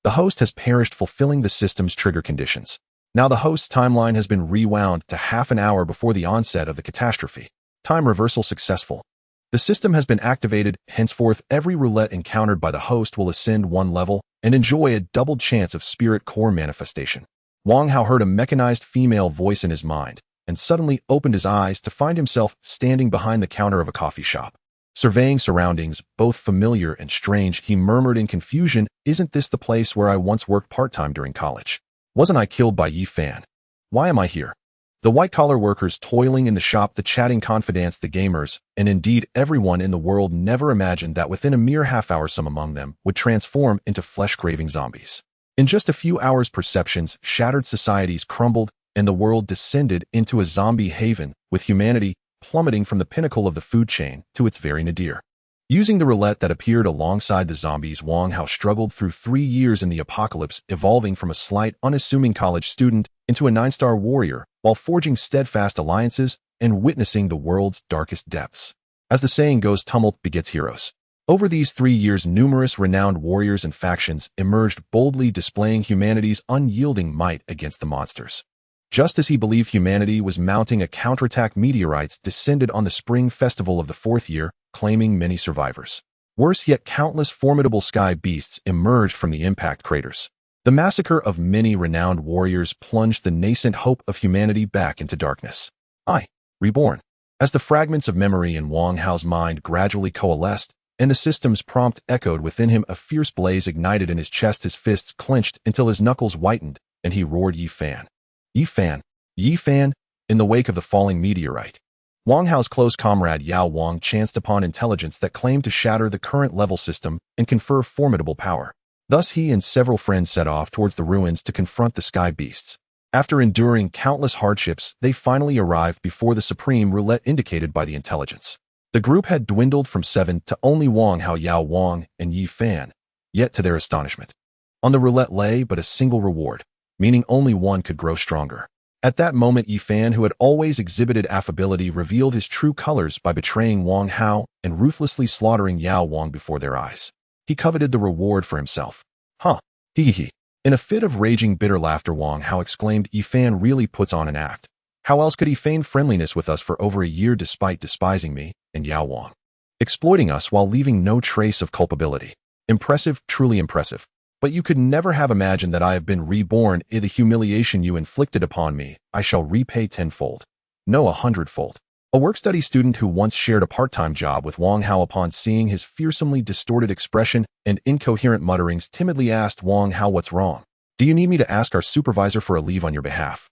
The host has perished fulfilling the system's trigger conditions. Now the host's timeline has been rewound to half an hour before the onset of the catastrophe. Time reversal successful. The system has been activated. Henceforth, every roulette encountered by the host will ascend one level and enjoy a doubled chance of spirit core manifestation. Wang Hao heard a mechanized female voice in his mind and suddenly opened his eyes to find himself standing behind the counter of a coffee shop. Surveying surroundings, both familiar and strange, he murmured in confusion, "Isn't this the place where I once worked part-time during college? Wasn't I killed by Yi Fan? Why am I here?" The white-collar workers toiling in the shop, the chatting confidants, the gamers, and indeed everyone in the world never imagined that within a mere half-hour some among them would transform into flesh-craving zombies. In just a few hours, perceptions, shattered societies crumbled, and the world descended into a zombie haven, with humanity plummeting from the pinnacle of the food chain to its very nadir. Using the roulette that appeared alongside the zombies, Wang Hao struggled through 3 years in the apocalypse, evolving from a slight, unassuming college student into a 9-star warrior, while forging steadfast alliances and witnessing the world's darkest depths. As the saying goes, tumult begets heroes. Over these 3 years, numerous renowned warriors and factions emerged, boldly displaying humanity's unyielding might against the monsters. Just as he believed humanity was mounting a counterattack, meteorites descended on the spring festival of the 4th year, claiming many survivors. Worse yet, countless formidable sky beasts emerged from the impact craters. The massacre of many renowned warriors plunged the nascent hope of humanity back into darkness. Reborn. As the fragments of memory in Wang Hao's mind gradually coalesced, and the system's prompt echoed within him, a fierce blaze ignited in his chest. His fists clenched until his knuckles whitened, and he roared, "Yi Fan! Yi Fan! Yi Fan!" In the wake of the falling meteorite, Wang Hao's close comrade Yao Wang chanced upon intelligence that claimed to shatter the current level system and confer formidable power. Thus he and several friends set off towards the ruins to confront the sky beasts. After enduring countless hardships, they finally arrived before the supreme roulette indicated by the intelligence. The group had dwindled from 7 to only Wang Hao, Yao Wang, and Yi Fan. Yet to their astonishment, on the roulette lay but a single reward, meaning only one could grow stronger. At that moment, Yi Fan, who had always exhibited affability, revealed his true colors by betraying Wang Hao and ruthlessly slaughtering Yao Wang before their eyes. He coveted the reward for himself. Hee. In a fit of raging bitter laughter, Wang Hao exclaimed, "Yi Fan really puts on an act. How else could he feign friendliness with us for over a year despite despising me and Yao Wang, exploiting us while leaving no trace of culpability? Impressive, truly impressive. But you could never have imagined that I have been reborn. In the humiliation you inflicted upon me, I shall repay tenfold. No, 100-fold. A work-study student who once shared a part-time job with Wang Hao, upon seeing his fearsomely distorted expression and incoherent mutterings, timidly asked Wang Hao, "What's wrong? Do you need me to ask our supervisor for a leave on your behalf?"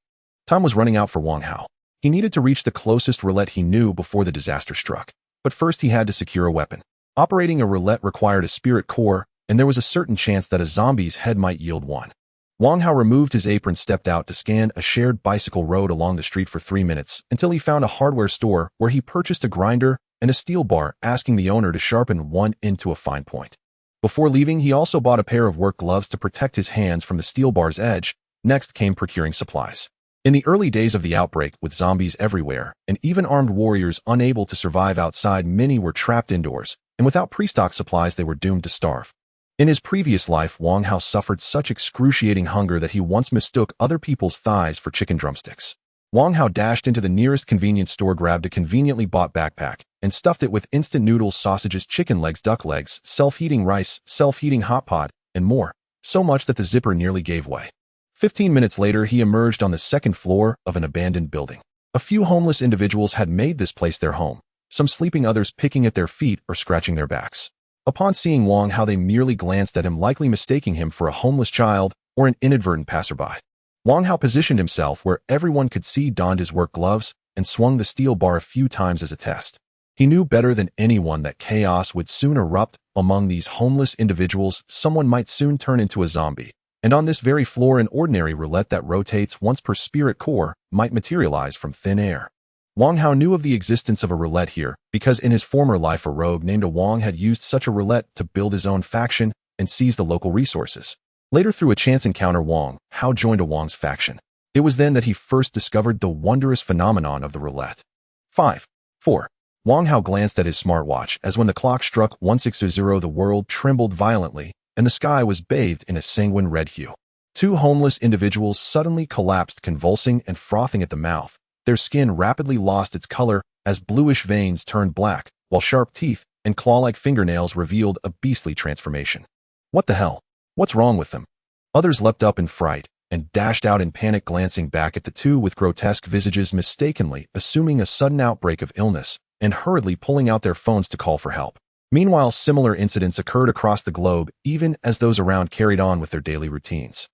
Time was running out for Wang Hao. He needed to reach the closest roulette he knew before the disaster struck. But first he had to secure a weapon. Operating a roulette required a spirit core, and there was a certain chance that a zombie's head might yield one. Wang Hao removed his apron, stepped out to scan a shared bicycle road along the street for 3 minutes, until he found a hardware store where he purchased a grinder and a steel bar, asking the owner to sharpen one end to a fine point. Before leaving, he also bought a pair of work gloves to protect his hands from the steel bar's edge. Next came procuring supplies. In the early days of the outbreak, with zombies everywhere, and even armed warriors unable to survive outside, many were trapped indoors, and without pre-stock supplies they were doomed to starve. In his previous life, Wang Hao suffered such excruciating hunger that he once mistook other people's thighs for chicken drumsticks. Wang Hao dashed into the nearest convenience store, grabbed a conveniently bought backpack, and stuffed it with instant noodles, sausages, chicken legs, duck legs, self-heating rice, self-heating hot pot, and more, so much that the zipper nearly gave way. 15 minutes later, he emerged on the 2nd floor of an abandoned building. A few homeless individuals had made this place their home, some sleeping, others picking at their feet or scratching their backs. Upon seeing Wang Hao, they merely glanced at him, likely mistaking him for a homeless child or an inadvertent passerby. Wang Hao positioned himself where everyone could see, donned his work gloves, and swung the steel bar a few times as a test. He knew better than anyone that chaos would soon erupt among these homeless individuals. Someone might soon turn into a zombie, and on this very floor, an ordinary roulette that rotates once per spirit core might materialize from thin air. Wang Hao knew of the existence of a roulette here because in his former life a rogue named Wang had used such a roulette to build his own faction and seize the local resources. Later, through a chance encounter, Wang Hao joined a Wang's faction. It was then that he first discovered the wondrous phenomenon of the roulette. 4. Wang Hao glanced at his smartwatch as when the clock struck 1600 the world trembled violently, and the sky was bathed in a sanguine red hue. Two homeless individuals suddenly collapsed, convulsing and frothing at the mouth. Their skin rapidly lost its color as bluish veins turned black, while sharp teeth and claw-like fingernails revealed a beastly transformation. What the hell? What's wrong with them? Others leapt up in fright and dashed out in panic, glancing back at the two with grotesque visages, mistakenly assuming a sudden outbreak of illness and hurriedly pulling out their phones to call for help. Meanwhile, similar incidents occurred across the globe, even as those around carried on with their daily routines.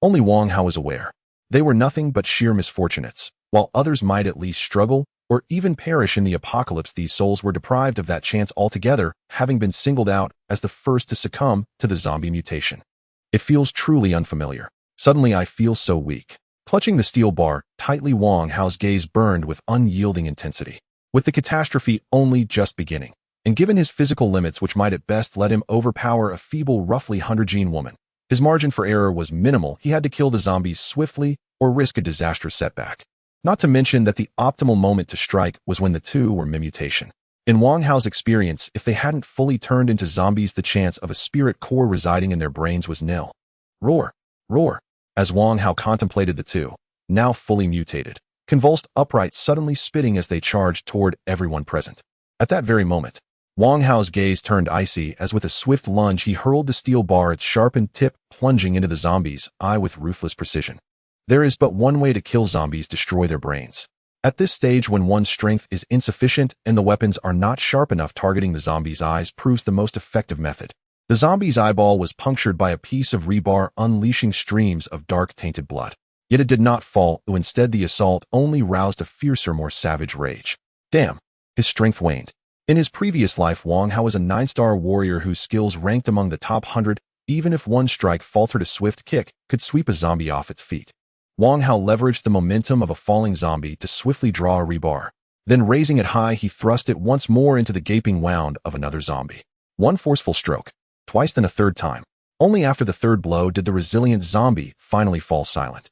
Only Wang Hao was aware. They were nothing but sheer misfortunates. While others might at least struggle or even perish in the apocalypse, these souls were deprived of that chance altogether, having been singled out as the first to succumb to the zombie mutation. It feels truly unfamiliar. Suddenly I feel so weak. Clutching the steel bar tightly, Wang Hao's gaze burned with unyielding intensity. With the catastrophe only just beginning, and given his physical limits which might at best let him overpower a feeble, roughly 100-gene woman, his margin for error was minimal. He had to kill the zombies swiftly or risk a disastrous setback. Not to mention that the optimal moment to strike was when the two were mutation. In Wang Hao's experience, if they hadn't fully turned into zombies, the chance of a spirit core residing in their brains was nil. Roar! Roar! As Wang Hao contemplated the two, now fully mutated, convulsed upright, suddenly spitting as they charged toward everyone present. At that very moment, Wang Hao's gaze turned icy as with a swift lunge he hurled the steel bar, its sharpened tip plunging into the zombies' eye with ruthless precision. There is but one way to kill zombies: destroy their brains. At this stage, when one's strength is insufficient and the weapons are not sharp enough, targeting the zombie's eyes proves the most effective method. The zombie's eyeball was punctured by a piece of rebar, unleashing streams of dark, tainted blood. Yet it did not fall, though instead the assault only roused a fiercer, more savage rage. Damn! His strength waned. In his previous life, Wang Hao was a 9-star warrior whose skills ranked among the top 100. Even if one strike faltered, a swift kick could sweep a zombie off its feet. Wang Hao leveraged the momentum of a falling zombie to swiftly draw a rebar. Then, raising it high, he thrust it once more into the gaping wound of another zombie. One forceful stroke, twice, then a third time. Only after the third blow did the resilient zombie finally fall silent.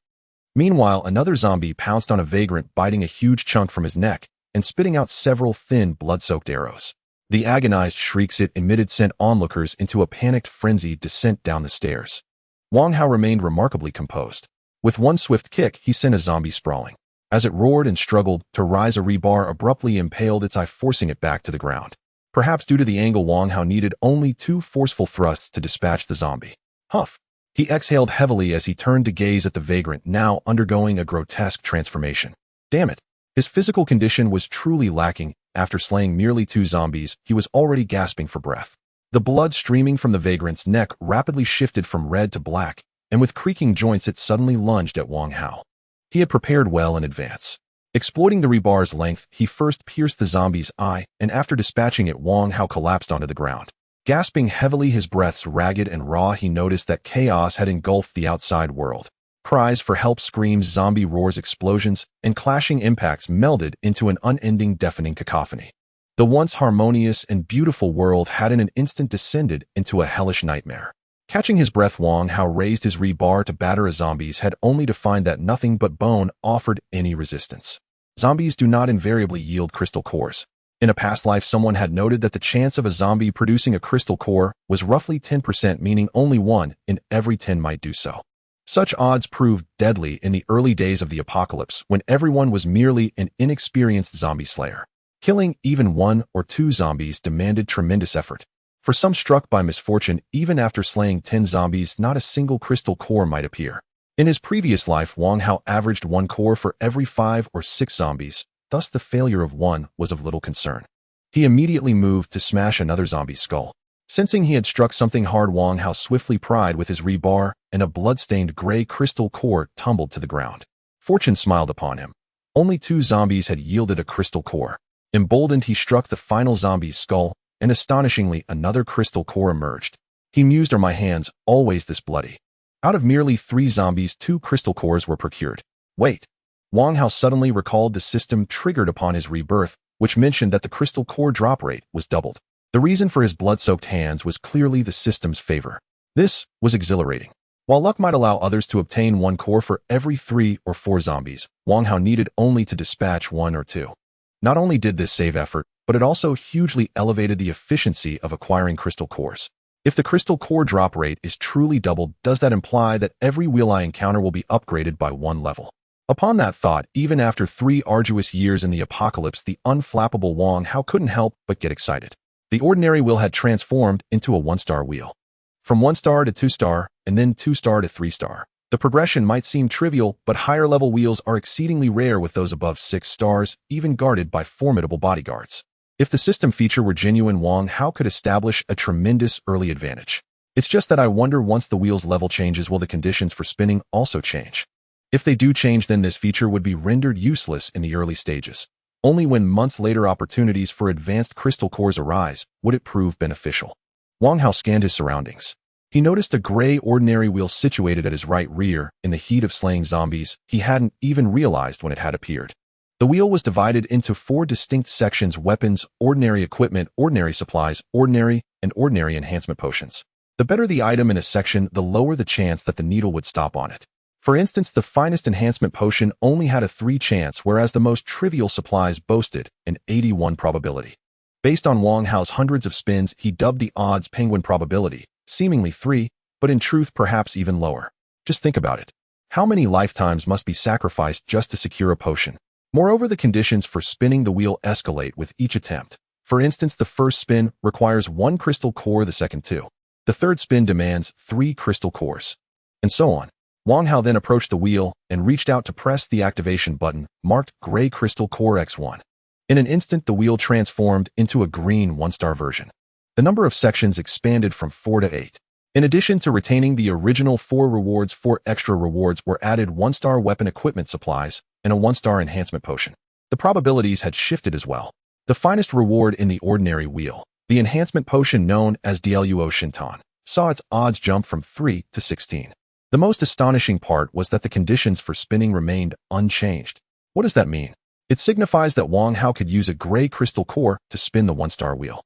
Meanwhile, another zombie pounced on a vagrant, biting a huge chunk from his neck and spitting out several thin, blood-soaked arrows. The agonized shrieks it emitted sent onlookers into a panicked, frenzied descent down the stairs. Wang Hao remained remarkably composed. With one swift kick, he sent a zombie sprawling. As it roared and struggled to rise, a rebar abruptly impaled its eye, forcing it back to the ground. Perhaps due to the angle, Wang Hao needed only 2 forceful thrusts to dispatch the zombie. Huff! He exhaled heavily as he turned to gaze at the vagrant, now undergoing a grotesque transformation. Damn it! His physical condition was truly lacking. After slaying merely 2 zombies, he was already gasping for breath. The blood streaming from the vagrant's neck rapidly shifted from red to black, and with creaking joints it suddenly lunged at Wang Hao. He had prepared well in advance. Exploiting the rebar's length, he first pierced the zombie's eye, and after dispatching it, Wang Hao collapsed onto the ground. Gasping heavily, his breaths ragged and raw, he noticed that chaos had engulfed the outside world. Cries for help, screams, zombie roars, explosions, and clashing impacts melded into an unending, deafening cacophony. The once harmonious and beautiful world had in an instant descended into a hellish nightmare. Catching his breath, Wang Hao raised his rebar to batter a zombie's head, only to find that nothing but bone offered any resistance. Zombies do not invariably yield crystal cores. In a past life, someone had noted that the chance of a zombie producing a crystal core was roughly 10%, meaning only 1 in every 10 might do so. Such odds proved deadly in the early days of the apocalypse, when everyone was merely an inexperienced zombie slayer. Killing even 1 or 2 zombies demanded tremendous effort. For some struck by misfortune, even after slaying 10 zombies, not a single crystal core might appear. In his previous life, Wang Hao averaged 1 core for every 5 or 6 zombies, thus the failure of 1 was of little concern. He immediately moved to smash another zombie's skull. Sensing he had struck something hard, Wang Hao swiftly pried with his rebar, and a blood-stained gray crystal core tumbled to the ground. Fortune smiled upon him. Only 2 zombies had yielded a crystal core. Emboldened, he struck the final zombie's skull, and astonishingly, another crystal core emerged. He mused, "Are my hands always this bloody?" Out of merely 3 zombies, 2 crystal cores were procured. Wait. Wang Hao suddenly recalled the system triggered upon his rebirth, which mentioned that the crystal core drop rate was doubled. The reason for his blood-soaked hands was clearly the system's favor. This was exhilarating. While luck might allow others to obtain 1 core for every 3 or 4 zombies, Wang Hao needed only to dispatch 1 or 2. Not only did this save effort, but it also hugely elevated the efficiency of acquiring crystal cores. If the crystal core drop rate is truly doubled, does that imply that every wheel I encounter will be upgraded by one level? Upon that thought, even after 3 arduous years in the apocalypse, the unflappable Wang Hao couldn't help but get excited. The ordinary wheel had transformed into a 1-star wheel. From 1-star to 2-star, and then 2-star to 3-star. The progression might seem trivial, but higher-level wheels are exceedingly rare, with those above 6 stars, even guarded by formidable bodyguards. If the system feature were genuine, Wang Hao could establish a tremendous early advantage. It's just that I wonder, once the wheel's level changes, will the conditions for spinning also change? If they do change, then this feature would be rendered useless in the early stages. Only when months later opportunities for advanced crystal cores arise would it prove beneficial. Wang Hao scanned his surroundings. He noticed a gray ordinary wheel situated at his right rear. In the heat of slaying zombies, he hadn't even realized when it had appeared. The wheel was divided into 4 distinct sections: weapons, ordinary equipment, ordinary supplies, ordinary, and ordinary enhancement potions. The better the item in a section, the lower the chance that the needle would stop on it. For instance, the finest enhancement potion only had a 3 chance, whereas the most trivial supplies boasted an 81 probability. Based on Wang Hao's hundreds of spins, he dubbed the odds penguin probability, seemingly 3, but in truth perhaps even lower. Just think about it. How many lifetimes must be sacrificed just to secure a potion? Moreover, the conditions for spinning the wheel escalate with each attempt. For instance, the first spin requires 1 crystal core, the second 2. The third spin demands 3 crystal cores. And so on. Wang Hao then approached the wheel and reached out to press the activation button, marked Gray Crystal Core X1. In an instant, the wheel transformed into a green 1-star version. The number of sections expanded from 4 to 8. In addition to retaining the original 4 rewards, 4 extra rewards were added: 1-star weapon equipment supplies and a 1-star enhancement potion. The probabilities had shifted as well. The finest reward in the ordinary wheel, the enhancement potion known as Dluo Shintan, saw its odds jump from 3 to 16. The most astonishing part was that the conditions for spinning remained unchanged. What does that mean? It signifies that Wang Hao could use a gray crystal core to spin the 1-star wheel.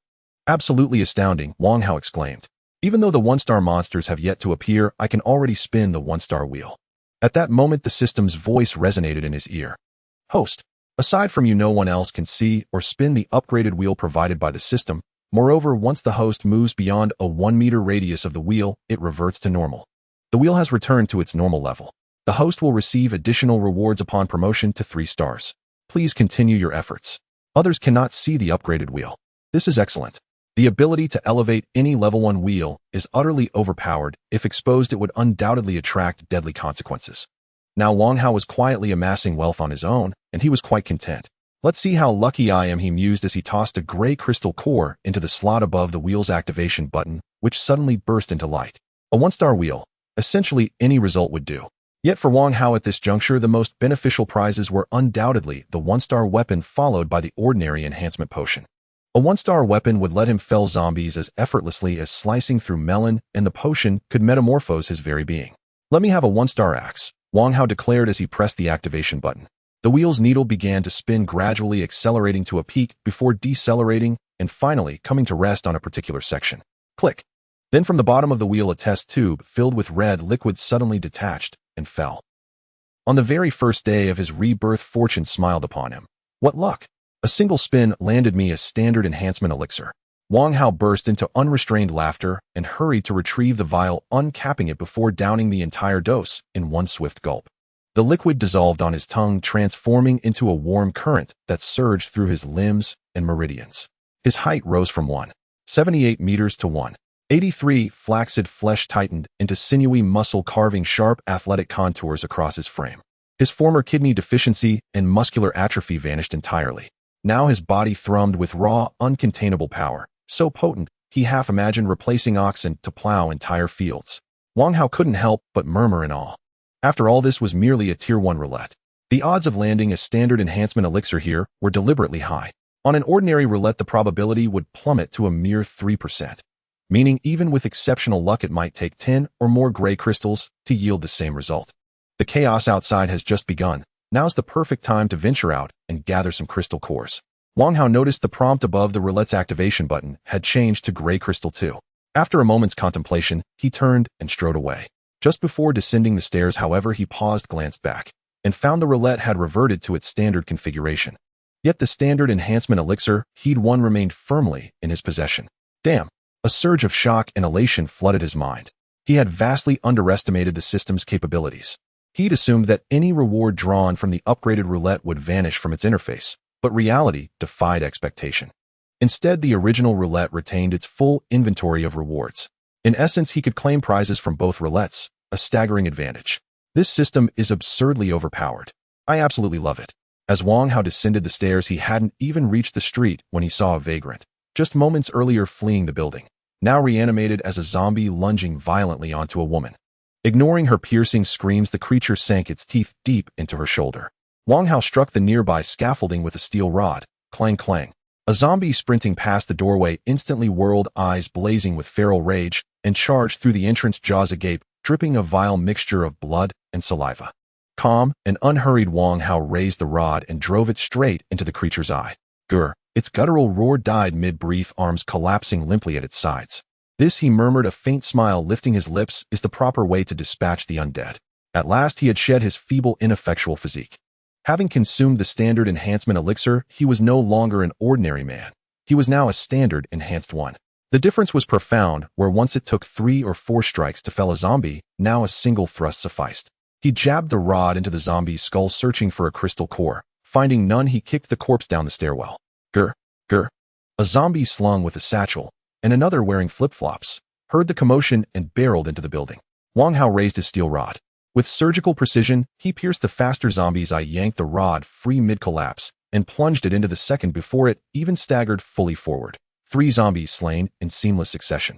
Absolutely astounding, Wang Hao exclaimed. Even though the 1-star monsters have yet to appear, I can already spin the 1-star wheel. At that moment, the system's voice resonated in his ear. Host, aside from you, no one else can see or spin the upgraded wheel provided by the system. Moreover, once the host moves beyond a 1-meter radius of the wheel, it reverts to normal. The wheel has returned to its normal level. The host will receive additional rewards upon promotion to 3 stars. Please continue your efforts. Others cannot see the upgraded wheel. This is excellent. The ability to elevate any level 1 wheel is utterly overpowered. If exposed, it would undoubtedly attract deadly consequences. Now Wang Hao was quietly amassing wealth on his own, and he was quite content. Let's see how lucky I am, he mused as he tossed a gray crystal core into the slot above the wheel's activation button, which suddenly burst into light. A 1-star wheel. Essentially, any result would do. Yet for Wang Hao at this juncture, the most beneficial prizes were undoubtedly the 1-star weapon, followed by the ordinary enhancement potion. A 1-star weapon would let him fell zombies as effortlessly as slicing through melon, and the potion could metamorphose his very being. Let me have a 1-star axe, Wang Hao declared as he pressed the activation button. The wheel's needle began to spin, gradually accelerating to a peak before decelerating and finally coming to rest on a particular section. Click. Then from the bottom of the wheel, a test tube filled with red liquid suddenly detached and fell. On the very first day of his rebirth, fortune smiled upon him. What luck! A single spin landed me a standard enhancement elixir. Wang Hao burst into unrestrained laughter and hurried to retrieve the vial, uncapping it before downing the entire dose in one swift gulp. The liquid dissolved on his tongue, transforming into a warm current that surged through his limbs and meridians. His height rose from 1.78 meters to 1.83. Flaccid flesh tightened into sinewy muscle, carving sharp athletic contours across his frame. His former kidney deficiency and muscular atrophy vanished entirely. Now his body thrummed with raw, uncontainable power, so potent he half imagined replacing oxen to plow entire fields. Wang Hao couldn't help but murmur in awe. After all, this was merely a Tier 1 roulette. The odds of landing a standard enhancement elixir here were deliberately high. On an ordinary roulette, the probability would plummet to a mere 3%, meaning even with exceptional luck it might take 10 or more gray crystals to yield the same result. The chaos outside has just begun. Now's the perfect time to venture out and gather some crystal cores. Wang Hao noticed the prompt above the roulette's activation button had changed to Gray Crystal 2. After a moment's contemplation, he turned and strode away. Just before descending the stairs, however, he paused, glanced back, and found the roulette had reverted to its standard configuration. Yet the standard enhancement elixir he'd won remained firmly in his possession. Damn, A surge of shock and elation flooded his mind. He had vastly underestimated the system's capabilities. He'd assumed that any reward drawn from the upgraded roulette would vanish from its interface, but reality defied expectation. Instead, the original roulette retained its full inventory of rewards. In essence, he could claim prizes from both roulettes, a staggering advantage. This system is absurdly overpowered. I absolutely love it. As Wang Hao descended the stairs, he hadn't even reached the street when he saw a vagrant, just moments earlier fleeing the building, now reanimated as a zombie lunging violently onto a woman. Ignoring her piercing screams, the creature sank its teeth deep into her shoulder. Wang Hao struck the nearby scaffolding with a steel rod. Clang clang. A zombie sprinting past the doorway instantly whirled, eyes blazing with feral rage, and charged through the entrance, jaws agape, dripping a vile mixture of blood and saliva. Calm and unhurried, Wang Hao raised the rod and drove it straight into the creature's eye. Grr! Its guttural roar died mid-breath, arms collapsing limply at its sides. This, he murmured, a faint smile lifting his lips, is the proper way to dispatch the undead. At last he had shed his feeble, ineffectual physique. Having consumed the standard enhancement elixir, he was no longer an ordinary man. He was now a standard enhanced one. The difference was profound. Where once it took 3 or 4 strikes to fell a zombie, now a single thrust sufficed. He jabbed the rod into the zombie's skull, searching for a crystal core. Finding none, he kicked the corpse down the stairwell. Grr, grr. A zombie slung with a satchel, and another wearing flip-flops, heard the commotion and barreled into the building. Wang Hao raised his steel rod. With surgical precision, he pierced the faster zombie's eye, yanked the rod free mid-collapse, and plunged it into the second before it even staggered fully forward. 3 zombies slain in seamless succession.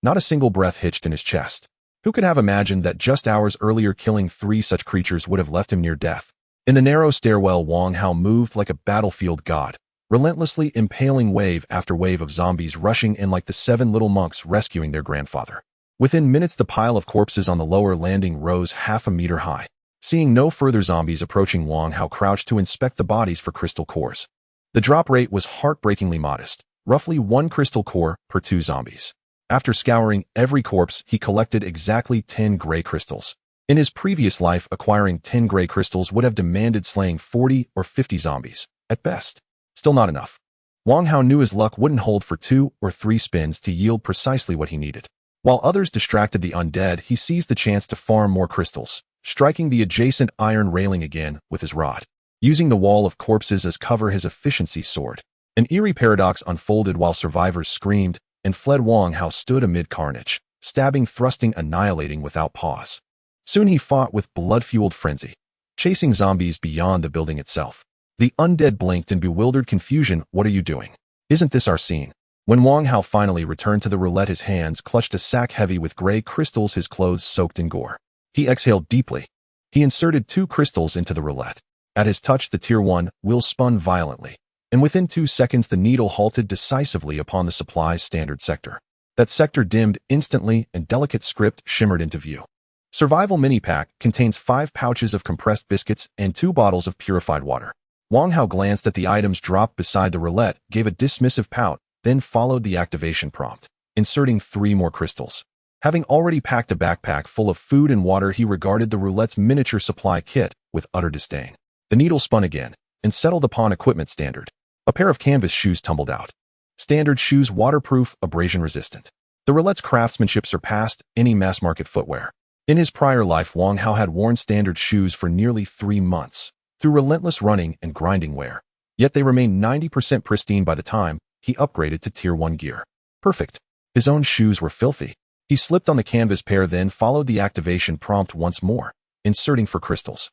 Not a single breath hitched in his chest. Who could have imagined that just hours earlier killing 3 such creatures would have left him near death? In the narrow stairwell, Wang Hao moved like a battlefield god, relentlessly impaling wave after wave of zombies rushing in like the 7 little monks rescuing their grandfather. Within minutes, the pile of corpses on the lower landing rose half a meter high. Seeing no further zombies approaching, Wang Hao crouched to inspect the bodies for crystal cores. The drop rate was heartbreakingly modest, roughly 1 crystal core per 2 zombies. After scouring every corpse, he collected exactly 10 gray crystals. In his previous life, acquiring 10 gray crystals would have demanded slaying 40 or 50 zombies, at best. Still not enough. Wang Hao knew his luck wouldn't hold for 2 or 3 spins to yield precisely what he needed. While others distracted the undead, he seized the chance to farm more crystals, striking the adjacent iron railing again with his rod. Using the wall of corpses as cover, his efficiency soared. An eerie paradox unfolded while survivors screamed and fled. Wang Hao stood amid carnage, stabbing, thrusting, annihilating without pause. Soon he fought with blood-fueled frenzy, chasing zombies beyond the building itself. The undead blinked in bewildered confusion. What are you doing? Isn't this our scene? When Wang Hao finally returned to the roulette, his hands clutched a sack heavy with gray crystals, his clothes soaked in gore. He exhaled deeply. He inserted 2 crystals into the roulette. At his touch, the Tier 1 wheel spun violently, and within 2 seconds the needle halted decisively upon the supply's standard sector. That sector dimmed instantly and delicate script shimmered into view. Survival Mini Pack contains 5 pouches of compressed biscuits and 2 bottles of purified water. Wang Hao glanced at the items dropped beside the roulette, gave a dismissive pout, then followed the activation prompt, inserting 3 more crystals. Having already packed a backpack full of food and water, he regarded the roulette's miniature supply kit with utter disdain. The needle spun again and settled upon equipment standard. A pair of canvas shoes tumbled out. Standard shoes, waterproof, abrasion resistant. The roulette's craftsmanship surpassed any mass-market footwear. In his prior life, Wang Hao had worn standard shoes for nearly 3 months, through relentless running and grinding wear. Yet they remained 90% pristine by the time he upgraded to Tier 1 gear. Perfect. His own shoes were filthy. He slipped on the canvas pair, then followed the activation prompt once more, inserting for crystals.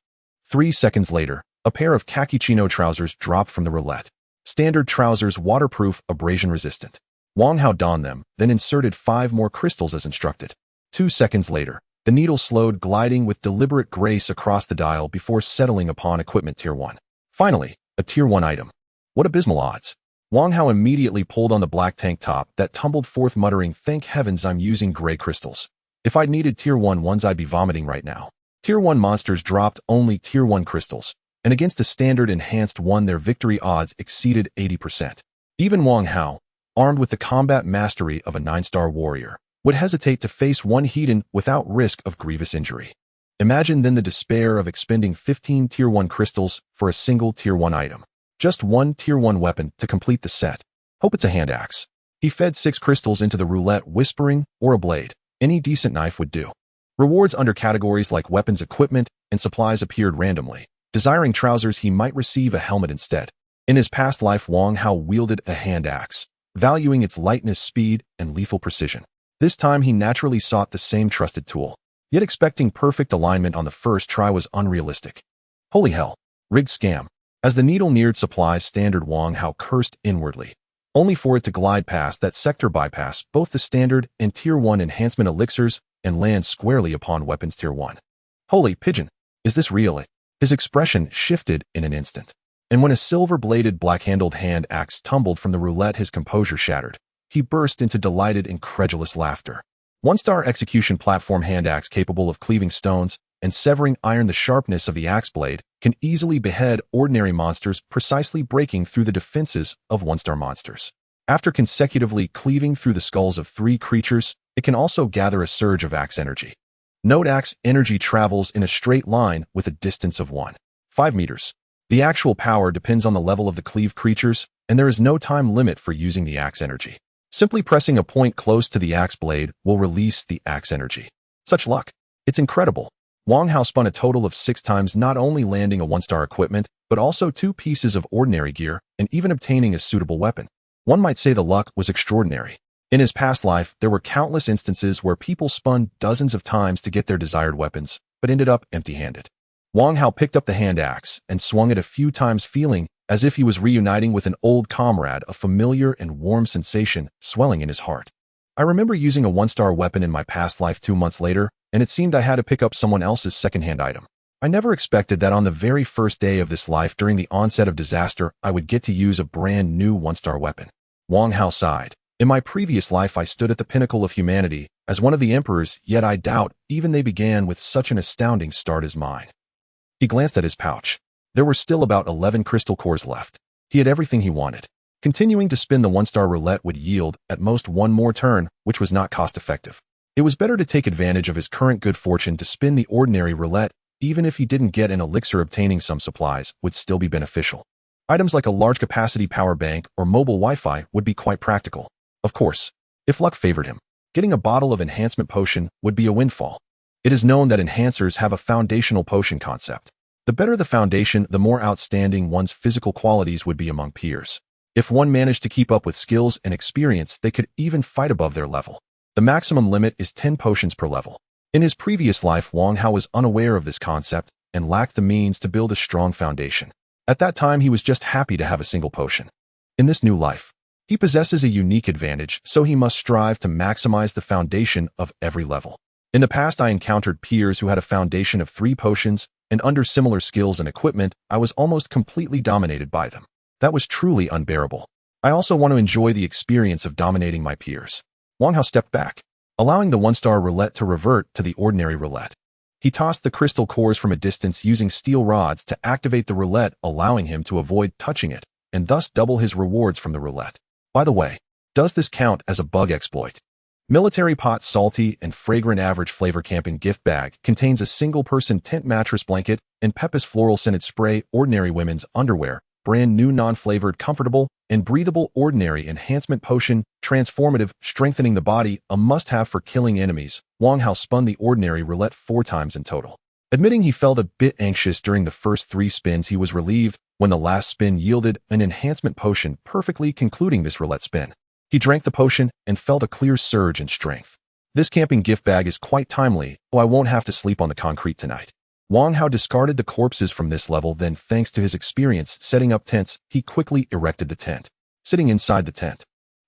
3 seconds later, a pair of khaki chino trousers dropped from the roulette. Standard trousers, waterproof, abrasion resistant. Wang Hao donned them, then inserted 5 more crystals as instructed. 2 seconds later, the needle slowed, gliding with deliberate grace across the dial before settling upon equipment Tier 1. Finally, a Tier 1 item. What abysmal odds. Wang Hao immediately pulled on the black tank top that tumbled forth, muttering, "Thank heavens I'm using gray crystals. If I'd needed Tier 1 ones, I'd be vomiting right now." Tier 1 monsters dropped only Tier 1 crystals, and against a standard enhanced one, their victory odds exceeded 80%. Even Wang Hao, armed with the combat mastery of a 9-star warrior, would hesitate to face one heathen without risk of grievous injury. Imagine then the despair of expending 15 Tier 1 crystals for a single Tier 1 item. Just 1 Tier 1 weapon to complete the set. Hope it's a hand axe. He fed 6 crystals into the roulette, whispering, or a blade. Any decent knife would do. Rewards under categories like weapons, equipment, and supplies appeared randomly. Desiring trousers, he might receive a helmet instead. In his past life, Wang Hao wielded a hand axe, valuing its lightness, speed, and lethal precision. This time, he naturally sought the same trusted tool. Yet expecting perfect alignment on the first try was unrealistic. Holy hell. Rigged scam. As the needle neared supplies standard, Wang Hao cursed inwardly, only for it to glide past that sector, bypass both the standard and Tier 1 enhancement elixirs, and land squarely upon weapons Tier 1. Holy pigeon. Is this real? His expression shifted in an instant. And when a silver-bladed, black-handled hand axe tumbled from the roulette, his composure shattered. He burst into delighted, incredulous laughter. 1-star execution platform hand axe capable of cleaving stones and severing iron. The sharpness of the axe blade can easily behead ordinary monsters, precisely breaking through the defenses of 1-star monsters. After consecutively cleaving through the skulls of 3 creatures, it can also gather a surge of axe energy. Note axe energy travels in a straight line with a distance of 1.5 meters. The actual power depends on the level of the cleaved creatures, and there is no time limit for using the axe energy. Simply pressing a point close to the axe blade will release the axe energy. Such luck. It's incredible. Wang Hao spun a total of 6 times, not only landing a 1-star equipment, but also 2 pieces of ordinary gear, and even obtaining a suitable weapon. One might say the luck was extraordinary. In his past life, there were countless instances where people spun dozens of times to get their desired weapons, but ended up empty-handed. Wang Hao picked up the hand axe and swung it a few times, feeling as if he was reuniting with an old comrade, a familiar and warm sensation swelling in his heart. I remember using a 1-star weapon in my past life 2 months later, and it seemed I had to pick up someone else's second-hand item. I never expected that on the very first day of this life, during the onset of disaster, I would get to use a brand new 1-star weapon. Wang Hao sighed. In my previous life, I stood at the pinnacle of humanity as one of the emperors, yet I doubt even they began with such an astounding start as mine. He glanced at his pouch. There were still about 11 crystal cores left. He had everything he wanted. Continuing to spin the 1-star roulette would yield at most 1 more turn, which was not cost-effective. It was better to take advantage of his current good fortune to spin the ordinary roulette. Even if he didn't get an elixir, obtaining some supplies would still be beneficial. Items like a large-capacity power bank or mobile Wi-Fi would be quite practical. Of course, if luck favored him, getting a bottle of enhancement potion would be a windfall. It is known that enhancers have a foundational potion concept. The better the foundation, the more outstanding one's physical qualities would be among peers. If one managed to keep up with skills and experience, they could even fight above their level. The maximum limit is 10 potions per level. In his previous life, Wang Hao was unaware of this concept and lacked the means to build a strong foundation. At that time, he was just happy to have a single potion. In this new life, he possesses a unique advantage, so he must strive to maximize the foundation of every level. In the past, I encountered peers who had a foundation of 3 potions, and under similar skills and equipment, I was almost completely dominated by them. That was truly unbearable. I also want to enjoy the experience of dominating my peers. Wang Hao stepped back, allowing the 1-star roulette to revert to the ordinary roulette. He tossed the crystal cores from a distance, using steel rods to activate the roulette, allowing him to avoid touching it, and thus double his rewards from the roulette. By the way, does this count as a bug exploit? Military Pot Salty and Fragrant Average Flavor Camping Gift Bag contains a single-person tent mattress blanket and Pepis Floral Scented Spray, ordinary women's underwear, brand new non-flavored, comfortable, and breathable ordinary enhancement potion, transformative, strengthening the body, a must-have for killing enemies. Wang Hao spun the ordinary roulette 4 times in total. Admitting he felt a bit anxious during the first 3 spins, he was relieved when the last spin yielded an enhancement potion, perfectly concluding this roulette spin. He drank the potion and felt a clear surge in strength. This camping gift bag is quite timely, so I won't have to sleep on the concrete tonight. Wang Hao discarded the corpses from this level, then thanks to his experience setting up tents, he quickly erected the tent. Sitting inside the tent,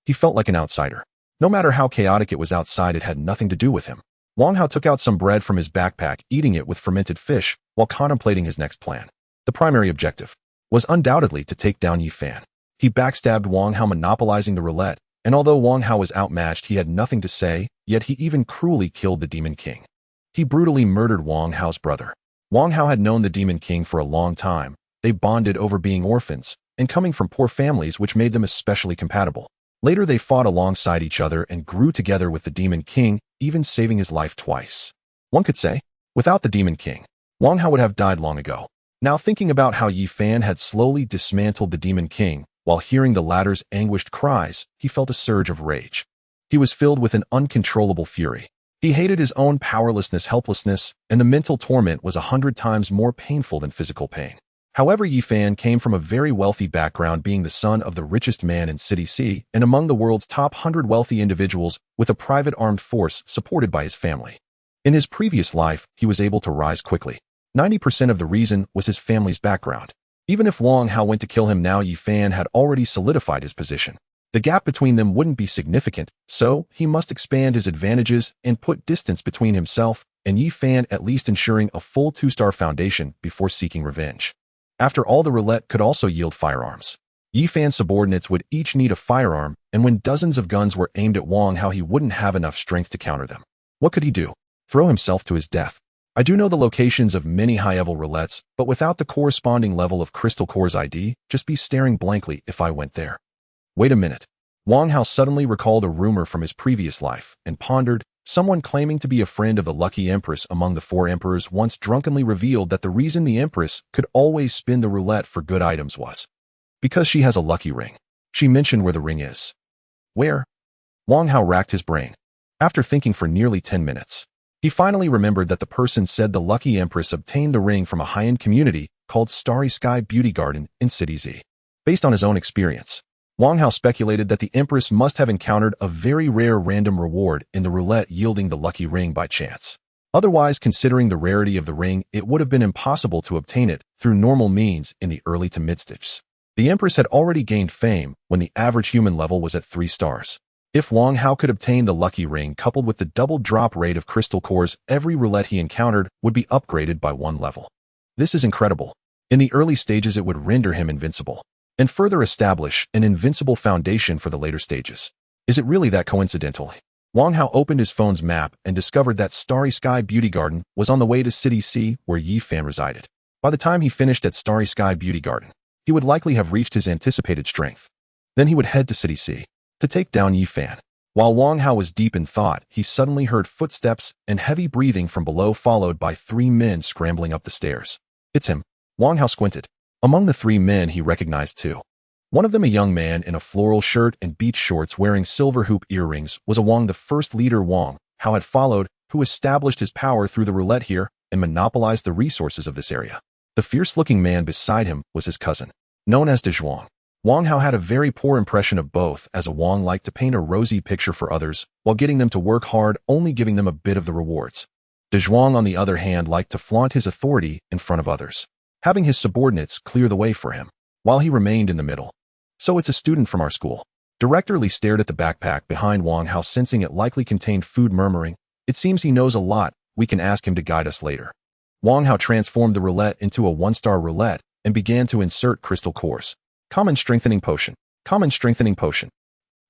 he felt like an outsider. No matter how chaotic it was outside, it had nothing to do with him. Wang Hao took out some bread from his backpack, eating it with fermented fish, while contemplating his next plan. The primary objective was undoubtedly to take down Yi Fan. He backstabbed Wang Hao, monopolizing the roulette, and although Wang Hao was outmatched, he had nothing to say, yet he even cruelly killed the Demon King. He brutally murdered Wang Hao's brother. Wang Hao had known the Demon King for a long time. They bonded over being orphans and coming from poor families, which made them especially compatible. Later, they fought alongside each other and grew together with the Demon King, even saving his life twice. One could say, without the Demon King, Wang Hao would have died long ago. Now, thinking about how Yi Fan had slowly dismantled the Demon King, While hearing the latter's anguished cries, he felt a surge of rage. He was filled with an uncontrollable fury. He hated his own powerlessness, helplessness, and the mental torment was 100 times more painful than physical pain. However, Yifan came from a very wealthy background, being the son of the richest man in City C and among the world's top 100 wealthy individuals with a private armed force supported by his family. In his previous life, he was able to rise quickly. 90% of the reason was his family's background. Even if Wang Hao went to kill him now, Yifan had already solidified his position. The gap between them wouldn't be significant, so he must expand his advantages and put distance between himself and Yifan, at least ensuring a full 2-star foundation before seeking revenge. After all, the roulette could also yield firearms. Yifan's subordinates would each need a firearm, and when dozens of guns were aimed at Wang Hao, he wouldn't have enough strength to counter them. What could he do? Throw himself to his death. I do know the locations of many high-level roulettes, but without the corresponding level of Crystal Core's ID, just be staring blankly if I went there. Wait a minute. Wang Hao suddenly recalled a rumor from his previous life and pondered. Someone claiming to be a friend of the Lucky Empress among the 4 emperors once drunkenly revealed that the reason the Empress could always spin the roulette for good items was because she has a lucky ring. She mentioned where the ring is. Where? Wang Hao racked his brain. After thinking for nearly 10 minutes, he finally remembered that the person said the Lucky Empress obtained the ring from a high-end community called Starry Sky Beauty Garden in City Z. Based on his own experience, Wang Hao speculated that the Empress must have encountered a very rare random reward in the roulette, yielding the lucky ring by chance. Otherwise, considering the rarity of the ring, it would have been impossible to obtain it through normal means in the early to mid-stages. The Empress had already gained fame when the average human level was at 3 stars. If Wang Hao could obtain the lucky ring coupled with the double drop rate of crystal cores, every roulette he encountered would be upgraded by 1 level. This is incredible. In the early stages, it would render him invincible and further establish an invincible foundation for the later stages. Is it really that coincidental? Wang Hao opened his phone's map and discovered that Starry Sky Beauty Garden was on the way to City C, where Yifan resided. By the time he finished at Starry Sky Beauty Garden, he would likely have reached his anticipated strength. Then he would head to City C to take down Yifan. While Wang Hao was deep in thought, he suddenly heard footsteps and heavy breathing from below, followed by 3 men scrambling up the stairs. It's him. Wang Hao squinted. Among the 3 men, he recognized 2. One of them, a young man in a floral shirt and beach shorts wearing silver hoop earrings, was Wang, the first leader Wang Hao had followed, who established his power through the roulette here and monopolized the resources of this area. The fierce-looking man beside him was his cousin, known as De Zhuang. Wang Hao had a very poor impression of both, as a Wang liked to paint a rosy picture for others while getting them to work hard, only giving them a bit of the rewards. De Zhuang, on the other hand, liked to flaunt his authority in front of others, having his subordinates clear the way for him, while he remained in the middle. So it's a student from our school. Director Li stared at the backpack behind Wang Hao, sensing it likely contained food, murmuring, "It seems he knows a lot. We can ask him to guide us later." Wang Hao transformed the roulette into a 1-star roulette and began to insert crystal cores. Common strengthening potion. Common strengthening potion.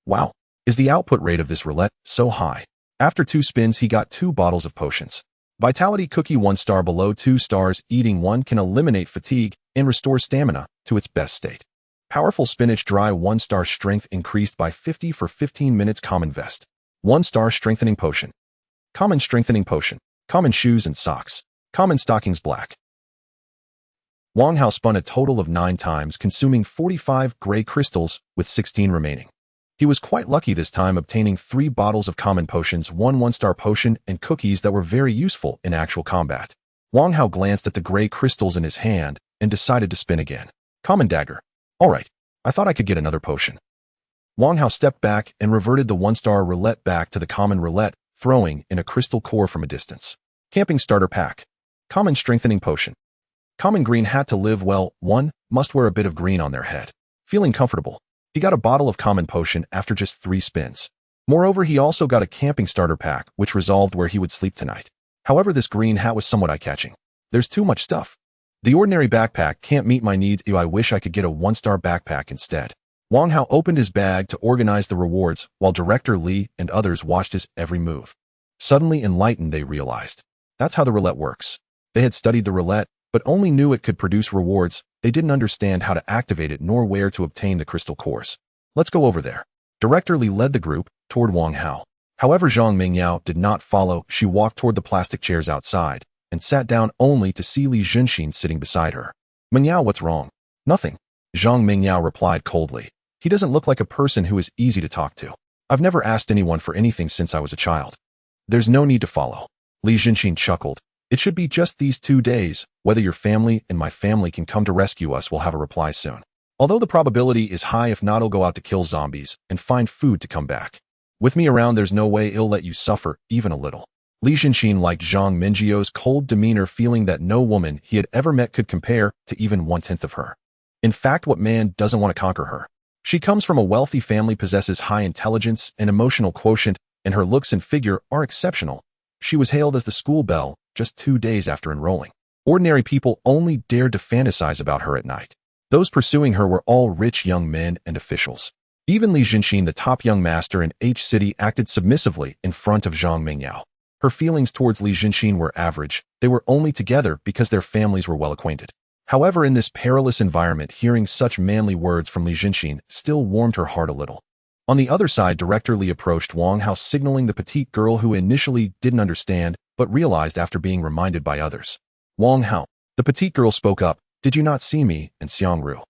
Wow. Is the output rate of this roulette so high? After 2 spins, he got 2 bottles of potions. Vitality cookie, 1 star, below 2 stars. Eating 1 can eliminate fatigue and restore stamina to its best state. Powerful spinach dry, 1 star, strength increased by 50 for 15 minutes. Common vest. 1 star, strengthening potion. Common strengthening potion. Common shoes and socks. Common stockings, black. Wang Hao spun a total of 9 times, consuming 45 gray crystals with 16 remaining. He was quite lucky this time, obtaining 3 bottles of common potions, 1 1-star potion, and cookies that were very useful in actual combat. Wang Hao glanced at the gray crystals in his hand and decided to spin again. Common dagger. All right, I thought I could get another potion. Wang Hao stepped back and reverted the 1-star roulette back to the common roulette, throwing in a crystal core from a distance. Camping starter pack. Common strengthening potion. Common green hat. To live well, 1 must wear a bit of green on their head. Feeling comfortable, he got a bottle of common potion after just 3 spins. Moreover, he also got a camping starter pack, which resolved where he would sleep tonight. However, this green hat was somewhat eye-catching. There's too much stuff. The ordinary backpack can't meet my needs. I wish I could get a 1-star backpack instead. Wang Hao opened his bag to organize the rewards, while Director Li and others watched his every move. Suddenly enlightened, they realized that's how the roulette works. They had studied the roulette, but only knew it could produce rewards. They didn't understand how to activate it nor where to obtain the crystal cores. Let's go over there. Director Li led the group toward Wang Hao. However, Zhang Mingyao did not follow. She walked toward the plastic chairs outside and sat down, only to see Li Zhenxin sitting beside her. Mingyao, what's wrong? Nothing. Zhang Mingyao replied coldly. He doesn't look like a person who is easy to talk to. I've never asked anyone for anything since I was a child. There's no need to follow. Li Jinxin chuckled. It should be just these 2 days. Whether your family and my family can come to rescue us, we'll have a reply soon. Although the probability is high, if not, I'll go out to kill zombies and find food to come back. With me around, there's no way I'll let you suffer even a little. Li Jinxin liked Zhang Mingyou's cold demeanor, feeling that no woman he had ever met could compare to even 1/10 of her. In fact, what man doesn't want to conquer her? She comes from a wealthy family, possesses high intelligence and emotional quotient, and her looks and figure are exceptional. She was hailed as the school belle just 2 days after enrolling. Ordinary people only dared to fantasize about her at night. Those pursuing her were all rich young men and officials. Even Li Jinxin, the top young master in H City, acted submissively in front of Zhang Mingyao. Her feelings towards Li Jinxin were average. They were only together because their families were well acquainted. However, in this perilous environment, hearing such manly words from Li Jinxin still warmed her heart a little. On the other side, Director Li approached Wang Hao, signaling the petite girl who initially didn't understand, but realized after being reminded by others. Wang Hao. The petite girl spoke up. Did you not see me and Xiang Ru?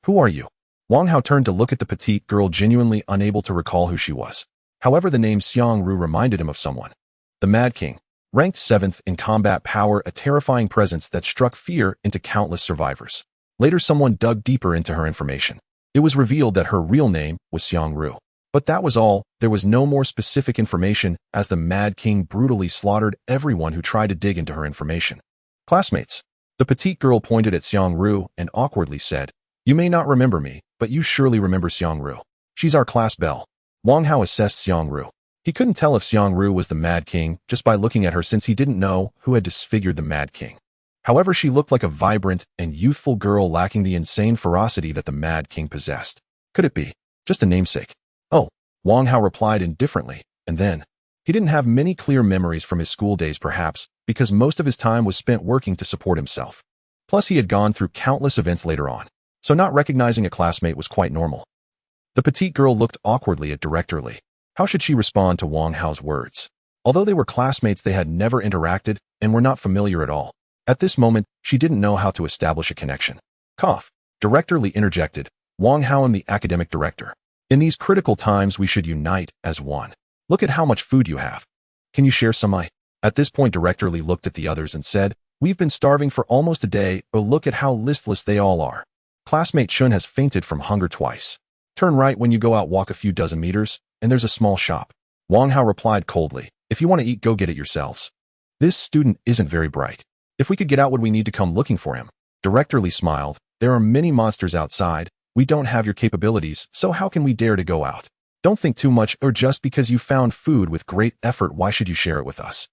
Who are you? Wang Hao turned to look at the petite girl, genuinely unable to recall who she was. However, the name Xiang Ru reminded him of someone. The Mad King. Ranked 7th in combat power, a terrifying presence that struck fear into countless survivors. Later, someone dug deeper into her information. It was revealed that her real name was Xiang Ru. But that was all. There was no more specific information, as the Mad King brutally slaughtered everyone who tried to dig into her information. Classmates. The petite girl pointed at Xiang Ru and awkwardly said, You may not remember me, but you surely remember Xiang Ru. She's our class belle. Wang Hao assessed Xiang Ru. He couldn't tell if Xiang Ru was the Mad King just by looking at her, since he didn't know who had disfigured the Mad King. However, she looked like a vibrant and youthful girl, lacking the insane ferocity that the Mad King possessed. Could it be just a namesake? Oh, Wang Hao replied indifferently, and then, he didn't have many clear memories from his school days, perhaps because most of his time was spent working to support himself. Plus, he had gone through countless events later on, so not recognizing a classmate was quite normal. The petite girl looked awkwardly at Director Li. How should she respond to Wang Hao's words? Although they were classmates, they had never interacted and were not familiar at all. At this moment, she didn't know how to establish a connection. Cough. Director Li interjected. Wang Hao, and the academic director. In these critical times, we should unite as one. Look at how much food you have. Can you share some? At this point, Director Li looked at the others and said, We've been starving for almost a day, but look at how listless they all are. Classmate Chun has fainted from hunger twice. Turn right when you go out, walk a few dozen meters, and there's a small shop. Wang Hao replied coldly. If you want to eat, go get it yourselves. This student isn't very bright. If we could get out, would we need to come looking for him? Director Li smiled. There are many monsters outside. We don't have your capabilities, so how can we dare to go out? Don't think too much, or just because you found food with great effort, why should you share it with us?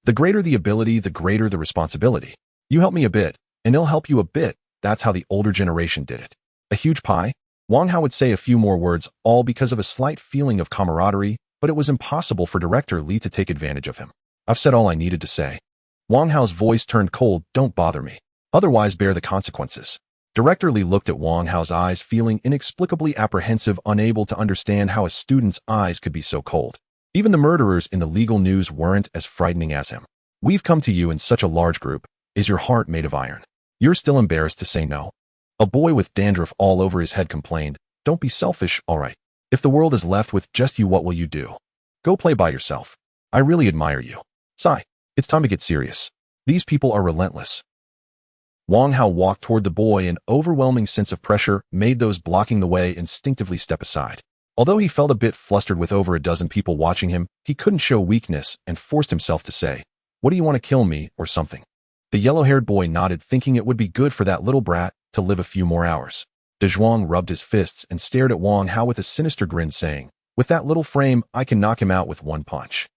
The greater the ability, the greater the responsibility. You help me a bit, and I'll help you a bit. That's how the older generation did it. A huge pie? Wang Hao would say a few more words, all because of a slight feeling of camaraderie, but it was impossible for Director Li to take advantage of him. I've said all I needed to say. Wang Hao's voice turned cold. Don't bother me. Otherwise, bear the consequences. Director Li looked at Wang Hao's eyes, feeling inexplicably apprehensive, unable to understand how a student's eyes could be so cold. Even the murderers in the legal news weren't as frightening as him. We've come to you in such a large group. Is your heart made of iron? You're still embarrassed to say no? A boy with dandruff all over his head complained. Don't be selfish, all right. If the world is left with just you, what will you do? Go play by yourself. I really admire you. Sigh. It's time to get serious. These people are relentless. Wang Hao walked toward the boy. An overwhelming sense of pressure made those blocking the way instinctively step aside. Although he felt a bit flustered with over a dozen people watching him, he couldn't show weakness and forced himself to say, What do you want to kill me or something? The yellow-haired boy nodded, thinking it would be good for that little brat to live a few more hours. De Zhuang rubbed his fists and stared at Wang Hao with a sinister grin, saying, With that little frame, I can knock him out with one punch.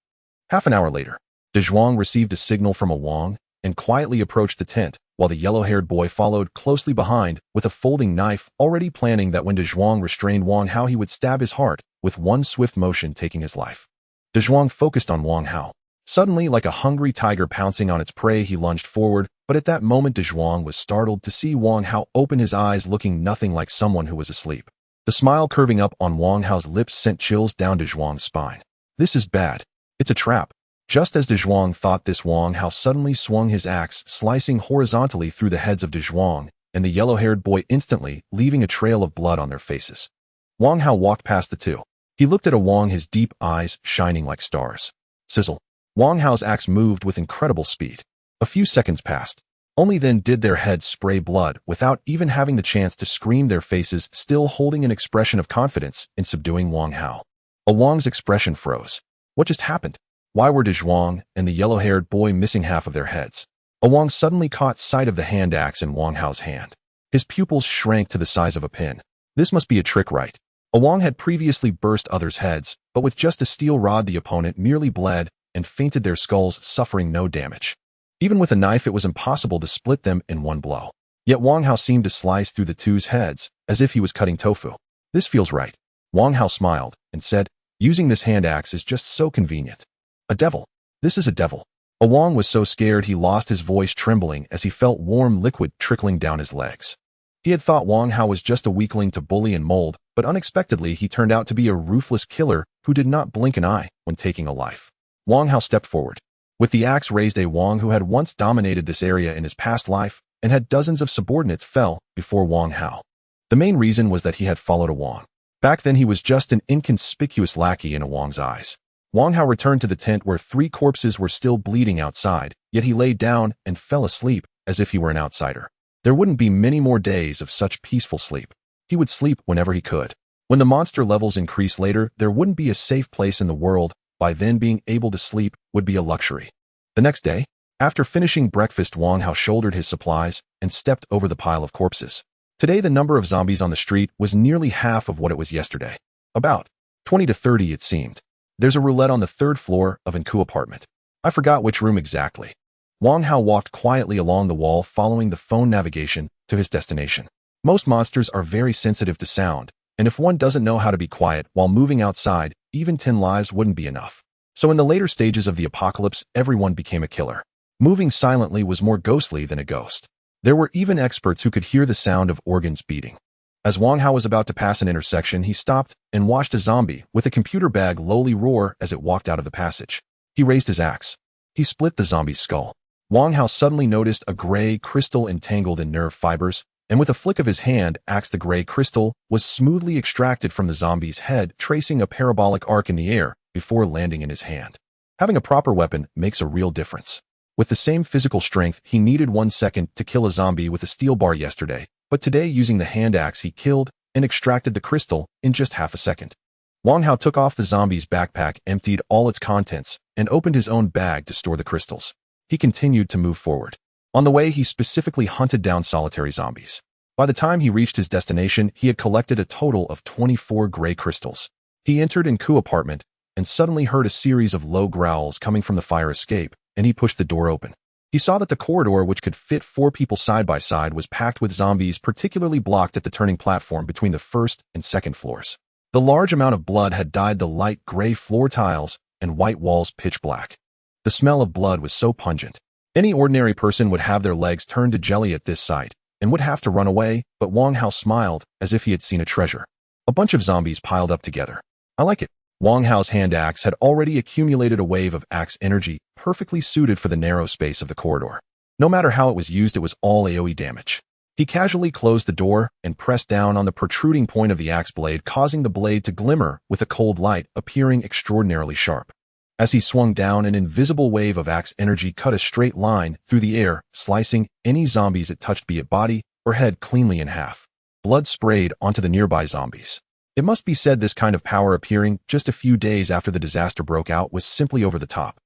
Half an hour later, De Zhuang received a signal from a Wang and quietly approached the tent, while the yellow-haired boy followed closely behind with a folding knife, already planning that when De Zhuang restrained Wang Hao, he would stab his heart with one swift motion, taking his life. De Zhuang focused on Wang Hao. Suddenly, like a hungry tiger pouncing on its prey, he lunged forward, but at that moment De Zhuang was startled to see Wang Hao open his eyes, looking nothing like someone who was asleep. The smile curving up on Wang Hao's lips sent chills down De Zhuang's spine. This is bad. It's a trap. Just as De Zhuang thought this, Wang Hao suddenly swung his axe, slicing horizontally through the heads of De Zhuang and the yellow-haired boy instantly, leaving a trail of blood on their faces. Wang Hao walked past the two. He looked at Wang, his deep eyes shining like stars. Sizzle. Wang Hao's axe moved with incredible speed. A few seconds passed. Only then did their heads spray blood without even having the chance to scream, their faces still holding an expression of confidence in subduing Wang Hao. Wang's expression froze. What just happened? Why were Zhuang and the yellow-haired boy missing half of their heads? Wang suddenly caught sight of the hand axe in Wang Hao's hand. His pupils shrank to the size of a pin. This must be a trick, right? Wang had previously burst others' heads, but with just a steel rod the opponent merely bled and fainted, their skulls suffering no damage. Even with a knife it was impossible to split them in one blow. Yet Wang Hao seemed to slice through the two's heads, as if he was cutting tofu. This feels right. Wang Hao smiled and said, using this hand axe is just so convenient. A devil. This is a devil. Wang was so scared he lost his voice, trembling as he felt warm liquid trickling down his legs. He had thought Wang Hao was just a weakling to bully and mold, but unexpectedly he turned out to be a ruthless killer who did not blink an eye when taking a life. Wang Hao stepped forward. With the axe raised, Wang, who had once dominated this area in his past life and had dozens of subordinates, fell before Wang Hao. The main reason was that he had followed Wang. Back then he was just an inconspicuous lackey in Wang's eyes. Wang Hao returned to the tent where 3 corpses were still bleeding outside, yet he lay down and fell asleep as if he were an outsider. There wouldn't be many more days of such peaceful sleep. He would sleep whenever he could. When the monster levels increase later, there wouldn't be a safe place in the world. By then, being able to sleep would be a luxury. The next day, after finishing breakfast, Wang Hao shouldered his supplies and stepped over the pile of corpses. Today, the number of zombies on the street was nearly half of what it was yesterday. About 20 to 30, it seemed. There's a roulette on the 3rd floor of Nku apartment. I forgot which room exactly. Wang Hao walked quietly along the wall, following the phone navigation to his destination. Most monsters are very sensitive to sound, and if one doesn't know how to be quiet while moving outside, even 10 lives wouldn't be enough. So in the later stages of the apocalypse, everyone became a killer. Moving silently was more ghostly than a ghost. There were even experts who could hear the sound of organs beating. As Wang Hao was about to pass an intersection, he stopped and watched a zombie with a computer bag lowly roar as it walked out of the passage. He raised his axe. He split the zombie's skull. Wang Hao suddenly noticed a gray crystal entangled in nerve fibers, and with a flick of his hand axe, the gray crystal was smoothly extracted from the zombie's head, tracing a parabolic arc in the air before landing in his hand. Having a proper weapon makes a real difference. With the same physical strength, he needed 1 second to kill a zombie with a steel bar yesterday, but today, using the hand axe, he killed and extracted the crystal in just half a second. Wang Hao took off the zombie's backpack, emptied all its contents, and opened his own bag to store the crystals. He continued to move forward. On the way, he specifically hunted down solitary zombies. By the time he reached his destination, he had collected a total of 24 gray crystals. He entered Nku apartment and suddenly heard a series of low growls coming from the fire escape, and he pushed the door open. He saw that the corridor, which could fit 4 people side by side, was packed with zombies, particularly blocked at the turning platform between the 1st and 2nd floors. The large amount of blood had dyed the light gray floor tiles and white walls pitch black. The smell of blood was so pungent. Any ordinary person would have their legs turned to jelly at this sight and would have to run away, but Wang Hao smiled as if he had seen a treasure. A bunch of zombies piled up together. I like it. Wang Hao's hand axe had already accumulated a wave of axe energy, perfectly suited for the narrow space of the corridor. No matter how it was used, it was all AoE damage. He casually closed the door and pressed down on the protruding point of the axe blade, causing the blade to glimmer with a cold light, appearing extraordinarily sharp. As he swung down, an invisible wave of axe energy cut a straight line through the air, slicing any zombies it touched, be it body or head, cleanly in half. Blood sprayed onto the nearby zombies. It must be said this kind of power, appearing just a few days after the disaster broke out, was simply over the top.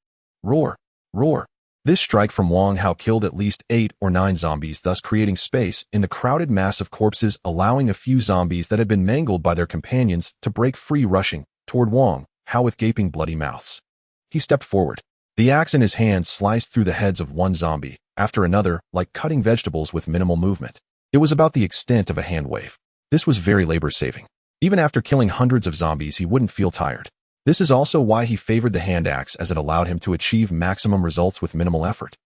Roar! Roar! This strike from Wang Hao killed at least 8 or 9 zombies, thus creating space in the crowded mass of corpses, allowing a few zombies that had been mangled by their companions to break free, rushing toward Wang Hao with gaping bloody mouths. He stepped forward. The axe in his hand sliced through the heads of one zombie after another, like cutting vegetables with minimal movement. It was about the extent of a hand wave. This was very labor-saving. Even after killing hundreds of zombies, he wouldn't feel tired. This is also why he favored the hand axe, as it allowed him to achieve maximum results with minimal effort.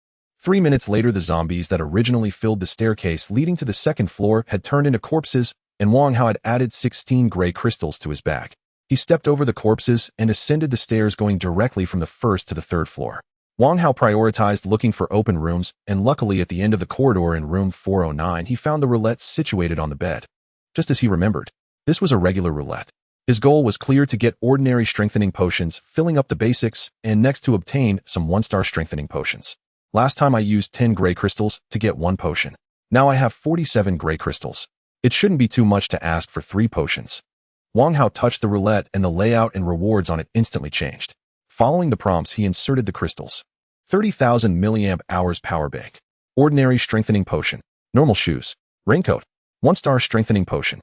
3 minutes later, the zombies that originally filled the staircase leading to the 2nd floor had turned into corpses, and Wang Hao had added 16 gray crystals to his bag. He stepped over the corpses and ascended the stairs, going directly from the 1st to the 3rd floor. Wang Hao prioritized looking for open rooms, and luckily at the end of the corridor in room 409 he found the roulette situated on the bed. Just as he remembered, this was a regular roulette. His goal was clear: to get ordinary strengthening potions, filling up the basics, and next to obtain some 1-star strengthening potions. Last time I used 10 gray crystals to get 1 potion. Now I have 47 gray crystals. It shouldn't be too much to ask for 3 potions. Wang Hao touched the roulette and the layout and rewards on it instantly changed. Following the prompts, he inserted the crystals. 30,000 mAh power bank. Ordinary strengthening potion. Normal shoes. Raincoat. 1-star strengthening potion.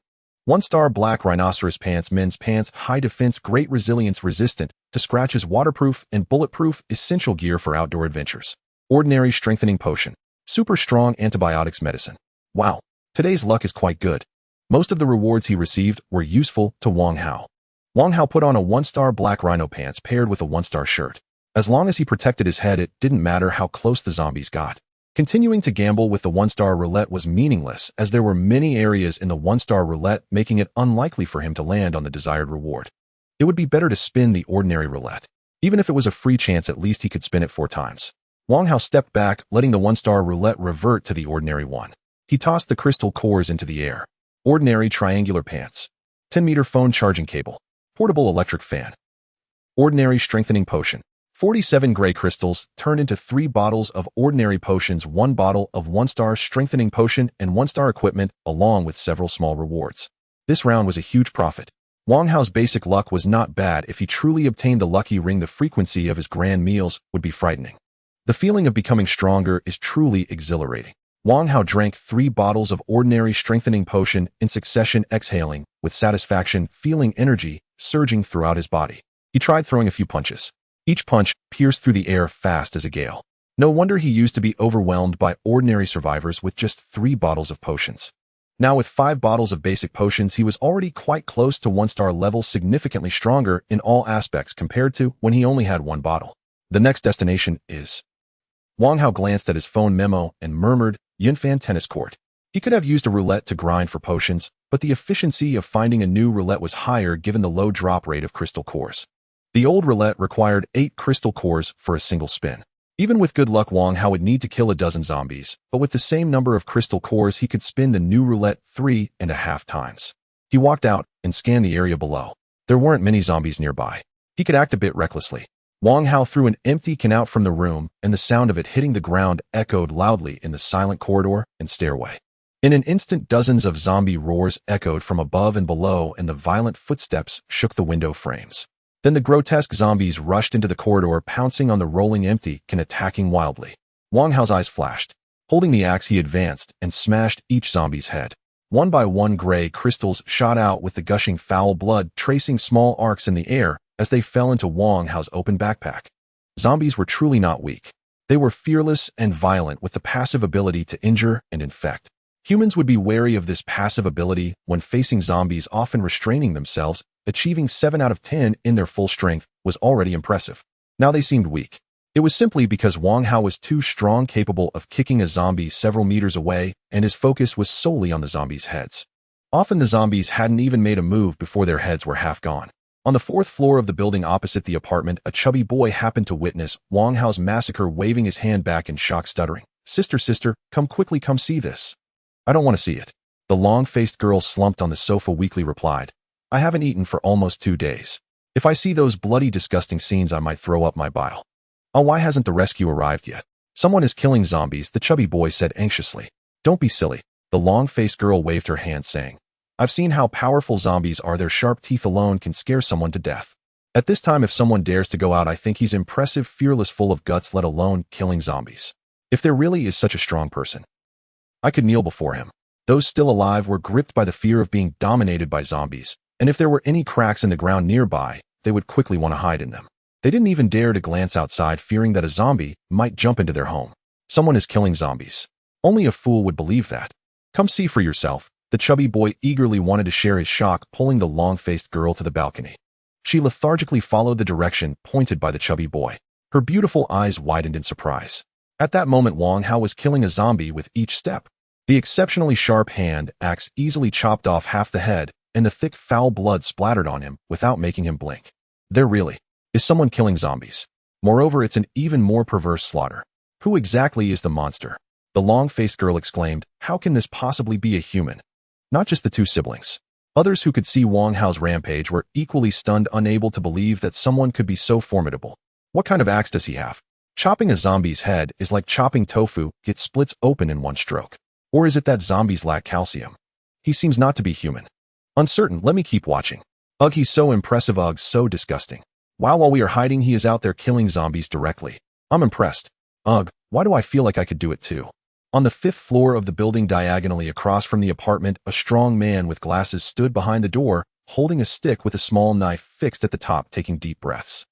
1-star black rhinoceros pants. Men's pants. High defense, great resilience, resistant to scratches, waterproof and bulletproof, essential gear for outdoor adventures. Ordinary strengthening potion. Super strong antibiotics medicine. Wow, today's luck is quite good. Most of the rewards he received were useful to Wang Hao. Wang Hao put on a 1-star black rhino pants paired with a 1-star shirt. As long as he protected his head, it didn't matter how close the zombies got. Continuing to gamble with the 1-star roulette was meaningless, as there were many areas in the 1-star roulette making it unlikely for him to land on the desired reward. It would be better to spin the ordinary roulette. Even if it was a free chance, at least he could spin it 4 times. Wang Hao stepped back, letting the 1-star roulette revert to the ordinary one. He tossed the crystal cores into the air. Ordinary triangular pants. 10-meter phone charging cable. Portable electric fan. Ordinary strengthening potion. 47 gray crystals turned into 3 bottles of ordinary potions, 1 bottle of 1-star strengthening potion, and 1-star equipment, along with several small rewards. This round was a huge profit. Wang Hao's basic luck was not bad. If he truly obtained the lucky ring, the frequency of his grand meals would be frightening. The feeling of becoming stronger is truly exhilarating. Wang Hao drank 3 bottles of ordinary strengthening potion in succession, exhaling with satisfaction, feeling energy surging throughout his body. He tried throwing a few punches. Each punch pierced through the air fast as a gale. No wonder he used to be overwhelmed by ordinary survivors with just 3 bottles of potions. Now with 5 bottles of basic potions, he was already quite close to 1-star level, significantly stronger in all aspects compared to when he only had 1 bottle. The next destination is... Wang Hao glanced at his phone memo and murmured, Yunfan tennis court. He could have used a roulette to grind for potions, but the efficiency of finding a new roulette was higher given the low drop rate of crystal cores. The old roulette required 8 crystal cores for a single spin. Even with good luck, Wang Hao would need to kill a dozen zombies, but with the same number of crystal cores, he could spin the new roulette 3.5 times. He walked out and scanned the area below. There weren't many zombies nearby. He could act a bit recklessly. Wang Hao threw an empty can out from the room, and the sound of it hitting the ground echoed loudly in the silent corridor and stairway. In an instant, dozens of zombie roars echoed from above and below, and the violent footsteps shook the window frames. Then the grotesque zombies rushed into the corridor, pouncing on the rolling empty can, attacking wildly. Wang Hao's eyes flashed. Holding the axe, he advanced and smashed each zombie's head. 1 by 1 gray crystals shot out with the gushing foul blood, tracing small arcs in the air as they fell into Wang Hao's open backpack. Zombies were truly not weak. They were fearless and violent, with the passive ability to injure and infect. Humans would be wary of this passive ability when facing zombies, often restraining themselves. Achieving 7 out of 10 in their full strength was already impressive. Now they seemed weak. It was simply because Wang Hao was too strong, capable of kicking a zombie several meters away, and his focus was solely on the zombies' heads. Often the zombies hadn't even made a move before their heads were half gone. On the 4th floor of the building opposite the apartment, a chubby boy happened to witness Wang Hao's massacre, waving his hand back in shock, stuttering, Sister, come quickly, come see this." "I don't want to see it." The long-faced girl slumped on the sofa weakly replied, "I haven't eaten for almost 2 days. If I see those bloody, disgusting scenes, I might throw up my bile." "Oh, why hasn't the rescue arrived yet?" "Someone is killing zombies," the chubby boy said anxiously. "Don't be silly." The long-faced girl waved her hand, saying, "I've seen how powerful zombies are. Their sharp teeth alone can scare someone to death. At this time, if someone dares to go out, I think he's impressive, fearless, full of guts, let alone killing zombies. If there really is such a strong person, I could kneel before him." Those still alive were gripped by the fear of being dominated by zombies, and if there were any cracks in the ground nearby, they would quickly want to hide in them. They didn't even dare to glance outside, fearing that a zombie might jump into their home. Someone is killing zombies. Only a fool would believe that. "Come see for yourself." The chubby boy eagerly wanted to share his shock, pulling the long-faced girl to the balcony. She lethargically followed the direction pointed by the chubby boy. Her beautiful eyes widened in surprise. At that moment, Wang Hao was killing a zombie with each step. The exceptionally sharp hand axe easily chopped off half the head, and the thick, foul blood splattered on him without making him blink. There really is someone killing zombies. Moreover, it's an even more perverse slaughter. Who exactly is the monster? The long-faced girl exclaimed, how can this possibly be a human? Not just the two siblings. Others who could see Wang Hao's rampage were equally stunned, unable to believe that someone could be so formidable. What kind of axe does he have? Chopping a zombie's head is like chopping tofu, it splits open in one stroke. Or is it that zombies lack calcium? He seems not to be human. Uncertain, let me keep watching. Ugh, he's so impressive, ugh, so disgusting. Wow, while we are hiding, he is out there killing zombies directly. I'm impressed. Ugh, why do I feel like I could do it too? On the 5th floor of the building diagonally across from the apartment, a strong man with glasses stood behind the door, holding a stick with a small knife fixed at the top, taking deep breaths.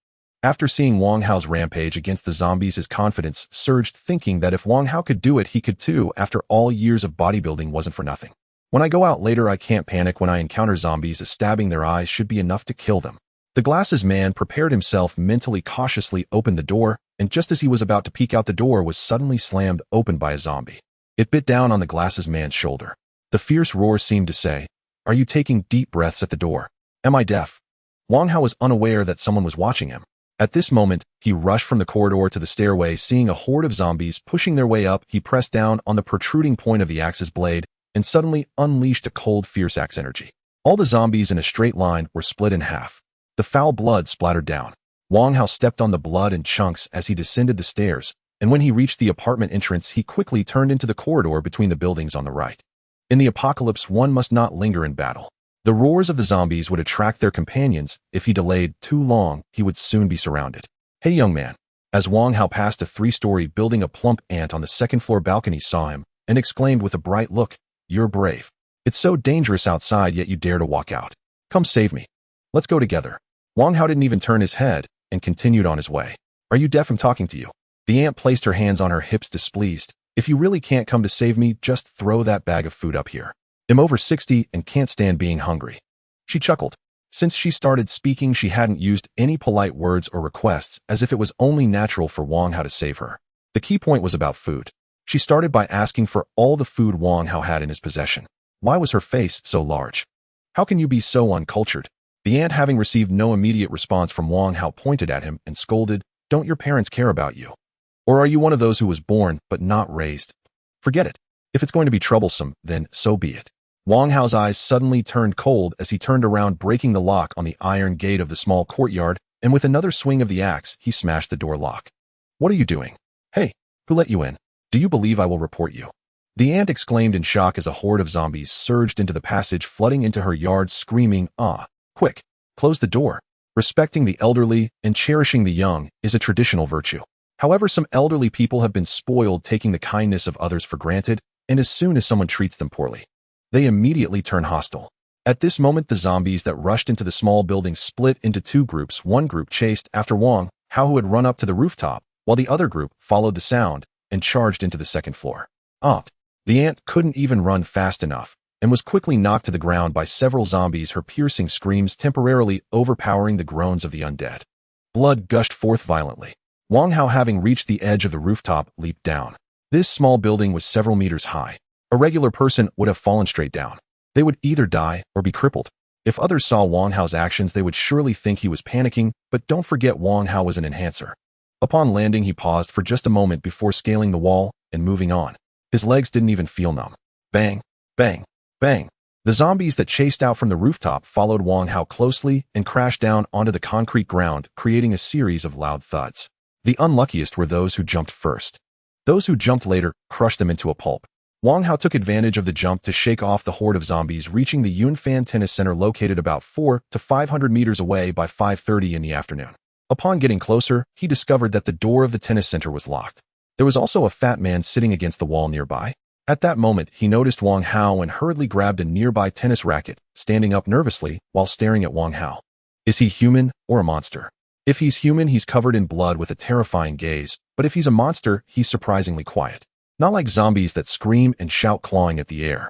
After seeing Wang Hao's rampage against the zombies, his confidence surged, thinking that if Wang Hao could do it, he could too. After all years of bodybuilding wasn't for nothing. When I go out later, I can't panic when I encounter zombies, as stabbing their eyes should be enough to kill them. The glasses man prepared himself mentally, cautiously opened the door, and just as he was about to peek out, the door was suddenly slammed open by a zombie. It bit down on the glasses man's shoulder. The fierce roar seemed to say, are you taking deep breaths at the door? Am I deaf? Wang Hao was unaware that someone was watching him. At this moment, he rushed from the corridor to the stairway. Seeing a horde of zombies pushing their way up, he pressed down on the protruding point of the axe's blade and suddenly unleashed a cold, fierce axe energy. All the zombies in a straight line were split in half. The foul blood splattered down. Wang Hao stepped on the blood in chunks as he descended the stairs, and when he reached the apartment entrance, he quickly turned into the corridor between the buildings on the right. In the apocalypse, one must not linger in battle. The roars of the zombies would attract their companions. If he delayed too long, he would soon be surrounded. Hey, young man. As Wang Hao passed a 3-story building, a plump ant on the 2nd floor balcony saw him and exclaimed with a bright look, you're brave. It's so dangerous outside, yet you dare to walk out. Come save me. Let's go together. Wang Hao didn't even turn his head and continued on his way. Are you deaf? I'm talking to you. The ant placed her hands on her hips, displeased. If you really can't come to save me, just throw that bag of food up here. I'm over 60 and can't stand being hungry. She chuckled. Since she started speaking, she hadn't used any polite words or requests, as if it was only natural for Wang Hao to save her. The key point was about food. She started by asking for all the food Wang Hao had in his possession. Why was her face so large? How can you be so uncultured? The ant, having received no immediate response from Wang Hao, pointed at him and scolded, don't your parents care about you? Or are you one of those who was born but not raised? Forget it. If it's going to be troublesome, then so be it. Wang Hao's eyes suddenly turned cold as he turned around, breaking the lock on the iron gate of the small courtyard, and with another swing of the axe, he smashed the door lock. What are you doing? Hey, who let you in? Do you believe I will report you? The ant exclaimed in shock as a horde of zombies surged into the passage, flooding into her yard, screaming, ah, quick, close the door. Respecting the elderly and cherishing the young is a traditional virtue. However, some elderly people have been spoiled, taking the kindness of others for granted, and as soon as someone treats them poorly, they immediately turn hostile. At this moment, the zombies that rushed into the small building split into 2 groups. One group chased after Wang Hao, who had run up to the rooftop, while the other group followed the sound and charged into the 2nd floor. The ant couldn't even run fast enough and was quickly knocked to the ground by several zombies, her piercing screams temporarily overpowering the groans of the undead. Blood gushed forth violently. Wang Hao, having reached the edge of the rooftop, leaped down. This small building was several meters high. A regular person would have fallen straight down. They would either die or be crippled. If others saw Wang Hao's actions, they would surely think he was panicking, but don't forget Wang Hao was an enhancer. Upon landing, he paused for just a moment before scaling the wall and moving on. His legs didn't even feel numb. Bang, bang, bang. The zombies that chased out from the rooftop followed Wang Hao closely and crashed down onto the concrete ground, creating a series of loud thuds. The unluckiest were those who jumped first. Those who jumped later crushed them into a pulp. Wang Hao took advantage of the jump to shake off the horde of zombies, reaching the Yunfan Tennis Center located about 400 to 500 meters away by 5:30 in the afternoon. Upon getting closer, he discovered that the door of the tennis center was locked. There was also a fat man sitting against the wall nearby. At that moment, he noticed Wang Hao and hurriedly grabbed a nearby tennis racket, standing up nervously while staring at Wang Hao. Is he human or a monster? If he's human, he's covered in blood with a terrifying gaze, but if he's a monster, he's surprisingly quiet. Not like zombies that scream and shout, clawing at the air.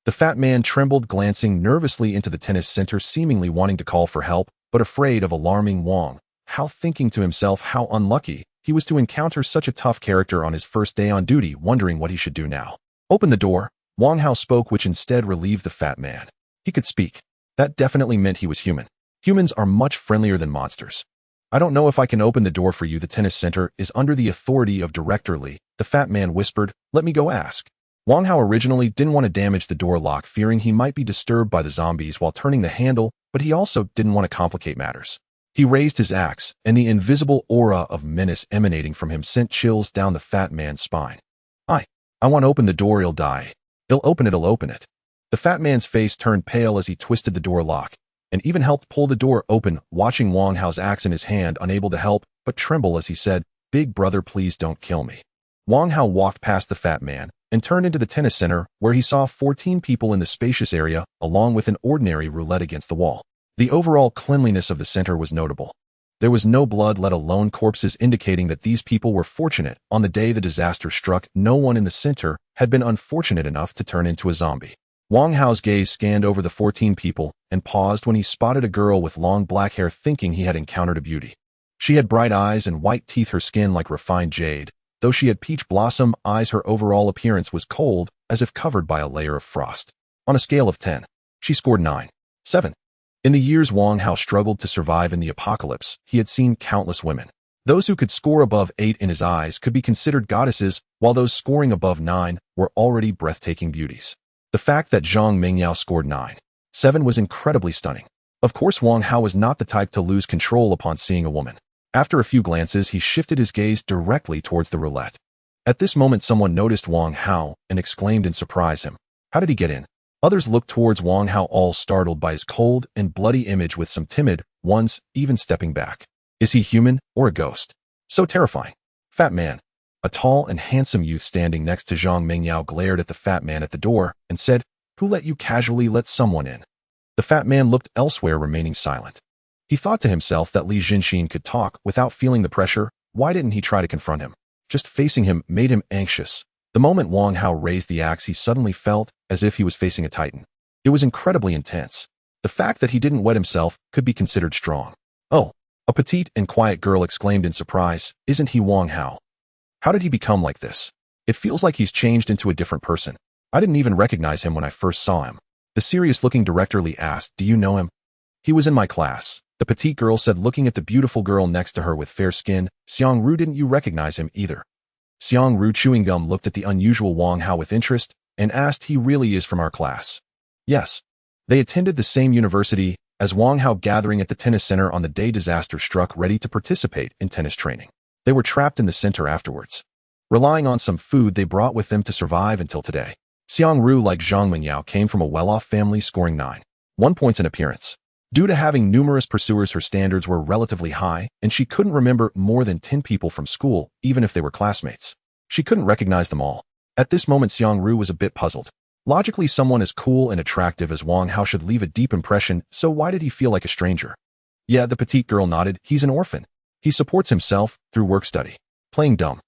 The fat man trembled, glancing nervously into the tennis center, seemingly wanting to call for help, but afraid of alarming Wang Hao, thinking to himself how unlucky he was to encounter such a tough character on his first day on duty, wondering what he should do now. Open the door, Wang Hao spoke, which instead relieved the fat man. He could speak. That definitely meant he was human. Humans are much friendlier than monsters. I don't know if I can open the door for you. The tennis center is under the authority of Director Lee, the fat man whispered. Let me go ask. Wang Hao originally didn't want to damage the door lock, fearing he might be disturbed by the zombies while turning the handle, but he also didn't want to complicate matters. He raised his axe, and the invisible aura of menace emanating from him sent chills down the fat man's spine. I want to open the door. He'll die. He'll open it. The fat man's face turned pale as he twisted the door lock, and even helped pull the door open, watching Wang Hao's axe in his hand, unable to help but tremble as he said, Big brother, please don't kill me. Wang Hao walked past the fat man and turned into the tennis center, where he saw 14 people in the spacious area, along with an ordinary roulette against the wall. The overall cleanliness of the center was notable. There was no blood, let alone corpses, indicating that these people were fortunate. On the day the disaster struck, no one in the center had been unfortunate enough to turn into a zombie. Wang Hao's gaze scanned over the 14 people and paused when he spotted a girl with long black hair, thinking he had encountered a beauty. She had bright eyes and white teeth, her skin like refined jade. Though she had peach blossom eyes, her overall appearance was cold, as if covered by a layer of frost. On a scale of 10, she scored 9.7. In the years Wang Hao struggled to survive in the apocalypse, he had seen countless women. Those who could score above 8 in his eyes could be considered goddesses, while those scoring above 9 were already breathtaking beauties. The fact that Zhang Mingyao scored 9.7 was incredibly stunning. Of course, Wang Hao was not the type to lose control upon seeing a woman. After a few glances, he shifted his gaze directly towards the roulette. At this moment, someone noticed Wang Hao and exclaimed in surprise, him. How did he get in? Others looked towards Wang Hao, all startled by his cold and bloody image, with some timid ones even stepping back. Is he human or a ghost? So terrifying. Fat man. A tall and handsome youth standing next to Zhang Mingyao glared at the fat man at the door and said, Who let you casually let someone in? The fat man looked elsewhere, remaining silent. He thought to himself that Li Jinxin could talk without feeling the pressure. Why didn't he try to confront him? Just facing him made him anxious. The moment Wang Hao raised the axe, he suddenly felt as if he was facing a titan. It was incredibly intense. The fact that he didn't wet himself could be considered strong. Oh, a petite and quiet girl exclaimed in surprise, Isn't he Wang Hao? How did he become like this? It feels like he's changed into a different person. I didn't even recognize him when I first saw him. The serious-looking Director Lee asked, Do you know him? He was in my class, the petite girl said, looking at the beautiful girl next to her with fair skin. Xiang Ru, didn't you recognize him either? Xiang Ru, chewing gum, looked at the unusual Wang Hao with interest and asked, He really is from our class. Yes. They attended the same university as Wang Hao, gathering at the tennis center on the day disaster struck, ready to participate in tennis training. They were trapped in the center afterwards, relying on some food they brought with them to survive until today. Xiang Ru, like Zhang Mingyao, came from a well-off family, scoring 9.1 points in appearance. Due to having numerous pursuers, her standards were relatively high, and she couldn't remember more than 10 people from school, even if they were classmates. She couldn't recognize them all. At this moment, Xiang Ru was a bit puzzled. Logically, someone as cool and attractive as Wang Hao should leave a deep impression, so why did he feel like a stranger? Yeah, the petite girl nodded. He's an orphan. He supports himself through work-study. Playing dumb.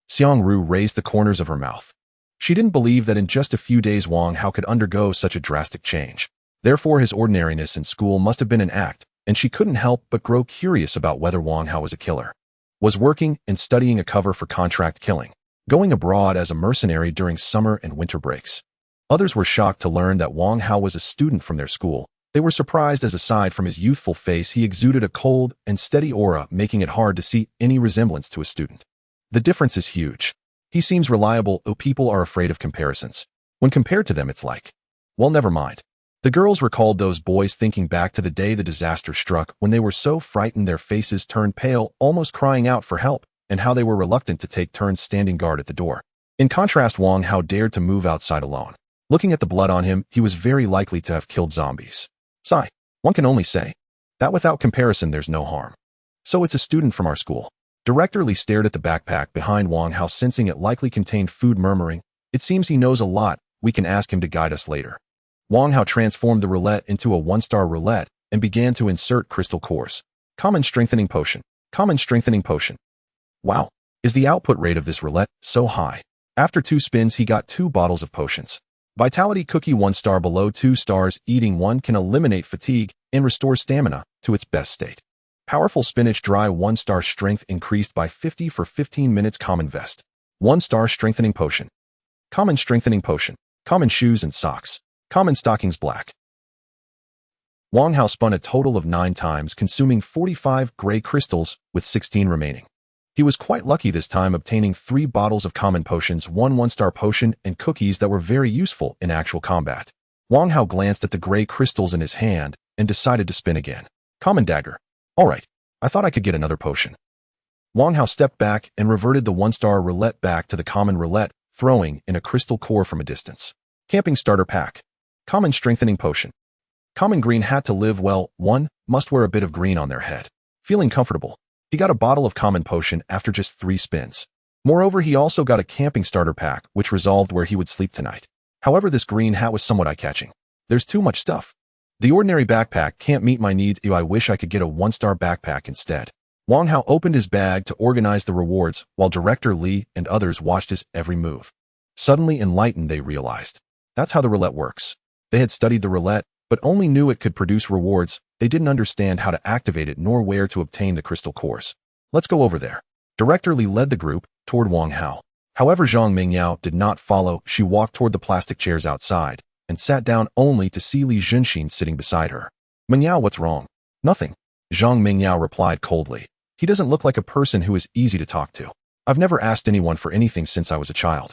Xiang Ru raised the corners of her mouth. She didn't believe that in just a few days Wang Hao could undergo such a drastic change. Therefore, his ordinariness in school must have been an act, and she couldn't help but grow curious about whether Wang Hao was a killer, was working and studying a cover for contract killing, going abroad as a mercenary during summer and winter breaks. Others were shocked to learn that Wang Hao was a student from their school. They were surprised as, aside from his youthful face, he exuded a cold and steady aura, making it hard to see any resemblance to a student. The difference is huge. He seems reliable, though people are afraid of comparisons. When compared to them, it's like, well, never mind. The girls recalled those boys, thinking back to the day the disaster struck, when they were so frightened their faces turned pale, almost crying out for help, and how they were reluctant to take turns standing guard at the door. In contrast, Wang Hao dared to move outside alone. Looking at the blood on him, he was very likely to have killed zombies. Sigh. One can only say that without comparison there's no harm. So it's a student from our school. Director Lee stared at the backpack behind Wang Hao, sensing it likely contained food, murmuring, It seems he knows a lot. We can ask him to guide us later. Wang Hao transformed the roulette into a 1-star roulette and began to insert crystal cores. Common strengthening potion. Common strengthening potion. Wow. Is the output rate of this roulette so high? After 2 spins, he got 2 bottles of potions. Vitality cookie, 1 star, below 2 stars. Eating 1 can eliminate fatigue and restore stamina to its best state. Powerful spinach dry, 1 star, strength increased by 50 for 15 minutes. Common vest. 1 star, strengthening potion. Common strengthening potion. Common shoes and socks. Common stockings, black. Wang Hao spun a total of 9 times, consuming 45 gray crystals, with 16 remaining. He was quite lucky this time, obtaining 3 bottles of common potions, 1 one-star potion, and cookies that were very useful in actual combat. Wang Hao glanced at the gray crystals in his hand and decided to spin again. Common dagger. Alright, I thought I could get another potion. Wang Hao stepped back and reverted the 1-star roulette back to the common roulette, throwing in a crystal core from a distance. Camping starter pack. Common strengthening potion. Common green hat to live well. 1 must wear a bit of green on their head. Feeling comfortable, he got a bottle of common potion after just 3 spins. Moreover, he also got a camping starter pack, which resolved where he would sleep tonight. However, this green hat was somewhat eye-catching. There's too much stuff. The ordinary backpack can't meet my needs. I wish I could get a 1-star backpack instead. Wang Hao opened his bag to organize the rewards, while Director Li and others watched his every move. Suddenly enlightened, they realized. That's how the roulette works. They had studied the roulette, but only knew it could produce rewards. They didn't understand how to activate it nor where to obtain the crystal cores. Let's go over there. Director Li led the group toward Wang Hao. However, Zhang Mingyao did not follow. She walked toward the plastic chairs outside and sat down only to see Li Zhenxin sitting beside her. Mingyao, what's wrong? Nothing. Zhang Mingyao replied coldly. He doesn't look like a person who is easy to talk to. I've never asked anyone for anything since I was a child.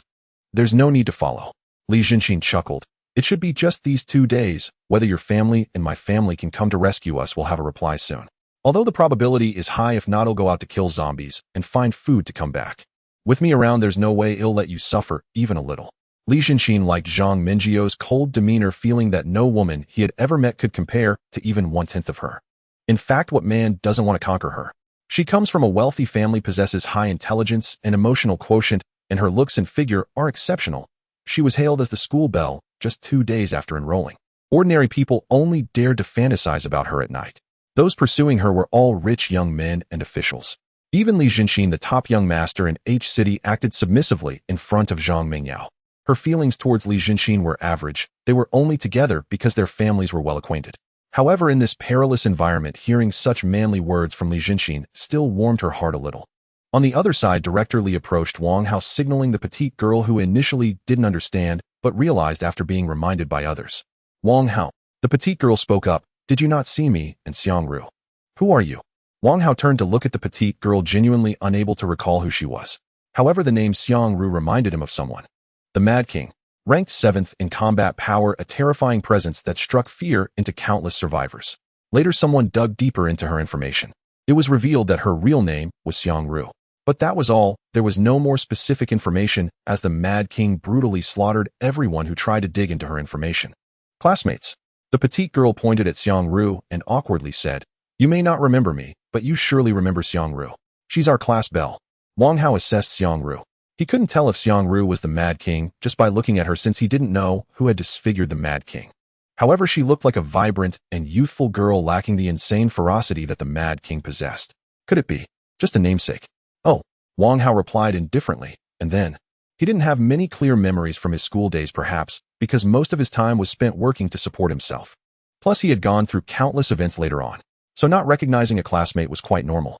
There's no need to follow. Li Zhenxin chuckled. It should be just these 2 days. Whether your family and my family can come to rescue us, we'll have a reply soon. Although the probability is high, if not, I'll go out to kill zombies and find food to come back. With me around, there's no way I'll let you suffer, even a little. Li Zhenxin liked Zhang Mingyio's cold demeanor, feeling that no woman he had ever met could compare to even 1/10 of her. In fact, what man doesn't want to conquer her? She comes from a wealthy family, possesses high intelligence and emotional quotient, and her looks and figure are exceptional. She was hailed as the school belle just 2 days after enrolling. Ordinary people only dared to fantasize about her at night. Those pursuing her were all rich young men and officials. Even Li Zhenxin, the top young master in H City, acted submissively in front of Zhang Mingyao. Her feelings towards Li Zhenxin were average. They were only together because their families were well acquainted. However, in this perilous environment, hearing such manly words from Li Zhenxin still warmed her heart a little. On the other side, Director Li approached Wang Hao, signaling the petite girl, who initially didn't understand, but realized after being reminded by others. Wang Hao. The petite girl spoke up. Did you not see me and Xiangru? Who are you? Wang Hao turned to look at the petite girl, genuinely unable to recall who she was. However, the name Xiangru reminded him of someone. The Mad King. Ranked 7th in combat power, a terrifying presence that struck fear into countless survivors. Later, someone dug deeper into her information. It was revealed that her real name was Xiangru. But that was all. There was no more specific information, as the Mad King brutally slaughtered everyone who tried to dig into her information. Classmates. The petite girl pointed at Xiangru and awkwardly said, You may not remember me, but you surely remember Xiangru. She's our class belle. Wang Hao assessed Xiangru. He couldn't tell if Xiangru was the Mad King just by looking at her, since he didn't know who had disfigured the Mad King. However, she looked like a vibrant and youthful girl, lacking the insane ferocity that the Mad King possessed. Could it be just a namesake? Oh, Wang Hao replied indifferently, and then, he didn't have many clear memories from his school days, perhaps because most of his time was spent working to support himself. Plus, he had gone through countless events later on, so not recognizing a classmate was quite normal.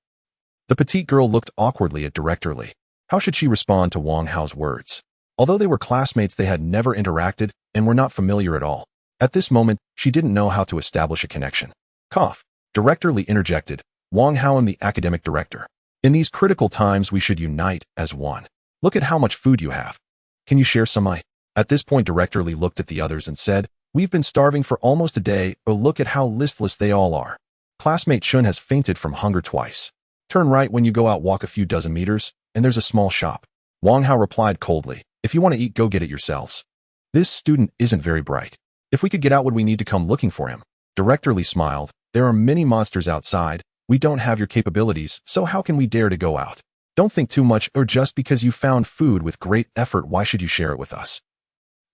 The petite girl looked awkwardly at Director Li. How should she respond to Wang Hao's words? Although they were classmates, they had never interacted and were not familiar at all. At this moment, she didn't know how to establish a connection. Cough. Director Li interjected. Wang Hao, I'm the academic director. In these critical times, we should unite as one. Look at how much food you have. Can you share some? At this point, Director Li looked at the others and said, We've been starving for almost a day, but look at how listless they all are. Classmate Shun has fainted from hunger twice. Turn right when you go out, walk a few dozen meters, and there's a small shop. Wang Hao replied coldly, If you want to eat, go get it yourselves. This student isn't very bright. If we could get out, would we need to come looking for him? Director Li smiled. There are many monsters outside. We don't have your capabilities, so how can we dare to go out? Don't think too much, or just because you found food with great effort, why should you share it with us?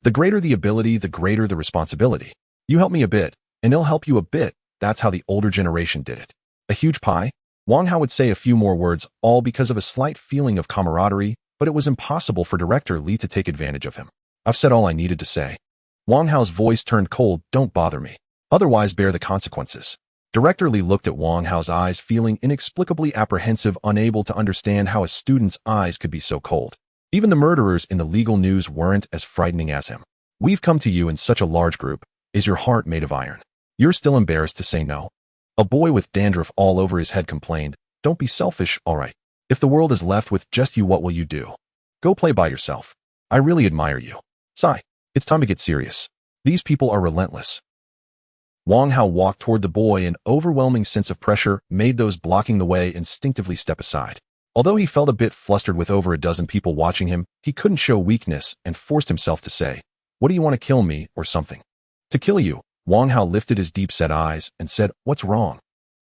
The greater the ability, the greater the responsibility. You help me a bit, and I'll help you a bit. That's how the older generation did it. A huge pie? Wang Hao would say a few more words, all because of a slight feeling of camaraderie, but it was impossible for Director Li to take advantage of him. I've said all I needed to say. Wang Hao's voice turned cold. Don't bother me. Otherwise, bear the consequences. Director Li looked at Wang Hao's eyes, feeling inexplicably apprehensive, unable to understand how a student's eyes could be so cold. Even the murderers in the legal news weren't as frightening as him. We've come to you in such a large group. Is your heart made of iron? You're still embarrassed to say no. A boy with dandruff all over his head complained, don't be selfish, all right. If the world is left with just you, what will you do? Go play by yourself. I really admire you. Sigh. It's time to get serious. These people are relentless. Wang Hao walked toward the boy, an overwhelming sense of pressure made those blocking the way instinctively step aside. Although he felt a bit flustered with over a dozen people watching him, he couldn't show weakness and forced himself to say, what do you want to kill me or something? To kill you. Wang Hao lifted his deep-set eyes and said, what's wrong?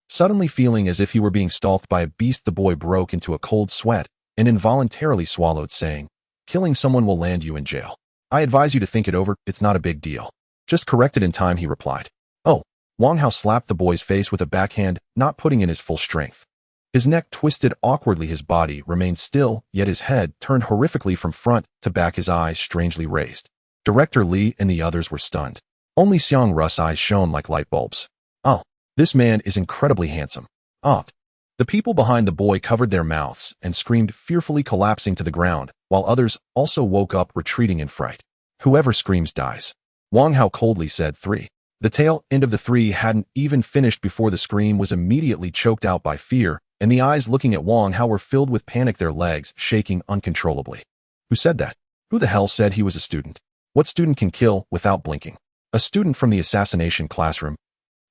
Suddenly feeling as if he were being stalked by a beast, the boy broke into a cold sweat and involuntarily swallowed, saying, killing someone will land you in jail. I advise you to think it over, it's not a big deal. Just correct it in time, he replied. Oh. Wang Hao slapped the boy's face with a backhand, not putting in his full strength. His neck twisted awkwardly, his body remained still, yet his head turned horrifically from front to back, his eyes strangely raised. Director Li and the others were stunned. Only Xiang Ru's eyes shone like light bulbs. Oh, this man is incredibly handsome. Oh. The people behind the boy covered their mouths and screamed, fearfully collapsing to the ground, while others also woke up, retreating in fright. Whoever screams dies. Wang Hao coldly said. 3. The tail end of the 3 hadn't even finished before the scream was immediately choked out by fear, and the eyes looking at Wang Hao were filled with panic, their legs shaking uncontrollably. Who said that? Who the hell said he was a student? What student can kill without blinking? A student from the assassination classroom.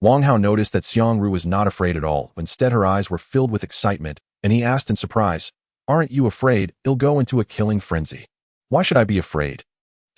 Wang Hao noticed that Xiang Ru was not afraid at all. Instead, her eyes were filled with excitement, and he asked in surprise, aren't you afraid it'll go into a killing frenzy? Why should I be afraid?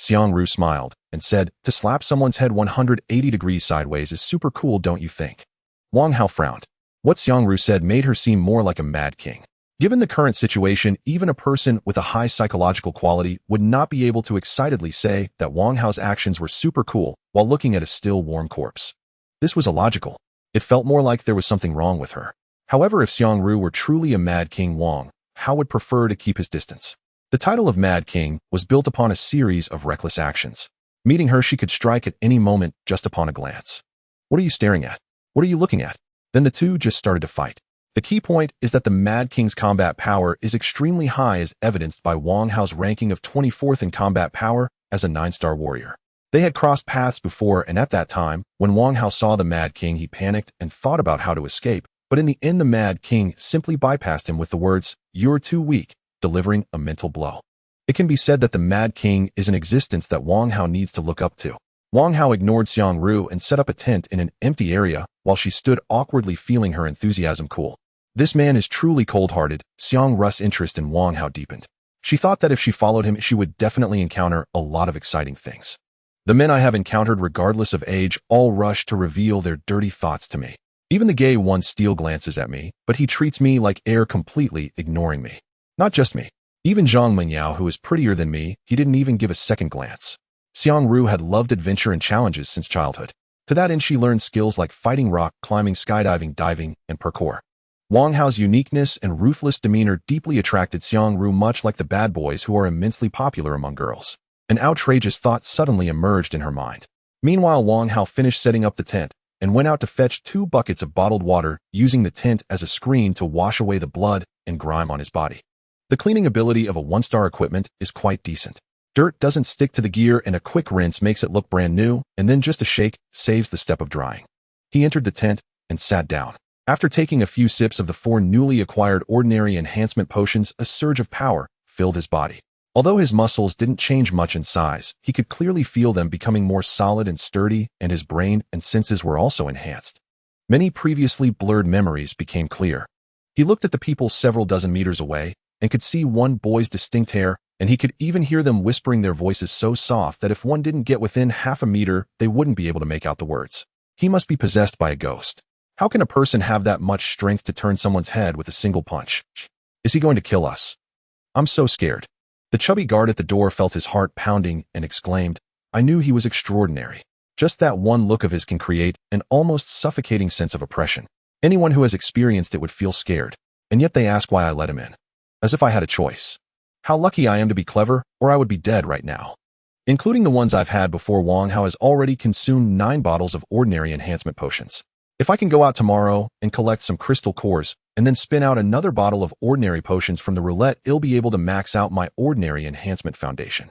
Xiang Ru smiled and said, to slap someone's head 180 degrees sideways is super cool, don't you think? Wang Hao frowned. What Xiang Ru said made her seem more like a mad king. Given the current situation, even a person with a high psychological quality would not be able to excitedly say that Wang Hao's actions were super cool while looking at a still warm corpse. This was illogical. It felt more like there was something wrong with her. However, if Xiang Ru were truly a mad king, Wang Hao would prefer to keep his distance. The title of Mad King was built upon a series of reckless actions. Meeting her, she could strike at any moment just upon a glance. What are you staring at? What are you looking at? Then the two just started to fight. The key point is that the Mad King's combat power is extremely high, as evidenced by Wang Hao's ranking of 24th in combat power as a 9-star warrior. They had crossed paths before, and at that time, when Wang Hao saw the Mad King, he panicked and thought about how to escape, but in the end the Mad King simply bypassed him with the words, you're too weak, delivering a mental blow. It can be said that the Mad King is an existence that Wang Hao needs to look up to. Wang Hao ignored Xiang Ru and set up a tent in an empty area while she stood awkwardly, feeling her enthusiasm cool. This man is truly cold-hearted. Xiang Ru's interest in Wang Hao deepened. She thought that if she followed him, she would definitely encounter a lot of exciting things. The men I have encountered, regardless of age, all rush to reveal their dirty thoughts to me. Even the gay one still glances at me, but he treats me like air, completely ignoring me. Not just me. Even Zhang Mengyao, who is prettier than me, he didn't even give a second glance. Xiang Ru had loved adventure and challenges since childhood. To that end, she learned skills like fighting rock, climbing, skydiving, diving, and parkour. Wang Hao's uniqueness and ruthless demeanor deeply attracted Xiang Ru, much like the bad boys who are immensely popular among girls. An outrageous thought suddenly emerged in her mind. Meanwhile, Wang Hao finished setting up the tent and went out to fetch 2 buckets of bottled water, using the tent as a screen to wash away the blood and grime on his body. The cleaning ability of a 1-star equipment is quite decent. Dirt doesn't stick to the gear, and a quick rinse makes it look brand new, and then just a shake saves the step of drying. He entered the tent and sat down. After taking a few sips of the 4 newly acquired ordinary enhancement potions, a surge of power filled his body. Although his muscles didn't change much in size, he could clearly feel them becoming more solid and sturdy, and his brain and senses were also enhanced. Many previously blurred memories became clear. He looked at the people several dozen meters away and could see one boy's distinct hair, and he could even hear them whispering, their voices so soft that if one didn't get within half a meter, they wouldn't be able to make out the words. He must be possessed by a ghost. How can a person have that much strength to turn someone's head with a single punch? Is he going to kill us? I'm so scared. The chubby guard at the door felt his heart pounding and exclaimed, I knew he was extraordinary. Just that one look of his can create an almost suffocating sense of oppression. Anyone who has experienced it would feel scared, and yet they ask why I let him in. As if I had a choice. How lucky I am to be clever, or I would be dead right now. Including the ones I've had before, Wang Hao has already consumed 9 bottles of ordinary enhancement potions. If I can go out tomorrow and collect some crystal cores, and then spin out another bottle of ordinary potions from the roulette, I'll be able to max out my ordinary enhancement foundation.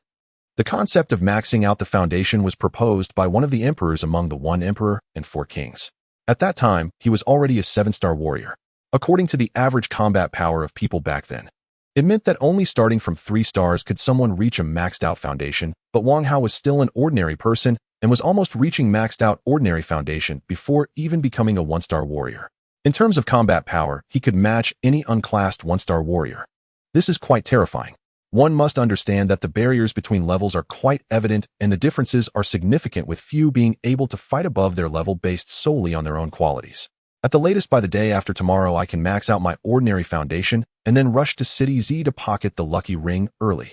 The concept of maxing out the foundation was proposed by one of the emperors among the 1 emperor and 4 kings. At that time, he was already a 7-star warrior. According to the average combat power of people back then, it meant that only starting from 3 stars could someone reach a maxed-out foundation, but Wang Hao was still an ordinary person and was almost reaching maxed-out ordinary foundation before even becoming a 1-star warrior. In terms of combat power, he could match any unclassed 1-star warrior. This is quite terrifying. One must understand that the barriers between levels are quite evident and the differences are significant, with few being able to fight above their level based solely on their own qualities. At the latest by the day after tomorrow, I can max out my ordinary foundation and then rush to City Z to pocket the lucky ring early.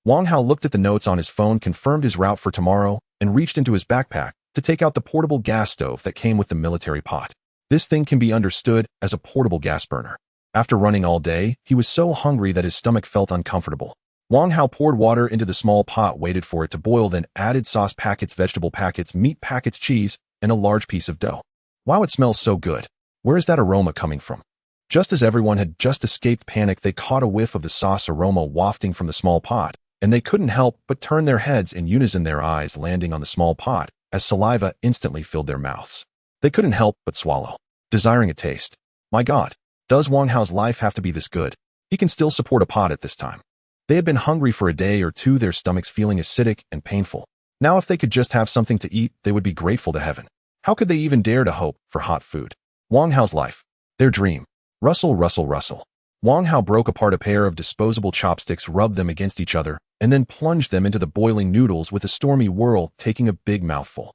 Wang Hao looked at the notes on his phone, confirmed his route for tomorrow, and reached into his backpack to take out the portable gas stove that came with the military pot. This thing can be understood as a portable gas burner. After running all day, he was so hungry that his stomach felt uncomfortable. Wang Hao poured water into the small pot, waited for it to boil, then added sauce packets, vegetable packets, meat packets, cheese, and a large piece of dough. Wow, it smells so good. Where is that aroma coming from? Just as everyone had just escaped panic, they caught a whiff of the sauce aroma wafting from the small pot, and they couldn't help but turn their heads in unison, their eyes landing on the small pot as saliva instantly filled their mouths. They couldn't help but swallow, desiring a taste. My God. Does Wang Hao's life have to be this good? He can still support a pot at this time. They had been hungry for a day or two, their stomachs feeling acidic and painful. Now if they could just have something to eat, they would be grateful to heaven. How could they even dare to hope for hot food? Wang Hao's life. Their dream. Rustle, rustle, rustle. Wang Hao broke apart a pair of disposable chopsticks, rubbed them against each other, and then plunged them into the boiling noodles with a stormy whirl, taking a big mouthful.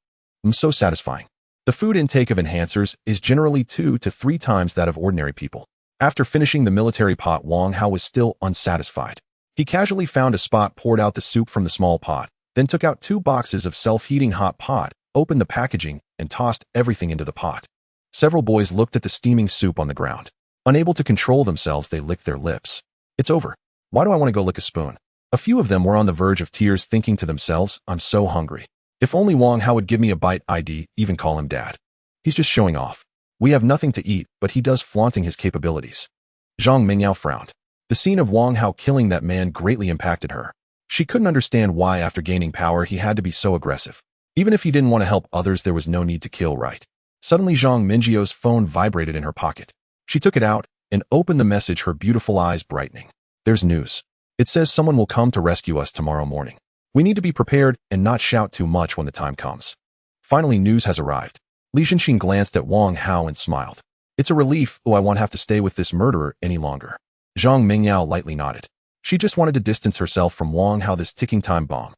So satisfying. The food intake of enhancers is generally 2 to 3 times that of ordinary people. After finishing the military pot, Wang Hao was still unsatisfied. He casually found a spot, poured out the soup from the small pot, then took out 2 boxes of self-heating hot pot, opened the packaging, and tossed everything into the pot. Several boys looked at the steaming soup on the ground. Unable to control themselves, they licked their lips. It's over. Why do I want to go lick a spoon? A few of them were on the verge of tears, thinking to themselves, I'm so hungry. If only Wang Hao would give me a bite, I'd even call him dad. He's just showing off. We have nothing to eat, but he does, flaunting his capabilities. Zhang Mingyao frowned. The scene of Wang Hao killing that man greatly impacted her. She couldn't understand why, after gaining power, he had to be so aggressive. Even if he didn't want to help others, there was no need to kill, right? Suddenly Zhang Mingyio's phone vibrated in her pocket. She took it out and opened the message, her beautiful eyes brightening. There's news. It says someone will come to rescue us tomorrow morning. We need to be prepared and not shout too much when the time comes. Finally, news has arrived. Li Zhenxin glanced at Wang Hao and smiled. It's a relief. I won't have to stay with this murderer any longer. Zhang Mingyao lightly nodded. She just wanted to distance herself from Wang Hao, this ticking time bomb.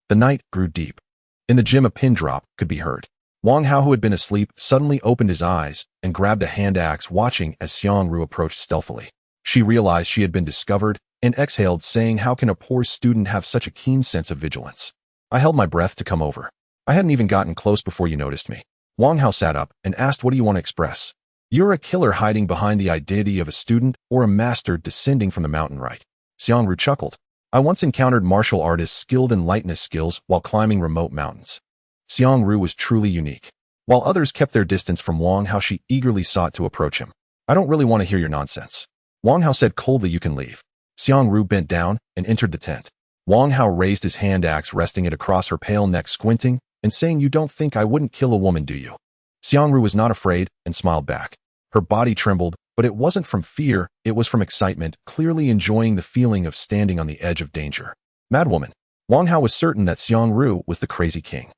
The night grew deep. In the gym, a pin drop could be heard. Wang Hao, who had been asleep, suddenly opened his eyes and grabbed a hand axe, watching as Xiang Ru approached stealthily. She realized she had been discovered and exhaled, saying, how can a poor student have such a keen sense of vigilance? I held my breath to come over. I hadn't even gotten close before you noticed me. Wang Hao sat up and asked, what do you want to express? You're a killer hiding behind the identity of a student, or a master descending from the mountain, right? Xiang Ru chuckled. I once encountered martial artists skilled in lightness skills while climbing remote mountains. Xiang Ru was truly unique. While others kept their distance from Wang Hao, she eagerly sought to approach him. I don't really want to hear your nonsense. Wang Hao said coldly, you can leave. Xiang Ru bent down and entered the tent. Wang Hao raised his hand axe, resting it across her pale neck, squinting and saying, you don't think I wouldn't kill a woman, do you? Xiang Ru was not afraid and smiled back. Her body trembled, but it wasn't from fear, it was from excitement, clearly enjoying the feeling of standing on the edge of danger. Madwoman. Wang Hao was certain that Xiang Ru was the crazy king.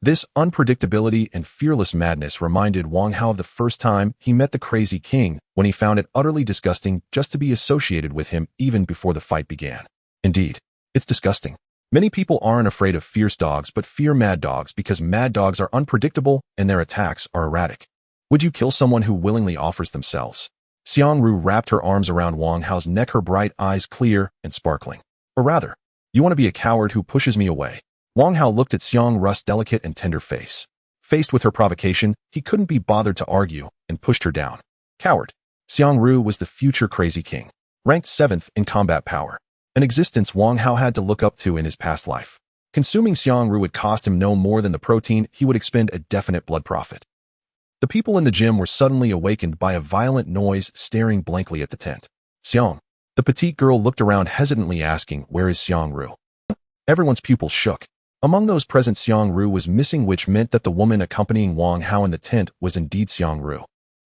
This unpredictability and fearless madness reminded Wang Hao of the first time he met the crazy king, when he found it utterly disgusting just to be associated with him even before the fight began. Indeed, it's disgusting. Many people aren't afraid of fierce dogs but fear mad dogs, because mad dogs are unpredictable and their attacks are erratic. Would you kill someone who willingly offers themselves? Xiang Ru wrapped her arms around Wang Hao's neck, her bright eyes clear and sparkling. Or rather, you want to be a coward who pushes me away? Wang Hao looked at Xiang Ru's delicate and tender face. Faced with her provocation, he couldn't be bothered to argue and pushed her down. Coward. Xiang Ru was the future crazy king, ranked 7th in combat power, an existence Wang Hao had to look up to in his past life. Consuming Xiang Ru would cost him no more than the protein he would expend, a definite blood profit. The people in the gym were suddenly awakened by a violent noise, staring blankly at the tent. Xiang. The petite girl looked around hesitantly, asking, where is Xiang Ru? Everyone's pupils shook. Among those present, Xiang-Ru was missing, which meant that the woman accompanying Wang Hao in the tent was indeed Xiang-Ru.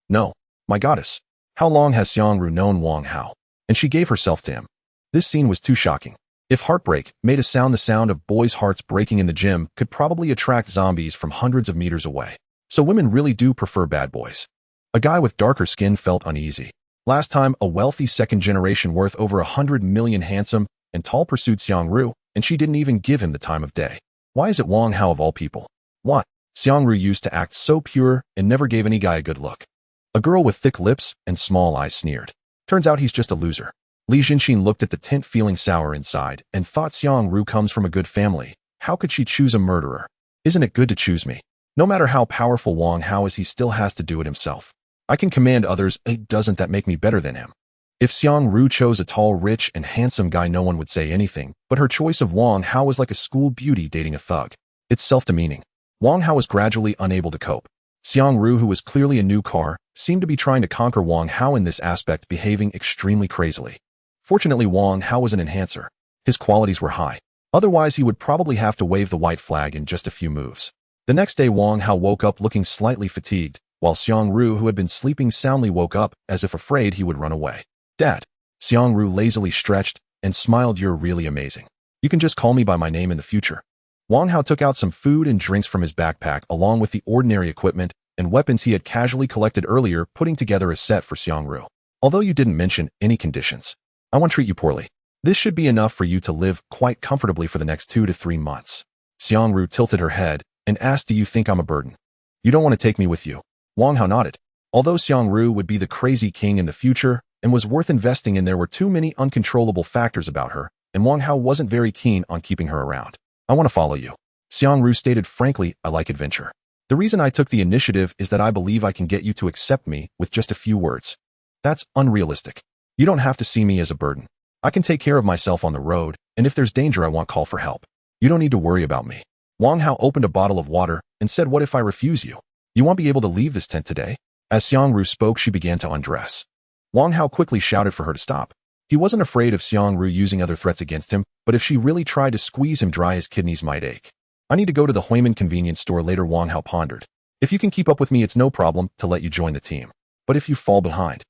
No, my goddess. How long has Xiang-Ru known Wang Hao? And she gave herself to him. This scene was too shocking. If heartbreak made a sound, the sound of boys' hearts breaking in the gym could probably attract zombies from hundreds of meters away. So women really do prefer bad boys. A guy with darker skin felt uneasy. Last time, a wealthy second generation worth over 100 million handsome and tall pursued Xiang-Ru, and she didn't even give him the time of day. Why is it Wang Hao of all people? What? Xiang-Ru used to act so pure and never gave any guy a good look. A girl with thick lips and small eyes sneered. Turns out he's just a loser. Li Jinxin looked at the tent feeling sour inside and thought Xiang-Ru comes from a good family. How could she choose a murderer? Isn't it good to choose me? No matter how powerful Wang Hao is, he still has to do it himself. I can command others, doesn't that make me better than him? If Xiang-Ru chose a tall, rich, and handsome guy, no one would say anything, but her choice of Wang Hao was like a school beauty dating a thug. It's self-demeaning. Wang Hao was gradually unable to cope. Xiang-Ru, who was clearly a new car, seemed to be trying to conquer Wang Hao in this aspect, behaving extremely crazily. Fortunately, Wang Hao was an enhancer. His qualities were high. Otherwise, he would probably have to wave the white flag in just a few moves. The next day, Wang Hao woke up looking slightly fatigued, while Xiang-Ru, who had been sleeping soundly, woke up as if afraid he would run away. Dad. Xiang-Ru lazily stretched and smiled. You're really amazing. You can just call me by my name in the future. Wang Hao took out some food and drinks from his backpack along with the ordinary equipment and weapons he had casually collected earlier, putting together a set for Xiang-Ru. Although you didn't mention any conditions, I won't treat you poorly. This should be enough for you to live quite comfortably for the next 2 to 3 months. Xiang-Ru tilted her head and asked, do you think I'm a burden? You don't want to take me with you? Wang Hao nodded. Although Xiang-Ru would be the crazy king in the future and was worth investing in, there were too many uncontrollable factors about her, and Wang Hao wasn't very keen on keeping her around. I want to follow you. Xiang-Ru stated frankly, I like adventure. The reason I took the initiative is that I believe I can get you to accept me with just a few words. That's unrealistic. You don't have to see me as a burden. I can take care of myself on the road, and if there's danger, I won't call for help. You don't need to worry about me. Wang Hao opened a bottle of water and said, what if I refuse you? You won't be able to leave this tent today? As Xiang-Ru spoke, she began to undress. Wang Hao quickly shouted for her to stop. He wasn't afraid of Xiang-Ru using other threats against him, but if she really tried to squeeze him dry, his kidneys might ache. I need to go to the Huimin convenience store later, Wang Hao pondered. If you can keep up with me, it's no problem to let you join the team. But if you fall behind,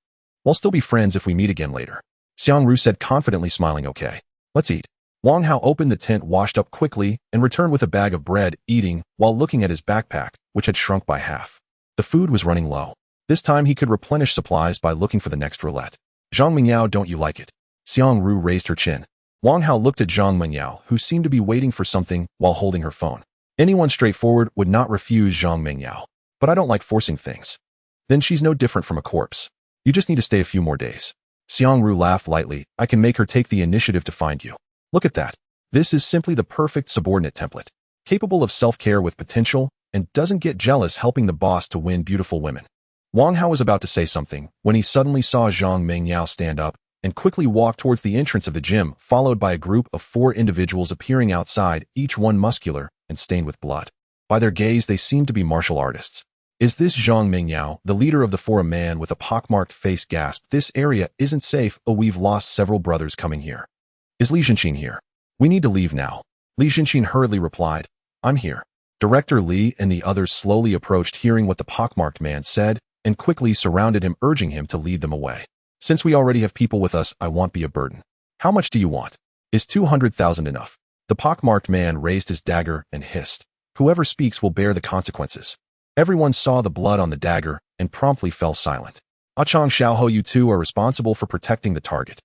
we'll still be friends if we meet again later. Xiang-Ru said confidently, smiling. Okay, let's eat. Wang Hao opened the tent, washed up quickly, and returned with a bag of bread, eating while looking at his backpack, which had shrunk by half. The food was running low. This time he could replenish supplies by looking for the next roulette. Zhang Mingyao, don't you like it? Xiang-Ru raised her chin. Wang Hao looked at Zhang Mingyao, who seemed to be waiting for something while holding her phone. Anyone straightforward would not refuse Zhang Mingyao. But I don't like forcing things. Then she's no different from a corpse. You just need to stay a few more days. Xiang-Ru laughed lightly. I can make her take the initiative to find you. Look at that. This is simply the perfect subordinate template. Capable of self-care with potential and doesn't get jealous, helping the boss to win beautiful women. Wang Hao was about to say something when he suddenly saw Zhang Mingyao stand up and quickly walk towards the entrance of the gym, followed by a group of 4 individuals appearing outside, each one muscular and stained with blood. By their gaze, they seemed to be martial artists. Is this Zhang Mingyao, the leader of the 4? A man with a pockmarked face gasped. This area isn't safe. Oh, we've lost several brothers coming here. Is Li Jinxin here? We need to leave now. Li Jinxin hurriedly replied, I'm here. Director Li and the others slowly approached, hearing what the pockmarked man said, and quickly surrounded him, urging him to lead them away. Since we already have people with us, I won't be a burden. How much do you want? Is 200,000 enough? The pockmarked man raised his dagger and hissed. Whoever speaks will bear the consequences. Everyone saw the blood on the dagger and promptly fell silent. Chang Xiaoho, you two are responsible for protecting the target.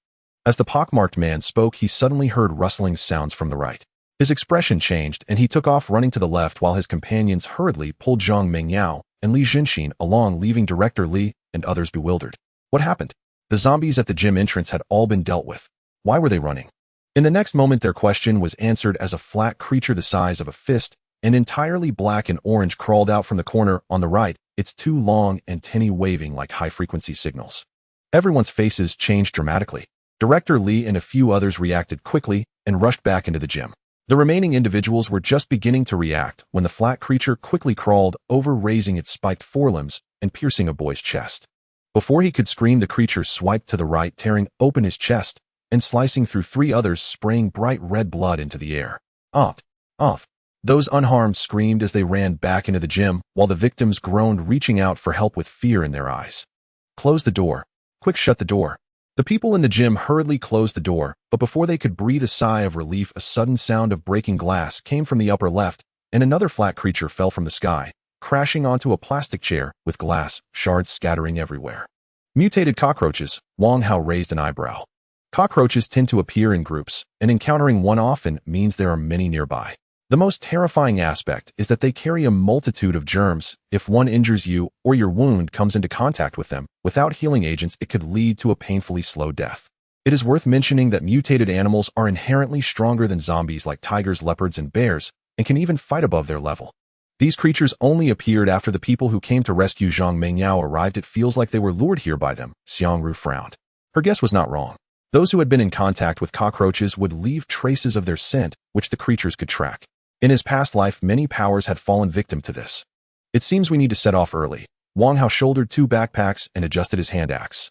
As the pockmarked man spoke, he suddenly heard rustling sounds from the right. His expression changed and he took off running to the left, while his companions hurriedly pulled Zhang Mingyao and Li Jinxin along, leaving Director Li and others bewildered. What happened? The zombies at the gym entrance had all been dealt with. Why were they running? In the next moment, their question was answered as a flat creature the size of a fist and entirely black and orange crawled out from the corner on the right, its 2 long antennae waving like high-frequency signals. Everyone's faces changed dramatically. Director Li and a few others reacted quickly and rushed back into the gym. The remaining individuals were just beginning to react when the flat creature quickly crawled over, raising its spiked forelimbs and piercing a boy's chest. Before he could scream, the creature swiped to the right, tearing open his chest and slicing through 3 others, spraying bright red blood into the air. Off. Off. Those unharmed screamed as they ran back into the gym, while the victims groaned, reaching out for help with fear in their eyes. Close the door. Quick, shut the door. The people in the gym hurriedly closed the door, but before they could breathe a sigh of relief, a sudden sound of breaking glass came from the upper left, and another flat creature fell from the sky, crashing onto a plastic chair with glass shards scattering everywhere. Mutated cockroaches. Wang Hao raised an eyebrow. Cockroaches tend to appear in groups, and encountering one often means there are many nearby. The most terrifying aspect is that they carry a multitude of germs. If one injures you or your wound comes into contact with them, without healing agents, it could lead to a painfully slow death. It is worth mentioning that mutated animals are inherently stronger than zombies like tigers, leopards, and bears, and can even fight above their level. These creatures only appeared after the people who came to rescue Zhang Mengyao arrived. It feels like they were lured here by them. Xiangru frowned. Her guess was not wrong. Those who had been in contact with cockroaches would leave traces of their scent, which the creatures could track. In his past life, many powers had fallen victim to this. It seems we need to set off early. Wang Hao shouldered 2 backpacks and adjusted his hand axe.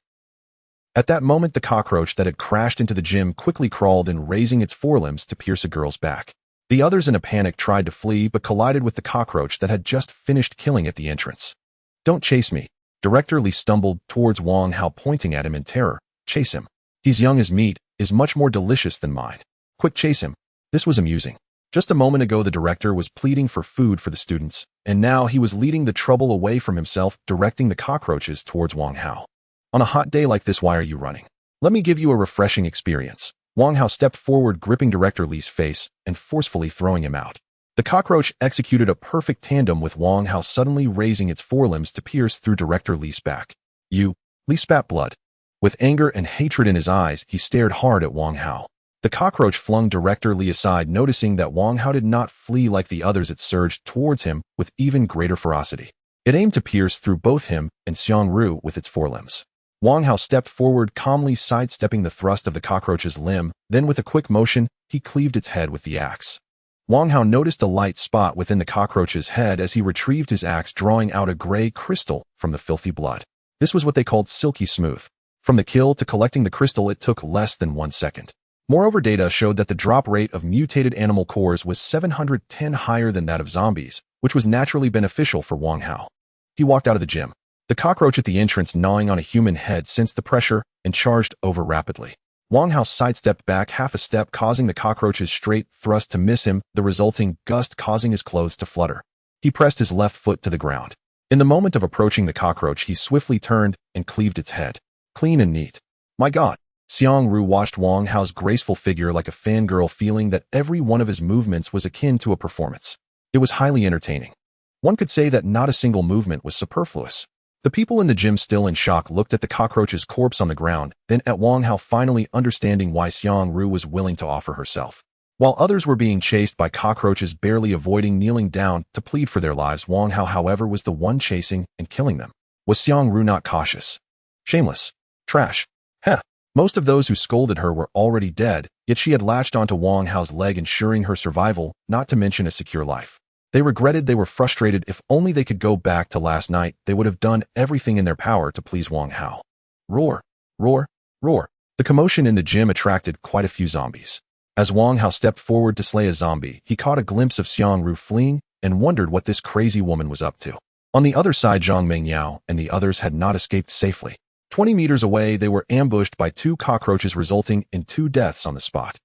At that moment, the cockroach that had crashed into the gym quickly crawled in, raising its forelimbs to pierce a girl's back. The others in a panic tried to flee, but collided with the cockroach that had just finished killing at the entrance. Don't chase me. Director Li stumbled towards Wang Hao, pointing at him in terror. Chase him. He's young as meat, is much more delicious than mine. Quick, chase him. This was amusing. Just a moment ago, the director was pleading for food for the students, and now he was leading the trouble away from himself, directing the cockroaches towards Wang Hao. On a hot day like this, why are you running? Let me give you a refreshing experience. Wang Hao stepped forward, gripping Director Li's face and forcefully throwing him out. The cockroach executed a perfect tandem, with Wang Hao suddenly raising its forelimbs to pierce through Director Li's back. You. Li spat blood. With anger and hatred in his eyes, he stared hard at Wang Hao. The cockroach flung Director Li aside, noticing that Wang Hao did not flee like the others. It surged towards him with even greater ferocity. It aimed to pierce through both him and Xiangru with its forelimbs. Wang Hao stepped forward, calmly sidestepping the thrust of the cockroach's limb. Then with a quick motion, he cleaved its head with the axe. Wang Hao noticed a light spot within the cockroach's head as he retrieved his axe, drawing out a gray crystal from the filthy blood. This was what they called silky smooth. From the kill to collecting the crystal, it took less than 1 second. Moreover, data showed that the drop rate of mutated animal cores was 710 higher than that of zombies, which was naturally beneficial for Wang Hao. He walked out of the gym. The cockroach at the entrance, gnawing on a human head, sensed the pressure and charged over rapidly. Wang Hao sidestepped back half a step, causing the cockroach's straight thrust to miss him, the resulting gust causing his clothes to flutter. He pressed his left foot to the ground. In the moment of approaching the cockroach, he swiftly turned and cleaved its head. Clean and neat. My God. Xiangru watched Wang Hao's graceful figure like a fangirl, feeling that every one of his movements was akin to a performance. It was highly entertaining. One could say that not a single movement was superfluous. The people in the gym, still in shock, looked at the cockroach's corpse on the ground, then at Wang Hao, finally understanding why Xiangru was willing to offer herself. While others were being chased by cockroaches, barely avoiding kneeling down to plead for their lives, Wang Hao, however, was the one chasing and killing them. Was Xiangru not cautious? Shameless. Trash. Heh. Most of those who scolded her were already dead, yet she had latched onto Wang Hao's leg, ensuring her survival, not to mention a secure life. They regretted, they were frustrated. If only they could go back to last night, they would have done everything in their power to please Wang Hao. Roar, roar, roar. The commotion in the gym attracted quite a few zombies. As Wang Hao stepped forward to slay a zombie, he caught a glimpse of Xiangru fleeing and wondered what this crazy woman was up to. On the other side, Zhang Mengyao and the others had not escaped safely. 20 meters away, they were ambushed by 2 cockroaches, resulting in 2 deaths on the spot.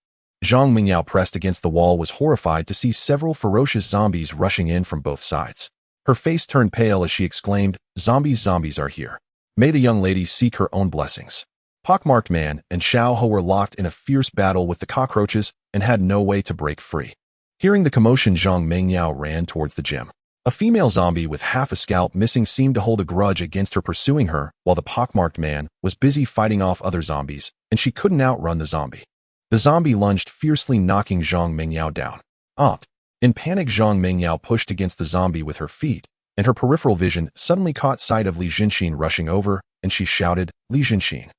Zhang Mengyao, pressed against the wall, was horrified to see several ferocious zombies rushing in from both sides. Her face turned pale as she exclaimed, "Zombies, zombies are here. May the young lady seek her own blessings." Pockmarked Man and Xiao Ho were locked in a fierce battle with the cockroaches and had no way to break free. Hearing the commotion, Zhang Mengyao ran towards the gym. A female zombie with half a scalp missing seemed to hold a grudge against her, pursuing her, while the pockmarked man was busy fighting off other zombies, and she couldn't outrun the zombie. The zombie lunged fiercely, knocking Zhang Mengyao down. In panic, Zhang Mengyao pushed against the zombie with her feet, and her peripheral vision suddenly caught sight of Li Zhenxin rushing over, and she shouted, "Li Zhenxin!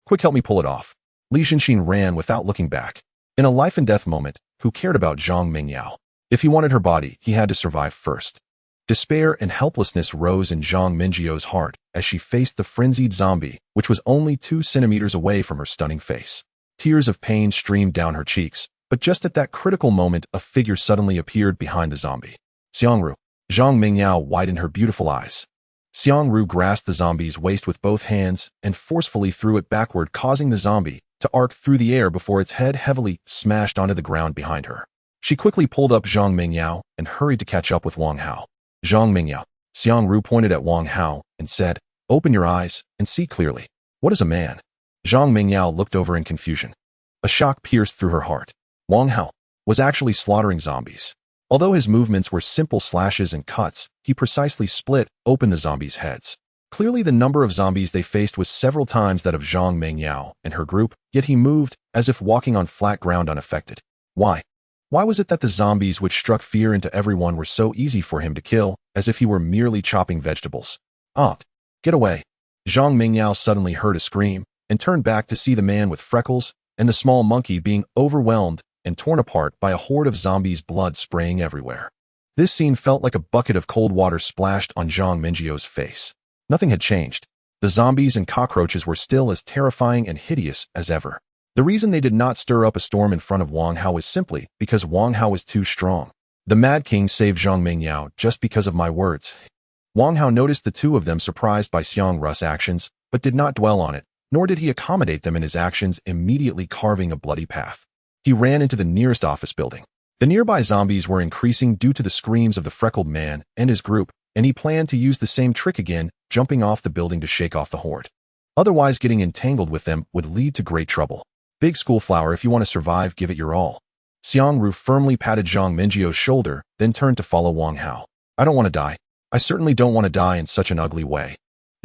Quick, help me pull it off." Li Zhenxin ran without looking back. In a life-and-death moment, who cared about Zhang Mengyao? If he wanted her body, he had to survive first. Despair and helplessness rose in Zhang Mengyao heart as she faced the frenzied zombie, which was only 2 centimeters away from her stunning face. Tears of pain streamed down her cheeks, But just at that critical moment, a figure suddenly appeared behind the zombie. Xiangru. Zhang Mingyao widened her beautiful eyes. Xiangru grasped the zombie's waist with both hands and forcefully threw it backward, causing the zombie to arc through the air before its head heavily smashed onto the ground behind her. She quickly pulled up Zhang Mingyao and hurried to catch up with Wang Hao. Zhang Mingyao. Xiangru pointed at Wang Hao and said, "Open your eyes and see clearly. What is a man?" Zhang Mingyao looked over in confusion. A shock pierced through her heart. Wang Hao was actually slaughtering zombies. Although his movements were simple slashes and cuts, he precisely split open the zombies' heads. Clearly the number of zombies they faced was several times that of Zhang Mingyao and her group, yet he moved as if walking on flat ground unaffected. Why? Why was it that the zombies which struck fear into everyone were so easy for him to kill, as if he were merely chopping vegetables? Get away. Zhang Mingyao suddenly heard a scream and turned back to see the man with freckles and the small monkey being overwhelmed and torn apart by a horde of zombies, blood spraying everywhere. This scene felt like a bucket of cold water splashed on Zhang Mingyao's face. Nothing had changed. The zombies and cockroaches were still as terrifying and hideous as ever. The reason they did not stir up a storm in front of Wang Hao was simply because Wang Hao was too strong. The Mad King saved Zhang Mingyao just because of my words. Wang Hao noticed the two of them surprised by Xiangru's actions, but did not dwell on it, nor did he accommodate them in his actions, immediately carving a bloody path. He ran into the nearest office building. The nearby zombies were increasing due to the screams of the freckled man and his group, and he planned to use the same trick again, jumping off the building to shake off the horde. Otherwise, getting entangled with them would lead to great trouble. Big schoolflower, if you want to survive, give it your all. Xiangru firmly patted Zhang Mingyao's shoulder, then turned to follow Wang Hao. I don't want to die. I certainly don't want to die in such an ugly way.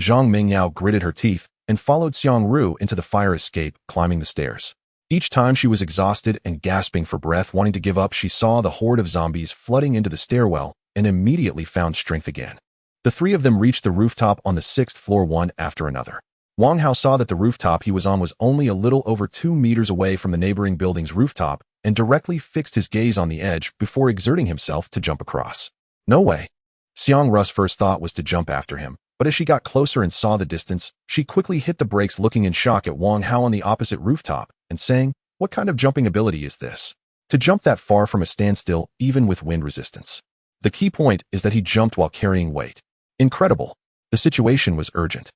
Zhang Mingyao gritted her teeth and followed Xiangru into the fire escape, climbing the stairs. Each time she was exhausted and gasping for breath, wanting to give up, she saw the horde of zombies flooding into the stairwell and immediately found strength again. The three of them reached the rooftop on the 6th floor one after another. Wang Hao saw that the rooftop he was on was only a little over 2 meters away from the neighboring building's rooftop and directly fixed his gaze on the edge before exerting himself to jump across. No way. Xiangru's first thought was to jump after him, but as she got closer and saw the distance, she quickly hit the brakes, looking in shock at Wang Hao on the opposite rooftop and saying, "What kind of jumping ability is this? To jump that far from a standstill, even with wind resistance." The key point is that he jumped while carrying weight. Incredible. The situation was urgent.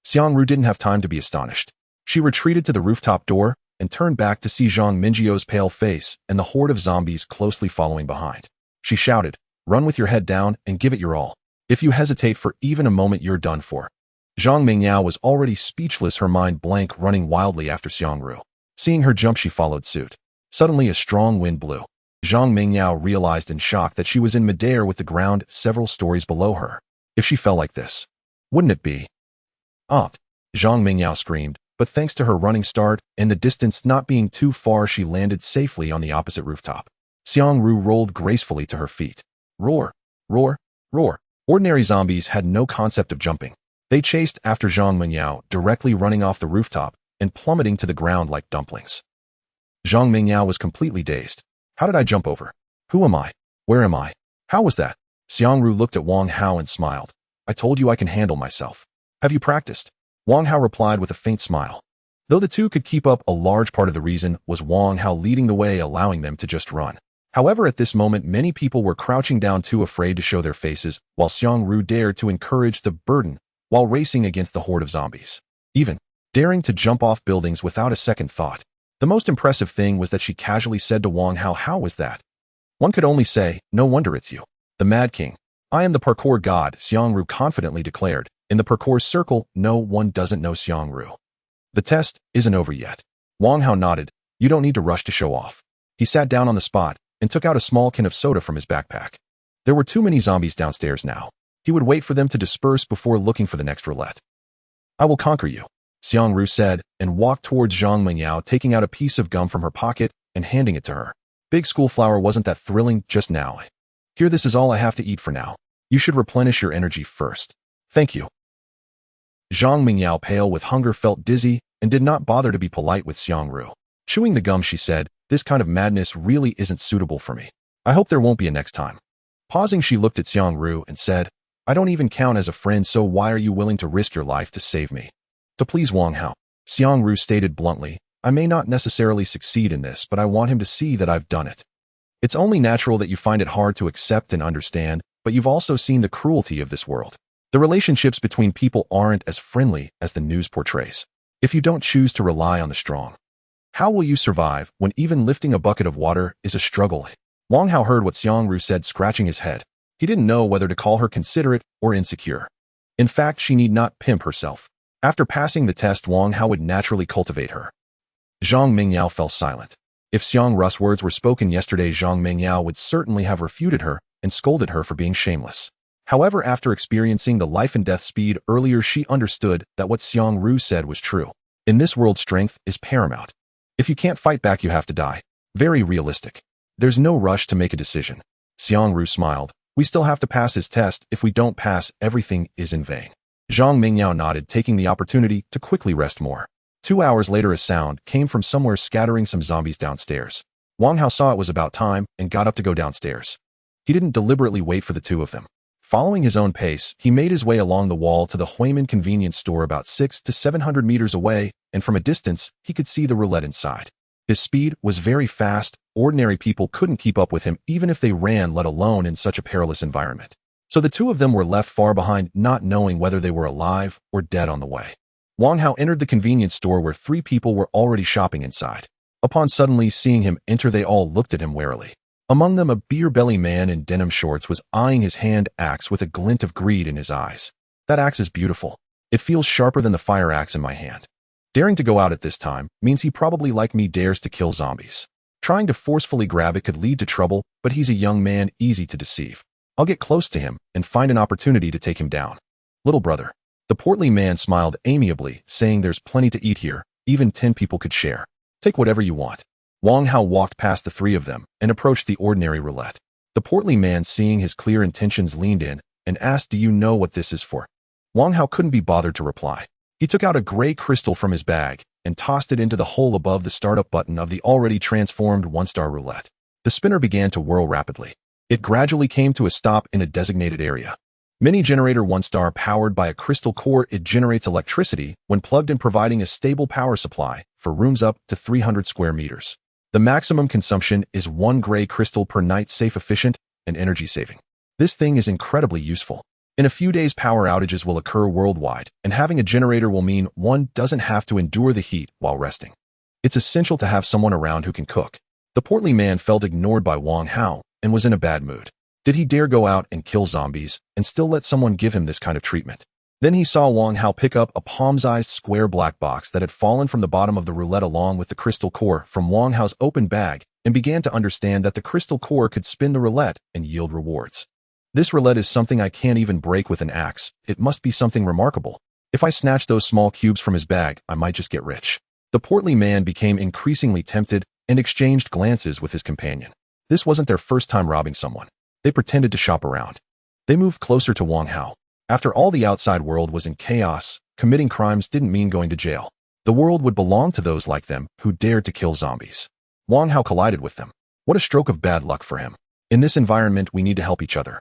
Xiangru didn't have time to be astonished. She retreated to the rooftop door and turned back to see Zhang Mingyao's pale face and the horde of zombies closely following behind. She shouted, "Run with your head down and give it your all. If you hesitate for even a moment, you're done for." Zhang Mingyao was already speechless, her mind blank, running wildly after Xiangru. Seeing her jump, she followed suit. Suddenly, a strong wind blew. Zhang Mingyao realized in shock that she was in midair with the ground several stories below her. If she fell like this, wouldn't it be? Zhang Mingyao screamed, but thanks to her running start and the distance not being too far, she landed safely on the opposite rooftop. Xiangru rolled gracefully to her feet. Roar, roar, roar. Ordinary zombies had no concept of jumping. They chased after Zhang Mingyao, directly running off the rooftop and plummeting to the ground like dumplings. Zhang Mingyao was completely dazed. How did I jump over? Who am I? Where am I? How was that? Xiangru looked at Wang Hao and smiled. I told you I can handle myself. Have you practiced? Wang Hao replied with a faint smile. Though the two could keep up, a large part of the reason was Wang Hao leading the way, allowing them to just run. However, at this moment, many people were crouching down, too afraid to show their faces, while Xiangru dared to encourage the burden while racing against the horde of zombies. Even daring to jump off buildings without a second thought. The most impressive thing was that she casually said to Wang Hao, "How was that?" One could only say, "No wonder it's you. The Mad King." "I am the parkour god," Xiangru confidently declared. In the parkour circle, no one doesn't know Xiangru. The test isn't over yet. Wang Hao nodded. You don't need to rush to show off. He sat down on the spot and took out a small can of soda from his backpack. There were too many zombies downstairs now. He would wait for them to disperse before looking for the next roulette. "I will conquer you," Xiangru said, and walked towards Zhang Mingyao, taking out a piece of gum from her pocket and handing it to her. "Big schoolflower, wasn't that thrilling just now? Here, this is all I have to eat for now. You should replenish your energy first." "Thank you." Zhang Mingyao, pale with hunger, felt dizzy and did not bother to be polite with Xiangru. Chewing the gum, she said, "This kind of madness really isn't suitable for me. I hope there won't be a next time." Pausing, she looked at Xiangru and said, "I don't even count as a friend, so why are you willing to risk your life to save me?" "To please Wang Hao," Xiangru stated bluntly, I may not necessarily succeed in this, but I want him to see that I've done it. It's only natural that you find it hard to accept and understand, but you've also seen the cruelty of this world. The relationships between people aren't as friendly as the news portrays. If you don't choose to rely on the strong, how will you survive when even lifting a bucket of water is a struggle? Wang Hao heard what Xiangru said, scratching his head. He didn't know whether to call her considerate or insecure. In fact, she need not pimp herself. After passing the test, Wang Hao would naturally cultivate her. Zhang Mingyao fell silent. If Xiangru's words were spoken yesterday, Zhang Mingyao would certainly have refuted her and scolded her for being shameless. However, after experiencing the life and death speed earlier, she understood that what Xiangru said was true. In this world, strength is paramount. If you can't fight back, you have to die. Very realistic. There's no rush to make a decision. Xiangru smiled. We still have to pass his test. If we don't pass, everything is in vain. Zhang Mingyao nodded, taking the opportunity to quickly rest more. 2 hours later, a sound came from somewhere, scattering some zombies downstairs. Wang Hao saw it was about time and got up to go downstairs. He didn't deliberately wait for the two of them. Following his own pace, he made his way along the wall to the Huimin convenience store about 600 to 700 meters away, and from a distance, he could see the roulette inside. His speed was very fast. Ordinary people couldn't keep up with him even if they ran, let alone in such a perilous environment. So the two of them were left far behind, not knowing whether they were alive or dead on the way. Wang Hao entered the convenience store where 3 people were already shopping inside. Upon suddenly seeing him enter, they all looked at him warily. Among them, a beer-belly man in denim shorts was eyeing his hand axe with a glint of greed in his eyes. That axe is beautiful. It feels sharper than the fire axe in my hand. Daring to go out at this time means he probably, like me, dares to kill zombies. Trying to forcefully grab it could lead to trouble, but he's a young man, easy to deceive. I'll get close to him and find an opportunity to take him down. Little brother. The portly man smiled amiably, saying there's plenty to eat here. Even 10 people could share. Take whatever you want. Wang Hao walked past the 3 of them and approached the ordinary roulette. The portly man, seeing his clear intentions, leaned in and asked, "Do you know what this is for?" Wang Hao couldn't be bothered to reply. He took out a gray crystal from his bag and tossed it into the hole above the startup button of the already transformed one-star roulette. The spinner began to whirl rapidly. It gradually came to a stop in a designated area. Mini generator 1-star, powered by a crystal core. It generates electricity when plugged in, providing a stable power supply for rooms up to 300 square meters. The maximum consumption is 1 gray crystal per night, safe, efficient, and energy saving. This thing is incredibly useful. In a few days, power outages will occur worldwide, and having a generator will mean one doesn't have to endure the heat while resting. It's essential to have someone around who can cook. The portly man felt ignored by Wang Hao and was in a bad mood. Did he dare go out and kill zombies and still let someone give him this kind of treatment? Then he saw Wang Hao pick up a palm-sized square black box that had fallen from the bottom of the roulette along with the crystal core from Wang Hao's open bag, and began to understand that the crystal core could spin the roulette and yield rewards. This roulette is something I can't even break with an axe. It must be something remarkable. If I snatch those small cubes from his bag, I might just get rich. The portly man became increasingly tempted and exchanged glances with his companion. This wasn't their first time robbing someone. They pretended to shop around. They moved closer to Wang Hao. After all, the outside world was in chaos. Committing crimes didn't mean going to jail. The world would belong to those like them who dared to kill zombies. Wang Hao collided with them. What a stroke of bad luck for him. In this environment, we need to help each other.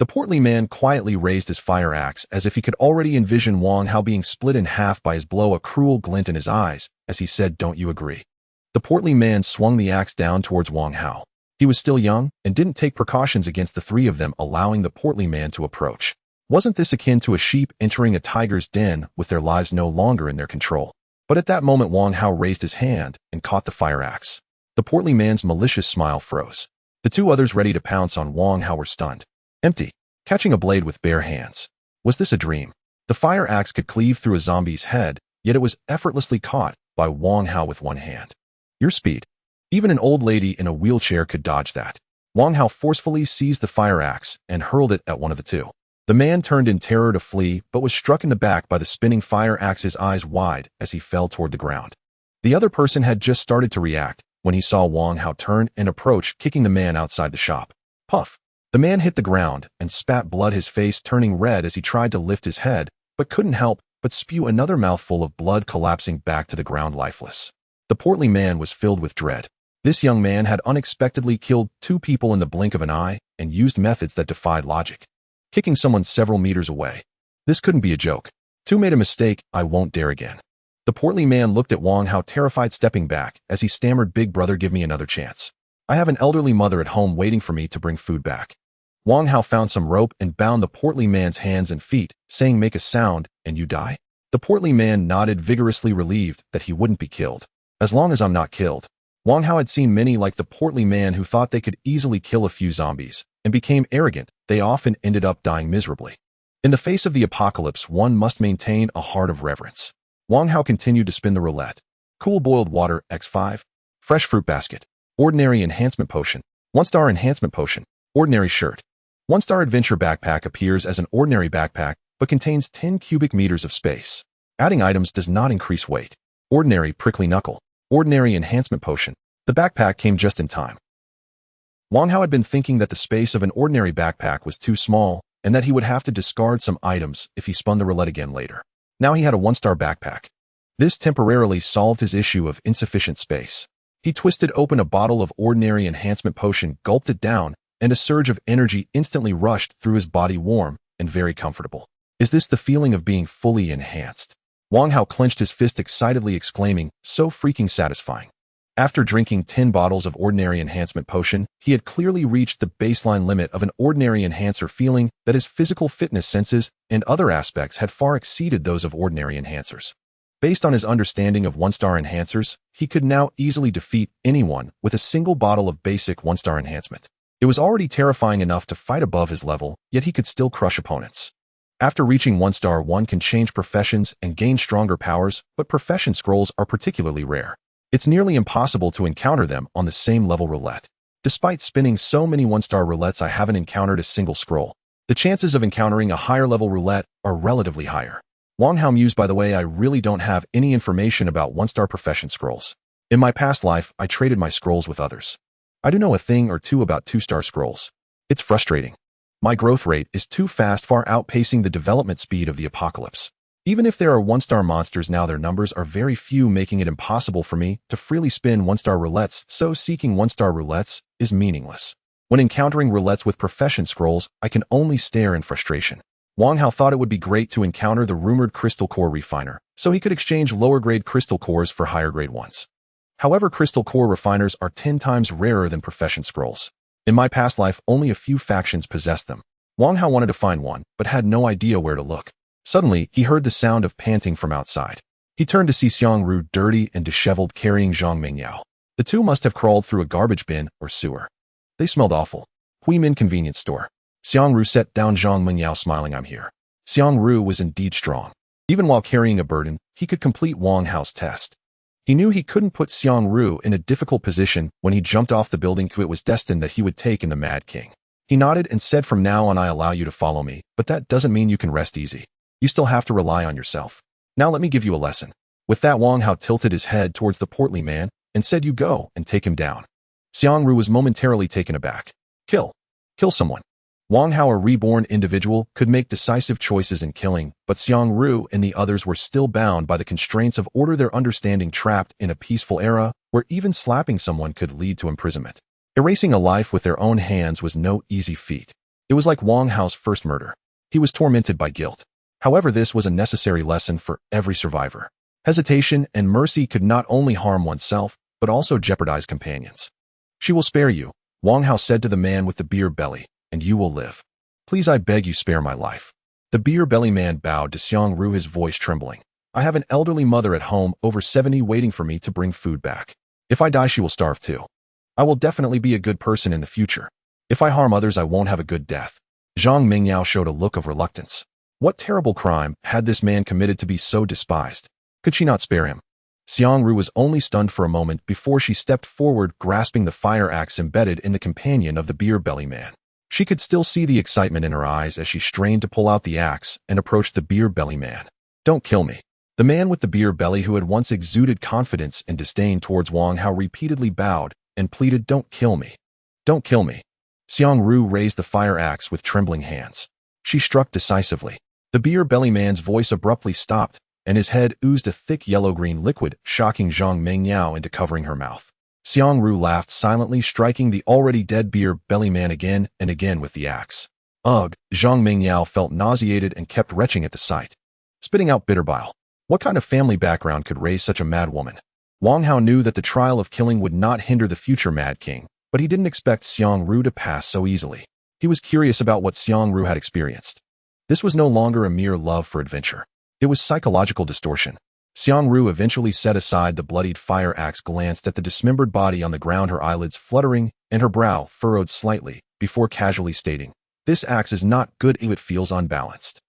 The portly man quietly raised his fire axe as if he could already envision Wang Hao being split in half by his blow, a cruel glint in his eyes as he said, "Don't you agree?" The portly man swung the axe down towards Wang Hao. He was still young and didn't take precautions against the 3 of them, allowing the portly man to approach. Wasn't this akin to a sheep entering a tiger's den with their lives no longer in their control? But at that moment, Wang Hao raised his hand and caught the fire axe. The portly man's malicious smile froze. The 2 others ready to pounce on Wang Hao were stunned. Empty. Catching a blade with bare hands. Was this a dream? The fire axe could cleave through a zombie's head, yet it was effortlessly caught by Wang Hao with one hand. Your speed. Even an old lady in a wheelchair could dodge that. Wang Hao forcefully seized the fire axe and hurled it at one of the 2. The man turned in terror to flee, but was struck in the back by the spinning fire axe, his eyes wide as he fell toward the ground. The other person had just started to react when he saw Wang Hao turn and approach, kicking the man outside the shop. Puff! The man hit the ground and spat blood, his face turning red as he tried to lift his head, but couldn't help but spew another mouthful of blood, collapsing back to the ground lifeless. The portly man was filled with dread. This young man had unexpectedly killed 2 people in the blink of an eye and used methods that defied logic. Kicking someone several meters away. This couldn't be a joke. 2 made a mistake. I won't dare again. The portly man looked at Wang Hao, terrified, stepping back as he stammered, "Big brother, give me another chance. I have an elderly mother at home waiting for me to bring food back." Wang Hao found some rope and bound the portly man's hands and feet, saying, "Make a sound, and you die." The portly man nodded, vigorously relieved that he wouldn't be killed. "As long as I'm not killed." Wang Hao had seen many like the portly man who thought they could easily kill a few zombies and became arrogant. They often ended up dying miserably. In the face of the apocalypse, one must maintain a heart of reverence. Wang Hao continued to spin the roulette. Cool boiled water, X5. Fresh fruit basket. Ordinary enhancement potion. 1-star enhancement potion. Ordinary shirt. 1-star adventure backpack appears as an ordinary backpack, but contains 10 cubic meters of space. Adding items does not increase weight. Ordinary prickly knuckle. Ordinary enhancement potion. The backpack came just in time. Wang Hao had been thinking that the space of an ordinary backpack was too small, and that he would have to discard some items if he spun the roulette again later. Now he had a 1-star backpack. This temporarily solved his issue of insufficient space. He twisted open a bottle of ordinary enhancement potion, gulped it down, and a surge of energy instantly rushed through his body, warm and very comfortable. Is this the feeling of being fully enhanced? Wang Hao clenched his fist, excitedly exclaiming, "So freaking satisfying." After drinking 10 bottles of ordinary enhancement potion, he had clearly reached the baseline limit of an ordinary enhancer, feeling that his physical fitness, senses, and other aspects had far exceeded those of ordinary enhancers. Based on his understanding of 1-star enhancers, he could now easily defeat anyone with a single bottle of basic 1-star enhancement. It was already terrifying enough to fight above his level, yet he could still crush opponents. After reaching 1-star, one can change professions and gain stronger powers, but profession scrolls are particularly rare. It's nearly impossible to encounter them on the same level roulette. Despite spinning so many 1-star roulettes, I haven't encountered a single scroll. The chances of encountering a higher level roulette are relatively higher. Wang Hao mused, "By the way, I really don't have any information about 1-star profession scrolls. In my past life, I traded my scrolls with others. I do know a thing or two about 2-star scrolls. It's frustrating. My growth rate is too fast, far outpacing the development speed of the apocalypse. Even if there are 1-star monsters now, their numbers are very few, making it impossible for me to freely spin 1-star roulettes, so seeking 1-star roulettes is meaningless. When encountering roulettes with profession scrolls, I can only stare in frustration." Wang Hao thought it would be great to encounter the rumored crystal core refiner, so he could exchange lower-grade crystal cores for higher-grade ones. However, crystal core refiners are 10 times rarer than profession scrolls. In my past life, only a few factions possessed them. Wang Hao wanted to find one, but had no idea where to look. Suddenly, he heard the sound of panting from outside. He turned to see Xiang Ru, dirty and disheveled, carrying Zhang Mingyao. The two must have crawled through a garbage bin or sewer. They smelled awful. Huimin convenience store. Xiang Ru set down Zhang Mingyao, smiling, "I'm here." Xiang Ru was indeed strong. Even while carrying a burden, he could complete Wang Hao's test. He knew he couldn't put Xiang Ru in a difficult position when he jumped off the building. It was destined that he would take in the Mad King. He nodded and said, "From now on I allow you to follow me, but that doesn't mean you can rest easy. You still have to rely on yourself. Now let me give you a lesson." With that, Wang Hao tilted his head towards the portly man and said, "You go and take him down." Xiang Ru was momentarily taken aback. Kill someone. Wang Hao, a reborn individual, could make decisive choices in killing, but Xiang Ru and the others were still bound by the constraints of order, their understanding trapped in a peaceful era where even slapping someone could lead to imprisonment. Erasing a life with their own hands was no easy feat. It was like Wang Hao's first murder. He was tormented by guilt. However, this was a necessary lesson for every survivor. Hesitation and mercy could not only harm oneself, but also jeopardize companions. "She will spare you," Wang Hao said to the man with the beer belly, "and you will live. Please, I beg you, spare my life." The beer belly man bowed to Xiang Ru, his voice trembling. "I have an elderly mother at home, over 70, waiting for me to bring food back. If I die, she will starve too. I will definitely be a good person in the future. If I harm others, I won't have a good death." Zhang Mingyao showed a look of reluctance. What terrible crime had this man committed to be so despised? Could she not spare him? Xiang Ru was only stunned for a moment before she stepped forward, grasping the fire axe embedded in the companion of the beer belly man. She could still see the excitement in her eyes as she strained to pull out the axe and approached the beer belly man. "Don't kill me." The man with the beer belly, who had once exuded confidence and disdain towards Wang Hao, repeatedly bowed and pleaded, "Don't kill me. Don't kill me." Xiang Ru raised the fire axe with trembling hands. She struck decisively. The beer belly man's voice abruptly stopped, and his head oozed a thick yellow-green liquid, shocking Zhang Mingyao into covering her mouth. Xiang Ru laughed silently, striking the already dead beer belly man again and again with the axe. Ugh! Zhang Mingyao felt nauseated and kept retching at the sight, spitting out bitter bile. What kind of family background could raise such a mad woman? Wang Hao knew that the trial of killing would not hinder the future Mad King, but he didn't expect Xiang Ru to pass so easily. He was curious about what Xiang Ru had experienced. This was no longer a mere love for adventure. It was psychological distortion. Xiang Ru eventually set aside the bloodied fire axe, glanced at the dismembered body on the ground, her eyelids fluttering and her brow furrowed slightly, before casually stating, "This axe is not good, it feels unbalanced.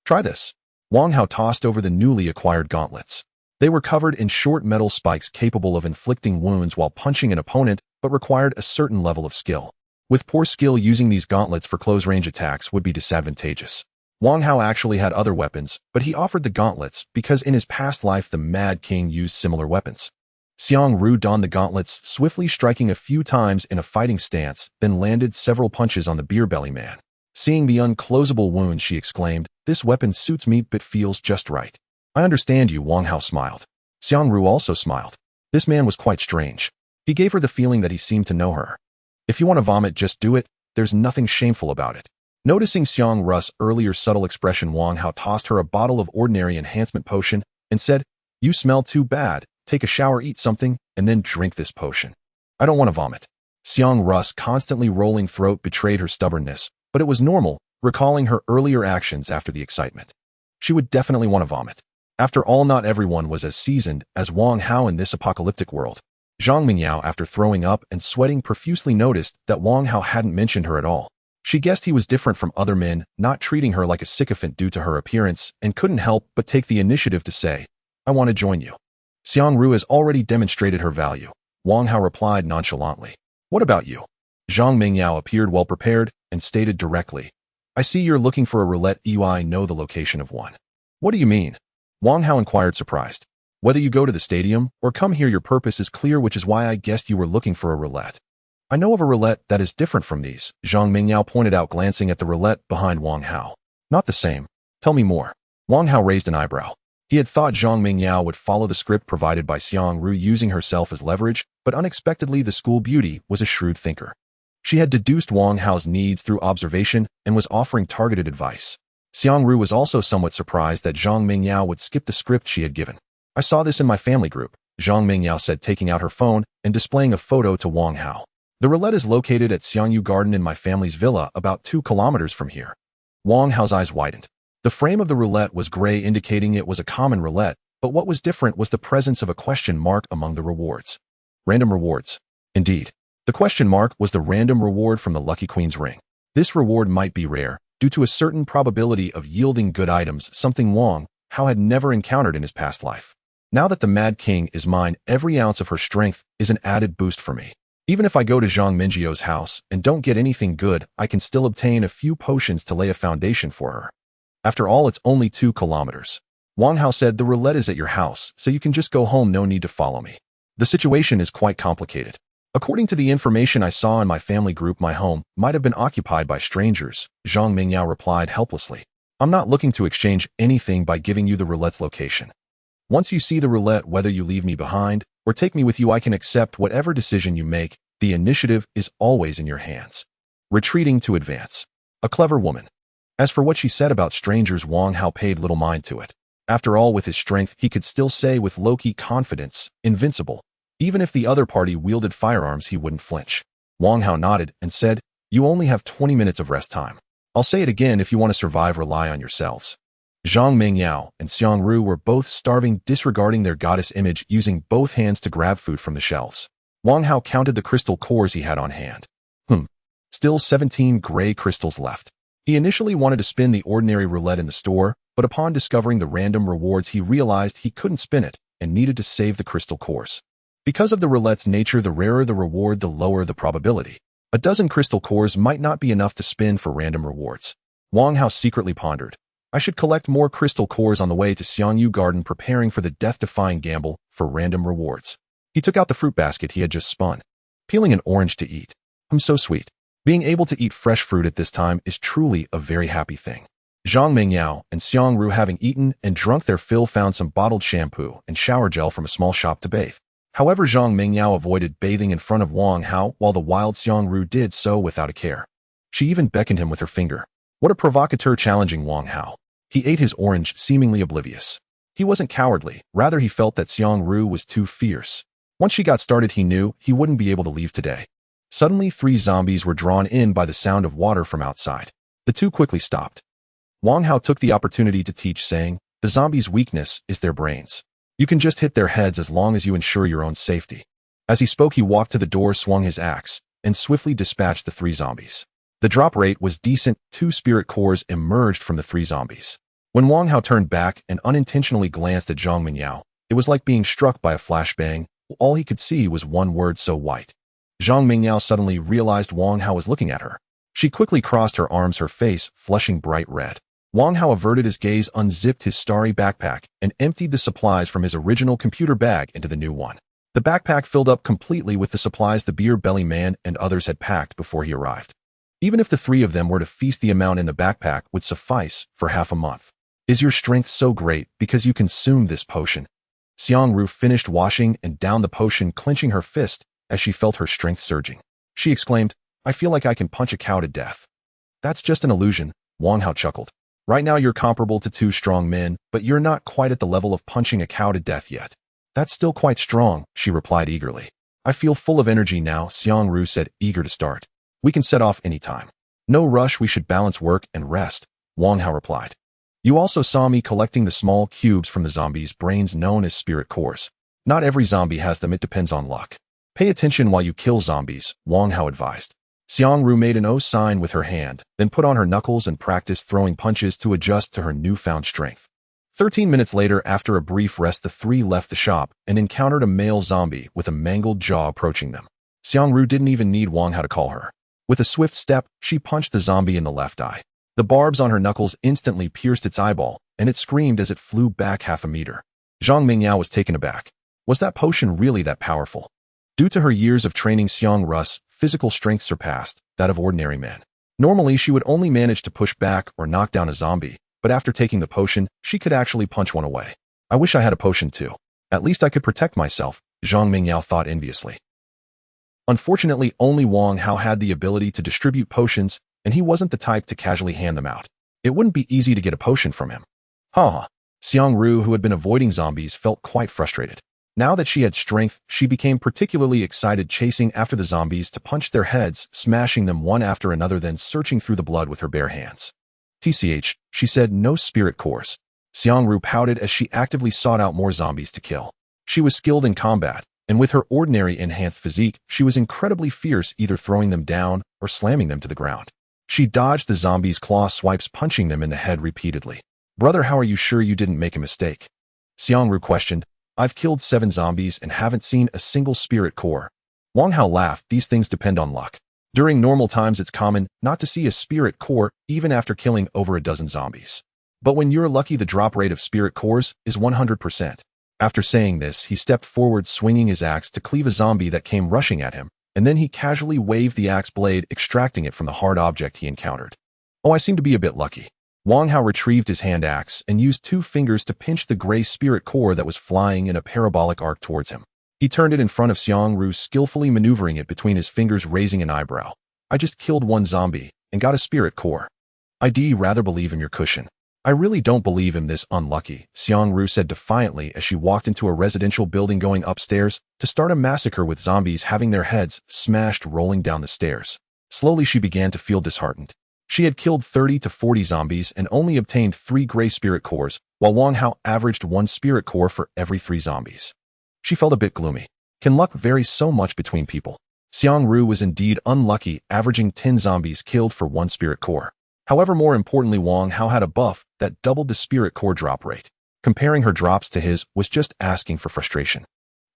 Try this." Wang Hao tossed over the newly acquired gauntlets. They were covered in short metal spikes capable of inflicting wounds while punching an opponent, but required a certain level of skill. With poor skill, using these gauntlets for close-range attacks would be disadvantageous. Wang Hao actually had other weapons, but he offered the gauntlets because in his past life the Mad King used similar weapons. Xiang Ru donned the gauntlets, swiftly striking a few times in a fighting stance, then landed several punches on the beer-belly man. Seeing the unclosable wound, she exclaimed, "This weapon suits me but feels just right." "I understand you," Wang Hao smiled. Xiang Ru also smiled. This man was quite strange. He gave her the feeling that he seemed to know her. "If you want to vomit, just do it. There's nothing shameful about it." Noticing Xiang Ru's earlier subtle expression, Wang Hao tossed her a bottle of ordinary enhancement potion and said, "You smell too bad. Take a shower, eat something, and then drink this potion." "I don't want to vomit." Xiang Ru's constantly rolling throat betrayed her stubbornness, but it was normal, recalling her earlier actions after the excitement. She would definitely want to vomit. After all, not everyone was as seasoned as Wang Hao in this apocalyptic world. Zhang Mingyao, after throwing up and sweating profusely, noticed that Wang Hao hadn't mentioned her at all. She guessed he was different from other men, not treating her like a sycophant due to her appearance, and couldn't help but take the initiative to say, "I want to join you." "Xiang Ru has already demonstrated her value," Wang Hao replied nonchalantly. "What about you?" Zhang Mingyao appeared well prepared and stated directly, "I see you're looking for a roulette. I know the location of one." "What do you mean?" Wang Hao inquired, surprised. "Whether you go to the stadium or come here, your purpose is clear, which is why I guessed you were looking for a roulette." "I know of a roulette that is different from these," Zhang Mingyao pointed out, glancing at the roulette behind Wang Hao. "Not the same. Tell me more." Wang Hao raised an eyebrow. He had thought Zhang Mingyao would follow the script provided by Xiang Ru, using herself as leverage, but unexpectedly the school beauty was a shrewd thinker. She had deduced Wang Hao's needs through observation and was offering targeted advice. Xiang Ru was also somewhat surprised that Zhang Mingyao would skip the script she had given. "I saw this in my family group," Zhang Mingyao said, taking out her phone and displaying a photo to Wang Hao. "The roulette is located at Xiangyu Garden in my family's villa, about 2 kilometers from here." Wang Hao's eyes widened. The frame of the roulette was gray, indicating it was a common roulette, but what was different was the presence of a question mark among the rewards. Random rewards. Indeed. The question mark was the random reward from the Lucky Queen's ring. This reward might be rare, due to a certain probability of yielding good items, something Wang Hao had never encountered in his past life. "Now that the Mad King is mine, every ounce of her strength is an added boost for me. Even if I go to Zhang Mingyio's house and don't get anything good, I can still obtain a few potions to lay a foundation for her. After all, it's only 2 kilometers. Wang Hao said, "The roulette is at your house, so you can just go home, no need to follow me." "The situation is quite complicated. According to the information I saw in my family group, my home might have been occupied by strangers," Zhang Mingyao replied helplessly. "I'm not looking to exchange anything by giving you the roulette's location. Once you see the roulette, whether you leave me behind or take me with you, I can accept whatever decision you make. The initiative is always in your hands." Retreating to advance. A clever woman. As for what she said about strangers, Wang Hao paid little mind to it. After all, with his strength, he could still say with low-key confidence, invincible. Even if the other party wielded firearms, he wouldn't flinch. Wang Hao nodded and said, "You only have 20 minutes of rest time. I'll say it again, if you want to survive, rely on yourselves." Zhang Mingyao and Xiang Ru were both starving, disregarding their goddess image, using both hands to grab food from the shelves. Wang Hao counted the crystal cores he had on hand. Still 17 gray crystals left. He initially wanted to spin the ordinary roulette in the store, but upon discovering the random rewards, he realized he couldn't spin it and needed to save the crystal cores. Because of the roulette's nature, the rarer the reward, the lower the probability. A dozen crystal cores might not be enough to spin for random rewards. Wang Hao secretly pondered, "I should collect more crystal cores on the way to Xiangyu Garden, preparing for the death-defying gamble for random rewards." He took out the fruit basket he had just spun, peeling an orange to eat. So sweet. Being able to eat fresh fruit at this time is truly a very happy thing. Zhang Mingyao and Xiang Ru, having eaten and drunk their fill, found some bottled shampoo and shower gel from a small shop to bathe. However, Zhang Mingyao avoided bathing in front of Wang Hao, while the wild Xiang Ru did so without a care. She even beckoned him with her finger. What a provocateur, challenging Wang Hao. He ate his orange, seemingly oblivious. He wasn't cowardly, rather he felt that Xiang-Ru was too fierce. Once she got started, he knew he wouldn't be able to leave today. Suddenly, 3 zombies were drawn in by the sound of water from outside. The 2 quickly stopped. Wang Hao took the opportunity to teach, saying, "The zombies' weakness is their brains. You can just hit their heads as long as you ensure your own safety." As he spoke, he walked to the door, swung his axe, and swiftly dispatched the 3 zombies. The drop rate was decent. 2 spirit cores emerged from the 3 zombies. When Wang Hao turned back and unintentionally glanced at Zhang Mingyao, it was like being struck by a flashbang. All he could see was one word so white. Zhang Mingyao suddenly realized Wang Hao was looking at her. She quickly crossed her arms, her face flushing bright red. Wang Hao averted his gaze, unzipped his starry backpack, and emptied the supplies from his original computer bag into the new one. The backpack filled up completely with the supplies the beer belly man and others had packed before he arrived. Even if the 3 of them were to feast, the amount in the backpack would suffice for half a month. "Is your strength so great because you consumed this potion?" Xiang-Ru finished washing and downed the potion, clenching her fist as she felt her strength surging. She exclaimed, "I feel like I can punch a cow to death." "That's just an illusion," Wang Hao chuckled. "Right now you're comparable to 2 strong men, but you're not quite at the level of punching a cow to death yet." "That's still quite strong," she replied eagerly. "I feel full of energy now," Xiang-Ru said, eager to start. "We can set off any time." "No rush, we should balance work and rest," Wang Hao replied. "You also saw me collecting the small cubes from the zombies' brains known as spirit cores. Not every zombie has them, it depends on luck. Pay attention while you kill zombies," Wang Hao advised. Xiang-Ru made an O sign with her hand, then put on her knuckles and practiced throwing punches to adjust to her newfound strength. 13 minutes later, after a brief rest, the 3 left the shop and encountered a male zombie with a mangled jaw approaching them. Xiang-Ru didn't even need Wang Hao to call her. With a swift step, she punched the zombie in the left eye. The barbs on her knuckles instantly pierced its eyeball, and it screamed as it flew back half a meter. Zhang Mingyao was taken aback. Was that potion really that powerful? Due to her years of training, Xiang-Ru's physical strength surpassed that of ordinary men. Normally, she would only manage to push back or knock down a zombie, but after taking the potion, she could actually punch one away. "I wish I had a potion too. At least I could protect myself," Zhang Mingyao thought enviously. Unfortunately, only Wang Hao had the ability to distribute potions, and he wasn't the type to casually hand them out. It wouldn't be easy to get a potion from him. Xiang-Ru, who had been avoiding zombies, felt quite frustrated. Now that she had strength, she became particularly excited, chasing after the zombies to punch their heads, smashing them one after another, then searching through the blood with her bare hands. "TCH, she said, "no spirit cores." Xiang-Ru pouted as she actively sought out more zombies to kill. She was skilled in combat, and with her ordinary enhanced physique, she was incredibly fierce, either throwing them down or slamming them to the ground. She dodged the zombies' claw swipes, punching them in the head repeatedly. "Brother, how are you sure you didn't make a mistake?" Xiang-Ru questioned. "I've killed 7 zombies and haven't seen a single spirit core." Wang Hao laughed. "These things depend on luck. During normal times, it's common not to see a spirit core even after killing over a dozen zombies. But when you're lucky, the drop rate of spirit cores is 100%. After saying this, he stepped forward, swinging his axe to cleave a zombie that came rushing at him, and then he casually waved the axe blade, extracting it from the hard object he encountered. "Oh, I seem to be a bit lucky." Wang Hao retrieved his hand axe and used 2 fingers to pinch the gray spirit core that was flying in a parabolic arc towards him. He turned it in front of Xiang-Ru, skillfully maneuvering it between his fingers, raising an eyebrow. "I just killed 1 zombie and got a spirit core. I'd rather believe in your cushion." "I really don't believe him this unlucky," Xiang-Ru said defiantly as she walked into a residential building, going upstairs to start a massacre with zombies having their heads smashed rolling down the stairs. Slowly she began to feel disheartened. She had killed 30 to 40 zombies and only obtained 3 gray spirit cores, while Wang Hao averaged 1 spirit core for every 3 zombies. She felt a bit gloomy. Can luck vary so much between people? Xiang-Ru was indeed unlucky, averaging 10 zombies killed for 1 spirit core. However, more importantly, Wang Hao had a buff that doubled the spirit core drop rate. Comparing her drops to his was just asking for frustration.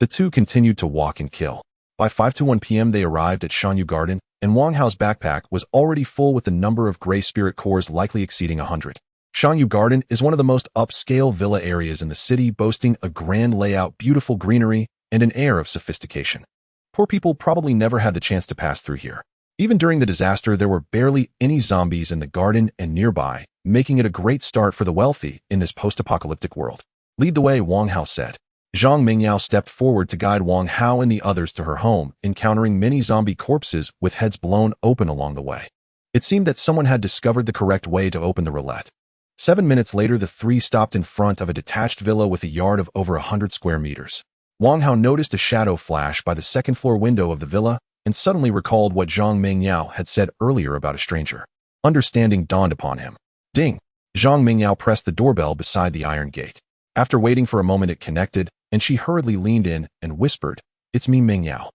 The 2 continued to walk and kill. By 5:01 p.m. they arrived at Shanyu Garden, and Wang Hao's backpack was already full with the number of gray spirit cores likely exceeding 100. Shanyu Garden is one of the most upscale villa areas in the city, boasting a grand layout, beautiful greenery, and an air of sophistication. Poor people probably never had the chance to pass through here. Even during the disaster, there were barely any zombies in the garden and nearby, making it a great start for the wealthy in this post-apocalyptic world. "Lead the way," Wang Hao said. Zhang Mingyao stepped forward to guide Wang Hao and the others to her home, encountering many zombie corpses with heads blown open along the way. It seemed that someone had discovered the correct way to open the roulette. 7 minutes later, the three stopped in front of a detached villa with a yard of over 100 square meters. Wang Hao noticed a shadow flash by the second-floor window of the villa and suddenly recalled what Zhang Mingyao had said earlier about a stranger. Understanding dawned upon him. Ding! Zhang Mingyao pressed the doorbell beside the iron gate. After waiting for a moment, it connected, and she hurriedly leaned in and whispered, "It's me, Mingyao."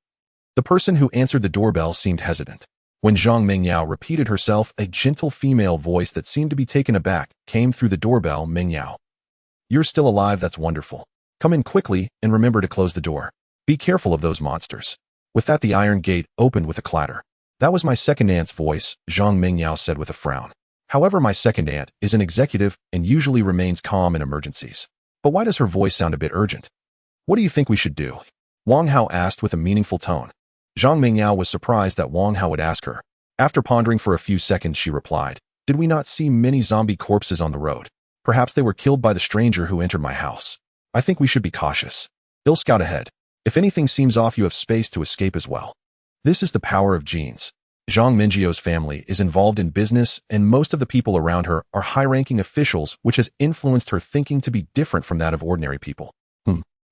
The person who answered the doorbell seemed hesitant. When Zhang Mingyao repeated herself, a gentle female voice that seemed to be taken aback came through the doorbell. "Mingyao, you're still alive, that's wonderful. Come in quickly and remember to close the door. Be careful of those monsters." With that, the iron gate opened with a clatter. "That was my second aunt's voice," Zhang Mingyao said with a frown. "However, my second aunt is an executive and usually remains calm in emergencies. But why does her voice sound a bit urgent? What do you think we should do?" Wang Hao asked with a meaningful tone. Zhang Mingyao was surprised that Wang Hao would ask her. After pondering for a few seconds, she replied, "Did we not see many zombie corpses on the road? Perhaps they were killed by the stranger who entered my house. I think we should be cautious. He'll scout ahead. If anything seems off, you have space to escape as well." This is the power of genes. Zhang Mingyio's family is involved in business, and most of the people around her are high-ranking officials, which has influenced her thinking to be different from that of ordinary people.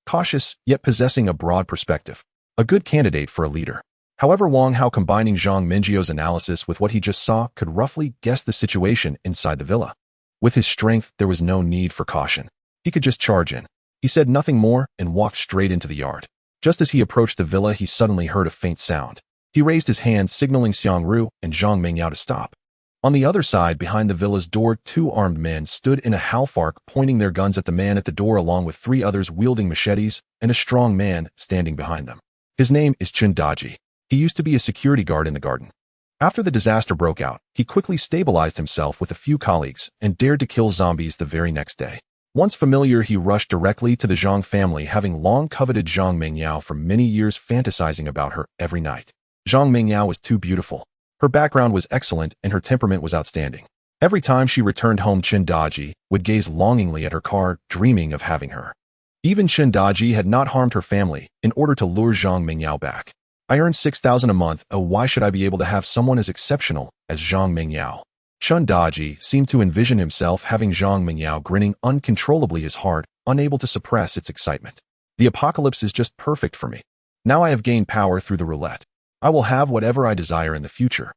Cautious, yet possessing a broad perspective. A good candidate for a leader. However, Wang Hao, combining Zhang Mingyio's analysis with what he just saw, could roughly guess the situation inside the villa. With his strength, there was no need for caution. He could just charge in. He said nothing more and walked straight into the yard. Just as he approached the villa, he suddenly heard a faint sound. He raised his hand, signaling Xiang Ru and Zhang Mingyao to stop. On the other side, behind the villa's door, two armed men stood in a half-arc, pointing their guns at the man at the door, along with three others wielding machetes and a strong man standing behind them. His name is Chen Daji. He used to be a security guard in the garden. After the disaster broke out, he quickly stabilized himself with a few colleagues and dared to kill zombies the very next day. Once familiar, he rushed directly to the Zhang family, having long coveted Zhang Mingyao for many years, fantasizing about her every night. Zhang Mingyao was too beautiful. Her background was excellent and her temperament was outstanding. Every time she returned home, Chen Daji would gaze longingly at her car, dreaming of having her. Even Chen Daji had not harmed her family in order to lure Zhang Mingyao back. "I earn 6,000 a month, oh why should I be able to have someone as exceptional as Zhang Mingyao?" Chen Daji seemed to envision himself having Zhang Mingyao grinning uncontrollably, his heart unable to suppress its excitement. "The apocalypse is just perfect for me. Now I have gained power through the roulette. I will have whatever I desire in the future."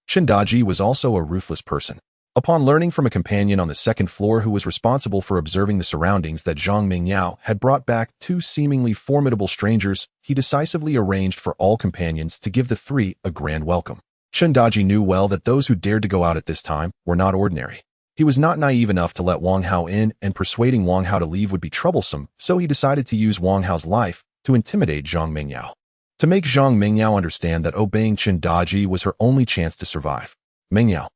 Chen Daji was also a ruthless person. Upon learning from a companion on the second floor who was responsible for observing the surroundings that Zhang Mingyao had brought back two seemingly formidable strangers, he decisively arranged for all companions to give the three a grand welcome. Chen Daji knew well that those who dared to go out at this time were not ordinary. He was not naive enough to let Wang Hao in, and persuading Wang Hao to leave would be troublesome, so he decided to use Wang Hao's life to intimidate Zhang Mingyao. To make Zhang Mingyao understand that obeying Chen Daji was her only chance to survive. "Mingyao."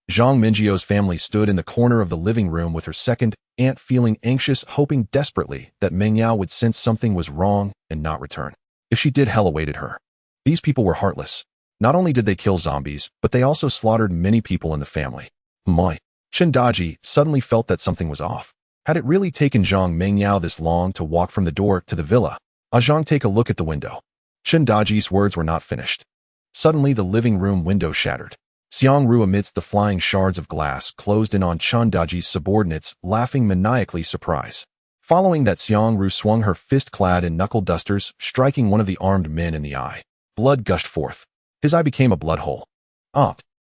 Zhang Mingyio's family stood in the corner of the living room with her second aunt, feeling anxious, hoping desperately that Mingyao would sense something was wrong and not return. If she did, hell awaited her. These people were heartless. Not only did they kill zombies, but they also slaughtered many people in the family. My. Chen Daji suddenly felt that something was off. Had it really taken Zhang Mingyao this long to walk from the door to the villa? Zhang, take a look at the window. Chen Daji's words were not finished. Suddenly, the living room window shattered. Xiang Ru, amidst the flying shards of glass, closed in on Chen Daji's subordinates, laughing maniacally surprise. Following that, Xiang Ru swung her fist clad in knuckle dusters, striking one of the armed men in the eye. Blood gushed forth. His eye became a blood hole.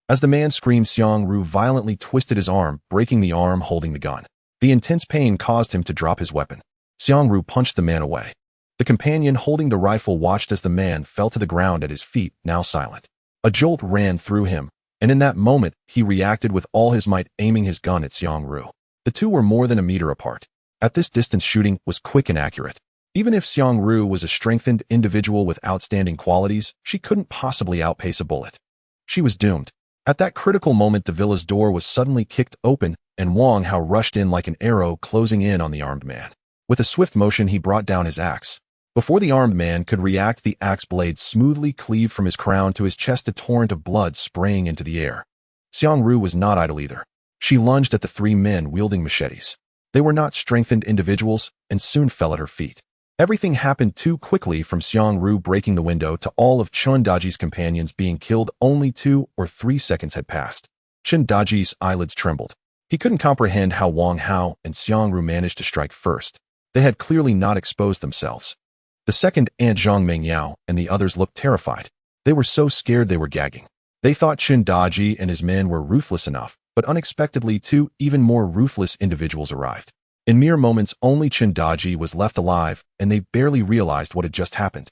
As the man screamed, Xiang Ru violently twisted his arm, breaking the arm holding the gun. The intense pain caused him to drop his weapon. Xiang Ru punched the man away. The companion holding the rifle watched as the man fell to the ground at his feet, now silent. A jolt ran through him, and in that moment, he reacted with all his might, aiming his gun at Xiang Ru. The two were more than a meter apart. At this distance, shooting was quick and accurate. Even if Xiang Ru was a strengthened individual with outstanding qualities, she couldn't possibly outpace a bullet. She was doomed. At that critical moment, the villa's door was suddenly kicked open, and Wang Hao rushed in like an arrow, closing in on the armed man. With a swift motion, he brought down his axe. Before the armed man could react, the axe blade smoothly cleaved from his crown to his chest, a torrent of blood spraying into the air. Xiang Ru was not idle either. She lunged at the three men wielding machetes. They were not strengthened individuals and soon fell at her feet. Everything happened too quickly, from Xiang Ru breaking the window to all of Chen Daji's companions being killed. Only 2 or 3 seconds had passed. Chen Daji's eyelids trembled. He couldn't comprehend how Wang Hao and Xiang Ru managed to strike first. They had clearly not exposed themselves. The second Aunt Zhang Mengyao and the others looked terrified. They were so scared they were gagging. They thought Chen Daji and his men were ruthless enough, but unexpectedly two even more ruthless individuals arrived. In mere moments, only Chen Daji was left alive, and they barely realized what had just happened.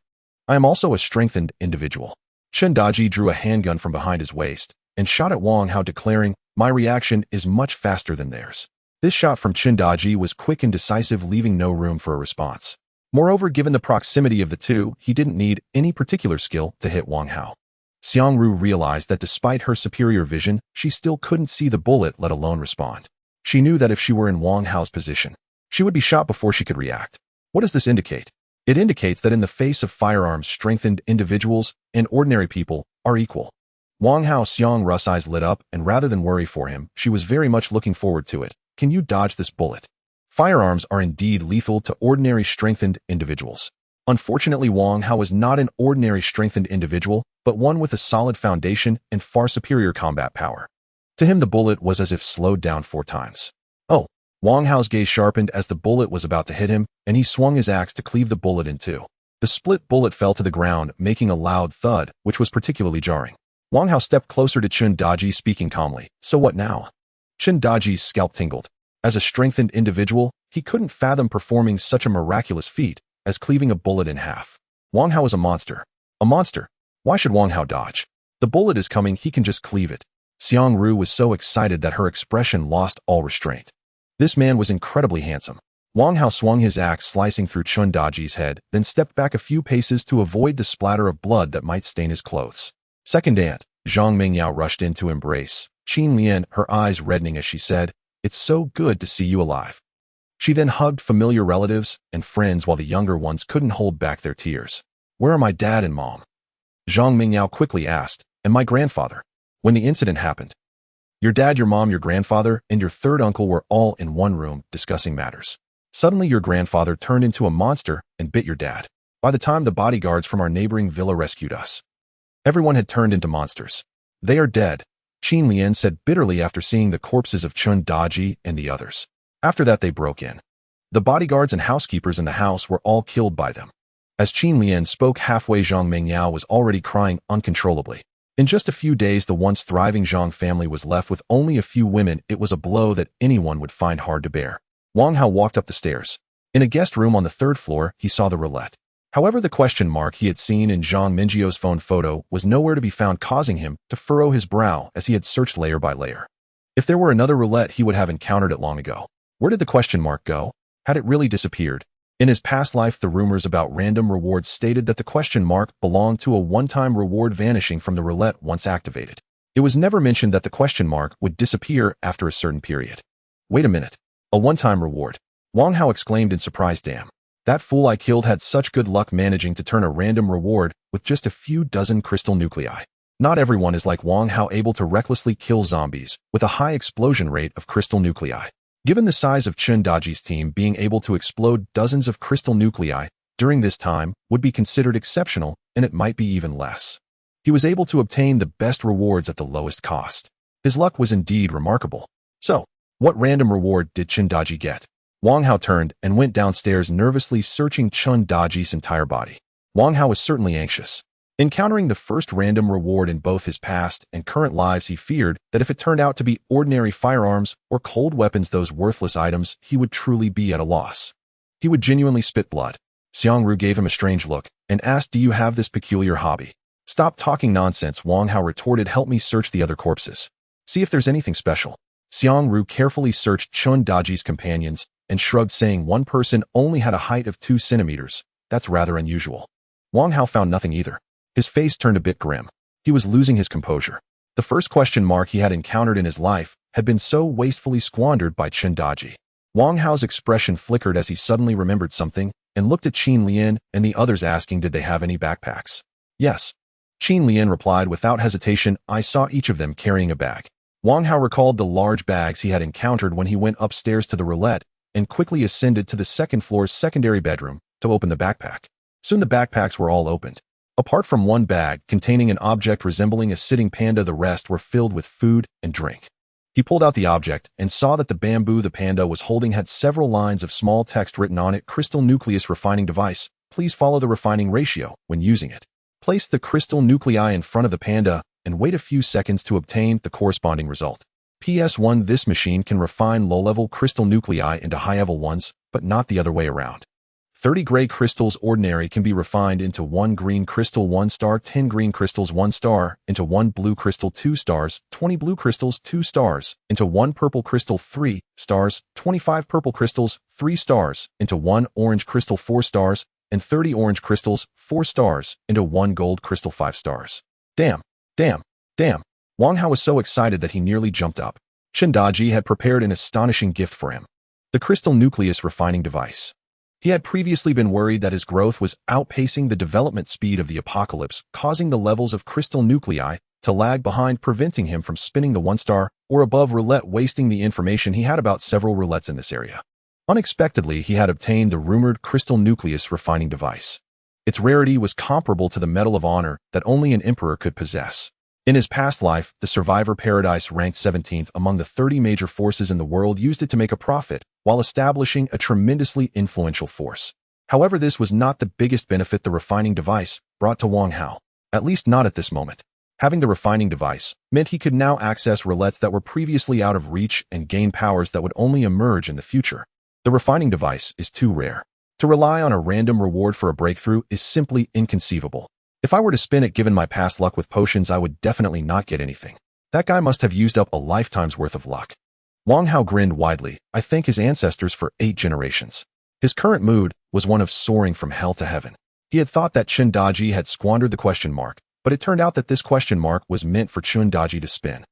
I am also a strengthened individual. Chen Daji drew a handgun from behind his waist and shot at Wang Hao, declaring, "My reaction is much faster than theirs." This shot from Chen Daji was quick and decisive, leaving no room for a response. Moreover, given the proximity of the two, he didn't need any particular skill to hit Wang Hao. Xiang Ru realized that despite her superior vision, she still couldn't see the bullet, let alone respond. She knew that if she were in Wang Hao's position, she would be shot before she could react. What does this indicate? It indicates that in the face of firearms, strengthened individuals and ordinary people are equal. Wang Hao Xiang Ru's eyes lit up, and rather than worry for him, she was very much looking forward to it. Can you dodge this bullet? Firearms are indeed lethal to ordinary strengthened individuals. Unfortunately, Wang Hao was not an ordinary strengthened individual, but one with a solid foundation and far superior combat power. To him, the bullet was as if slowed down 4 times. Oh! Wang Hao's gaze sharpened as the bullet was about to hit him, and he swung his axe to cleave the bullet in two. The split bullet fell to the ground, making a loud thud, which was particularly jarring. Wang Hao stepped closer to Chen Daji, speaking calmly. So what now? Chen Daji's scalp tingled. As a strengthened individual, he couldn't fathom performing such a miraculous feat as cleaving a bullet in half. Wang Hao is a monster. A monster? Why should Wang Hao dodge? The bullet is coming, he can just cleave it. Xiang Ru was so excited that her expression lost all restraint. This man was incredibly handsome. Wang Hao swung his axe, slicing through Chen Daji's head, then stepped back a few paces to avoid the splatter of blood that might stain his clothes. Second Aunt Zhang Mengyao rushed in to embrace Qin Lian, her eyes reddening as she said, "It's so good to see you alive." She then hugged familiar relatives and friends while the younger ones couldn't hold back their tears. "Where are my dad and mom?" Zhang Mengyao quickly asked, "And my grandfather?" When the incident happened, your dad, your mom, your grandfather, and your third uncle were all in one room discussing matters. Suddenly your grandfather turned into a monster and bit your dad. By the time the bodyguards from our neighboring villa rescued us, everyone had turned into monsters. They are dead, Qin Lian said bitterly after seeing the corpses of Chen Daji and the others. After that they broke in. The bodyguards and housekeepers in the house were all killed by them. As Qin Lian spoke halfway, Zhang Mengyao was already crying uncontrollably. In just a few days, the once thriving Zhang family was left with only a few women. It was a blow that anyone would find hard to bear. Wang Hao walked up the stairs. In a guest room on the 3rd floor, he saw the roulette. However, the question mark he had seen in Zhang Mingjio's phone photo was nowhere to be found, causing him to furrow his brow as he had searched layer by layer. If there were another roulette, he would have encountered it long ago. Where did the question mark go? Had it really disappeared? In his past life, the rumors about random rewards stated that the question mark belonged to a one-time reward vanishing from the roulette once activated. It was never mentioned that the question mark would disappear after a certain period. Wait a minute. A one-time reward. Wang Hao exclaimed in surprise. Damn. That fool I killed had such good luck managing to turn a random reward with just a few dozen crystal nuclei. Not everyone is like Wang Hao, able to recklessly kill zombies with a high explosion rate of crystal nuclei. Given the size of Chen Daji's team, being able to explode dozens of crystal nuclei during this time would be considered exceptional, and it might be even less. He was able to obtain the best rewards at the lowest cost. His luck was indeed remarkable. So, what random reward did Chen Daji get? Wang Hao turned and went downstairs, nervously searching Chen Daji's entire body. Wang Hao was certainly anxious. Encountering the first random reward in both his past and current lives, he feared that if it turned out to be ordinary firearms or cold weapons, those worthless items, he would truly be at a loss. He would genuinely spit blood. Xiang Ru gave him a strange look and asked, "Do you have this peculiar hobby?" "Stop talking nonsense," Wang Hao retorted. "Help me search the other corpses. See if there's anything special." Xiang Ru carefully searched Chen Daji's companions and shrugged, saying one person only had a height of 2 centimeters. That's rather unusual. Wang Hao found nothing either. His face turned a bit grim. He was losing his composure. The first question mark he had encountered in his life had been so wastefully squandered by Chen Daji. Wang Hao's expression flickered as he suddenly remembered something and looked at Qin Lian and the others, asking did they have any backpacks. Yes. Qin Lian replied without hesitation. I saw each of them carrying a bag. Wang Hao recalled the large bags he had encountered when he went upstairs to the roulette and quickly ascended to the 2nd floor's secondary bedroom to open the backpack. Soon the backpacks were all opened. Apart from one bag containing an object resembling a sitting panda, the rest were filled with food and drink. He pulled out the object and saw that the bamboo the panda was holding had several lines of small text written on it. Crystal nucleus refining device. Please follow the refining ratio when using it. Place the crystal nuclei in front of the panda and wait a few seconds to obtain the corresponding result. PS1. This machine can refine low-level crystal nuclei into high-level ones, but not the other way around. 30 gray crystals ordinary can be refined into 1 green crystal 1 star, 10 green crystals 1 star, into 1 blue crystal 2 stars, 20 blue crystals 2 stars, into 1 purple crystal 3 stars, 25 purple crystals 3 stars, into 1 orange crystal 4 stars, and 30 orange crystals 4 stars, into 1 gold crystal 5 stars. Damn, damn, damn. Wang Hao was so excited that he nearly jumped up. Shindaji had prepared an astonishing gift for him. The crystal nucleus refining device. He had previously been worried that his growth was outpacing the development speed of the apocalypse, causing the levels of crystal nuclei to lag behind, preventing him from spinning the 1-star or above roulette, wasting the information he had about several roulettes in this area. Unexpectedly, he had obtained the rumored crystal nucleus refining device. Its rarity was comparable to the Medal of Honor that only an emperor could possess. In his past life, the Survivor Paradise ranked 17th among the 30 major forces in the world, used it to make a profit while establishing a tremendously influential force. However, this was not the biggest benefit the refining device brought to Wang Hao, at least not at this moment. Having the refining device meant he could now access roulettes that were previously out of reach and gain powers that would only emerge in the future. The refining device is too rare. To rely on a random reward for a breakthrough is simply inconceivable. If I were to spin it, given my past luck with potions, I would definitely not get anything. That guy must have used up a lifetime's worth of luck. Wang Hao grinned widely. I thank his ancestors for 8 generations. His current mood was one of soaring from hell to heaven. He had thought that Chundaji had squandered the question mark, but it turned out that this question mark was meant for Chundaji to spin.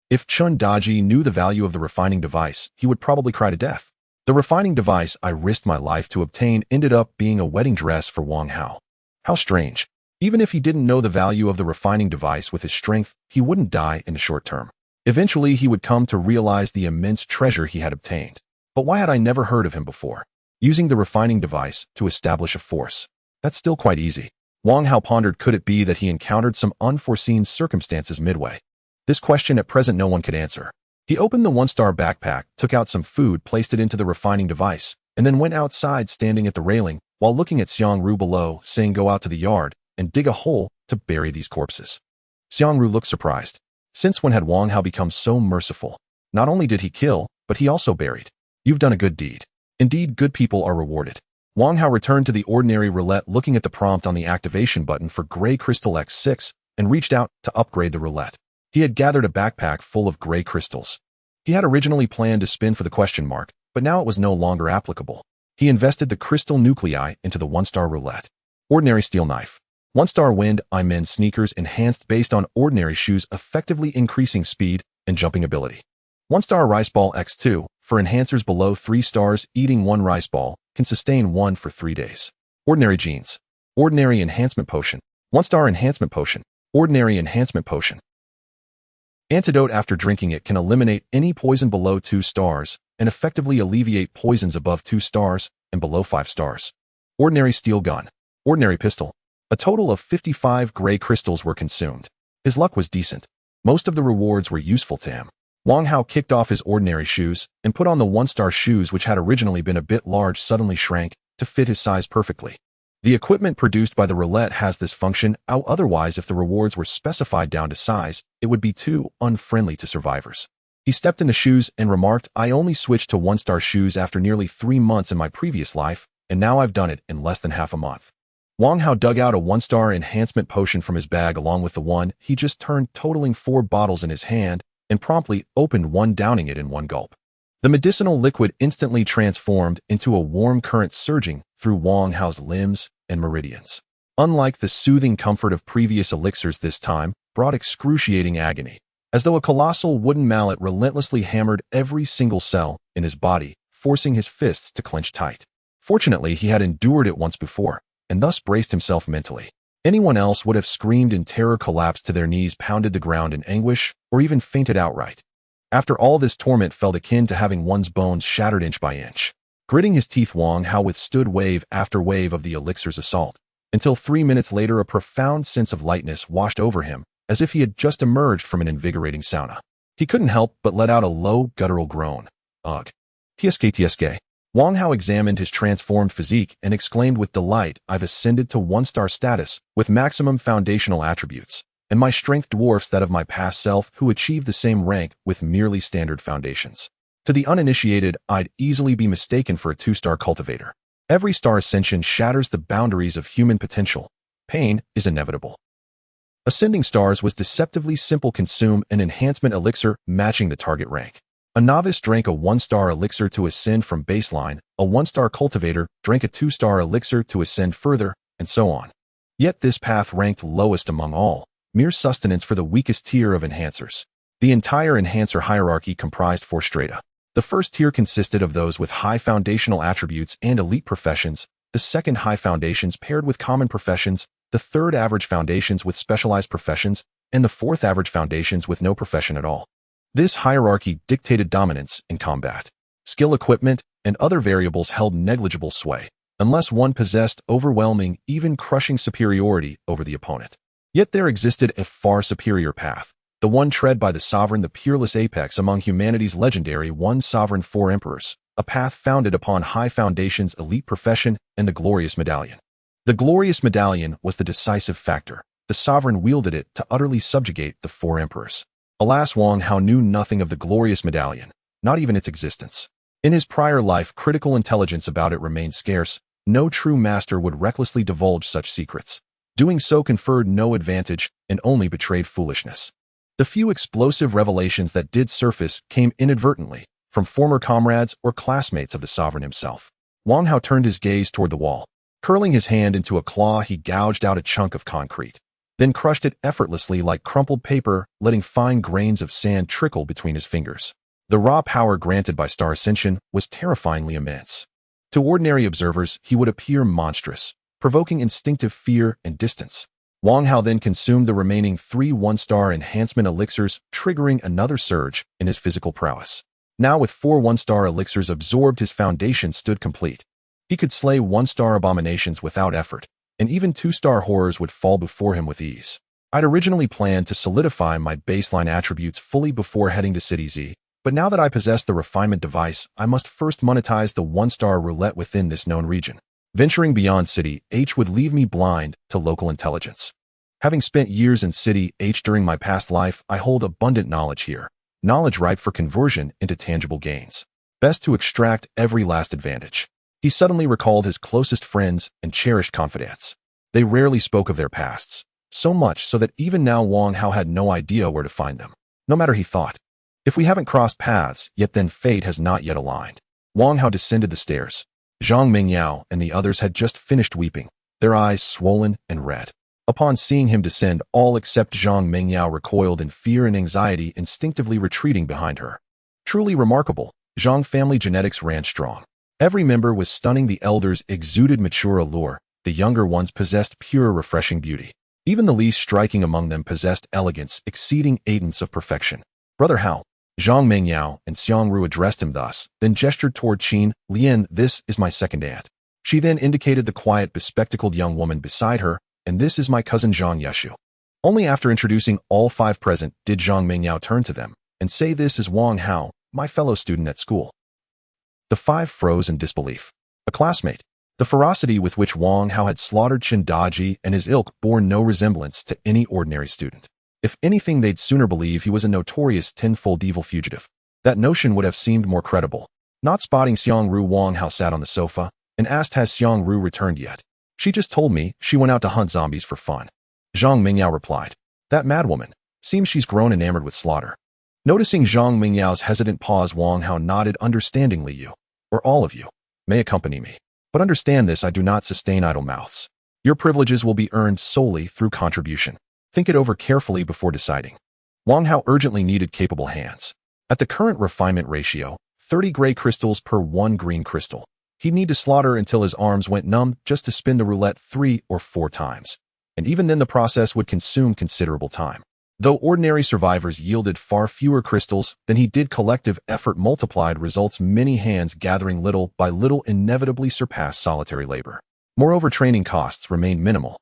If Chundaji knew the value of the refining device, he would probably cry to death. The refining device I risked my life to obtain ended up being a wedding dress for Wang Hao. How strange. Even if he didn't know the value of the refining device with his strength, he wouldn't die in the short term. Eventually, he would come to realize the immense treasure he had obtained. But why had I never heard of him before? Using the refining device to establish a force. That's still quite easy. Wang Hao pondered, could it be that he encountered some unforeseen circumstances midway? This question at present no one could answer. He opened the 1-star backpack, took out some food, placed it into the refining device, and then went outside, standing at the railing while looking at Xiangru below, saying, go out to the yard and dig a hole to bury these corpses. Xiangru looked surprised. Since when had Wang Hao become so merciful? Not only did he kill, but he also buried. You've done a good deed. Indeed, good people are rewarded. Wang Hao returned to the ordinary roulette, looking at the prompt on the activation button for Gray Crystal X6, and reached out to upgrade the roulette. He had gathered a backpack full of gray crystals. He had originally planned to spin for the question mark, but now it was no longer applicable. He invested the crystal nuclei into the 1-star roulette. Ordinary steel knife. 1-star wind men sneakers enhanced based on ordinary shoes, effectively increasing speed and jumping ability. 1-star rice ball X2 for enhancers below 3 stars. Eating 1 rice ball can sustain 1 for 3 days. Ordinary jeans. Ordinary enhancement potion. 1-star enhancement potion. Ordinary enhancement potion. Antidote. After drinking it, can eliminate any poison below 2 stars and effectively alleviate poisons above 2 stars and below 5 stars. Ordinary steel gun. Ordinary pistol. A total of 55 gray crystals were consumed. His luck was decent. Most of the rewards were useful to him. Wang Hao kicked off his ordinary shoes and put on the 1-star shoes, which had originally been a bit large, suddenly shrank to fit his size perfectly. The equipment produced by the roulette has this function. Otherwise, if the rewards were specified down to size, it would be too unfriendly to survivors. He stepped in the shoes and remarked, I only switched to 1-star shoes after nearly 3 months in my previous life, and now I've done it in less than half a month. Wang Hao dug out a 1-star enhancement potion from his bag along with the one he just turned, totaling 4 bottles in his hand, and promptly opened one, downing it in 1 gulp. The medicinal liquid instantly transformed into a warm current surging through Wang Hao's limbs and meridians. Unlike the soothing comfort of previous elixirs, this time brought excruciating agony, as though a colossal wooden mallet relentlessly hammered every single cell in his body, forcing his fists to clench tight. Fortunately, he had endured it once before, and thus braced himself mentally. Anyone else would have screamed in terror, collapsed to their knees, pounded the ground in anguish, or even fainted outright. After all, this torment felt akin to having one's bones shattered inch by inch. Gritting his teeth, Wang Hao withstood wave after wave of the elixir's assault, until 3 minutes later a profound sense of lightness washed over him, as if he had just emerged from an invigorating sauna. He couldn't help but let out a low, guttural groan. Ugh. TSK. Wang Hao examined his transformed physique and exclaimed with delight, I've ascended to 1-star status with maximum foundational attributes, and my strength dwarfs that of my past self who achieved the same rank with merely standard foundations. To the uninitiated, I'd easily be mistaken for a 2-star cultivator. Every star ascension shatters the boundaries of human potential. Pain is inevitable. Ascending stars was deceptively simple. Consume an enhancement elixir matching the target rank. A novice drank a 1-star elixir to ascend from baseline, a 1-star cultivator drank a 2-star elixir to ascend further, and so on. Yet this path ranked lowest among all, mere sustenance for the weakest tier of enhancers. The entire enhancer hierarchy comprised 4 strata. The first tier consisted of those with high foundational attributes and elite professions, the second high foundations paired with common professions, the third average foundations with specialized professions, and the fourth average foundations with no profession at all. This hierarchy dictated dominance in combat. Skill equipment and other variables held negligible sway, unless one possessed overwhelming, even crushing superiority over the opponent. Yet there existed a far superior path, the one tread by the sovereign, the peerless apex among humanity's legendary one sovereign 4 emperors, a path founded upon high foundations, elite profession, and the glorious medallion. The glorious medallion was the decisive factor. The sovereign wielded it to utterly subjugate the 4 emperors. Alas, Wang Hao knew nothing of the glorious medallion, not even its existence. In his prior life, critical intelligence about it remained scarce. No true master would recklessly divulge such secrets. Doing so conferred no advantage and only betrayed foolishness. The few explosive revelations that did surface came inadvertently from former comrades or classmates of the sovereign himself. Wang Hao turned his gaze toward the wall. Curling his hand into a claw, he gouged out a chunk of concrete, then crushed it effortlessly like crumpled paper, letting fine grains of sand trickle between his fingers. The raw power granted by Star Ascension was terrifyingly immense. To ordinary observers, he would appear monstrous, provoking instinctive fear and distance. Wang Hao then consumed the remaining 3 1-star enhancement elixirs, triggering another surge in his physical prowess. Now with 4 1-star elixirs absorbed, his foundation stood complete. He could slay 1-star abominations without effort, and even 2-star horrors would fall before him with ease. I'd originally planned to solidify my baseline attributes fully before heading to City Z, but now that I possess the refinement device, I must first monetize the 1-star roulette within this known region. Venturing beyond City H would leave me blind to local intelligence. Having spent years in City H during my past life, I hold abundant knowledge here, knowledge ripe for conversion into tangible gains. Best to extract every last advantage. He suddenly recalled his closest friends and cherished confidants. They rarely spoke of their pasts, so much so that even now Wang Hao had no idea where to find them. No matter, he thought. If we haven't crossed paths, yet then fate has not yet aligned. Wang Hao descended the stairs. Zhang Mingyao and the others had just finished weeping, their eyes swollen and red. Upon seeing him descend, all except Zhang Mingyao recoiled in fear and anxiety, instinctively retreating behind her. Truly remarkable, Zhang family genetics ran strong. Every member was stunning. The elders exuded mature allure, the younger ones possessed pure, refreshing beauty. Even the least striking among them possessed elegance exceeding eighths of perfection. Brother Hao, Zhang Mingyao and Xiang Ru addressed him thus, then gestured toward Qin Lian. This is my second aunt. She then indicated the quiet, bespectacled young woman beside her, and this is my cousin Zhang Yeshu. Only after introducing all 5 present did Zhang Mingyao turn to them and say, this is Wang Hao, my fellow student at school. The 5 froze in disbelief. A classmate. The ferocity with which Wang Hao had slaughtered Qin Daji and his ilk bore no resemblance to any ordinary student. If anything, they'd sooner believe he was a notorious tenfold evil fugitive. That notion would have seemed more credible. Not spotting Xiang Ru, Wang Hao sat on the sofa and asked, has Xiang Ru returned yet? She just told me she went out to hunt zombies for fun. Zhang Mingyao replied. That madwoman. Seems she's grown enamored with slaughter. Noticing Zhang Mingyao's hesitant pause, Wang Hao nodded understandingly. You, or all of you, may accompany me. But understand this, I do not sustain idle mouths. Your privileges will be earned solely through contribution. Think it over carefully before deciding. Wang Hao urgently needed capable hands. At the current refinement ratio, 30 gray crystals per 1 green crystal, he'd need to slaughter until his arms went numb just to spin the roulette 3 or 4 times. And even then the process would consume considerable time. Though ordinary survivors yielded far fewer crystals than he did, collective effort multiplied results. Many hands gathering little by little inevitably surpass solitary labor. Moreover, training costs remained minimal.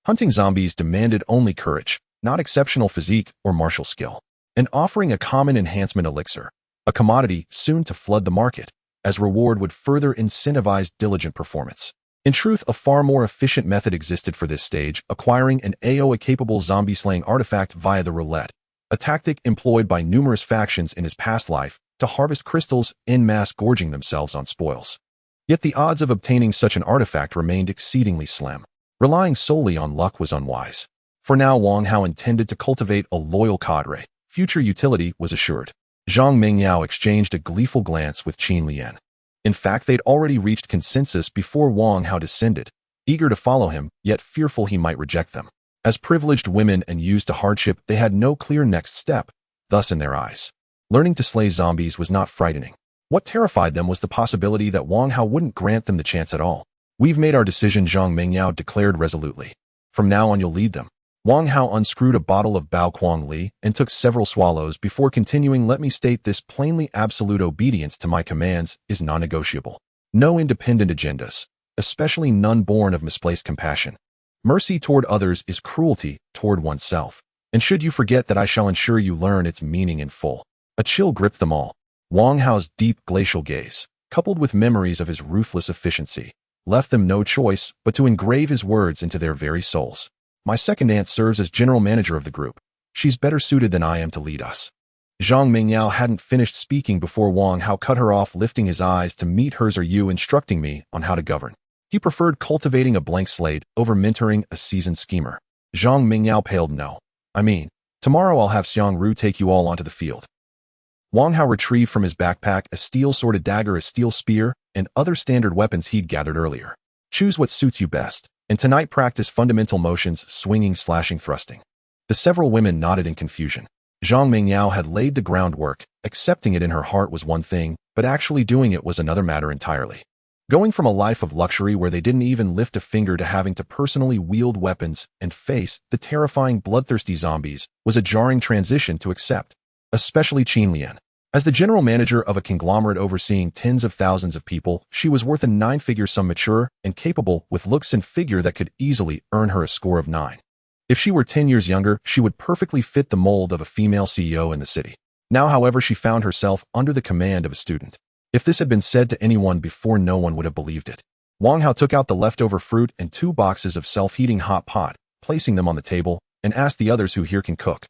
Hunting zombies demanded only courage, not exceptional physique or martial skill. and offering a common enhancement elixir, a commodity soon to flood the market, as reward would further incentivize diligent performance. In truth, a far more efficient method existed for this stage, acquiring an AoE-capable zombie-slaying artifact via the Roulette, a tactic employed by numerous factions in his past life to harvest crystals en masse, gorging themselves on spoils. Yet the odds of obtaining such an artifact remained exceedingly slim. Relying solely on luck was unwise. For now, Wang Hao intended to cultivate a loyal cadre. Future utility was assured. Zhang Mingyao exchanged a gleeful glance with Qin Lian. In fact, they'd already reached consensus before Wang Hao descended, eager to follow him, yet fearful he might reject them. As privileged women and used to hardship, they had no clear next step, thus in their eyes. Learning to slay zombies was not frightening. What terrified them was the possibility that Wang Hao wouldn't grant them the chance at all. We've made our decision, Zhang Mingyao declared resolutely. From now on you'll lead them. Wang Hao unscrewed a bottle of Bao Kuang Li and took several swallows before continuing. Let me state this plainly: absolute obedience to my commands is non-negotiable. No independent agendas, especially none born of misplaced compassion. Mercy toward others is cruelty toward oneself. And should you forget that, I shall ensure you learn its meaning in full. A chill gripped them all. Wang Hao's deep glacial gaze, coupled with memories of his ruthless efficiency, left them no choice but to engrave his words into their very souls. My second aunt serves as general manager of the group. She's better suited than I am to lead us. Zhang Mingyao hadn't finished speaking before Wang Hao cut her off, lifting his eyes to meet hers. Are you instructing me on how to govern? He preferred cultivating a blank slate over mentoring a seasoned schemer. Zhang Mingyao paled. No. I mean, tomorrow I'll have Xiang Ru take you all onto the field. Wang Hao retrieved from his backpack a steel-sworded dagger, a steel spear, and other standard weapons he'd gathered earlier. Choose what suits you best, and tonight practice fundamental motions: swinging, slashing, thrusting. The several women nodded in confusion. Zhang Mingyao had laid the groundwork. Accepting it in her heart was one thing, but actually doing it was another matter entirely. Going from a life of luxury where they didn't even lift a finger to having to personally wield weapons and face the terrifying bloodthirsty zombies was a jarring transition to accept, especially Qin Lian. As the general manager of a conglomerate overseeing tens of thousands of people, she was worth a nine-figure sum, mature and capable, with looks and figure that could easily earn her a score of 9. If she were 10 years younger, she would perfectly fit the mold of a female CEO in the city. Now, however, she found herself under the command of a student. If this had been said to anyone before, no one would have believed it. Wang Hao took out the leftover fruit and 2 boxes of self-heating hot pot, placing them on the table, and asked the others who here can cook.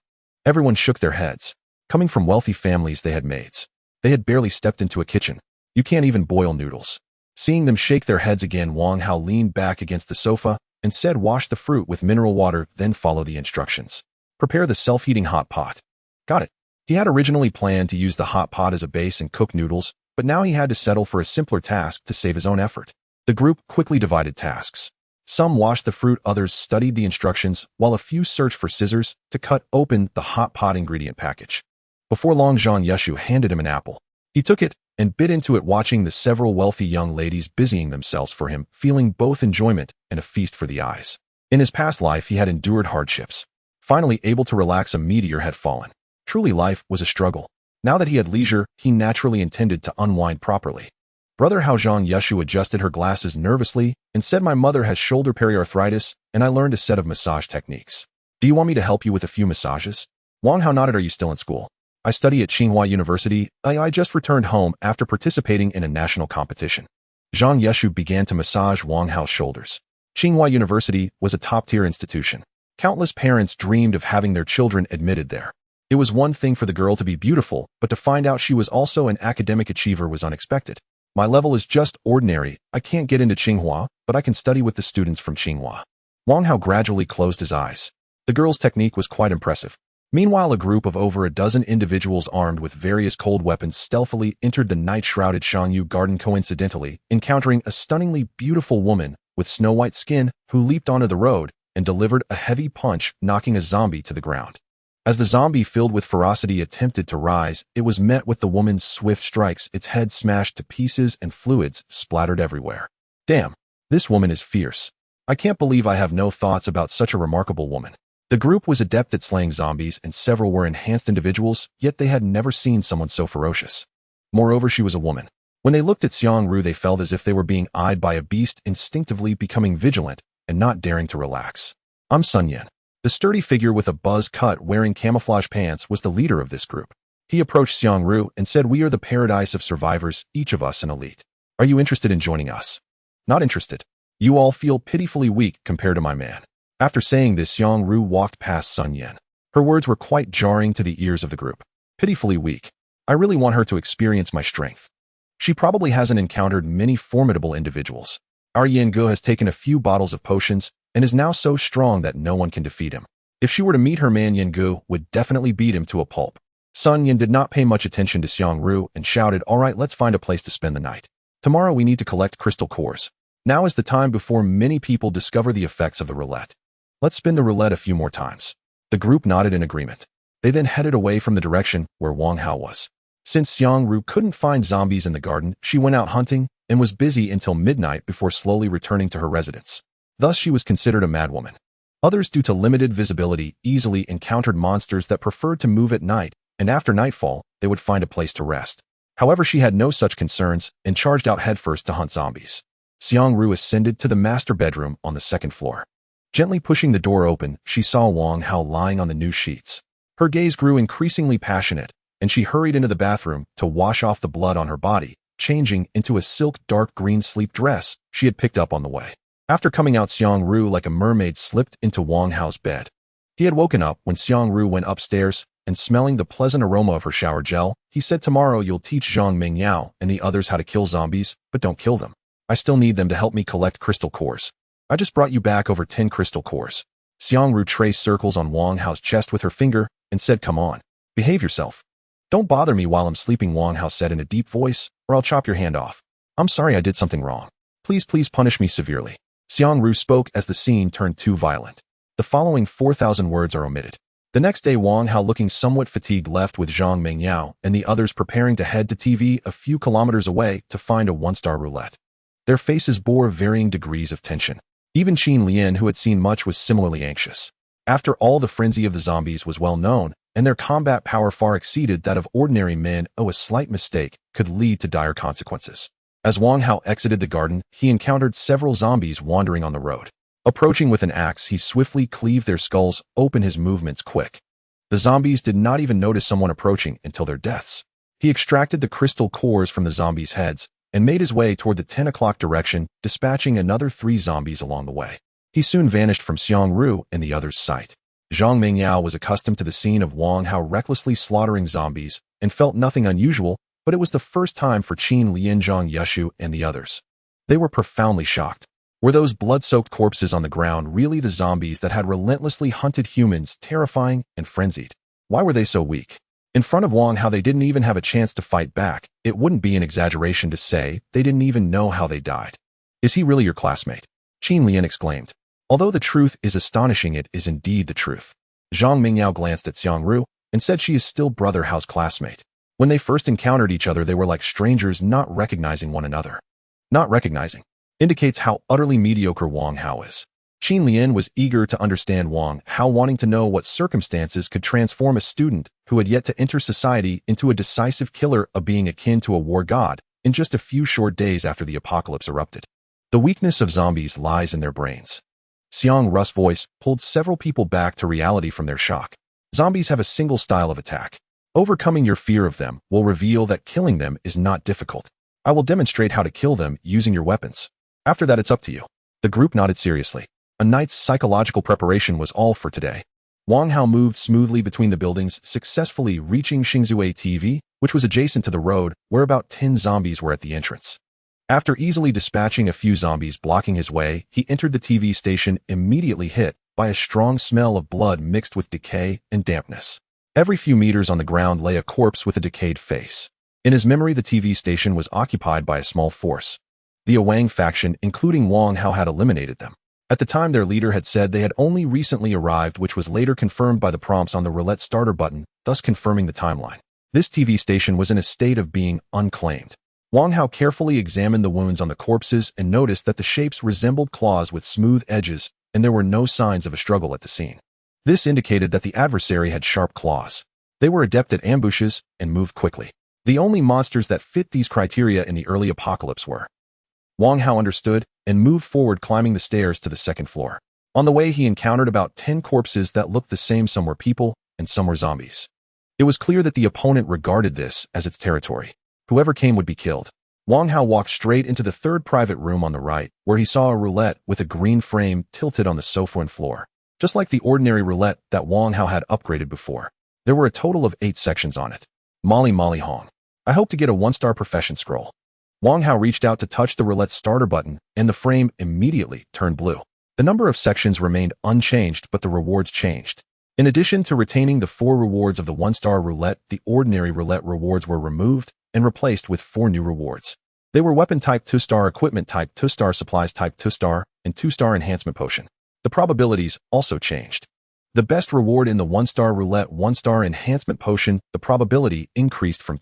Everyone shook their heads. Coming from wealthy families, they had maids. They had barely stepped into a kitchen. You can't even boil noodles. Seeing them shake their heads again, Wang Hao leaned back against the sofa and said, wash the fruit with mineral water, then follow the instructions. Prepare the self-heating hot pot. Got it. He had originally planned to use the hot pot as a base and cook noodles, but now he had to settle for a simpler task to save his own effort. The group quickly divided tasks. Some washed the fruit, others studied the instructions, while a few searched for scissors to cut open the hot pot ingredient package. Before long, Zhang Yeshu handed him an apple. He took it and bit into it, watching the several wealthy young ladies busying themselves for him, feeling both enjoyment and a feast for the eyes. In his past life, he had endured hardships. Finally able to relax, a meteor had fallen. Truly, life was a struggle. Now that he had leisure, he naturally intended to unwind properly. Brother Hao, Zhang Yeshu adjusted her glasses nervously and said, my mother has shoulder periarthritis, and I learned a set of massage techniques. Do you want me to help you with a few massages? Wang Hao nodded. Are you still in school? I study at Tsinghua University. I just returned home after participating in a national competition. Zhang Yeshu began to massage Wang Hao's shoulders. Tsinghua University was a top-tier institution. Countless parents dreamed of having their children admitted there. It was one thing for the girl to be beautiful, but to find out she was also an academic achiever was unexpected. My level is just ordinary. I can't get into Tsinghua, but I can study with the students from Tsinghua. Wang Hao gradually closed his eyes. The girl's technique was quite impressive. Meanwhile, a group of over a dozen individuals armed with various cold weapons stealthily entered the night-shrouded Shangyu garden, coincidentally encountering a stunningly beautiful woman with snow-white skin who leaped onto the road and delivered a heavy punch, knocking a zombie to the ground. As the zombie, filled with ferocity, attempted to rise, it was met with the woman's swift strikes, its head smashed to pieces and fluids splattered everywhere. Damn, this woman is fierce. I can't believe I have no thoughts about such a remarkable woman. The group was adept at slaying zombies, and several were enhanced individuals, yet they had never seen someone so ferocious. Moreover, she was a woman. When they looked at Xiang Ru, they felt as if they were being eyed by a beast, instinctively becoming vigilant and not daring to relax. I'm Sun Yan. The sturdy figure with a buzz cut wearing camouflage pants was the leader of this group. He approached Xiangru and said, "We are the paradise of survivors, each of us an elite. Are you interested in joining us?" "Not interested. You all feel pitifully weak compared to my man." After saying this, Xiangru walked past Sun Yan. Her words were quite jarring to the ears of the group. Pitifully weak. I really want her to experience my strength. She probably hasn't encountered many formidable individuals. Our Yangu has taken a few bottles of potions and is now so strong that no one can defeat him. If she were to meet her man, Yangu would definitely beat him to a pulp. Sun Yan did not pay much attention to Xiangru and shouted, "All right, let's find a place to spend the night. Tomorrow we need to collect crystal cores. Now is the time before many people discover the effects of the roulette. Let's spin the roulette a few more times." The group nodded in agreement. They then headed away from the direction where Wang Hao was. Since Xiangru couldn't find zombies in the garden, she went out hunting and was busy until midnight before slowly returning to her residence. Thus, she was considered a madwoman. Others, due to limited visibility, easily encountered monsters that preferred to move at night, and after nightfall, they would find a place to rest. However, she had no such concerns and charged out headfirst to hunt zombies. Xiangru ascended to the master bedroom on the second floor. Gently pushing the door open, she saw Wang Hao lying on the new sheets. Her gaze grew increasingly passionate, and she hurried into the bathroom to wash off the blood on her body, changing into a silk dark green sleep dress she had picked up on the way. After coming out, Xiangru like a mermaid slipped into Wang Hao's bed. He had woken up when Xiangru went upstairs, and smelling the pleasant aroma of her shower gel, he said, "Tomorrow you'll teach Zhang Mingyao and the others how to kill zombies, but don't kill them. I still need them to help me collect crystal cores. I just brought you back over 10 crystal cores." Xiangru traced circles on Wang Hao's chest with her finger and said, "Come on, behave yourself. Don't bother me while I'm sleeping," Wang Hao said in a deep voice, "or I'll chop your hand off. I'm sorry I did something wrong. Please punish me severely." Xiangru spoke as the scene turned too violent. The following 4,000 words are omitted. The next day, Wang Hao, looking somewhat fatigued, left with Zhang Mingyao and the others preparing to head to TV a few kilometers away to find a one-star roulette. Their faces bore varying degrees of tension. Even Qin Lian, who had seen much, was similarly anxious. After all, the frenzy of the zombies was well known, and their combat power far exceeded that of ordinary men. A slight mistake could lead to dire consequences. As Wang Hao exited the garden, he encountered several zombies wandering on the road. Approaching with an axe, he swiftly cleaved their skulls open, his movements quick. The zombies did not even notice someone approaching until their deaths. He extracted the crystal cores from the zombies' heads and made his way toward the 10 o'clock direction, dispatching another 3 zombies along the way. He soon vanished from Xiangru and the others' sight. Zhang Mingyao was accustomed to the scene of Wang Hao recklessly slaughtering zombies and felt nothing unusual, but it was the first time for Qin Lian, Zhang Yushu, and the others. They were profoundly shocked. Were those blood-soaked corpses on the ground really the zombies that had relentlessly hunted humans, terrifying and frenzied? Why were they so weak? In front of Wang Hao, they didn't even have a chance to fight back. It wouldn't be an exaggeration to say they didn't even know how they died. "Is he really your classmate?" Qin Lian exclaimed. "Although the truth is astonishing, it is indeed the truth." Zhang Mingyao glanced at Xiangru and said, "She is still Brother Hao's classmate." When they first encountered each other, they were like strangers, not recognizing one another. Not recognizing indicates how utterly mediocre Wang Hao is. Qin Lian was eager to understand Wang Hao, wanting to know what circumstances could transform a student who had yet to enter society into a decisive killer, a being akin to a war god, in just a few short days after the apocalypse erupted. The weakness of zombies lies in their brains. Xiang Ru's voice pulled several people back to reality from their shock. Zombies have a single style of attack. Overcoming your fear of them will reveal that killing them is not difficult. I will demonstrate how to kill them using your weapons. After that, it's up to you." The group nodded seriously. A night's psychological preparation was all for today. Wang Hao moved smoothly between the buildings, successfully reaching Xingzue TV, which was adjacent to the road, where about 10 zombies were at the entrance. After easily dispatching a few zombies blocking his way, he entered the TV station, immediately hit by a strong smell of blood mixed with decay and dampness. Every few meters on the ground lay a corpse with a decayed face. In his memory, the TV station was occupied by a small force. The Awang faction, including Wang Hao, had eliminated them. At the time, their leader had said they had only recently arrived, which was later confirmed by the prompts on the roulette starter button, thus confirming the timeline. This TV station was in a state of being unclaimed. Wang Hao carefully examined the wounds on the corpses and noticed that the shapes resembled claws with smooth edges, and there were no signs of a struggle at the scene. This indicated that the adversary had sharp claws. They were adept at ambushes and moved quickly. The only monsters that fit these criteria in the early apocalypse were. Wang Hao understood and moved forward, climbing the stairs to the second floor. On the way, he encountered about 10 corpses that looked the same. Some were people, and some were zombies. It was clear that the opponent regarded this as its territory. Whoever came would be killed. Wang Hao walked straight into the third private room on the right, where he saw a roulette with a green frame tilted on the sofa and floor. Just like the ordinary roulette that Wang Hao had upgraded before. There were a total of 8 sections on it. Molly Hong. I hope to get a 1-star profession scroll. Wang Hao reached out to touch the roulette starter button, and the frame immediately turned blue. The number of sections remained unchanged, but the rewards changed. In addition to retaining the 4 rewards of the 1-star roulette, the ordinary roulette rewards were removed and replaced with 4 new rewards. They were weapon type 2-star, equipment type 2-star, supplies type 2-star, and 2-star enhancement potion. The probabilities also changed. The best reward in the 1-star roulette 1-star enhancement potion, the probability increased from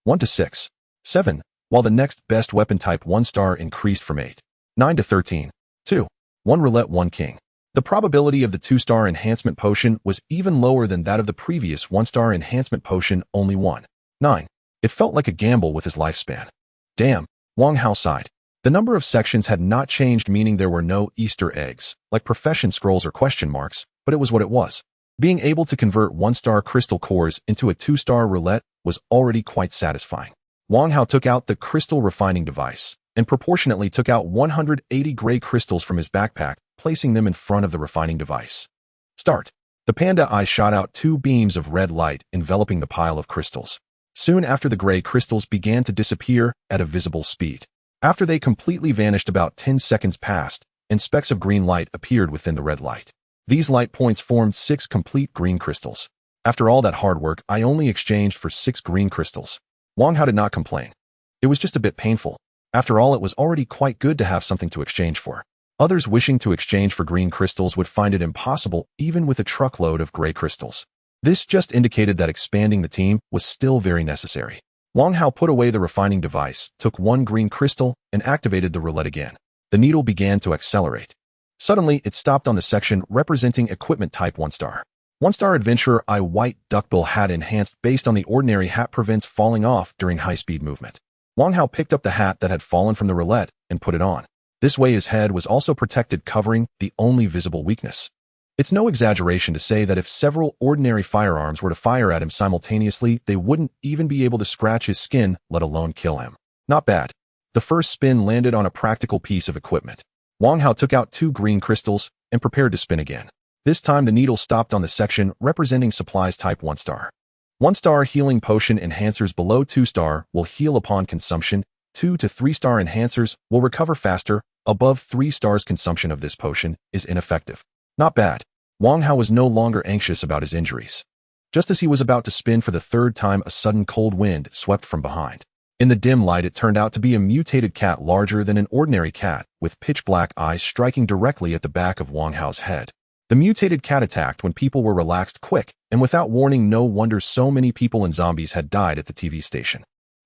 1 to 6, 7, while the next best weapon type 1-star increased from 8, 9 to 13, 2. 1 roulette 1 king. The probability of the 2-star enhancement potion was even lower than that of the previous 1-star enhancement potion, only 1, 9. It felt like a gamble with his lifespan. Damn, Wang Hao sighed. The number of sections had not changed, meaning there were no Easter eggs, like profession scrolls or question marks, but it was what it was. Being able to convert 1-star crystal cores into a 2-star roulette was already quite satisfying. Wang Hao took out the crystal refining device and proportionately took out 180 gray crystals from his backpack, placing them in front of the refining device. Start. The panda eye shot out 2 beams of red light enveloping the pile of crystals. Soon after, the gray crystals began to disappear at a visible speed. After they completely vanished, about 10 seconds passed, and specks of green light appeared within the red light. These light points formed 6 complete green crystals. After all that hard work, I only exchanged for 6 green crystals. Wang Hao did not complain. It was just a bit painful. After all, it was already quite good to have something to exchange for. Others wishing to exchange for green crystals would find it impossible, even with a truckload of gray crystals. This just indicated that expanding the team was still very necessary. Wang Hao put away the refining device, took 1 green crystal, and activated the roulette again. The needle began to accelerate. Suddenly, it stopped on the section representing equipment type 1-star. 1-star adventurer eye white duckbill hat enhanced based on the ordinary hat, prevents falling off during high-speed movement. Wang Hao picked up the hat that had fallen from the roulette and put it on. This way his head was also protected, covering the only visible weakness. It's no exaggeration to say that if several ordinary firearms were to fire at him simultaneously, they wouldn't even be able to scratch his skin, let alone kill him. Not bad. The first spin landed on a practical piece of equipment. Wang Hao took out 2 green crystals and prepared to spin again. This time the needle stopped on the section representing supplies type 1-star. 1-star healing potion enhancers below 2-star will heal upon consumption. 2 to 3-star enhancers will recover faster. Above 3 stars, consumption of this potion is ineffective. Not bad. Wang Hao was no longer anxious about his injuries. Just as he was about to spin for the 3rd time, a sudden cold wind swept from behind. In the dim light, it turned out to be a mutated cat larger than an ordinary cat, with pitch-black eyes striking directly at the back of Wang Hao's head. The mutated cat attacked when people were relaxed, quick, and without warning. No wonder so many people and zombies had died at the TV station.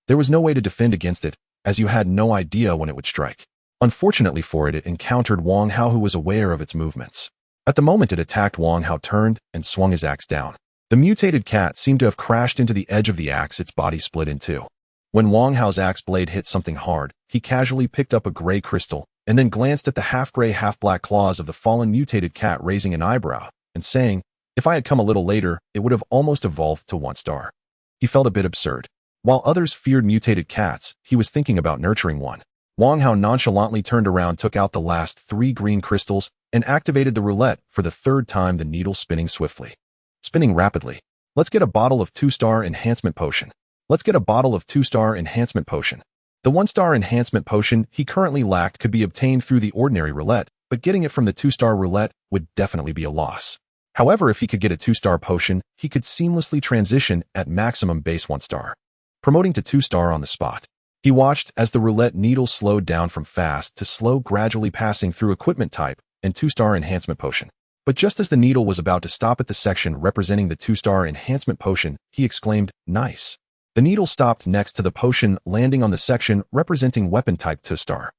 There was no way to defend against it, as you had no idea when it would strike. Unfortunately for it, it encountered Wang Hao, who was aware of its movements. At the moment it attacked, Wang Hao turned and swung his axe down. The mutated cat seemed to have crashed into the edge of the axe, its body split in 2. When Wang Hao's axe blade hit something hard, he casually picked up a gray crystal, and then glanced at the half-gray, half-black claws of the fallen mutated cat, raising an eyebrow, and saying, "If I had come a little later, it would have almost evolved to 1-star. He felt a bit absurd. While others feared mutated cats, he was thinking about nurturing one. Wang Hao nonchalantly turned around, took out the last 3 green crystals, and activated the roulette for the 3rd time, the needle spinning swiftly. Spinning rapidly. Let's get a bottle of 2-star enhancement potion. Let's get a bottle of 2-star enhancement potion. The 1-star enhancement potion he currently lacked could be obtained through the ordinary roulette, but getting it from the 2-star roulette would definitely be a loss. However, if he could get a 2-star potion, he could seamlessly transition at maximum base 1-star, promoting to 2-star on the spot. He watched as the roulette needle slowed down from fast to slow, gradually passing through equipment type and 2-star enhancement potion. But just as the needle was about to stop at the section representing the 2-star enhancement potion, he exclaimed, "Nice." The needle stopped next to the potion, landing on the section representing weapon type 2-star.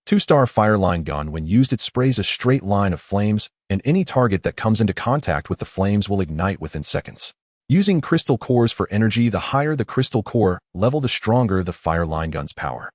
2-star fireline gun. When used, it sprays a straight line of flames, and any target that comes into contact with the flames will ignite within seconds. Using crystal cores for energy, the higher the crystal core level, the stronger the fireline gun's power.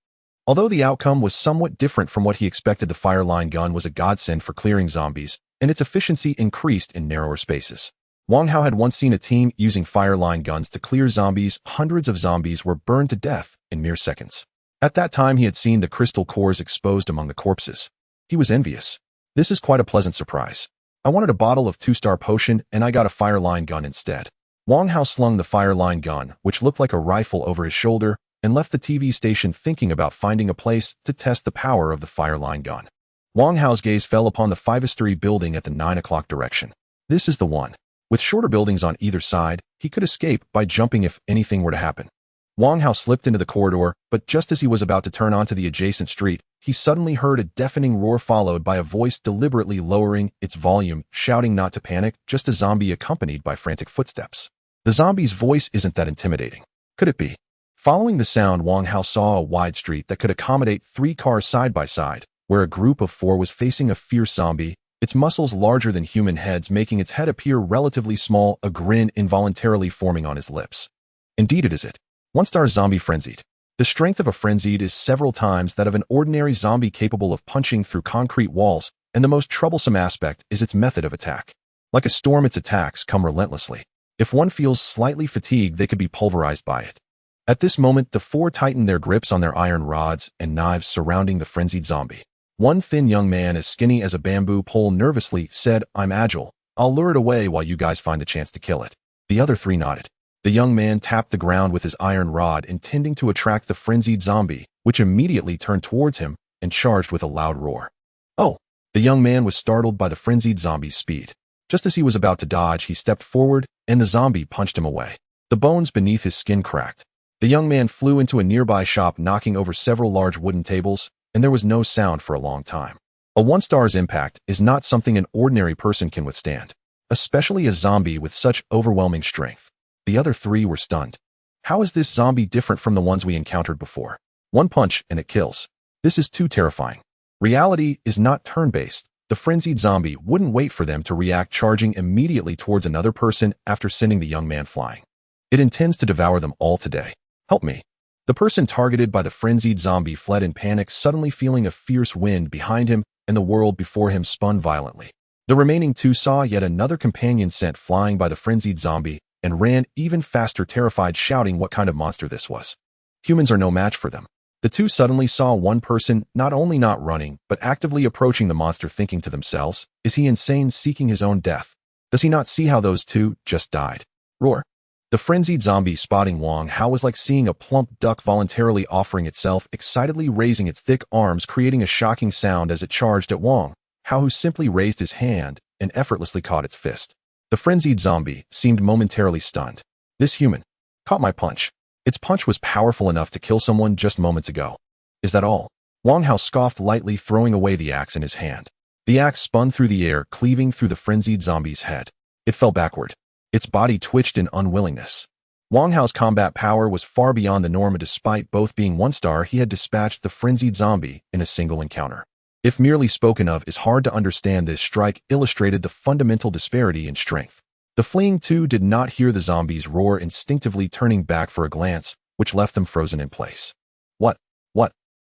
Although the outcome was somewhat different from what he expected, the fireline gun was a godsend for clearing zombies, and its efficiency increased in narrower spaces. Wang Hao had once seen a team using fireline guns to clear zombies. Hundreds of zombies were burned to death in mere seconds. At that time, he had seen the crystal cores exposed among the corpses. He was envious. This is quite a pleasant surprise. I wanted a bottle of 2-star potion, and I got a fireline gun instead. Wang Hao slung the fireline gun, which looked like a rifle, over his shoulder, and left the TV station thinking about finding a place to test the power of the fireline gun. Wang Hao's gaze fell upon the 5-story building at the 9 o'clock direction. This is the one. With shorter buildings on either side, he could escape by jumping if anything were to happen. Wang Hao slipped into the corridor, but just as he was about to turn onto the adjacent street, he suddenly heard a deafening roar followed by a voice deliberately lowering its volume, shouting not to panic, just a zombie accompanied by frantic footsteps. The zombie's voice isn't that intimidating. Could it be? Following the sound, Wang Hao saw a wide street that could accommodate 3 cars side by side, where a group of 4 was facing a fierce zombie, its muscles larger than human heads making its head appear relatively small, a grin involuntarily forming on his lips. Indeed it is it. 1-star zombie frenzied. The strength of a frenzied is several times that of an ordinary zombie, capable of punching through concrete walls, and the most troublesome aspect is its method of attack. Like a storm, its attacks come relentlessly. If one feels slightly fatigued, they could be pulverized by it. At this moment, the 4 tightened their grips on their iron rods and knives surrounding the frenzied zombie. One thin young man, as skinny as a bamboo pole, nervously said, "I'm agile. I'll lure it away while you guys find a chance to kill it." The other 3 nodded. The young man tapped the ground with his iron rod, intending to attract the frenzied zombie, which immediately turned towards him and charged with a loud roar. Oh! The young man was startled by the frenzied zombie's speed. Just as he was about to dodge, he stepped forward, and the zombie punched him away. The bones beneath his skin cracked. The young man flew into a nearby shop, knocking over several large wooden tables, and there was no sound for a long time. A 1-star's impact is not something an ordinary person can withstand, especially a zombie with such overwhelming strength. The other 3 were stunned. How is this zombie different from the ones we encountered before? 1 punch and it kills. This is too terrifying. Reality is not turn-based. The frenzied zombie wouldn't wait for them to react, charging immediately towards another person after sending the young man flying. It intends to devour them all today. Help me. The person targeted by the frenzied zombie fled in panic, suddenly feeling a fierce wind behind him, and the world before him spun violently. The remaining 2 saw yet another companion sent flying by the frenzied zombie and ran even faster, terrified, shouting what kind of monster this was. Humans are no match for them. The 2 suddenly saw one person not only not running, but actively approaching the monster, thinking to themselves, is he insane, seeking his own death? Does he not see how those 2 just died? Roar. The frenzied zombie, spotting Wang Hao, was like seeing a plump duck voluntarily offering itself, excitedly raising its thick arms, creating a shocking sound as it charged at Wang Hao, who simply raised his hand and effortlessly caught its fist. The frenzied zombie seemed momentarily stunned. This human caught my punch. Its punch was powerful enough to kill someone just moments ago. Is that all? Wang Hao scoffed lightly, throwing away the axe in his hand. The axe spun through the air, cleaving through the frenzied zombie's head. It fell backward. Its body twitched in unwillingness. Wang Hao's combat power was far beyond the norm. Despite both being 1-star, he had dispatched the frenzied zombie in a single encounter. If merely spoken of is hard to understand, this strike illustrated the fundamental disparity in strength. The fleeing 2 did not hear the zombie's roar, instinctively turning back for a glance, which left them frozen in place. What?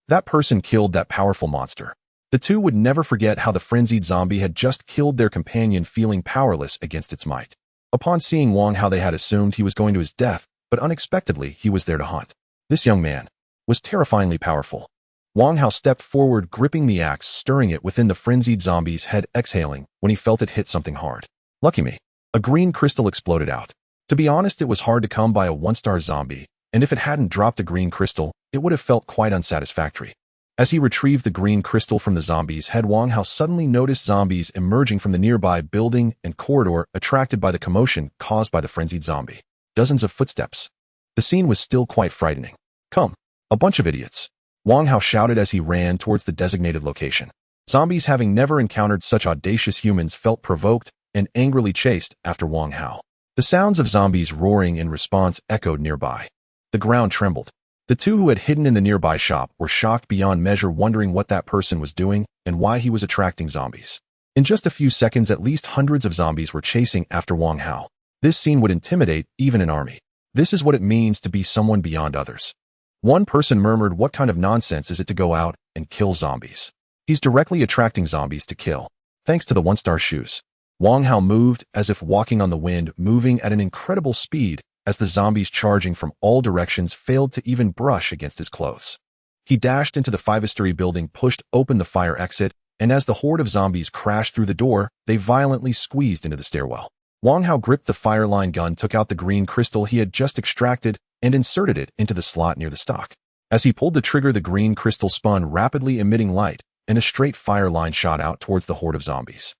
That person killed that powerful monster. The 2 would never forget how the frenzied zombie had just killed their companion, feeling powerless against its might. Upon seeing Wang Hao, they had assumed he was going to his death, but unexpectedly he was there to hunt. This young man was terrifyingly powerful. Wang Hao stepped forward, gripping the axe, stirring it within the frenzied zombie's head, exhaling when he felt it hit something hard. Lucky me. A green crystal exploded out. To be honest, it was hard to come by a 1-star zombie, and if it hadn't dropped a green crystal, it would have felt quite unsatisfactory. As he retrieved the green crystal from the zombie's head, Wang Hao suddenly noticed zombies emerging from the nearby building and corridor, attracted by the commotion caused by the frenzied zombie. Dozens of footsteps. The scene was still quite frightening. Come, a bunch of idiots. Wang Hao shouted as he ran towards the designated location. Zombies, having never encountered such audacious humans, felt provoked and angrily chased after Wang Hao. The sounds of zombies roaring in response echoed nearby. The ground trembled. The 2 who had hidden in the nearby shop were shocked beyond measure, wondering what that person was doing and why he was attracting zombies. In just a few seconds, at least hundreds of zombies were chasing after Wang Hao. This scene would intimidate even an army. This is what it means to be someone beyond others. One person murmured, "What kind of nonsense is it to go out and kill zombies? He's directly attracting zombies to kill." Thanks to the one-star shoes, Wang Hao moved as if walking on the wind, moving at an incredible speed as the zombies charging from all directions failed to even brush against his clothes. He dashed into the 5-story building, pushed open the fire exit, and as the horde of zombies crashed through the door, they violently squeezed into the stairwell. Wang Hao gripped the fireline gun, took out the green crystal he had just extracted, and inserted it into the slot near the stock. As he pulled the trigger, the green crystal spun, rapidly emitting light, and a straight fire line shot out towards the horde of zombies.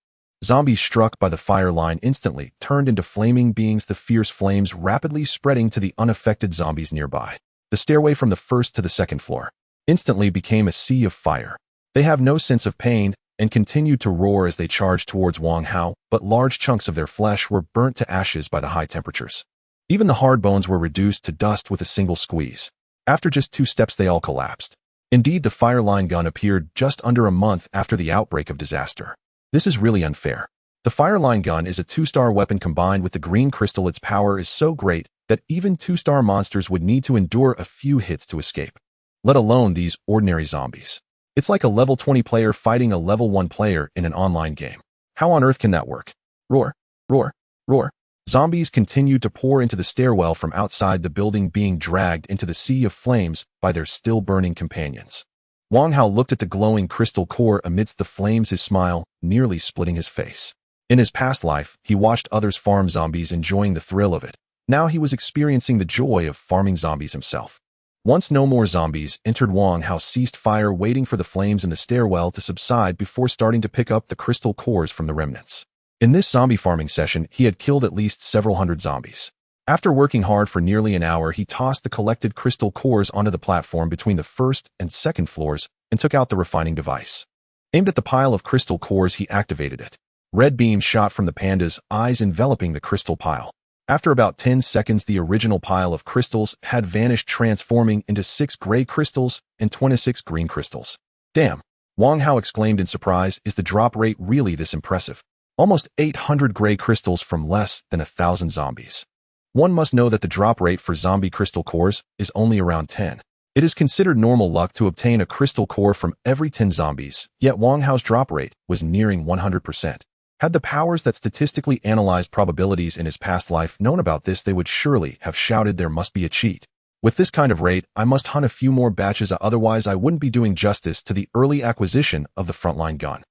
Zombies struck by the fire line instantly turned into flaming beings, the fierce flames rapidly spreading to the unaffected zombies nearby. The stairway from the first to the second floor instantly became a sea of fire. They have no sense of pain and continued to roar as they charged towards Wang Hao, but large chunks of their flesh were burnt to ashes by the high temperatures. Even the hard bones were reduced to dust with a single squeeze. After just 2 steps, they all collapsed. Indeed, the fireline gun appeared just under a month after the outbreak of disaster. This is really unfair. The fireline gun is a 2-star weapon combined with the green crystal. Its power is so great that even 2-star monsters would need to endure a few hits to escape, let alone these ordinary zombies. It's like a level 20 player fighting a level 1 player in an online game. How on earth can that work? Roar, roar, roar. Zombies continued to pour into the stairwell from outside the building, being dragged into the sea of flames by their still burning companions. Wang Hao looked at the glowing crystal core amidst the flames, his smile nearly splitting his face. In his past life, he watched others farm zombies, enjoying the thrill of it. Now he was experiencing the joy of farming zombies himself. Once no more zombies entered, Wang Hao ceased fire, waiting for the flames in the stairwell to subside before starting to pick up the crystal cores from the remnants. In this zombie farming session, he had killed at least several hundred zombies. After working hard for nearly an hour, he tossed the collected crystal cores onto the platform between the first and second floors and took out the refining device. Aimed at the pile of crystal cores, he activated it. Red beams shot from the panda's eyes, enveloping the crystal pile. After about 10 seconds, the original pile of crystals had vanished, transforming into 6 gray crystals and 26 green crystals. Damn! Wang Hao exclaimed in surprise. Is the drop rate really this impressive? Almost 800 gray crystals from less than 1,000 zombies. One must know that the drop rate for zombie crystal cores is only around 10. It is considered normal luck to obtain a crystal core from every 10 zombies, yet Wang Hao's drop rate was nearing 100%. Had the powers that statistically analyzed probabilities in his past life known about this, they would surely have shouted, "There must be a cheat. With this kind of rate, I must hunt a few more batches, otherwise I wouldn't be doing justice to the early acquisition of the frontline gun."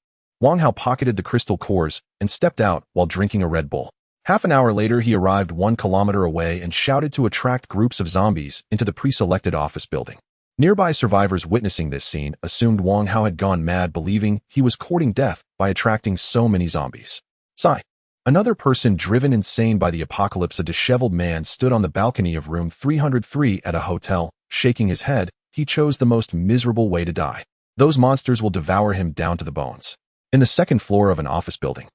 Wang Hao pocketed the crystal cores and stepped out while drinking a Red Bull. Half an hour later, he arrived 1 kilometer away and shouted to attract groups of zombies into the pre-selected office building. Nearby survivors witnessing this scene assumed Wang Hao had gone mad, believing he was courting death by attracting so many zombies. Sigh. Another person driven insane by the apocalypse, a disheveled man, stood on the balcony of room 303 at a hotel, shaking his head. He chose the most miserable way to die. Those monsters will devour him down to the bones. In the second floor of an office building,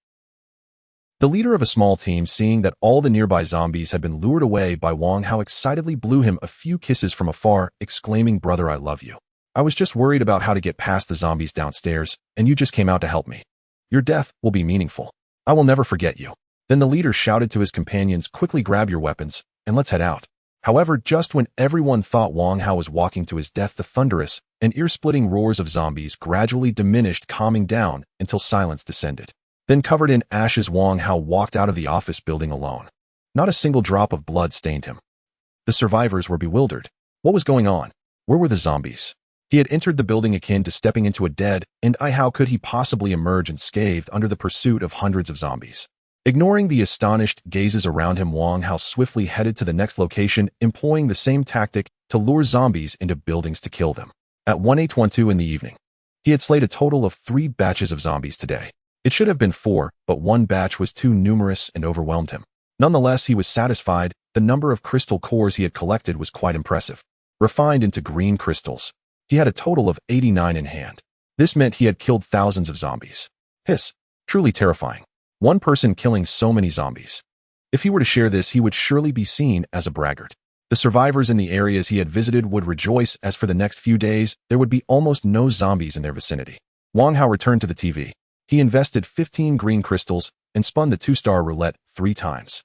the leader of a small team, seeing that all the nearby zombies had been lured away by Wang Hao, excitedly blew him a few kisses from afar, exclaiming, "Brother, I love you. I was just worried about how to get past the zombies downstairs, and you just came out to help me. Your death will be meaningful. I will never forget you." Then the leader shouted to his companions, "Quickly grab your weapons, and let's head out." However, just when everyone thought Wang Hao was walking to his death, the thunderous and ear-splitting roars of zombies gradually diminished, calming down until silence descended. Then, covered in ashes, Wang Hao walked out of the office building alone. Not a single drop of blood stained him. The survivors were bewildered. What was going on? Where were the zombies? He had entered the building akin to stepping into a dead end. How could he possibly emerge unscathed under the pursuit of hundreds of zombies? Ignoring the astonished gazes around him, Wang Hao swiftly headed to the next location, employing the same tactic to lure zombies into buildings to kill them. At 1812 in the evening, he had slayed a total of 3 batches of zombies today. It should have been 4, but one batch was too numerous and overwhelmed him. Nonetheless, he was satisfied. The number of crystal cores he had collected was quite impressive. Refined into green crystals, he had a total of 89 in hand. This meant he had killed thousands of zombies. Hiss. Truly terrifying. One person killing so many zombies. If he were to share this, he would surely be seen as a braggart. The survivors in the areas he had visited would rejoice, as for the next few days, there would be almost no zombies in their vicinity. Wang Hao returned to the TV. He invested 15 green crystals and spun the 2-star roulette 3 times.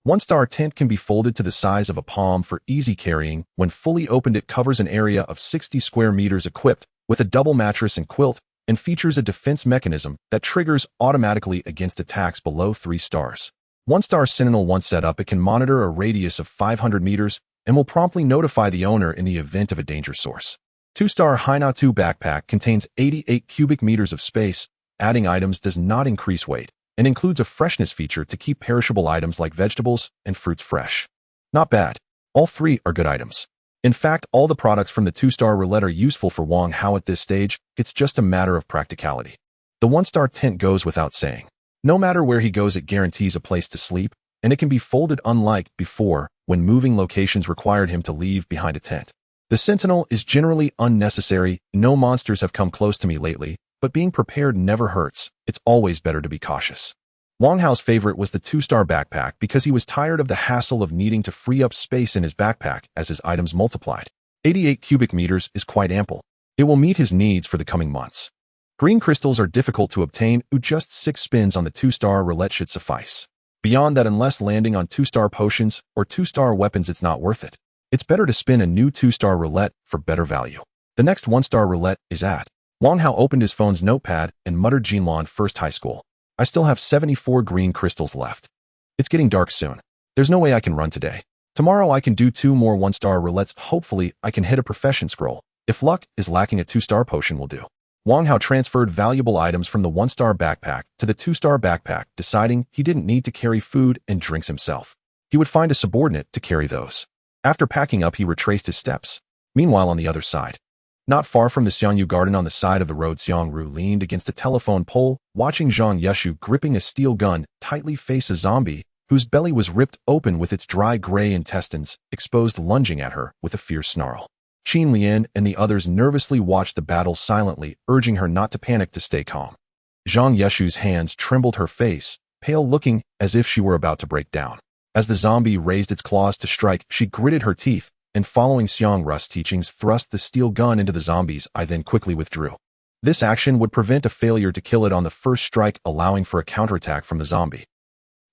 One-star tent can be folded to the size of a palm for easy carrying. When fully opened, it covers an area of 60 square meters, equipped with a double mattress and quilt, and features a defense mechanism that triggers automatically against attacks below 3 stars. One-star Sentinel. Set up, it can monitor a radius of 500 meters and will promptly notify the owner in the event of a danger source. 2-star Hainatu backpack contains 88 cubic meters of space. Adding items does not increase weight, and includes a freshness feature to keep perishable items like vegetables and fruits fresh. Not bad. All 3 are good items. In fact, all the products from the 2-star Roulette are useful for Wang Hao at this stage. It's just a matter of practicality. The 1-star tent goes without saying. No matter where he goes, it guarantees a place to sleep, and it can be folded, unlike before, when moving locations required him to leave behind a tent. The Sentinel is generally unnecessary. No monsters have come close to me lately, but being prepared never hurts. It's always better to be cautious. Wang Hao's favorite was the 2-star backpack because he was tired of the hassle of needing to free up space in his backpack as his items multiplied. 88 cubic meters is quite ample. It will meet his needs for the coming months. Green crystals are difficult to obtain. Just 6 spins on the 2-star Roulette should suffice. Beyond that, unless landing on 2-star potions or 2-star weapons, it's not worth it. It's better to spin a new 2-star Roulette for better value. The next 1-star Roulette is at. Wang Hao opened his phone's notepad and muttered, Jinlan First High School. I still have 74 green crystals left. It's getting dark soon. There's no way I can run today. Tomorrow I can do 2 more 1-star roulettes. Hopefully I can hit a profession scroll. If luck is lacking, a 2-star potion will do. Wang Hao transferred valuable items from the 1-star backpack to the 2-star backpack, deciding he didn't need to carry food and drinks himself. He would find a subordinate to carry those. After packing up, he retraced his steps. Meanwhile, on the other side, not far from the Xiangyu garden on the side of the road, Xiangru leaned against a telephone pole, watching Zhang Yeshu gripping a steel gun tightly face a zombie whose belly was ripped open with its dry gray intestines exposed, lunging at her with a fierce snarl. Qin Lian and the others nervously watched the battle silently, urging her not to panic, to stay calm. Zhang Yeshu's hands trembled, her face pale, looking as if she were about to break down. As the zombie raised its claws to strike, she gritted her teeth, and following Xiang Ru's teachings, thrust the steel gun into the zombie's eye, then quickly withdrew. This action would prevent a failure to kill it on the first strike, allowing for a counterattack from the zombie.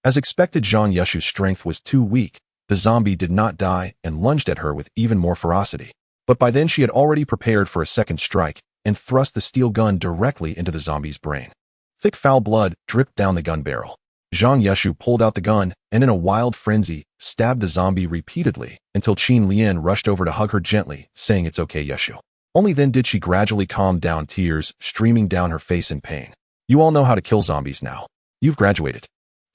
As expected, Zhang Yeshu's strength was too weak. The zombie did not die and lunged at her with even more ferocity. But by then she had already prepared for a second strike and thrust the steel gun directly into the zombie's brain. Thick foul blood dripped down the gun barrel. Zhang Yeshu pulled out the gun and, in a wild frenzy, stabbed the zombie repeatedly until Qin Lian rushed over to hug her gently, saying, "It's okay, Yeshu." Only then did she gradually calm down, tears streaming down her face in pain. "You all know how to kill zombies now. You've graduated."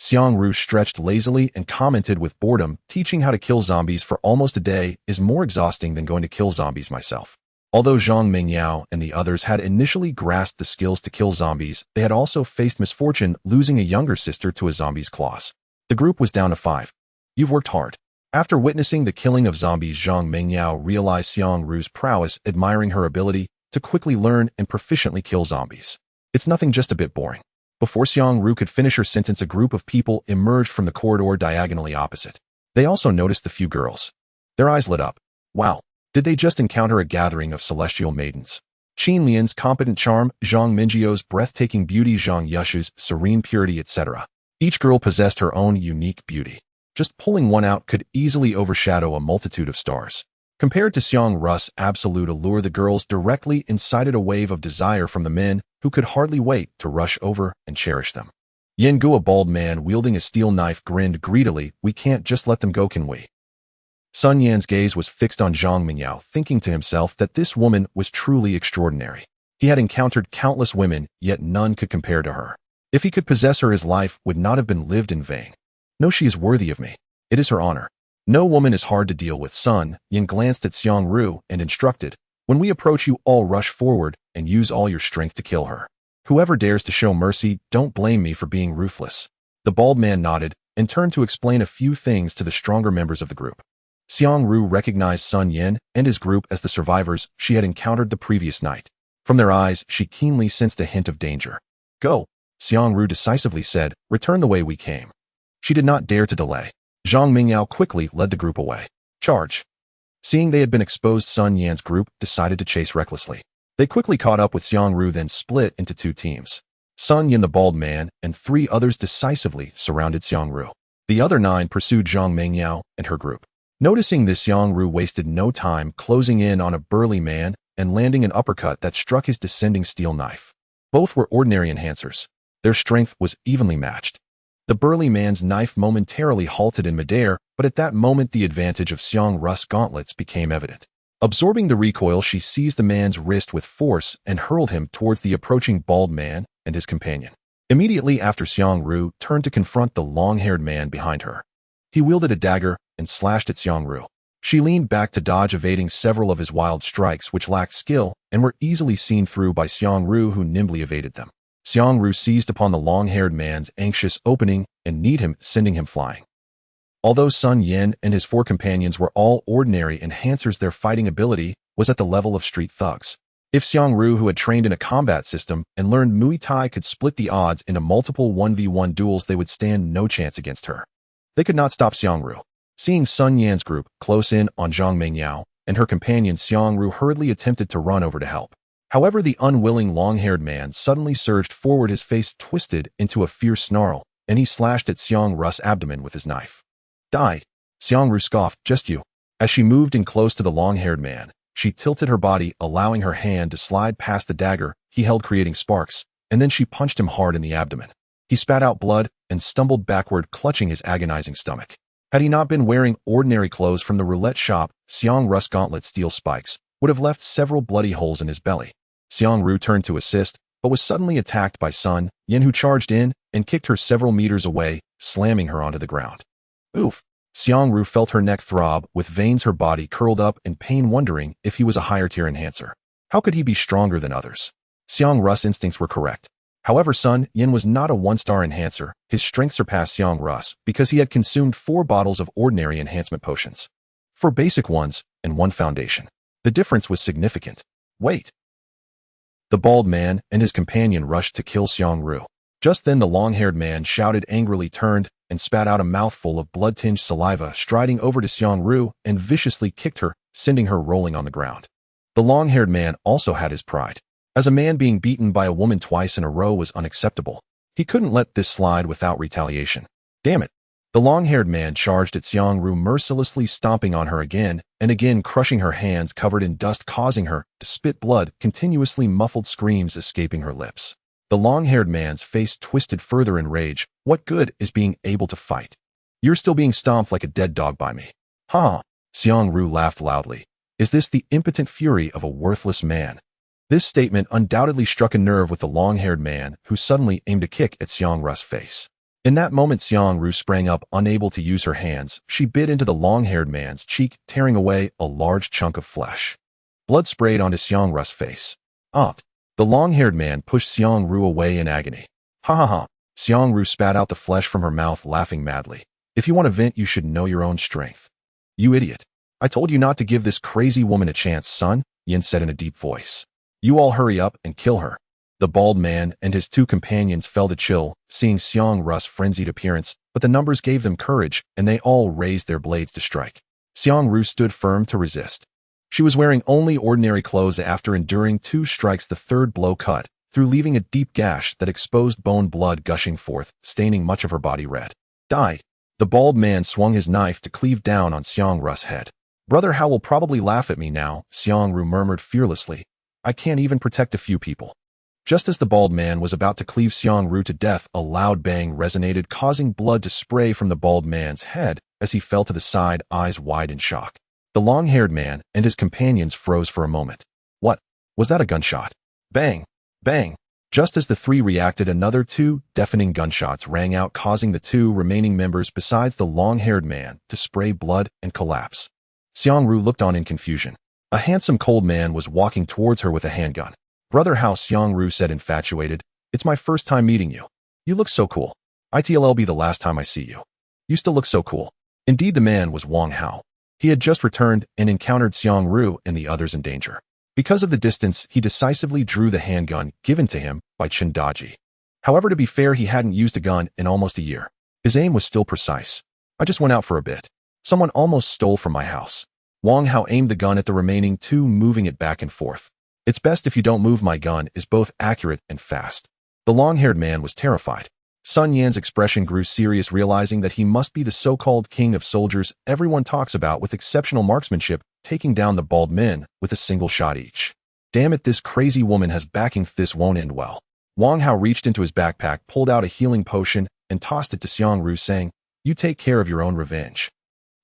Xiang Ru stretched lazily and commented with boredom, "Teaching how to kill zombies for almost a day is more exhausting than going to kill zombies myself." Although Zhang Mingyao and the others had initially grasped the skills to kill zombies, they had also faced misfortune, losing a younger sister to a zombie's claws. The group was down to 5. "You've worked hard." After witnessing the killing of zombies, Zhang Mingyao realized Xiang Ru's prowess, admiring her ability to quickly learn and proficiently kill zombies. "It's nothing, just a bit boring." Before Xiang Ru could finish her sentence, a group of people emerged from the corridor diagonally opposite. They also noticed the few girls. Their eyes lit up. Wow. Did they just encounter a gathering of celestial maidens? Qin Lian's competent charm, Zhang Minjiao's breathtaking beauty, Zhang Yeshu's serene purity, etc. Each girl possessed her own unique beauty. Just pulling one out could easily overshadow a multitude of stars. Compared to Xiang Ru's absolute allure, the girls directly incited a wave of desire from the men who could hardly wait to rush over and cherish them. Yen Gu, a bald man wielding a steel knife, grinned greedily. "We can't just let them go, can we?" Sun Yan's gaze was fixed on Zhang Mingyao, thinking to himself that this woman was truly extraordinary. He had encountered countless women, yet none could compare to her. If he could possess her, his life would not have been lived in vain. "No, she is worthy of me. It is her honor. No woman is hard to deal with." Sun Yan glanced at Xiang Ru and instructed, "When we approach, you all rush forward and use all your strength to kill her. Whoever dares to show mercy, don't blame me for being ruthless." The bald man nodded and turned to explain a few things to the stronger members of the group. Xiang Ru recognized Sun Yan and his group as the survivors she had encountered the previous night. From their eyes, she keenly sensed a hint of danger. "Go," Xiang Ru decisively said. "Return the way we came." She did not dare to delay. Zhang Mingyao quickly led the group away. "Charge." Seeing they had been exposed, Sun Yan's group decided to chase recklessly. They quickly caught up with Xiang Ru, then split into 2 teams. Sun Yan, the bald man, and 3 others decisively surrounded Xiang Ru. The other 9 pursued Zhang Mengyao and her group. Noticing this, Xiang Ru wasted no time closing in on a burly man and landing an uppercut that struck his descending steel knife. Both were ordinary enhancers. Their strength was evenly matched. The burly man's knife momentarily halted in midair, but at that moment the advantage of Xiang Ru's gauntlets became evident. Absorbing the recoil, she seized the man's wrist with force and hurled him towards the approaching bald man and his companion. Immediately after, Xiang Ru turned to confront the long-haired man behind her. He wielded a dagger and slashed at Xiang Ru. She leaned back to dodge, evading several of his wild strikes which lacked skill and were easily seen through by Xiang Ru, who nimbly evaded them. Xiang Ru seized upon the long-haired man's anxious opening and kneed him, sending him flying. Although Sun Yin and his 4 companions were all ordinary enhancers, their fighting ability was at the level of street thugs. If Xiang Ru, who had trained in a combat system and learned Muay Thai, could split the odds into multiple 1v1 duels, they would stand no chance against her. They could not stop Xiang Ru. Seeing Sun Yan's group close in on Zhang Mengyao and her companion, Xiang Ru hurriedly attempted to run over to help. However, the unwilling long-haired man suddenly surged forward, his face twisted into a fierce snarl, and he slashed at Xiang Ru's abdomen with his knife. Die! Xiang Ru scoffed. Just you. As she moved in close to the long-haired man, she tilted her body, allowing her hand to slide past the dagger he held, creating sparks, and then she punched him hard in the abdomen. He spat out blood and stumbled backward, clutching his agonizing stomach. Had he not been wearing ordinary clothes from the roulette shop, Xiang Ru's gauntlet steel spikes would have left several bloody holes in his belly. Xiang Ru turned to assist, but was suddenly attacked by Sun Yin, who charged in and kicked her several meters away, slamming her onto the ground. Oof! Xiang Ru felt her neck throb, with veins her body curled up in pain, wondering if he was a higher-tier enhancer. How could he be stronger than others? Xiang Ru's instincts were correct. However, Sun Yin was not a 1-star enhancer. His strength surpassed Xiang Ru's because he had consumed 4 bottles of ordinary enhancement potions. 4 basic ones and 1 foundation. The difference was significant. Wait! The bald man and his companion rushed to kill Xiang Ru. Just then the long-haired man shouted angrily, turned, and spat out a mouthful of blood-tinged saliva, striding over to Xiang Ru and viciously kicked her, sending her rolling on the ground. The long-haired man also had his pride. As a man, being beaten by a woman twice in a row was unacceptable. He couldn't let this slide without retaliation. Damn it! The long-haired man charged at Xiang Ru, mercilessly stomping on her again and again, crushing her hands covered in dust, causing her to spit blood, continuously muffled screams escaping her lips. The long-haired man's face twisted further in rage. What good is being able to fight? You're still being stomped like a dead dog by me. Ha! Xiang Ru laughed loudly. Is this the impotent fury of a worthless man? This statement undoubtedly struck a nerve with the long-haired man, who suddenly aimed a kick at Xiang Ru's face. In that moment, Xiang Ru sprang up, unable to use her hands. She bit into the long-haired man's cheek, tearing away a large chunk of flesh. Blood sprayed onto Xiang Ru's face. The long-haired man pushed Xiang Ru away in agony. Ha ha ha! Xiang Ru spat out the flesh from her mouth, laughing madly. If you want to vent, you should know your own strength. You idiot! I told you not to give this crazy woman a chance, Sun Yin said in a deep voice. You all hurry up and kill her. The bald man and his 2 companions fell to chill, seeing Xiang Ru's frenzied appearance, but the numbers gave them courage, and they all raised their blades to strike. Xiang Ru stood firm to resist. She was wearing only ordinary clothes. After enduring 2 strikes, the 3rd blow cut through, leaving a deep gash that exposed bone, blood gushing forth, staining much of her body red. Die! The bald man swung his knife to cleave down on Xiang Ru's head. Brother Hao will probably laugh at me now, Xiang Ru murmured fearlessly. I can't even protect a few people. Just as the bald man was about to cleave Xiang Ru to death, a loud bang resonated, causing blood to spray from the bald man's head as he fell to the side, eyes wide in shock. The long-haired man and his companions froze for a moment. What? Was that a gunshot? Bang! Bang! Just as the 3 reacted, another 2 deafening gunshots rang out, causing the 2 remaining members besides the long-haired man to spray blood and collapse. Xiang Ru looked on in confusion. A handsome cold man was walking towards her with a handgun. Brother Hao, Xiang Ru said, infatuated. It's my first time meeting you. You look so cool. It'll be the last time I see you. You still look so cool. Indeed, the man was Wang Hao. He had just returned and encountered Xiang Ru and the others in danger. Because of the distance, he decisively drew the handgun given to him by Chen Daji. However, to be fair, he hadn't used a gun in almost a year. His aim was still precise. I just went out for a bit. Someone almost stole from my house. Wang Hao aimed the gun at the remaining 2, moving it back and forth. It's best if you don't move. My gun is both accurate and fast. The long-haired man was terrified. Sun Yan's expression grew serious, realizing that he must be the so-called king of soldiers everyone talks about, with exceptional marksmanship, taking down the bald men with a single shot each. Damn it, this crazy woman has backing. This won't end well. Wang Hao reached into his backpack, pulled out a healing potion, and tossed it to Xiang Ru, saying, "You take care of your own revenge."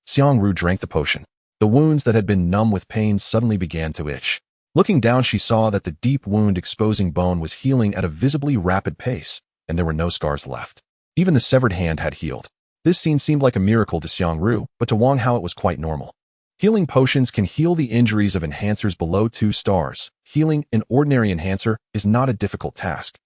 Xiang Ru drank the potion. The wounds that had been numb with pain suddenly began to itch. Looking down, she saw that the deep wound exposing bone was healing at a visibly rapid pace, and there were no scars left. Even the severed hand had healed. This scene seemed like a miracle to Xiang Ru, but to Wang Hao it was quite normal. Healing potions can heal the injuries of enhancers below 2 stars. Healing an ordinary enhancer is not a difficult task.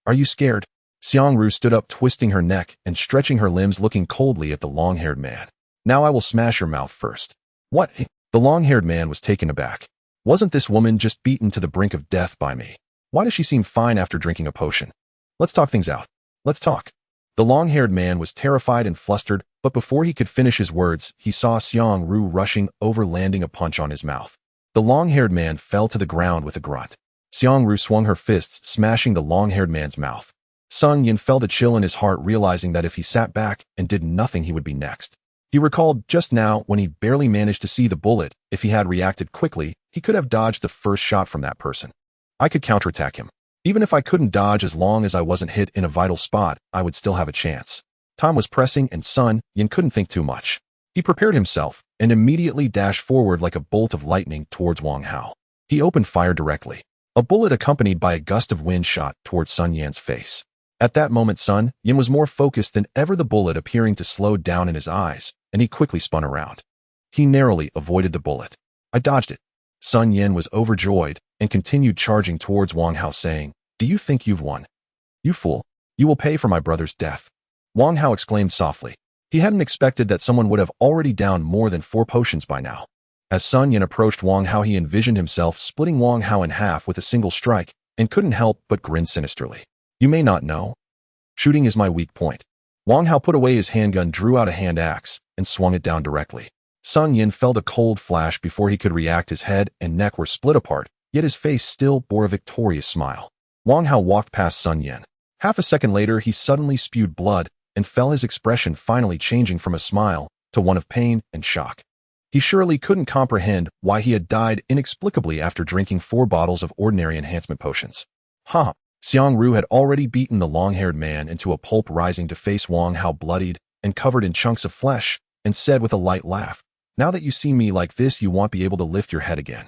Are you scared? Xiang Ru stood up, twisting her neck and stretching her limbs, looking coldly at the long-haired man. Now I will smash your mouth first. What? The long-haired man was taken aback. Wasn't this woman just beaten to the brink of death by me? Why does she seem fine after drinking a potion? Let's talk things out. Let's talk. The long-haired man was terrified and flustered, but before he could finish his words, he saw Xiang Ru rushing over, landing a punch on his mouth. The long-haired man fell to the ground with a grunt. Xiang Ru swung her fists, smashing the long-haired man's mouth. Sun Yan felt a chill in his heart, realizing that if he sat back and did nothing, he would be next. He recalled just now when he barely managed to see the bullet. If he had reacted quickly, he could have dodged the first shot from that person. I could counterattack him. Even if I couldn't dodge, as long as I wasn't hit in a vital spot, I would still have a chance. Time was pressing, and Sun Yan couldn't think too much. He prepared himself and immediately dashed forward like a bolt of lightning towards Wang Hao. He opened fire directly. A bullet accompanied by a gust of wind shot towards Sun Yan's face. At that moment, Sun Yan was more focused than ever, the bullet appearing to slow down in his eyes, and he quickly spun around. He narrowly avoided the bullet. I dodged it. Sun Yan was overjoyed and continued charging towards Wang Hao, saying, "Do you think you've won? You fool. You will pay for my brother's death." Wang Hao exclaimed softly. He hadn't expected that someone would have already downed more than 4 potions by now. As Sun Yan approached Wang Hao, he envisioned himself splitting Wang Hao in half with a single strike, and couldn't help but grin sinisterly. You may not know. Shooting is my weak point. Wang Hao put away his handgun, drew out a hand axe, and swung it down directly. Sun Yan felt a cold flash before he could react. His head and neck were split apart, yet his face still bore a victorious smile. Wang Hao walked past Sun Yan. Half a second later, he suddenly spewed blood and fell, his expression finally changing from a smile to one of pain and shock. He surely couldn't comprehend why he had died inexplicably after drinking 4 bottles of ordinary enhancement potions. Ha! Xiang Ru had already beaten the long-haired man into a pulp, rising to face Wang Hao bloodied and covered in chunks of flesh, and said with a light laugh, "Now that you see me like this, you won't be able to lift your head again."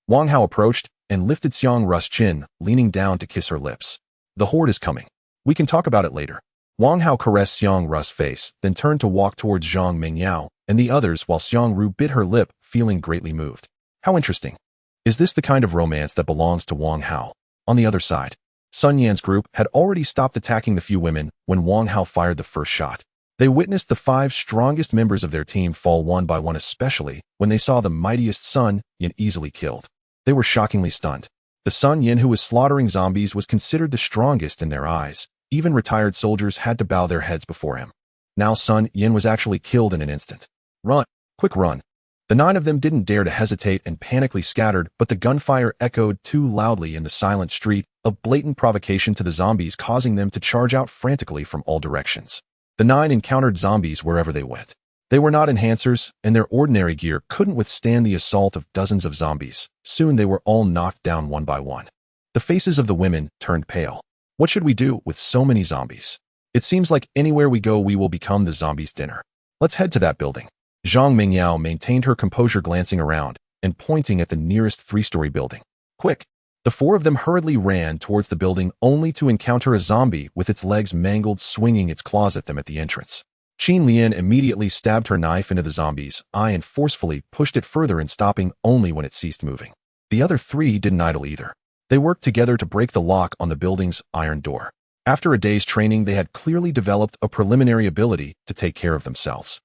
Wang Hao approached and lifted Xiang Ru's chin, leaning down to kiss her lips. "The horde is coming. We can talk about it later." Wang Hao caressed Xiang Ru's face, then turned to walk towards Zhang Mingyao and the others, while Xiang Ru bit her lip, feeling greatly moved. How interesting. Is this the kind of romance that belongs to Wang Hao? On the other side, Sun Yan's group had already stopped attacking the few women when Wang Hao fired the first shot. They witnessed the 5 strongest members of their team fall one by one, especially when they saw the mightiest Sun Yan easily killed. They were shockingly stunned. The Sun Yan who was slaughtering zombies was considered the strongest in their eyes. Even retired soldiers had to bow their heads before him. Now Sun Yan was actually killed in an instant. Run! Quick run! The 9 of them didn't dare to hesitate and panically scattered, but the gunfire echoed too loudly in the silent street, a blatant provocation to the zombies, causing them to charge out frantically from all directions. The 9 encountered zombies wherever they went. They were not enhancers, and their ordinary gear couldn't withstand the assault of dozens of zombies. Soon they were all knocked down one by one. The faces of the women turned pale. What should we do with so many zombies? It seems like anywhere we go we will become the zombies' dinner. Let's head to that building. Zhang Mingyao maintained her composure, glancing around and pointing at the nearest 3-story building. Quick! The 4 of them hurriedly ran towards the building, only to encounter a zombie with its legs mangled, swinging its claws at them at the entrance. Qin Lian immediately stabbed her knife into the zombie's eye and forcefully pushed it further, and stopping only when it ceased moving. The other 3 didn't idle either. They worked together to break the lock on the building's iron door. After a day's training, they had clearly developed a preliminary ability to take care of themselves.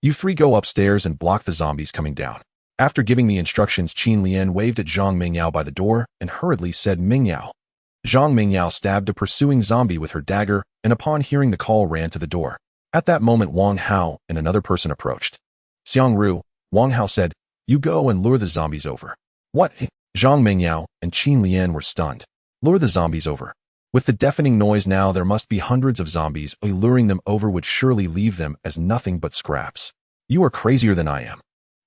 You 3 go upstairs and block the zombies coming down. After giving the instructions, Qin Lian waved at Zhang Mingyao by the door and hurriedly said, "Mingyao." Zhang Mingyao stabbed a pursuing zombie with her dagger, and upon hearing the call ran to the door. At that moment, Wang Hao and another person approached. "Xiang Ru," Wang Hao said, "you go and lure the zombies over." "What?" Zhang Mingyao and Qin Lian were stunned. "Lure the zombies over." With the deafening noise now, there must be hundreds of zombies. Luring them over would surely leave them as nothing but scraps. You are crazier than I am.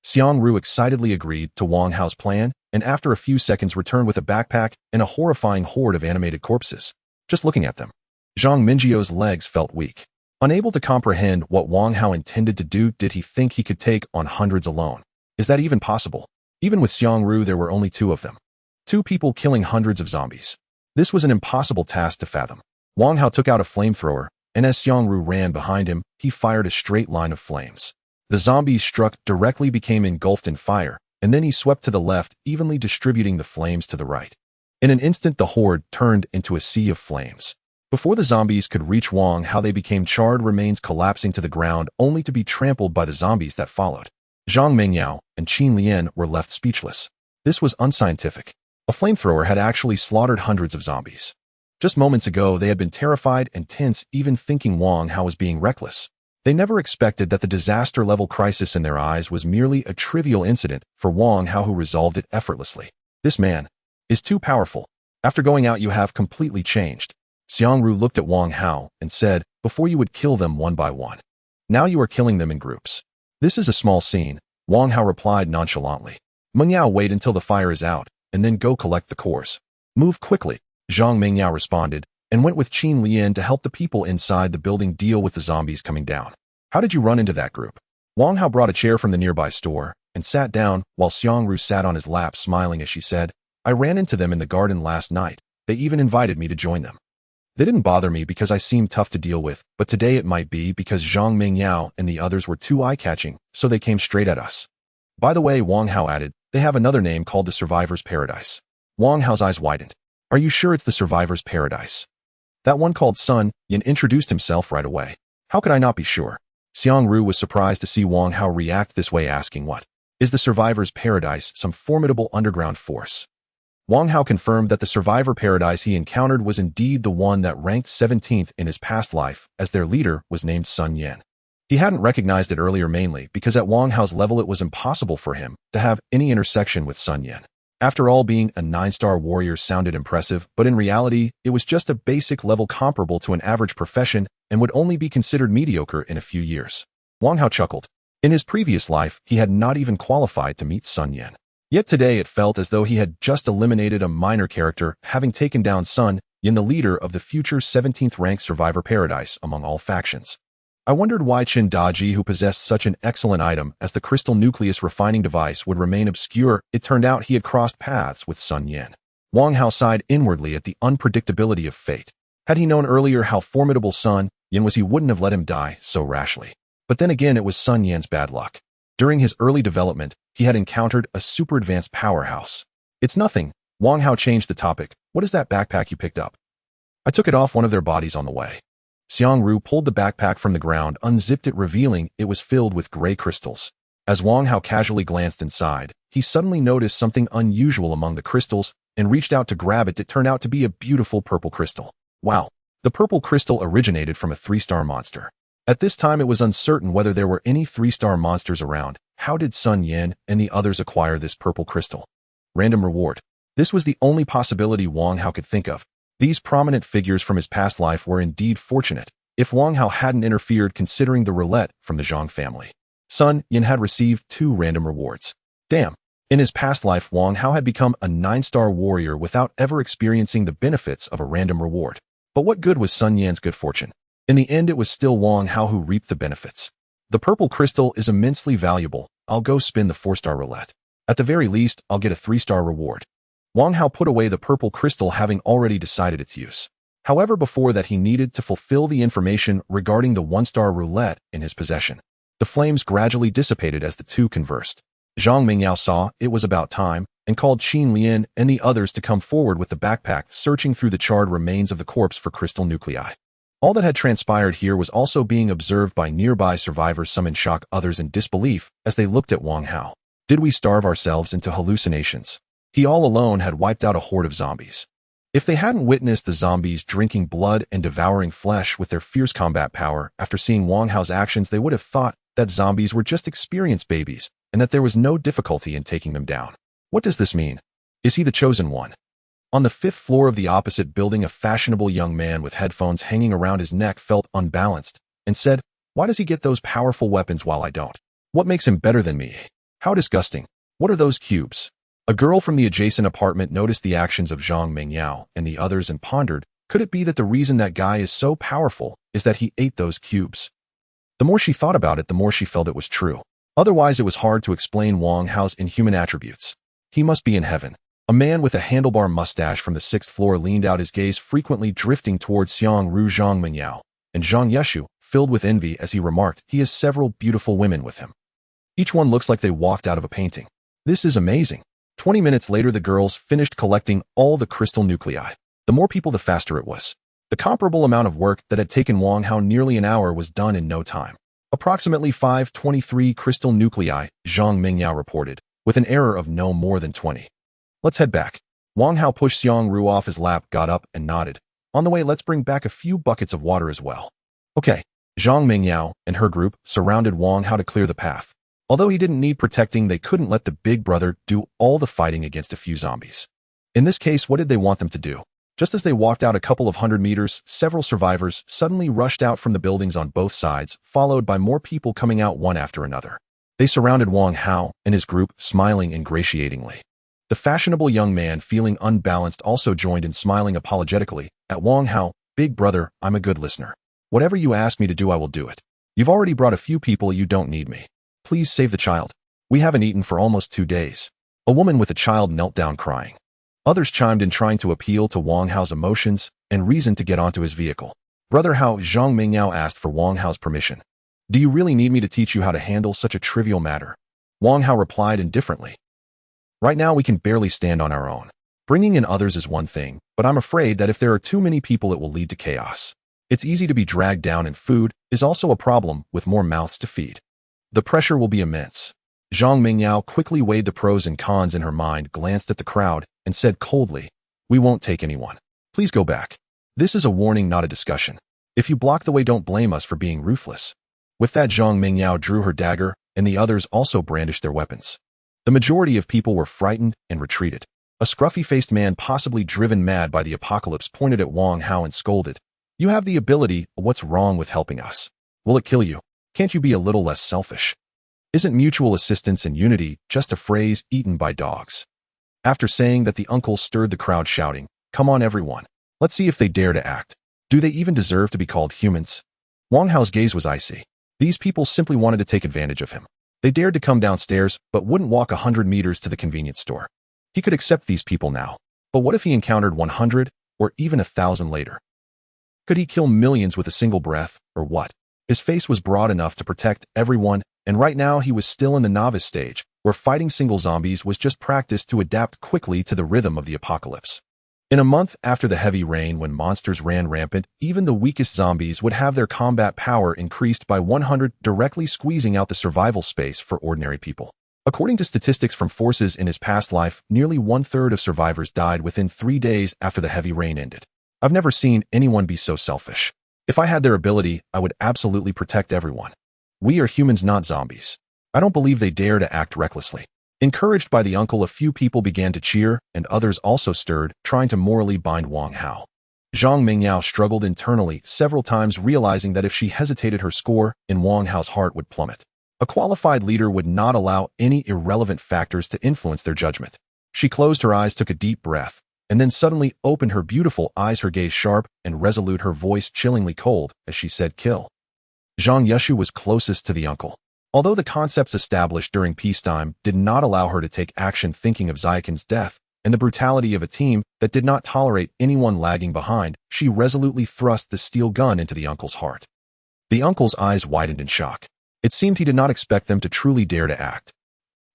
Xiangru excitedly agreed to Wang Hao's plan, and after a few seconds returned with a backpack and a horrifying horde of animated corpses. Just looking at them, Zhang Minjiu's legs felt weak. Unable to comprehend what Wang Hao intended to do, did he think he could take on hundreds alone? Is that even possible? Even with Xiangru, there were only two of them. Two people killing hundreds of zombies. This was an impossible task to fathom. Wang Hao took out a flamethrower, and as Xiangru ran behind him, he fired a straight line of flames. The zombies struck directly, became engulfed in fire, and then he swept to the left, evenly distributing the flames to the right. In an instant, the horde turned into a sea of flames. Before the zombies could reach Wang Hao, they became charred remains collapsing to the ground, only to be trampled by the zombies that followed. Zhang Mingyao and Qin Lian were left speechless. This was unscientific. A flamethrower had actually slaughtered hundreds of zombies. Just moments ago, they had been terrified and tense, even thinking Wang Hao was being reckless. They never expected that the disaster-level crisis in their eyes was merely a trivial incident for Wang Hao, who resolved it effortlessly. This man is too powerful. After going out, you have completely changed. Xiangru looked at Wang Hao and said, before you would kill them one by one. Now you are killing them in groups. This is a small scene, Wang Hao replied nonchalantly. Mingyao, wait until the fire is out, and then go collect the cores. Move quickly, Zhang Mingyao responded, and went with Qin Lian to help the people inside the building deal with the zombies coming down. How did you run into that group? Wang Hao brought a chair from the nearby store and sat down while Xiangru sat on his lap smiling as she said, I ran into them in the garden last night. They even invited me to join them. They didn't bother me because I seemed tough to deal with, but today it might be because Zhang Mingyao and the others were too eye-catching, so they came straight at us. By the way, Wang Hao added, they have another name called the Survivor's Paradise. Wang Hao's eyes widened. Are you sure it's the Survivor's Paradise? That one called Sun Yin introduced himself right away. How could I not be sure? Xiangru was surprised to see Wang Hao react this way, asking what? Is the Survivor's Paradise some formidable underground force? Wang Hao confirmed that the Survivor Paradise he encountered was indeed the one that ranked 17th in his past life, as their leader was named Sun Yin. He hadn't recognized it earlier, mainly because at Wang Hao's level it was impossible for him to have any intersection with Sun Yin. After all, being a 9-star warrior sounded impressive, but in reality, it was just a basic level comparable to an average profession and would only be considered mediocre in a few years. Wang Hao chuckled. In his previous life, he had not even qualified to meet Sun Yin. Yet today it felt as though he had just eliminated a minor character, having taken down Sun Yin, the leader of the future 17th ranked Survivor Paradise among all factions. I wondered why Qin Daji, who possessed such an excellent item as the crystal nucleus refining device, would remain obscure. It turned out he had crossed paths with Sun Yin. Wang Hao sighed inwardly at the unpredictability of fate. Had he known earlier how formidable Sun Yin was, he wouldn't have let him die so rashly. But then again, it was Sun Yin's bad luck. During his early development, he had encountered a super advanced powerhouse. It's nothing. Wang Hao changed the topic. What is that backpack you picked up? I took it off one of their bodies on the way. Xiangru pulled the backpack from the ground, unzipped it, revealing it was filled with gray crystals. As Wang Hao casually glanced inside, he suddenly noticed something unusual among the crystals and reached out to grab it. It turned out to be a beautiful purple crystal. Wow! The purple crystal originated from a 3-star monster. At this time, it was uncertain whether there were any 3-star monsters around. How did Sun Yin and the others acquire this purple crystal? Random reward. This was the only possibility Wang Hao could think of. These prominent figures from his past life were indeed fortunate, if Wang Hao hadn't interfered, considering the roulette from the Zhang family. Sun Yin had received 2 random rewards. Damn. In his past life, Wang Hao had become a 9-star warrior without ever experiencing the benefits of a random reward. But what good was Sun Yin's good fortune? In the end, it was still Wang Hao who reaped the benefits. The purple crystal is immensely valuable. I'll go spin the 4-star roulette. At the very least, I'll get a 3-star reward. Wang Hao put away the purple crystal, having already decided its use. However, before that, he needed to fulfill the information regarding the 1-star roulette in his possession. The flames gradually dissipated as the two conversed. Zhang Mingyao saw it was about time and called Qin Lian and the others to come forward with the backpack, searching through the charred remains of the corpse for crystal nuclei. All that had transpired here was also being observed by nearby survivors, some in shock, others in disbelief, as they looked at Wang Hao. Did we starve ourselves into hallucinations? He all alone had wiped out a horde of zombies. If they hadn't witnessed the zombies drinking blood and devouring flesh with their fierce combat power, after seeing Wang Hao's actions, they would have thought that zombies were just experienced babies, and that there was no difficulty in taking them down. What does this mean? Is he the chosen one? On the 5th floor of the opposite building, a fashionable young man with headphones hanging around his neck felt unbalanced and said, "Why does he get those powerful weapons while I don't? What makes him better than me? How disgusting. What are those cubes?" A girl from the adjacent apartment noticed the actions of Zhang Mingyao and the others and pondered, could it be that the reason that guy is so powerful is that he ate those cubes? The more she thought about it, the more she felt it was true. Otherwise, it was hard to explain Wang Hao's inhuman attributes. He must be in heaven. A man with a handlebar mustache from the 6th floor leaned out, his gaze frequently drifting towards Xiang Ru Zhang Mingyao, and Zhang Yeshu, filled with envy as he remarked, "He has several beautiful women with him. Each one looks like they walked out of a painting. This is amazing." 20 minutes later, the girls finished collecting all the crystal nuclei. The more people, the faster it was. The comparable amount of work that had taken Wang Hao nearly an hour was done in no time. Approximately 523 crystal nuclei, Zhang Mingyao reported, with an error of no more than 20. "Let's head back." Wang Hao pushed Xiang Ru off his lap, got up, and nodded. "On the way, let's bring back a few buckets of water as well." "Okay." Zhang Mingyao and her group surrounded Wang Hao to clear the path. Although he didn't need protecting, they couldn't let the big brother do all the fighting against a few zombies. In this case, what did they want them to do? Just as they walked out a couple of 100 meters, several survivors suddenly rushed out from the buildings on both sides, followed by more people coming out one after another. They surrounded Wang Hao and his group, smiling ingratiatingly. The fashionable young man, feeling unbalanced, also joined in, smiling apologetically at Wang Hao. "Big brother, I'm a good listener. Whatever you ask me to do, I will do it. You've already brought a few people, you don't need me. Please save the child. We haven't eaten for almost 2 days." A woman with a child knelt down crying. Others chimed in, trying to appeal to Wang Hao's emotions and reason to get onto his vehicle. "Brother Hao," Zhang Mingyao asked for Wang Hao's permission. "Do you really need me to teach you how to handle such a trivial matter?" Wang Hao replied indifferently. "Right now we can barely stand on our own. Bringing in others is one thing, but I'm afraid that if there are too many people, it will lead to chaos. It's easy to be dragged down, and food is also a problem with more mouths to feed. The pressure will be immense." Zhang Mingyao quickly weighed the pros and cons in her mind, glanced at the crowd, and said coldly, "We won't take anyone. Please go back. This is a warning, not a discussion. If you block the way, don't blame us for being ruthless." With that, Zhang Mingyao drew her dagger, and the others also brandished their weapons. The majority of people were frightened and retreated. A scruffy-faced man, possibly driven mad by the apocalypse, pointed at Wang Hao and scolded, "You have the ability, what's wrong with helping us? Will it kill you? Can't you be a little less selfish? Isn't mutual assistance and unity just a phrase eaten by dogs?" After saying that, the uncle stirred the crowd, shouting, "Come on everyone. Let's see if they dare to act. Do they even deserve to be called humans?" Wang Hao's gaze was icy. These people simply wanted to take advantage of him. They dared to come downstairs, but wouldn't walk 100 meters to the convenience store. He could accept these people now. But what if he encountered 100 or even 1,000 later? Could he kill millions with a single breath, or what? His face was broad enough to protect everyone, and right now he was still in the novice stage, where fighting single zombies was just practice to adapt quickly to the rhythm of the apocalypse. In a month after the heavy rain, when monsters ran rampant, even the weakest zombies would have their combat power increased by 100, directly squeezing out the survival space for ordinary people. According to statistics from forces in his past life, nearly 1/3 of survivors died within 3 days after the heavy rain ended. I've never seen anyone be so selfish. If I had their ability, I would absolutely protect everyone. We are humans, not zombies. I don't believe they dare to act recklessly. Encouraged by the uncle, a few people began to cheer, and others also stirred, trying to morally bind Wang Hao. Zhang Mingyao struggled internally several times, realizing that if she hesitated, her score in Wang Hao's heart would plummet. A qualified leader would not allow any irrelevant factors to influence their judgment. She closed her eyes, took a deep breath, and then suddenly opened her beautiful eyes, her gaze sharp and resolute, her voice chillingly cold, as she said, "Kill." Zhang Yeshu was closest to the uncle. Although the concepts established during peacetime did not allow her to take action, thinking of Xiaoqin's death and the brutality of a team that did not tolerate anyone lagging behind, she resolutely thrust the steel gun into the uncle's heart. The uncle's eyes widened in shock. It seemed he did not expect them to truly dare to act.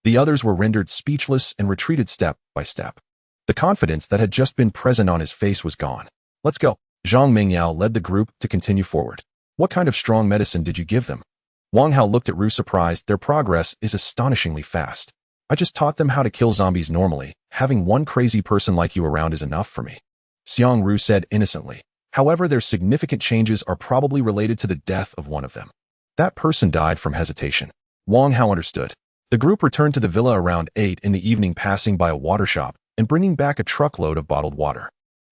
The others were rendered speechless and retreated step by step. The confidence that had just been present on his face was gone. "Let's go." Zhang Mingyao led the group to continue forward. "What kind of strong medicine did you give them?" Wang Hao looked at Ru, surprised. "Their progress is astonishingly fast. I just taught them how to kill zombies normally. Having one crazy person like you around is enough for me," Xiang Ru said innocently. "However, their significant changes are probably related to the death of one of them. That person died from hesitation." Wang Hao understood. The group returned to the villa around 8 in the evening, passing by a water shop, and bringing back a truckload of bottled water.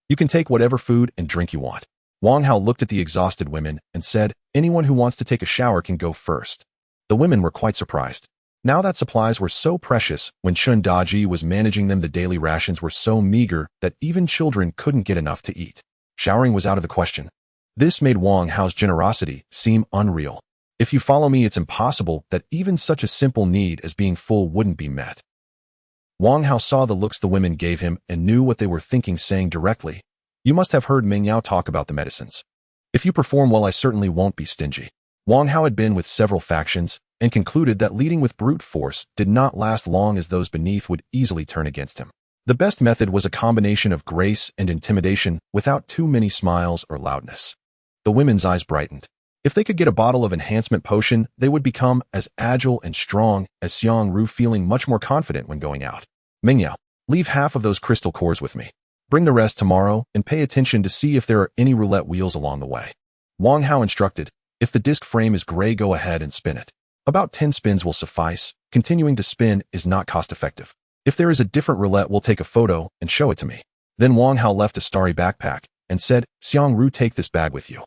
You can take whatever food and drink you want. Wang Hao looked at the exhausted women and said, anyone who wants to take a shower can go first. The women were quite surprised. Now that supplies were so precious, when Chun Daji was managing them, the daily rations were so meager that even children couldn't get enough to eat. Showering was out of the question. This made Wang Hao's generosity seem unreal. If you follow me, it's impossible that even such a simple need as being full wouldn't be met. Wang Hao saw the looks the women gave him and knew what they were thinking, saying directly, you must have heard Meng Yao talk about the medicines. If you perform well, I certainly won't be stingy. Wang Hao had been with several factions and concluded that leading with brute force did not last long, as those beneath would easily turn against him. The best method was a combination of grace and intimidation without too many smiles or loudness. The women's eyes brightened. If they could get a bottle of enhancement potion, they would become as agile and strong as Xiang Ru, feeling much more confident when going out. Meng Yao, leave half of those crystal cores with me. Bring the rest tomorrow and pay attention to see if there are any roulette wheels along the way. Wang Hao instructed, if the disc frame is gray, go ahead and spin it. About 10 spins will suffice. Continuing to spin is not cost-effective. If there is a different roulette, we'll take a photo and show it to me. Then Wang Hao left a starry backpack and said, Xiang Ru, take this bag with you.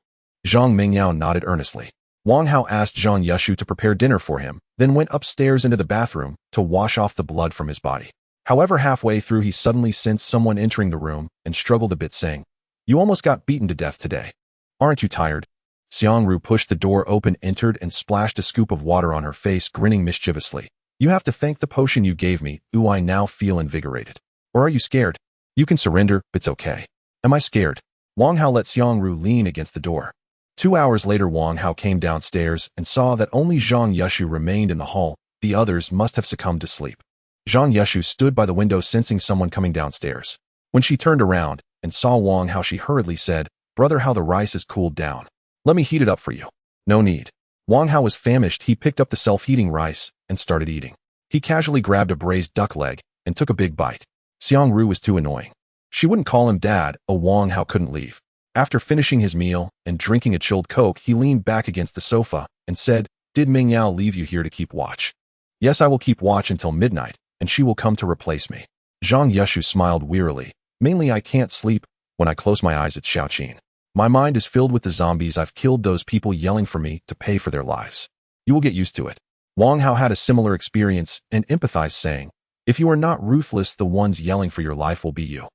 Zhang Mingyao nodded earnestly. Wang Hao asked Zhang Yushu to prepare dinner for him, then went upstairs into the bathroom to wash off the blood from his body. However, halfway through, he suddenly sensed someone entering the room and struggled a bit, saying, you almost got beaten to death today. Aren't you tired? Xiang Ru pushed the door open, entered, and splashed a scoop of water on her face, grinning mischievously. You have to thank the potion you gave me. Ooh, I now feel invigorated. Or are you scared? You can surrender, it's okay. Am I scared? Wang Hao let Xiang Ru lean against the door. 2 hours later, Wang Hao came downstairs and saw that only Zhang Yushu remained in the hall. The others must have succumbed to sleep. Zhang Yushu stood by the window, sensing someone coming downstairs. When she turned around and saw Wang Hao, she hurriedly said, Brother Hao, the rice is cooled down. Let me heat it up for you. No need. Wang Hao was famished. He picked up the self-heating rice and started eating. He casually grabbed a braised duck leg and took a big bite. Xiang Ru was too annoying. She wouldn't call him dad. Wang Hao couldn't leave. After finishing his meal and drinking a chilled Coke, he leaned back against the sofa and said, did Meng Yao leave you here to keep watch? Yes, I will keep watch until midnight, and she will come to replace me. Zhang Yushu smiled wearily. Mainly, I can't sleep. When I close my eyes, it's Xiaoqin. My mind is filled with the zombies. I've killed those people yelling for me to pay for their lives. You will get used to it. Wang Hao had a similar experience and empathized, saying, if you are not ruthless, the ones yelling for your life will be you.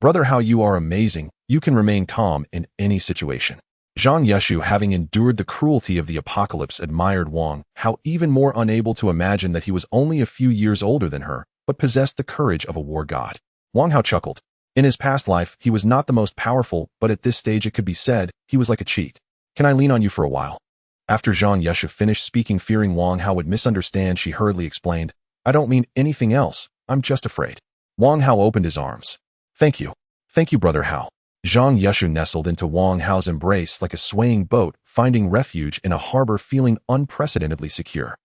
Brother Hao, you are amazing. You can remain calm in any situation. Zhang Yushu, having endured the cruelty of the apocalypse, admired Wang Hao, even more unable to imagine that he was only a few years older than her, but possessed the courage of a war god. Wang Hao chuckled. In his past life, he was not the most powerful, but at this stage it could be said he was like a cheat. Can I lean on you for a while? After Zhang Yushu finished speaking, fearing Wang Hao would misunderstand, she hurriedly explained, I don't mean anything else. I'm just afraid. Wang Hao opened his arms. Thank you. Thank you, Brother Hao. Zhang Yushu nestled into Wang Hao's embrace like a swaying boat, finding refuge in a harbor, feeling unprecedentedly secure.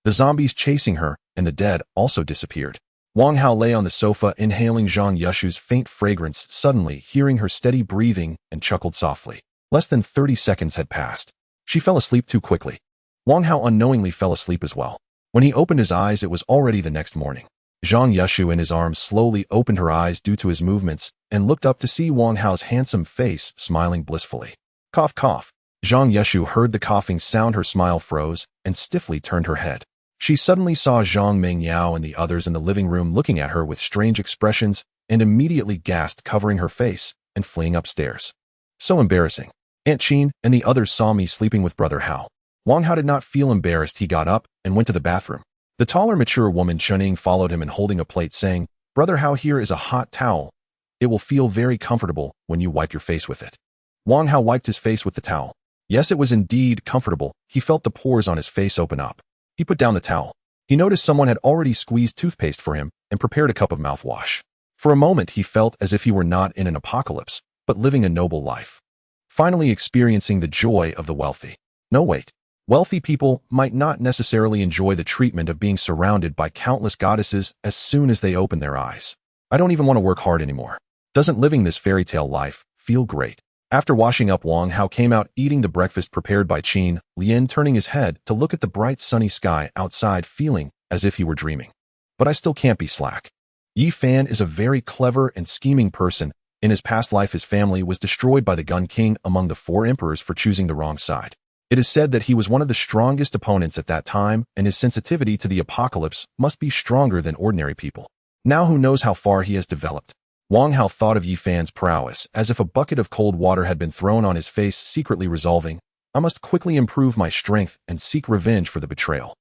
The zombies chasing her and the dead also disappeared. Wang Hao lay on the sofa, inhaling Zhang Yushu's faint fragrance, suddenly hearing her steady breathing, and chuckled softly. Less than 30 seconds had passed. She fell asleep too quickly. Wang Hao unknowingly fell asleep as well. When he opened his eyes, it was already the next morning. Zhang Yushu in his arms slowly opened her eyes due to his movements and looked up to see Wang Hao's handsome face smiling blissfully. Cough, cough. Zhang Yushu heard the coughing sound. Her smile froze and stiffly turned her head. She suddenly saw Zhang Mingyao and the others in the living room looking at her with strange expressions and immediately gasped, covering her face and fleeing upstairs. So embarrassing. Aunt Qin and the others saw me sleeping with Brother Hao. Wang Hao did not feel embarrassed. He got up and went to the bathroom. The taller, mature woman Chuning followed him and holding a plate, saying, Brother Hao, here is a hot towel. It will feel very comfortable when you wipe your face with it. Wang Hao wiped his face with the towel. Yes, it was indeed comfortable. He felt the pores on his face open up. He put down the towel. He noticed someone had already squeezed toothpaste for him and prepared a cup of mouthwash. For a moment, he felt as if he were not in an apocalypse, but living a noble life. Finally experiencing the joy of the wealthy. No, wait. Wealthy people might not necessarily enjoy the treatment of being surrounded by countless goddesses as soon as they open their eyes. I don't even want to work hard anymore. Doesn't living this fairy tale life feel great? After washing up, Wang Hao came out eating the breakfast prepared by Qin, Lien turning his head to look at the bright sunny sky outside, feeling as if he were dreaming. But I still can't be slack. Yi Fan is a very clever and scheming person. In his past life, his family was destroyed by the Gun King among the 4 emperors for choosing the wrong side. It is said that he was one of the strongest opponents at that time, and his sensitivity to the apocalypse must be stronger than ordinary people. Now who knows how far he has developed? Wang Hao thought of Yi Fan's prowess as if a bucket of cold water had been thrown on his face, secretly resolving, I must quickly improve my strength and seek revenge for the betrayal.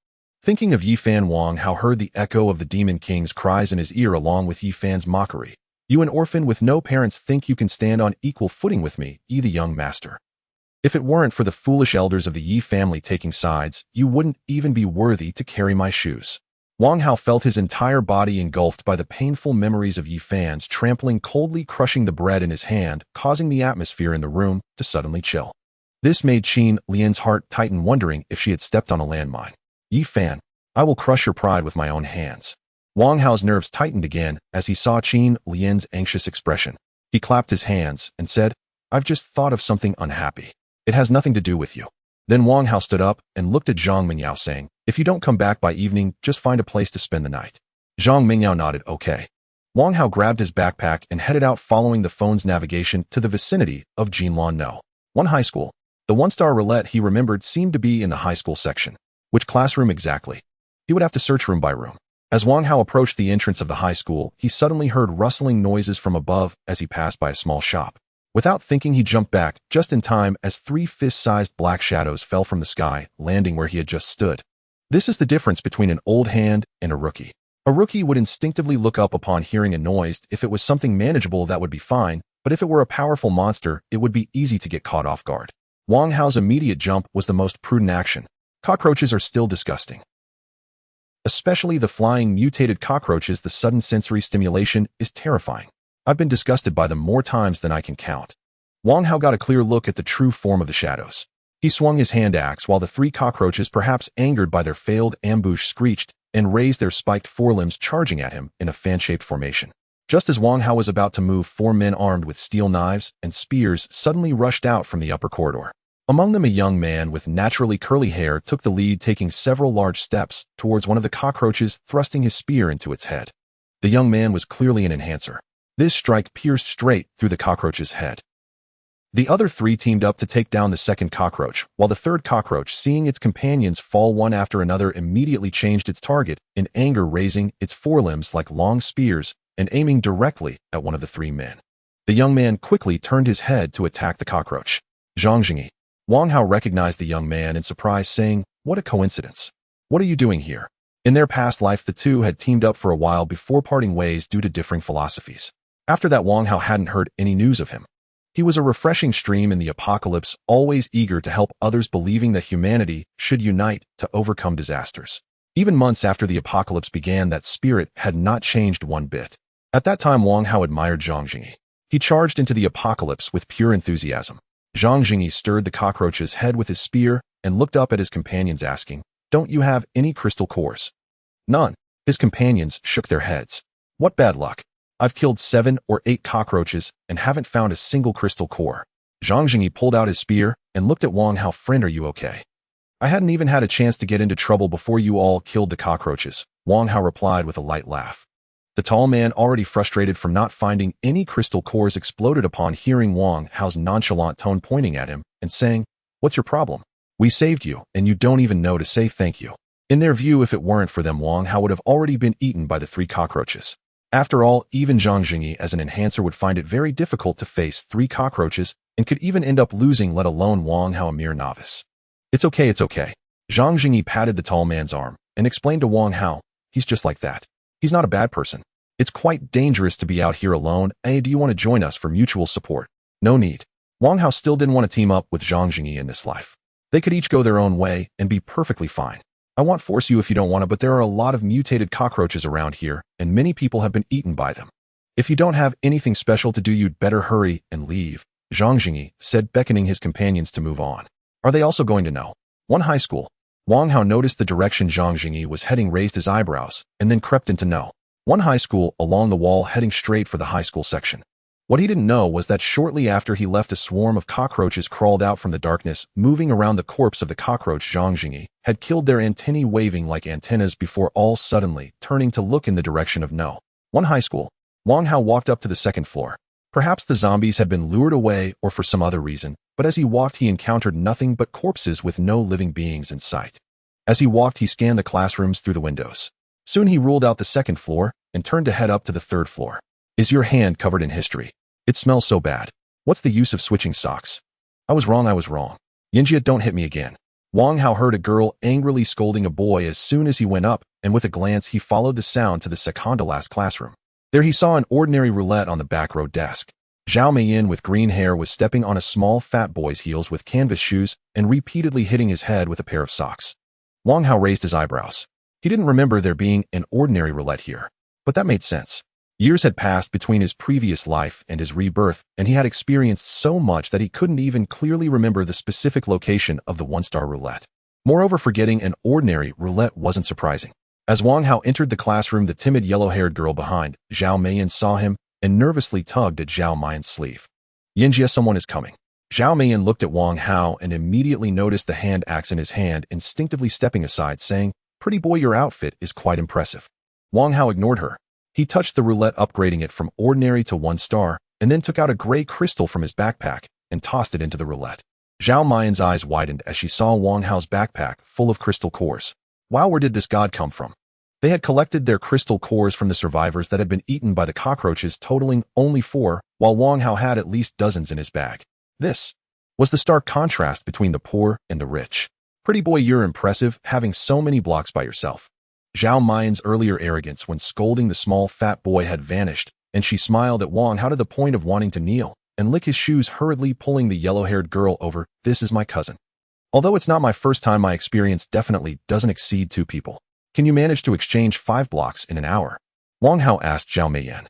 Thinking of Yi Fan, Wang Hao heard the echo of the Demon King's cries in his ear along with Yi Fan's mockery. You, an orphan with no parents, think you can stand on equal footing with me, Yi the young master. If it weren't for the foolish elders of the Yi family taking sides, you wouldn't even be worthy to carry my shoes. Wang Hao felt his entire body engulfed by the painful memories of Yi Fan's trampling, coldly crushing the bread in his hand, causing the atmosphere in the room to suddenly chill. This made Qin Lian's heart tighten, wondering if she had stepped on a landmine. Yi Fan, I will crush your pride with my own hands. Wang Hao's nerves tightened again as he saw Qin Lian's anxious expression. He clapped his hands and said, I've just thought of something unhappy. It has nothing to do with you. Then Wang Hao stood up and looked at Zhang Mingyao, saying, if you don't come back by evening, just find a place to spend the night. Zhang Mingyao nodded, okay. Wang Hao grabbed his backpack and headed out, following the phone's navigation to the vicinity of Jinlan No. 1 high school. The 1-star roulette he remembered seemed to be in the high school section. Which classroom exactly? He would have to search room by room. As Wang Hao approached the entrance of the high school, he suddenly heard rustling noises from above as he passed by a small shop. Without thinking, he jumped back just in time as 3 fist-sized black shadows fell from the sky, landing where he had just stood. This is the difference between an old hand and a rookie. A rookie would instinctively look up upon hearing a noise. If it was something manageable, that would be fine, but if it were a powerful monster, it would be easy to get caught off guard. Wang Hao's immediate jump was the most prudent action. Cockroaches are still disgusting. Especially the flying mutated cockroaches. The sudden sensory stimulation is terrifying. I've been disgusted by them more times than I can count. Wang Hao got a clear look at the true form of the shadows. He swung his hand axe while the 3 cockroaches, perhaps angered by their failed ambush, screeched and raised their spiked forelimbs, charging at him in a fan-shaped formation. Just as Wang Hao was about to move, 4 men armed with steel knives and spears suddenly rushed out from the upper corridor. Among them, a young man with naturally curly hair took the lead, taking several large steps towards one of the cockroaches, thrusting his spear into its head. The young man was clearly an enhancer. This strike pierced straight through the cockroach's head. The other 3 teamed up to take down the second cockroach, while the third cockroach, seeing its companions fall one after another, immediately changed its target, in anger, raising its forelimbs like long spears and aiming directly at one of the 3 men. The young man quickly turned his head to attack the cockroach. Zhang Jingyi. Wang Hao recognized the young man in surprise, saying, what a coincidence. What are you doing here? In their past life, the 2 had teamed up for a while before parting ways due to differing philosophies. After that, Wang Hao hadn't heard any news of him. He was a refreshing stream in the apocalypse, always eager to help others, believing that humanity should unite to overcome disasters. Even months after the apocalypse began, that spirit had not changed one bit. At that time, Wang Hao admired Zhang Jingyi. He charged into the apocalypse with pure enthusiasm. Zhang Jingyi stirred the cockroach's head with his spear and looked up at his companions, asking, don't you have any crystal cores? None. His companions shook their heads. What bad luck. I've killed 7 or 8 cockroaches and haven't found a single crystal core. Zhang Jingyi pulled out his spear and looked at Wang Hao. Friend, are you okay? I hadn't even had a chance to get into trouble before you all killed the cockroaches, Wang Hao replied with a light laugh. The tall man, already frustrated from not finding any crystal cores, exploded upon hearing Wang Hao's nonchalant tone, pointing at him and saying, what's your problem? We saved you, and you don't even know to say thank you. In their view, if it weren't for them, Wang Hao would have already been eaten by the 3 cockroaches. After all, even Zhang Jingyi, as an enhancer, would find it very difficult to face 3 cockroaches and could even end up losing, let alone Wang Hao, a mere novice. It's okay, it's okay. Zhang Jingyi patted the tall man's arm and explained to Wang Hao, he's just like that. He's not a bad person. It's quite dangerous to be out here alone. Hey, do you want to join us for mutual support? No need. Wang Hao still didn't want to team up with Zhang Jingyi in this life. They could each go their own way and be perfectly fine. I won't force you if you don't want to, but there are a lot of mutated cockroaches around here, and many people have been eaten by them. If you don't have anything special to do, you'd better hurry and leave, Zhang Jingyi said, beckoning his companions to move on. Are they also going to know? 1 high school. Wang Hao noticed the direction Zhang Jingyi was heading, raised his eyebrows, and then crept into No. 1 high school, along the wall, heading straight for the high school section. What he didn't know was that shortly after he left, a swarm of cockroaches crawled out from the darkness, moving around the corpse of the cockroach Zhang Jingyi had killed, their antennae waving like antennas before all suddenly turning to look in the direction of No. One high school. Wang Hao walked up to the second floor. Perhaps the zombies had been lured away or for some other reason, but as he walked he encountered nothing but corpses with no living beings in sight. As he walked he scanned the classrooms through the windows. Soon he ruled out the second floor and turned to head up to the third floor. Is your hand covered in history? It smells so bad. What's the use of switching socks? I was wrong. Yinjia, don't hit me again. Wang Hao heard a girl angrily scolding a boy as soon as he went up, and with a glance he followed the sound to the second-to-last classroom. There he saw an ordinary roulette on the back row desk. Zhao Meiyin with green hair was stepping on a small fat boy's heels with canvas shoes and repeatedly hitting his head with a pair of socks. Wang Hao raised his eyebrows. He didn't remember there being an ordinary roulette here, but that made sense. Years had passed between his previous life and his rebirth, and he had experienced so much that he couldn't even clearly remember the specific location of the one-star roulette. Moreover, forgetting an ordinary roulette wasn't surprising. As Wang Hao entered the classroom, the timid yellow-haired girl behind Zhao Meiyin saw him and nervously tugged at Zhao Meiyin's sleeve. Yinjia, someone is coming. Zhao Meiyin looked at Wang Hao and immediately noticed the hand axe in his hand, instinctively stepping aside, saying, "Pretty boy, your outfit is quite impressive." Wang Hao ignored her. He touched the roulette, upgrading it from ordinary to 1 star, and then took out a gray crystal from his backpack and tossed it into the roulette. Zhao Meiyin's eyes widened as she saw Wang Hao's backpack full of crystal cores. Wow, where did this god come from? They had collected their crystal cores from the survivors that had been eaten by the cockroaches, totaling only 4, while Wang Hao had at least dozens in his bag. This was the stark contrast between the poor and the rich. Pretty boy, you're impressive, having so many blocks by yourself. Zhao Meiyin's earlier arrogance when scolding the small fat boy had vanished, and she smiled at Wang Hao to the point of wanting to kneel and lick his shoes, hurriedly pulling the yellow-haired girl over. This is my cousin. Although it's not my first time, my experience definitely doesn't exceed 2 people. Can you manage to exchange 5 blocks in an hour? Wang Hao asked Zhao Meiyin.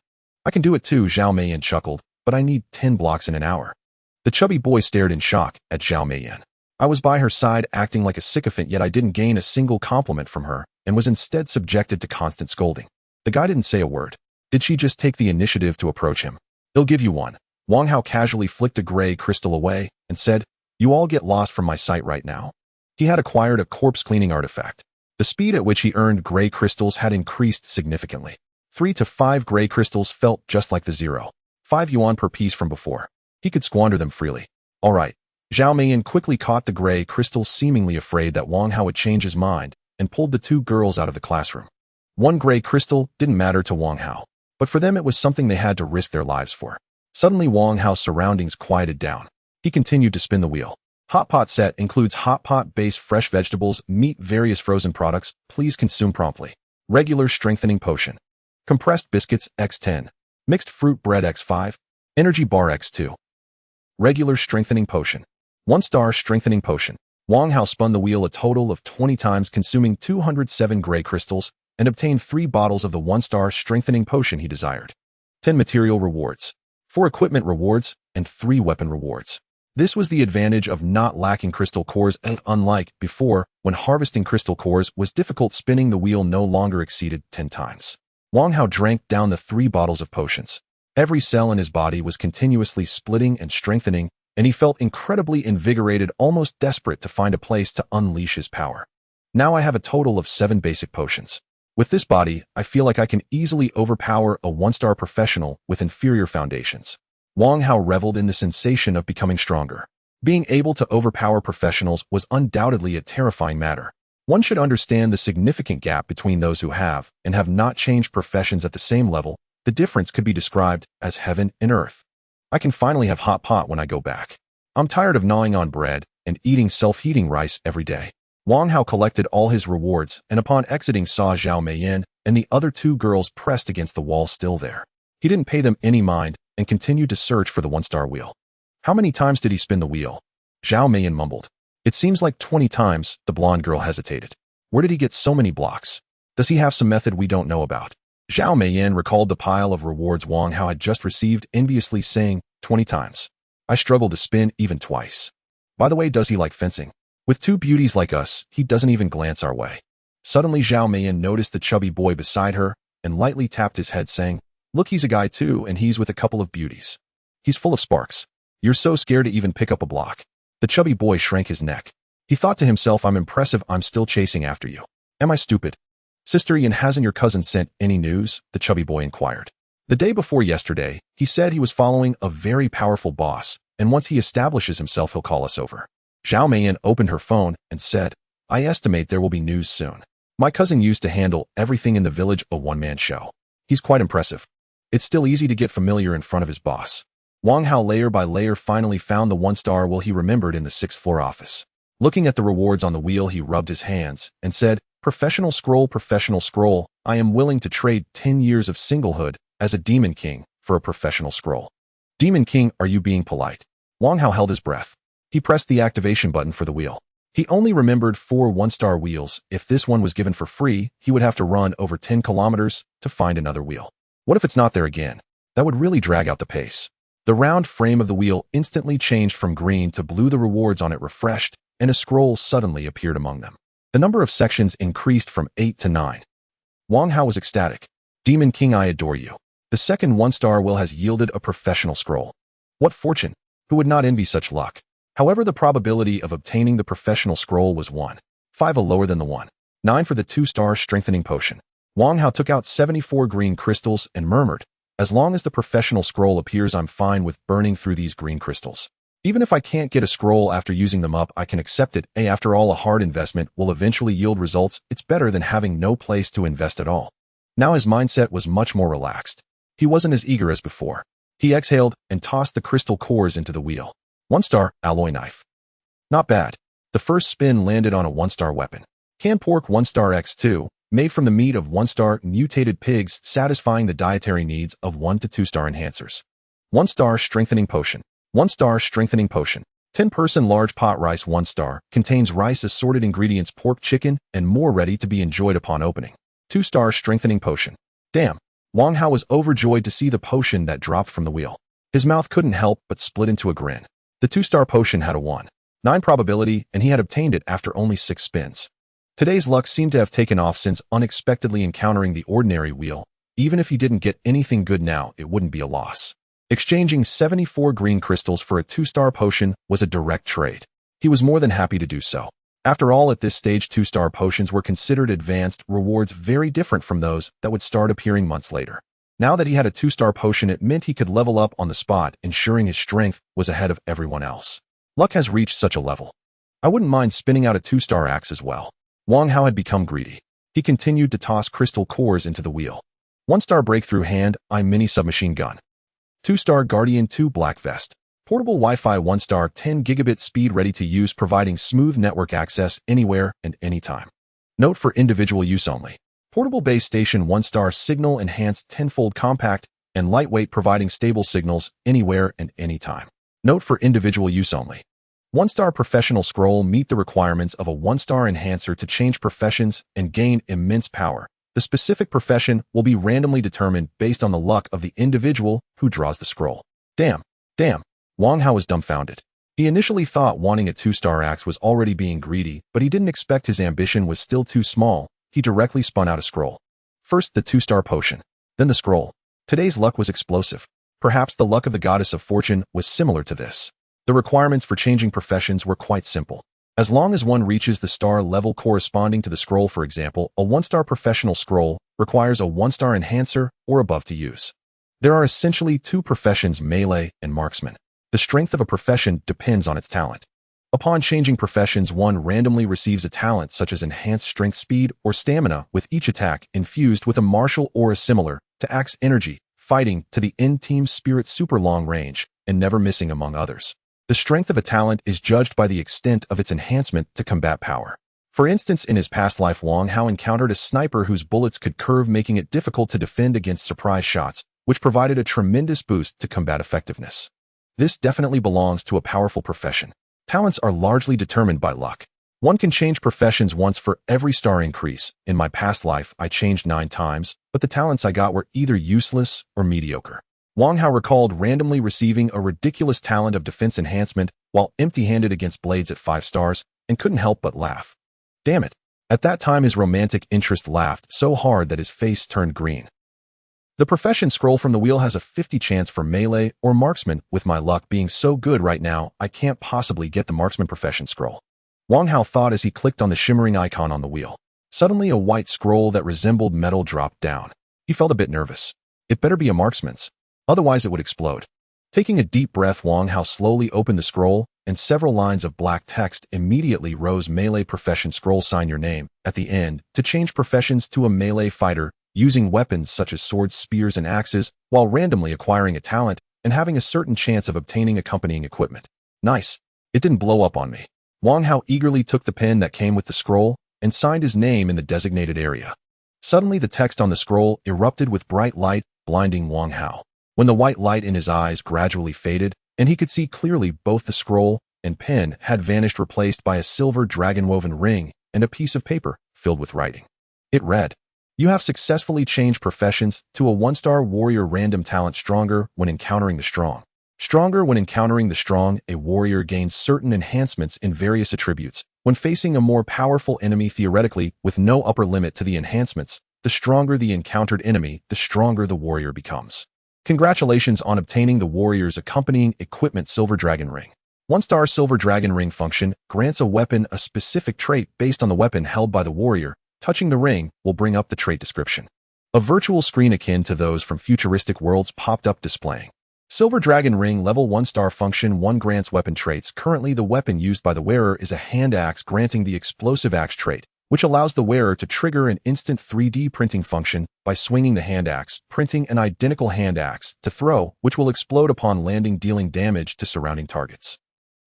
I can do it too, Zhao Meiyin chuckled, but I need 10 blocks in an hour. The chubby boy stared in shock at Zhao Meiyin. I was by her side acting like a sycophant, yet I didn't gain a single compliment from her, and was instead subjected to constant scolding. The guy didn't say a word. Did she just take the initiative to approach him? He'll give you one. Wang Hao casually flicked a gray crystal away and said, you all get lost from my sight right now. He had acquired a corpse-cleaning artifact. The speed at which he earned gray crystals had increased significantly. 3 to 5 gray crystals felt just like the 0.5 yuan per piece from before. He could squander them freely. All right. Zhao Meiyin quickly caught the gray crystal, seemingly afraid that Wang Hao would change his mind, and pulled the 2 girls out of the classroom. 1 gray crystal didn't matter to Wang Hao, but for them it was something they had to risk their lives for. Suddenly Wang Hao's surroundings quieted down. He continued to spin the wheel. Hot pot set includes hot pot base, fresh vegetables, meat, various frozen products. Please consume promptly. Regular strengthening potion. Compressed biscuits X10. Mixed fruit bread X5. Energy bar X2. Regular strengthening potion. 1-star strengthening potion. Wang Hao spun the wheel a total of 20 times, consuming 207 gray crystals, and obtained 3 bottles of the 1-star strengthening potion he desired. 10 material rewards. 4 equipment rewards, and 3 weapon rewards. This was the advantage of not lacking crystal cores, and unlike before, when harvesting crystal cores was difficult, spinning the wheel no longer exceeded 10 times. Wang Hao drank down the 3 bottles of potions. Every cell in his body was continuously splitting and strengthening, and he felt incredibly invigorated, almost desperate to find a place to unleash his power. Now I have a total of 7 basic potions. With this body, I feel like I can easily overpower a 1-star professional with inferior foundations. Wang Hao reveled in the sensation of becoming stronger. Being able to overpower professionals was undoubtedly a terrifying matter. One should understand the significant gap between those who have and have not changed professions at the same level. The difference could be described as heaven and earth. I can finally have hot pot when I go back. I'm tired of gnawing on bread and eating self-heating rice every day. Wang Hao collected all his rewards and upon exiting saw Zhao Meiyin and the other 2 girls pressed against the wall still there. He didn't pay them any mind and continued to search for the 1-star wheel. How many times did he spin the wheel? Zhao Meiyin mumbled. It seems like 20 times. The blonde girl hesitated. Where did he get so many blocks? Does he have some method we don't know about? Zhao Meiyin recalled the pile of rewards Wang Hao had just received, enviously saying, 20 times. I struggle to spin even twice. By the way, does he like fencing? With 2 beauties like us, he doesn't even glance our way. Suddenly Zhao Meiyin noticed the chubby boy beside her and lightly tapped his head, saying, look, he's a guy too, and he's with a couple of beauties. He's full of sparks. You're so scared to even pick up a block. The chubby boy shrank his neck. He thought to himself, I'm impressive, I'm still chasing after you. Am I stupid? Sister Ian, hasn't your cousin sent any news? The chubby boy inquired. The day before yesterday, he said he was following a very powerful boss, and once he establishes himself, he'll call us over. Zhao Meiyan opened her phone and said, I estimate there will be news soon. My cousin used to handle everything in the village, a one-man show. He's quite impressive. It's still easy to get familiar in front of his boss. Wang Hao layer by layer finally found the one-star will he remembered in the 6th floor office. Looking at the rewards on the wheel, he rubbed his hands and said, professional scroll, I am willing to trade 10 years of singlehood as a Demon King for a professional scroll. Demon King, are you being polite? Wang Hao held his breath. He pressed the activation button for the wheel. He only remembered 4 one-star wheels. If this one was given for free, he would have to run over 10 kilometers to find another wheel. What if it's not there again? That would really drag out the pace. The round frame of the wheel instantly changed from green to blue. The rewards on it refreshed, and a scroll suddenly appeared among them. The number of sections increased from 8 to 9. Wang Hao was ecstatic. Demon King, I adore you. The second one-star will has yielded a professional scroll. What fortune! Who would not envy such luck? However, the probability of obtaining the professional scroll was 1/5 lower than the 1/9 for the 2-star strengthening potion. Wang Hao took out 74 green crystals and murmured, as long as the professional scroll appears, I'm fine with burning through these green crystals. Even if I can't get a scroll after using them up, I can accept it. After all, a hard investment will eventually yield results. It's better than having no place to invest at all. Now his mindset was much more relaxed. He wasn't as eager as before. He exhaled and tossed the crystal cores into the wheel. 1-star alloy knife. Not bad. The first spin landed on a 1-star weapon. Canned pork 1-star X2, made from the meat of 1-star mutated pigs, satisfying the dietary needs of 1 to 2-star enhancers. 1-star strengthening potion. 1-star strengthening potion. 10-person large pot rice 1-star, contains rice, assorted ingredients, pork, chicken, and more, ready to be enjoyed upon opening. 2-star strengthening potion. Damn. Wang Hao was overjoyed to see the potion that dropped from the wheel. His mouth couldn't help but split into a grin. The 2-star potion had a 1/9 probability, and he had obtained it after only 6 spins. Today's luck seemed to have taken off since unexpectedly encountering the ordinary wheel. Even if he didn't get anything good now, it wouldn't be a loss. Exchanging 74 green crystals for a 2-star potion was a direct trade. He was more than happy to do so. After all, at this stage, 2-star potions were considered advanced rewards, very different from those that would start appearing months later. Now that he had a 2-star potion, it meant he could level up on the spot, ensuring his strength was ahead of everyone else. Luck has reached such a level. I wouldn't mind spinning out a 2-star axe as well. Wang Hao had become greedy. He continued to toss crystal cores into the wheel. 1-star breakthrough hand, I mini submachine gun. 2-star Guardian 2 black vest. Portable Wi-Fi 1-star 10 gigabit speed, ready to use, providing smooth network access anywhere and anytime. Note for individual use only. Portable base station 1-star signal enhanced 10-fold, compact and lightweight, providing stable signals anywhere and anytime. Note for individual use only. 1-star professional scroll, meet the requirements of a 1-star enhancer to change professions and gain immense power. The specific profession will be randomly determined based on the luck of the individual who draws the scroll. Damn. Wang Hao was dumbfounded. He initially thought wanting a 2-star axe was already being greedy, but he didn't expect his ambition was still too small. He directly spun out a scroll. First the 2-star potion, then the scroll. Today's luck was explosive. Perhaps the luck of the goddess of fortune was similar to this. The requirements for changing professions were quite simple. As long as one reaches the star level corresponding to the scroll, for example, a 1-star professional scroll requires a 1-star enhancer or above to use. There are essentially 2 professions, melee and marksman. The strength of a profession depends on its talent. Upon changing professions, one randomly receives a talent such as enhanced strength, speed, or stamina, with each attack infused with a martial aura similar to axe energy, fighting to the end team spirit, super long range, and never missing, among others. The strength of a talent is judged by the extent of its enhancement to combat power. For instance, in his past life, Wang Hao encountered a sniper whose bullets could curve, making it difficult to defend against surprise shots, which provided a tremendous boost to combat effectiveness. This definitely belongs to a powerful profession. Talents are largely determined by luck. One can change professions once for every star increase. In my past life, I changed 9 times, but the talents I got were either useless or mediocre. Wang Hao recalled randomly receiving a ridiculous talent of defense enhancement while empty-handed against blades at 5 stars, and couldn't help but laugh. Damn it. At that time, his romantic interest laughed so hard that his face turned green. The profession scroll from the wheel has a 50 chance for melee or marksman. With my luck being so good right now, I can't possibly get the marksman profession scroll. Wang Hao thought as he clicked on the shimmering icon on the wheel. Suddenly, a white scroll that resembled metal dropped down. He felt a bit nervous. It better be a marksman's, otherwise it would explode. Taking a deep breath, Wang Hao slowly opened the scroll, and several lines of black text immediately rose. Melee profession scroll, sign your name at the end to change professions to a melee fighter, using weapons such as swords, spears, and axes, while randomly acquiring a talent and having a certain chance of obtaining accompanying equipment. Nice. It didn't blow up on me. Wang Hao eagerly took the pen that came with the scroll and signed his name in the designated area. Suddenly, the text on the scroll erupted with bright light, blinding Wang Hao. When the white light in his eyes gradually faded, and he could see clearly, both the scroll and pen had vanished, replaced by a silver dragon-woven ring and a piece of paper filled with writing. It read, "You have successfully changed professions to a 1-star warrior random talent, stronger when encountering the strong. Stronger when encountering the strong, a warrior gains certain enhancements in various attributes. When facing a more powerful enemy, theoretically, with no upper limit to the enhancements, the stronger the encountered enemy, the stronger the warrior becomes. Congratulations on obtaining the warrior's accompanying equipment, Silver Dragon Ring. 1-star Silver Dragon Ring function grants a weapon a specific trait based on the weapon held by the warrior. Touching the ring will bring up the trait description. A virtual screen akin to those from futuristic worlds popped up, displaying Silver Dragon Ring level 1-star function 1 grants weapon traits. Currently, the weapon used by the wearer is a hand axe, granting the explosive axe trait, which allows the wearer to trigger an instant 3D printing function by swinging the hand axe, printing an identical hand axe to throw, which will explode upon landing, dealing damage to surrounding targets.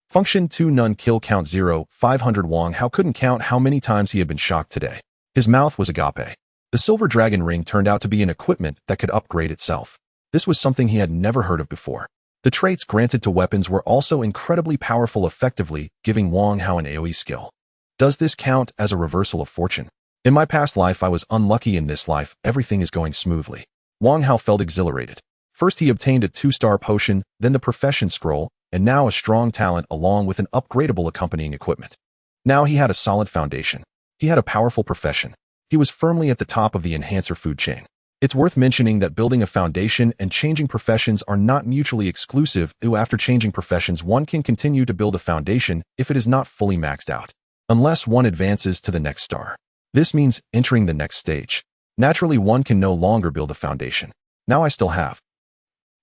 Function 2 None kill count 0, 500. Wang Hao couldn't count how many times he had been shocked today. His mouth was agape. The Silver Dragon Ring turned out to be an equipment that could upgrade itself. This was something he had never heard of before. The traits granted to weapons were also incredibly powerful, effectively giving Wang Hao an AoE skill. Does this count as a reversal of fortune? In my past life, I was unlucky. In this life, everything is going smoothly. Wang Hao felt exhilarated. First, he obtained a 2-star potion, then the profession scroll, and now a strong talent along with an upgradable accompanying equipment. Now he had a solid foundation. He had a powerful profession. He was firmly at the top of the enhancer food chain. It's worth mentioning that building a foundation and changing professions are not mutually exclusive. After changing professions, one can continue to build a foundation if it is not fully maxed out, unless one advances to the next star. This means entering the next stage. Naturally, one can no longer build a foundation. Now I still have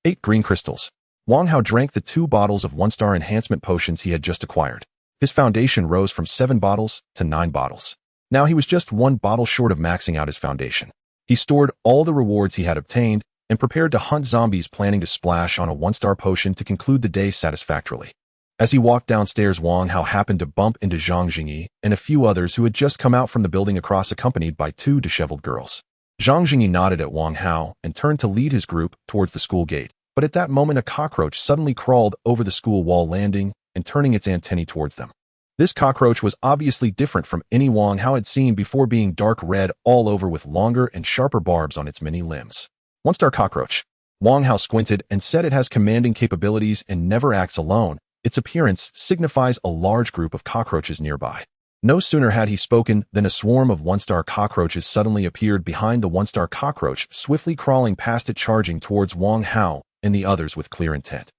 8 green crystals. Wang Hao drank the 2 bottles of 1-star enhancement potions he had just acquired. His foundation rose from 7 bottles to 9 bottles. Now he was just 1 bottle short of maxing out his foundation. He stored all the rewards he had obtained and prepared to hunt zombies, planning to splash on a 1-star potion to conclude the day satisfactorily. As he walked downstairs, Wang Hao happened to bump into Zhang Jingyi and a few others who had just come out from the building across, accompanied by 2 disheveled girls. Zhang Jingyi nodded at Wang Hao and turned to lead his group towards the school gate. But at that moment, a cockroach suddenly crawled over the school wall, landing and turning its antennae towards them. This cockroach was obviously different from any Wang Hao had seen before, being dark red all over with longer and sharper barbs on its many limbs. 1-star cockroach. Wang Hao squinted and said, it has commanding capabilities and never acts alone. Its appearance signifies a large group of cockroaches nearby. No sooner had he spoken than a swarm of 1-star cockroaches suddenly appeared behind the 1-star cockroach, swiftly crawling past it, charging towards Wang Hao and the others with clear intent.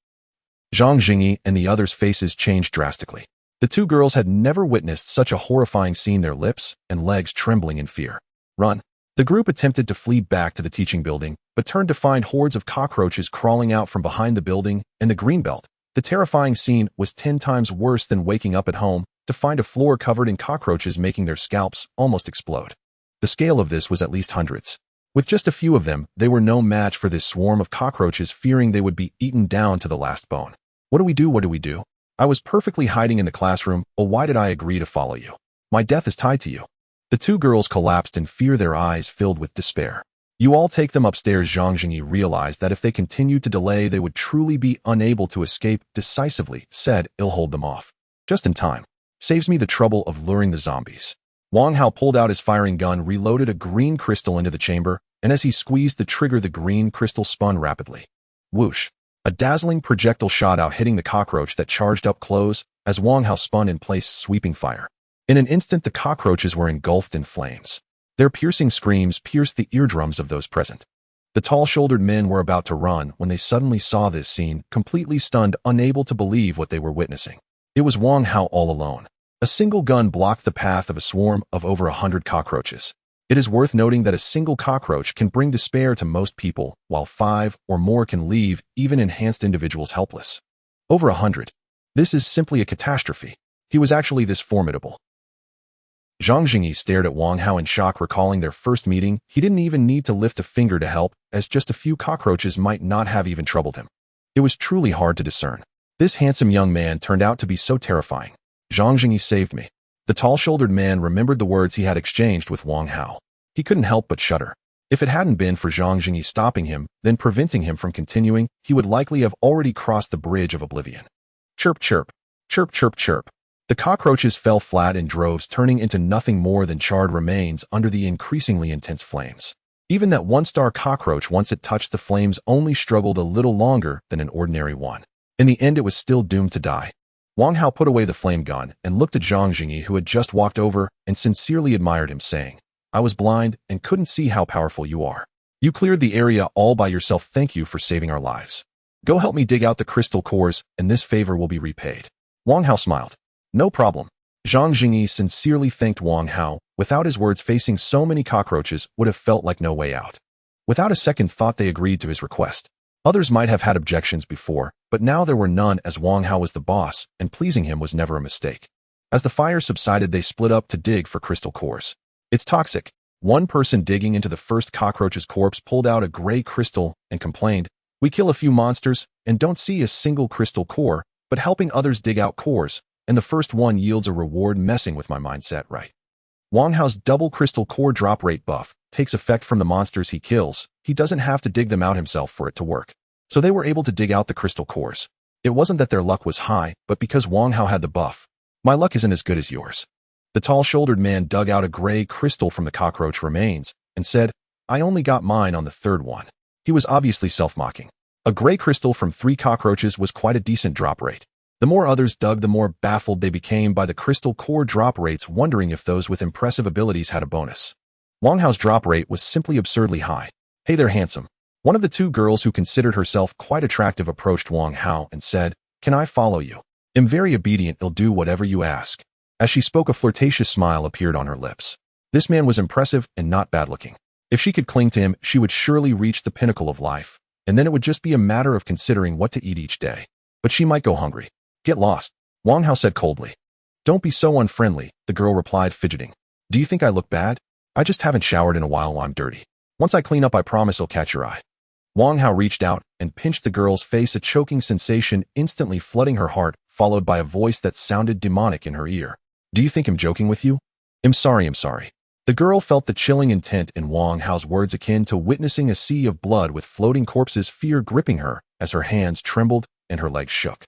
Zhang Jingyi and the others' faces changed drastically. The 2 girls had never witnessed such a horrifying scene, their lips and legs trembling in fear. Run! The group attempted to flee back to the teaching building, but turned to find hordes of cockroaches crawling out from behind the building and the greenbelt. The terrifying scene was 10 times worse than waking up at home to find a floor covered in cockroaches, making their scalps almost explode. The scale of this was at least hundreds. With just a few of them, they were no match for this swarm of cockroaches, fearing they would be eaten down to the last bone. What do we do? What do we do? I was perfectly hiding in the classroom. Oh, why did I agree to follow you? My death is tied to you. The 2 girls collapsed in fear, their eyes filled with despair. You all take them upstairs. Zhang Jingyi realized that if they continued to delay, they would truly be unable to escape. Decisively said, I'll hold them off. Just in time. Saves me the trouble of luring the zombies. Wang Hao pulled out his firing gun, reloaded a green crystal into the chamber, and as he squeezed the trigger, the green crystal spun rapidly. Whoosh! A dazzling projectile shot out, hitting the cockroach that charged up close as Wang Hao spun in place, sweeping fire. In an instant, the cockroaches were engulfed in flames. Their piercing screams pierced the eardrums of those present. The tall-shouldered men were about to run when they suddenly saw this scene, completely stunned, unable to believe what they were witnessing. It was Wang Hao all alone. A single gun blocked the path of a swarm of over 100 cockroaches. It is worth noting that a single cockroach can bring despair to most people, while 5 or more can leave even enhanced individuals helpless. Over 100. This is simply a catastrophe. He was actually this formidable. Zhang Jingyi stared at Wang Hao in shock, recalling their first meeting. He didn't even need to lift a finger to help, as just a few cockroaches might not have even troubled him. It was truly hard to discern. This handsome young man turned out to be so terrifying. Zhang Jingyi saved me. The tall-shouldered man remembered the words he had exchanged with Wang Hao. He couldn't help but shudder. If it hadn't been for Zhang Jingyi stopping him, then preventing him from continuing, he would likely have already crossed the bridge of oblivion. Chirp, chirp. Chirp, chirp, chirp. The cockroaches fell flat in droves, turning into nothing more than charred remains under the increasingly intense flames. Even that one-star cockroach, once it touched the flames, only struggled a little longer than an ordinary one. In the end, it was still doomed to die. Wang Hao put away the flame gun and looked at Zhang Jingyi, who had just walked over, and sincerely admired him, saying, "I was blind and couldn't see how powerful you are. You cleared the area all by yourself. Thank you for saving our lives. Go help me dig out the crystal cores, and this favor will be repaid." Wang Hao smiled. "No problem." Zhang Jingyi sincerely thanked Wang Hao. Without his words, facing so many cockroaches would have felt like no way out. Without a second thought, they agreed to his request. Others might have had objections before, but now there were none, as Wang Hao was the boss, and pleasing him was never a mistake. As the fire subsided, they split up to dig for crystal cores. "It's toxic." One person digging into the first cockroach's corpse pulled out a gray crystal and complained, "We kill a few monsters and don't see a single crystal core, but helping others dig out cores, and the first one yields a reward. Messing with my mindset, right?" Wang Hao's double crystal core drop rate buff takes effect from the monsters he kills. He doesn't have to dig them out himself for it to work. So they were able to dig out the crystal cores. It wasn't that their luck was high, but because Wang Hao had the buff. "My luck isn't as good as yours." The tall-shouldered man dug out a gray crystal from the cockroach remains and said, "I only got mine on the third one." He was obviously self-mocking. A gray crystal from 3 cockroaches was quite a decent drop rate. The more others dug, the more baffled they became by the crystal core drop rates, wondering if those with impressive abilities had a bonus. Wang Hao's drop rate was simply absurdly high. "Hey there, handsome." One of the 2 girls, who considered herself quite attractive, approached Wang Hao and said, "Can I follow you? I'm very obedient. I'll do whatever you ask." As she spoke, a flirtatious smile appeared on her lips. This man was impressive and not bad-looking. If she could cling to him, she would surely reach the pinnacle of life, and then it would just be a matter of considering what to eat each day. But she might go hungry. "Get lost," Wang Hao said coldly. "Don't be so unfriendly," the girl replied, fidgeting. "Do you think I look bad? I just haven't showered in a while. I'm dirty. Once I clean up, I promise I'll catch your eye." Wang Hao reached out and pinched the girl's face, a choking sensation instantly flooding her heart, followed by a voice that sounded demonic in her ear. "Do you think I'm joking with you?" I'm sorry. The girl felt the chilling intent in Wang Hao's words, akin to witnessing a sea of blood with floating corpses, fear gripping her as her hands trembled and her legs shook.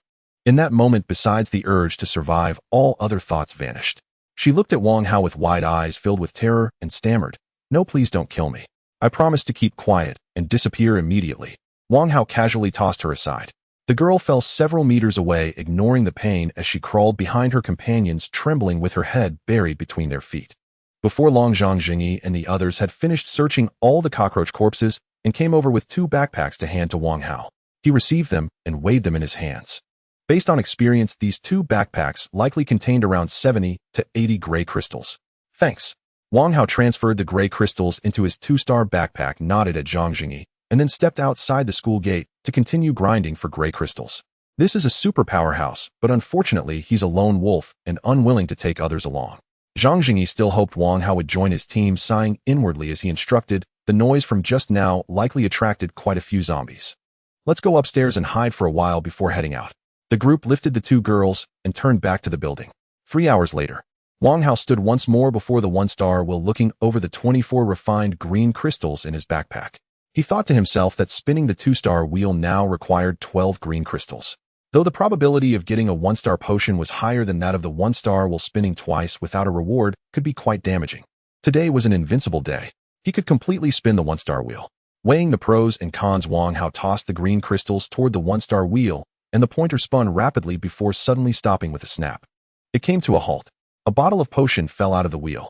In that moment, besides the urge to survive, all other thoughts vanished. She looked at Wang Hao with wide eyes filled with terror and stammered, "No, please don't kill me. I promise to keep quiet and disappear immediately." Wang Hao casually tossed her aside. The girl fell several meters away, ignoring the pain as she crawled behind her companions, trembling with her head buried between their feet. Before long, Zhang Jingyi and the others had finished searching all the cockroach corpses and came over with 2 backpacks to hand to Wang Hao. He received them and weighed them in his hands. Based on experience, these 2 backpacks likely contained around 70 to 80 gray crystals. "Thanks." Wang Hao transferred the gray crystals into his 2-star backpack, nodded at Zhang Jingyi, and then stepped outside the school gate to continue grinding for gray crystals. This is a superpower house, but unfortunately he's a lone wolf and unwilling to take others along. Zhang Jingyi still hoped Wang Hao would join his team, sighing inwardly as he instructed. The noise from just now likely attracted quite a few zombies. "Let's go upstairs and hide for a while before heading out." The group lifted the 2 girls and turned back to the building. 3 hours later, Wang Hao stood once more before the 1-star wheel, looking over the 24 refined green crystals in his backpack. He thought to himself that spinning the 2-star wheel now required 12 green crystals. Though the probability of getting a 1-star potion was higher than that of the 1-star wheel, spinning twice without a reward could be quite damaging. Today was an invincible day. He could completely spin the 1-star wheel. Weighing the pros and cons, Wang Hao tossed the green crystals toward the 1-star wheel, and the pointer spun rapidly before suddenly stopping with a snap. It came to a halt. A bottle of potion fell out of the wheel.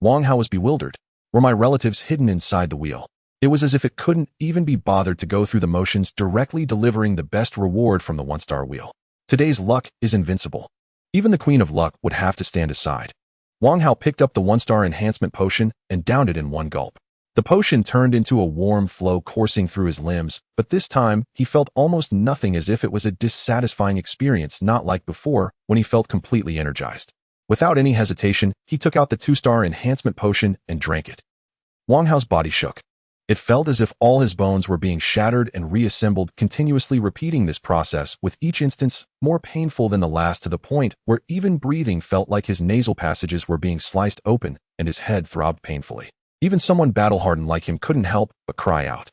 Wang Hao was bewildered. Were my relatives hidden inside the wheel? It was as if it couldn't even be bothered to go through the motions, directly delivering the best reward from the 1-star wheel. Today's luck is invincible. Even the Queen of Luck would have to stand aside. Wang Hao picked up the one-star enhancement potion and downed it in one gulp. The potion turned into a warm flow coursing through his limbs, but this time he felt almost nothing, as if it was a dissatisfying experience, not like before when he felt completely energized. Without any hesitation, he took out the 2-star enhancement potion and drank it. Wang Hao's body shook. It felt as if all his bones were being shattered and reassembled, continuously repeating this process with each instance more painful than the last, to the point where even breathing felt like his nasal passages were being sliced open and his head throbbed painfully. Even someone battle-hardened like him couldn't help but cry out.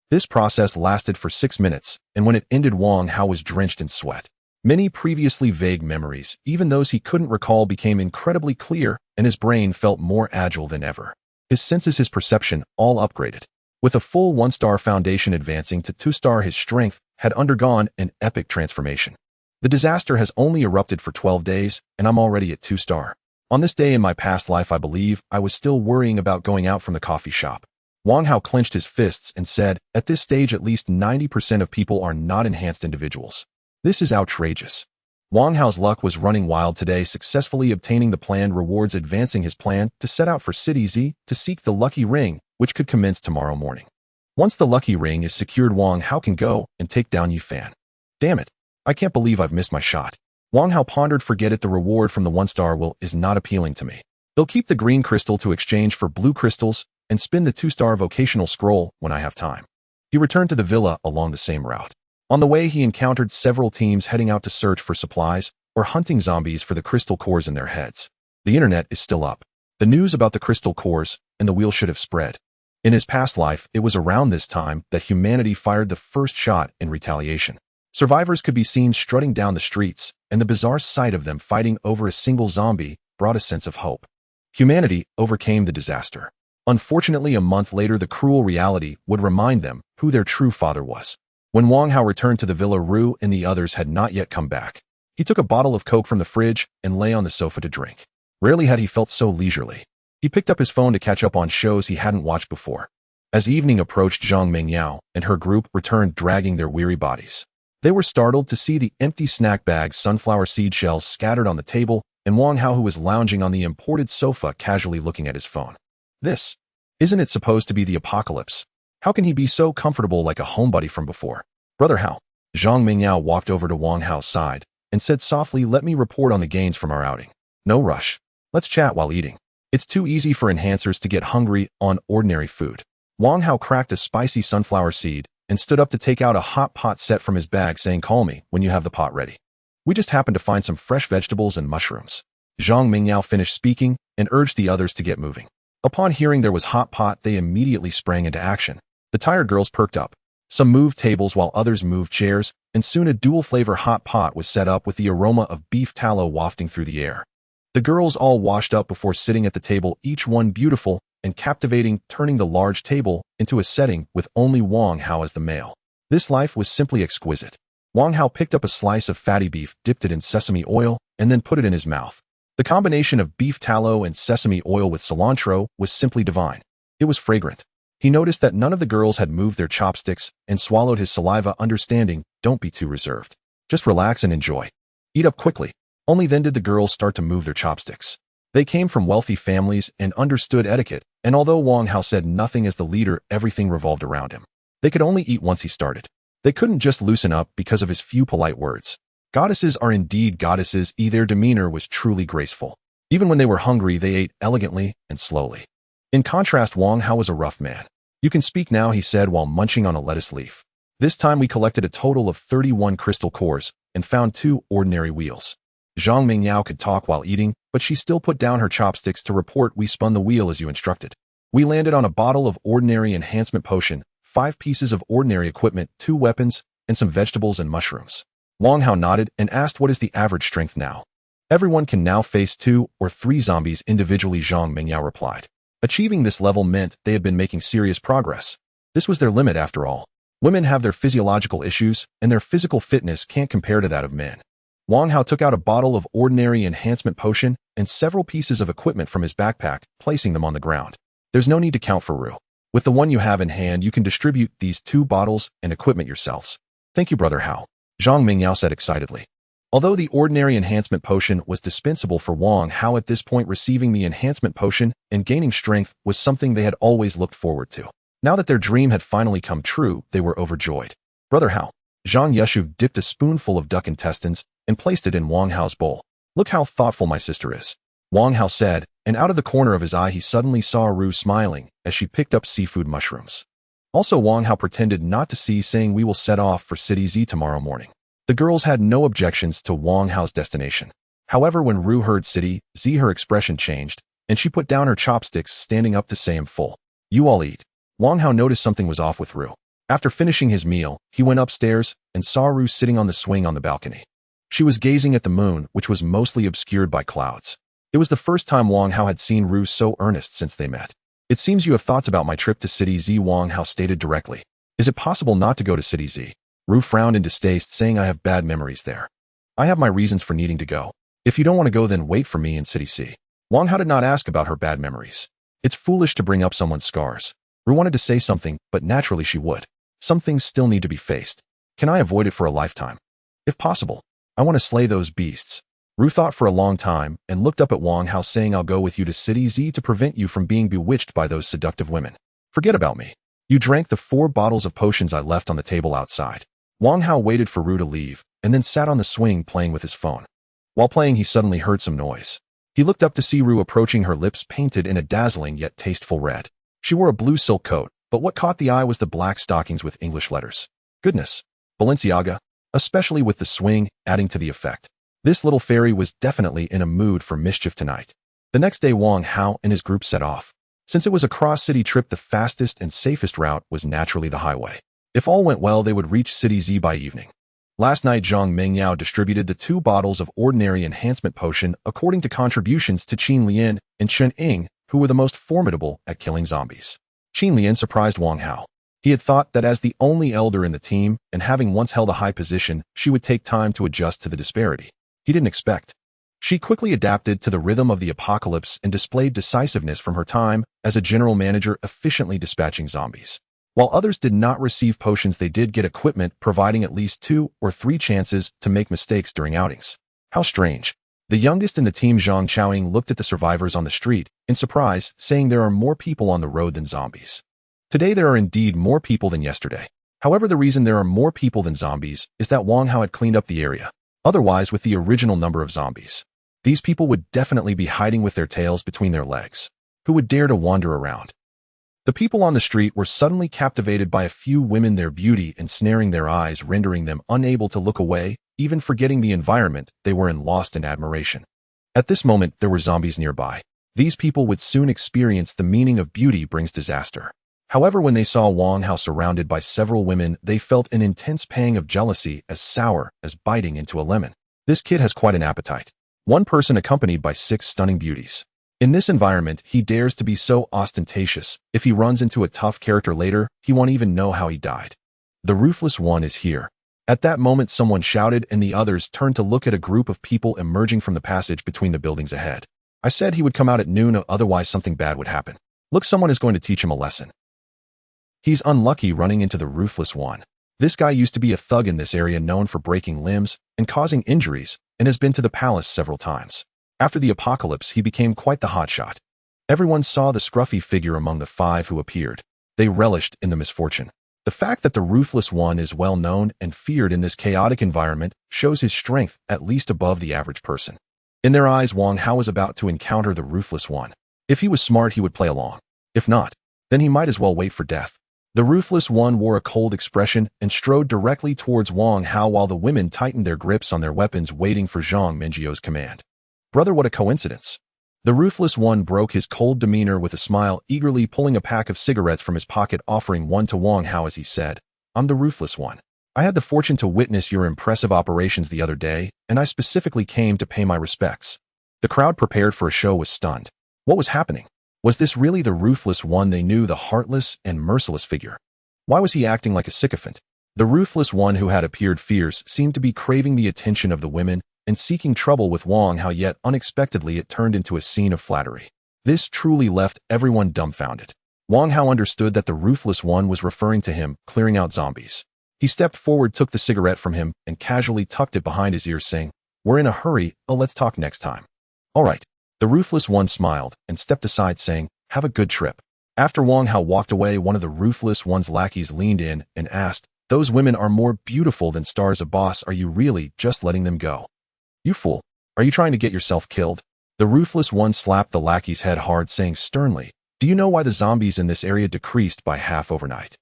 This process lasted for 6 minutes, and when it ended, Wang Hao was drenched in sweat. Many previously vague memories, even those he couldn't recall, became incredibly clear, and his brain felt more agile than ever. His senses, his perception, all upgraded. With a full 1-star foundation advancing to 2-star, his strength had undergone an epic transformation. The disaster has only erupted for 12 days, and I'm already at 2-star. On this day in my past life, I believe, I was still worrying about going out from the coffee shop. Wang Hao clenched his fists and said, at this stage at least 90% of people are not enhanced individuals. This is outrageous. Wang Hao's luck was running wild today, successfully obtaining the planned rewards, advancing his plan to set out for City Z to seek the lucky ring, which could commence tomorrow morning. Once the lucky ring is secured, Wang Hao can go and take down Yifan. Damn it, I can't believe I've missed my shot. Wang Hao pondered. Forget it, the reward from the 1-star is not appealing to me. They'll keep the green crystal to exchange for blue crystals and spin the 2-star vocational scroll when I have time. He returned to the villa along the same route. On the way, he encountered several teams heading out to search for supplies or hunting zombies for the crystal cores in their heads. The internet is still up. The news about the crystal cores and the wheel should have spread. In his past life, it was around this time that humanity fired the first shot in retaliation. Survivors could be seen strutting down the streets, and the bizarre sight of them fighting over a single zombie brought a sense of hope. Humanity overcame the disaster. Unfortunately, a month later, the cruel reality would remind them who their true father was. When Wang Hao returned to the villa, Ru and the others had not yet come back. He took a bottle of Coke from the fridge and lay on the sofa to drink. Rarely had he felt so leisurely. He picked up his phone to catch up on shows he hadn't watched before. As evening approached, Zhang Mingyao and her group returned, dragging their weary bodies. They were startled to see the empty snack bags, sunflower seed shells scattered on the table, and Wang Hao, who was lounging on the imported sofa, casually looking at his phone. Isn't it supposed to be the apocalypse? How can he be so comfortable like a homebody from before? Brother Hao. Zhang Mingyao walked over to Wang Hao's side and said softly, let me report on the gains from our outing. No rush. Let's chat while eating. It's too easy for enhancers to get hungry on ordinary food. Wang Hao cracked a spicy sunflower seed and stood up to take out a hot pot set from his bag, saying, call me when you have the pot ready. We just happened to find some fresh vegetables and mushrooms. Zhang Mingyao finished speaking and urged the others to get moving. Upon hearing there was hot pot, they immediately sprang into action. The tired girls perked up. Some moved tables while others moved chairs, and soon a dual-flavor hot pot was set up with the aroma of beef tallow wafting through the air. The girls all washed up before sitting at the table, each one beautiful and captivating, turning the large table into a setting with only Wang Hao as the male. This life was simply exquisite. Wang Hao picked up a slice of fatty beef, dipped it in sesame oil, and then put it in his mouth. The combination of beef tallow and sesame oil with cilantro was simply divine. It was fragrant. He noticed that none of the girls had moved their chopsticks and swallowed his saliva, understanding, don't be too reserved. Just relax and enjoy. Eat up quickly. Only then did the girls start to move their chopsticks. They came from wealthy families and understood etiquette, and although Wang Hao said nothing as the leader, everything revolved around him. They could only eat once he started. They couldn't just loosen up because of his few polite words. Goddesses are indeed goddesses, their demeanor was truly graceful. Even when they were hungry, they ate elegantly and slowly. In contrast, Wang Hao was a rough man. You can speak now, he said while munching on a lettuce leaf. This time we collected a total of 31 crystal cores and found 2 ordinary wheels. Zhang Mingyao could talk while eating, but she still put down her chopsticks to report, we spun the wheel as you instructed. We landed on a bottle of ordinary enhancement potion, 5 pieces of ordinary equipment, 2 weapons, and some vegetables and mushrooms. Wang Hao nodded and asked, what is the average strength now? Everyone can now face 2 or 3 zombies individually, Zhang Mingyao replied. Achieving this level meant they had been making serious progress. This was their limit after all. Women have their physiological issues, and their physical fitness can't compare to that of men. Wang Hao took out a bottle of ordinary enhancement potion and several pieces of equipment from his backpack, placing them on the ground. There's no need to count for Ru. With the one you have in hand, you can distribute these 2 bottles and equipment yourselves. Thank you, Brother Hao. Zhang Mingyao said excitedly. Although the ordinary enhancement potion was dispensable for Wang Hao at this point, receiving the enhancement potion and gaining strength was something they had always looked forward to. Now that their dream had finally come true, they were overjoyed. Brother Hao. Zhang Yeshu dipped a spoonful of duck intestines and placed it in Wang Hao's bowl. Look how thoughtful my sister is, Wang Hao said, and out of the corner of his eye he suddenly saw Ru smiling as she picked up seafood mushrooms. Also, Wang Hao pretended not to see, saying, "We will set off for City Z tomorrow morning." The girls had no objections to Wang Hao's destination. However, when Ru heard City Z, her expression changed, and she put down her chopsticks, standing up to say him full. "You all eat." Wang Hao noticed something was off with Ru. After finishing his meal, he went upstairs and saw Ru sitting on the swing on the balcony. She was gazing at the moon, which was mostly obscured by clouds. It was the first time Wang Hao had seen Ru so earnest since they met. "It seems you have thoughts about my trip to City Z," Wang Hao stated directly. "Is it possible not to go to City Z?" Ru frowned in distaste, saying, "I have bad memories there. I have my reasons for needing to go. If you don't want to go, then wait for me in City C." Wang Hao did not ask about her bad memories. It's foolish to bring up someone's scars. Ru wanted to say something, but naturally she would. Some things still need to be faced. Can I avoid it for a lifetime? If possible, I want to slay those beasts. Ru thought for a long time and looked up at Wang Hao, saying, "I'll go with you to City Z to prevent you from being bewitched by those seductive women. Forget about me. You drank the 4 bottles of potions I left on the table outside." Wang Hao waited for Ru to leave and then sat on the swing playing with his phone. While playing, he suddenly heard some noise. He looked up to see Ru approaching, her lips painted in a dazzling yet tasteful red. She wore a blue silk coat, but what caught the eye was the black stockings with English letters. Goodness, Balenciaga, especially with the swing adding to the effect. This little fairy was definitely in a mood for mischief tonight. The next day, Wang Hao and his group set off. Since it was a cross-city trip, the fastest and safest route was naturally the highway. If all went well, they would reach City Z by evening. Last night, Zhang Mengyao distributed the 2 bottles of ordinary enhancement potion according to contributions to Qin Lian and Chen Ying, who were the most formidable at killing zombies. Qin Lian surprised Wang Hao. He had thought that as the only elder in the team and having once held a high position, she would take time to adjust to the disparity. He didn't expect. She quickly adapted to the rhythm of the apocalypse and displayed decisiveness from her time as a general manager, efficiently dispatching zombies. While others did not receive potions, they did get equipment, providing at least 2 or 3 chances to make mistakes during outings. How strange. The youngest in the team, Zhang Chaoying, looked at the survivors on the street in surprise, saying, "There are more people on the road than zombies. Today there are indeed more people than yesterday." However, the reason there are more people than zombies is that Wang Hao had cleaned up the area. Otherwise, with the original number of zombies, these people would definitely be hiding with their tails between their legs. Who would dare to wander around? The people on the street were suddenly captivated by a few women, their beauty ensnaring their eyes, rendering them unable to look away, even forgetting the environment they were in, lost in admiration. At this moment, there were zombies nearby. These people would soon experience the meaning of beauty brings disaster. However, when they saw Wang Hao surrounded by several women, they felt an intense pang of jealousy, as sour as biting into a lemon. This kid has quite an appetite. One person accompanied by 6 stunning beauties. In this environment, he dares to be so ostentatious. If he runs into a tough character later, he won't even know how he died. The ruthless one is here. At that moment, someone shouted, and the others turned to look at a group of people emerging from the passage between the buildings ahead. I said he would come out at noon, otherwise something bad would happen. Look, someone is going to teach him a lesson. He's unlucky running into the ruthless one. This guy used to be a thug in this area, known for breaking limbs and causing injuries, and has been to the palace several times. After the apocalypse, he became quite the hotshot. Everyone saw the scruffy figure among the 5 who appeared. They relished in the misfortune. The fact that the ruthless one is well known and feared in this chaotic environment shows his strength at least above the average person. In their eyes, Wang Hao was about to encounter the ruthless one. If he was smart, he would play along. If not, then he might as well wait for death. The ruthless one wore a cold expression and strode directly towards Wang Hao while the women tightened their grips on their weapons, waiting for Zhang Menjiao's command. Brother, what a coincidence. The ruthless one broke his cold demeanor with a smile, eagerly pulling a pack of cigarettes from his pocket, offering one to Wang Hao as he said, "I'm the ruthless one. I had the fortune to witness your impressive operations the other day, and I specifically came to pay my respects." The crowd prepared for a show was stunned. What was happening? Was this really the ruthless one they knew, the heartless and merciless figure? Why was he acting like a sycophant? The ruthless one, who had appeared fierce, seemed to be craving the attention of the women and seeking trouble with Wang Hao, yet unexpectedly it turned into a scene of flattery. This truly left everyone dumbfounded. Wang Hao understood that the ruthless one was referring to him, clearing out zombies. He stepped forward, took the cigarette from him, and casually tucked it behind his ear, saying, We're in a hurry, let's talk next time. All right. The ruthless one smiled and stepped aside saying, have a good trip. After Wang Hao walked away, one of the ruthless one's lackeys leaned in and asked, those women are more beautiful than stars. Boss, are you really just letting them go? You fool. Are you trying to get yourself killed? The ruthless one slapped the lackey's head hard, saying sternly, do you know why the zombies in this area decreased by half overnight?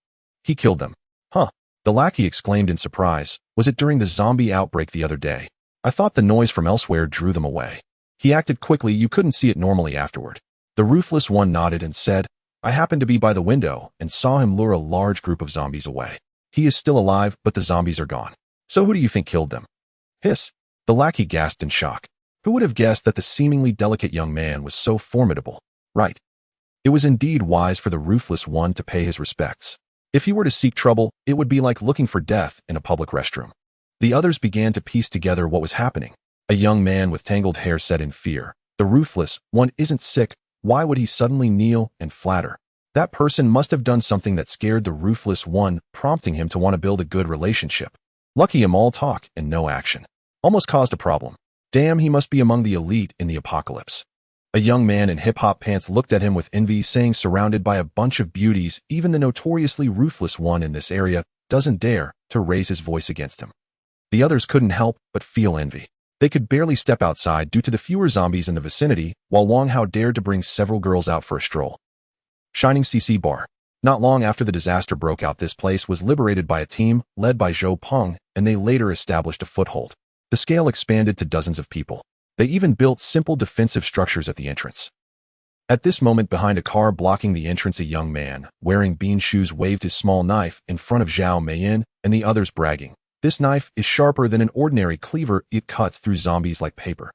He killed them. Huh? The lackey exclaimed in surprise. Was it during the zombie outbreak the other day? I thought the noise from elsewhere drew them away. He acted quickly, you couldn't see it normally afterward. The ruthless one nodded and said, I happened to be by the window and saw him lure a large group of zombies away. He is still alive, but the zombies are gone. So who do you think killed them? Hiss. The lackey gasped in shock. Who would have guessed that the seemingly delicate young man was so formidable? Right. It was indeed wise for the ruthless one to pay his respects. If he were to seek trouble, it would be like looking for death in a public restroom. The others began to piece together what was happening. A young man with tangled hair said in fear, the ruthless one isn't sick. Why would he suddenly kneel and flatter? That person must have done something that scared the ruthless one, prompting him to want to build a good relationship. Lucky him, all talk and no action. Almost caused a problem. Damn, he must be among the elite in the apocalypse. A young man in hip-hop pants looked at him with envy, saying, surrounded by a bunch of beauties, even the notoriously ruthless one in this area doesn't dare to raise his voice against him. The others couldn't help but feel envy. They could barely step outside due to the fewer zombies in the vicinity, while Wang Hao dared to bring several girls out for a stroll. Shining CC Bar. Not long after the disaster broke out, this place was liberated by a team led by Zhou Peng, and they later established a foothold. The scale expanded to dozens of people. They even built simple defensive structures at the entrance. At this moment, behind a car blocking the entrance, a young man, wearing bean shoes, waved his small knife in front of Zhao Meiyin and the others, bragging, this knife is sharper than an ordinary cleaver, it cuts through zombies like paper.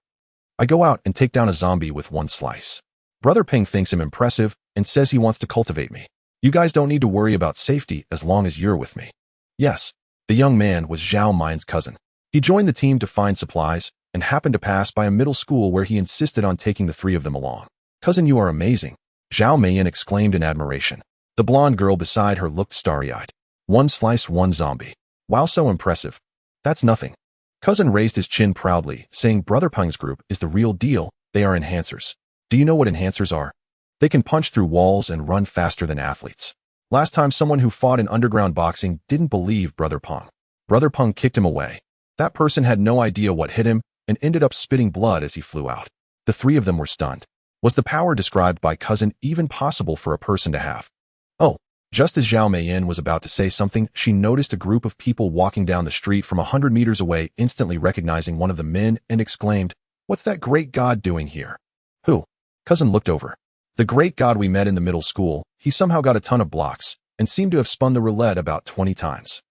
I go out and take down a zombie with one slice. Brother Ping thinks him impressive and says he wants to cultivate me. You guys don't need to worry about safety as long as you're with me. Yes, the young man was Zhao Meiyan's cousin. He joined the team to find supplies and happened to pass by a middle school where he insisted on taking the three of them along. Cousin, you are amazing, Zhao Meiyin exclaimed in admiration. The blonde girl beside her looked starry-eyed. One slice, one zombie. Wow, so impressive. That's nothing. Cousin raised his chin proudly, saying Brother Peng's group is the real deal. They are enhancers. Do you know what enhancers are? They can punch through walls and run faster than athletes. Last time someone who fought in underground boxing didn't believe Brother Peng. Brother Peng kicked him away. That person had no idea what hit him and ended up spitting blood as he flew out. The three of them were stunned. Was the power described by Cousin even possible for a person to have? Oh, just as Zhao Meiyin was about to say something, she noticed a group of people walking down the street from 100 meters away, instantly recognizing one of the men and exclaimed, what's that great god doing here? Who? Cousin looked over. The great god we met in the middle school. He somehow got a ton of blocks and seemed to have spun the roulette about 20 times.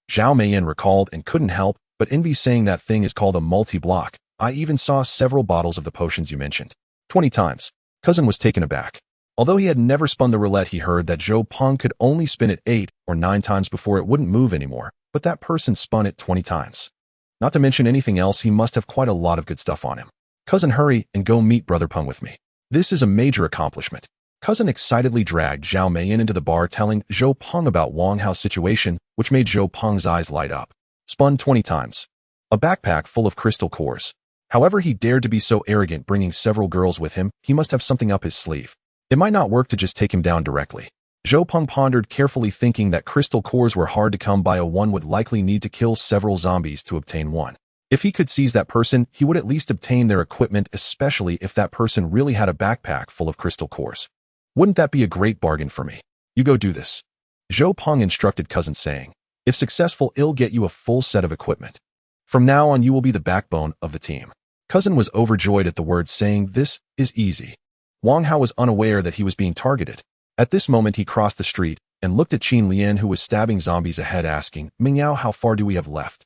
Zhao Meiyin recalled and couldn't help but envy, saying that thing is called a multi-block. I even saw several bottles of the potions you mentioned. 20 times. Cousin was taken aback. Although he had never spun the roulette, he heard that Zhou Peng could only spin it 8 or 9 times before it wouldn't move anymore, but that person spun it 20 times. Not to mention anything else, he must have quite a lot of good stuff on him. Cousin, hurry and go meet Brother Peng with me. This is a major accomplishment. Cousin excitedly dragged Zhao Meiyin into the bar, telling Zhou Peng about Wang Hao's situation, which made Zhou Peng's eyes light up. Spun 20 times. A backpack full of crystal cores. However he dared to be so arrogant, bringing several girls with him. He must have something up his sleeve. It might not work to just take him down directly. Zhou Peng pondered carefully, thinking that crystal cores were hard to come by. One would likely need to kill several zombies to obtain one. If he could seize that person, he would at least obtain their equipment, especially if that person really had a backpack full of crystal cores. Wouldn't that be a great bargain for me? You go do this. Zhou Peng instructed Cousin, saying, if successful, I'll get you a full set of equipment. From now on, you will be the backbone of the team. Cousin was overjoyed at the words, saying, this is easy. Wang Hao was unaware that he was being targeted. At this moment, he crossed the street and looked at Qin Lian, who was stabbing zombies ahead, asking, Mingyao, how far do we have left?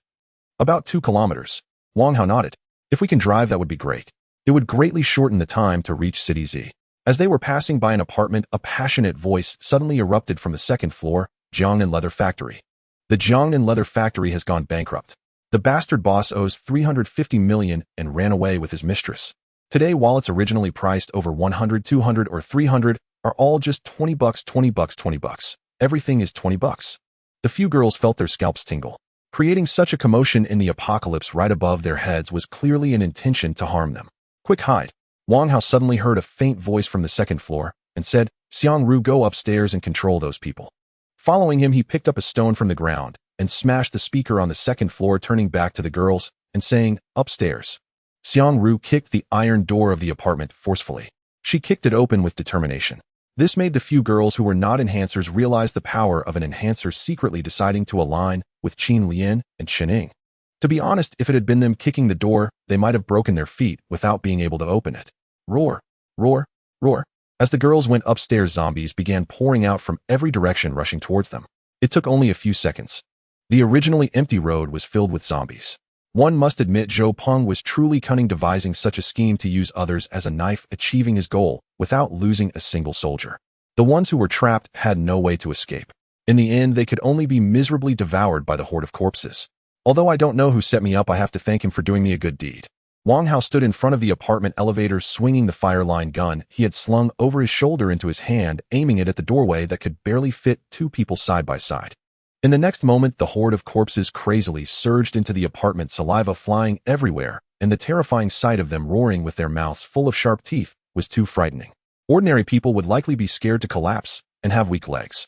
About 2 kilometers. Wang Hao nodded. If we can drive, that would be great. It would greatly shorten the time to reach City Z. As they were passing by an apartment, a passionate voice suddenly erupted from the second floor, Jiangnan Leather Factory. The Jiangnan Leather Factory has gone bankrupt. The bastard boss owes 350 million and ran away with his mistress. Today, wallets originally priced over 100, 200, or 300 are all just 20 bucks, 20 bucks, 20 bucks. Everything is 20 bucks. The few girls felt their scalps tingle. Creating such a commotion in the apocalypse right above their heads was clearly an intention to harm them. Quick hide. Wang Hao suddenly heard a faint voice from the second floor and said, Xiang Ru, go upstairs and control those people. Following him, he picked up a stone from the ground and smashed the speaker on the second floor, turning back to the girls and saying, upstairs. Xiang Ru kicked the iron door of the apartment forcefully. She kicked it open with determination. This made the few girls who were not enhancers realize the power of an enhancer secretly deciding to align with Qin Lian and Chening. To be honest, if it had been them kicking the door, they might have broken their feet without being able to open it. Roar, roar, roar. As the girls went upstairs, zombies began pouring out from every direction, rushing towards them. It took only a few seconds. The originally empty road was filled with zombies. One must admit Zhou Peng was truly cunning, devising such a scheme to use others as a knife, achieving his goal without losing a single soldier. The ones who were trapped had no way to escape. In the end, they could only be miserably devoured by the horde of corpses. Although I don't know who set me up, I have to thank him for doing me a good deed. Wang Hao stood in front of the apartment elevator, swinging the fireline gun he had slung over his shoulder into his hand, aiming it at the doorway that could barely fit two people side by side. In the next moment, the horde of corpses crazily surged into the apartment, saliva flying everywhere, and the terrifying sight of them roaring with their mouths full of sharp teeth was too frightening. Ordinary people would likely be scared to collapse and have weak legs.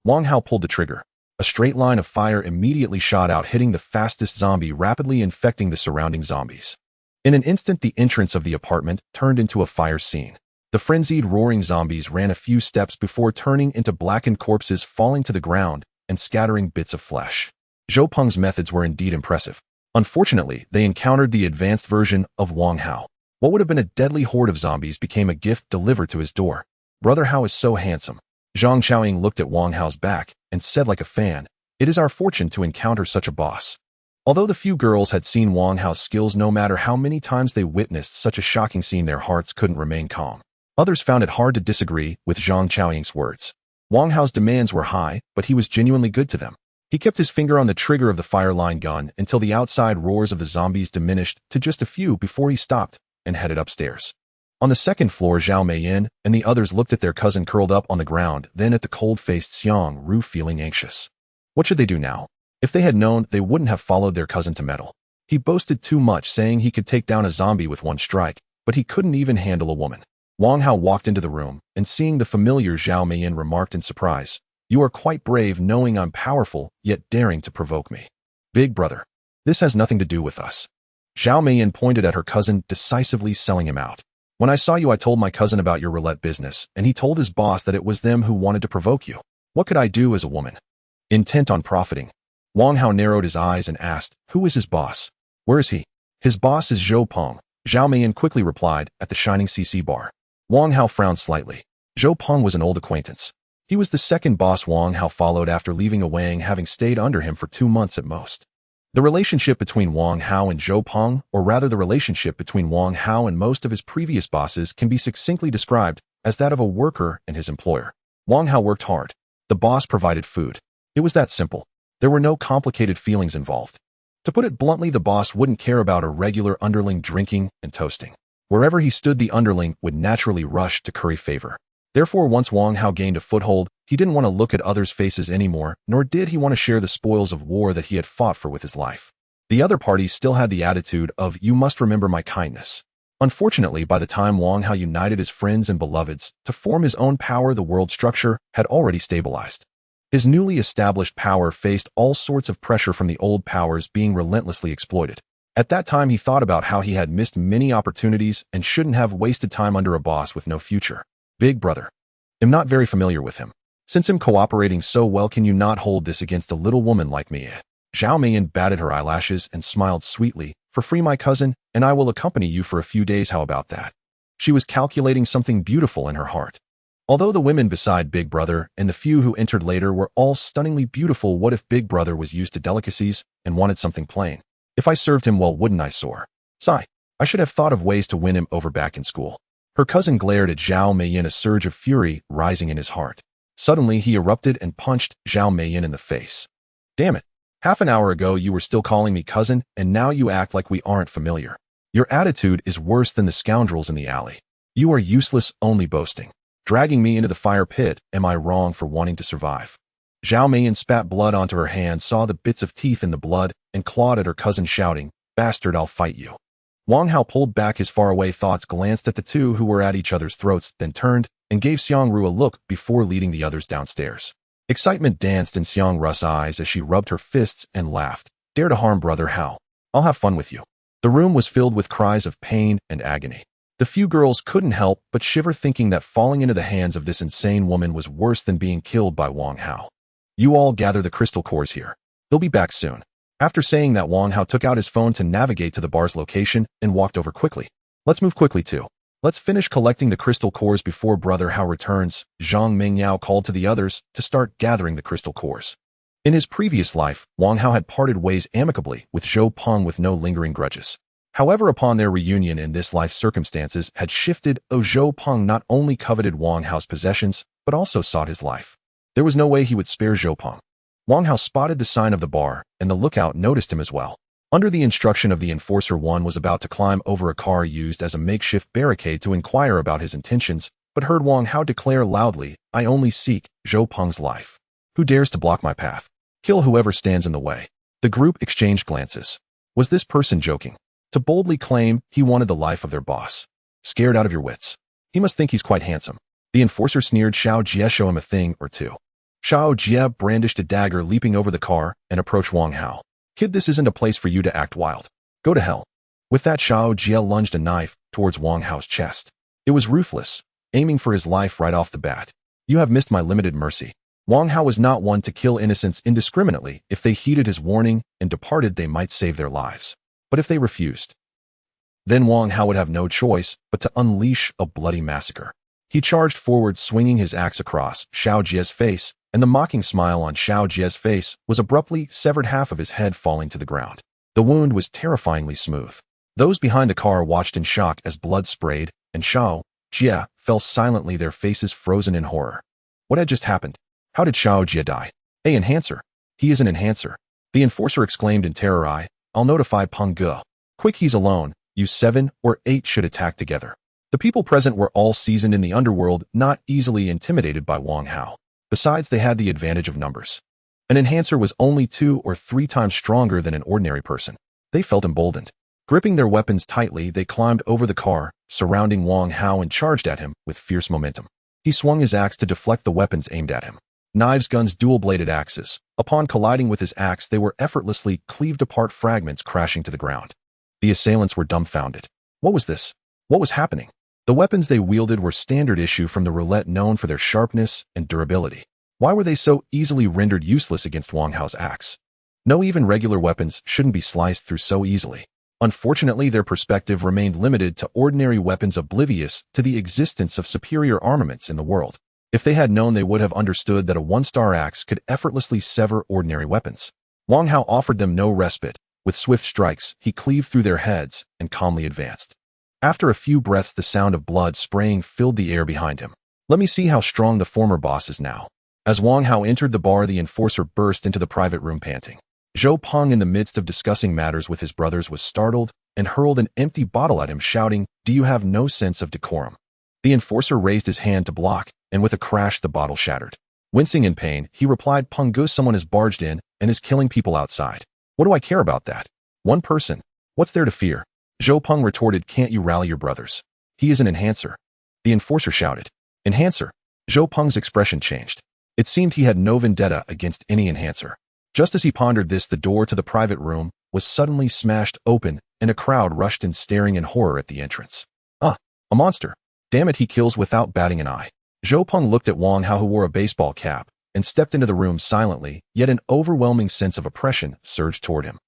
Wang Hao pulled the trigger. A straight line of fire immediately shot out, hitting the fastest zombie, rapidly infecting the surrounding zombies. In an instant, the entrance of the apartment turned into a fire scene. The frenzied, roaring zombies ran a few steps before turning into blackened corpses, falling to the ground and scattering bits of flesh. Zhou Peng's methods were indeed impressive. Unfortunately, they encountered the advanced version of Wang Hao. What would have been a deadly horde of zombies became a gift delivered to his door. Brother Hao is so handsome. Zhang Xiaoying looked at Wang Hao's back and said like a fan, it is our fortune to encounter such a boss. Although the few girls had seen Wang Hao's skills, no matter how many times they witnessed such a shocking scene, their hearts couldn't remain calm. Others found it hard to disagree with Zhang Xiaoying's words. Wang Hao's demands were high, but he was genuinely good to them. He kept his finger on the trigger of the fireline gun until the outside roars of the zombies diminished to just a few before he stopped and headed upstairs. On the second floor, Zhao Meiyin and the others looked at their cousin curled up on the ground, then at the cold-faced Xiang Ru, feeling anxious. What should they do now? If they had known, they wouldn't have followed their cousin to meddle. He boasted too much, saying he could take down a zombie with one strike, but he couldn't even handle a woman. Wang Hao walked into the room, and seeing the familiar Zhao Meiyin, remarked in surprise, you are quite brave, knowing I'm powerful, yet daring to provoke me. Big brother, this has nothing to do with us. Zhao Meiyin pointed at her cousin, decisively selling him out. When I saw you, I told my cousin about your roulette business, and he told his boss that it was them who wanted to provoke you. What could I do as a woman? Intent on profiting. Wang Hao narrowed his eyes and asked, who is his boss? Where is he? His boss is Zhou Peng. Zhao Meiyin quickly replied, at the Shining CC bar. Wang Hao frowned slightly. Zhou Peng was an old acquaintance. He was the second boss Wang Hao followed after leaving a Wang, having stayed under him for 2 months at most. The relationship between Wang Hao and Zhou Peng, or rather the relationship between Wang Hao and most of his previous bosses, can be succinctly described as that of a worker and his employer. Wang Hao worked hard. The boss provided food. It was that simple. There were no complicated feelings involved. To put it bluntly, the boss wouldn't care about a regular underling drinking and toasting. Wherever he stood, the underling would naturally rush to curry favor. Therefore, once Wang Hao gained a foothold, he didn't want to look at others' faces anymore, nor did he want to share the spoils of war that he had fought for with his life. The other party still had the attitude of, you must remember my kindness. Unfortunately, by the time Wang Hao united his friends and beloveds to form his own power, the world structure had already stabilized. His newly established power faced all sorts of pressure from the old powers being relentlessly exploited. At that time, he thought about how he had missed many opportunities and shouldn't have wasted time under a boss with no future. Big brother. I'm not very familiar with him. Since I'm cooperating so well, can you not hold this against a little woman like me? Zhao Meiyin batted her eyelashes and smiled sweetly. For free, my cousin, and I will accompany you for a few days. How about that? She was calculating something beautiful in her heart. Although the women beside Big Brother and the few who entered later were all stunningly beautiful, what if Big Brother was used to delicacies and wanted something plain? If I served him well, wouldn't I soar? Sigh. I should have thought of ways to win him over back in school. Her cousin glared at Zhao Meiyin, a surge of fury rising in his heart. Suddenly, he erupted and punched Zhao Meiyin in the face. Damn it. Half an hour ago, you were still calling me cousin, and now you act like we aren't familiar. Your attitude is worse than the scoundrels in the alley. You are useless, only boasting. Dragging me into the fire pit, am I wrong for wanting to survive? Zhao Meiyan spat blood onto her hand, saw the bits of teeth in the blood, and clawed at her cousin, shouting, "Bastard, I'll fight you." Wang Hao pulled back his faraway thoughts, glanced at the two who were at each other's throats, then turned and gave Xiangru a look before leading the others downstairs. Excitement danced in Xiangru's eyes as she rubbed her fists and laughed. "Dare to harm brother Hao? I'll have fun with you." The room was filled with cries of pain and agony. The few girls couldn't help but shiver, thinking that falling into the hands of this insane woman was worse than being killed by Wang Hao. "You all gather the crystal cores here. They'll be back soon." After saying that, Wang Hao took out his phone to navigate to the bar's location and walked over quickly. "Let's move quickly too. Let's finish collecting the crystal cores before brother Hao returns." Zhang Mingyao called to the others to start gathering the crystal cores. In his previous life, Wang Hao had parted ways amicably with Zhou Peng with no lingering grudges. However, upon their reunion in this life, circumstances had shifted. Zhou Peng not only coveted Wang Hao's possessions, but also sought his life. There was no way he would spare Zhou Peng. Wang Hao spotted the sign of the bar, and the lookout noticed him as well. Under the instruction of the enforcer, one was about to climb over a car used as a makeshift barricade to inquire about his intentions, but heard Wang Hao declare loudly, "I only seek Zhou Peng's life. Who dares to block my path? Kill whoever stands in the way." The group exchanged glances. Was this person joking? To boldly claim he wanted the life of their boss. Scared out of your wits. He must think he's quite handsome. The enforcer sneered. "Xiao Jie, show him a thing or two." Xiao Jie brandished a dagger, leaping over the car and approached Wang Hao. "Kid, this isn't a place for you to act wild. Go to hell." With that, Xiao Jie lunged a knife towards Wang Hao's chest. It was ruthless, aiming for his life right off the bat. "You have missed my limited mercy." Wang Hao was not one to kill innocents indiscriminately. If they heeded his warning and departed, they might save their lives. But if they refused, then Wang Hao would have no choice but to unleash a bloody massacre. He charged forward, swinging his axe across Xiao Jie's face, and the mocking smile on Xiao Jie's face was abruptly severed, half of his head falling to the ground. The wound was terrifyingly smooth. Those behind the car watched in shock as blood sprayed, and Xiao Jie fell silently, their faces frozen in horror. What had just happened? How did Xiao Jie die? "Hey, enhancer! He is an enhancer!" the enforcer exclaimed in terror. "I'll notify Peng Ge. Quick, he's alone. You 7 or 8 should attack together." The people present were all seasoned in the underworld, not easily intimidated by Wang Hao. Besides, they had the advantage of numbers. An enhancer was only 2 or 3 times stronger than an ordinary person. They felt emboldened. Gripping their weapons tightly, they climbed over the car, surrounding Wang Hao, and charged at him with fierce momentum. He swung his axe to deflect the weapons aimed at him. Knives, guns, dual-bladed axes. Upon colliding with his axe, they were effortlessly cleaved apart, fragments crashing to the ground. The assailants were dumbfounded. What was this? What was happening? The weapons they wielded were standard issue from the Roulette, known for their sharpness and durability. Why were they so easily rendered useless against Wang Hao's axe? No, even regular weapons shouldn't be sliced through so easily. Unfortunately, their perspective remained limited to ordinary weapons, oblivious to the existence of superior armaments in the world. If they had known, they would have understood that a 1-star axe could effortlessly sever ordinary weapons. Wang Hao offered them no respite. With swift strikes, he cleaved through their heads and calmly advanced. After a few breaths, the sound of blood spraying filled the air behind him. "Let me see how strong the former boss is now." As Wang Hao entered the bar, the enforcer burst into the private room panting. Zhou Peng, in the midst of discussing matters with his brothers, was startled and hurled an empty bottle at him, shouting, "Do you have no sense of decorum?" The enforcer raised his hand to block, and with a crash, the bottle shattered. Wincing in pain, he replied, "Peng Ge, someone has barged in and is killing people outside. What do I care about that? One person. What's there to fear?" Zhou Peng retorted, "Can't you rally your brothers? He is an enhancer." The enforcer shouted, "Enhancer?" Zhou Peng's expression changed. It seemed he had no vendetta against any enhancer. Just as he pondered this, the door to the private room was suddenly smashed open, and a crowd rushed in, staring in horror at the entrance. "Ah, a monster. Damn it, he kills without batting an eye." Zhou Peng looked at Wang Hao, who wore a baseball cap, and stepped into the room silently, yet an overwhelming sense of oppression surged toward him.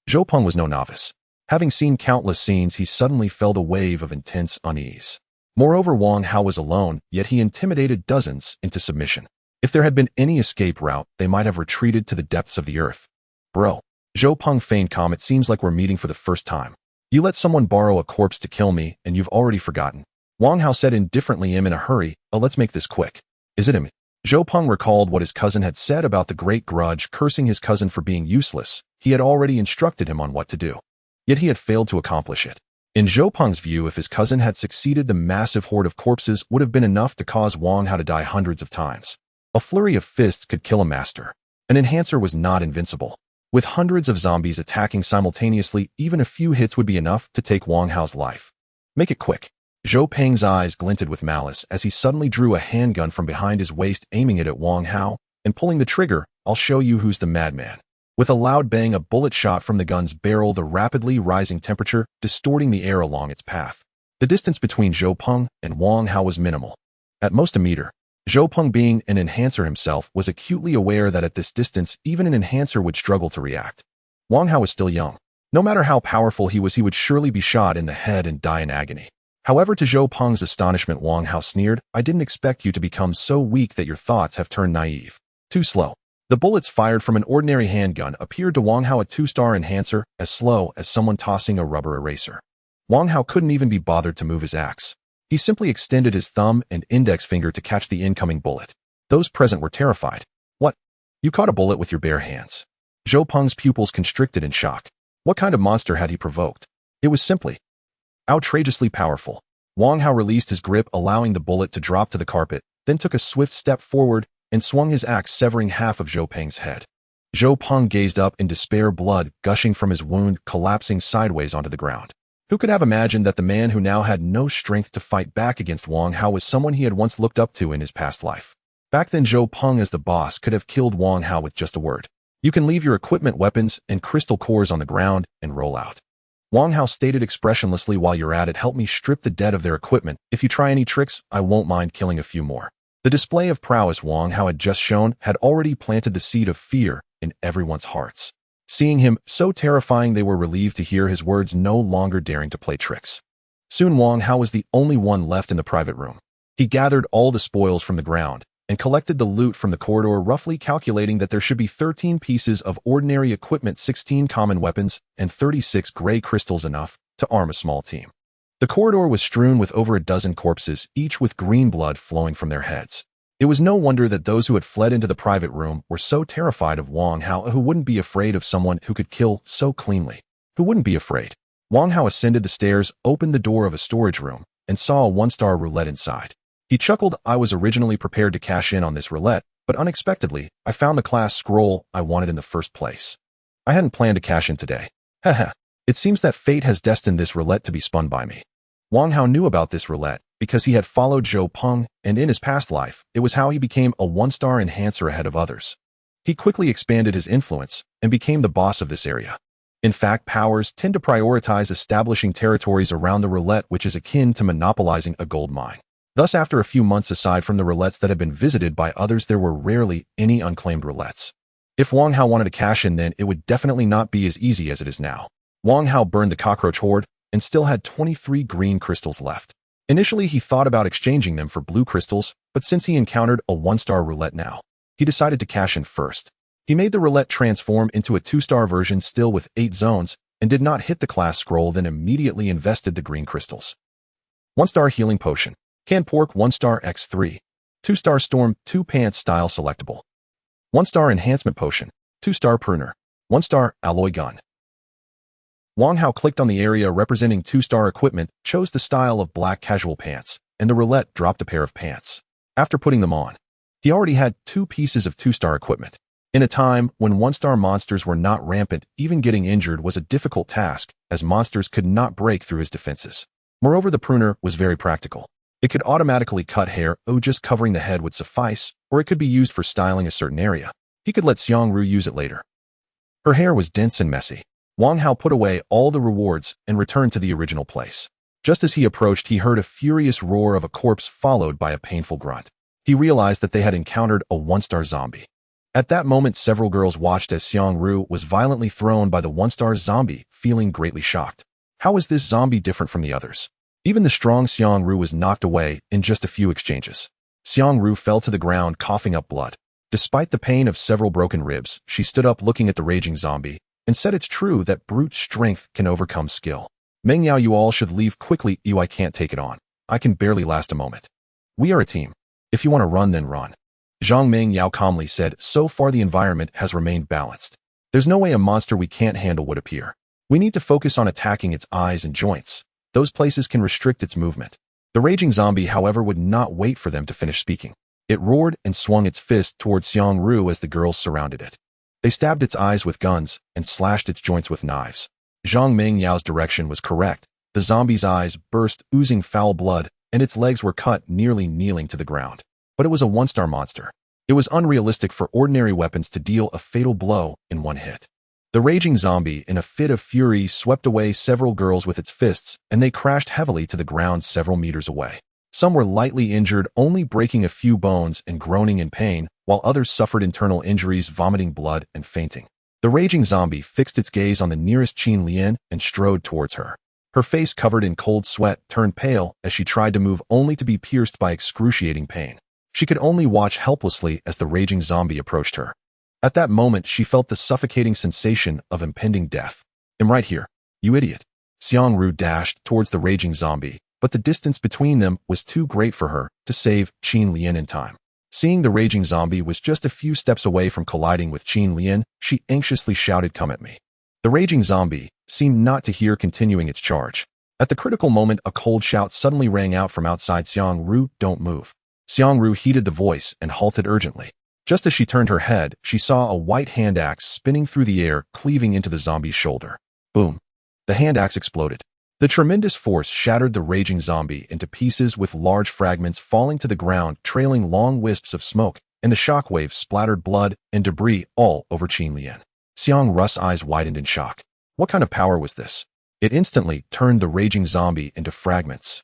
Zhou Peng was no novice. Having seen countless scenes, he suddenly felt a wave of intense unease. Moreover, Wang Hao was alone, yet he intimidated dozens into submission. If there had been any escape route, they might have retreated to the depths of the earth. "Bro." Zhou Peng feigned calm. "It seems like we're meeting for the first time. You let someone borrow a corpse to kill me, and you've already forgotten." Wang Hao said indifferently, "I'm in a hurry. Oh, let's make this quick." "Is it him?" Zhou Peng recalled what his cousin had said about the great grudge, cursing his cousin for being useless. He had already instructed him on what to do. Yet he had failed to accomplish it. In Zhou Peng's view, if his cousin had succeeded, the massive horde of corpses would have been enough to cause Wang Hao to die hundreds of times. A flurry of fists could kill a master. An enhancer was not invincible. With hundreds of zombies attacking simultaneously, even a few hits would be enough to take Wang Hao's life. Make it quick. Zhou Peng's eyes glinted with malice as he suddenly drew a handgun from behind his waist, aiming it at Wang Hao, and pulling the trigger. I'll show you who's the madman. With a loud bang, a bullet shot from the gun's barrel, the rapidly rising temperature distorting the air along its path. The distance between Zhou Peng and Wang Hao was minimal. At most a meter. Zhou Peng, being an enhancer himself, was acutely aware that at this distance, even an enhancer would struggle to react. Wang Hao was still young. No matter how powerful he was, he would surely be shot in the head and die in agony. However, to Zhou Peng's astonishment, Wang Hao sneered, "I didn't expect you to become so weak that your thoughts have turned naive. Too slow." The bullets fired from an ordinary handgun appeared to Wang Hao a 2-star enhancer, as slow as someone tossing a rubber eraser. Wang Hao couldn't even be bothered to move his axe. He simply extended his thumb and index finger to catch the incoming bullet. Those present were terrified. What? You caught a bullet with your bare hands? Zhou Peng's pupils constricted in shock. What kind of monster had he provoked? It was simply outrageously powerful. Wang Hao released his grip, allowing the bullet to drop to the carpet, then took a swift step forward and swung his axe, severing half of Zhou Peng's head. Zhou Peng gazed up in despair, blood gushing from his wound, collapsing sideways onto the ground. Who could have imagined that the man who now had no strength to fight back against Wang Hao was someone he had once looked up to in his past life? Back then, Zhou Peng as the boss could have killed Wang Hao with just a word. You can leave your equipment, weapons, and crystal cores on the ground and roll out. Wang Hao stated expressionlessly, while you're at it, help me strip the dead of their equipment. If you try any tricks, I won't mind killing a few more. The display of prowess Wang Hao had just shown had already planted the seed of fear in everyone's hearts. Seeing him so terrifying, they were relieved to hear his words, no longer daring to play tricks. Soon Wang Hao was the only one left in the private room. He gathered all the spoils from the ground and collected the loot from the corridor, roughly calculating that there should be 13 pieces of ordinary equipment, 16 common weapons, and 36 gray crystals, enough to arm a small team. The corridor was strewn with over a dozen corpses, each with green blood flowing from their heads. It was no wonder that those who had fled into the private room were so terrified of Wang Hao. Who wouldn't be afraid of someone who could kill so cleanly? Who wouldn't be afraid? Wang Hao ascended the stairs, opened the door of a storage room, and saw a 1-star roulette inside. He chuckled, I was originally prepared to cash in on this roulette, but unexpectedly, I found the class scroll I wanted in the first place. I hadn't planned to cash in today. Haha. It seems that fate has destined this roulette to be spun by me. Wang Hao knew about this roulette because he had followed Zhou Peng, and in his past life, it was how he became a 1-star enhancer ahead of others. He quickly expanded his influence and became the boss of this area. In fact, powers tend to prioritize establishing territories around the roulette, which is akin to monopolizing a gold mine. Thus, after a few months, aside from the roulettes that had been visited by others, there were rarely any unclaimed roulettes. If Wang Hao wanted to cash in, then it would definitely not be as easy as it is now. Wang Hao burned the cockroach horde and still had 23 green crystals left. Initially, he thought about exchanging them for blue crystals, but since he encountered a 1-star roulette now, he decided to cash in first. He made the roulette transform into a 2-star version, still with 8 zones, and did not hit the class scroll, then immediately invested the green crystals. 1-star healing potion. Canned pork, 1-star X3. 2-star storm, 2 pants style selectable. 1-star enhancement potion. 2-star pruner. 1-star alloy gun. Wang Hao clicked on the area representing 2-star equipment, chose the style of black casual pants, and the roulette dropped a pair of pants. After putting them on, he already had 2 pieces of 2-star equipment. In a time when 1-star monsters were not rampant, even getting injured was a difficult task, as monsters could not break through his defenses. Moreover, the pruner was very practical. It could automatically cut hair, just covering the head would suffice, or it could be used for styling a certain area. He could let Xiangru use it later. Her hair was dense and messy. Wang Hao put away all the rewards and returned to the original place. Just as he approached, he heard a furious roar of a corpse followed by a painful grunt. He realized that they had encountered a 1-star zombie. At that moment, several girls watched as Xiangru was violently thrown by the 1-star zombie, feeling greatly shocked. How was this zombie different from the others? Even the strong Xiangru was knocked away in just a few exchanges. Xiangru fell to the ground, coughing up blood. Despite the pain of several broken ribs, she stood up looking at the raging zombie and said, it's true that brute strength can overcome skill. Meng Yao, you all should leave quickly. I can't take it on. I can barely last a moment. We are a team. If you want to run, then run. Zhang Meng Yao calmly said, so far the environment has remained balanced. There's no way a monster we can't handle would appear. We need to focus on attacking its eyes and joints. Those places can restrict its movement. The raging zombie, however, would not wait for them to finish speaking. It roared and swung its fist toward Xiangru as the girls surrounded it. They stabbed its eyes with guns and slashed its joints with knives. Zhang Mingyao's direction was correct. The zombie's eyes burst, oozing foul blood, and its legs were cut, nearly kneeling to the ground. But it was a one-star monster. It was unrealistic for ordinary weapons to deal a fatal blow in one hit. The raging zombie, in a fit of fury, swept away several girls with its fists, and they crashed heavily to the ground several meters away. Some were lightly injured, only breaking a few bones and groaning in pain, while others suffered internal injuries, vomiting blood and fainting. The raging zombie fixed its gaze on the nearest Qin Lian and strode towards her. Her face, covered in cold sweat, turned pale as she tried to move, only to be pierced by excruciating pain. She could only watch helplessly as the raging zombie approached her. At that moment, she felt the suffocating sensation of impending death. "I'm right here, you idiot." Xiangru dashed towards the raging zombie, but the distance between them was too great for her to save Qin Lian in time. Seeing the raging zombie was just a few steps away from colliding with Qin Lian, she anxiously shouted, "Come at me." The raging zombie seemed not to hear, continuing its charge. At the critical moment, a cold shout suddenly rang out from outside Xiangru, "Don't move." Xiangru heeded the voice and halted urgently. Just as she turned her head, she saw a white hand axe spinning through the air, cleaving into the zombie's shoulder. Boom! The hand axe exploded. The tremendous force shattered the raging zombie into pieces, with large fragments falling to the ground, trailing long wisps of smoke, and the shockwaves splattered blood and debris all over Qin Lian. Xiangru's eyes widened in shock. What kind of power was this? It instantly turned the raging zombie into fragments.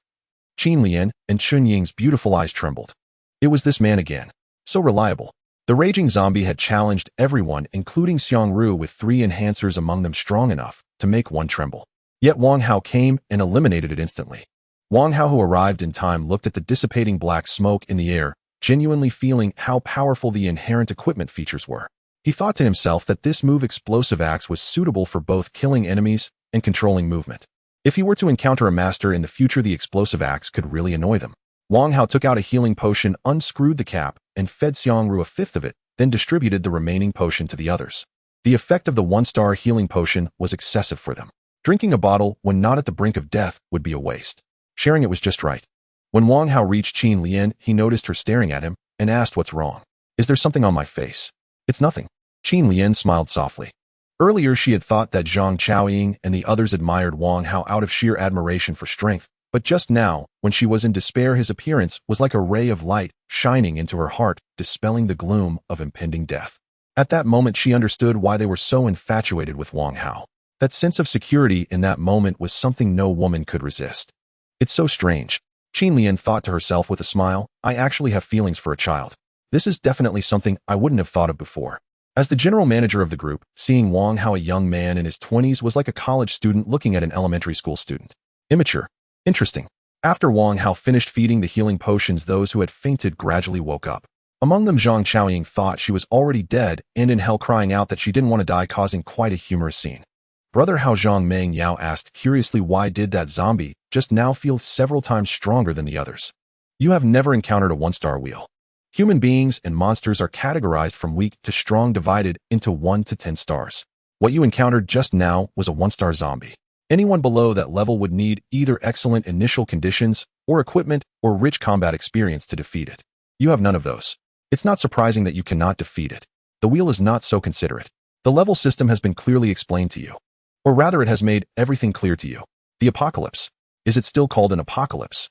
Qin Lian and Chun Ying's beautiful eyes trembled. It was this man again. So reliable. The raging zombie had challenged everyone, including Xiangru, with 3 enhancers among them strong enough to make one tremble. Yet Wang Hao came and eliminated it instantly. Wang Hao, who arrived in time, looked at the dissipating black smoke in the air, genuinely feeling how powerful the inherent equipment features were. He thought to himself that this move explosive axe was suitable for both killing enemies and controlling movement. If he were to encounter a master in the future, the explosive axe could really annoy them. Wang Hao took out a healing potion, unscrewed the cap, and fed Xiangru a fifth of it, then distributed the remaining potion to the others. The effect of the 1-star healing potion was excessive for them. Drinking a bottle when not at the brink of death would be a waste. Sharing it was just right. When Wang Hao reached Qin Lian, he noticed her staring at him and asked, "What's wrong? Is there something on my face?" "It's nothing." Qin Lian smiled softly. Earlier, she had thought that Zhang Chaoying and the others admired Wang Hao out of sheer admiration for strength, but just now, when she was in despair, his appearance was like a ray of light shining into her heart, dispelling the gloom of impending death. At that moment, she understood why they were so infatuated with Wang Hao. That sense of security in that moment was something no woman could resist. "It's so strange," Qin Lian thought to herself with a smile. "I actually have feelings for a child. This is definitely something I wouldn't have thought of before." As the general manager of the group, seeing Wang Hao, a young man in his 20s, was like a college student looking at an elementary school student. Immature. Interesting. After Wang Hao finished feeding the healing potions, those who had fainted gradually woke up. Among them, Zhang Chaoying thought she was already dead and in hell, crying out that she didn't want to die, causing quite a humorous scene. Brother Hao, Zhang Mingyao asked curiously, why did that zombie just now feel several times stronger than the others? "You have never encountered a 1-star wheel. Human beings and monsters are categorized from weak to strong, divided into 1 to 10 stars. What you encountered just now was a 1-star zombie. Anyone below that level would need either excellent initial conditions or equipment or rich combat experience to defeat it. You have none of those. It's not surprising that you cannot defeat it. The wheel is not so considerate. The level system has been clearly explained to you. Or rather, it has made everything clear to you. The apocalypse. Is it still called an apocalypse?"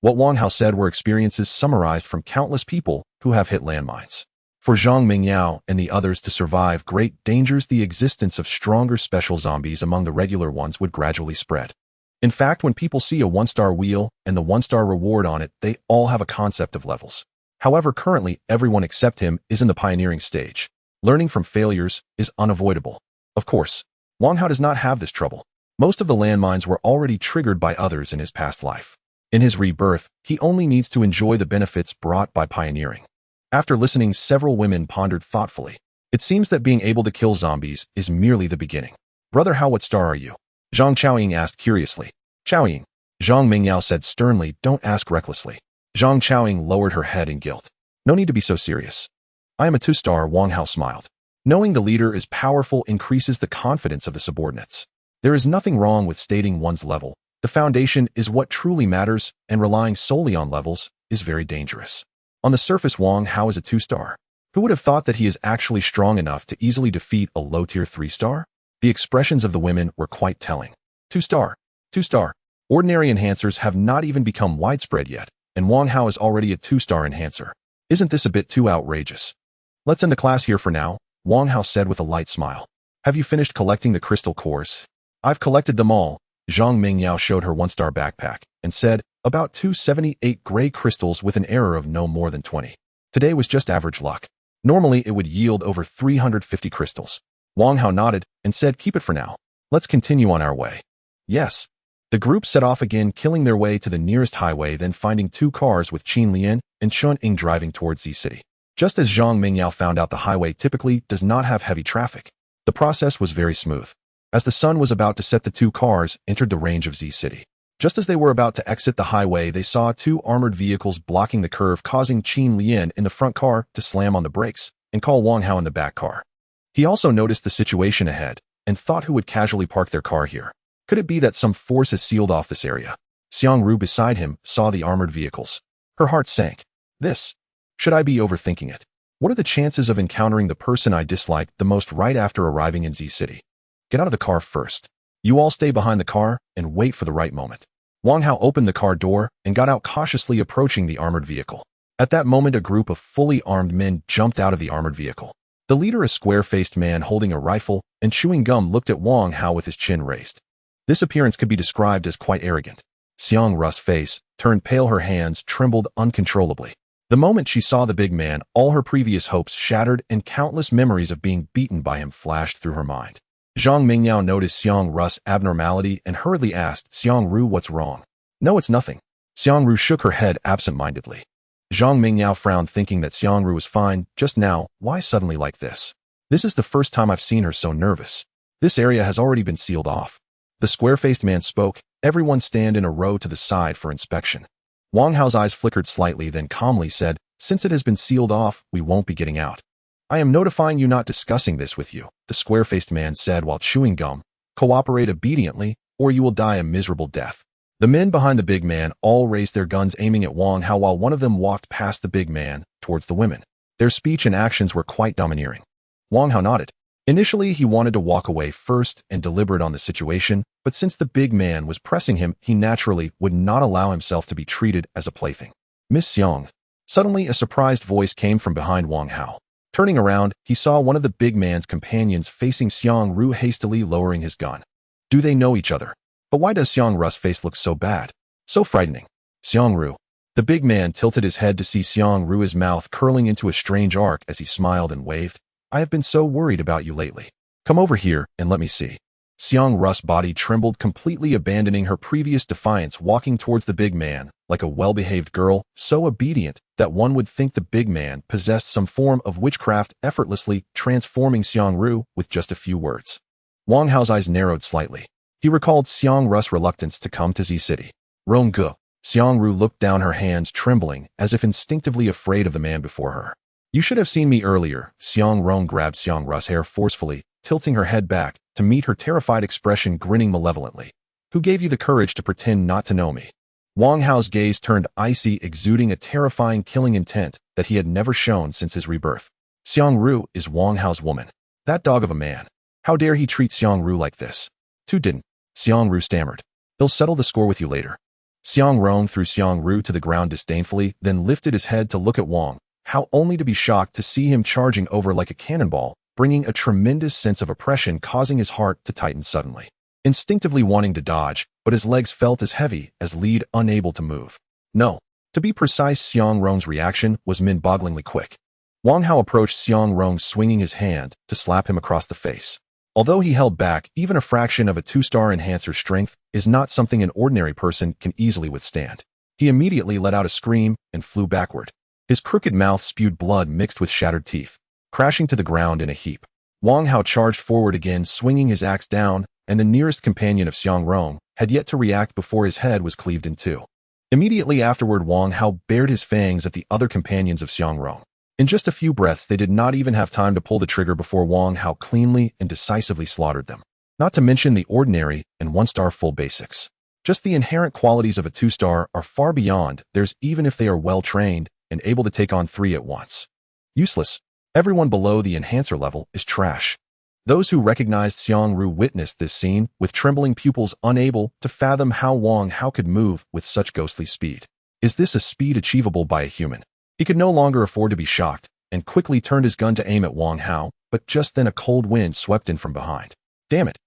What Wang Hao said were experiences summarized from countless people who have hit landmines. For Zhang Mingyao and the others to survive great dangers, the existence of stronger special zombies among the regular ones would gradually spread. In fact, when people see a 1-star wheel and the 1-star reward on it, they all have a concept of levels. However, currently, everyone except him is in the pioneering stage. Learning from failures is unavoidable. Of course, Wang Hao does not have this trouble. Most of the landmines were already triggered by others in his past life. In his rebirth, he only needs to enjoy the benefits brought by pioneering. After listening, several women pondered thoughtfully. It seems that being able to kill zombies is merely the beginning. "Brother Hao, what star are you?" Zhang Chaoying asked curiously. "Chaoying," Zhang Mingyao said sternly, "don't ask recklessly." Zhang Chaoying lowered her head in guilt. "No need to be so serious." "I am a 2-star, Wang Hao smiled. Knowing the leader is powerful increases the confidence of the subordinates. There is nothing wrong with stating one's level. The foundation is what truly matters, and relying solely on levels is very dangerous. On the surface, Wang Hao is a 2-star. Who would have thought that he is actually strong enough to easily defeat a low-tier 3-star? The expressions of the women were quite telling. 2-star. 2-star. Ordinary enhancers have not even become widespread yet, and Wang Hao is already a 2-star enhancer. Isn't this a bit too outrageous? Let's end the class here for now, Wang Hao said with a light smile. Have you finished collecting the crystal cores? I've collected them all. Zhang Mingyao showed her 1-star backpack and said, about 278 gray crystals with an error of no more than 20. Today was just average luck. Normally it would yield over 350 crystals. Wang Hao nodded and said, keep it for now. Let's continue on our way. Yes. The group set off again, killing their way to the nearest highway, then finding 2 cars with Qin Lian and Chun Ying driving towards Z City. Just as Zhang Mingyao found out, the highway typically does not have heavy traffic. The process was very smooth. As the sun was about to set, the 2 cars entered the range of Z City. Just as they were about to exit the highway, they saw 2 armored vehicles blocking the curve, causing Qin Lian in the front car to slam on the brakes and call Wang Hao in the back car. He also noticed the situation ahead and thought who would casually park their car here. Could it be that some force has sealed off this area? Xiang Ru beside him saw the armored vehicles. Her heart sank. Should I be overthinking it? What are the chances of encountering the person I dislike the most right after arriving in Z City? Get out of the car first. You all stay behind the car and wait for the right moment. Wang Hao opened the car door and got out, cautiously approaching the armored vehicle. At that moment, a group of fully armed men jumped out of the armored vehicle. The leader, a square-faced man holding a rifle and chewing gum, looked at Wang Hao with his chin raised. This appearance could be described as quite arrogant. Xiang Ru's face turned pale, her hands trembled uncontrollably. The moment she saw the big man, all her previous hopes shattered and countless memories of being beaten by him flashed through her mind. Zhang Mingyao noticed Xiang Ru's abnormality and hurriedly asked, Xiang Ru, what's wrong? No, it's nothing. Xiang Ru shook her head absent-mindedly. Zhang Mingyao frowned, thinking that Xiang Ru was fine just now. Why suddenly like this? This is the first time I've seen her so nervous. This area has already been sealed off. The square-faced man spoke. Everyone stand in a row to the side for inspection. Wang Hao's eyes flickered slightly, then calmly said, since it has been sealed off, we won't be getting out. I am notifying you, not discussing this with you, the square-faced man said while chewing gum. Cooperate obediently, or you will die a miserable death. The men behind the big man all raised their guns, aiming at Wang Hao, while one of them walked past the big man towards the women. Their speech and actions were quite domineering. Wang Hao nodded. Initially, he wanted to walk away first and deliberate on the situation, but since the big man was pressing him, he naturally would not allow himself to be treated as a plaything. Miss Xiang. Suddenly, a surprised voice came from behind Wang Hao. Turning around, he saw one of the big man's companions facing Xiang Ru, hastily lowering his gun. Do they know each other? But why does Xiang Ru's face look so bad? So frightening. Xiang Ru. The big man tilted his head to see Xiang Ru, his mouth curling into a strange arc as he smiled and waved. I have been so worried about you lately. Come over here and let me see. Xiang Ru's body trembled, completely abandoning her previous defiance, walking towards the big man like a well-behaved girl, so obedient that one would think the big man possessed some form of witchcraft, effortlessly transforming Xiang Ru with just a few words. Wang Hao's eyes narrowed slightly. He recalled Xiang Ru's reluctance to come to Z City. Rong-gu. Xiang Ru looked down, her hands trembling, as if instinctively afraid of the man before her. You should have seen me earlier. Xiang Rong grabbed Xiang Ru's hair forcefully, tilting her head back to meet her terrified expression, grinning malevolently. Who gave you the courage to pretend not to know me? Wang Hao's gaze turned icy, exuding a terrifying, killing intent that he had never shown since his rebirth. Xiang Ru is Wang Hao's woman. That dog of a man. How dare he treat Xiang Ru like this? Tu didn't. Xiang Ru stammered. He'll settle the score with you later. Xiang Rong threw Xiang Ru to the ground disdainfully, then lifted his head to look at Wang Hao, only to be shocked to see him charging over like a cannonball, bringing a tremendous sense of oppression, causing his heart to tighten suddenly. Instinctively wanting to dodge, but his legs felt as heavy as lead, unable to move. No. To be precise, Xiang Rong's reaction was mind-bogglingly quick. Wang Hao approached Xiang Rong, swinging his hand to slap him across the face. Although he held back, even a fraction of a 2-star enhancer's strength is not something an ordinary person can easily withstand. He immediately let out a scream and flew backward. His crooked mouth spewed blood mixed with shattered teeth, crashing to the ground in a heap. Wang Hao charged forward again, swinging his axe down, and the nearest companion of Xiang Rong had yet to react before his head was cleaved in two. Immediately afterward, Wang Hao bared his fangs at the other companions of Xiang Rong. In just a few breaths, they did not even have time to pull the trigger before Wang Hao cleanly and decisively slaughtered them. Not to mention the ordinary and 1-star full basics. Just the inherent qualities of a 2-star are far beyond theirs, even if they are well trained and able to take on 3 at once. Useless. Everyone below the enhancer level is trash. Those who recognized Xiangru witnessed this scene with trembling pupils, unable to fathom how Wang Hao could move with such ghostly speed. Is this a speed achievable by a human? He could no longer afford to be shocked, and quickly turned his gun to aim at Wang Hao, but just then a cold wind swept in from behind. Damn it!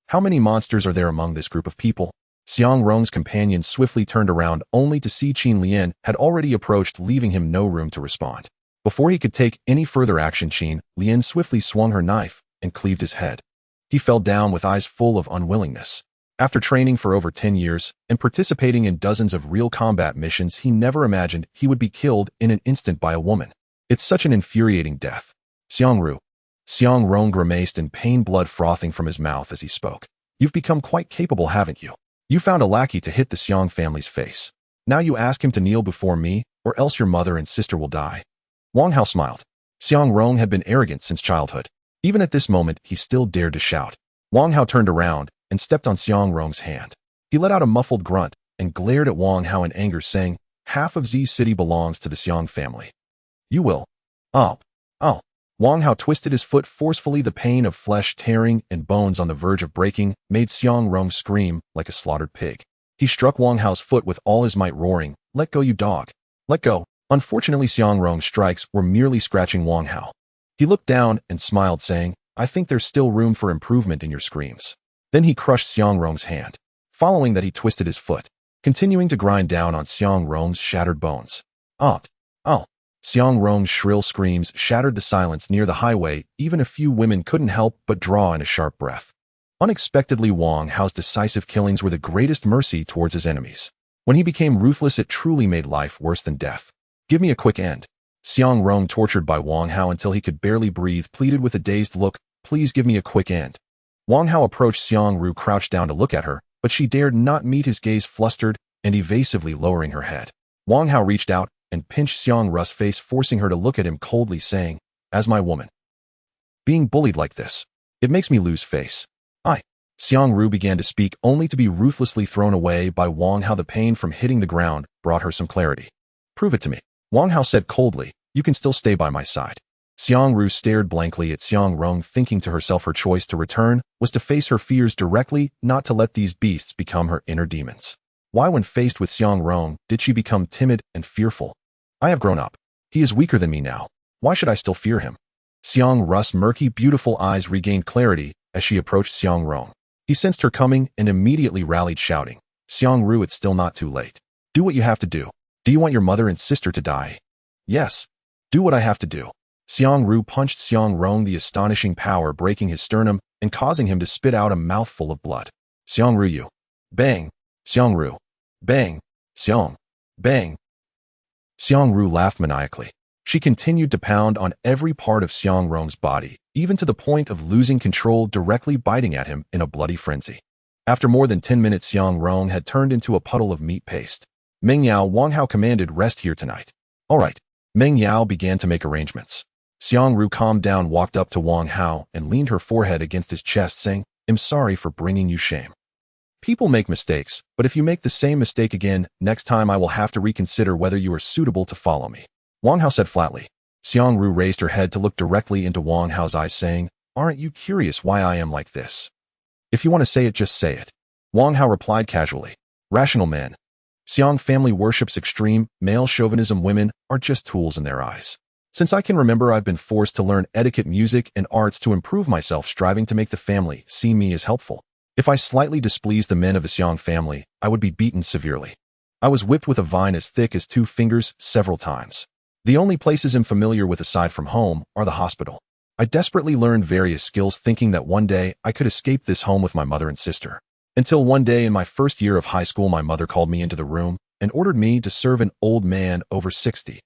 How many monsters are there among this group of people? Xiang Rong's companion swiftly turned around only to see Qin Lian had already approached, leaving him no room to respond. Before he could take any further action, Qin Lian swiftly swung her knife and cleaved his head. He fell down with eyes full of unwillingness. After training for over 10 years and participating in dozens of real combat missions, he never imagined he would be killed in an instant by a woman. It's such an infuriating death. Xiang Rong grimaced in pain, blood frothing from his mouth as he spoke. You've become quite capable, haven't you? You found a lackey to hit the Xiang family's face. Now you ask him to kneel before me, or else your mother and sister will die. Wang Hao smiled. Xiang Rong had been arrogant since childhood. Even at this moment, he still dared to shout. Wang Hao turned around and stepped on Xiang Rong's hand. He let out a muffled grunt and glared at Wang Hao in anger, saying, "Half of Z City belongs to the Xiang family. You will." Oh. Wang Hao twisted his foot forcefully. The pain of flesh tearing and bones on the verge of breaking made Xiang Rong scream like a slaughtered pig. He struck Wang Hao's foot with all his might, roaring, "Let go, you dog! Let go!" Unfortunately, Xiang Rong's strikes were merely scratching Wang Hao. He looked down and smiled, saying, "I think there's still room for improvement in your screams." Then he crushed Xiang Rong's hand. Following that, he twisted his foot, continuing to grind down on Xiang Rong's shattered bones. Oh! Xiang Rong's shrill screams shattered the silence near the highway. Even a few women couldn't help but draw in a sharp breath. Unexpectedly, Wang Hao's decisive killings were the greatest mercy towards his enemies. When he became ruthless, it truly made life worse than death. "Give me a quick end." Xiang Rong, tortured by Wang Hao until he could barely breathe, pleaded with a dazed look, "Please give me a quick end." Wang Hao approached. Xiangru crouched down to look at her, but she dared not meet his gaze, flustered and evasively lowering her head. Wang Hao reached out and pinched Xiangru's face, forcing her to look at him coldly, saying, "As my woman. Being bullied like this, it makes me lose face." Xiangru began to speak, only to be ruthlessly thrown away by Wang Hao. The pain from hitting the ground brought her some clarity. "Prove it to me," Wang Hao said coldly. "You can still stay by my side." Xiangru stared blankly at Xiang Rong, thinking to herself her choice to return was to face her fears directly, not to let these beasts become her inner demons. Why, when faced with Xiang Rong, did she become timid and fearful? "I have grown up. He is weaker than me now. Why should I still fear him?" Xiangru's murky, beautiful eyes regained clarity as she approached Xiang Rong. He sensed her coming and immediately rallied, shouting, "Xiangru, it's still not too late. Do what you have to do. Do you want your mother and sister to die?" "Yes. Do what I have to do." Xiangru punched Xiang Rong, the astonishing power breaking his sternum and causing him to spit out a mouthful of blood. "Xiangru, you!" Bang! Xiangru! Bang! Xiang! Bang! Xiangru laughed maniacally. She continued to pound on every part of Xiang Rong's body, even to the point of losing control, directly biting at him in a bloody frenzy. After more than 10 minutes, Xiang Rong had turned into a puddle of meat paste. Meng Yao, Wang Hao commanded, "Rest here tonight." "All right." Meng Yao began to make arrangements. Xiangru calmed down, walked up to Wang Hao, and leaned her forehead against his chest, saying, "I'm sorry for bringing you shame. People make mistakes, but if you make the same mistake again, next time I will have to reconsider whether you are suitable to follow me," Wang Hao said flatly. Xiangru raised her head to look directly into Wang Hao's eyes, saying, "Aren't you curious why I am like this? If you want to say it, just say it." Wang Hao replied casually, "Rational men. Xiang family worships extreme male chauvinism. Women are just tools in their eyes. Since I can remember, I've been forced to learn etiquette, music, and arts to improve myself, striving to make the family see me as helpful. If I slightly displeased the men of the Xiang family, I would be beaten severely. I was whipped with a vine as thick as 2 fingers several times. The only places I'm familiar with aside from home are the hospital. I desperately learned various skills, thinking that one day I could escape this home with my mother and sister. Until one day in my first year of high school, my mother called me into the room and ordered me to serve an old man over 60.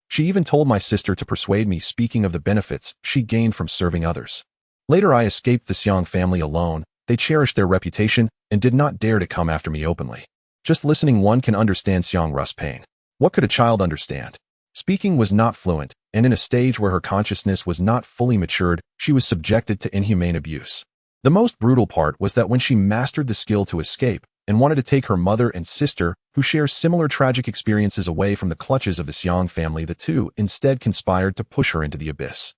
She even told my sister to persuade me, speaking of the benefits she gained from serving others. Later, I escaped the Xiang family alone. They cherished their reputation and did not dare to come after me openly. Just listening, one can understand Xiangru's pain. What could a child understand? Speaking was not fluent, and in a stage where her consciousness was not fully matured, she was subjected to inhumane abuse. The most brutal part was that when she mastered the skill to escape, and wanted to take her mother and sister, who share similar tragic experiences, away from the clutches of the Xiang family. The two instead conspired to push her into the abyss.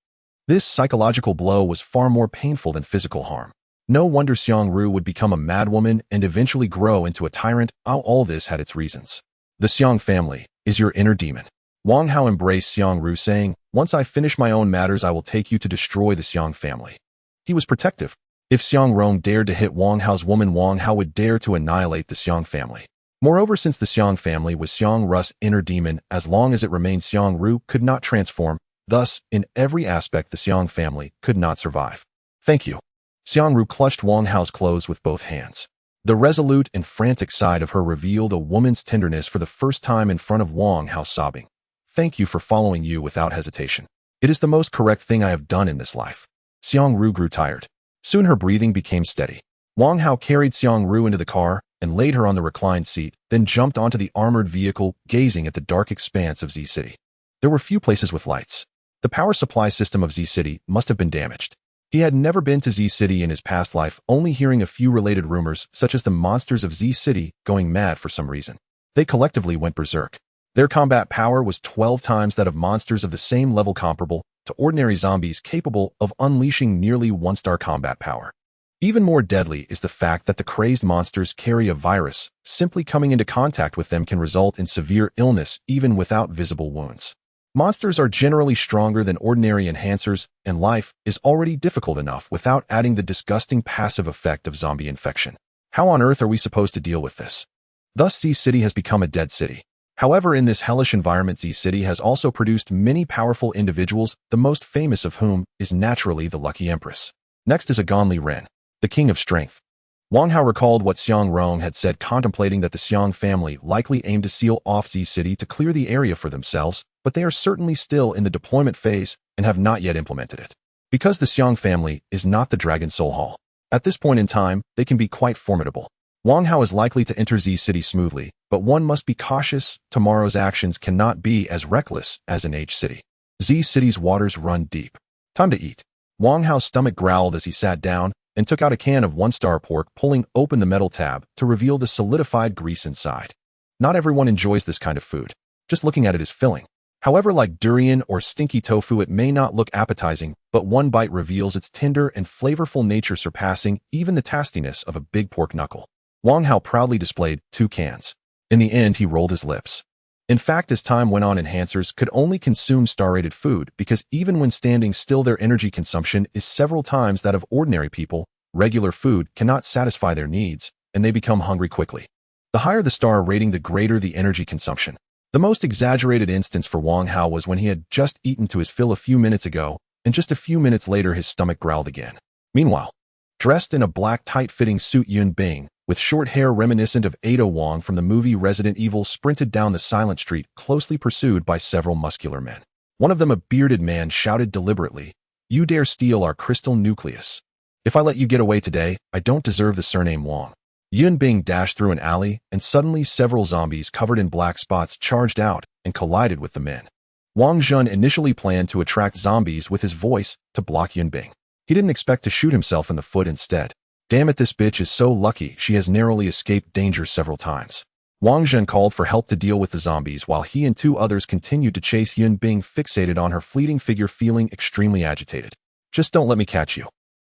This psychological blow was far more painful than physical harm. No wonder Xiang Ru would become a madwoman and eventually grow into a tyrant. All this had its reasons. The Xiang family is your inner demon. Wang Hao embraced Xiang Ru, saying, "Once I finish my own matters, I will take you to destroy the Xiang family." He was protective. If Xiang Rong dared to hit Wang Hao's woman, Wang Hao would dare to annihilate the Xiang family. Moreover, since the Xiang family was Xiang Ru's inner demon, as long as it remained, Xiang Ru could not transform. Thus, in every aspect, the Xiang family could not survive. "Thank you." Xiang Ru clutched Wang Hao's clothes with both hands. The resolute and frantic side of her revealed a woman's tenderness for the first time in front of Wang Hao, sobbing. "Thank you for following you without hesitation. It is the most correct thing I have done in this life." Xiang Ru grew tired. Soon her breathing became steady. Wang Hao carried Xiang Ru into the car and laid her on the reclined seat, then jumped onto the armored vehicle, gazing at the dark expanse of Z City. There were few places with lights. The power supply system of Z City must have been damaged. He had never been to Z City in his past life, only hearing a few related rumors, such as the monsters of Z City going mad for some reason. They collectively went berserk. Their combat power was 12 times that of monsters of the same level, comparable to ordinary zombies capable of unleashing nearly 1-star combat power. Even more deadly is the fact that the crazed monsters carry a virus. Simply coming into contact with them can result in severe illness, even without visible wounds. Monsters are generally stronger than ordinary enhancers, and life is already difficult enough without adding the disgusting passive effect of zombie infection. How on earth are we supposed to deal with this? Thus, Z City has become a dead city. However, in this hellish environment, Z City has also produced many powerful individuals, the most famous of whom is naturally the Lucky Empress. Next is a godly Ryn, the king of strength. Wang Hao recalled what Xiang Rong had said, contemplating that the Xiang family likely aimed to seal off Z City to clear the area for themselves, but they are certainly still in the deployment phase and have not yet implemented it. Because the Xiang family is not the Dragon Soul Hall, at this point in time, they can be quite formidable. Wang Hao is likely to enter Z City smoothly, but one must be cautious. Tomorrow's actions cannot be as reckless as in H City. Z City's waters run deep. Time to eat. Wang Hao's stomach growled as he sat down and took out a can of 1-star pork, pulling open the metal tab to reveal the solidified grease inside. Not everyone enjoys this kind of food. Just looking at it is filling. However, like durian or stinky tofu, it may not look appetizing, but one bite reveals its tender and flavorful nature, surpassing even the tastiness of a big pork knuckle. Wang Hao proudly displayed 2 cans. In the end, he rolled his lips. In fact, as time went on, enhancers could only consume star-rated food because even when standing still, their energy consumption is several times that of ordinary people. Regular food cannot satisfy their needs, and they become hungry quickly. The higher the star rating, the greater the energy consumption. The most exaggerated instance for Wang Hao was when he had just eaten to his fill a few minutes ago, and just a few minutes later his stomach growled again. Meanwhile, dressed in a black tight-fitting suit, Yun Bing, with short hair reminiscent of Ada Wong from the movie Resident Evil, sprinted down the silent street, closely pursued by several muscular men. One of them, a bearded man, shouted deliberately, "You dare steal our crystal nucleus? If I let you get away today, I don't deserve the surname Wong." Yun Bing dashed through an alley, and suddenly several zombies covered in black spots charged out and collided with the men. Wang Zhun initially planned to attract zombies with his voice to block Yun Bing. He didn't expect to shoot himself in the foot instead. Damn it, this bitch is so lucky she has narrowly escaped danger several times. Wang Zhun called for help to deal with the zombies while he and 2 others continued to chase Yun Bing, fixated on her fleeting figure, feeling extremely agitated. "Just don't let me catch you.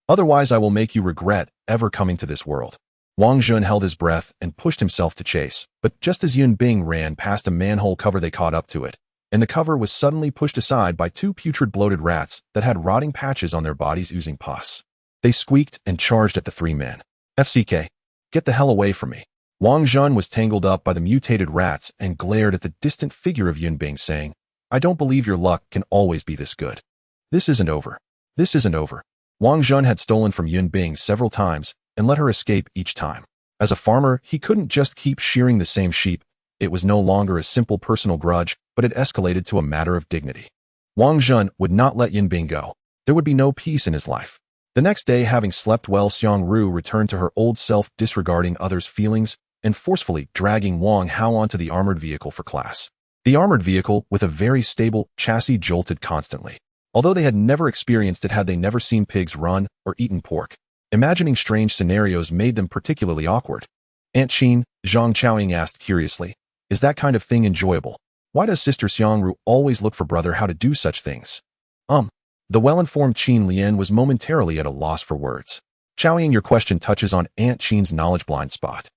Otherwise I will make you regret ever coming to this world." Wang Zhun held his breath and pushed himself to chase, but just as Yun Bing ran past a manhole cover, they caught up to it, and the cover was suddenly pushed aside by 2 putrid bloated rats that had rotting patches on their bodies oozing pus. They squeaked and charged at the 3 men. "FCK, get the hell away from me." Wang Zhun was tangled up by the mutated rats and glared at the distant figure of Yun Bing, saying, "I don't believe your luck can always be this good. This isn't over. This isn't over." Wang Zhun had stolen from Yun Bing several times and let her escape each time. As a farmer, he couldn't just keep shearing the same sheep. It was no longer a simple personal grudge, but it escalated to a matter of dignity. Wang Zhun would not let Yun Bing go. There would be no peace in his life. The next day, having slept well, Xiang Ru returned to her old self, disregarding others' feelings and forcefully dragging Wang Hao onto the armored vehicle for class. The armored vehicle, with a very stable chassis, jolted constantly. Although they had never experienced it, had they never seen pigs run or eaten pork. Imagining strange scenarios made them particularly awkward. Aunt Qin, Zhang Chaoying asked curiously. Is that kind of thing enjoyable? Why does Sister Xiangru always look for brother how to do such things? The well-informed Qin Lian was momentarily at a loss for words. Chaoying, your question touches on Aunt Qin's knowledge blind spot.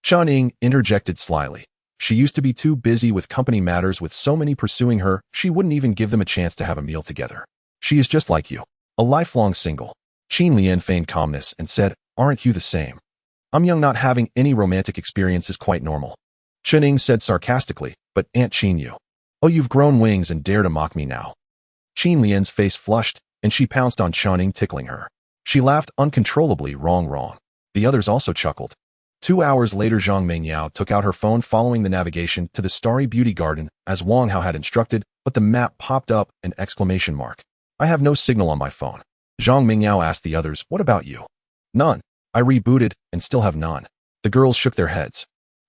Xiaoning interjected slyly. She used to be too busy with company matters with so many pursuing her, she wouldn't even give them a chance to have a meal together. She is just like you, a lifelong single. Qin Lian feigned calmness and said, aren't you the same? I'm young, not having any romantic experience is quite normal. Chening said sarcastically, but Aunt Qin, you. Oh, you've grown wings and dare to mock me now. Qin Lian's face flushed, and she pounced on Xiaoning, tickling her. She laughed uncontrollably, wrong. The others also chuckled. 2 hours later, Zhang Mengyao took out her phone following the navigation to the Starry Beauty Garden as Wang Hao had instructed, but the map popped up an exclamation mark. I have no signal on my phone. Zhang Mengyao asked the others, what about you? None. I rebooted and still have none. The girls shook their heads.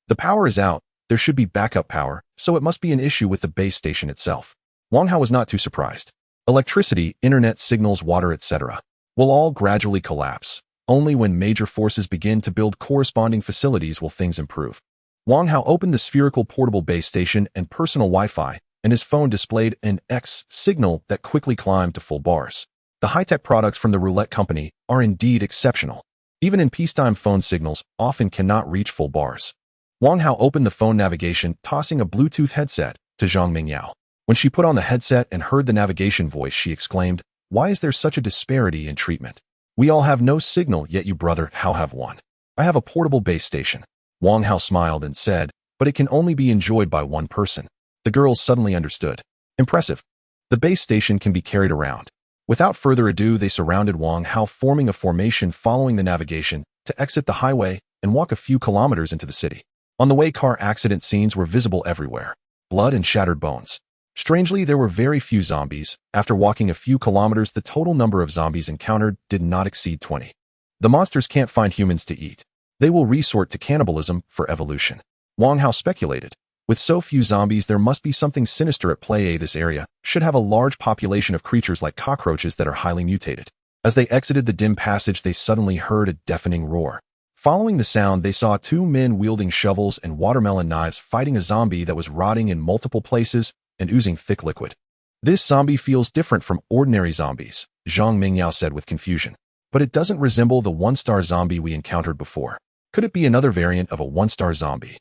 The power is out. There should be backup power, so it must be an issue with the base station itself. Wang Hao was not too surprised. Electricity, internet signals, water, etc. will all gradually collapse. Only when major forces begin to build corresponding facilities will things improve. Wang Hao opened the spherical portable base station and personal Wi-Fi, and his phone displayed an X signal that quickly climbed to full bars. The high-tech products from the Roulette company are indeed exceptional. Even in peacetime, phone signals often cannot reach full bars. Wang Hao opened the phone navigation, tossing a Bluetooth headset to Zhang Mengyao. When she put on the headset and heard the navigation voice, she exclaimed, why is there such a disparity in treatment? We all have no signal, yet you, brother, Hao, have one. I have a portable base station. Wang Hao smiled and said, but it can only be enjoyed by one person. The girls suddenly understood. Impressive. The base station can be carried around. Without further ado, they surrounded Wang Hao, forming a formation following the navigation to exit the highway and walk a few kilometers into the city. On the way, car accident scenes were visible everywhere. Blood and shattered bones. Strangely, there were very few zombies. After walking a few kilometers, the total number of zombies encountered did not exceed 20. The monsters can't find humans to eat. They will resort to cannibalism for evolution. Wang Hao speculated. With so few zombies, there must be something sinister at play. This area should have a large population of creatures like cockroaches that are highly mutated. As they exited the dim passage, they suddenly heard a deafening roar. Following the sound, they saw 2 men wielding shovels and watermelon knives fighting a zombie that was rotting in multiple places and oozing thick liquid. This zombie feels different from ordinary zombies, Zhang Mengyao said with confusion. But it doesn't resemble the one-star zombie we encountered before. Could it be another variant of a one-star zombie?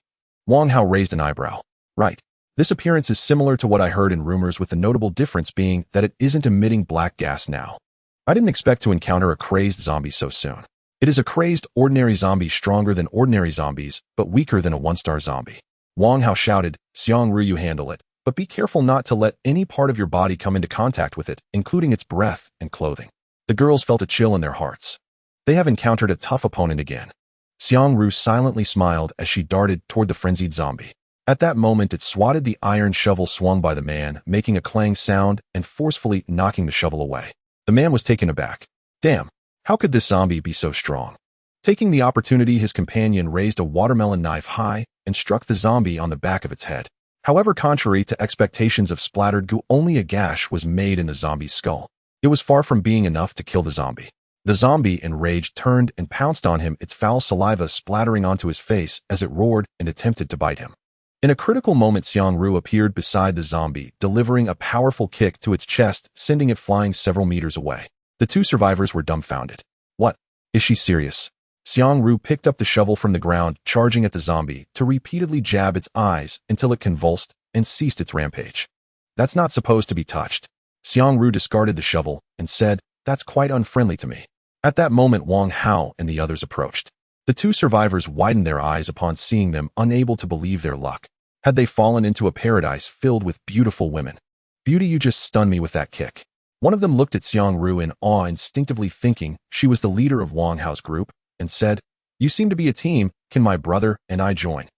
Wang Hao raised an eyebrow. Right. This appearance is similar to what I heard in rumors, with the notable difference being that it isn't emitting black gas now. I didn't expect to encounter a crazed zombie so soon. It is a crazed ordinary zombie, stronger than ordinary zombies, but weaker than a one-star zombie. Wang Hao shouted, Xiangru, you handle it. But be careful not to let any part of your body come into contact with it, including its breath and clothing. The girls felt a chill in their hearts. They have encountered a tough opponent again. Xiangru silently smiled as she darted toward the frenzied zombie. At that moment, it swatted the iron shovel swung by the man, making a clang sound and forcefully knocking the shovel away. The man was taken aback. Damn, how could this zombie be so strong? Taking the opportunity, his companion raised a watermelon knife high and struck the zombie on the back of its head. However, contrary to expectations of splattered goo, only a gash was made in the zombie's skull. It was far from being enough to kill the zombie. The zombie, enraged, turned and pounced on him, its foul saliva splattering onto his face as it roared and attempted to bite him. In a critical moment, Xiangru appeared beside the zombie, delivering a powerful kick to its chest, sending it flying several meters away. The 2 survivors were dumbfounded. What? Is she serious? Xiangru picked up the shovel from the ground, charging at the zombie to repeatedly jab its eyes until it convulsed and ceased its rampage. That's not supposed to be touched. Xiangru discarded the shovel and said, that's quite unfriendly to me. At that moment, Wang Hao and the others approached. The 2 survivors widened their eyes upon seeing them, unable to believe their luck. Had they fallen into a paradise filled with beautiful women? Beauty, you just stunned me with that kick. One of them looked at Xiangru in awe, instinctively thinking she was the leader of Wang Hao's group, and said, you seem to be a team, can my brother and I join?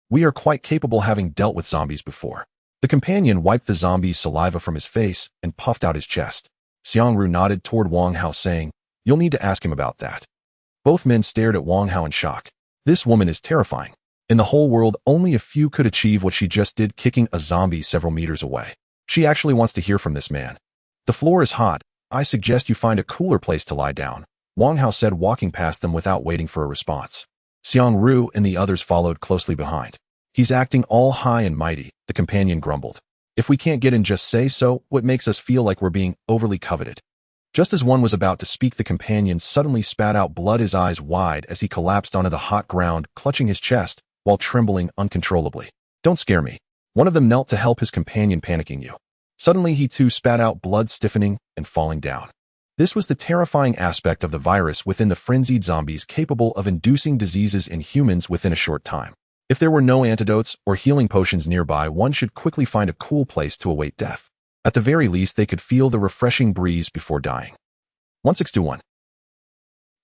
We are quite capable, having dealt with zombies before. The companion wiped the zombie's saliva from his face and puffed out his chest. Xiangru nodded toward Wang Hao, saying, you'll need to ask him about that. Both men stared at Wang Hao in shock. This woman is terrifying. In the whole world, only a few could achieve what she just did, kicking a zombie several meters away. She actually wants to hear from this man. The floor is hot. I suggest you find a cooler place to lie down, Wang Hao said, walking past them without waiting for a response. Xiang and the others followed closely behind. He's acting all high and mighty, the companion grumbled. If we can't get in, just say so. What makes us feel like we're being overly coveted? Just as one was about to speak, the companion suddenly spat out blood, his eyes wide as he collapsed onto the hot ground, clutching his chest while trembling uncontrollably. Don't scare me. One of them knelt to help his companion, panicking you. Suddenly he too spat out blood, stiffening and falling down. This was the terrifying aspect of the virus within the frenzied zombies, capable of inducing diseases in humans within a short time. If there were no antidotes or healing potions nearby, one should quickly find a cool place to await death. At the very least, they could feel the refreshing breeze before dying. 1621.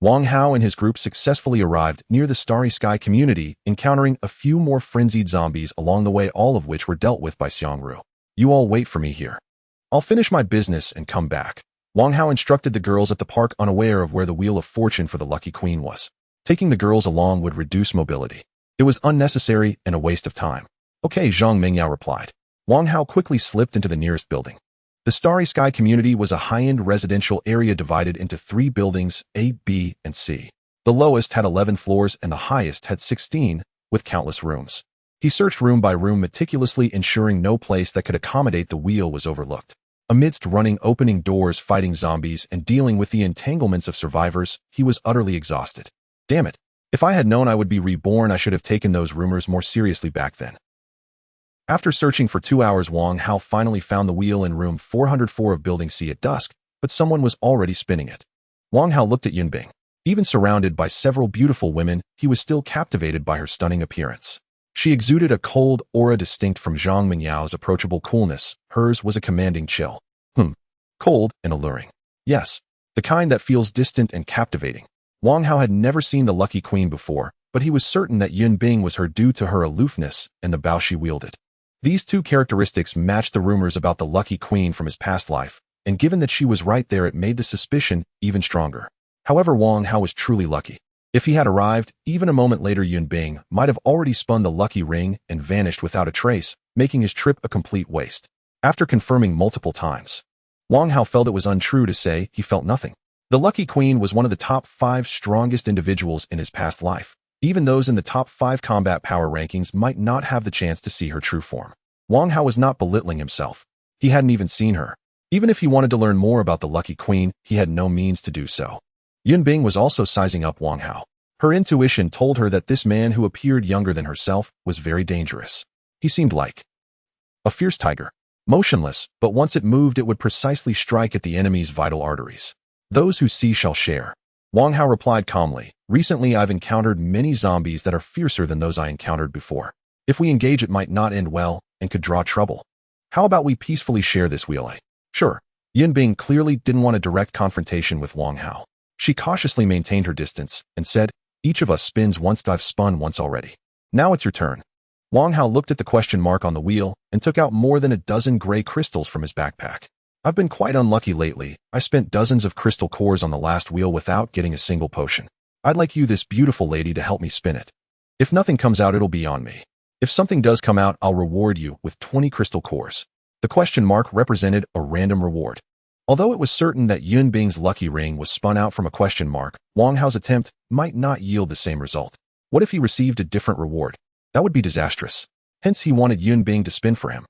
Wang Hao and his group successfully arrived near the Starry Sky community, encountering a few more frenzied zombies along the way, all of which were dealt with by Xiang. You all wait for me here. I'll finish my business and come back. Wang Hao instructed the girls at the park, unaware of where the Wheel of Fortune for the Lucky Queen was. Taking the girls along would reduce mobility. It was unnecessary and a waste of time. Okay, Zhang Mingyao replied. Wang Hao quickly slipped into the nearest building. The Starry Sky community was a high-end residential area divided into 3 buildings, A, B, and C. The lowest had 11 floors and the highest had 16, with countless rooms. He searched room by room meticulously, ensuring no place that could accommodate the wheel was overlooked. Amidst opening doors, fighting zombies, and dealing with the entanglements of survivors, he was utterly exhausted. Damn it. If I had known I would be reborn, I should have taken those rumors more seriously back then. After searching for 2 hours, Wang Hao finally found the wheel in room 404 of Building C at dusk, but someone was already spinning it. Wang Hao looked at Yunbing. Even surrounded by several beautiful women, he was still captivated by her stunning appearance. She exuded a cold aura distinct from Zhang Mingyao's approachable coolness. Hers was a commanding chill. Cold and alluring. Yes, the kind that feels distant and captivating. Wang Hao had never seen the Lucky Queen before, but he was certain that Yunbing was her due to her aloofness and the bow she wielded. These two characteristics matched the rumors about the Lucky Queen from his past life, and given that she was right there, it made the suspicion even stronger. However, Wang Hao was truly lucky. If he had arrived even a moment later, Yunbing might have already spun the lucky ring and vanished without a trace, making his trip a complete waste. After confirming multiple times, Wang Hao felt it was untrue to say he felt nothing. The Lucky Queen was one of the top 5 strongest individuals in his past life. Even those in the top 5 combat power rankings might not have the chance to see her true form. Wang Hao was not belittling himself. He hadn't even seen her. Even if he wanted to learn more about the Lucky Queen, he had no means to do so. Yunbing was also sizing up Wang Hao. Her intuition told her that this man, who appeared younger than herself, was very dangerous. He seemed like a fierce tiger, motionless, but once it moved, it would precisely strike at the enemy's vital arteries. Those who see shall share. Wang Hao replied calmly. Recently, I've encountered many zombies that are fiercer than those I encountered before. If we engage, it might not end well and could draw trouble. How about we peacefully share this wheel? Sure. Yunbing clearly didn't want a direct confrontation with Wang Hao. She cautiously maintained her distance and said, each of us spins once. I've spun once already. Now it's your turn. Wang Hao looked at the question mark on the wheel and took out more than a dozen gray crystals from his backpack. I've been quite unlucky lately. I spent dozens of crystal cores on the last wheel without getting a single potion. I'd like you, this beautiful lady, to help me spin it. If nothing comes out, it'll be on me. If something does come out, I'll reward you with 20 crystal cores. The question mark represented a random reward. Although it was certain that Yunbing's lucky ring was spun out from a question mark, Wang Hao's attempt might not yield the same result. What if he received a different reward? That would be disastrous. Hence, he wanted Yunbing to spin for him.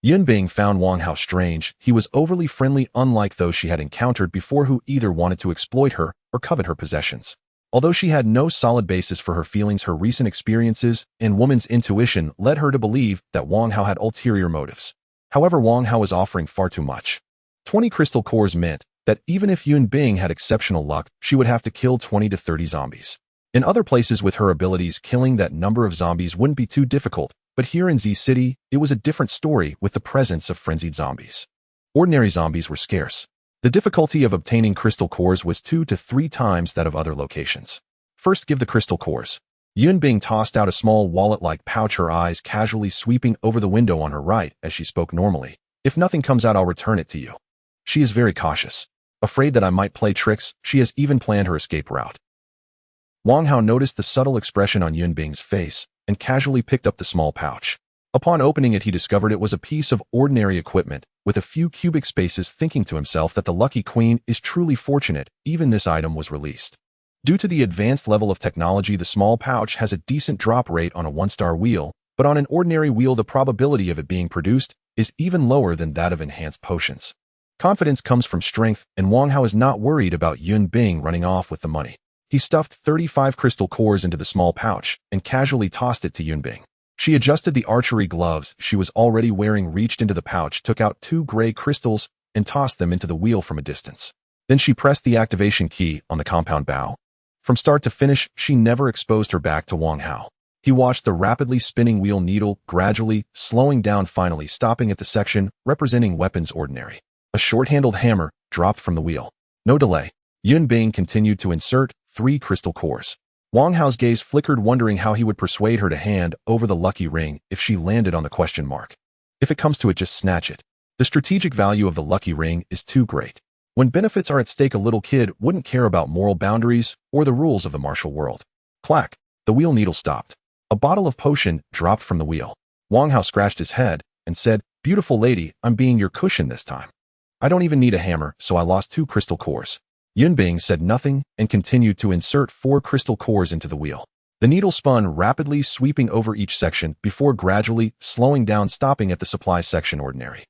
Yunbing found Wang Hao strange. He was overly friendly, unlike those she had encountered before, who either wanted to exploit her or covet her possessions. Although she had no solid basis for her feelings, her recent experiences and woman's intuition led her to believe that Wang Hao had ulterior motives. However, Wang Hao was offering far too much. 20 crystal cores meant that even if Yunbing had exceptional luck, she would have to kill 20 to 30 zombies. In other places with her abilities, killing that number of zombies wouldn't be too difficult, but here in Z City, it was a different story with the presence of frenzied zombies. Ordinary zombies were scarce. The difficulty of obtaining crystal cores was 2 to 3 times that of other locations. First, give the crystal cores. Yunbing tossed out a small wallet-like pouch, her eyes casually sweeping over the window on her right as she spoke normally. If nothing comes out, I'll return it to you. She is very cautious. Afraid that I might play tricks, she has even planned her escape route. Wang Hao noticed the subtle expression on Yunbing's face and casually picked up the small pouch. Upon opening it, he discovered it was a piece of ordinary equipment with a few cubic spaces, thinking to himself that the Lucky Queen is truly fortunate even this item was released. Due to the advanced level of technology, the small pouch has a decent drop rate on a 1-star wheel, but on an ordinary wheel the probability of it being produced is even lower than that of enhanced potions. Confidence comes from strength, and Wang Hao is not worried about Yun Bing running off with the money. He stuffed 35 crystal cores into the small pouch and casually tossed it to Yun Bing. She adjusted the archery gloves she was already wearing, reached into the pouch, took out 2 gray crystals, and tossed them into the wheel from a distance. Then she pressed the activation key on the compound bow. From start to finish, she never exposed her back to Wang Hao. He watched the rapidly spinning wheel needle, gradually slowing down, finally stopping at the section representing weapons ordinary. A short-handled hammer dropped from the wheel. No delay. Yun Bing continued to insert 3 crystal cores. Wang Hao's gaze flickered, wondering how he would persuade her to hand over the lucky ring if she landed on the question mark. If it comes to it, just snatch it. The strategic value of the lucky ring is too great. When benefits are at stake, a little kid wouldn't care about moral boundaries or the rules of the martial world. Clack! The wheel needle stopped. A bottle of potion dropped from the wheel. Wang Hao scratched his head and said, "Beautiful lady, I'm being your cushion this time. I don't even need a hammer, so I lost 2 crystal cores." Yun Bing said nothing and continued to insert 4 crystal cores into the wheel. The needle spun rapidly, sweeping over each section before gradually slowing down, stopping at the supply section ordinary.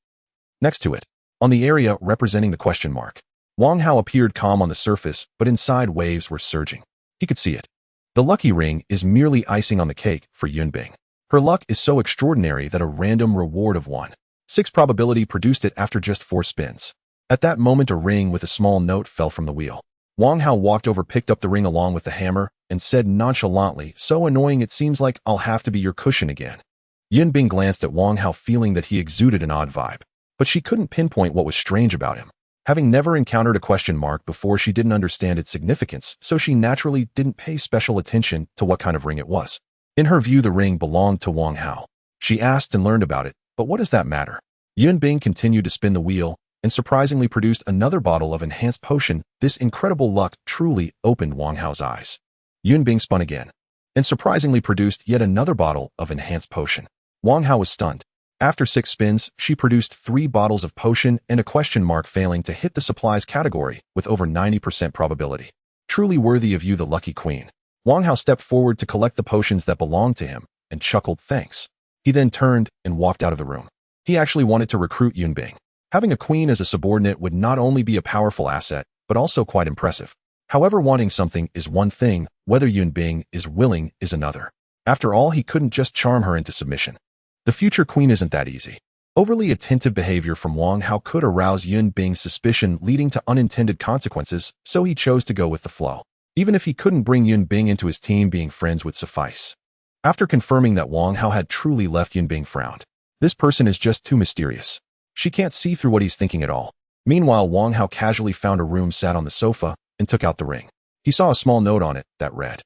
Next to it, on the area representing the question mark, Wang Hao appeared calm on the surface, but inside waves were surging. He could see it. The lucky ring is merely icing on the cake for Yun Bing. Her luck is so extraordinary that a random reward of 1/6 probability produced it after just 4 spins. At that moment, a ring with a small note fell from the wheel. Wang Hao walked over, picked up the ring along with the hammer, and said nonchalantly, "So annoying, it seems like I'll have to be your cushion again." Yun Bing glanced at Wang Hao, feeling that he exuded an odd vibe, but she couldn't pinpoint what was strange about him. Having never encountered a question mark before, she didn't understand its significance, so she naturally didn't pay special attention to what kind of ring it was. In her view, the ring belonged to Wang Hao. She asked and learned about it, but what does that matter? Yun Bing continued to spin the wheel and surprisingly produced another bottle of enhanced potion. This incredible luck truly opened Wang Hao's eyes. Yun Bing spun again and surprisingly produced yet another bottle of enhanced potion. Wang Hao was stunned. After 6 spins, she produced 3 bottles of potion and a question mark, failing to hit the supplies category with over 90% probability. Truly worthy of you, the lucky queen. Wang Hao stepped forward to collect the potions that belonged to him and chuckled, "Thanks." He then turned and walked out of the room. He actually wanted to recruit Yun Bing. Having a queen as a subordinate would not only be a powerful asset, but also quite impressive. However, wanting something is one thing, whether Yun Bing is willing is another. After all, he couldn't just charm her into submission. The future queen isn't that easy. Overly attentive behavior from Wang Hao could arouse Yun Bing's suspicion, leading to unintended consequences, so he chose to go with the flow. Even if he couldn't bring Yun Bing into his team, being friends would suffice. After confirming that Wang Hao had truly left, Yun Bing frowned. This person is just too mysterious. She can't see through what he's thinking at all. Meanwhile, Wang Hao casually found a room, sat on the sofa, and took out the ring. He saw a small note on it that read,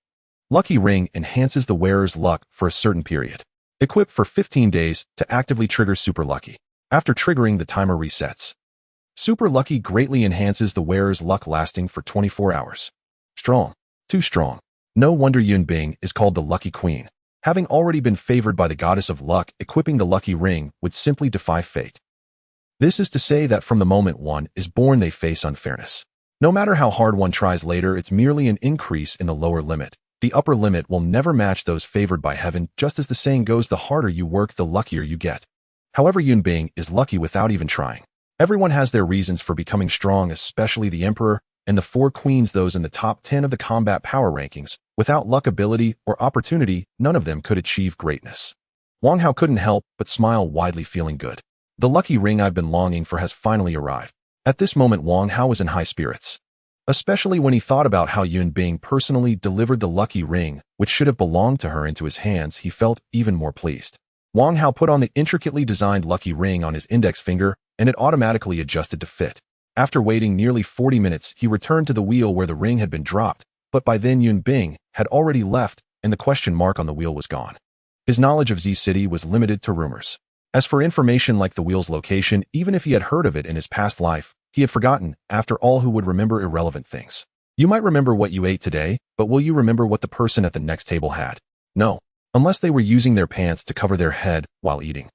"Lucky ring enhances the wearer's luck for a certain period. Equip for 15 days to actively trigger Super Lucky. After triggering, the timer resets. Super Lucky greatly enhances the wearer's luck, lasting for 24 hours. Strong. Too strong. No wonder Yun Bing is called the Lucky Queen. Having already been favored by the goddess of luck, equipping the lucky ring would simply defy fate. This is to say that from the moment one is born, they face unfairness. No matter how hard one tries later, it's merely an increase in the lower limit. The upper limit will never match those favored by heaven. Just as the saying goes, the harder you work, the luckier you get." However, Yun Bing is lucky without even trying. Everyone has their reasons for becoming strong, especially the emperor and the 4 queens, those in the top 10 of the combat power rankings. Without luck, ability, or opportunity, none of them could achieve greatness. Wang Hao couldn't help but smile widely, feeling good. The lucky ring I've been longing for has finally arrived. At this moment, Wang Hao was in high spirits, especially when he thought about how Yun Bing personally delivered the lucky ring, which should have belonged to her, into his hands. He felt even more pleased. Wang Hao put on the intricately designed lucky ring on his index finger, and it automatically adjusted to fit. After waiting nearly 40 minutes, he returned to the wheel where the ring had been dropped, but by then Yun Bing had already left, and the question mark on the wheel was gone. His knowledge of Z City was limited to rumors. As for information like the wheel's location, even if he had heard of it in his past life, he had forgotten. After all, who would remember irrelevant things? You might remember what you ate today, but will you remember what the person at the next table had? No, unless they were using their pants to cover their head while eating.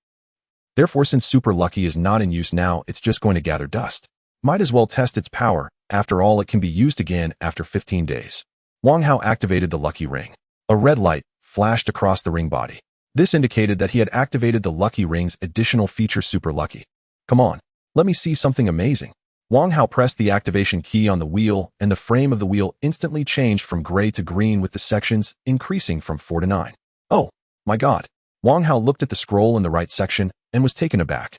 Therefore, since Super Lucky is not in use now, it's just going to gather dust. Might as well test its power. After all, it can be used again after 15 days. Wang Hao activated the lucky ring. A red light flashed across the ring body. This indicated that he had activated the lucky ring's additional feature Super Lucky. Come on, let me see something amazing. Wang Hao pressed the activation key on the wheel, and the frame of the wheel instantly changed from gray to green with the sections increasing from 4 to 9. Oh, my God. Wang Hao looked at the scroll in the right section and was taken aback.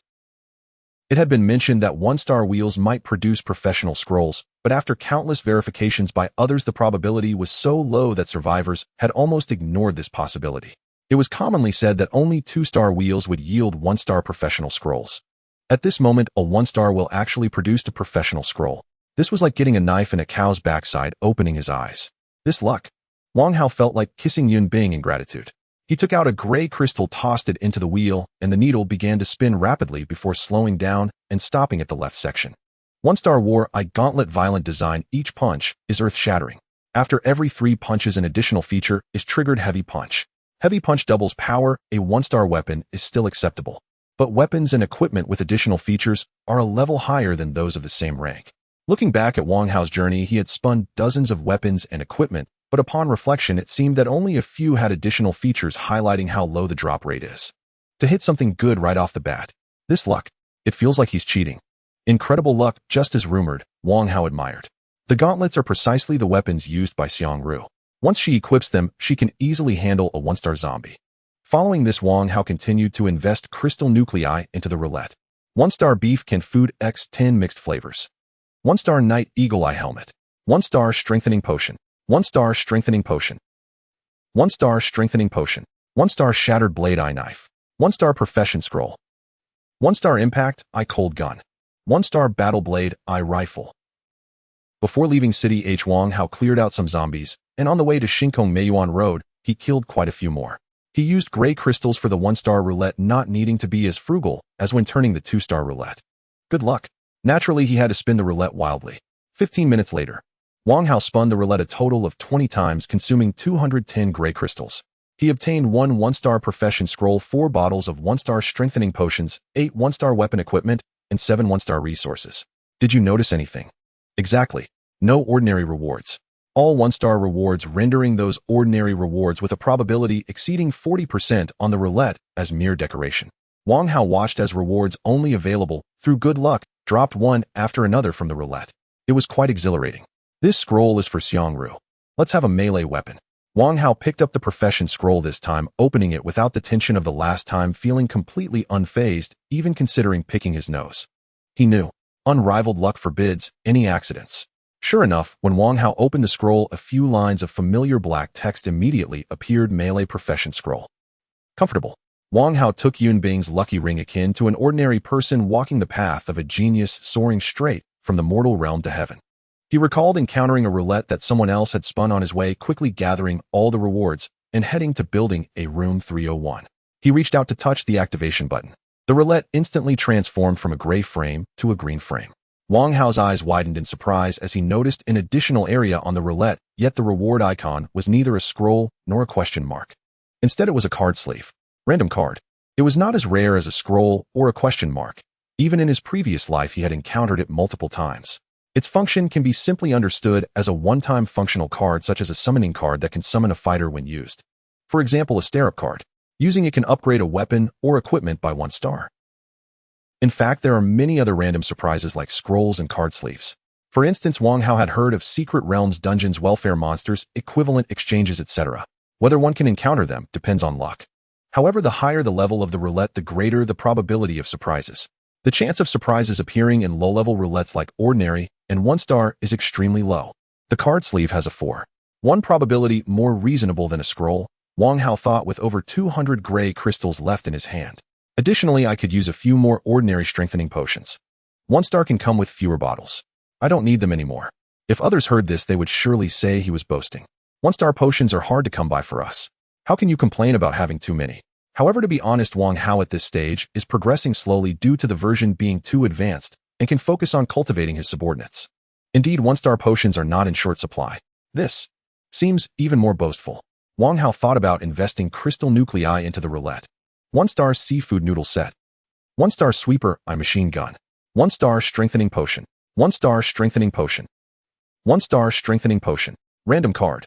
It had been mentioned that one-star wheels might produce professional scrolls, but after countless verifications by others, the probability was so low that survivors had almost ignored this possibility. It was commonly said that only 2-star wheels would yield 1-star professional scrolls. At this moment, a 1-star wheel actually produced a professional scroll. This was like getting a knife in a cow's backside, opening his eyes. This luck. Wang Hao felt like kissing Yun Bing in gratitude. He took out a gray crystal, tossed it into the wheel, and the needle began to spin rapidly before slowing down and stopping at the left section. 1-star War Eye Gauntlet Violent Design. Each punch is earth-shattering. After every 3 punches, an additional feature is triggered. Heavy Punch. Heavy Punch doubles power. A 1-star weapon is still acceptable, but weapons and equipment with additional features are a level higher than those of the same rank. Looking back at Wang Hao's journey, he had spun dozens of weapons and equipment, but upon reflection it seemed that only a few had additional features, highlighting how low the drop rate is. To hit something good right off the bat. This luck. It feels like he's cheating. Incredible luck, just as rumored, Wang Hao admired. The gauntlets are precisely the weapons used by Xiang Ru. Once she equips them, she can easily handle a 1-star zombie. Following this, Wang Hao continued to invest crystal nuclei into the roulette. 1-star beef can food x 10 mixed flavors. 1-star night eagle eye helmet. 1-star strengthening potion. 1-star strengthening potion. 1-star strengthening potion. 1-star shattered blade eye knife. 1-star profession scroll. 1-star impact eye cold gun. 1-star battle blade eye rifle. Before leaving City H, Wang Hao cleared out some zombies, and on the way to Shinkong Meiyuan Road, he killed quite a few more. He used gray crystals for the 1-star roulette, not needing to be as frugal as when turning the 2-star roulette. Good luck. Naturally, he had to spin the roulette wildly. 15 minutes later, Wang Hao spun the roulette a total of 20 times, consuming 210 gray crystals. He obtained 1 1-star profession scroll, 4 bottles of 1-star strengthening potions, 8 1-star weapon equipment, and 7 1-star resources. Did you notice anything? Exactly. No ordinary rewards. All 1-star rewards, rendering those ordinary rewards with a probability exceeding 40% on the roulette as mere decoration. Wang Hao watched as rewards only available through good luck dropped one after another from the roulette. It was quite exhilarating. This scroll is for Xiang Ru. Let's have a melee weapon. Wang Hao picked up the profession scroll, this time opening it without the tension of the last time, feeling completely unfazed, even considering picking his nose. He knew. Unrivaled luck forbids any accidents. Sure enough, when Wang Hao opened the scroll, a few lines of familiar black text immediately appeared. Melee profession scroll. Comfortable. Wang Hao took Yun Bing's lucky ring, akin to an ordinary person walking the path of a genius, soaring straight from the mortal realm to heaven. He recalled encountering a roulette that someone else had spun on his way, quickly gathering all the rewards and heading to building A room 301. He reached out to touch the activation button. The roulette instantly transformed from a gray frame to a green frame. Wang Hao's eyes widened in surprise as he noticed an additional area on the roulette, yet the reward icon was neither a scroll nor a question mark. Instead, it was a card sleeve. Random card. It was not as rare as a scroll or a question mark. Even in his previous life, he had encountered it multiple times. Its function can be simply understood as a one-time functional card, such as a summoning card that can summon a fighter when used. For example, a stirrup card. Using it can upgrade a weapon or equipment by 1 star. In fact, there are many other random surprises like scrolls and card sleeves. For instance, Wang Hao had heard of secret realms, dungeons, welfare monsters, equivalent exchanges, etc. Whether one can encounter them depends on luck. However, the higher the level of the roulette, the greater the probability of surprises. The chance of surprises appearing in low-level roulettes like ordinary and 1-star is extremely low. The card sleeve has a 4.1 probability, more reasonable than a scroll, Wang Hao thought, with over 200 gray crystals left in his hand. Additionally, I could use a few more ordinary strengthening potions. 1-star can come with fewer bottles. I don't need them anymore. If others heard this, they would surely say he was boasting. 1-star potions are hard to come by for us. How can you complain about having too many? However, to be honest, Wang Hao at this stage is progressing slowly due to the version being too advanced and can focus on cultivating his subordinates. Indeed, 1-star potions are not in short supply. This seems even more boastful. Wang Hao thought about investing crystal nuclei into the roulette. 1-star seafood noodle set. 1-star sweeper eye machine gun. 1-star strengthening potion. 1-star strengthening potion. 1-star strengthening potion. Random card.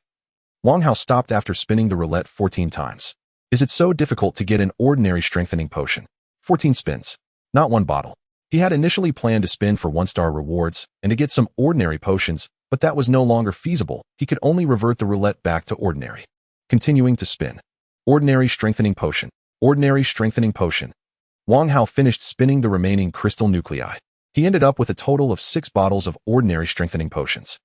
Wang Hao stopped after spinning the roulette 14 times. Is it so difficult to get an ordinary strengthening potion? 14 spins. Not one bottle. He had initially planned to spin for 1-star rewards and to get some ordinary potions, but that was no longer feasible. He could only revert the roulette back to ordinary. Continuing to spin. Ordinary strengthening potion. Ordinary strengthening potion. Wang Hao finished spinning the remaining crystal nuclei. He ended up with a total of 6 bottles of ordinary strengthening potions.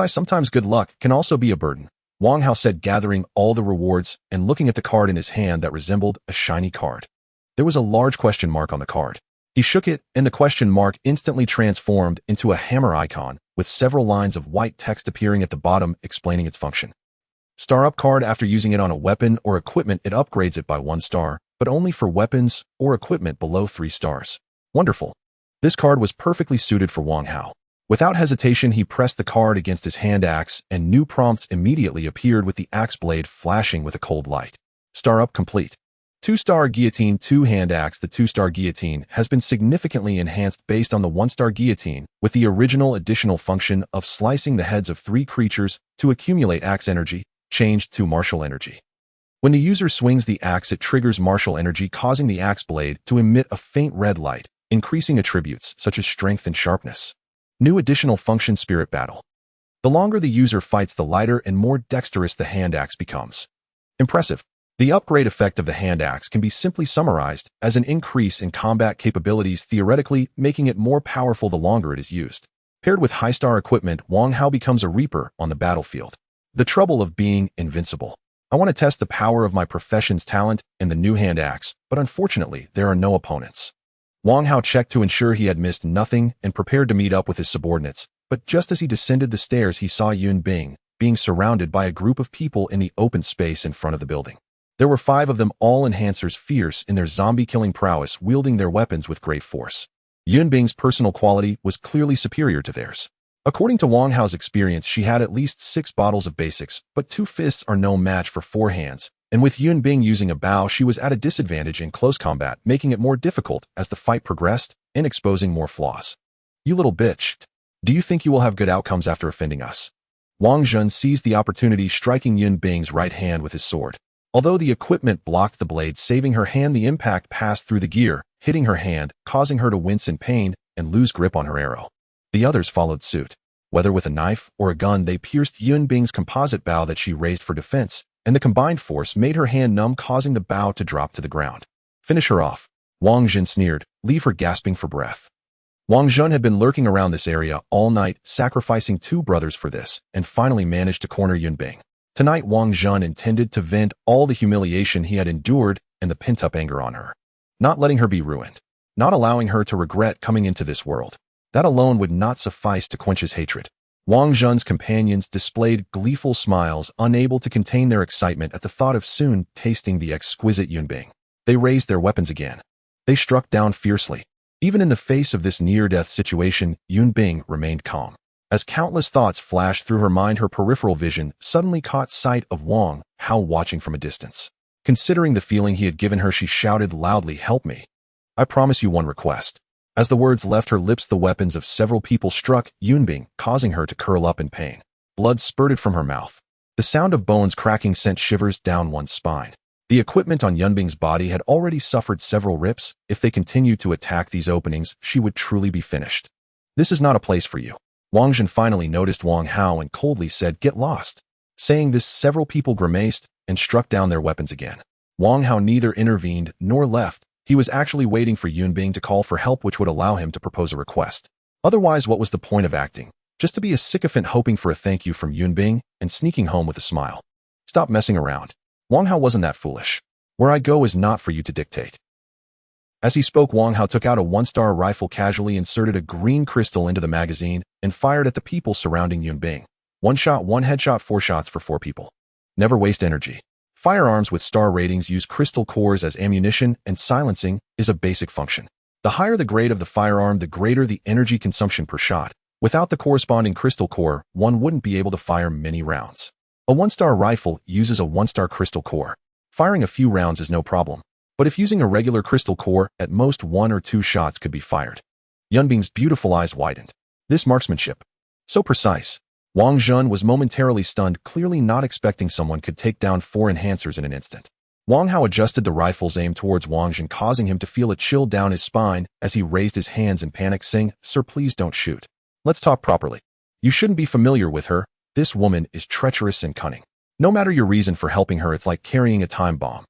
Sometimes good luck can also be a burden, Wang Hao said, gathering all the rewards and looking at the card in his hand that resembled a shiny card. There was a large question mark on the card. He shook it, and the question mark instantly transformed into a hammer icon, with several lines of white text appearing at the bottom explaining its function. Star up card. After using it on a weapon or equipment, it upgrades it by 1 star, but only for weapons or equipment below 3 stars. Wonderful. This card was perfectly suited for Wang Hao. Without hesitation, he pressed the card against his hand axe, and new prompts immediately appeared with the axe blade flashing with a cold light. Star up complete. 2-star guillotine 2 hand axe. The 2-star guillotine has been significantly enhanced based on the 1-star guillotine, with the original additional function of slicing the heads of 3 creatures to accumulate axe energy, changed to martial energy. When the user swings the axe, it triggers martial energy, causing the axe blade to emit a faint red light, increasing attributes such as strength and sharpness. New additional function: Spirit Battle. The longer the user fights, the lighter and more dexterous the hand axe becomes. Impressive. The upgrade effect of the hand axe can be simply summarized as an increase in combat capabilities, theoretically making it more powerful the longer it is used. Paired with high-star equipment, Wang Hao becomes a reaper on the battlefield. The trouble of being invincible. I want to test the power of my profession's talent in the new hand axe, but unfortunately, there are no opponents. Wang Hao checked to ensure he had missed nothing and prepared to meet up with his subordinates, but just as he descended the stairs, he saw Yun Bing being surrounded by a group of people in the open space in front of the building. There were 5 of them, all enhancers, fierce in their zombie-killing prowess, wielding their weapons with great force. Yun Bing's personal quality was clearly superior to theirs. According to Wang Hao's experience, she had at least 6 bottles of basics, but 2 fists are no match for 4 hands, and with Yun Bing using a bow, she was at a disadvantage in close combat, making it more difficult as the fight progressed and exposing more flaws. You little bitch. Do you think you will have good outcomes after offending us? Wang Zhen seized the opportunity, striking Yun Bing's right hand with his sword. Although the equipment blocked the blade, saving her hand, the impact passed through the gear, hitting her hand, causing her to wince in pain and lose grip on her arrow. The others followed suit. Whether with a knife or a gun, they pierced Yun Bing's composite bow that she raised for defense, and the combined force made her hand numb, causing the bow to drop to the ground. Finish her off. Wang Zhen sneered, leave her gasping for breath. Wang Zhen had been lurking around this area all night, sacrificing 2 brothers for this, and finally managed to corner Yun Bing. Tonight, Wang Zhen intended to vent all the humiliation he had endured and the pent-up anger on her. Not letting her be ruined. Not allowing her to regret coming into this world. That alone would not suffice to quench his hatred. Wang Zhen's companions displayed gleeful smiles, unable to contain their excitement at the thought of soon tasting the exquisite Yun Bing. They raised their weapons again. They struck down fiercely. Even in the face of this near-death situation, Yun Bing remained calm. As countless thoughts flashed through her mind, her peripheral vision suddenly caught sight of Wang Hao watching from a distance. Considering the feeling he had given her, she shouted loudly, "Help me. I promise you one request." As the words left her lips, the weapons of several people struck Yun Bing, causing her to curl up in pain. Blood spurted from her mouth. The sound of bones cracking sent shivers down one's spine. The equipment on Yun Bing's body had already suffered several rips. If they continued to attack these openings, she would truly be finished. This is not a place for you. Wang Zhen finally noticed Wang Hao and coldly said, "Get lost." Saying this, several people grimaced and struck down their weapons again. Wang Hao neither intervened nor left. He was actually waiting for Yun Bing to call for help, which would allow him to propose a request. Otherwise, what was the point of acting? Just to be a sycophant hoping for a thank you from Yun Bing and sneaking home with a smile. Stop messing around. Wang Hao wasn't that foolish. Where I go is not for you to dictate. As he spoke, Wang Hao took out a 1-star rifle, casually inserted a green crystal into the magazine, and fired at the people surrounding Yun Bing. 1 shot, 1 headshot, 4 shots for 4 people. Never waste energy. Firearms with star ratings use crystal cores as ammunition, and silencing is a basic function. The higher the grade of the firearm, the greater the energy consumption per shot. Without the corresponding crystal core, one wouldn't be able to fire many rounds. A 1-star rifle uses a 1-star crystal core. Firing a few rounds is no problem. But if using a regular crystal core, at most 1 or 2 shots could be fired. Yun Bing's beautiful eyes widened. This marksmanship. So precise. Wang Jun was momentarily stunned, clearly not expecting someone could take down 4 enhancers in an instant. Wang Hao adjusted the rifle's aim towards Wang Jun, causing him to feel a chill down his spine as he raised his hands in panic, saying, "Sir, please don't shoot. Let's talk properly. You shouldn't be familiar with her. This woman is treacherous and cunning. No matter your reason for helping her, it's like carrying a time bomb."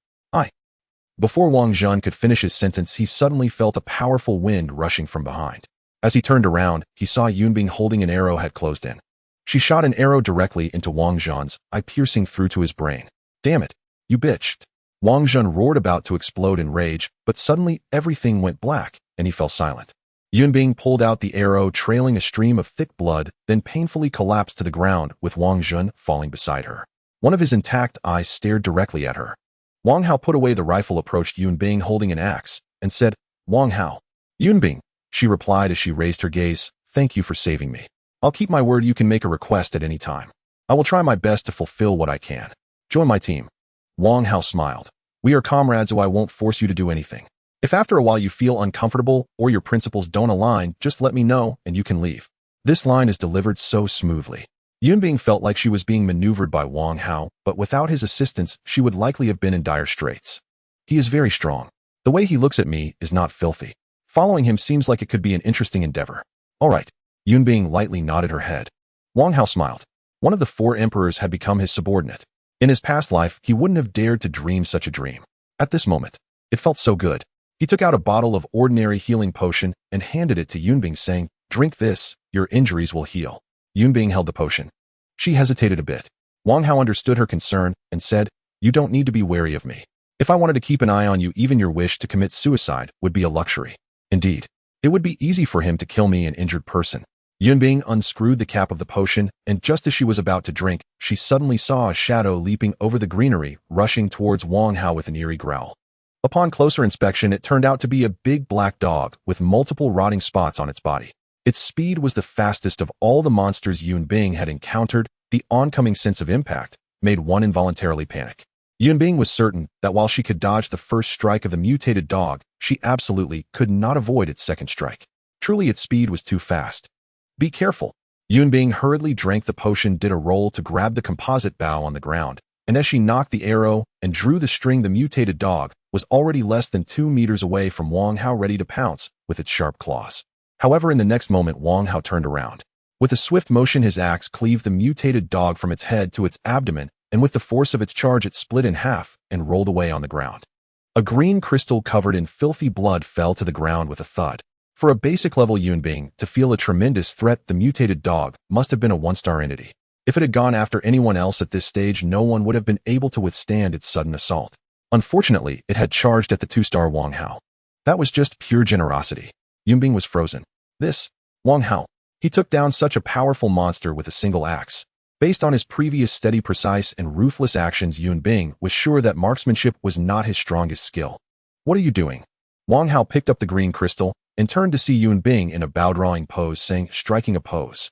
Before Wang Jun could finish his sentence, he suddenly felt a powerful wind rushing from behind. As he turned around, he saw Yunbing holding an arrow had closed in. She shot an arrow directly into Wang Jun's eye, piercing through to his brain. "Damn it, you bitched." Wang Jun roared, about to explode in rage, but suddenly everything went black, and he fell silent. Yunbing pulled out the arrow, trailing a stream of thick blood, then painfully collapsed to the ground, with Wang Jun falling beside her. One of his intact eyes stared directly at her. Wang Hao put away the rifle, approached Yunbing holding an axe, and said, "Wang Hao." "Yunbing," she replied as she raised her gaze, "thank you for saving me. I'll keep my word. You can make a request at any time. I will try my best to fulfill what I can. Join my team." Wang Hao smiled. "We are comrades, so I won't force you to do anything. If after a while you feel uncomfortable or your principles don't align, just let me know and you can leave." This line is delivered so smoothly. Yunbing felt like she was being maneuvered by Wang Hao, but without his assistance, she would likely have been in dire straits. "He is very strong. The way he looks at me is not filthy. Following him seems like it could be an interesting endeavor." "All right." Yunbing lightly nodded her head. Wang Hao smiled. One of the 4 emperors had become his subordinate. In his past life, he wouldn't have dared to dream such a dream. At this moment, it felt so good. He took out a bottle of ordinary healing potion and handed it to Yunbing, saying, "Drink this, your injuries will heal." Yunbing held the potion. She hesitated a bit. Wang Hao understood her concern and said, "You don't need to be wary of me. If I wanted to keep an eye on you, even your wish to commit suicide would be a luxury. Indeed, it would be easy for him to kill me, an injured person." Yunbing unscrewed the cap of the potion, and just as she was about to drink, she suddenly saw a shadow leaping over the greenery, rushing towards Wang Hao with an eerie growl. Upon closer inspection, it turned out to be a big black dog with multiple rotting spots on its body. Its speed was the fastest of all the monsters Yunbing had encountered. The oncoming sense of impact made one involuntarily panic. Yunbing was certain that while she could dodge the first strike of the mutated dog, she absolutely could not avoid its second strike. Truly, its speed was too fast. "Be careful." Yunbing hurriedly drank the potion, did a roll to grab the composite bow on the ground, and as she knocked the arrow and drew the string, the mutated dog was already less than 2 meters away from Wang Hao, ready to pounce with its sharp claws. However, in the next moment, Wang Hao turned around. With a swift motion, his axe cleaved the mutated dog from its head to its abdomen, and with the force of its charge, it split in half and rolled away on the ground. A green crystal covered in filthy blood fell to the ground with a thud. For a basic level Yunbing to feel a tremendous threat, the mutated dog must have been a 1-star entity. If it had gone after anyone else at this stage, no one would have been able to withstand its sudden assault. Unfortunately, it had charged at the 2-star Wang Hao. That was just pure generosity. Yunbing was frozen. This Wang Hao. He took down such a powerful monster with a single axe. Based on his previous steady, precise, and ruthless actions, Yunbing was sure that marksmanship was not his strongest skill. "What are you doing?" Wang Hao picked up the green crystal and turned to see Yunbing in a bow-drawing pose, saying, "Striking a pose."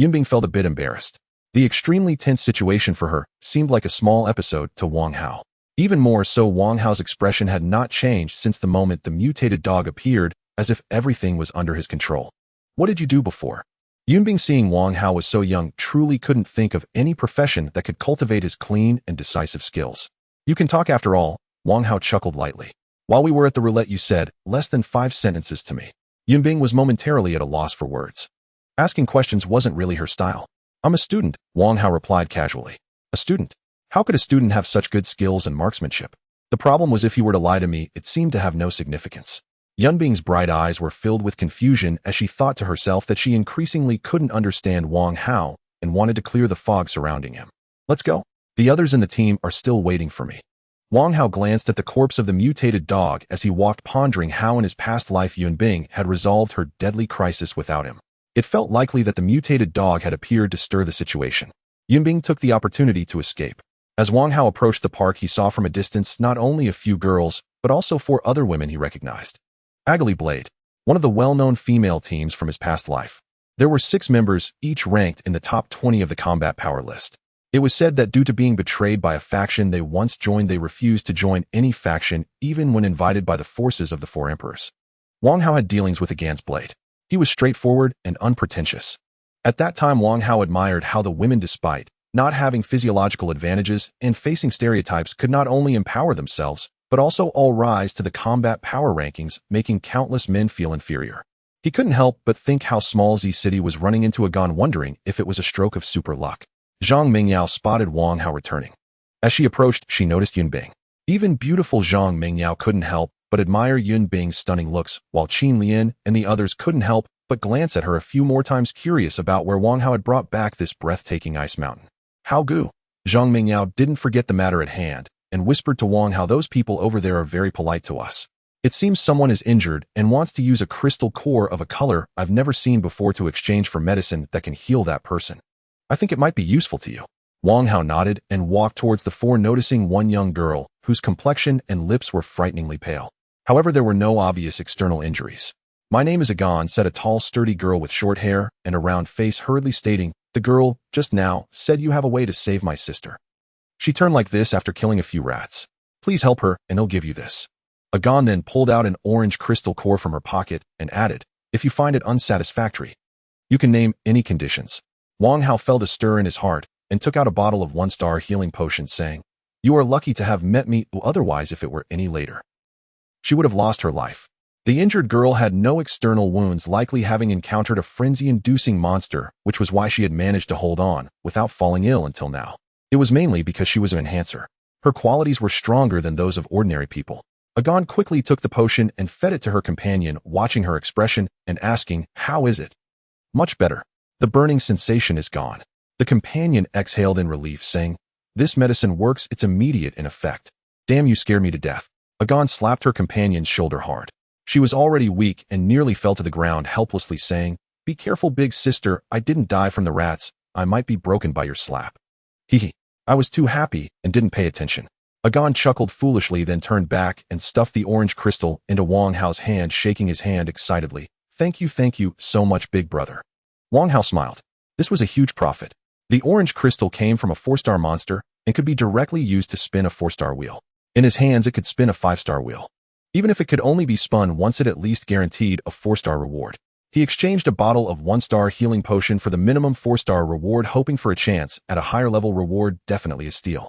Yunbing felt a bit embarrassed. The extremely tense situation for her seemed like a small episode to Wang Hao. Even more so, Wang Hao's expression had not changed since the moment the mutated dog appeared, as if everything was under his control. "What did you do before?" Yunbing, seeing Wang Hao was so young, truly couldn't think of any profession that could cultivate his clean and decisive skills. "You can talk after all," Wang Hao chuckled lightly. "While we were at the roulette, you said less than 5 sentences to me." Yunbing was momentarily at a loss for words. Asking questions wasn't really her style. "I'm a student," Wang Hao replied casually. "A student? How could a student have such good skills and marksmanship?" The problem was, if he were to lie to me, it seemed to have no significance. Yunbing's bright eyes were filled with confusion as she thought to herself that she increasingly couldn't understand Wang Hao and wanted to clear the fog surrounding him. "Let's go. The others in the team are still waiting for me." Wang Hao glanced at the corpse of the mutated dog as he walked, pondering how in his past life Yunbing had resolved her deadly crisis without him. It felt likely that the mutated dog had appeared to stir the situation. Yunbing took the opportunity to escape. As Wang Hao approached the park, he saw from a distance not only a few girls, but also 4 other women he recognized. Agli Blade, one of the well-known female teams from his past life. There were 6 members, each ranked in the top 20 of the combat power list. It was said that due to being betrayed by a faction they once joined, they refused to join any faction, even when invited by the forces of the 4 emperors. Wang Hao had dealings with Agli Blade. He was straightforward and unpretentious. At that time, Wang Hao admired how the women, despite not having physiological advantages and facing stereotypes, could not only empower themselves, but also all rise to the combat power rankings, making countless men feel inferior. He couldn't help but think how small Z City was running into a gun, wondering if it was a stroke of super luck. Zhang Mingyao spotted Wang Hao returning. As she approached, she noticed Yun Bing. Even beautiful Zhang Mingyao couldn't help but admire Yun Bing's stunning looks, while Qin Lian and the others couldn't help but glance at her a few more times, curious about where Wang Hao had brought back this breathtaking ice mountain. How gu? Zhang Mingyao didn't forget the matter at hand and whispered to Wang Hao, "Those people over there are very polite to us. It seems someone is injured and wants to use a crystal core of a color I've never seen before to exchange for medicine that can heal that person. I think it might be useful to you." Wang Hao nodded and walked towards the four, noticing one young girl whose complexion and lips were frighteningly pale. However, there were no obvious external injuries. "My name is Agon," said a tall, sturdy girl with short hair and a round face, hurriedly stating, "The girl, just now, said you have a way to save my sister. She turned like this after killing a few rats. Please help her and he'll give you this." Agon then pulled out an orange crystal core from her pocket and added, "If you find it unsatisfactory, you can name any conditions." Wang Hao felt a stir in his heart and took out a bottle of 1-star healing potion, saying, "You are lucky to have met me, otherwise if it were any later, she would have lost her life." The injured girl had no external wounds, likely having encountered a frenzy-inducing monster, which was why she had managed to hold on without falling ill until now. It was mainly because she was an enhancer. Her qualities were stronger than those of ordinary people. Agon quickly took the potion and fed it to her companion, watching her expression and asking, "How is it?" "Much better. The burning sensation is gone." The companion exhaled in relief, saying, "This medicine works. It's immediate in effect." "Damn, you scared me to death." Agon slapped her companion's shoulder hard. She was already weak and nearly fell to the ground, helplessly saying, "Be careful, big sister. I didn't die from the rats. I might be broken by your slap." "Hee. I was too happy and didn't pay attention." Agon chuckled foolishly, then turned back and stuffed the orange crystal into Wang Hao's hand, shaking his hand excitedly. Thank you so much, big brother." Wang Hao smiled. This was a huge profit. The orange crystal came from a 4-star monster and could be directly used to spin a 4-star wheel. In his hands, it could spin a 5-star wheel. Even if it could only be spun once, it at least guaranteed a 4-star reward. He exchanged a bottle of 1-star healing potion for the minimum 4-star reward, hoping for a chance at a higher level reward. Definitely a steal.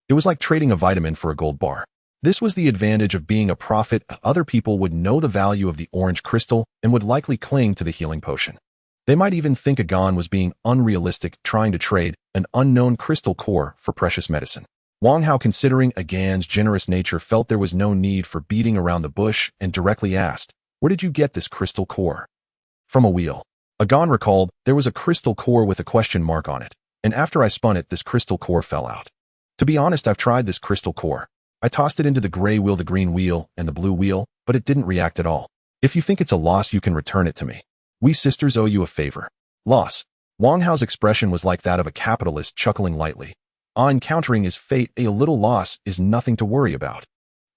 It was like trading a vitamin for a gold bar. This was the advantage of being a prophet. Other people would know the value of the orange crystal and would likely cling to the healing potion. They might even think Agon was being unrealistic, trying to trade an unknown crystal core for precious medicine. Wang Hao, considering Agon's generous nature, felt there was no need for beating around the bush and directly asked, "Where did you get this crystal core?" "From a wheel." Agon recalled, "There was a crystal core with a question mark on it, and after I spun it, this crystal core fell out. To be honest, I've tried this crystal core. I tossed it into the gray wheel, the green wheel, and the blue wheel, but it didn't react at all. If you think it's a loss, you can return it to me. We sisters owe you a favor." "Loss?" Wang Hao's expression was like that of a capitalist chuckling lightly. Encountering his fate, a little loss is nothing to worry about.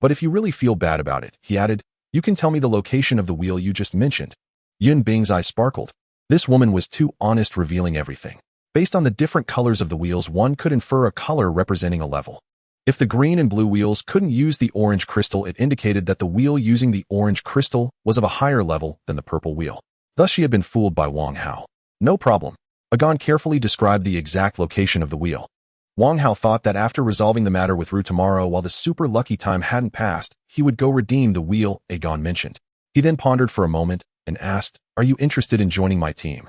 "But if you really feel bad about it," he added, "you can tell me the location of the wheel you just mentioned." Yun Bing's eyes sparkled. This woman was too honest, revealing everything. Based on the different colors of the wheels, one could infer a color representing a level. If the green and blue wheels couldn't use the orange crystal, it indicated that the wheel using the orange crystal was of a higher level than the purple wheel. Thus she had been fooled by Wang Hao. "No problem." Agon carefully described the exact location of the wheel. Wang Hao thought that after resolving the matter with Ru tomorrow, while the super lucky time hadn't passed, he would go redeem the wheel Agon mentioned. He then pondered for a moment and asked, "Are you interested in joining my team?"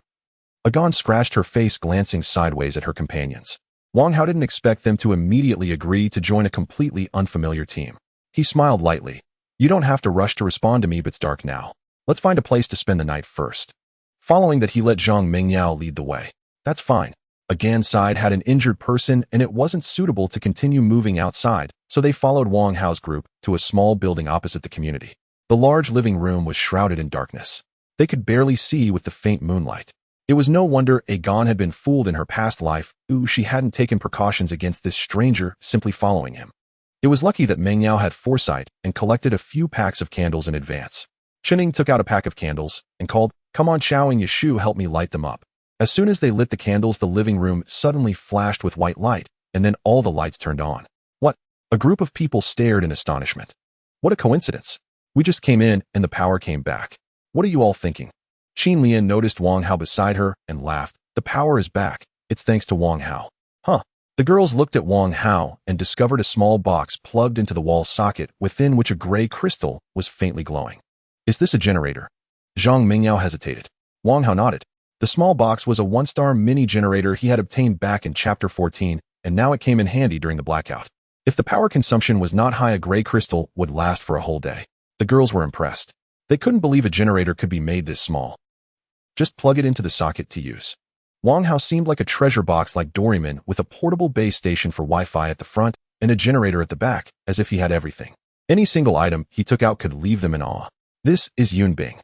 Agon scratched her face, glancing sideways at her companions. Wang Hao didn't expect them to immediately agree to join a completely unfamiliar team. He smiled lightly. "You don't have to rush to respond to me, but it's dark now. Let's find a place to spend the night first." Following that, he let Zhang Mingyao lead the way. "That's fine." Agon's side had an injured person and it wasn't suitable to continue moving outside, so they followed Wang Hao's group to a small building opposite the community. The large living room was shrouded in darkness. They could barely see with the faint moonlight. It was no wonder Agon had been fooled in her past life. She hadn't taken precautions against this stranger simply following him. It was lucky that Mingyao had foresight and collected a few packs of candles in advance. Chenning took out a pack of candles and called, "Come on, Xiao and Yashu, help me light them up." As soon as they lit the candles, the living room suddenly flashed with white light, and then all the lights turned on. "What?" A group of people stared in astonishment. "What a coincidence. We just came in and the power came back. What are you all thinking?" Qin Lian noticed Wang Hao beside her and laughed. The power is back. It's thanks to Wang Hao. Huh. The girls looked at Wang Hao and discovered a small box plugged into the wall socket within which a gray crystal was faintly glowing. Is this a generator? Zhang Mingyao hesitated. Wang Hao nodded. The small box was a one-star mini-generator he had obtained back in Chapter 14, and now it came in handy during the blackout. If the power consumption was not high, a gray crystal would last for a whole day. The girls were impressed. They couldn't believe a generator could be made this small. Just plug it into the socket to use. Wang Hao seemed like a treasure box like Doraemon with a portable base station for Wi-Fi at the front and a generator at the back, as if he had everything. Any single item he took out could leave them in awe. This is Yun Bing.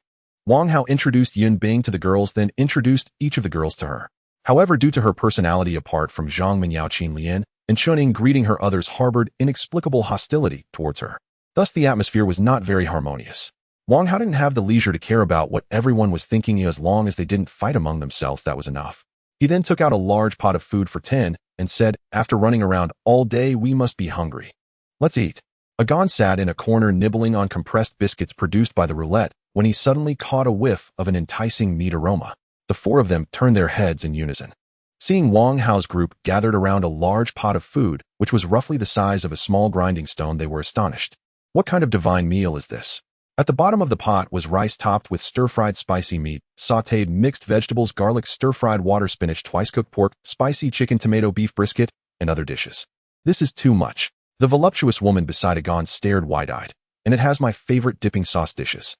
Wang Hao introduced Yun Bing to the girls, then introduced each of the girls to her. However, due to her personality apart from Zhang Mingyao, Qin Lian, and Chuning greeting her, others harbored inexplicable hostility towards her. Thus, the atmosphere was not very harmonious. Wang Hao didn't have the leisure to care about what everyone was thinking. As long as they didn't fight among themselves, that was enough. He then took out a large pot of food for 10 and said, after running around all day, we must be hungry. Let's eat. Agon sat in a corner nibbling on compressed biscuits produced by the roulette when he suddenly caught a whiff of an enticing meat aroma. The four of them turned their heads in unison. Seeing Wang Hao's group gathered around a large pot of food, which was roughly the size of a small grinding stone, they were astonished. What kind of divine meal is this? At the bottom of the pot was rice topped with stir-fried spicy meat, sautéed mixed vegetables, garlic, stir-fried water spinach, twice-cooked pork, spicy chicken, tomato, beef brisket, and other dishes. This is too much. The voluptuous woman beside Agon stared wide-eyed. And it has my favorite dipping sauce dishes.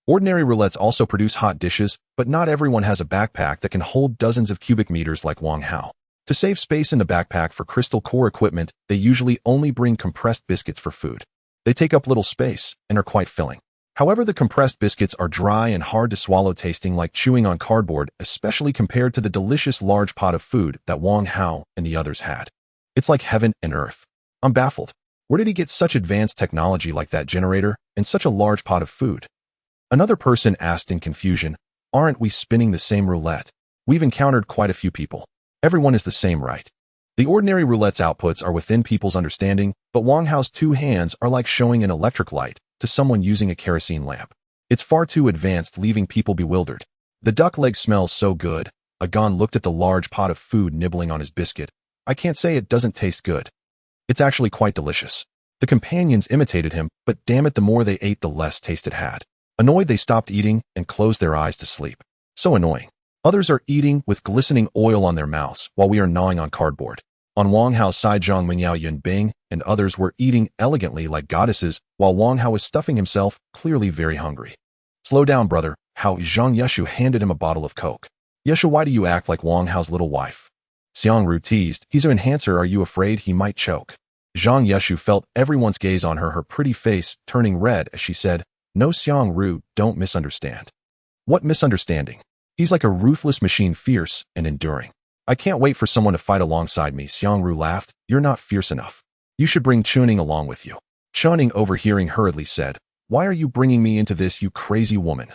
Ordinary roulettes also produce hot dishes, but not everyone has a backpack that can hold dozens of cubic meters like Wang Hao. To save space in the backpack for crystal core equipment, they usually only bring compressed biscuits for food. They take up little space and are quite filling. However, the compressed biscuits are dry and hard to swallow, tasting like chewing on cardboard, especially compared to the delicious large pot of food that Wang Hao and the others had. It's like heaven and earth. I'm baffled. Where did he get such advanced technology like that generator and such a large pot of food? Another person asked in confusion, aren't we spinning the same roulette? We've encountered quite a few people. Everyone is the same, right? The ordinary roulette's outputs are within people's understanding, but Wang Hao's two hands are like showing an electric light to someone using a kerosene lamp. It's far too advanced, leaving people bewildered. The duck leg smells so good. Agon looked at the large pot of food nibbling on his biscuit. I can't say it doesn't taste good. It's actually quite delicious. The companions imitated him, but damn it, the more they ate, the less taste it had. Annoyed, they stopped eating and closed their eyes to sleep. So annoying. Others are eating with glistening oil on their mouths while we are gnawing on cardboard. On Wang Hao's side, Zhang Mingyao, Yun Bing, and others were eating elegantly like goddesses, while Wang Hao was stuffing himself, clearly very hungry. Slow down, brother. Hao Zhang Yeshu handed him a bottle of Coke. Yeshu, why do you act like Wang Hao's little wife? Xiang Ru teased. He's an enhancer. Are you afraid he might choke? Zhang Yeshu felt everyone's gaze on her, her pretty face turning red as she said, no, Xiang Ru, don't misunderstand. What misunderstanding? He's like a ruthless machine, fierce and enduring. I can't wait for someone to fight alongside me. Xiang Ru laughed. You're not fierce enough. You should bring Chuning along with you. Chuning, overhearing, hurriedly said, why are you bringing me into this, you crazy woman?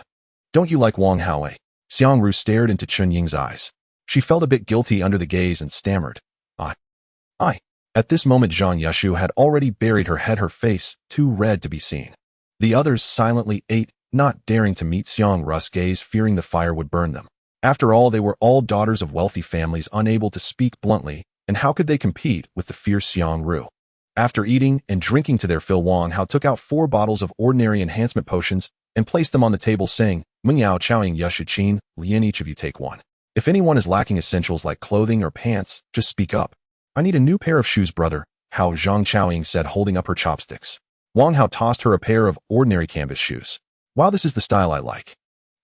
Don't you like Wang Hao? Xiang Ru stared into Chun Ying's eyes. She felt a bit guilty under the gaze and stammered, I. At this moment, Zhang Yeshu had already buried her head, her face too red to be seen. The others silently ate, not daring to meet Xiang Ru's gaze, fearing the fire would burn them. After all, they were all daughters of wealthy families, unable to speak bluntly, and how could they compete with the fierce Xiang Ru? After eating and drinking to their fill, Wang Hao took out 4 bottles of ordinary enhancement potions and placed them on the table, saying, Mingyao, Chaoying, Yeshu, Qin, Lian, each of you take one. If anyone is lacking essentials like clothing or pants, just speak up. I need a new pair of shoes, brother, Hao Zhang Chaoying said, holding up her chopsticks. Wang Hao tossed her a pair of ordinary canvas shoes. Wow, this is the style I like.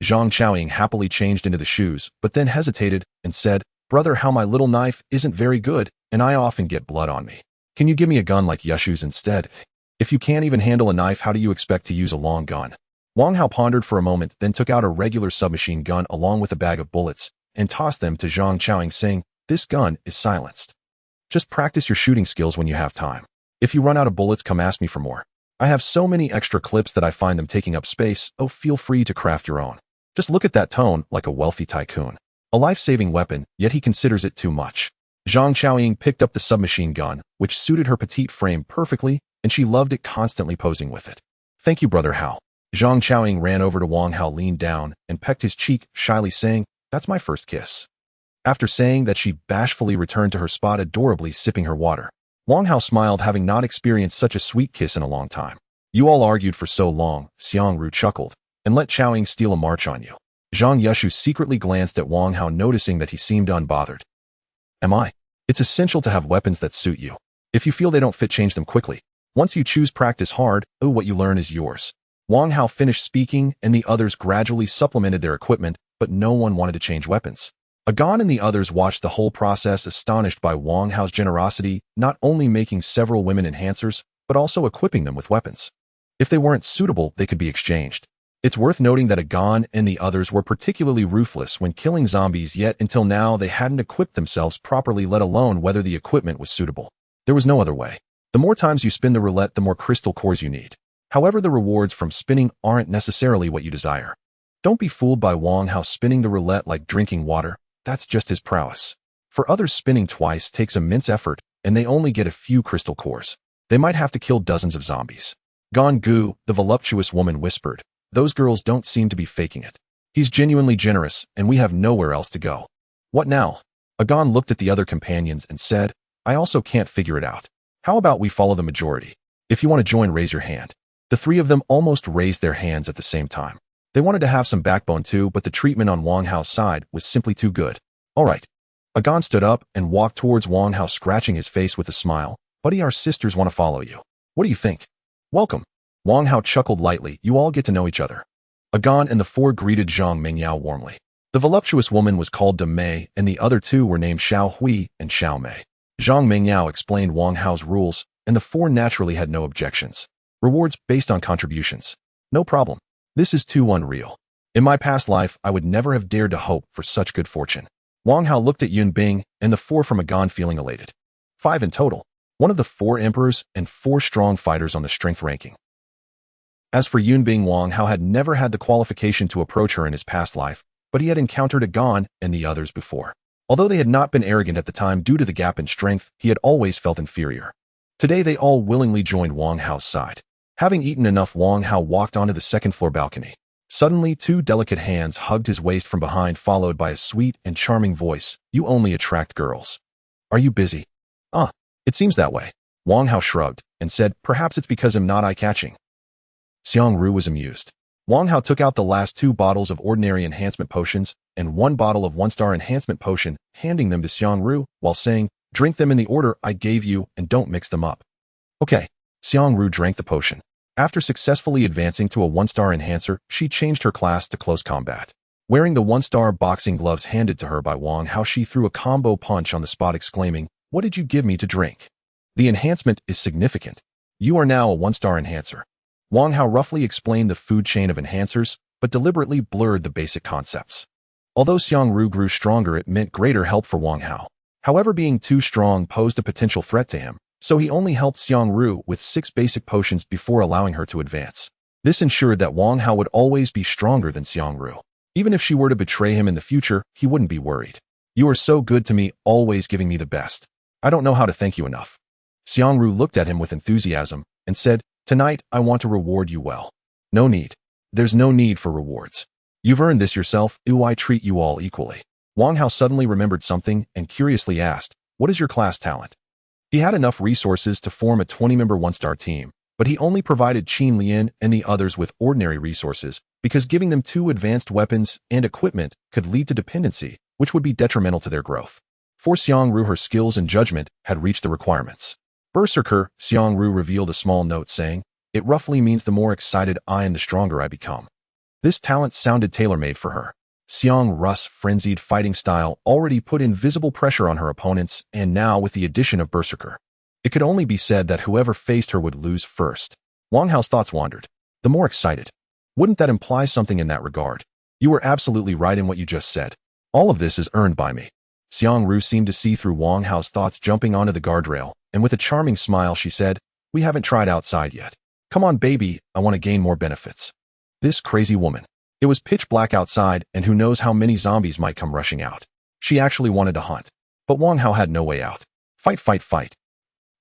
Zhang Chaoying happily changed into the shoes, but then hesitated and said, brother, Hao, my little knife isn't very good, and I often get blood on me. Can you give me a gun like Yeshu's instead? If you can't even handle a knife, how do you expect to use a long gun? Wang Hao pondered for a moment, then took out a regular submachine gun along with a bag of bullets and tossed them to Zhang Chaoying, saying, this gun is silenced. Just practice your shooting skills when you have time. If you run out of bullets, come ask me for more. I have so many extra clips that I find them taking up space. Oh, feel free to craft your own. Just look at that tone, like a wealthy tycoon. A life-saving weapon, yet he considers it too much. Zhang Chaoying picked up the submachine gun, which suited her petite frame perfectly, and she loved it, constantly posing with it. Thank you, brother Hao. Zhang Chaoying ran over to Wang Hao, leaned down, and pecked his cheek, shyly saying, "That's my first kiss." After saying that, she bashfully returned to her spot, adorably sipping her water. Wang Hao smiled, having not experienced such a sweet kiss in a long time. "You all argued for so long," Xiang Ru chuckled, "and let Chaoying steal a march on you." Zhang Yushu secretly glanced at Wang Hao, noticing that he seemed unbothered. "Am I? It's essential to have weapons that suit you. If you feel they don't fit, change them quickly. Once you choose, practice hard. What you learn is yours." Wang Hao finished speaking, and the others gradually supplemented their equipment, but no one wanted to change weapons. Agon and the others watched the whole process, astonished by Wang Hao's generosity, not only making several women enhancers, but also equipping them with weapons. If they weren't suitable, they could be exchanged. It's worth noting that Agon and the others were particularly ruthless when killing zombies, yet until now they hadn't equipped themselves properly, let alone whether the equipment was suitable. There was no other way. The more times you spin the roulette, the more crystal cores you need. However, the rewards from spinning aren't necessarily what you desire. Don't be fooled by Wang Hao spinning the roulette like drinking water. That's just his prowess. For others, spinning twice takes immense effort, and they only get a few crystal cores. They might have to kill dozens of zombies. Gone Gu, the voluptuous woman, whispered, "Those girls don't seem to be faking it. He's genuinely generous, and we have nowhere else to go." "What now?" Agon looked at the other companions and said, "I also can't figure it out. How about we follow the majority? If you want to join, raise your hand." The three of them almost raised their hands at the same time. They wanted to have some backbone too, but the treatment on Wang Hao's side was simply too good. "All right." Agon stood up and walked towards Wang Hao, scratching his face with a smile. "Buddy, our sisters want to follow you. What do you think?" "Welcome." Wang Hao chuckled lightly. "You all get to know each other." Agon and the four greeted Zhang Mingyao warmly. The voluptuous woman was called De Mei, and the other two were named Xiao Hui and Xiao Mei. Zhang Mingyao explained Wang Hao's rules, and the four naturally had no objections. "Rewards based on contributions. No problem. This is too unreal. In my past life, I would never have dared to hope for such good fortune." Wang Hao looked at Yun Bing and the four from Agon, feeling elated. 5 in total. One of the 4 emperors and 4 strong fighters on the strength ranking. As for Yun Bing, Wang Hao had never had the qualification to approach her in his past life, but he had encountered Agon and the others before. Although they had not been arrogant at the time due to the gap in strength, he had always felt inferior. Today they all willingly joined Wang Hao's side. Having eaten enough, Wang Hao walked onto the second-floor balcony. Suddenly, 2 delicate hands hugged his waist from behind, followed by a sweet and charming voice. "You only attract girls. Are you busy?" It seems that way." Wang Hao shrugged and said, "Perhaps it's because I'm not eye-catching." Xiang Ru was amused. Wang Hao took out the last 2 bottles of ordinary enhancement potions and 1 bottle of 1-star enhancement potion, handing them to Xiang Ru while saying, "Drink them in the order I gave you and don't mix them up." "Okay." Xiang Ru drank the potion. After successfully advancing to a 1-star enhancer, she changed her class to close combat. Wearing the 1-star boxing gloves handed to her by Wang Hao, she threw a combo punch on the spot, exclaiming, "What did you give me to drink?" "The enhancement is significant. You are now a 1-star enhancer." Wang Hao roughly explained the food chain of enhancers, but deliberately blurred the basic concepts. Although Xiang Ru grew stronger, it meant greater help for Wang Hao. However, being too strong posed a potential threat to him, so he only helped Xiang Ru with 6 basic potions before allowing her to advance. This ensured that Wang Hao would always be stronger than Xiang Ru. Even if she were to betray him in the future, he wouldn't be worried. "You are so good to me, always giving me the best. I don't know how to thank you enough." Xiang Ru looked at him with enthusiasm and said, "Tonight, I want to reward you well." "No need. There's no need for rewards. You've earned this yourself. I treat you all equally." Wang Hao suddenly remembered something and curiously asked, "What is your class talent?" He had enough resources to form a 20-member 1-star team, but he only provided Qin Lian and the others with ordinary resources because giving them 2 advanced weapons and equipment could lead to dependency, which would be detrimental to their growth. For Xiang Ru, her skills and judgment had reached the requirements. "Berserker," Xiang Ru revealed a small note saying, "It roughly means the more excited I am, the stronger I become." This talent sounded tailor-made for her. Xiang Ru's frenzied fighting style already put invisible pressure on her opponents, and now with the addition of Berserker, it could only be said that whoever faced her would lose first. Wang Hao's thoughts wandered. The more excited. Wouldn't that imply something in that regard? You were absolutely right in what you just said. All of this is earned by me. Xiang Ru seemed to see through Wang Hao's thoughts, jumping onto the guardrail, and with a charming smile she said, "We haven't tried outside yet. Come on, baby, I want to gain more benefits." This crazy woman. It was pitch black outside, and who knows how many zombies might come rushing out. She actually wanted to hunt. But Wang Hao had no way out. Fight, fight, fight.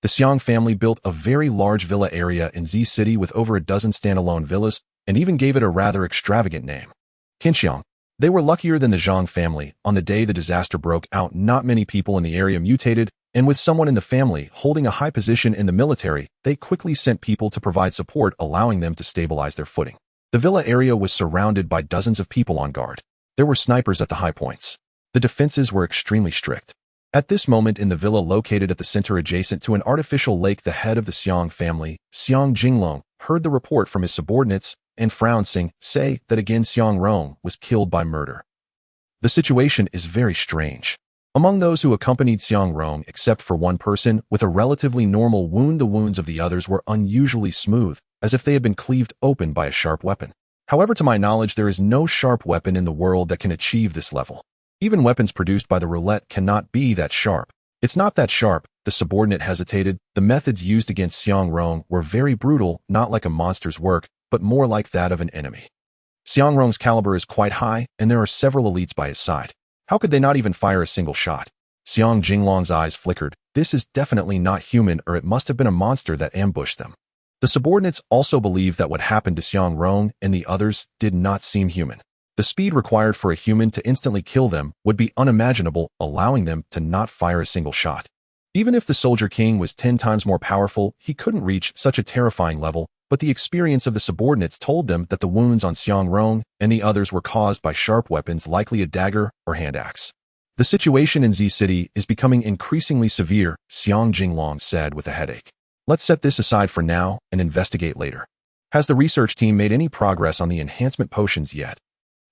The Xiang family built a very large villa area in Z City with over a dozen standalone villas, and even gave it a rather extravagant name. Qinxiang. They were luckier than the Zhang family. On the day the disaster broke out, not many people in the area mutated, and with someone in the family holding a high position in the military, they quickly sent people to provide support, allowing them to stabilize their footing. The villa area was surrounded by dozens of people on guard. There were snipers at the high points. The defenses were extremely strict. At this moment in the villa located at the center adjacent to an artificial lake, the head of the Xiang family, Xiang Jinglong, heard the report from his subordinates and frowned, say that again Xiang Rong was killed by murder. The situation is very strange. Among those who accompanied Xiang Rong, except for one person with a relatively normal wound, the wounds of the others were unusually smooth, as if they had been cleaved open by a sharp weapon. However, to my knowledge, there is no sharp weapon in the world that can achieve this level. Even weapons produced by the Roulette cannot be that sharp. It's not that sharp. The subordinate hesitated. The methods used against Xiang Rong were very brutal, not like a monster's work, but more like that of an enemy. Xiang Rong's caliber is quite high, and there are several elites by his side. How could they not even fire a single shot? Xiang Jinglong's eyes flickered. This is definitely not human, or it must have been a monster that ambushed them. The subordinates also believed that what happened to Xiang Rong and the others did not seem human. The speed required for a human to instantly kill them would be unimaginable, allowing them to not fire a single shot. Even if the Soldier King was 10 times more powerful, he couldn't reach such a terrifying level, but the experience of the subordinates told them that the wounds on Xiang Rong and the others were caused by sharp weapons, likely a dagger or hand axe. The situation in Z City is becoming increasingly severe, Xiang Jinglong said with a headache. Let's set this aside for now and investigate later. Has the research team made any progress on the enhancement potions yet?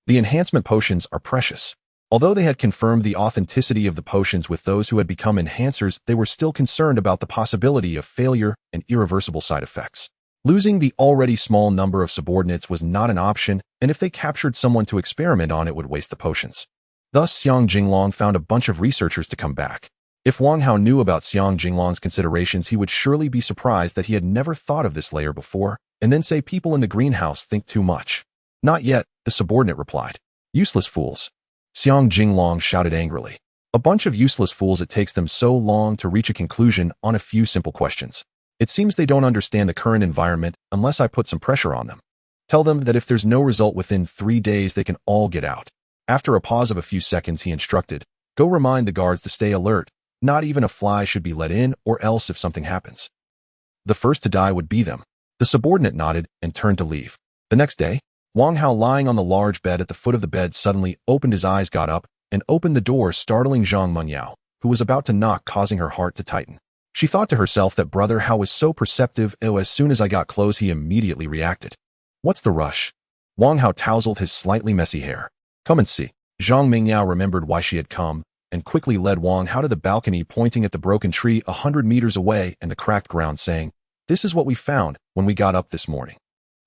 The enhancement potions are precious. Although they had confirmed the authenticity of the potions with those who had become enhancers, they were still concerned about the possibility of failure and irreversible side effects. Losing the already small number of subordinates was not an option, and if they captured someone to experiment on, it would waste the potions. Thus, Xiang Jinglong found a bunch of researchers to come back. If Wang Hao knew about Xiang Jinglong's considerations, he would surely be surprised that he had never thought of this layer before, and then say people in the greenhouse think too much. Not yet, the subordinate replied. Useless fools. Xiang Jinglong shouted angrily. A bunch of useless fools. It takes them so long to reach a conclusion on a few simple questions. It seems they don't understand the current environment unless I put some pressure on them. Tell them that if there's no result within 3 days, they can all get out. After a pause of a few seconds, he instructed, go remind the guards to stay alert. Not even a fly should be let in, or else if something happens, the first to die would be them. The subordinate nodded and turned to leave. The next day, Wang Hao, lying on the large bed at the foot of the bed, suddenly opened his eyes, got up, and opened the door, startling Zhang Mengyao, who was about to knock, causing her heart to tighten. She thought to herself that brother Hao was so perceptive. As soon as I got close, he immediately reacted. What's the rush? Wang Hao tousled his slightly messy hair. Come and see. Zhang Mengyao remembered why she had come, and quickly led Wang Hao to the balcony, pointing at the broken tree 100 meters away and the cracked ground, saying, this is what we found when we got up this morning.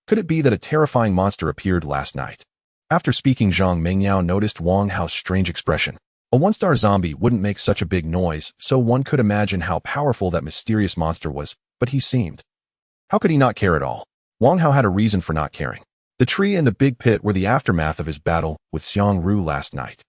Could it be that a terrifying monster appeared last night? After speaking, Zhang Mengyao noticed Wang Hao's strange expression. A one-star zombie wouldn't make such a big noise, so one could imagine how powerful that mysterious monster was, but he seemed. How could he not care at all? Wang Hao had a reason for not caring. The tree and the big pit were the aftermath of his battle with Xiang Ru last night.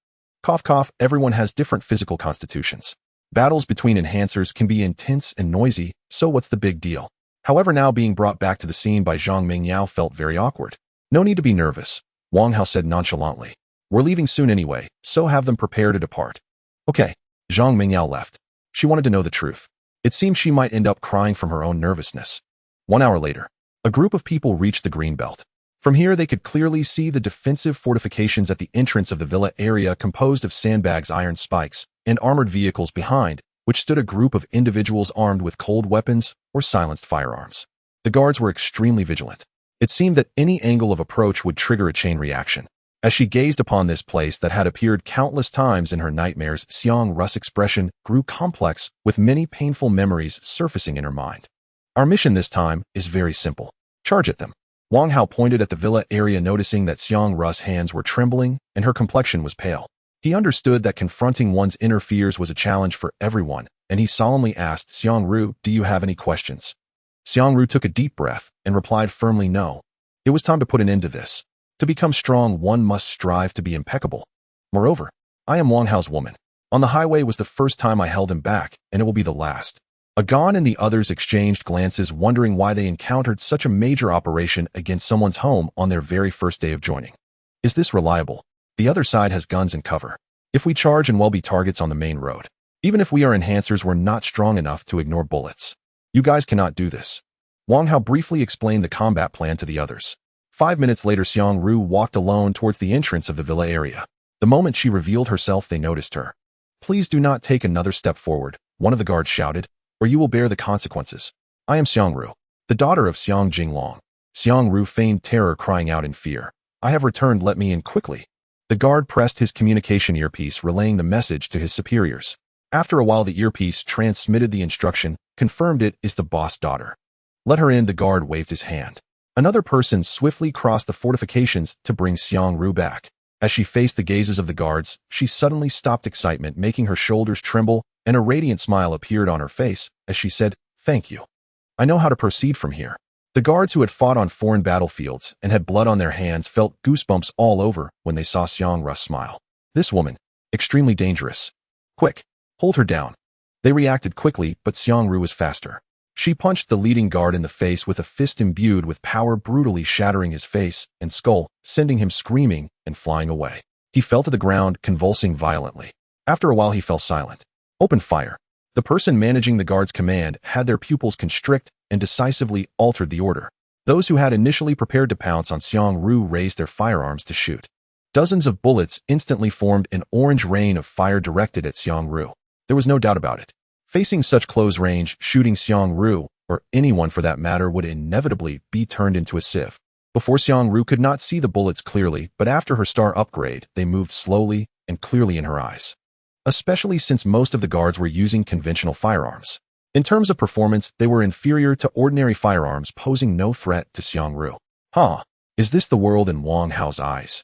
Cough cough, everyone has different physical constitutions. Battles between enhancers can be intense and noisy, so what's the big deal? However, now being brought back to the scene by Zhang Mengyao felt very awkward. No need to be nervous, Wang Hao said nonchalantly. We're leaving soon anyway, so have them prepare to depart. Okay. Zhang Mengyao left. She wanted to know the truth. It seemed she might end up crying from her own nervousness. 1 hour later, a group of people reached the green belt. From here, they could clearly see the defensive fortifications at the entrance of the villa area, composed of sandbags, iron spikes, and armored vehicles behind, which stood a group of individuals armed with cold weapons or silenced firearms. The guards were extremely vigilant. It seemed that any angle of approach would trigger a chain reaction. As she gazed upon this place that had appeared countless times in her nightmares, Xiang Ru's expression grew complex, with many painful memories surfacing in her mind. Our mission this time is very simple. Charge at them. Wang Hao pointed at the villa area, noticing that Xiang Ru's hands were trembling and her complexion was pale. He understood that confronting one's inner fears was a challenge for everyone, and he solemnly asked, Xiang Ru, do you have any questions? Xiang Ru took a deep breath and replied firmly, no. It was time to put an end to this. To become strong, one must strive to be impeccable. Moreover, I am Wang Hao's woman. On the highway was the first time I held him back, and it will be the last. Agon and the others exchanged glances, wondering why they encountered such a major operation against someone's home on their very first day of joining. Is this reliable? The other side has guns and cover. If we charge and we'll be targets on the main road. Even if we are enhancers, we're not strong enough to ignore bullets. You guys cannot do this. Wang Hao briefly explained the combat plan to the others. 5 minutes later, Xiang Ru walked alone towards the entrance of the villa area. The moment she revealed herself, they noticed her. Please do not take another step forward, one of the guards shouted, or you will bear the consequences. I am Xiang Ru, the daughter of Xiang Jinglong. Xiang Ru feigned terror, crying out in fear. I have returned, let me in quickly. The guard pressed his communication earpiece, relaying the message to his superiors. After a while, the earpiece transmitted the instruction, confirmed it is the boss daughter. Let her in, the guard waved his hand. Another person swiftly crossed the fortifications to bring Xiang Ru back. As she faced the gazes of the guards, she suddenly stopped, excitement making her shoulders tremble, and a radiant smile appeared on her face as she said, Thank you. I know how to proceed from here. The guards who had fought on foreign battlefields and had blood on their hands felt goosebumps all over when they saw Xiang Ru's smile. This woman, extremely dangerous. Quick, hold her down. They reacted quickly, but Xiang Ru was faster. She punched the leading guard in the face with a fist imbued with power, brutally shattering his face and skull, sending him screaming and flying away. He fell to the ground, convulsing violently. After a while, he fell silent. Open fire. The person managing the guard's command had their pupils constrict and decisively altered the order. Those who had initially prepared to pounce on Xiang Ru raised their firearms to shoot. Dozens of bullets instantly formed an orange rain of fire directed at Xiang Ru. There was no doubt about it. Facing such close range, shooting Xiang Ru, or anyone for that matter, would inevitably be turned into a sieve. Before, Xiang Ru could not see the bullets clearly, but after her star upgrade, they moved slowly and clearly in her eyes. Especially since most of the guards were using conventional firearms. In terms of performance, they were inferior to ordinary firearms, posing no threat to Xiang Ru. Huh? Is this the world in Wang Hao's eyes?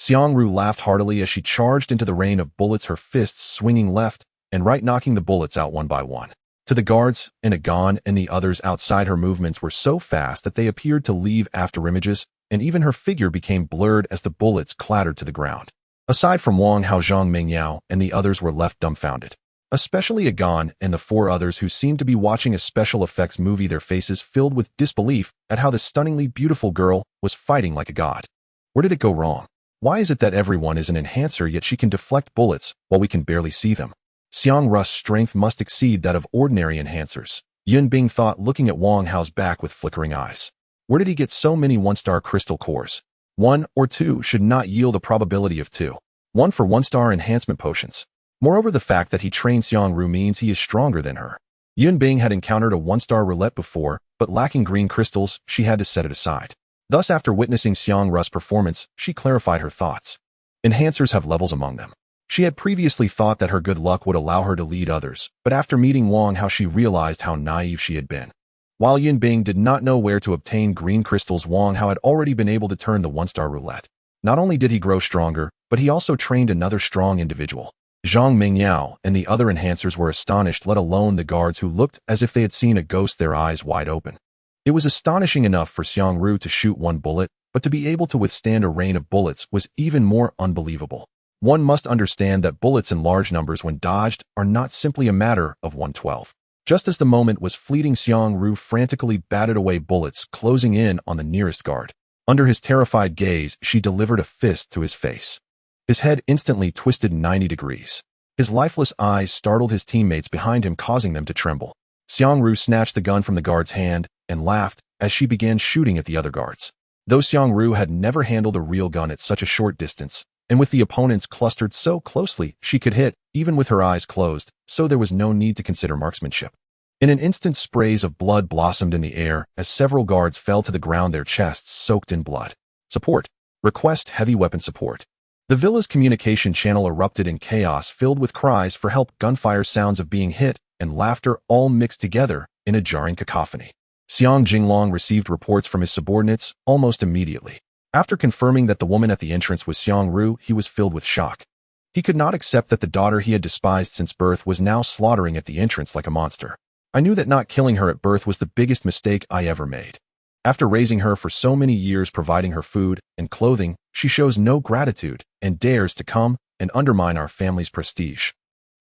Xiang Ru laughed heartily as she charged into the rain of bullets, her fists swinging left and right, knocking the bullets out one by one. To the guards, Agon and the others outside, her movements were so fast that they appeared to leave afterimages, and even her figure became blurred as the bullets clattered to the ground. Aside from Wang Hao, Zhang Mingyao and the others were left dumbfounded. Especially Agon and the 4 others who seemed to be watching a special effects movie, their faces filled with disbelief at how the stunningly beautiful girl was fighting like a god. Where did it go wrong? Why is it that everyone is an enhancer, yet she can deflect bullets while we can barely see them? Xiang Ru's strength must exceed that of ordinary enhancers, Yun Bing thought, looking at Wang Hao's back with flickering eyes. Where did he get so many 1-star crystal cores? 1 or 2 should not yield a probability of 2. 1 for 1-star enhancement potions. Moreover, the fact that he trained Xiang Ru means he is stronger than her. Yun Bing had encountered a 1-star roulette before, but lacking green crystals, she had to set it aside. Thus, after witnessing Xiang Ru's performance, she clarified her thoughts. Enhancers have levels among them. She had previously thought that her good luck would allow her to lead others, but after meeting Wang Hao, she realized how naive she had been. While Yun Bing did not know where to obtain green crystals, Wang Hao had already been able to turn the 1-star roulette. Not only did he grow stronger, but he also trained another strong individual. Zhang Mingyao and the other enhancers were astonished, let alone the guards, who looked as if they had seen a ghost, their eyes wide open. It was astonishing enough for Xiang Ru to shoot 1 bullet, but to be able to withstand a rain of bullets was even more unbelievable. One must understand that bullets in large numbers, when dodged, are not simply a matter of 1/12. Just as the moment was fleeting, Xiang Ru frantically batted away bullets, closing in on the nearest guard. Under his terrified gaze, she delivered a fist to his face. His head instantly twisted 90 degrees. His lifeless eyes startled his teammates behind him, causing them to tremble. Xiang Ru snatched the gun from the guard's hand and laughed as she began shooting at the other guards. Though Xiang Ru had never handled a real gun at such a short distance, and with the opponents clustered so closely, she could hit, even with her eyes closed, so there was no need to consider marksmanship. In an instant, sprays of blood blossomed in the air as several guards fell to the ground, their chests soaked in blood. Support. Request heavy weapon support. The villa's communication channel erupted in chaos, filled with cries for help, gunfire, sounds of being hit, and laughter, all mixed together in a jarring cacophony. Xiang Jinglong received reports from his subordinates almost immediately. After confirming that the woman at the entrance was Xiang Ru, he was filled with shock. He could not accept that the daughter he had despised since birth was now slaughtering at the entrance like a monster. I knew that not killing her at birth was the biggest mistake I ever made. After raising her for so many years, providing her food and clothing, she shows no gratitude and dares to come and undermine our family's prestige.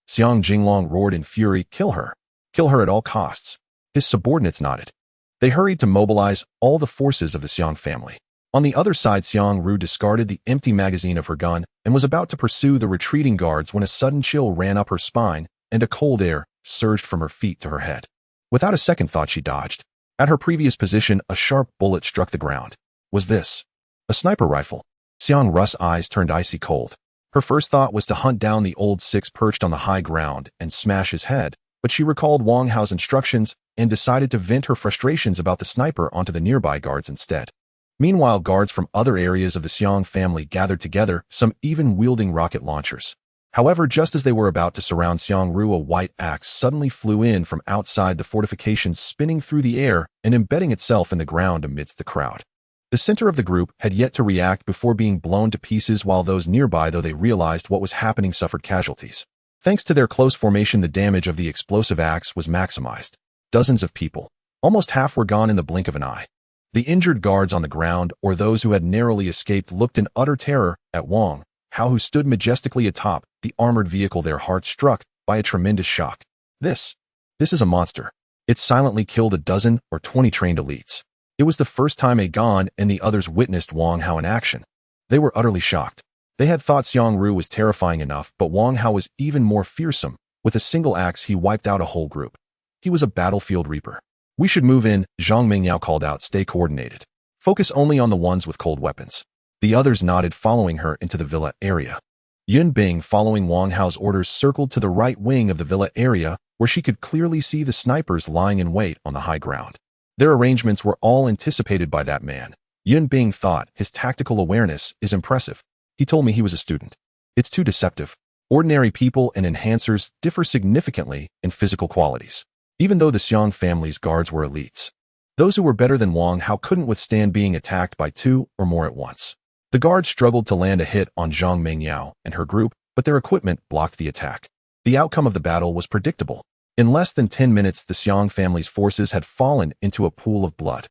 Xiang Jinglong roared in fury, "Kill her! Kill her at all costs. His subordinates nodded. They hurried to mobilize all the forces of the Xiong family. On the other side, Xiong Ru discarded the empty magazine of her gun and was about to pursue the retreating guards when a sudden chill ran up her spine and a cold air surged from her feet to her head. Without a second thought, she dodged. At her previous position, a sharp bullet struck the ground. Was this a sniper rifle? Xiong Ru's eyes turned icy cold. Her first thought was to hunt down the old six perched on the high ground and smash his head, but she recalled Wang Hao's instructions and decided to vent her frustrations about the sniper onto the nearby guards instead. Meanwhile, guards from other areas of the Xiong family gathered together, some even wielding rocket launchers. However, just as they were about to surround Xiong Ru, a white axe suddenly flew in from outside the fortifications, spinning through the air and embedding itself in the ground amidst the crowd. The center of the group had yet to react before being blown to pieces, while those nearby, though they realized what was happening, suffered casualties. Thanks to their close formation, the damage of the explosive axe was maximized. Dozens of people, almost half, were gone in the blink of an eye. The injured guards on the ground, or those who had narrowly escaped, looked in utter terror at Wang Hao, who stood majestically atop the armored vehicle, their hearts struck by a tremendous shock. This is a monster. It silently killed a dozen or 20 trained elites. It was the first time Gan and the others witnessed Wang Hao in action. They were utterly shocked. They had thought Xiong Ru was terrifying enough, but Wang Hao was even more fearsome. With a single axe, he wiped out a whole group. He was a battlefield reaper. We should move in, Zhang Mingyao called out. Stay coordinated. Focus only on the ones with cold weapons. The others nodded, following her into the villa area. Yun Bing, following Wang Hao's orders, circled to the right wing of the villa area, where she could clearly see the snipers lying in wait on the high ground. Their arrangements were all anticipated by that man. Yun Bing thought, his tactical awareness is impressive. He told me he was a student. It's too deceptive. Ordinary people and enhancers differ significantly in physical qualities. Even though the Xiong family's guards were elites, those who were better than Wang Hao couldn't withstand being attacked by two or more at once. The guards struggled to land a hit on Zhang Mingyao and her group, but their equipment blocked the attack. The outcome of the battle was predictable. In less than 10 minutes, the Xiong family's forces had fallen into a pool of blood.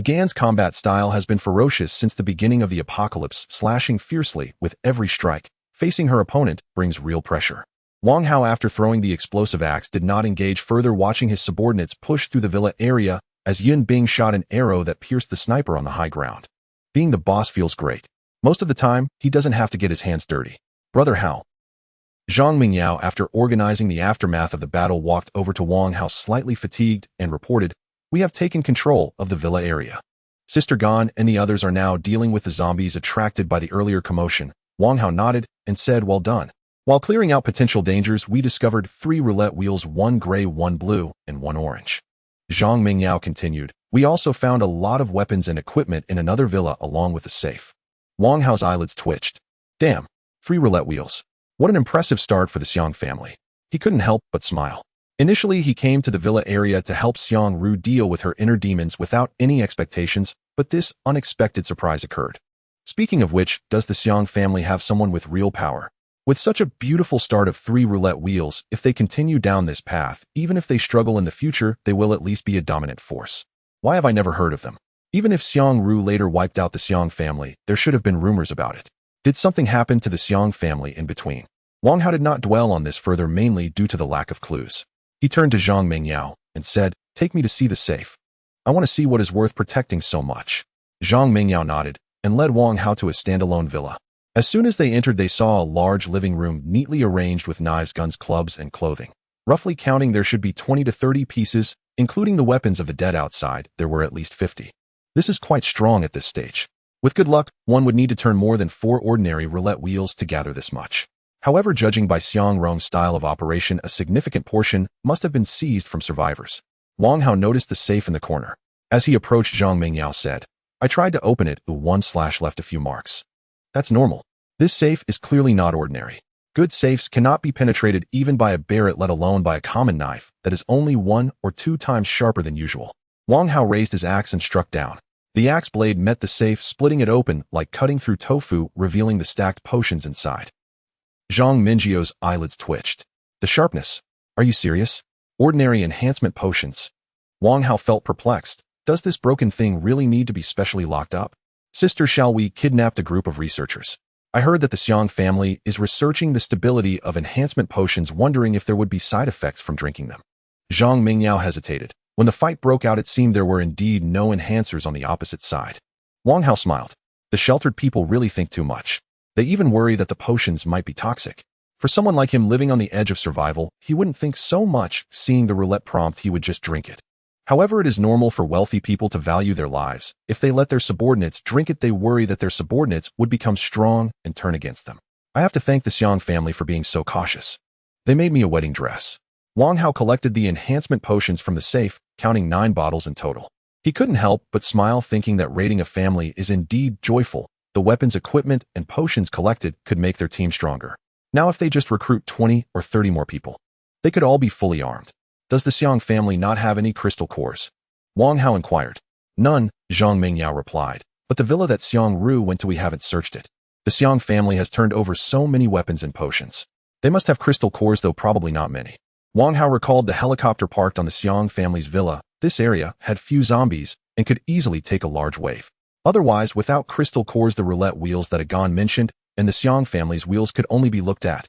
Gan's combat style has been ferocious since the beginning of the apocalypse, slashing fiercely with every strike. Facing her opponent brings real pressure. Wang Hao, after throwing the explosive axe, did not engage further, watching his subordinates push through the villa area as Yun Bing shot an arrow that pierced the sniper on the high ground. Being the boss feels great. Most of the time, he doesn't have to get his hands dirty. Brother Hao. Zhang Mingyao, after organizing the aftermath of the battle, walked over to Wang Hao, slightly fatigued, and reported, "We have taken control of the villa area. Sister Gan and the others are now dealing with the zombies attracted by the earlier commotion." Wang Hao nodded and said, "Well done. While clearing out potential dangers, we discovered 3 roulette wheels, 1 gray, 1 blue, and 1 orange." Zhang Mingyao continued, "We also found a lot of weapons and equipment in another villa along with the safe." Wang Hao's eyelids twitched. Damn, 3 roulette wheels. What an impressive start for the Xiong family. He couldn't help but smile. Initially, he came to the villa area to help Xiong Ru deal with her inner demons without any expectations, but this unexpected surprise occurred. Speaking of which, does the Xiong family have someone with real power? With such a beautiful start of 3 roulette wheels, if they continue down this path, even if they struggle in the future, they will at least be a dominant force. Why have I never heard of them? Even if Xiong Ru later wiped out the Xiong family, there should have been rumors about it. Did something happen to the Xiong family in between? Wang Hao did not dwell on this further, mainly due to the lack of clues. He turned to Zhang Mingyao and said, "Take me to see the safe. I want to see what is worth protecting so much." Zhang Mingyao nodded and led Wang Hao to a standalone villa. As soon as they entered, they saw a large living room neatly arranged with knives, guns, clubs, and clothing. Roughly counting, there should be 20 to 30 pieces, including the weapons of the dead outside. There were at least 50. This is quite strong at this stage. With good luck, one would need to turn more than 4 ordinary roulette wheels to gather this much. However, judging by Xiong Rong's style of operation, a significant portion must have been seized from survivors. Wang Hao noticed the safe in the corner. As he approached, Zhang Mingyao said, "I tried to open it, left a few marks. That's normal. This safe is clearly not ordinary. Good safes cannot be penetrated even by a barret, let alone by a common knife that is only 1 or 2 times sharper than usual." Wang Hao raised his axe and struck down. The axe blade met the safe, splitting it open like cutting through tofu, revealing the stacked potions inside. Zhang Mingyio's eyelids twitched. "The sharpness. Are you serious? Ordinary enhancement potions?" Wang Hao felt perplexed. Does this broken thing really need to be specially locked up? "Sister, shall we?" kidnapped a group of researchers. I heard that the Xiong family is researching the stability of enhancement potions, wondering if there would be side effects from drinking them. Zhang Mingyao hesitated. When the fight broke out, it seemed there were indeed no enhancers on the opposite side. Wang Hao smiled. The sheltered people really think too much. They even worry that the potions might be toxic. For someone like him living on the edge of survival, he wouldn't think so much. Seeing the roulette prompt, he would just drink it. However, it is normal for wealthy people to value their lives. If they let their subordinates drink it, they worry that their subordinates would become strong and turn against them. I have to thank the Xiang family for being so cautious. They made me a wedding dress. Wang Hao collected the enhancement potions from the safe, counting 9 bottles in total. He couldn't help but smile, thinking that raiding a family is indeed joyful. The weapons, equipment, and potions collected could make their team stronger. Now if they just recruit 20 or 30 more people, they could all be fully armed. Does the Xiang family not have any crystal cores? Wang Hao inquired. None, Zhang Mingyao replied. But the villa that Xiang Ru went to, we haven't searched it. The Xiang family has turned over so many weapons and potions. They must have crystal cores, though probably not many. Wang Hao recalled the helicopter parked on the Xiang family's villa. This area had few zombies and could easily take a large wave. Otherwise, without crystal cores, the roulette wheels that Agon mentioned and the Xiang family's wheels could only be looked at.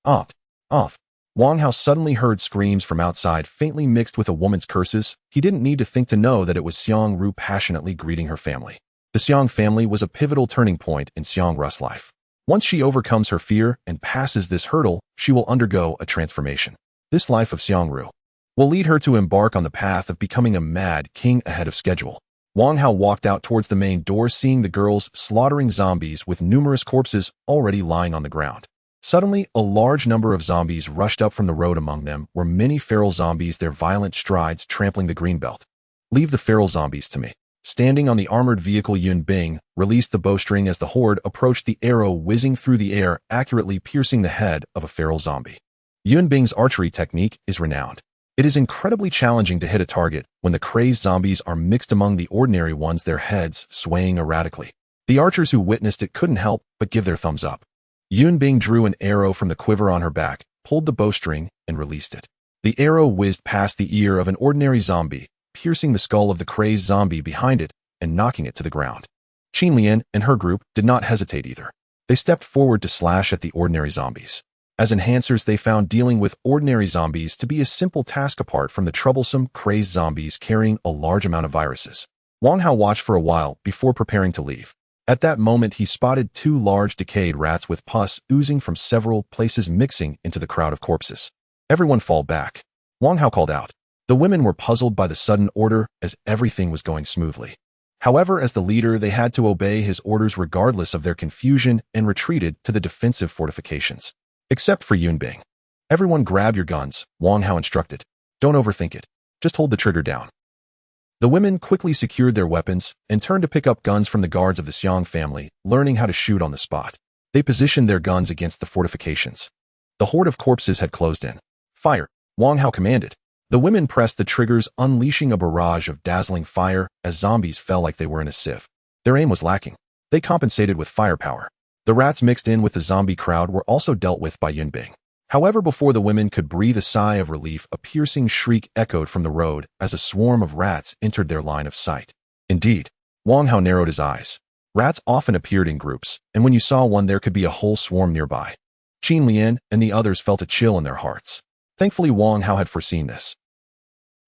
Off. Wang Hao suddenly heard screams from outside, faintly mixed with a woman's curses. He didn't need to think to know that it was Xiang Ru passionately greeting her family. The Xiang family was a pivotal turning point in Xiang Ru's life. Once she overcomes her fear and passes this hurdle, she will undergo a transformation. This life of Xiang Ru will lead her to embark on the path of becoming a mad king ahead of schedule. Wang Hao walked out towards the main door, seeing the girls slaughtering zombies with numerous corpses already lying on the ground. Suddenly, a large number of zombies rushed up from the road. Among them were many feral zombies, their violent strides trampling the greenbelt. Leave the feral zombies to me. Standing on the armored vehicle, Yun Bing released the bowstring as the horde approached, the arrow whizzing through the air, accurately piercing the head of a feral zombie. Yun Bing's archery technique is renowned. It is incredibly challenging to hit a target when the crazed zombies are mixed among the ordinary ones, their heads swaying erratically. The archers who witnessed it couldn't help but give their thumbs up. Yun Bing drew an arrow from the quiver on her back, pulled the bowstring, and released it. The arrow whizzed past the ear of an ordinary zombie, piercing the skull of the crazed zombie behind it and knocking it to the ground. Qin Lian and her group did not hesitate either. They stepped forward to slash at the ordinary zombies. As enhancers, they found dealing with ordinary zombies to be a simple task apart from the troublesome, crazed zombies carrying a large amount of viruses. Wang Hao watched for a while before preparing to leave. At that moment, he spotted 2 large decayed rats with pus oozing from several places, mixing into the crowd of corpses. Everyone fall back. Wang Hao called out. The women were puzzled by the sudden order, as everything was going smoothly. However, as the leader, they had to obey his orders regardless of their confusion and retreated to the defensive fortifications. Except for Yun Bing. Everyone grab your guns, Wang Hao instructed. Don't overthink it. Just hold the trigger down. The women quickly secured their weapons and turned to pick up guns from the guards of the Xiang family, learning how to shoot on the spot. They positioned their guns against the fortifications. The horde of corpses had closed in. Fire, Wang Hao commanded. The women pressed the triggers, unleashing a barrage of dazzling fire as zombies fell like they were in a sieve. Their aim was lacking. They compensated with firepower. The rats mixed in with the zombie crowd were also dealt with by Yun Bing. However, before the women could breathe a sigh of relief, a piercing shriek echoed from the road as a swarm of rats entered their line of sight. Indeed, Wang Hao narrowed his eyes. Rats often appeared in groups, and when you saw one, there could be a whole swarm nearby. Qin Lian and the others felt a chill in their hearts. Thankfully, Wang Hao had foreseen this.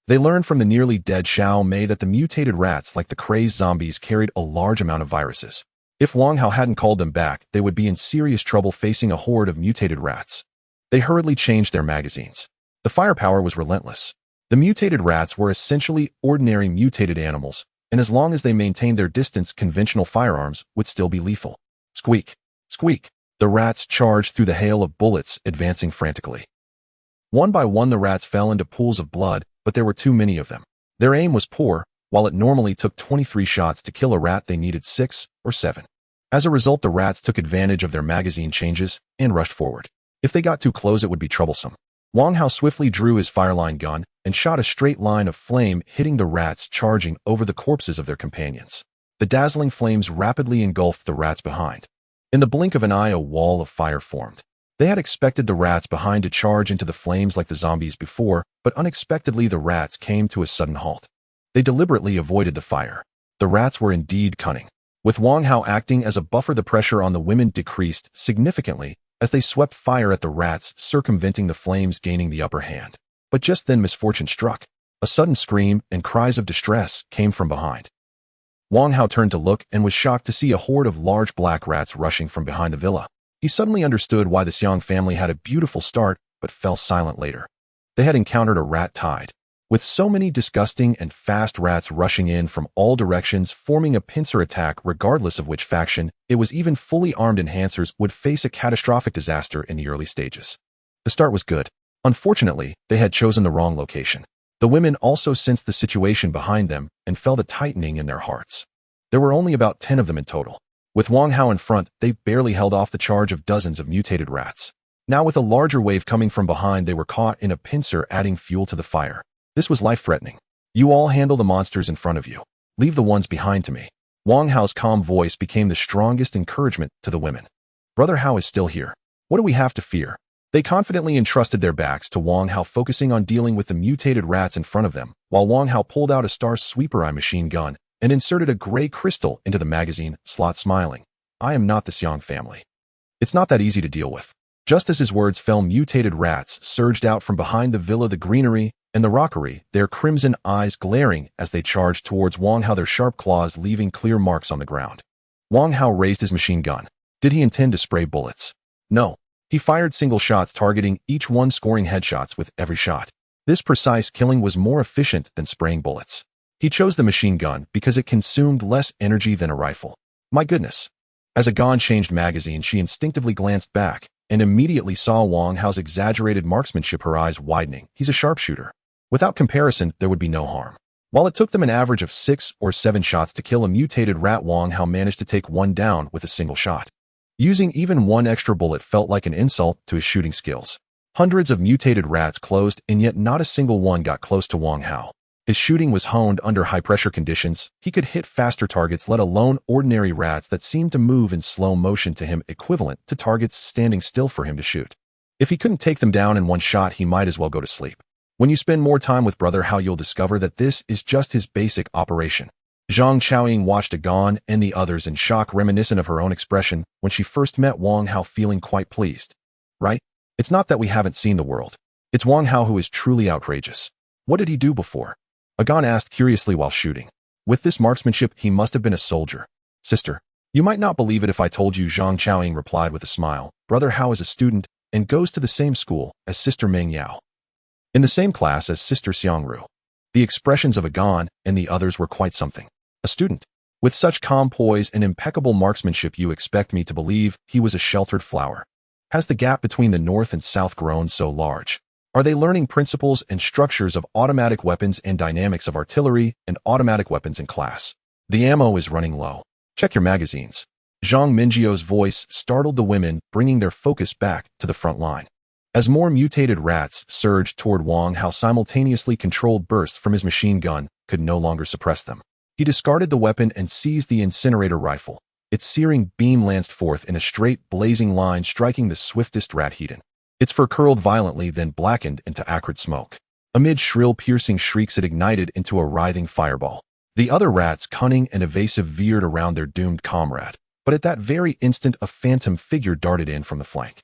They learned from the nearly dead Xiao Mei that the mutated rats, like the crazed zombies, carried a large amount of viruses. If Wang Hao hadn't called them back, they would be in serious trouble facing a horde of mutated rats. They hurriedly changed their magazines. The firepower was relentless. The mutated rats were essentially ordinary mutated animals, and as long as they maintained their distance, conventional firearms would still be lethal. Squeak, squeak. The rats charged through the hail of bullets, advancing frantically. One by one, the rats fell into pools of blood, but there were too many of them. Their aim was poor. While it normally took 23 shots to kill a rat, they needed 6 or 7. As a result, the rats took advantage of their magazine changes and rushed forward. If they got too close, it would be troublesome. Wang Hao swiftly drew his fireline gun and shot a straight line of flame, hitting the rats charging over the corpses of their companions. The dazzling flames rapidly engulfed the rats behind. In the blink of an eye, a wall of fire formed. They had expected the rats behind to charge into the flames like the zombies before, but unexpectedly the rats came to a sudden halt. They deliberately avoided the fire. The rats were indeed cunning. With Wang Hao acting as a buffer, the pressure on the women decreased significantly as they swept fire at the rats, circumventing the flames, gaining the upper hand. But just then misfortune struck. A sudden scream and cries of distress came from behind. Wang Hao turned to look and was shocked to see a horde of large black rats rushing from behind the villa. He suddenly understood why the Xiang family had a beautiful start but fell silent later. They had encountered a rat tide. With so many disgusting and fast rats rushing in from all directions, forming a pincer attack regardless of which faction, it was even fully armed enhancers would face a catastrophic disaster in the early stages. The start was good. Unfortunately, they had chosen the wrong location. The women also sensed the situation behind them and felt a tightening in their hearts. There were only about 10 of them in total. With Wang Hao in front, they barely held off the charge of dozens of mutated rats. Now with a larger wave coming from behind, they were caught in a pincer, adding fuel to the fire. This was life-threatening. You all handle the monsters in front of you. Leave the ones behind to me. Wang Hao's calm voice became the strongest encouragement to the women. Brother Hao is still here. What do we have to fear? They confidently entrusted their backs to Wang Hao, focusing on dealing with the mutated rats in front of them, while Wang Hao pulled out a Star Sweeper Eye machine gun and inserted a gray crystal into the magazine slot, smiling. I am not the Xiang family. It's not that easy to deal with. Just as his words fell, mutated rats surged out from behind the villa, the greenery, and the rockery, their crimson eyes glaring as they charged towards Wang Hao, their sharp claws leaving clear marks on the ground. Wang Hao raised his machine gun. Did he intend to spray bullets? No. He fired single shots, targeting each one, scoring headshots with every shot. This precise killing was more efficient than spraying bullets. He chose the machine gun because it consumed less energy than a rifle. My goodness. As a gun changed magazine, she instinctively glanced back and immediately saw Wang Hao's exaggerated marksmanship, her eyes widening. He's a sharpshooter. Without comparison, there would be no harm. While it took them an average of 6 or 7 shots to kill a mutated rat, Wang Hao managed to take one down with a single shot. Using even one extra bullet felt like an insult to his shooting skills. Hundreds of mutated rats closed, and yet not a single one got close to Wang Hao. His shooting was honed under high-pressure conditions. He could hit faster targets, let alone ordinary rats that seemed to move in slow motion to him, equivalent to targets standing still for him to shoot. If he couldn't take them down in one shot, he might as well go to sleep. When you spend more time with Brother Hao, you'll discover that this is just his basic operation. Zhang Chaoying watched Agon and the others in shock, reminiscent of her own expression when she first met Wang Hao, feeling quite pleased. Right? It's not that we haven't seen the world. It's Wang Hao who is truly outrageous. What did he do before? Agon asked curiously while shooting. With this marksmanship, he must have been a soldier. Sister, you might not believe it if I told you, Zhang Chaoying replied with a smile. Brother Hao is a student and goes to the same school as Sister Meng Yao. In the same class as Sister Xiangru. The expressions of Agon and the others were quite something. A student. With such calm poise and impeccable marksmanship, you expect me to believe he was a sheltered flower. Has the gap between the north and south grown so large? Are they learning principles and structures of automatic weapons and dynamics of artillery and automatic weapons in class? The ammo is running low. Check your magazines. Zhang Mingjio's voice startled the women, bringing their focus back to the front line. As more mutated rats surged toward Wang Hao, simultaneously controlled bursts from his machine gun could no longer suppress them. He discarded the weapon and seized the incinerator rifle. Its searing beam lanced forth in a straight, blazing line, striking the swiftest rat heathen. Its fur curled violently, then blackened into acrid smoke. Amid shrill, piercing shrieks, it ignited into a writhing fireball. The other rats, cunning and evasive, veered around their doomed comrade. But at that very instant, a phantom figure darted in from the flank.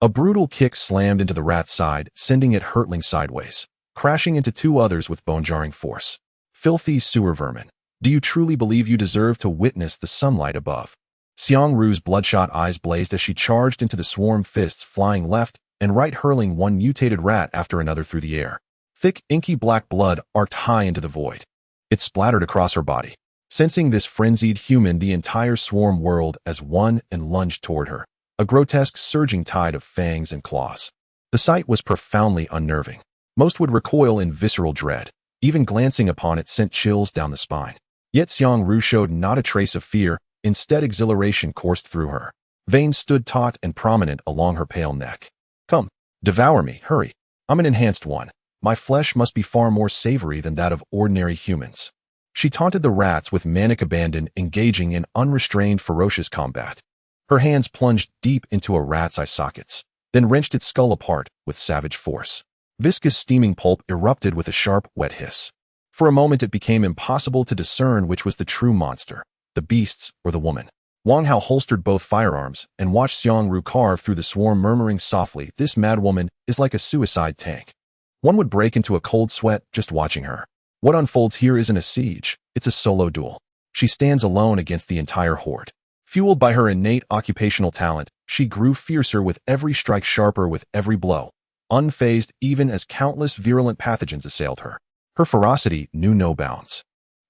A brutal kick slammed into the rat's side, sending it hurtling sideways, crashing into 2 others with bone-jarring force. Filthy sewer vermin. Do you truly believe you deserve to witness the sunlight above? Xiangru's bloodshot eyes blazed as she charged into the swarm, fists flying left and right, hurling one mutated rat after another through the air. Thick, inky black blood arced high into the void. It splattered across her body. Sensing this frenzied human, the entire swarm whirled as one and lunged toward her, a grotesque surging tide of fangs and claws. The sight was profoundly unnerving. Most would recoil in visceral dread. Even glancing upon it sent chills down the spine. Yet Xiangru showed not a trace of fear. Instead, exhilaration coursed through her. Veins stood taut and prominent along her pale neck. Come, devour me, hurry. I'm an enhanced one. My flesh must be far more savory than that of ordinary humans. She taunted the rats with manic abandon, engaging in unrestrained, ferocious combat. Her hands plunged deep into a rat's eye sockets, then wrenched its skull apart with savage force. Viscous steaming pulp erupted with a sharp, wet hiss. For a moment it became impossible to discern which was the true monster, the beasts or the woman. Wang Hao holstered both firearms and watched Xiangru carve through the swarm, murmuring softly, "This madwoman is like a suicide tank." One would break into a cold sweat just watching her. What unfolds here isn't a siege, it's a solo duel. She stands alone against the entire horde. Fueled by her innate occupational talent, she grew fiercer with every strike, sharper with every blow, unfazed even as countless virulent pathogens assailed her. Her ferocity knew no bounds.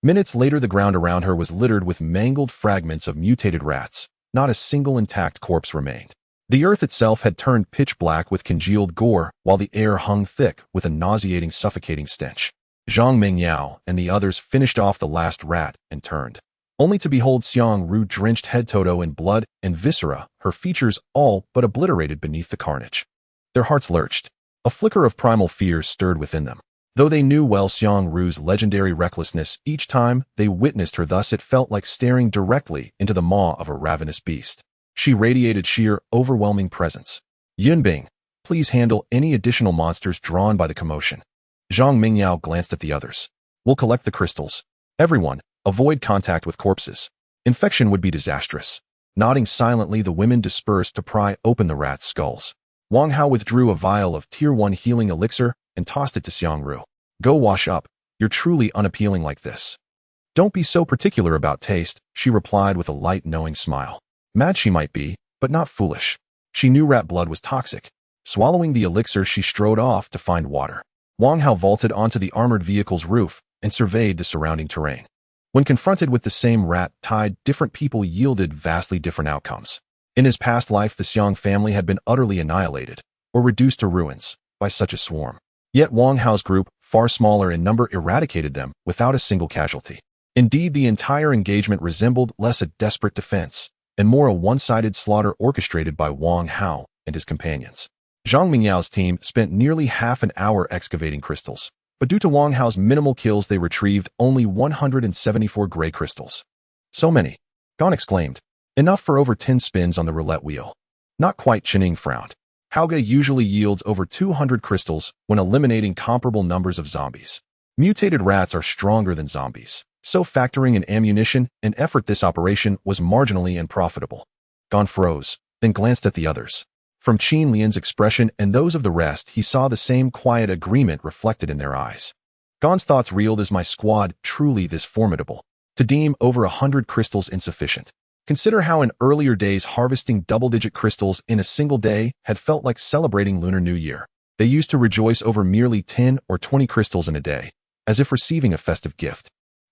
Minutes later, the ground around her was littered with mangled fragments of mutated rats. Not a single intact corpse remained. The earth itself had turned pitch black with congealed gore, while the air hung thick with a nauseating, suffocating stench. Zhang Mingyao and the others finished off the last rat and turned, only to behold Xiang Ru drenched head to toe in blood and viscera, her features all but obliterated beneath the carnage. Their hearts lurched. A flicker of primal fear stirred within them. Though they knew well Xiang Ru's legendary recklessness, each time they witnessed her thus it felt like staring directly into the maw of a ravenous beast. She radiated sheer, overwhelming presence. Yunbing, please handle any additional monsters drawn by the commotion. Zhang Mingyao glanced at the others. We'll collect the crystals. Everyone, avoid contact with corpses. Infection would be disastrous. Nodding silently, the women dispersed to pry open the rats' skulls. Wang Hao withdrew a vial of Tier 1 healing elixir and tossed it to Xiang Ru. Go wash up. You're truly unappealing like this. Don't be so particular about taste, she replied with a light, knowing smile. Mad she might be, but not foolish. She knew rat blood was toxic. Swallowing the elixir, she strode off to find water. Wang Hao vaulted onto the armored vehicle's roof and surveyed the surrounding terrain. When confronted with the same rat tide, different people yielded vastly different outcomes. In his past life, the Xiang family had been utterly annihilated, or reduced to ruins, by such a swarm. Yet Wang Hao's group, far smaller in number, eradicated them without a single casualty. Indeed, the entire engagement resembled less a desperate defense, and more a one-sided slaughter orchestrated by Wang Hao and his companions. Zhang Mingyao's team spent nearly half an hour excavating crystals, but due to Wang Hao's minimal kills, they retrieved only 174 gray crystals. So many. Gon exclaimed. Enough for over 10 spins on the roulette wheel. Not quite, Chenning frowned. Hauge usually yields over 200 crystals when eliminating comparable numbers of zombies. Mutated rats are stronger than zombies, so factoring in ammunition and effort, this operation was marginally unprofitable. Gon froze, then glanced at the others. From Qin Lian's expression and those of the rest, he saw the same quiet agreement reflected in their eyes. Gon's thoughts reeled. Is my squad truly this formidable? To deem over 100 crystals insufficient? Consider how in earlier days harvesting double-digit crystals in a single day had felt like celebrating Lunar New Year. They used to rejoice over merely 10 or 20 crystals in a day, as if receiving a festive gift.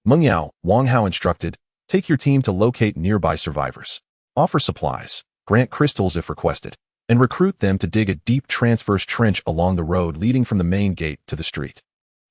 Mengyao, Wang Hao instructed, take your team to locate nearby survivors. Offer supplies, grant crystals if requested, and recruit them to dig a deep transverse trench along the road leading from the main gate to the street.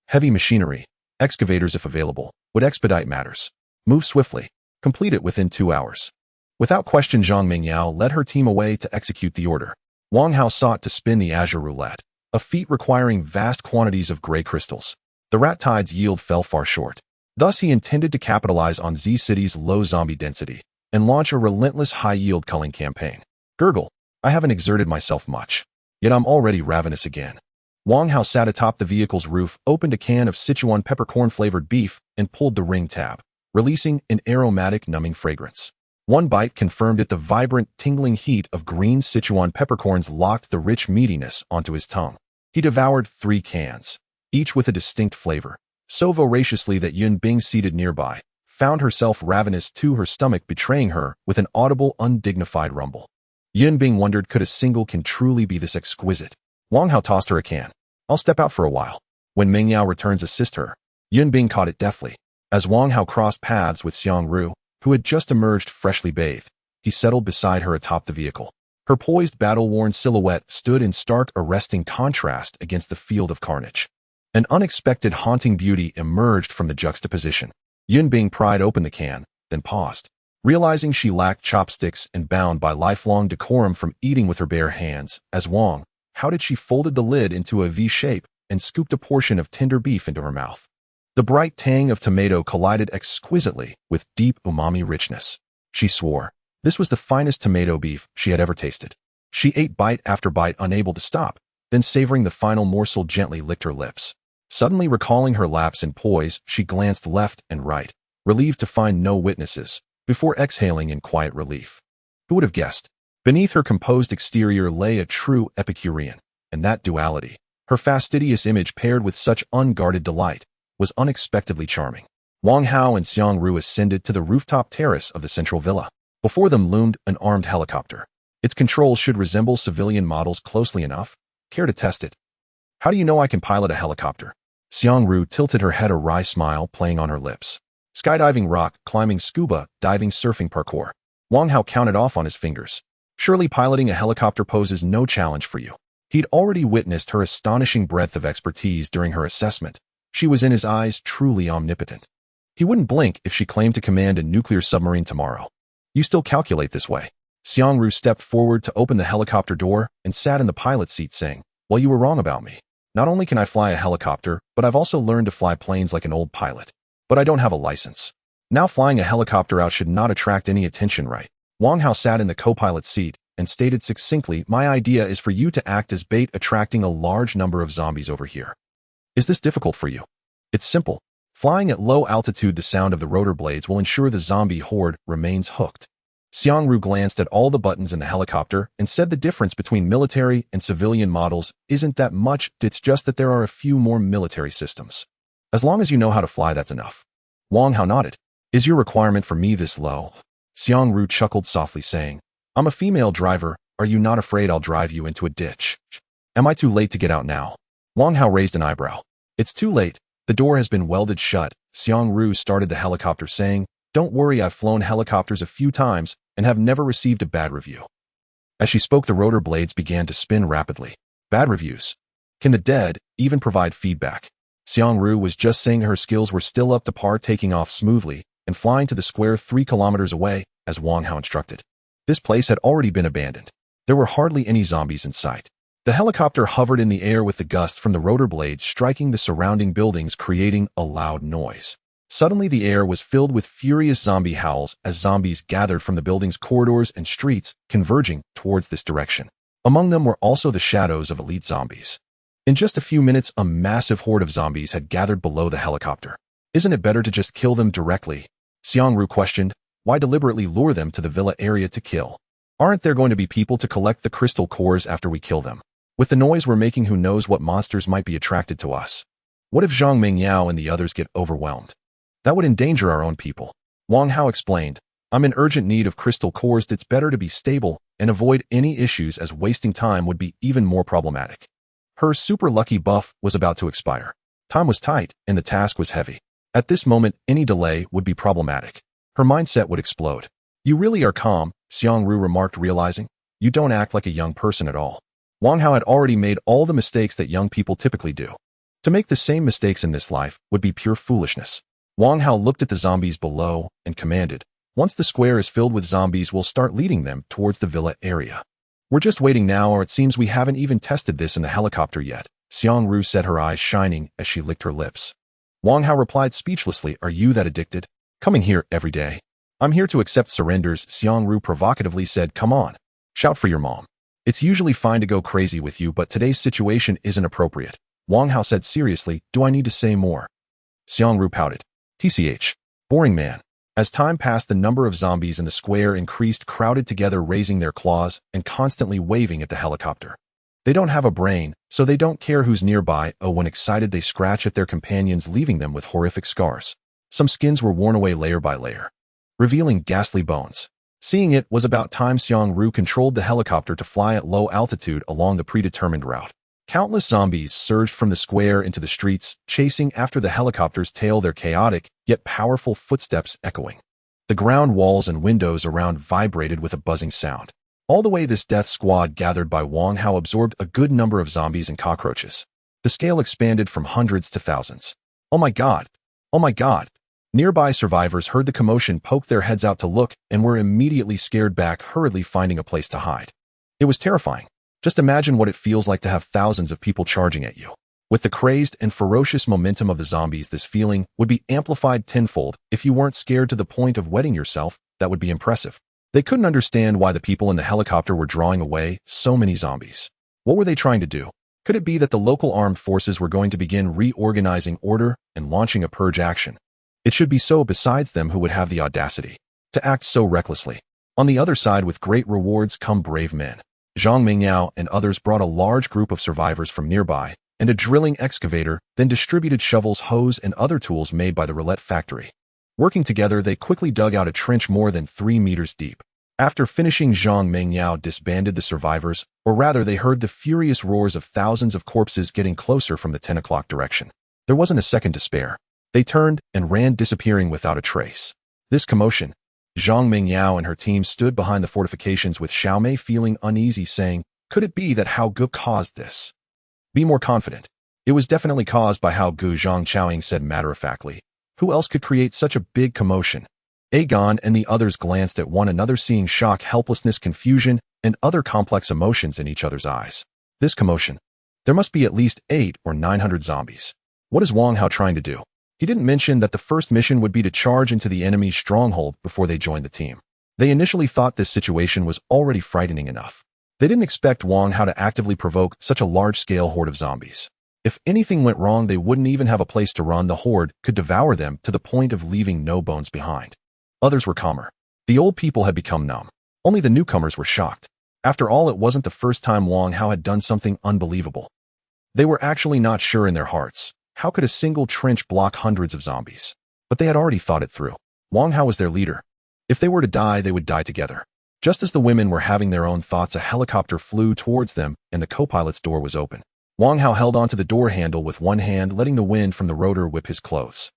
Heavy machinery, excavators if available, would expedite matters. Move swiftly. Complete it within 2 hours. Without question, Zhang Mingyao led her team away to execute the order. Wang Hao sought to spin the azure roulette, a feat requiring vast quantities of gray crystals. The rat tide's yield fell far short. Thus, he intended to capitalize on Z City's low zombie density and launch a relentless high-yield culling campaign. Gurgle, I haven't exerted myself much, yet I'm already ravenous again. Wang Hao sat atop the vehicle's roof, opened a can of Sichuan peppercorn-flavored beef, and pulled the ring tab, releasing an aromatic, numbing fragrance. One bite confirmed it. The vibrant, tingling heat of green Sichuan peppercorns locked the rich meatiness onto his tongue. He devoured 3 cans, each with a distinct flavor, so voraciously that Yun Bing, seated nearby, found herself ravenous too, her stomach betraying her with an audible, undignified rumble. Yun Bing wondered, could a single can truly be this exquisite? Wang Hao tossed her a can. I'll step out for a while. When Mingyao returns, assist her. Yun Bing caught it deftly. As Wang Hao crossed paths with Xiang Ru, who had just emerged freshly bathed, he settled beside her atop the vehicle. Her poised, battle-worn silhouette stood in stark, arresting contrast against the field of carnage. An unexpected, haunting beauty emerged from the juxtaposition. Yun Bing pried open the can, then paused. Realizing she lacked chopsticks and bound by lifelong decorum from eating with her bare hands, as Wang, how did she folded the lid into a V shape and scooped a portion of tender beef into her mouth. The bright tang of tomato collided exquisitely with deep umami richness. She swore this was the finest tomato beef she had ever tasted. She ate bite after bite, unable to stop, then savoring the final morsel, gently licked her lips. Suddenly recalling her lapse in poise, she glanced left and right, relieved to find no witnesses, before exhaling in quiet relief. Who would have guessed? Beneath her composed exterior lay a true Epicurean, and that duality, Her fastidious image paired with such unguarded delight was unexpectedly charming. Wang Hao and Xiang Ru ascended to the rooftop terrace of the central villa. Before them loomed an armed helicopter. Its controls should resemble civilian models closely enough. Care to test it? How do you know I can pilot a helicopter? Xiang Ru tilted her head, a wry smile playing on her lips. Skydiving, rock climbing, scuba diving, surfing, parkour. Wang Hao counted off on his fingers. Surely piloting a helicopter poses no challenge for you. He'd already witnessed her astonishing breadth of expertise during her assessment. She was in his eyes truly omnipotent. He wouldn't blink if she claimed to command a nuclear submarine tomorrow. You still calculate this way? Xiang Ru stepped forward to open the helicopter door and sat in the pilot's seat, saying, "Well, you were wrong about me. Not only can I fly a helicopter, but I've also learned to fly planes like an old pilot. But I don't have a license. Now flying a helicopter out should not attract any attention, right?" Wang Hao sat in the co-pilot's seat and stated succinctly, "My idea is for you to act as bait, attracting a large number of zombies over here. Is this difficult for you? It's simple. Flying at low altitude, the sound of the rotor blades will ensure the zombie horde remains hooked." Xiang Ru glanced at all the buttons in the helicopter and said, "The difference between military and civilian models isn't that much, it's just that there are a few more military systems. As long as you know how to fly, that's enough." Wang Hao nodded. "Is your requirement for me this low?" Xiang Ru chuckled softly, saying, "I'm a female driver. Are you not afraid I'll drive you into a ditch? Am I too late to get out now?" Wang Hao raised an eyebrow. "It's too late. The door has been welded shut." Xiang Ru started the helicopter, saying, "Don't worry, I've flown helicopters a few times and have never received a bad review." As she spoke, the rotor blades began to spin rapidly. Bad reviews? Can the dead even provide feedback? Xiang Ru was just saying her skills were still up to par, taking off smoothly and flying to the square 3 kilometers away, as Wang Hao instructed. This place had already been abandoned. There were hardly any zombies in sight. The helicopter hovered in the air with the gust from the rotor blades striking the surrounding buildings, creating a loud noise. Suddenly, the air was filled with furious zombie howls as zombies gathered from the building's corridors and streets, converging towards this direction. Among them were also the shadows of elite zombies. In just a few minutes, a massive horde of zombies had gathered below the helicopter. "Isn't it better to just kill them directly?" Xiang Ru questioned. "Why deliberately lure them to the villa area to kill? Aren't there going to be people to collect the crystal cores after we kill them? With the noise we're making, who knows what monsters might be attracted to us? What if Zhang Mingyao and the others get overwhelmed? That would endanger our own people." Wang Hao explained, "I'm in urgent need of crystal cores. It's better to be stable and avoid any issues, as wasting time would be even more problematic." Her super lucky buff was about to expire. Time was tight and the task was heavy. At this moment, any delay would be problematic. Her mindset would explode. "You really are calm," Xiang Ru remarked, realizing, "You don't act like a young person at all." Wang Hao had already made all the mistakes that young people typically do. To make the same mistakes in this life would be pure foolishness. Wang Hao looked at the zombies below and commanded, "Once the square is filled with zombies, we'll start leading them towards the villa area. We're just waiting now, or it seems we haven't even tested this in the helicopter yet." Xiang Ru said, her eyes shining as she licked her lips. Wang Hao replied speechlessly, "Are you that addicted? Coming here every day?" "I'm here to accept surrenders," Xiang Ru provocatively said. "Come on, shout for your mom. It's usually fine to go crazy with you, but today's situation isn't appropriate." Wang Hao said seriously, "Do I need to say more?" Xiang Ru pouted. "TCH. Boring man." As time passed, the number of zombies in the square increased, crowded together, raising their claws and constantly waving at the helicopter. They don't have a brain, so they don't care who's nearby. Oh, when excited, they scratch at their companions, leaving them with horrific scars. Some skins were worn away layer by layer, revealing ghastly bones. Seeing it was about time, Xiang Ru controlled the helicopter to fly at low altitude along the predetermined route. Countless zombies surged from the square into the streets, chasing after the helicopter's tail, their chaotic yet powerful footsteps echoing. The ground walls and windows around vibrated with a buzzing sound. All the way, this death squad gathered by Wang Hao absorbed a good number of zombies and cockroaches. The scale expanded from hundreds to thousands. "Oh my God! Oh my God!" Nearby survivors heard the commotion, poked their heads out to look, and were immediately scared back, hurriedly finding a place to hide. It was terrifying. Just imagine what it feels like to have thousands of people charging at you. With the crazed and ferocious momentum of the zombies, this feeling would be amplified tenfold. If you weren't scared to the point of wetting yourself, that would be impressive. They couldn't understand why the people in the helicopter were drawing away so many zombies. What were they trying to do? Could it be that the local armed forces were going to begin reorganizing order and launching a purge action? It should be so. Besides them, who would have the audacity to act so recklessly? On the other side, with great rewards come brave men. Zhang Mingyao and others brought a large group of survivors from nearby, and a drilling excavator, then distributed shovels, hoes, and other tools made by the Roulette factory. Working together, they quickly dug out a trench more than 3 meters deep. After finishing, Zhang Mengyao disbanded the survivors, or rather they heard the furious roars of thousands of corpses getting closer from the 10 o'clock direction. There wasn't a second to spare. They turned and ran, disappearing without a trace. This commotion. Zhang Mengyao and her team stood behind the fortifications with Xiaomei feeling uneasy, saying, "Could it be that Hao Gu caused this?" "Be more confident. It was definitely caused by Hao Gu," Zhang Chaoying said matter-of-factly. "Who else could create such a big commotion?" Aegon and the others glanced at one another, seeing shock, helplessness, confusion, and other complex emotions in each other's eyes. This commotion. There must be at least 800 or 900 zombies. What is Wang Hao trying to do? He didn't mention that the first mission would be to charge into the enemy's stronghold before they joined the team. They initially thought this situation was already frightening enough. They didn't expect Wang Hao to actively provoke such a large-scale horde of zombies. If anything went wrong, they wouldn't even have a place to run. The horde could devour them to the point of leaving no bones behind. Others were calmer. The old people had become numb. Only the newcomers were shocked. After all, it wasn't the first time Wang Hao had done something unbelievable. They were actually not sure in their hearts. How could a single trench block hundreds of zombies? But they had already thought it through. Wang Hao was their leader. If they were to die, they would die together. Just as the women were having their own thoughts, a helicopter flew towards them and the co-pilot's door was open. Wang Hao held onto the door handle with one hand, letting the wind from the rotor whip his clothes.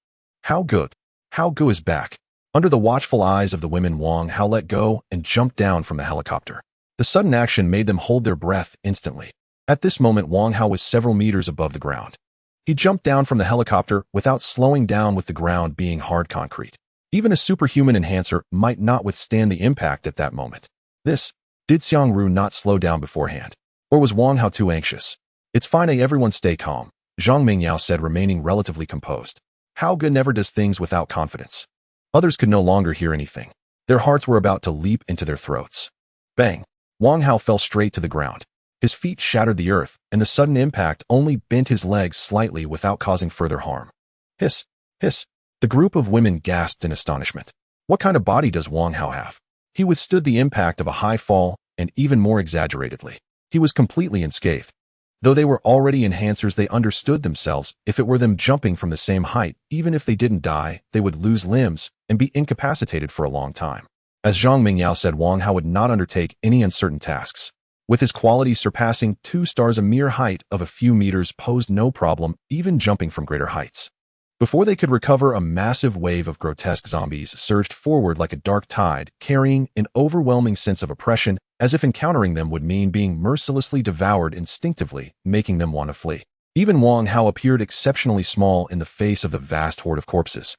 Hao Gu is back. Under the watchful eyes of the women, Wang Hao let go and jumped down from the helicopter. The sudden action made them hold their breath instantly. At this moment, Wang Hao was several meters above the ground. He jumped down from the helicopter without slowing down, with the ground being hard concrete. Even a superhuman enhancer might not withstand the impact at that moment. Did Xiangru not slow down beforehand? Or was Wang Hao too anxious? "It's fine, everyone stay calm," Zhang Mengyao said, remaining relatively composed. Hao Gu never does things without confidence. Others could no longer hear anything. Their hearts were about to leap into their throats. Bang! Wang Hao fell straight to the ground. His feet shattered the earth, and the sudden impact only bent his legs slightly without causing further harm. Hiss! Hiss! The group of women gasped in astonishment. What kind of body does Wang Hao have? He withstood the impact of a high fall, and even more exaggeratedly, he was completely unscathed. Though they were already enhancers, they understood themselves. If it were them jumping from the same height, even if they didn't die, they would lose limbs and be incapacitated for a long time. As Zhang Mengyao said, Wang Hao would not undertake any uncertain tasks. With his qualities surpassing 2 stars, a mere height of a few meters posed no problem, even jumping from greater heights. Before they could recover, a massive wave of grotesque zombies surged forward like a dark tide, carrying an overwhelming sense of oppression, as if encountering them would mean being mercilessly devoured instinctively, making them want to flee. Even Wang Hao appeared exceptionally small in the face of the vast horde of corpses.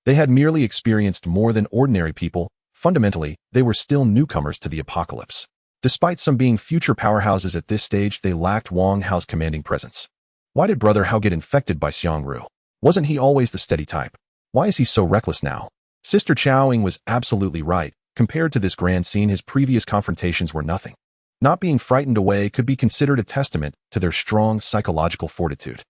They had merely experienced more than ordinary people. Fundamentally, they were still newcomers to the apocalypse. Despite some being future powerhouses at this stage, they lacked Wang Hao's commanding presence. Why did Brother Hao get infected by Xiangru? Wasn't he always the steady type? Why is he so reckless now? Sister Chaoying was absolutely right. Compared to this grand scene, his previous confrontations were nothing. Not being frightened away could be considered a testament to their strong psychological fortitude.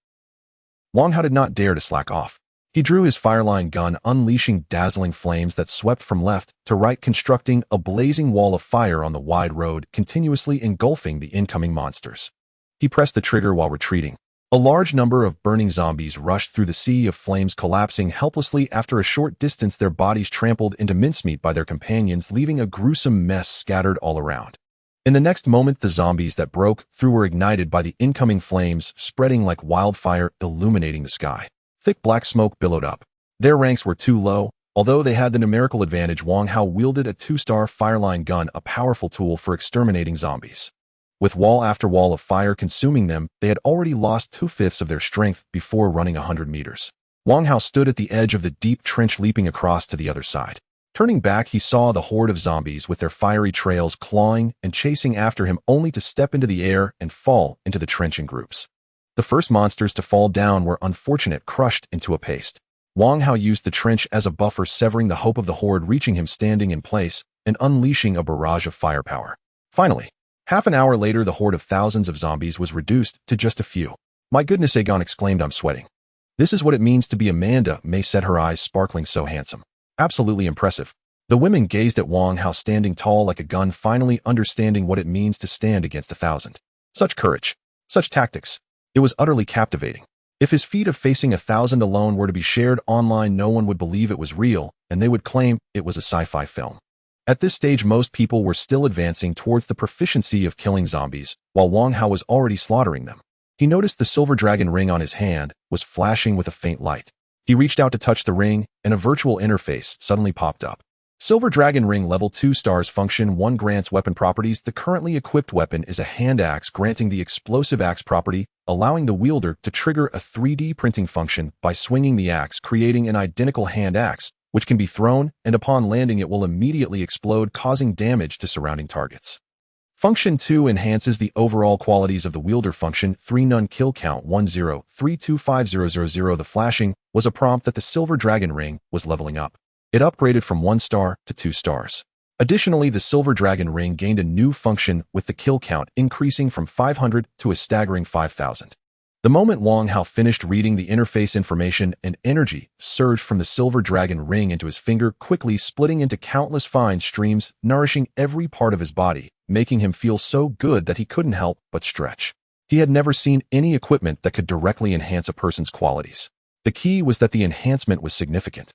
Wang Hao did not dare to slack off. He drew his fireline gun, unleashing dazzling flames that swept from left to right, constructing a blazing wall of fire on the wide road, continuously engulfing the incoming monsters. He pressed the trigger while retreating. A large number of burning zombies rushed through the sea of flames, collapsing helplessly. After a short distance, their bodies trampled into mincemeat by their companions, leaving a gruesome mess scattered all around. In the next moment, the zombies that broke through were ignited by the incoming flames, spreading like wildfire, illuminating the sky. Thick black smoke billowed up. Their ranks were too low. Although they had the numerical advantage, Wang Hao wielded a 2-star fireline gun, a powerful tool for exterminating zombies. With wall after wall of fire consuming them, they had already lost 2/5 of their strength before running 100 meters. Wang Hao stood at the edge of the deep trench, leaping across to the other side. Turning back, he saw the horde of zombies with their fiery trails clawing and chasing after him, only to step into the air and fall into the trench in groups. The first monsters to fall down were unfortunate, crushed into a paste. Wang Hao used the trench as a buffer, severing the hope of the horde reaching him standing in place and unleashing a barrage of firepower. Finally, half an hour later, the horde of thousands of zombies was reduced to just a few. "My goodness," Aegon exclaimed, "I'm sweating." "This is what it means to be Amanda," May said, her eyes sparkling so handsome. "Absolutely impressive." The women gazed at Wang Hao, standing tall like a gun, finally understanding what it means to stand against 1,000. Such courage, such tactics. It was utterly captivating. If his feat of facing 1,000 alone were to be shared online, no one would believe it was real, and they would claim it was a sci-fi film. At this stage, most people were still advancing towards the proficiency of killing zombies, while Wang Hao was already slaughtering them. He noticed the silver dragon ring on his hand was flashing with a faint light. He reached out to touch the ring, and a virtual interface suddenly popped up. Silver Dragon Ring Level 2 Stars Function 1 grants weapon properties. The currently equipped weapon is a hand axe, granting the explosive axe property, allowing the wielder to trigger a 3D printing function by swinging the axe, creating an identical hand axe, which can be thrown, and upon landing it will immediately explode, causing damage to surrounding targets. Function 2 enhances the overall qualities of the wielder. Function 3 None Kill Count 10325000. The flashing was a prompt that the Silver Dragon Ring was leveling up. It upgraded from 1 star to 2 stars. Additionally, the Silver Dragon Ring gained a new function, with the kill count increasing from 500 to a staggering 5,000. The moment Wang Hao finished reading the interface information, and energy surged from the Silver Dragon Ring into his finger, quickly splitting into countless fine streams, nourishing every part of his body, making him feel so good that he couldn't help but stretch. He had never seen any equipment that could directly enhance a person's qualities. The key was that the enhancement was significant.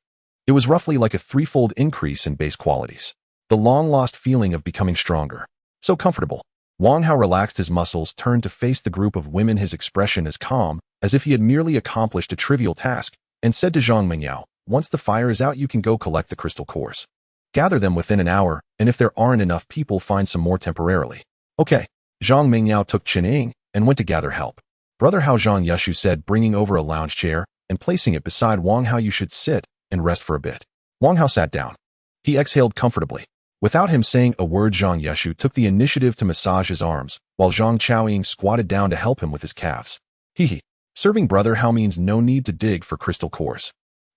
It was roughly like a threefold increase in base qualities. The long-lost feeling of becoming stronger. So comfortable. Wang Hao relaxed his muscles, turned to face the group of women, his expression as calm as if he had merely accomplished a trivial task, and said to Zhang Mingyao, "Once the fire is out, you can go collect the crystal cores. Gather them within an hour, and if there aren't enough people, find some more temporarily." Okay. Zhang Mingyao took Chen Ying and went to gather help. "Brother Hao," Zhang Yushu said, bringing over a lounge chair and placing it beside Wang Hao, "you should sit and rest for a bit." Wang Hao sat down. He exhaled comfortably. Without him saying a word, Zhang Yushu took the initiative to massage his arms, while Zhang Chaoying squatted down to help him with his calves. Hehe. Serving Brother Hao means no need to dig for crystal cores.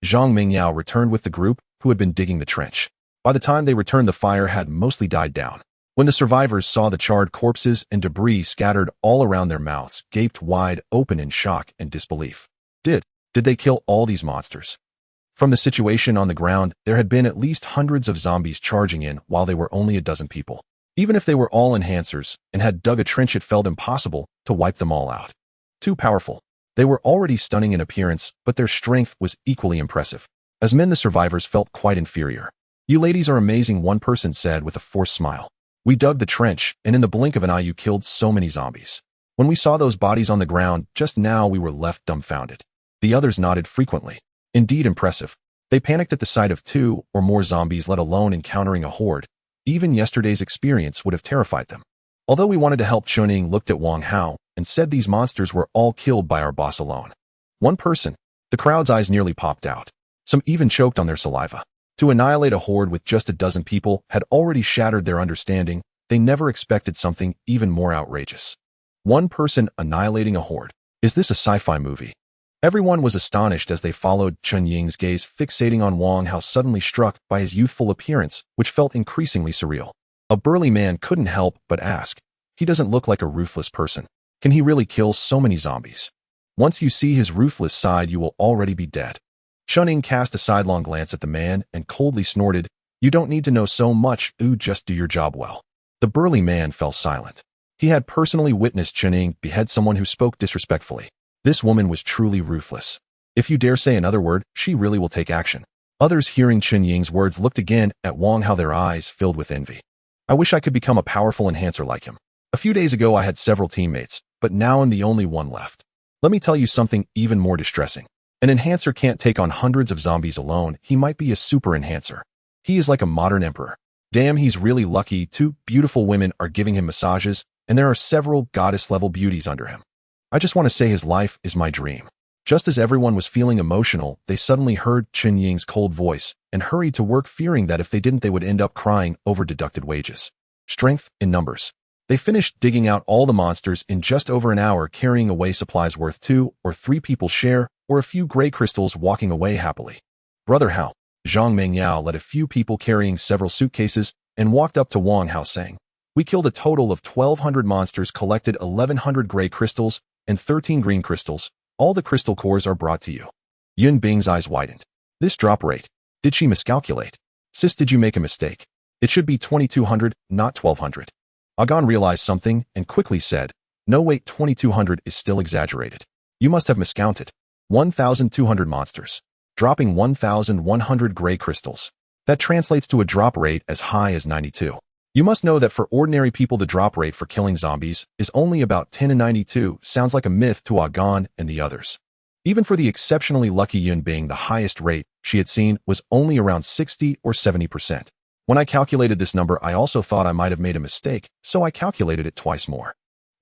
Zhang Mingyao returned with the group, who had been digging the trench. By the time they returned, the fire had mostly died down. When the survivors saw the charred corpses and debris scattered all around, their mouths gaped wide open in shock and disbelief. Did they kill all these monsters? From the situation on the ground, there had been at least hundreds of zombies charging in while they were only a dozen people. Even if they were all enhancers and had dug a trench, it felt impossible to wipe them all out. Too powerful. They were already stunning in appearance, but their strength was equally impressive. As men, the survivors felt quite inferior. "You ladies are amazing," one person said with a forced smile. "We dug the trench, and in the blink of an eye you killed so many zombies. When we saw those bodies on the ground just now, we were left dumbfounded." The others nodded frequently. Indeed impressive. They panicked at the sight of 2 or more zombies, let alone encountering a horde. Even yesterday's experience would have terrified them. Although we wanted to help, Chuning looked at Wang Hao and said, "These monsters were all killed by our boss alone." One person. The crowd's eyes nearly popped out. Some even choked on their saliva. To annihilate a horde with just a dozen people had already shattered their understanding. They never expected something even more outrageous. One person annihilating a horde. Is this a sci-fi movie? Everyone was astonished as they followed Chen Ying's gaze, fixating on Wang Hao, suddenly struck by his youthful appearance, which felt increasingly surreal. A burly man couldn't help but ask, "He doesn't look like a ruthless person. Can he really kill so many zombies? Once you see his ruthless side, you will already be dead." Chen Ying cast a sidelong glance at the man and coldly snorted, "You don't need to know so much, just do your job well." The burly man fell silent. He had personally witnessed Chen Ying behead someone who spoke disrespectfully. This woman was truly ruthless. If you dare say another word, she really will take action. Others, hearing Chen Ying's words, looked again at Wang Hao, their eyes filled with envy. "I wish I could become a powerful enhancer like him. A few days ago I had several teammates, but now I'm the only one left. Let me tell you something even more distressing. An enhancer can't take on hundreds of zombies alone. He might be a super enhancer. He is like a modern emperor. Damn, he's really lucky. 2 beautiful women are giving him massages, and there are several goddess-level beauties under him. I just want to say his life is my dream." Just as everyone was feeling emotional, they suddenly heard Chen Ying's cold voice and hurried to work, fearing that if they didn't, they would end up crying over deducted wages. Strength in numbers. They finished digging out all the monsters in just over an hour, carrying away supplies worth 2 or 3 people's share, or a few gray crystals, walking away happily. Brother Hao. Zhang Mingyao led a few people carrying several suitcases and walked up to Wang Hao saying, "We killed a total of 1,200 monsters, collected 1,100 gray crystals, and 13 green crystals. All the crystal cores are brought to you." Yun Bing's eyes widened. This drop rate. Did she miscalculate? "Sis, did you make a mistake? It should be 2,200, not 1,200. Agon realized something and quickly said, No wait, 2200 is still exaggerated. You must have miscounted. 1200 monsters. Dropping 1100 gray crystals. That translates to a drop rate as high as 92. You must know that for ordinary people the drop rate for killing zombies is only about 10 and 92 sounds like a myth to Agon and the others. Even for the exceptionally lucky Yun being the highest rate she had seen was only around 60 or 70%. When I calculated this number I also thought I might have made a mistake, so I calculated it twice more.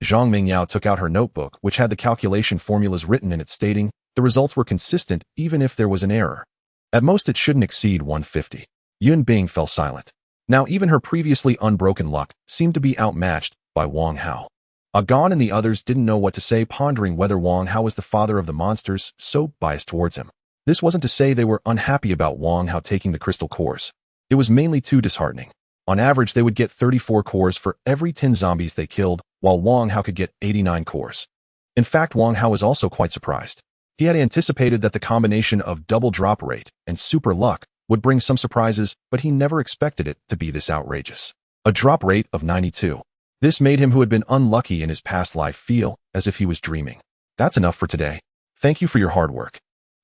Zhang Mingyao took out her notebook which had the calculation formulas written in it stating the results were consistent even if there was an error. At most it shouldn't exceed 150. Yun Bing fell silent. Now even her previously unbroken luck seemed to be outmatched by Wang Hao. Agon and the others didn't know what to say, pondering whether Wang Hao was the father of the monsters so biased towards him. This wasn't to say they were unhappy about Wang Hao taking the crystal cores. It was mainly too disheartening. On average they would get 34 cores for every 10 zombies they killed, while Wang Hao could get 89 cores. In fact, Wang Hao was also quite surprised. He had anticipated that the combination of double drop rate and super luck would bring some surprises, but he never expected it to be this outrageous. A drop rate of 92. This made him, who had been unlucky in his past life, feel as if he was dreaming. That's enough for today. Thank you for your hard work.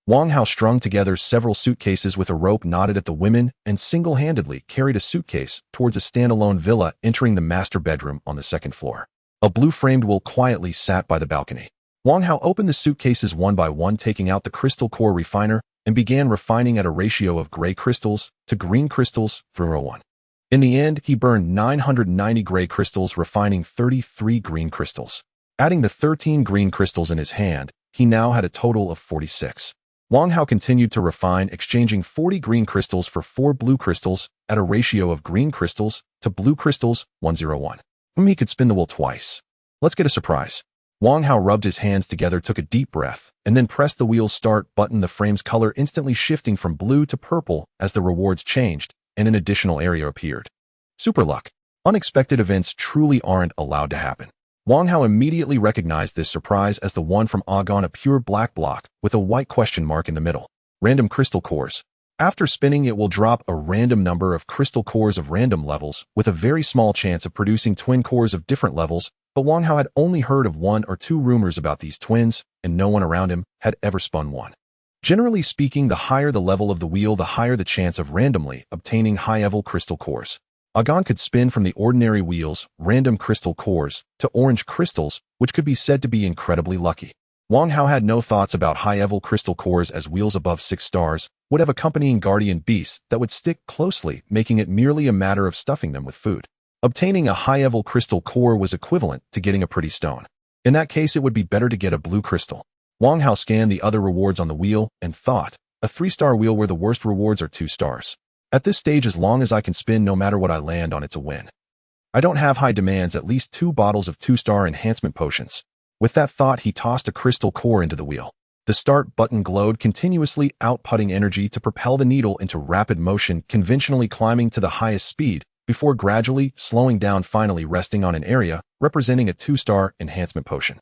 Wang Hao strung together several suitcases with a rope, nodded at the women, and single-handedly carried a suitcase towards a standalone villa, entering the master bedroom on the second floor. A blue-framed will quietly sat by the balcony. Wang Hao opened the suitcases one by one, taking out the crystal core refiner, and began refining at a ratio of gray crystals to green crystals through 1. In the end, he burned 990 gray crystals, refining 33 green crystals. Adding the 13 green crystals in his hand, he now had a total of 46. Wang Hao continued to refine, exchanging 40 green crystals for 4 blue crystals at a ratio of green crystals to blue crystals 101. He could spin the wheel twice. Let's get a surprise. Wang Hao rubbed his hands together, took a deep breath, and then pressed the wheel's start button, the frame's color instantly shifting from blue to purple as the rewards changed and an additional area appeared. Super luck. Unexpected events truly aren't allowed to happen. Wang Hao immediately recognized this surprise as the one from Agon, a pure black block with a white question mark in the middle. Random crystal cores. After spinning, it will drop a random number of crystal cores of random levels with a very small chance of producing twin cores of different levels, but Wang Hao had only heard of 1 or 2 rumors about these twins, and no one around him had ever spun one. Generally speaking, the higher the level of the wheel, the higher the chance of randomly obtaining high-level crystal cores. Agon could spin from the ordinary wheel's random crystal cores to orange crystals, which could be said to be incredibly lucky. Wang Hao had no thoughts about high-level crystal cores, as wheels above 6 stars would have accompanying guardian beasts that would stick closely, making it merely a matter of stuffing them with food. Obtaining a high-level crystal core was equivalent to getting a pretty stone. In that case, it would be better to get a blue crystal. Wang Hao scanned the other rewards on the wheel and thought, a 3-star wheel where the worst rewards are 2 stars. At this stage, as long as I can spin no matter what I land on, it's a win. I don't have high demands, at least 2 bottles of 2-star enhancement potions. With that thought, he tossed a crystal core into the wheel. The start button glowed, continuously outputting energy to propel the needle into rapid motion, conventionally climbing to the highest speed, before gradually slowing down, finally resting on an area representing a 2-star enhancement potion.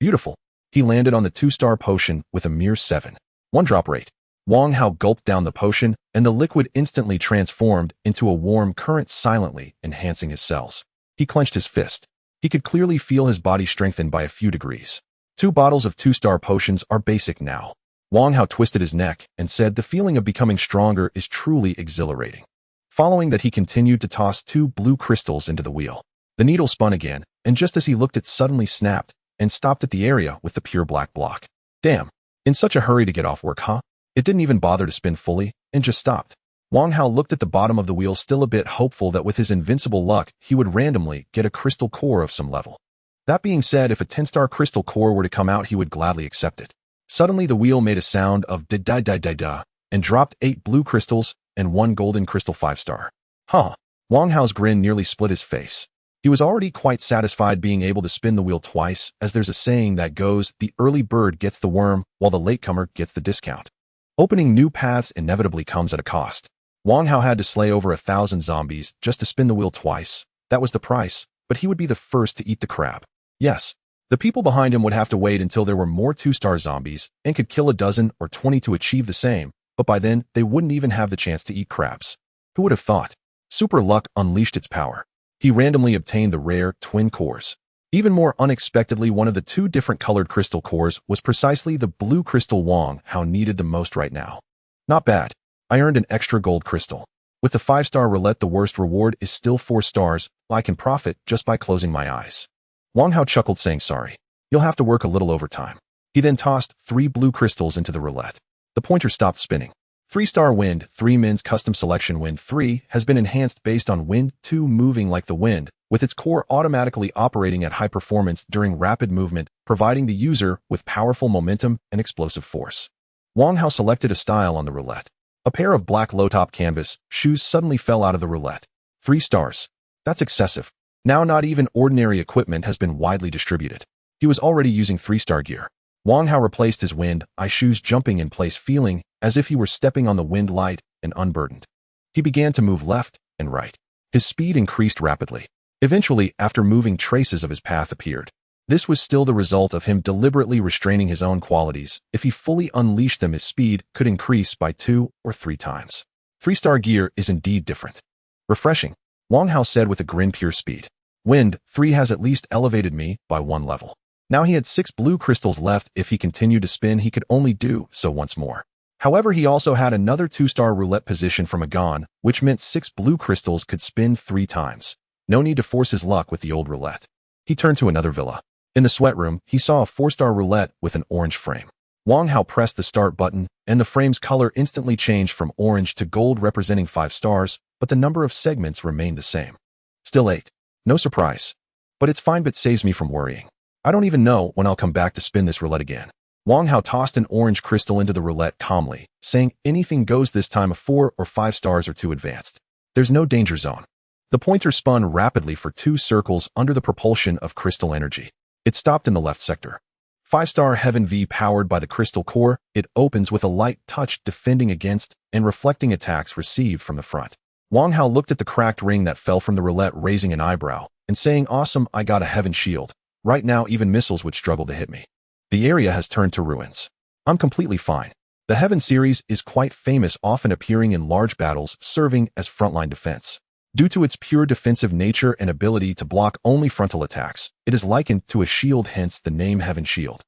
Beautiful. He landed on the 2-star potion with a mere 7. 1 drop rate. Wang Hao gulped down the potion, and the liquid instantly transformed into a warm current, silently enhancing his cells. He clenched his fist. He could clearly feel his body strengthen by a few degrees. 2 bottles of 2-star potions are basic now. Wang Hao twisted his neck and said, the feeling of becoming stronger is truly exhilarating. Following that, he continued to toss 2 blue crystals into the wheel. The needle spun again, and just as he looked, it suddenly snapped and stopped at the area with the pure black block. Damn. In such a hurry to get off work, huh? It didn't even bother to spin fully, and just stopped. Wang Hao looked at the bottom of the wheel, still a bit hopeful that with his invincible luck, he would randomly get a crystal core of some level. That being said, if a 10-star crystal core were to come out, he would gladly accept it. Suddenly, the wheel made a sound of da-da-da-da-da and dropped 8 blue crystals and 1 golden crystal 5-star. Huh. Wang Hao's grin nearly split his face. He was already quite satisfied being able to spin the wheel twice, as there's a saying that goes, the early bird gets the worm, while the latecomer gets the discount. Opening new paths inevitably comes at a cost. Wang Hao had to slay over 1,000 zombies just to spin the wheel twice. That was the price, but he would be the first to eat the crab. Yes, the people behind him would have to wait until there were more 2-star zombies and could kill a dozen or 20 to achieve the same, but by then, they wouldn't even have the chance to eat crabs. Who would have thought? Super luck unleashed its power. He randomly obtained the rare twin cores. Even more unexpectedly, one of the two different colored crystal cores was precisely the blue crystal Wang Hao needed the most right now. Not bad. I earned an extra gold crystal. With the 5-star roulette, the worst reward is still 4 stars. I can profit just by closing my eyes. Wang Hao chuckled, saying, sorry. You'll have to work a little overtime. He then tossed 3 blue crystals into the roulette. The pointer stopped spinning. 3-star Wind 3 Min's custom selection. Wind 3 has been enhanced based on Wind 2 moving like the wind, with its core automatically operating at high performance during rapid movement, providing the user with powerful momentum and explosive force. Wang Hao selected a style on the roulette. A pair of black low-top canvas shoes suddenly fell out of the roulette. 3 stars. That's excessive. Now not even ordinary equipment has been widely distributed. He was already using 3-star gear. Wang Hao replaced his Wind I shoes, jumping in place, feeling as if he were stepping on the wind light and unburdened. He began to move left and right. His speed increased rapidly. Eventually, after moving, traces of his path appeared. This was still the result of him deliberately restraining his own qualities. If he fully unleashed them, his speed could increase by 2 or 3 times. 3-star gear is indeed different. Refreshing, Wang Hao said with a grin. Pure speed. Wind 3 has at least elevated me by 1 level. Now he had 6 blue crystals left. If he continued to spin, he could only do so once more. However, he also had another 2-star roulette position from Agon, which meant 6 blue crystals could spin 3 times. No need to force his luck with the old roulette. He turned to another villa. In the sweat room, he saw a 4-star roulette with an orange frame. Wang Hao pressed the start button, and the frame's color instantly changed from orange to gold, representing 5 stars, but the number of segments remained the same. Still 8. No surprise. But it's fine, but saves me from worrying. I don't even know when I'll come back to spin this roulette again. Wang Hao tossed an orange crystal into the roulette calmly, saying anything goes this time. A 4 or 5 stars are too advanced. There's no danger zone. The pointer spun rapidly for 2 circles under the propulsion of crystal energy. It stopped in the left sector. 5-star Heaven V, powered by the crystal core. It opens with a light touch, defending against and reflecting attacks received from the front. Wang Hao looked at the cracked ring that fell from the roulette, raising an eyebrow and saying, awesome, I got a Heaven shield. Right now, even missiles would struggle to hit me. The area has turned to ruins. I'm completely fine. The Heaven series is quite famous, often appearing in large battles, serving as frontline defense. Due to its pure defensive nature and ability to block only frontal attacks, it is likened to a shield, hence the name Heaven Shield.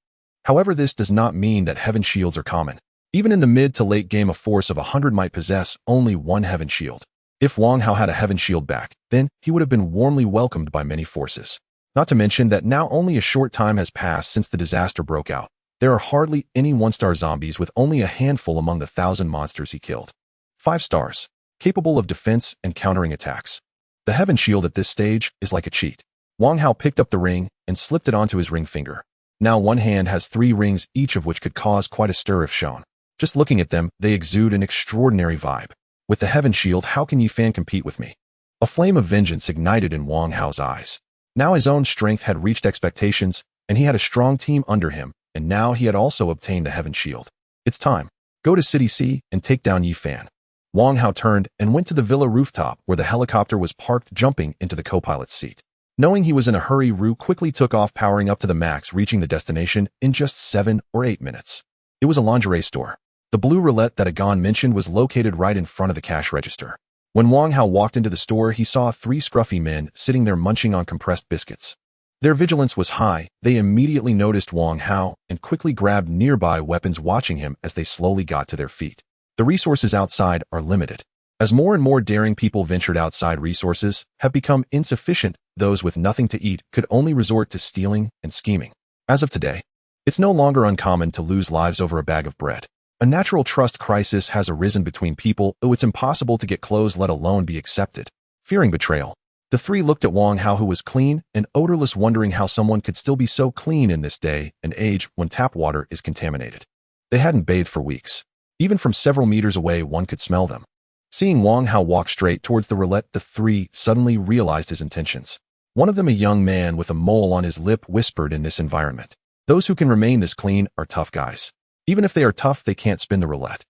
However, this does not mean that Heaven shields are common. Even in the mid to late game, a force of 100 might possess only 1 Heaven shield. If Wang Hao had a Heaven shield back, then he would have been warmly welcomed by many forces. Not to mention that now only a short time has passed since the disaster broke out. There are hardly any 1-star zombies, with only a handful among the 1,000 monsters he killed. 5 stars. Capable of defense and countering attacks. The Heaven shield at this stage is like a cheat. Wang Hao picked up the ring and slipped it onto his ring finger. Now one hand has 3 rings, each of which could cause quite a stir if shown. Just looking at them, they exude an extraordinary vibe. With the Heaven shield, how can Yi Fan compete with me? A flame of vengeance ignited in Wang Hao's eyes. Now his own strength had reached expectations, and he had a strong team under him, and now he had also obtained the Heaven shield. It's time. Go to City C and take down Yi Fan. Wang Hao turned and went to the villa rooftop where the helicopter was parked, jumping into the co-pilot's seat. Knowing he was in a hurry, Ru quickly took off, powering up to the max, reaching the destination in just 7 or 8 minutes. It was a lingerie store. The blue roulette that Agon mentioned was located right in front of the cash register. When Wang Hao walked into the store, he saw 3 scruffy men sitting there munching on compressed biscuits. Their vigilance was high. They immediately noticed Wang Hao and quickly grabbed nearby weapons, watching him as they slowly got to their feet. The resources outside are limited. As more and more daring people ventured outside, resources have become insufficient. Those with nothing to eat could only resort to stealing and scheming. As of today, it's no longer uncommon to lose lives over a bag of bread. A natural trust crisis has arisen between people, though it's impossible to get close, let alone be accepted. Fearing betrayal, the 3 looked at Wang Hao, who was clean and odorless, wondering how someone could still be so clean in this day and age when tap water is contaminated. They hadn't bathed for weeks. Even from several meters away, one could smell them. Seeing Wang Hao walk straight towards the roulette, the 3 suddenly realized his intentions. One of them, a young man with a mole on his lip, whispered, in this environment, those who can remain this clean are tough guys. Even if they are tough, they can't spin the roulette.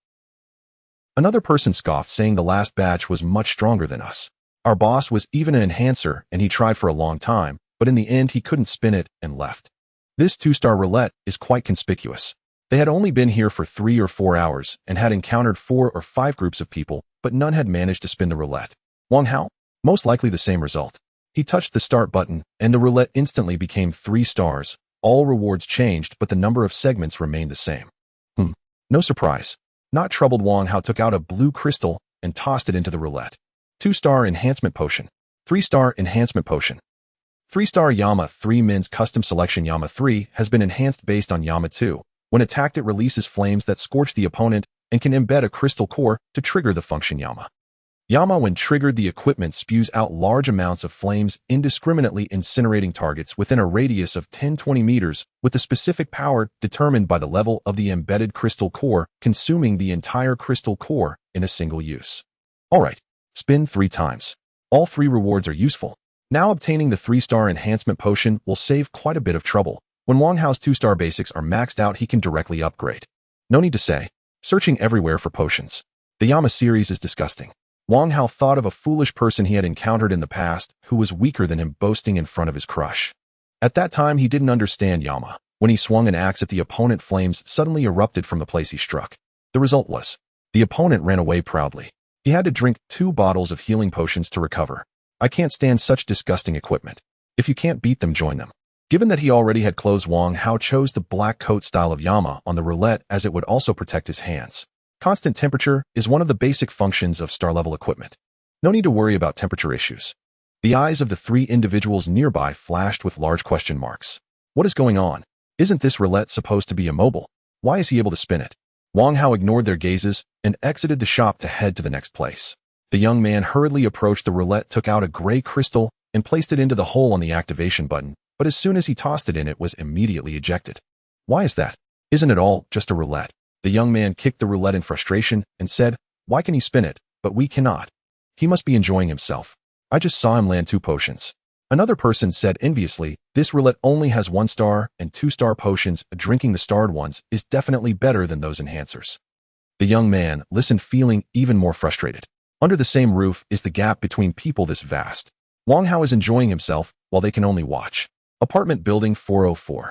Another person scoffed, saying the last batch was much stronger than us. Our boss was even an enhancer, and he tried for a long time, but in the end he couldn't spin it and left. This 2-star roulette is quite conspicuous. They had only been here for 3 or 4 hours and had encountered 4 or 5 groups of people, but none had managed to spin the roulette. Wang Hao? Most likely the same result. He touched the start button, and the roulette instantly became 3 stars. All rewards changed, but the number of segments remained the same. No surprise. Not troubled, Wang Hao took out a blue crystal and tossed it into the roulette. 2-star enhancement potion. 3-star enhancement potion. 3-star Yama 3 Min's custom selection Yama 3 has been enhanced based on Yama 2. When attacked, it releases flames that scorch the opponent and can embed a crystal core to trigger the function Yama. Yama, when triggered, the equipment spews out large amounts of flames, indiscriminately incinerating targets within a radius of 10-20 meters, with the specific power determined by the level of the embedded crystal core, consuming the entire crystal core in a single use. Alright, spin 3 times. All 3 rewards are useful. Now obtaining the 3-star enhancement potion will save quite a bit of trouble. When Wang Hao's 2-star basics are maxed out, he can directly upgrade. No need to say, searching everywhere for potions. The Yama series is disgusting. Wang Hao thought of a foolish person he had encountered in the past who was weaker than him, boasting in front of his crush. At that time, he didn't understand Yama. When he swung an axe at the opponent, flames suddenly erupted from the place he struck. The result was, the opponent ran away proudly. He had to drink 2 bottles of healing potions to recover. I can't stand such disgusting equipment. If you can't beat them, join them. Given that he already had clothes, Wang Hao chose the black coat style of Yama on the roulette, as it would also protect his hands. Constant temperature is one of the basic functions of star-level equipment. No need to worry about temperature issues. The eyes of the 3 individuals nearby flashed with large question marks. What is going on? Isn't this roulette supposed to be immobile? Why is he able to spin it? Wang Hao ignored their gazes and exited the shop to head to the next place. The young man hurriedly approached the roulette, took out a gray crystal, and placed it into the hole on the activation button, but as soon as he tossed it in, it was immediately ejected. Why is that? Isn't it all just a roulette? The young man kicked the roulette in frustration and said, why can he spin it, but we cannot? He must be enjoying himself. I just saw him land 2 potions. Another person said enviously, this roulette only has 1-star and 2-star potions. Drinking the starred ones is definitely better than those enhancers. The young man listened, feeling even more frustrated. Under the same roof is the gap between people this vast. Wang Hao is enjoying himself while they can only watch. Apartment building 404.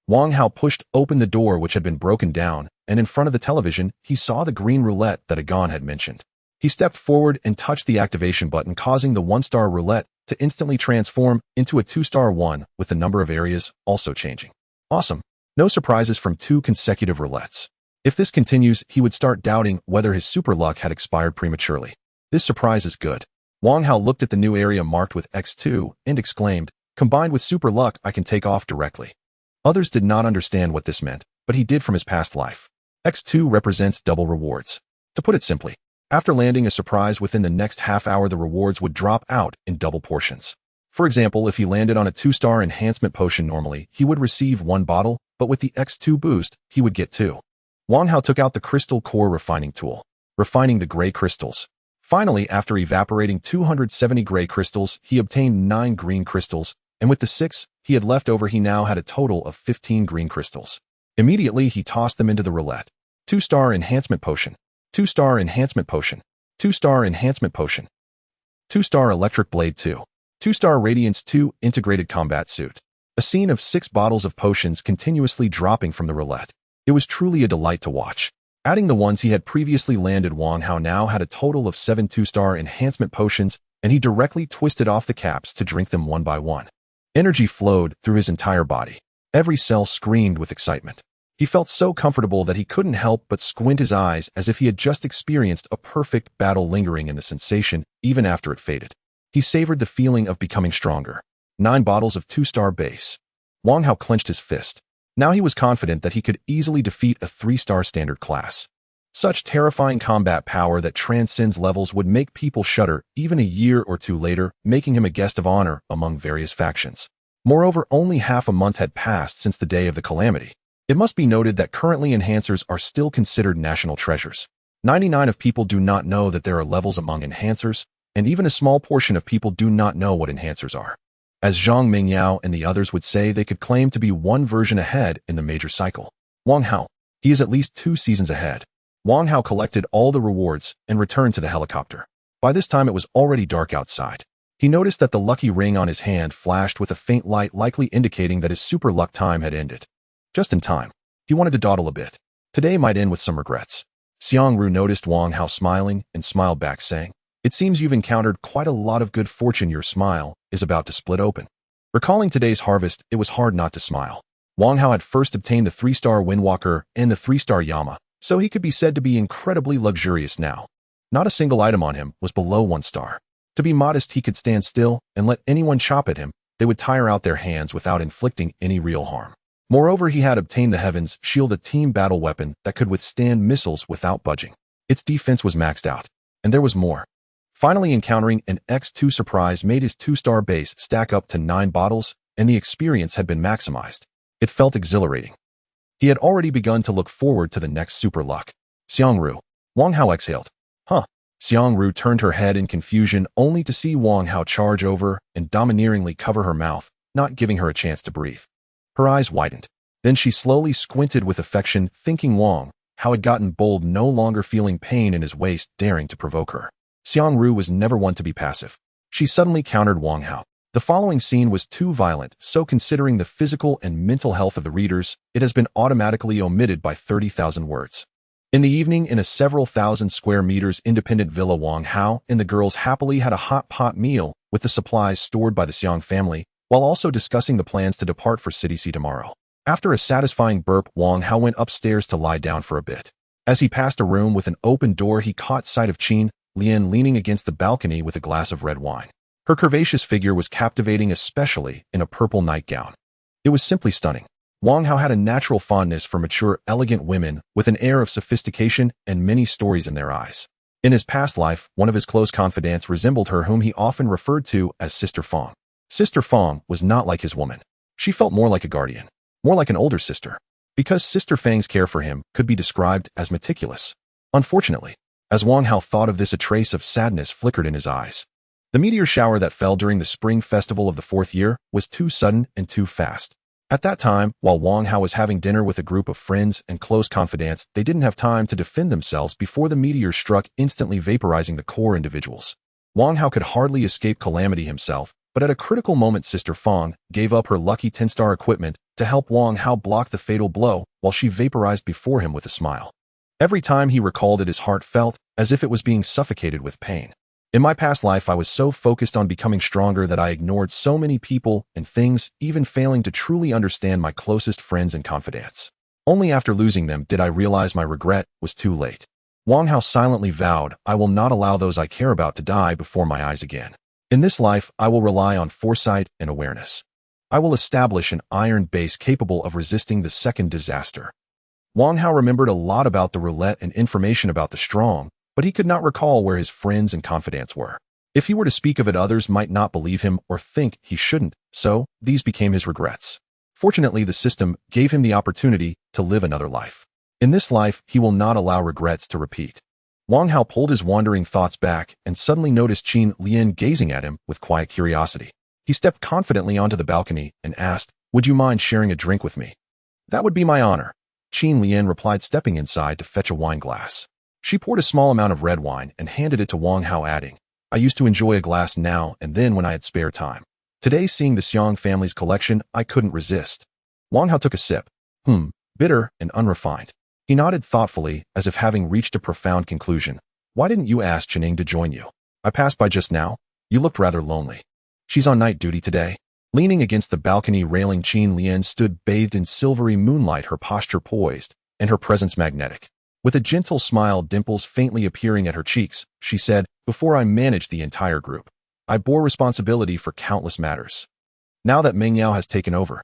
Wang Hao pushed open the door, which had been broken down, and in front of the television, he saw the green roulette that Agon had mentioned. He stepped forward and touched the activation button, causing the 1-star roulette to instantly transform into a 2-star one, with the number of areas also changing. Awesome. No surprises from 2 consecutive roulettes. If this continues, he would start doubting whether his super luck had expired prematurely. This surprise is good. Wang Hao looked at the new area marked with X2 and exclaimed, combined with super luck, I can take off directly. Others did not understand what this meant, but he did from his past life. X2 represents double rewards. To put it simply, after landing a surprise within the next half hour, the rewards would drop out in double portions. For example, if he landed on a 2-star enhancement potion, normally he would receive 1 bottle, but with the X2 boost, he would get 2. Wang Hao took out the crystal core refining tool, refining the gray crystals. Finally, after evaporating 270 gray crystals, he obtained 9 green crystals, and with the 6 he had left over, he now had a total of 15 green crystals. Immediately, he tossed them into the roulette. 2-star enhancement potion. 2-star enhancement potion. 2-star enhancement potion. 2-star electric blade 2. 2-star radiance 2 integrated combat suit. A scene of 6 bottles of potions continuously dropping from the roulette. It was truly a delight to watch. Adding the ones he had previously landed, Wang Hao now had a total of 7 2-star enhancement potions, and he directly twisted off the caps to drink them one by one. Energy flowed through his entire body. Every cell screamed with excitement. He felt so comfortable that he couldn't help but squint his eyes, as if he had just experienced a perfect battle, lingering in the sensation even after it faded. He savored the feeling of becoming stronger. 9 bottles of 2-star base. Wang Hao clenched his fist. Now he was confident that he could easily defeat a 3-star standard class. Such terrifying combat power that transcends levels would make people shudder even a year or 2 later, making him a guest of honor among various factions. Moreover, only half a month had passed since the day of the calamity. It must be noted that currently enhancers are still considered national treasures. 99% of people do not know that there are levels among enhancers, and even a small portion of people do not know what enhancers are. As Zhang Mingyao and the others would say, they could claim to be 1 version ahead in the major cycle. Wang Hao, he is at least 2 seasons ahead. Wang Hao collected all the rewards and returned to the helicopter. By this time, it was already dark outside. He noticed that the lucky ring on his hand flashed with a faint light, likely indicating that his super luck time had ended. Just in time. He wanted to dawdle a bit. Today might end with some regrets. Xiang Ru noticed Wang Hao smiling and smiled back, saying, It seems you've encountered quite a lot of good fortune. Your smile is about to split open. Recalling today's harvest, it was hard not to smile. Wang Hao had first obtained the 3-star Windwalker and the 3-star Yama, so he could be said to be incredibly luxurious now. Not a single item on him was below 1 star. To be modest, he could stand still and let anyone chop at him. They would tire out their hands without inflicting any real harm. Moreover, he had obtained the Heaven's Shield, a team battle weapon that could withstand missiles without budging. Its defense was maxed out, and there was more. Finally, encountering an X2 surprise made his 2-star base stack up to 9 bottles, and the experience had been maximized. It felt exhilarating. He had already begun to look forward to the next super luck. Xiangru. Wang Hao exhaled. Huh. Xiangru turned her head in confusion only to see Wang Hao charge over and domineeringly cover her mouth, not giving her a chance to breathe. Her eyes widened. Then she slowly squinted with affection, thinking Wang Hao had gotten bold, no longer feeling pain in his waist, daring to provoke her. Xiangru was never one to be passive. She suddenly countered Wang Hao. The following scene was too violent, so considering the physical and mental health of the readers, it has been automatically omitted by 30,000 words. In the evening, in a several thousand square meters independent villa, Wang Hao and the girls happily had a hot pot meal with the supplies stored by the Xiang family, while also discussing the plans to depart for City C tomorrow. After a satisfying burp, Wang Hao went upstairs to lie down for a bit. As he passed a room with an open door, he caught sight of Qin Lian leaning against the balcony with a glass of red wine. Her curvaceous figure was captivating, especially in a purple nightgown. It was simply stunning. Wang Hao had a natural fondness for mature, elegant women with an air of sophistication and many stories in their eyes. In his past life, one of his close confidants resembled her, whom he often referred to as Sister Fong. Sister Fong was not like his woman. She felt more like a guardian, more like an older sister, because Sister Fang's care for him could be described as meticulous. Unfortunately, as Wang Hao thought of this, a trace of sadness flickered in his eyes. The meteor shower that fell during the spring festival of the 4th year was too sudden and too fast. At that time, while Wang Hao was having dinner with a group of friends and close confidants, they didn't have time to defend themselves before the meteor struck, instantly vaporizing the core individuals. Wang Hao could hardly escape calamity himself, but at a critical moment, Sister Fong gave up her lucky 10-star equipment to help Wang Hao block the fatal blow while she vaporized before him with a smile. Every time he recalled it, his heart felt as if it was being suffocated with pain. In my past life, I was so focused on becoming stronger that I ignored so many people and things, even failing to truly understand my closest friends and confidants. Only after losing them did I realize my regret was too late. Wang Hao silently vowed, I will not allow those I care about to die before my eyes again. In this life, I will rely on foresight and awareness. I will establish an iron base capable of resisting the second disaster. Wang Hao remembered a lot about the roulette and information about the strong, but he could not recall where his friends and confidants were. If he were to speak of it, others might not believe him or think he shouldn't, so these became his regrets. Fortunately, the system gave him the opportunity to live another life. In this life, he will not allow regrets to repeat. Wang Hao pulled his wandering thoughts back and suddenly noticed Qin Lian gazing at him with quiet curiosity. He stepped confidently onto the balcony and asked, "Would you mind sharing a drink with me?" "That would be my honor," Qin Lian replied, stepping inside to fetch a wine glass. She poured a small amount of red wine and handed it to Wang Hao, adding, "I used to enjoy a glass now and then when I had spare time. Today, seeing the Xiang family's collection, I couldn't resist." Wang Hao took a sip. Bitter and unrefined. He nodded thoughtfully, as if having reached a profound conclusion. "Why didn't you ask Chenning to join you? I passed by just now. You looked rather lonely." "She's on night duty today." Leaning against the balcony railing, Qin Lian stood bathed in silvery moonlight, her posture poised, and her presence magnetic. With a gentle smile, dimples faintly appearing at her cheeks, she said, "Before I managed the entire group, I bore responsibility for countless matters. Now that Meng Yao has taken over,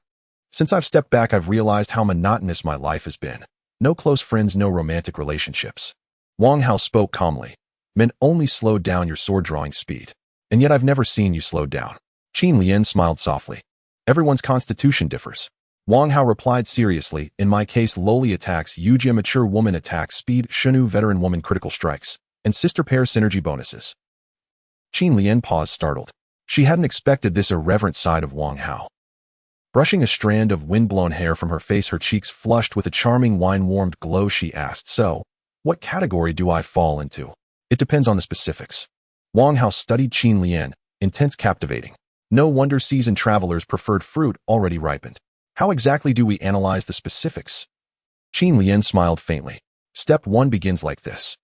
since I've stepped back, I've realized how monotonous my life has been. No close friends, no romantic relationships." Wang Hao spoke calmly. "Men only slow down your sword-drawing speed. And yet I've never seen you slow down." Qin Lian smiled softly. "Everyone's constitution differs." Wang Hao replied seriously, "In my case, lowly attacks, Yujia mature woman attack speed, Shenu veteran woman critical strikes, and sister pair synergy bonuses." Qin Lian paused, startled. She hadn't expected this irreverent side of Wang Hao. Brushing a strand of wind-blown hair from her face, her cheeks flushed with a charming wine-warmed glow, she asked, "So, what category do I fall into?" "It depends on the specifics." Wang Hao studied Qin Lian, intense, captivating. No wonder seasoned travelers preferred fruit already ripened. "How exactly do we analyze the specifics?" Qin Lian smiled faintly. "Step 1 begins like this."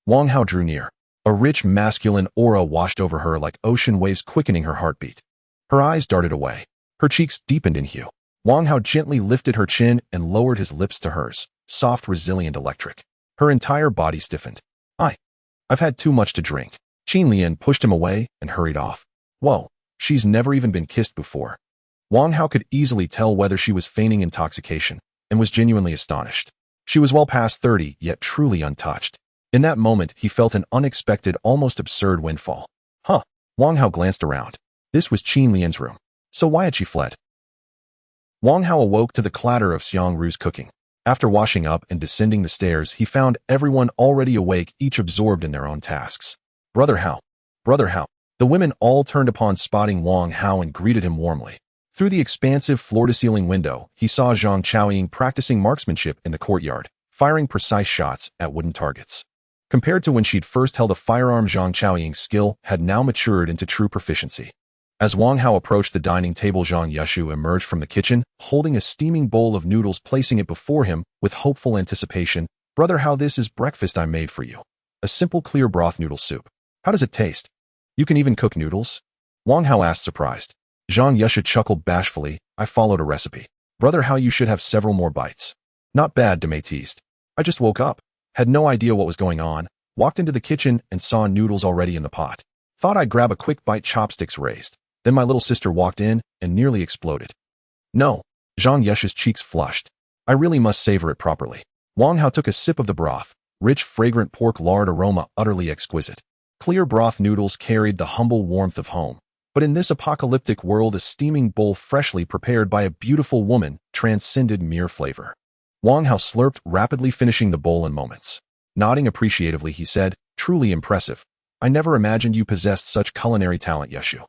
Wang Hao drew near. A rich masculine aura washed over her like ocean waves, quickening her heartbeat. Her eyes darted away. Her cheeks deepened in hue. Wang Hao gently lifted her chin and lowered his lips to hers, soft, resilient, electric. Her entire body stiffened. I've had too much to drink. Qin Lian pushed him away and hurried off. Whoa, she's never even been kissed before. Wang Hao could easily tell whether she was feigning intoxication and was genuinely astonished. She was well past 30, yet truly untouched. In that moment, he felt an unexpected, almost absurd windfall. Wang Hao glanced around. This was Qin Lian's room. So why had she fled? Wang Hao awoke to the clatter of Xiang Ru's cooking. After washing up and descending the stairs, he found everyone already awake, each absorbed in their own tasks. Brother Hao. Brother Hao. The women all turned upon spotting Wang Hao and greeted him warmly. Through the expansive floor-to-ceiling window, he saw Zhang Chaoying practicing marksmanship in the courtyard, firing precise shots at wooden targets. Compared to when she'd first held a firearm, Zhang Chaoying's skill had now matured into true proficiency. As Wang Hao approached the dining table, Zhang Yushu emerged from the kitchen, holding a steaming bowl of noodles, placing it before him with hopeful anticipation. Brother Hao, this is breakfast I made for you. A simple clear broth noodle soup. How does it taste? You can even cook noodles? Wang Hao asked, surprised. Zhang Yushu chuckled bashfully. I followed a recipe. Brother Hao, you should have several more bites. Not bad, Demei teased. I just woke up. Had no idea what was going on. Walked into the kitchen and saw noodles already in the pot. Thought I'd grab a quick bite, chopsticks raised. Then my little sister walked in and nearly exploded. No. Zhang Yushu's cheeks flushed. I really must savor it properly. Wang Hao took a sip of the broth. Rich, fragrant pork lard aroma, utterly exquisite. Clear broth noodles carried the humble warmth of home. But in this apocalyptic world, a steaming bowl freshly prepared by a beautiful woman transcended mere flavor. Wang Hao slurped, rapidly finishing the bowl in moments. Nodding appreciatively, he said, truly impressive. I never imagined you possessed such culinary talent, Yushu.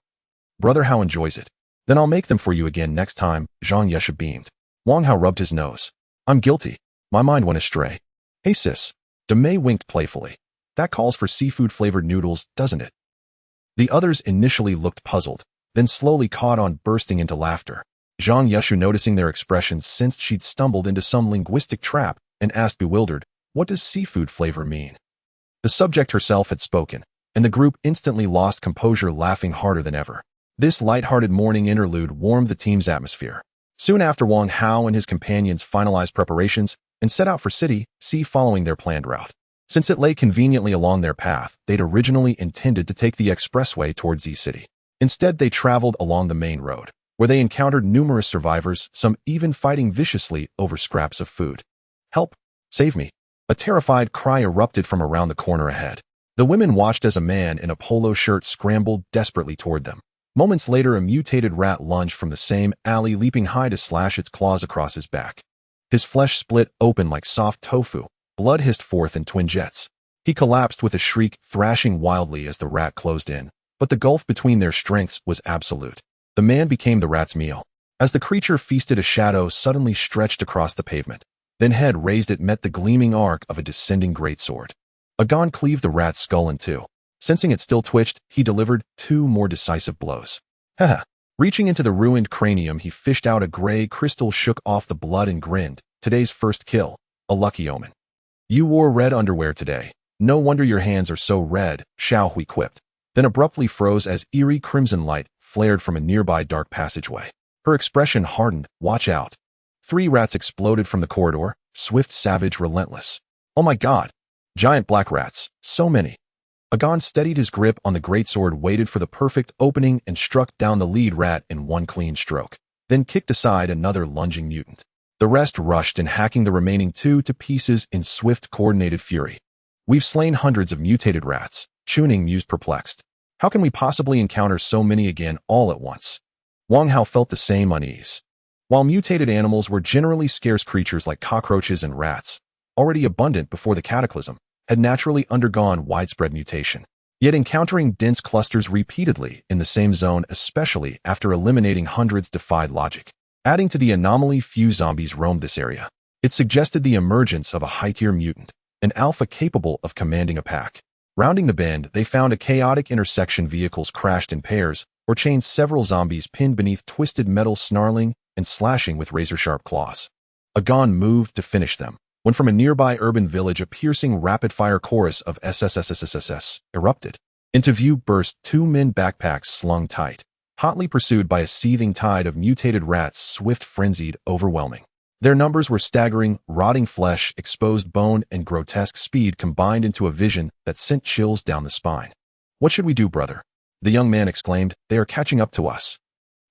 Brother Hao enjoys it. Then I'll make them for you again next time, Zhang Yushu beamed. Wang Hao rubbed his nose. I'm guilty. My mind went astray. Hey sis. Demei winked playfully. That calls for seafood-flavored noodles, doesn't it? The others initially looked puzzled, then slowly caught on, bursting into laughter. Zhang Yushu, noticing their expressions, sensed she'd stumbled into some linguistic trap and asked, bewildered, what does seafood flavor mean? The subject herself had spoken, and the group instantly lost composure, laughing harder than ever. This light-hearted morning interlude warmed the team's atmosphere. Soon after, Wang Hao and his companions finalized preparations and set out for City C, following their planned route. Since it lay conveniently along their path, they'd originally intended to take the expressway towards Z City. Instead, they traveled along the main road, where they encountered numerous survivors, some even fighting viciously over scraps of food. Help! Save me! A terrified cry erupted from around the corner ahead. The women watched as a man in a polo shirt scrambled desperately toward them. Moments later, a mutated rat lunged from the same alley, leaping high to slash its claws across his back. His flesh split open like soft tofu. Blood hissed forth in twin jets. He collapsed with a shriek, thrashing wildly as the rat closed in. But the gulf between their strengths was absolute. The man became the rat's meal. As the creature feasted, a shadow suddenly stretched across the pavement. Then head raised, it met the gleaming arc of a descending greatsword. A gun cleaved the rat's skull in two. Sensing it still twitched, he delivered 2 more decisive blows. Reaching into the ruined cranium, he fished out a gray crystal, shook off the blood and grinned. Today's first kill. A lucky omen. You wore red underwear today. No wonder your hands are so red, Xiao Hui quipped, then abruptly froze as eerie crimson light flared from a nearby dark passageway. Her expression hardened. Watch out. 3 rats exploded from the corridor, swift, savage, relentless. Oh my god. Giant black rats. So many. Agon steadied his grip on the greatsword, waited for the perfect opening, and struck down the lead rat in one clean stroke, then kicked aside another lunging mutant. The rest rushed in, hacking the remaining 2 to pieces in swift, coordinated fury. We've slain hundreds of mutated rats, Chuning mused, perplexed. How can we possibly encounter so many again all at once? Wang Hao felt the same unease. While mutated animals were generally scarce, creatures like cockroaches and rats, already abundant before the cataclysm, had naturally undergone widespread mutation. Yet encountering dense clusters repeatedly in the same zone, especially after eliminating hundreds, defied logic. Adding to the anomaly, few zombies roamed this area. It suggested the emergence of a high-tier mutant, an alpha capable of commanding a pack. Rounding the bend, they found a chaotic intersection. Vehicles crashed in pairs or chained, several zombies pinned beneath twisted metal, snarling and slashing with razor-sharp claws. Agon moved to finish them. when from a nearby urban village a piercing rapid-fire chorus of SSSSSS erupted. Into view burst two men, backpacks slung tight, hotly pursued by a seething tide of mutated rats, swift, frenzied, overwhelming. Their numbers were staggering, rotting flesh, exposed bone, and grotesque speed combined into a vision that sent chills down the spine. "What should we do, brother?" the young man exclaimed. "They are catching up to us."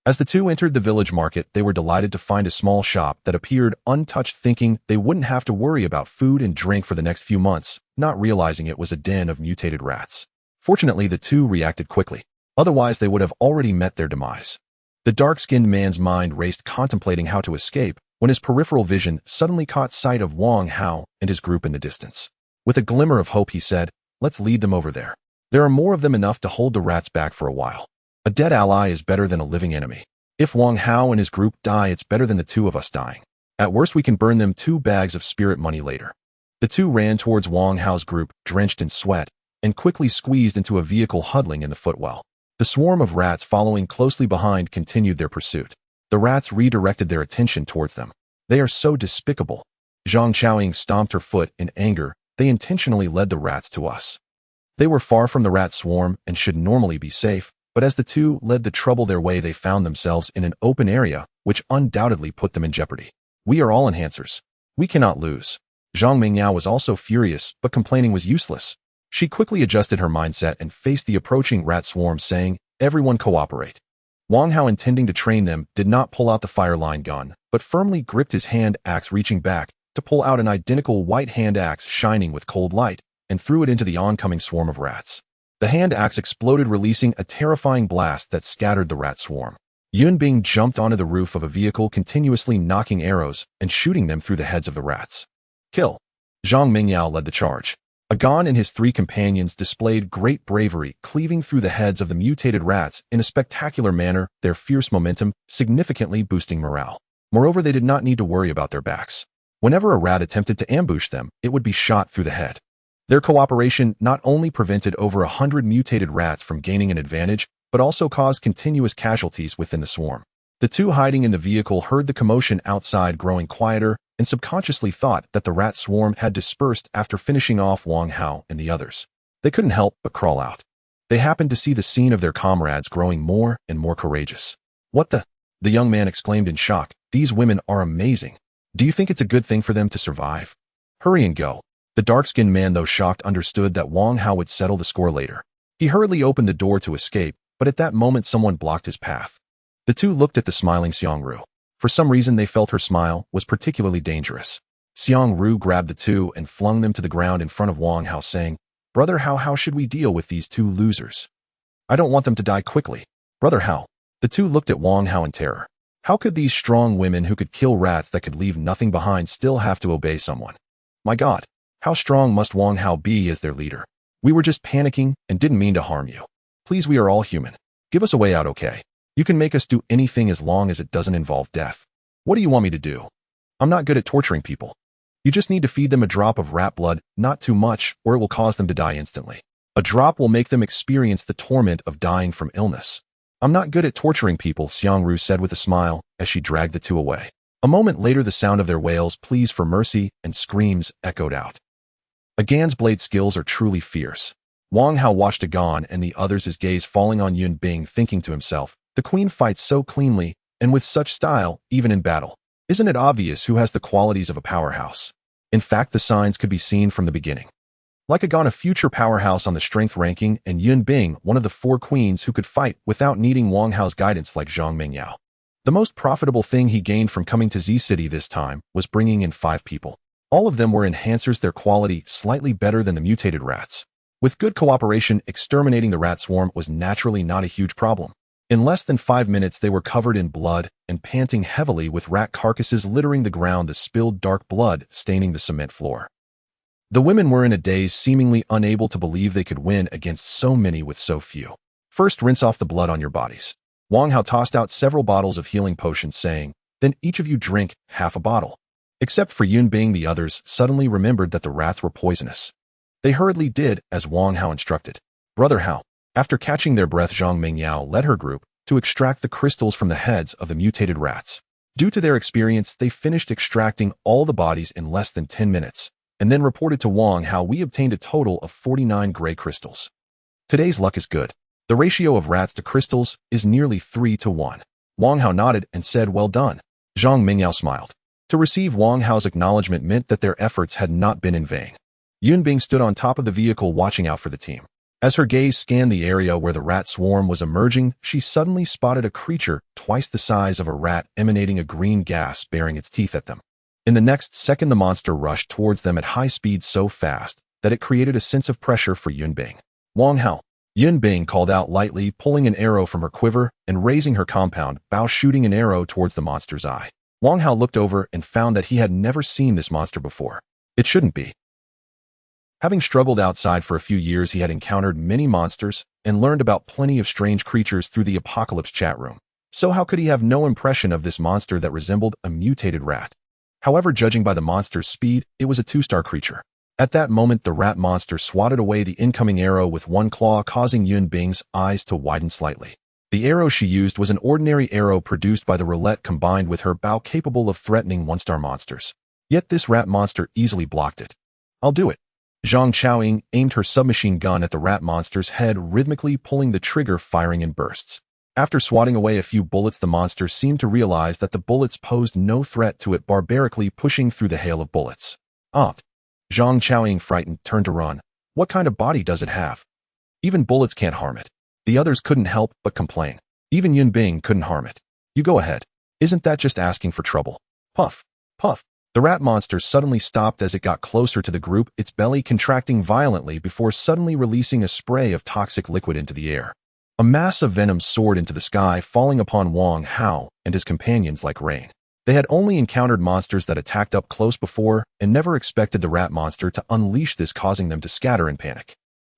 As the two entered the village market, they were delighted to find a small shop that appeared untouched, thinking they wouldn't have to worry about food and drink for the next few months, not realizing it was a den of mutated rats. Fortunately, the two reacted quickly. Otherwise, they would have already met their demise. The dark-skinned man's mind raced, contemplating how to escape, when his peripheral vision suddenly caught sight of Wang Hao and his group in the distance. With a glimmer of hope, he said, "Let's lead them over there. There are more of them, enough to hold the rats back for a while. A dead ally is better than a living enemy. If Wang Hao and his group die, it's better than the two of us dying. At worst, we can burn them 2 bags of spirit money later." The two ran towards Wang Hao's group, drenched in sweat, and quickly squeezed into a vehicle huddling in the footwell. The swarm of rats following closely behind continued their pursuit. The rats redirected their attention towards them. "They are so despicable." Zhang Qiaoying stomped her foot in anger. "They intentionally led the rats to us." They were far from the rat swarm and should normally be safe, but as the two led the trouble their way, they found themselves in an open area, which undoubtedly put them in jeopardy. "We are all enhancers. We cannot lose." Zhang Mingyao was also furious, but complaining was useless. She quickly adjusted her mindset and faced the approaching rat swarm, saying, "Everyone cooperate." Wang Hao, intending to train them, did not pull out the fireline gun, but firmly gripped his hand axe, reaching back to pull out an identical white hand axe shining with cold light, and threw it into the oncoming swarm of rats. The hand axe exploded, releasing a terrifying blast that scattered the rat swarm. Yun Bing jumped onto the roof of a vehicle, continuously knocking arrows and shooting them through the heads of the rats. "Kill!" Zhang Mingyao led the charge. Agon and his 3 companions displayed great bravery, cleaving through the heads of the mutated rats in a spectacular manner, their fierce momentum significantly boosting morale. Moreover, they did not need to worry about their backs. Whenever a rat attempted to ambush them, it would be shot through the head. Their cooperation not only prevented over 100 mutated rats from gaining an advantage, but also caused continuous casualties within the swarm. The two hiding in the vehicle heard the commotion outside growing quieter and subconsciously thought that the rat swarm had dispersed after finishing off Wang Hao and the others. They couldn't help but crawl out. They happened to see the scene of their comrades growing more and more courageous. "What the?" the young man exclaimed in shock. "These women are amazing. Do you think it's a good thing for them to survive? Hurry and go." The dark-skinned man, though shocked, understood that Wang Hao would settle the score later. He hurriedly opened the door to escape, but at that moment someone blocked his path. The two looked at the smiling Xiang Ru. For some reason, they felt her smile was particularly dangerous. Xiang Ru grabbed the two and flung them to the ground in front of Wang Hao, saying, "Brother Hao, how should we deal with these 2 losers? I don't want them to die quickly." "Brother Hao." The two looked at Wang Hao in terror. How could these strong women who could kill rats that could leave nothing behind still have to obey someone? My God, how strong must Wang Hao be as their leader? "We were just panicking and didn't mean to harm you. Please, we are all human. Give us a way out, okay? You can make us do anything as long as it doesn't involve death." "What do you want me to do? I'm not good at torturing people. You just need to feed them a drop of rat blood, not too much, or it will cause them to die instantly. A drop will make them experience the torment of dying from illness." "I'm not good at torturing people," Xiang Ru said with a smile as she dragged the two away. A moment later, the sound of their wails, pleas for mercy, and screams echoed out. Agan's blade skills are truly fierce. Wang Hao watched Agan and the others, his gaze falling on Yun Bing, thinking to himself, "The queen fights so cleanly and with such style, even in battle. Isn't it obvious who has the qualities of a powerhouse?" In fact, the signs could be seen from the beginning. Like Agan, a future powerhouse on the strength ranking, and Yun Bing, one of the 4 queens who could fight without needing Wang Hao's guidance like Zhang Mingyao. The most profitable thing he gained from coming to Z City this time was bringing in 5 people. All of them were enhancers, their quality slightly better than the mutated rats. With good cooperation, exterminating the rat swarm was naturally not a huge problem. In less than 5 minutes, they were covered in blood and panting heavily, with rat carcasses littering the ground, the spilled dark blood staining the cement floor. The women were in a daze, seemingly unable to believe they could win against so many with so few. "First, rinse off the blood on your bodies." Wang Hao tossed out several bottles of healing potions, saying, "Then each of you drink half a bottle." Except for Yun Bing, the others suddenly remembered that the rats were poisonous. They hurriedly did as Wang Hao instructed. "Brother Hao." After catching their breath, Zhang Mingyao led her group to extract the crystals from the heads of the mutated rats. Due to their experience, they finished extracting all the bodies in less than 10 minutes, and then reported to Wang how we obtained a total of 49 gray crystals. Today's luck is good. The ratio of rats to crystals is nearly 3 to 1. Wang Hao nodded and said, "Well done." Zhang Mingyao smiled. To receive Wang Hao's acknowledgement meant that their efforts had not been in vain. Yun Bing stood on top of the vehicle watching out for the team. As her gaze scanned the area where the rat swarm was emerging, she suddenly spotted a creature twice the size of a rat emanating a green gas baring its teeth at them. In the next second, the monster rushed towards them at high speed so fast that it created a sense of pressure for Yun Bing. "Wang Hao." Yun Bing called out lightly, pulling an arrow from her quiver and raising her compound bow, shooting an arrow towards the monster's eye. Wang Hao looked over and found that he had never seen this monster before. It shouldn't be. Having struggled outside for a few years, he had encountered many monsters and learned about plenty of strange creatures through the Apocalypse chat room. So how could he have no impression of this monster that resembled a mutated rat? However, judging by the monster's speed, it was a 2-star creature. At that moment, the rat monster swatted away the incoming arrow with one claw, causing Yun Bing's eyes to widen slightly. The arrow she used was an ordinary arrow produced by the Roulette combined with her bow, capable of threatening 1-star monsters. Yet this rat monster easily blocked it. "I'll do it." Zhang Chaoying aimed her submachine gun at the rat monster's head, rhythmically pulling the trigger, firing in bursts. After swatting away a few bullets, the monster seemed to realize that the bullets posed no threat to it, barbarically pushing through the hail of bullets. "Ah!" Zhang Chaoying, frightened, turned to run. What kind of body does it have? Even bullets can't harm it. The others couldn't help but complain. Even Yun Bing couldn't harm it. "You go ahead. Isn't that just asking for trouble?" Puff, puff. The rat monster suddenly stopped as it got closer to the group, its belly contracting violently before suddenly releasing a spray of toxic liquid into the air. A mass of venom soared into the sky, falling upon Wang Hao and his companions like rain. They had only encountered monsters that attacked up close before and never expected the rat monster to unleash this, causing them to scatter in panic.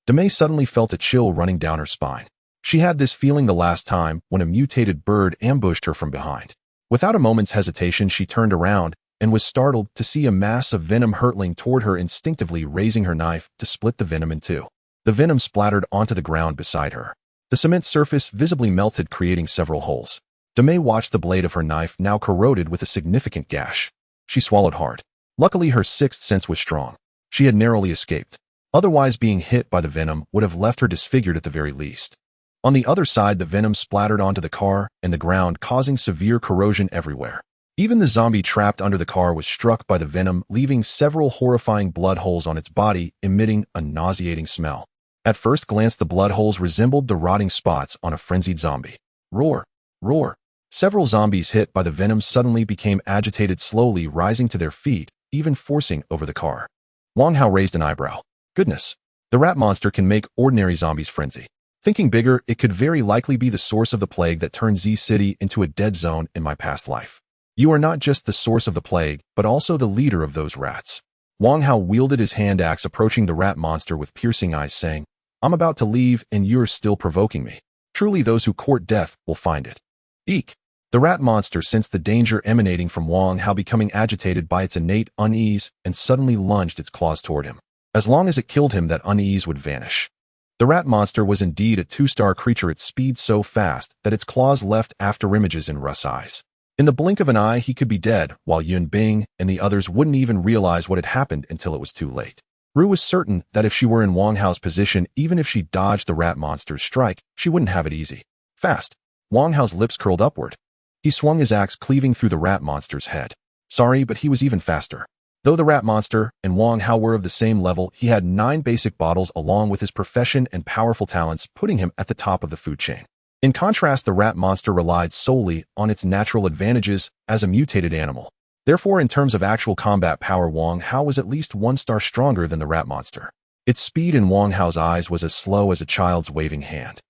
Demei suddenly felt a chill running down her spine. She had this feeling the last time when a mutated bird ambushed her from behind. Without a moment's hesitation, she turned around and was startled to see a mass of venom hurtling toward her, instinctively raising her knife to split the venom in two. The venom splattered onto the ground beside her. The cement surface visibly melted, creating several holes. Demei watched the blade of her knife, now corroded with a significant gash. She swallowed hard. Luckily, her sixth sense was strong. She had narrowly escaped. Otherwise, being hit by the venom would have left her disfigured at the very least. On the other side, the venom splattered onto the car and the ground, causing severe corrosion everywhere. Even the zombie trapped under the car was struck by the venom, leaving several horrifying blood holes on its body, emitting a nauseating smell. At first glance, the blood holes resembled the rotting spots on a frenzied zombie. Roar! Roar! Several zombies hit by the venom suddenly became agitated, slowly rising to their feet, even forcing over the car. Wang Hao raised an eyebrow. Goodness! The rat monster can make ordinary zombies frenzy. Thinking bigger, it could very likely be the source of the plague that turned Z City into a dead zone in my past life. You are not just the source of the plague, but also the leader of those rats. Wang Hao wielded his hand axe, approaching the rat monster with piercing eyes, saying, "I'm about to leave and you're still provoking me. Truly, those who court death will find it." Eek! The rat monster sensed the danger emanating from Wang Hao, becoming agitated by its innate unease, and suddenly lunged its claws toward him. As long as it killed him, that unease would vanish. The rat monster was indeed a 2-star creature, its speed so fast that its claws left afterimages in Russ' eyes. In the blink of an eye, he could be dead, while Yun Bing and the others wouldn't even realize what had happened until it was too late. Ru was certain that if she were in Wang Hao's position, even if she dodged the rat monster's strike, she wouldn't have it easy. Fast! Wang Hao's lips curled upward. He swung his axe, cleaving through the rat monster's head. Sorry, but he was even faster. Though the rat monster and Wang Hao were of the same level, he had 9 basic bottles along with his profession and powerful talents, putting him at the top of the food chain. In contrast, the rat monster relied solely on its natural advantages as a mutated animal. Therefore, in terms of actual combat power, Wang Hao was at least 1 star stronger than the rat monster. Its speed in Wang Hao's eyes was as slow as a child's waving hand.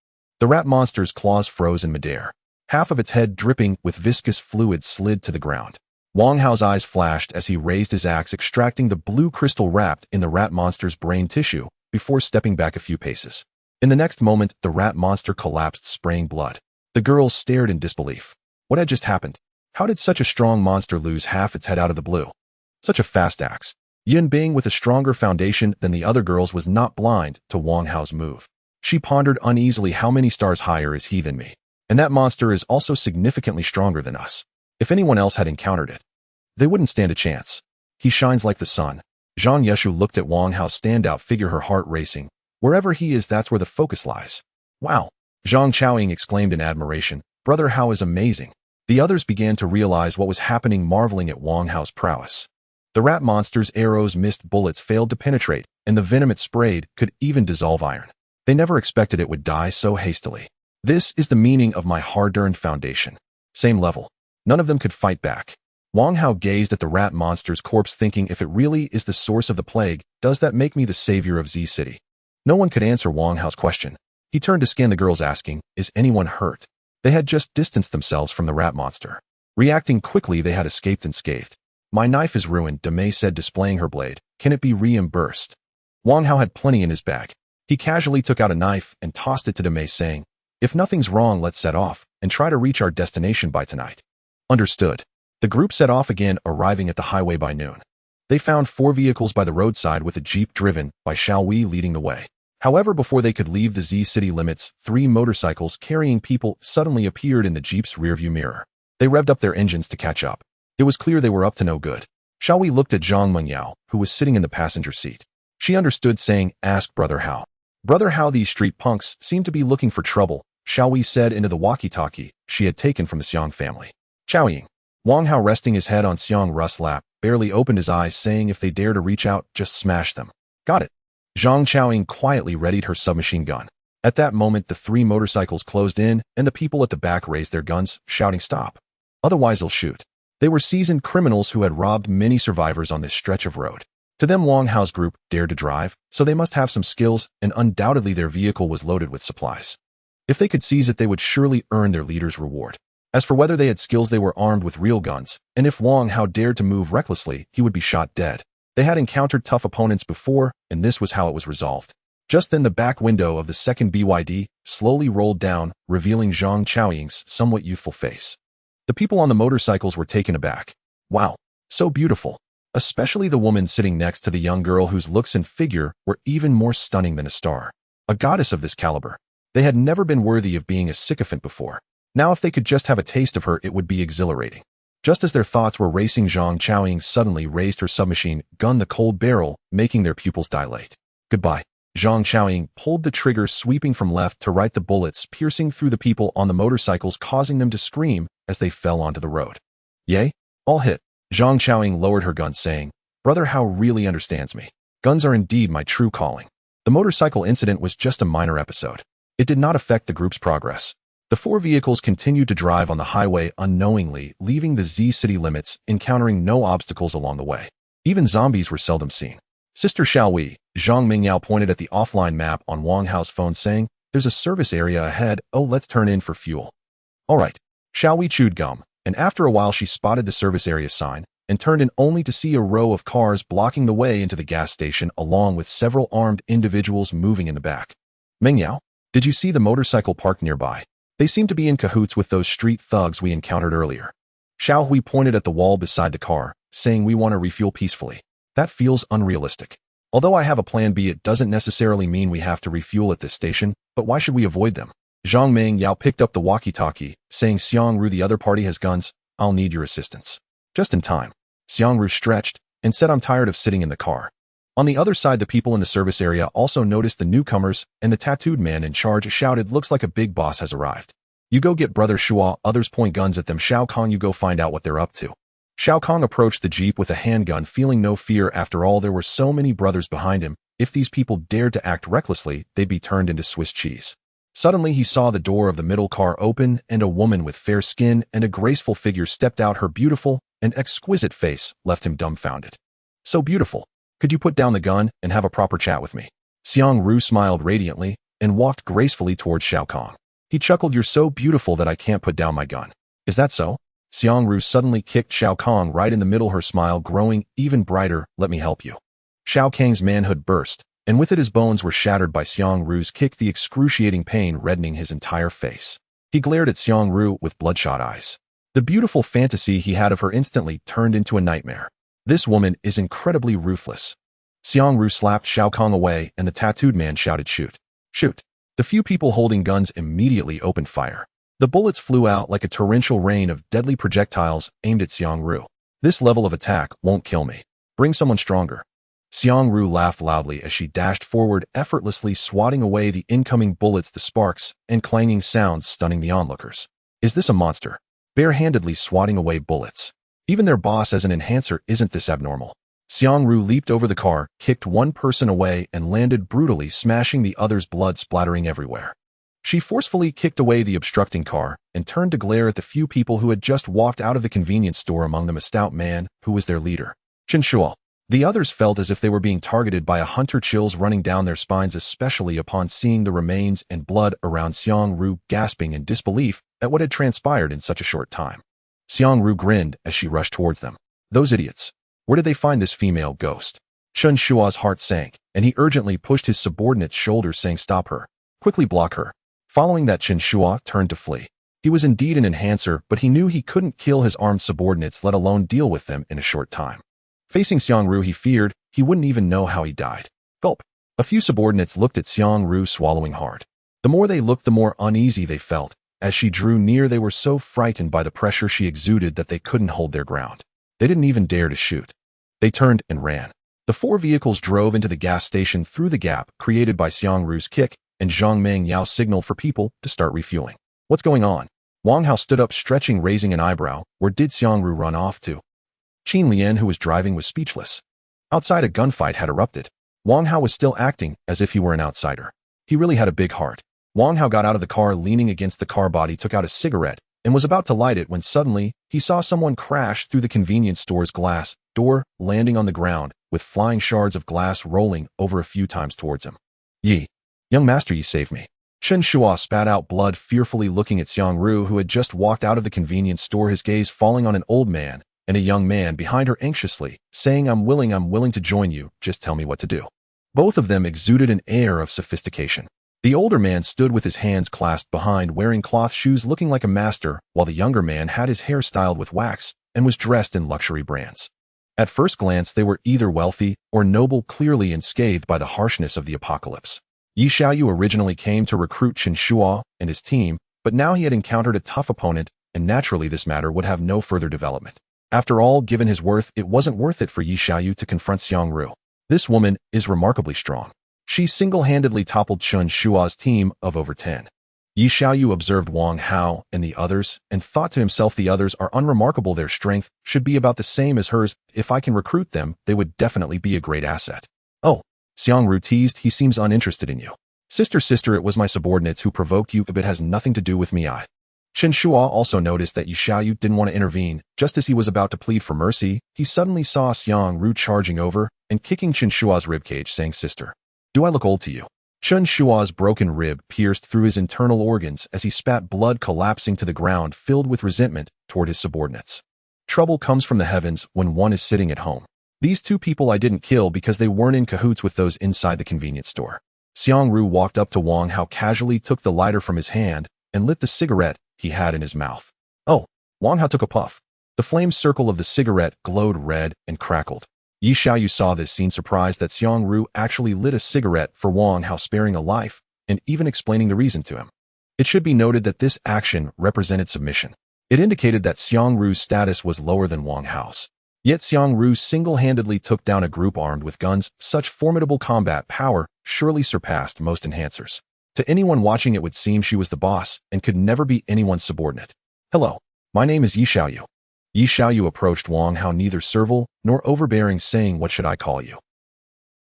The rat monster's claws froze in midair. Half of its head, dripping with viscous fluid, slid to the ground. Wang Hao's eyes flashed as he raised his axe, extracting the blue crystal wrapped in the rat monster's brain tissue before stepping back a few paces. In the next moment, the rat monster collapsed, spraying blood. The girls stared in disbelief. What had just happened? How did such a strong monster lose half its head out of the blue? Such a fast axe. Yun Bing, with a stronger foundation than the other girls, was not blind to Wang Hao's move. She pondered uneasily, how many stars higher is he than me? And that monster is also significantly stronger than us. If anyone else had encountered it, they wouldn't stand a chance. He shines like the sun. Zhang Yeshu looked at Wang Hao's standout figure, her heart racing. Wherever he is, that's where the focus lies. Wow! Zhang Chaoying exclaimed in admiration. Brother Hao is amazing. The others began to realize what was happening, marveling at Wang Hao's prowess. The rat monster's arrows missed, bullets failed to penetrate, and the venom it sprayed could even dissolve iron. They never expected it would die so hastily. This is the meaning of my hard-earned foundation. Same level. None of them could fight back. Wang Hao gazed at the rat monster's corpse, thinking, if it really is the source of the plague, does that make me the savior of Z City? No one could answer Wang Hao's question. He turned to scan the girls, asking, is anyone hurt? They had just distanced themselves from the rat monster. Reacting quickly, they had escaped unscathed. My knife is ruined, Demei said, displaying her blade. Can it be reimbursed? Wang Hao had plenty in his bag. He casually took out a knife and tossed it to Demei, saying, if nothing's wrong, let's set off and try to reach our destination by tonight. Understood. The group set off again, arriving at the highway by noon. They found 4 vehicles by the roadside, with a jeep driven by Xiaowei leading the way. However, before they could leave the Z City limits, 3 motorcycles carrying people suddenly appeared in the jeep's rearview mirror. They revved up their engines to catch up. It was clear they were up to no good. Xiaowei looked at Zhang Mengyao, who was sitting in the passenger seat. She understood, saying, ask Brother Hao. Brother Hao, these street punks seem to be looking for trouble, Xiaowei said into the walkie-talkie she had taken from the Xiang family. Chaoying. Wang Hao, resting his head on Xiang Ru's lap, barely opened his eyes, saying, if they dare to reach out, just smash them. Got it. Zhang Chaoying quietly readied her submachine gun. At that moment, the 3 motorcycles closed in, and the people at the back raised their guns, shouting, stop. Otherwise they'll shoot. They were seasoned criminals who had robbed many survivors on this stretch of road. To them, Wang Hao's group dared to drive, so they must have some skills, and undoubtedly their vehicle was loaded with supplies. If they could seize it, they would surely earn their leader's reward. As for whether they had skills, they were armed with real guns, and if Wang Hao dared to move recklessly, he would be shot dead. They had encountered tough opponents before, and this was how it was resolved. Just then, the back window of the second BYD slowly rolled down, revealing Zhang Chaoying's somewhat youthful face. The people on the motorcycles were taken aback. Wow, so beautiful. Especially the woman sitting next to the young girl, whose looks and figure were even more stunning than a star. A goddess of this caliber. They had never been worthy of being a sycophant before. Now if they could just have a taste of her, it would be exhilarating. Just as their thoughts were racing, Zhang Chaoying suddenly raised her submachine gun, the cold barrel making their pupils dilate. Goodbye. Zhang Chaoying pulled the trigger, sweeping from left to right, the bullets piercing through the people on the motorcycles, causing them to scream as they fell onto the road. Yay, all hit. Zhang Chaoying lowered her gun, saying, Brother Hao really understands me. Guns are indeed my true calling. The motorcycle incident was just a minor episode. It did not affect the group's progress. The 4 vehicles continued to drive on the highway unknowingly, leaving the Z City limits, encountering no obstacles along the way. Even zombies were seldom seen. Sister Xiaowei, Zhang Mingyao pointed at the offline map on Wang Hao's phone, saying, there's a service area ahead, oh, let's turn in for fuel. Alright. Xiaowei chewed gum, and after a while she spotted the service area sign, and turned in only to see a row of cars blocking the way into the gas station, along with several armed individuals moving in the back. Mingyao, did you see the motorcycle parked nearby? They seem to be in cahoots with those street thugs we encountered earlier. Xiao Hui pointed at the wall beside the car, saying, we want to refuel peacefully. That feels unrealistic. Although I have a plan B, it doesn't necessarily mean we have to refuel at this station, but why should we avoid them? Zhang Mingyao picked up the walkie-talkie, saying, Xiang Ru, the other party has guns, I'll need your assistance. Just in time. Xiang Ru stretched and said, I'm tired of sitting in the car. On the other side, the people in the service area also noticed the newcomers, and the tattooed man in charge shouted, looks like a big boss has arrived. You go get Brother Shua, others point guns at them. Shao Kong, you go find out what they're up to. Shao Kong approached the jeep with a handgun, feeling no fear. After all, there were so many brothers behind him. If these people dared to act recklessly, they'd be turned into Swiss cheese. Suddenly, he saw the door of the middle car open, and a woman with fair skin and a graceful figure stepped out. Her beautiful and exquisite face left him dumbfounded. So beautiful. Could you put down the gun and have a proper chat with me? Xiang Ru smiled radiantly and walked gracefully towards Shao Kong. He chuckled, you're so beautiful that I can't put down my gun. Is that so? Xiang Ru suddenly kicked Shao Kong right in the middle, her smile growing even brighter. Let me help you. Shao Kang's manhood burst, and with it his bones were shattered by Xiang Ru's kick, the excruciating pain reddening his entire face. He glared at Xiang Ru with bloodshot eyes. The beautiful fantasy he had of her instantly turned into a nightmare. This woman is incredibly ruthless. Xiang Ru slapped Shao Kong away, and the tattooed man shouted, shoot. Shoot. The few people holding guns immediately opened fire. The bullets flew out like a torrential rain of deadly projectiles aimed at Xiangru. This level of attack won't kill me. Bring someone stronger. Xiangru laughed loudly as she dashed forward, effortlessly swatting away the incoming bullets, the sparks and clanging sounds stunning the onlookers. Is this a monster? Barehandedly swatting away bullets. Even their boss as an enhancer isn't this abnormal. Xiangru leaped over the car, kicked one person away and landed brutally, smashing the other's, blood splattering everywhere. She forcefully kicked away the obstructing car and turned to glare at the few people who had just walked out of the convenience store, among them a stout man who was their leader, Chen Shuo. The others felt as if they were being targeted by a hunter, chills running down their spines, especially upon seeing the remains and blood around Xiangru, gasping in disbelief at what had transpired in such a short time. Xiangru grinned as she rushed towards them. Those idiots. Where did they find this female ghost? Chen Shua's heart sank, and he urgently pushed his subordinate's shoulders, saying, "Stop her. Quickly block her." Following that, Chen Shua turned to flee. He was indeed an enhancer, but he knew he couldn't kill his armed subordinates, let alone deal with them in a short time. Facing Xiangru, he feared he wouldn't even know how he died. Gulp. A few subordinates looked at Xiangru, swallowing hard. The more they looked, the more uneasy they felt. As she drew near, they were so frightened by the pressure she exuded that they couldn't hold their ground. They didn't even dare to shoot. They turned and ran. The 4 vehicles drove into the gas station through the gap created by Xiangru's kick, and Zhang Mengyao signaled for people to start refueling. What's going on? Wang Hao stood up, stretching, raising an eyebrow. Where did Xiangru run off to? Qin Lian, who was driving, was speechless. Outside, a gunfight had erupted. Wang Hao was still acting as if he were an outsider. He really had a big heart. Wang Hao got out of the car, leaning against the car body, took out a cigarette, and was about to light it when suddenly he saw someone crash through the convenience store's glass door, landing on the ground, with flying shards of glass rolling over a few times towards him. Yi. Young master, you saved me. Chen Shua spat out blood, fearfully looking at Xiangru, who had just walked out of the convenience store, his gaze falling on an old man and a young man behind her, anxiously, saying, I'm willing to join you, just tell me what to do." Both of them exuded an air of sophistication. The older man stood with his hands clasped behind, wearing cloth shoes, looking like a master, while the younger man had his hair styled with wax and was dressed in luxury brands. At first glance, they were either wealthy or noble, clearly unscathed by the harshness of the apocalypse. Yi Xiaoyu originally came to recruit Chen Shua and his team, but now he had encountered a tough opponent, and naturally this matter would have no further development. After all, given his worth, it wasn't worth it for Yi Xiaoyu to confront Xiangru. This woman is remarkably strong. She single-handedly toppled Chen Shua's team of over 10. Yi Xiaoyu observed Wang Hao and the others and thought to himself, the others are unremarkable, their strength should be about the same as hers. If I can recruit them, they would definitely be a great asset. Oh, Xiangru teased, he seems uninterested in you. Sister, it was my subordinates who provoked you, but it has nothing to do with me. Chen Shua also noticed that Yi Xiaoyu didn't want to intervene. Just as he was about to plead for mercy, he suddenly saw Xiangru charging over and kicking Chen Shua's ribcage, saying, "Sister, do I look old to you?" Chen Shua's broken rib pierced through his internal organs as he spat blood, collapsing to the ground, filled with resentment toward his subordinates. Trouble comes from the heavens when one is sitting at home. These 2 people I didn't kill because they weren't in cahoots with those inside the convenience store. Xiangru walked up to Wang Hao, casually took the lighter from his hand and lit the cigarette he had in his mouth. Oh, Wang Hao took a puff. The flame circle of the cigarette glowed red and crackled. Yi Xiaoyu saw this scene, surprised that Xiangru actually lit a cigarette for Wang Hao, sparing a life and even explaining the reason to him. It should be noted that this action represented submission. It indicated that Xiangru's status was lower than Wang Hao's. Yet Xiangru single-handedly took down a group armed with guns. Such formidable combat power surely surpassed most enhancers. To anyone watching, it would seem she was the boss and could never be anyone's subordinate. "Hello, my name is Yi Xiaoyu." Yi Xiaoyu approached Wang Hao, neither servile nor overbearing, saying, "What should I call you?"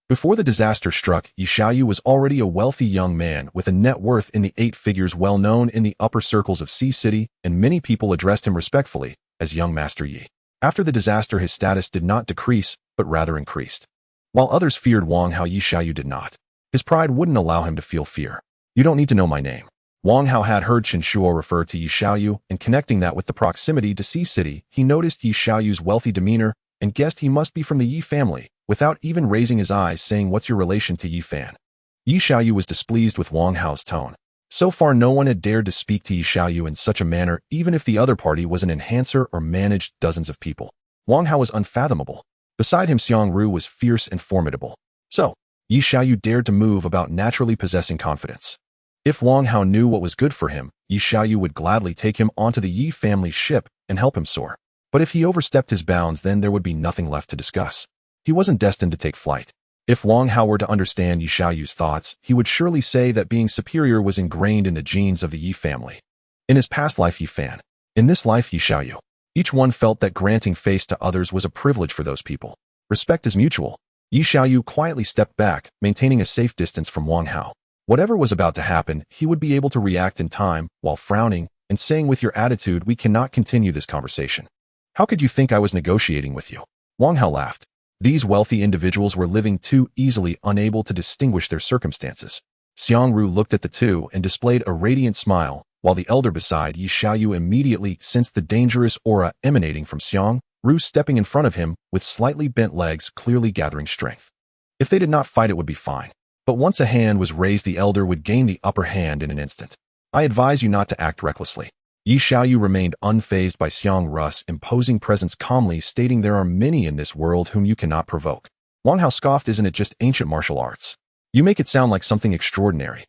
Before the disaster struck, Yi Xiaoyu was already a wealthy young man with a net worth in the 8 figures, well known in the upper circles of Sea City, and many people addressed him respectfully as Young Master Yi. After the disaster, his status did not decrease, but rather increased. While others feared Wang Hao, Yi Xiaoyu did not. His pride wouldn't allow him to feel fear. "You don't need to know my name." Wang Hao had heard Chen Shua refer to Yi Xiaoyu, and connecting that with the proximity to Sea City, he noticed Yi Xiaoyu's wealthy demeanor and guessed he must be from the Yi family, without even raising his eyes, saying, "What's your relation to Yi Fan?" Yi Xiaoyu was displeased with Wang Hao's tone. So far, no one had dared to speak to Yi Xiaoyu in such a manner, even if the other party was an enhancer or managed dozens of people. Wang Hao was unfathomable. Beside him, Xiangru was fierce and formidable. So, Yi Xiaoyu dared to move about, naturally possessing confidence. If Wang Hao knew what was good for him, Yi Xiaoyu would gladly take him onto the Yi family's ship and help him soar. But if he overstepped his bounds, then there would be nothing left to discuss. He wasn't destined to take flight. If Wang Hao were to understand Yi Xiaoyu's thoughts, he would surely say that being superior was ingrained in the genes of the Yi family. In his past life, Yi Fan. In this life, Yi Xiaoyu. Each one felt that granting face to others was a privilege for those people. Respect is mutual. Yi Xiaoyu quietly stepped back, maintaining a safe distance from Wang Hao. Whatever was about to happen, he would be able to react in time, while frowning and saying, "With your attitude, we cannot continue this conversation. How could you think I was negotiating with you?" Wang Hao laughed. These wealthy individuals were living too easily, unable to distinguish their circumstances. Xiang Ru looked at the two and displayed a radiant smile, while the elder beside Yi Xiaoyu immediately sensed the dangerous aura emanating from Xiang Ru, stepping in front of him with slightly bent legs, clearly gathering strength. If they did not fight, it would be fine. But once a hand was raised, the elder would gain the upper hand in an instant. I advise you not to act recklessly. Yi Xiaoyu remained unfazed by Xiang Ru's imposing presence, calmly stating, "There are many in this world whom you cannot provoke." Wang Hao scoffed. "Isn't it just ancient martial arts? You make it sound like something extraordinary."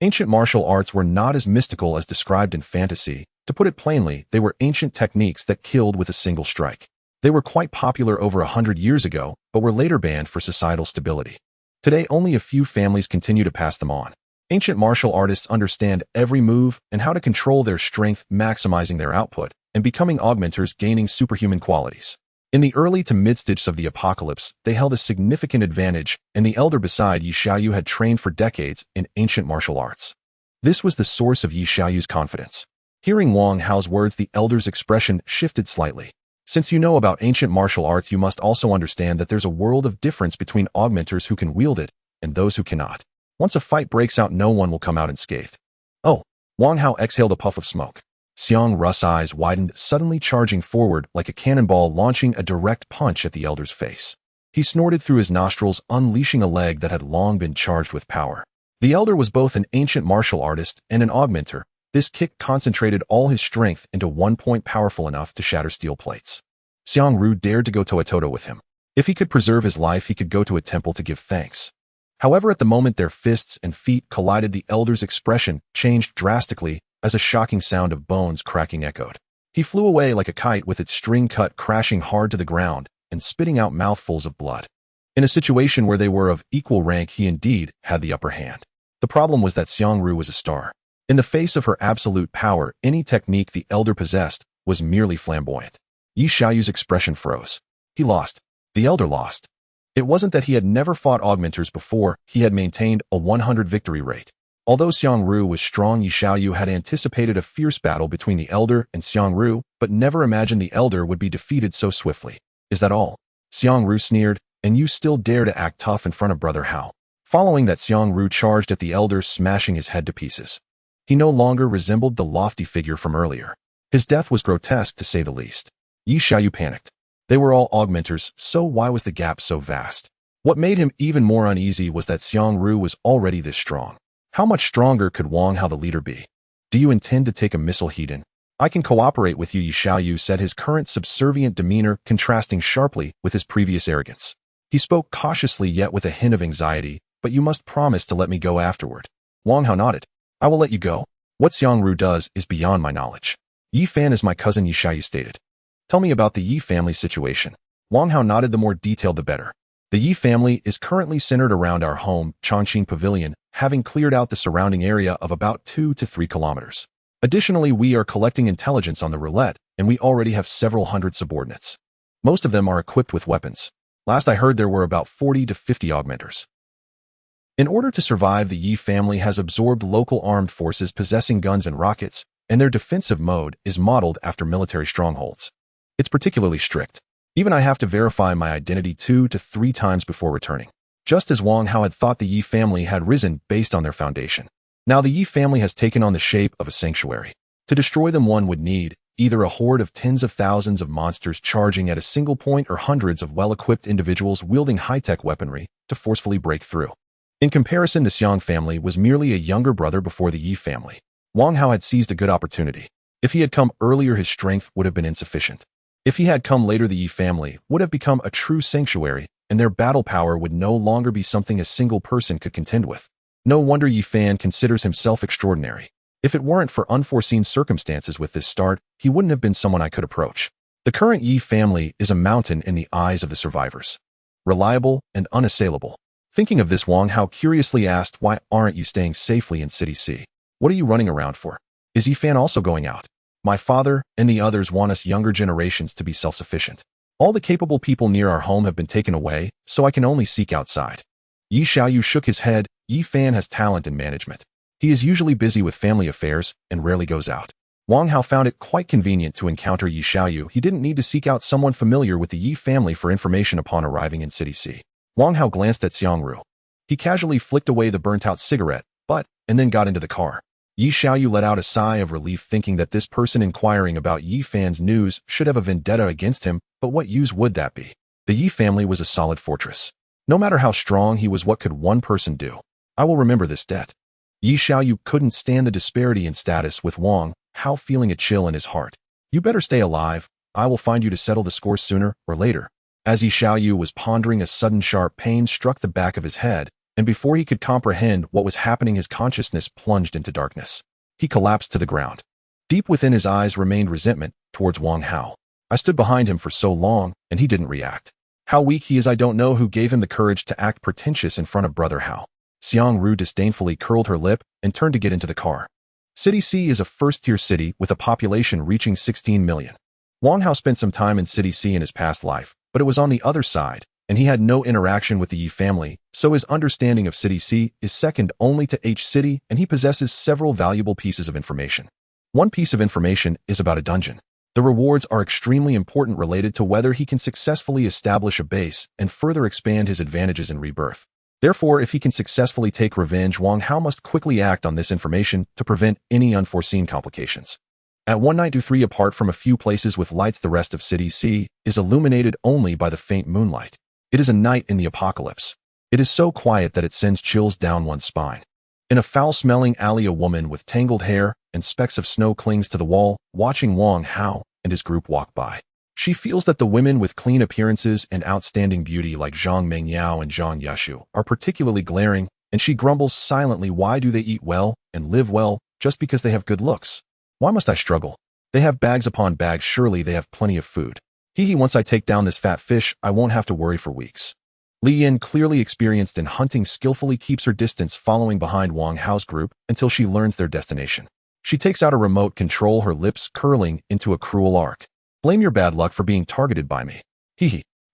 Ancient martial arts were not as mystical as described in fantasy. To put it plainly, they were ancient techniques that killed with a single strike. They were quite popular over 100 years ago, but were later banned for societal stability. Today, only a few families continue to pass them on. Ancient martial artists understand every move and how to control their strength, maximizing their output, and becoming augmenters, gaining superhuman qualities. In the early to mid-stages of the apocalypse, they held a significant advantage, and the elder beside Yi Xiaoyu had trained for decades in ancient martial arts. This was the source of Yi Xiaoyu's confidence. Hearing Wang Hao's words, the elder's expression shifted slightly. "Since you know about ancient martial arts, you must also understand that there's a world of difference between augmenters who can wield it and those who cannot. Once a fight breaks out, no one will come out unscathed." "Oh." Wang Hao exhaled a puff of smoke. Xiang Ru's eyes widened, suddenly charging forward like a cannonball, launching a direct punch at the elder's face. He snorted through his nostrils, unleashing a leg that had long been charged with power. The elder was both an ancient martial artist and an augmenter. This kick concentrated all his strength into one point, powerful enough to shatter steel plates. Xiang Ru dared to go toe-to-toe with him. If he could preserve his life, he could go to a temple to give thanks. However, at the moment their fists and feet collided, the elder's expression changed drastically as a shocking sound of bones cracking echoed. He flew away like a kite, with its string cut, crashing hard to the ground and spitting out mouthfuls of blood. In a situation where they were of equal rank, he indeed had the upper hand. The problem was that Xiang Ru was a star. In the face of her absolute power, any technique the elder possessed was merely flamboyant. Yi Xiaoyu's expression froze. He lost. The elder lost. It wasn't that he had never fought augmenters before, he had maintained a 100 victory rate. Although Xiang Ru was strong, Yi Xiaoyu had anticipated a fierce battle between the elder and Xiang Ru, but never imagined the elder would be defeated so swiftly. "Is that all?" Xiang Ru sneered. "And you still dare to act tough in front of Brother Hao?" Following that, Xiang Ru charged at the elder, smashing his head to pieces. He no longer resembled the lofty figure from earlier. His death was grotesque, to say the least. Yi Xiaoyu panicked. They were all augmenters, so why was the gap so vast? What made him even more uneasy was that Xiang Ru was already this strong. How much stronger could Wang Hao the leader be? "Do you intend to take a missile, Hedon?" "I can cooperate with you," Yi Xiaoyu said, his current subservient demeanor contrasting sharply with his previous arrogance. He spoke cautiously, yet with a hint of anxiety, "But you must promise to let me go afterward." Wang Hao nodded. "I will let you go. What Xiang Ru does is beyond my knowledge." "Yi Fan is my cousin," Yi Xiaoyu stated. "Tell me about the Yi family situation." Wang Hao nodded. "The more detailed, the better. The Yi family is currently centered around our home, Chongqing Pavilion, having cleared out the surrounding area of about 2 to 3 kilometers. Additionally, we are collecting intelligence on the Roulette, and we already have several hundred subordinates. Most of them are equipped with weapons. Last I heard, there were about 40 to 50 augmenters. In order to survive, the Yi family has absorbed local armed forces possessing guns and rockets, and their defensive mode is modeled after military strongholds. It's particularly strict. Even I have to verify my identity 2 to 3 times before returning. Just as Wang Hao had thought, the Yi family had risen based on their foundation. Now the Yi family has taken on the shape of a sanctuary. To destroy them, one would need either a horde of tens of thousands of monsters charging at a single point, or hundreds of well-equipped individuals wielding high-tech weaponry to forcefully break through. In comparison, the Xiang family was merely a younger brother before the Yi family. Wang Hao had seized a good opportunity. If he had come earlier, his strength would have been insufficient. If he had come later, the Yi family would have become a true sanctuary, and their battle power would no longer be something a single person could contend with. No wonder Yi Fan considers himself extraordinary. If it weren't for unforeseen circumstances with this start, he wouldn't have been someone I could approach. The current Yi family is a mountain in the eyes of the survivors. Reliable and unassailable. Thinking of this, Wang Hao curiously asked, why aren't you staying safely in City C? What are you running around for? Is Yi Fan also going out? My father and the others want us younger generations to be self-sufficient. All the capable people near our home have been taken away, so I can only seek outside. Yi Xiaoyu shook his head. Yi Fan has talent in management. He is usually busy with family affairs and rarely goes out. Wang Hao found it quite convenient to encounter Yi Xiaoyu. He didn't need to seek out someone familiar with the Yi family for information upon arriving in City C. Wang Hao glanced at Xiangru. He casually flicked away the burnt-out cigarette, and then got into the car. Yi Xiaoyu let out a sigh of relief, thinking that this person inquiring about Yi Fan's news should have a vendetta against him, but what use would that be? The Yi family was a solid fortress. No matter how strong he was, what could one person do? I will remember this debt. Yi Xiaoyu couldn't stand the disparity in status, with Wang Hao feeling a chill in his heart. You better stay alive. I will find you to settle the score sooner or later. As Yi Xiaoyu was pondering, a sudden sharp pain struck the back of his head, and before he could comprehend what was happening, his consciousness plunged into darkness. He collapsed to the ground. Deep within his eyes remained resentment towards Wang Hao. I stood behind him for so long, and he didn't react. How weak he is. I don't know who gave him the courage to act pretentious in front of Brother Hao. Xiangru disdainfully curled her lip and turned to get into the car. City C is a first-tier city with a population reaching 16 million. Wang Hao spent some time in City C in his past life, but it was on the other side, and he had no interaction with the Yi family, so his understanding of City C is second only to H City, and he possesses several valuable pieces of information. One piece of information is about a dungeon. The rewards are extremely important, related to whether he can successfully establish a base and further expand his advantages in Rebirth. Therefore, if he can successfully take revenge, Wang Hao must quickly act on this information to prevent any unforeseen complications. At 1923, apart from a few places with lights, the rest of City C is illuminated only by the faint moonlight. It is a night in the apocalypse. It is so quiet that it sends chills down one's spine. In a foul-smelling alley, a woman with tangled hair and specks of snow clings to the wall, watching Wang Hao and his group walk by. She feels that the women with clean appearances and outstanding beauty like Zhang Mengyao and Zhang Yashu are particularly glaring, and she grumbles silently, why do they eat well and live well just because they have good looks? Why must I struggle? They have bags upon bags, surely they have plenty of food. Once I take down this fat fish, I won't have to worry for weeks. Li Yin, clearly experienced in hunting, skillfully keeps her distance, following behind Wang Hao's group until she learns their destination. She takes out a remote control, her lips curling into a cruel arc. Blame your bad luck for being targeted by me.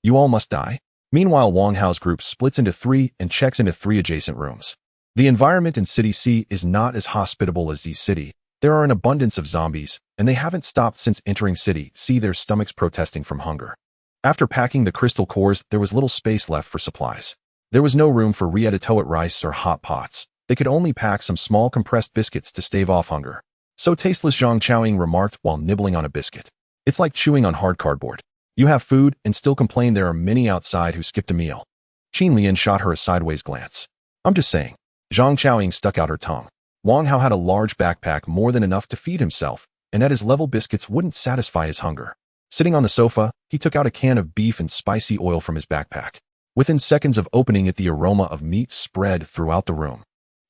You all must die. Meanwhile, Wang Hao's group splits into three and checks into three adjacent rooms. The environment in City C is not as hospitable as Z City. There are an abundance of zombies, and they haven't stopped since entering City C, their stomachs protesting from hunger. After packing the crystal cores, there was little space left for supplies. There was no room for re-editoet rice or hot pots. They could only pack some small compressed biscuits to stave off hunger. So tasteless, Zhang Chaoying remarked while nibbling on a biscuit. It's like chewing on hard cardboard. You have food and still complain. There are many outside who skipped a meal. Qin Lian shot her a sideways glance. I'm just saying. Zhang Chaoying stuck out her tongue. Wang Hao had a large backpack, more than enough to feed himself, and at his level biscuits wouldn't satisfy his hunger. Sitting on the sofa, he took out a can of beef and spicy oil from his backpack. Within seconds of opening it, the aroma of meat spread throughout the room.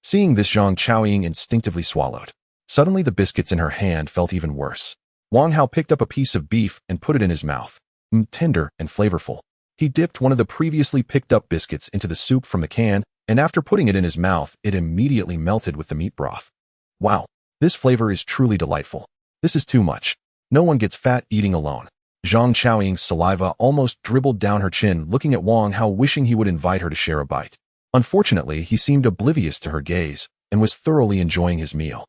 Seeing this, Zhang Chaoying instinctively swallowed. Suddenly, the biscuits in her hand felt even worse. Wang Hao picked up a piece of beef and put it in his mouth. Tender and flavorful. He dipped one of the previously picked up biscuits into the soup from the can, and after putting it in his mouth, it immediately melted with the meat broth. Wow, this flavor is truly delightful. This is too much. No one gets fat eating alone. Zhang Chaoying's saliva almost dribbled down her chin, looking at Wang Hao, wishing he would invite her to share a bite. Unfortunately, he seemed oblivious to her gaze and was thoroughly enjoying his meal.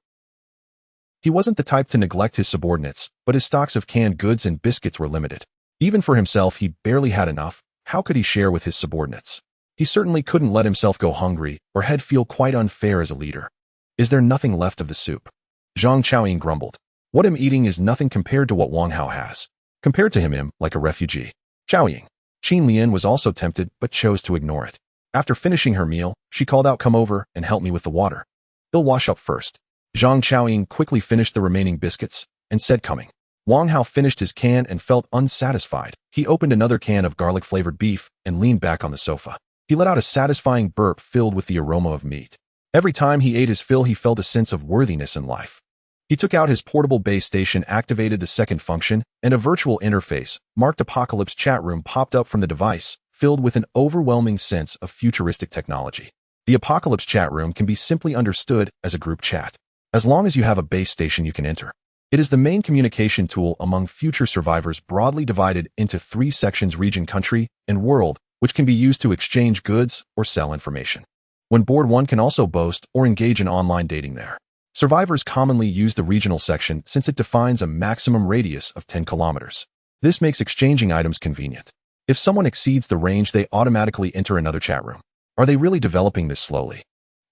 He wasn't the type to neglect his subordinates, but his stocks of canned goods and biscuits were limited. Even for himself, he barely had enough. How could he share with his subordinates? He certainly couldn't let himself go hungry, or he'd feel quite unfair as a leader. Is there nothing left of the soup? Zhang Chaoying grumbled. What I'm eating is nothing compared to what Wang Hao has. Compared to him, like a refugee. Chaoying. Qin Lian was also tempted, but chose to ignore it. After finishing her meal, she called out, come over and help me with the water. He'll wash up first. Zhang Chaoying quickly finished the remaining biscuits and said, coming. Wang Hao finished his can and felt unsatisfied. He opened another can of garlic-flavored beef and leaned back on the sofa. He let out a satisfying burp filled with the aroma of meat. Every time he ate his fill, he felt a sense of worthiness in life. He took out his portable base station, activated the second function, and a virtual interface, marked Apocalypse chat room, popped up from the device, filled with an overwhelming sense of futuristic technology. The Apocalypse chat room can be simply understood as a group chat. As long as you have a base station you can enter. It is the main communication tool among future survivors, broadly divided into 3 sections: region, country, and world, which can be used to exchange goods or sell information. When bored, one can also boast or engage in online dating there. Survivors commonly use the regional section since it defines a maximum radius of 10 kilometers. This makes exchanging items convenient. If someone exceeds the range, they automatically enter another chat room. Are they really developing this slowly?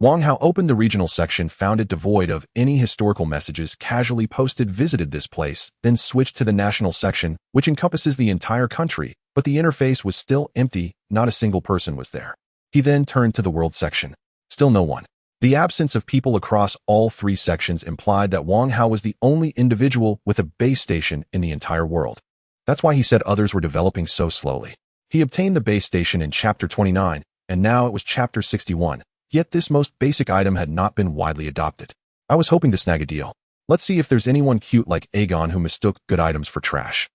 Wang Hao opened the regional section, found it devoid of any historical messages, casually posted, visited this place, then switched to the national section, which encompasses the entire country, but the interface was still empty, not a single person was there. He then turned to the world section. Still no one. The absence of people across all 3 sections implied that Wang Hao was the only individual with a base station in the entire world. That's why he said others were developing so slowly. He obtained the base station in Chapter 29, and now it was Chapter 61. Yet this most basic item had not been widely adopted. I was hoping to snag a deal. Let's see if there's anyone cute like Aegon who mistook good items for trash.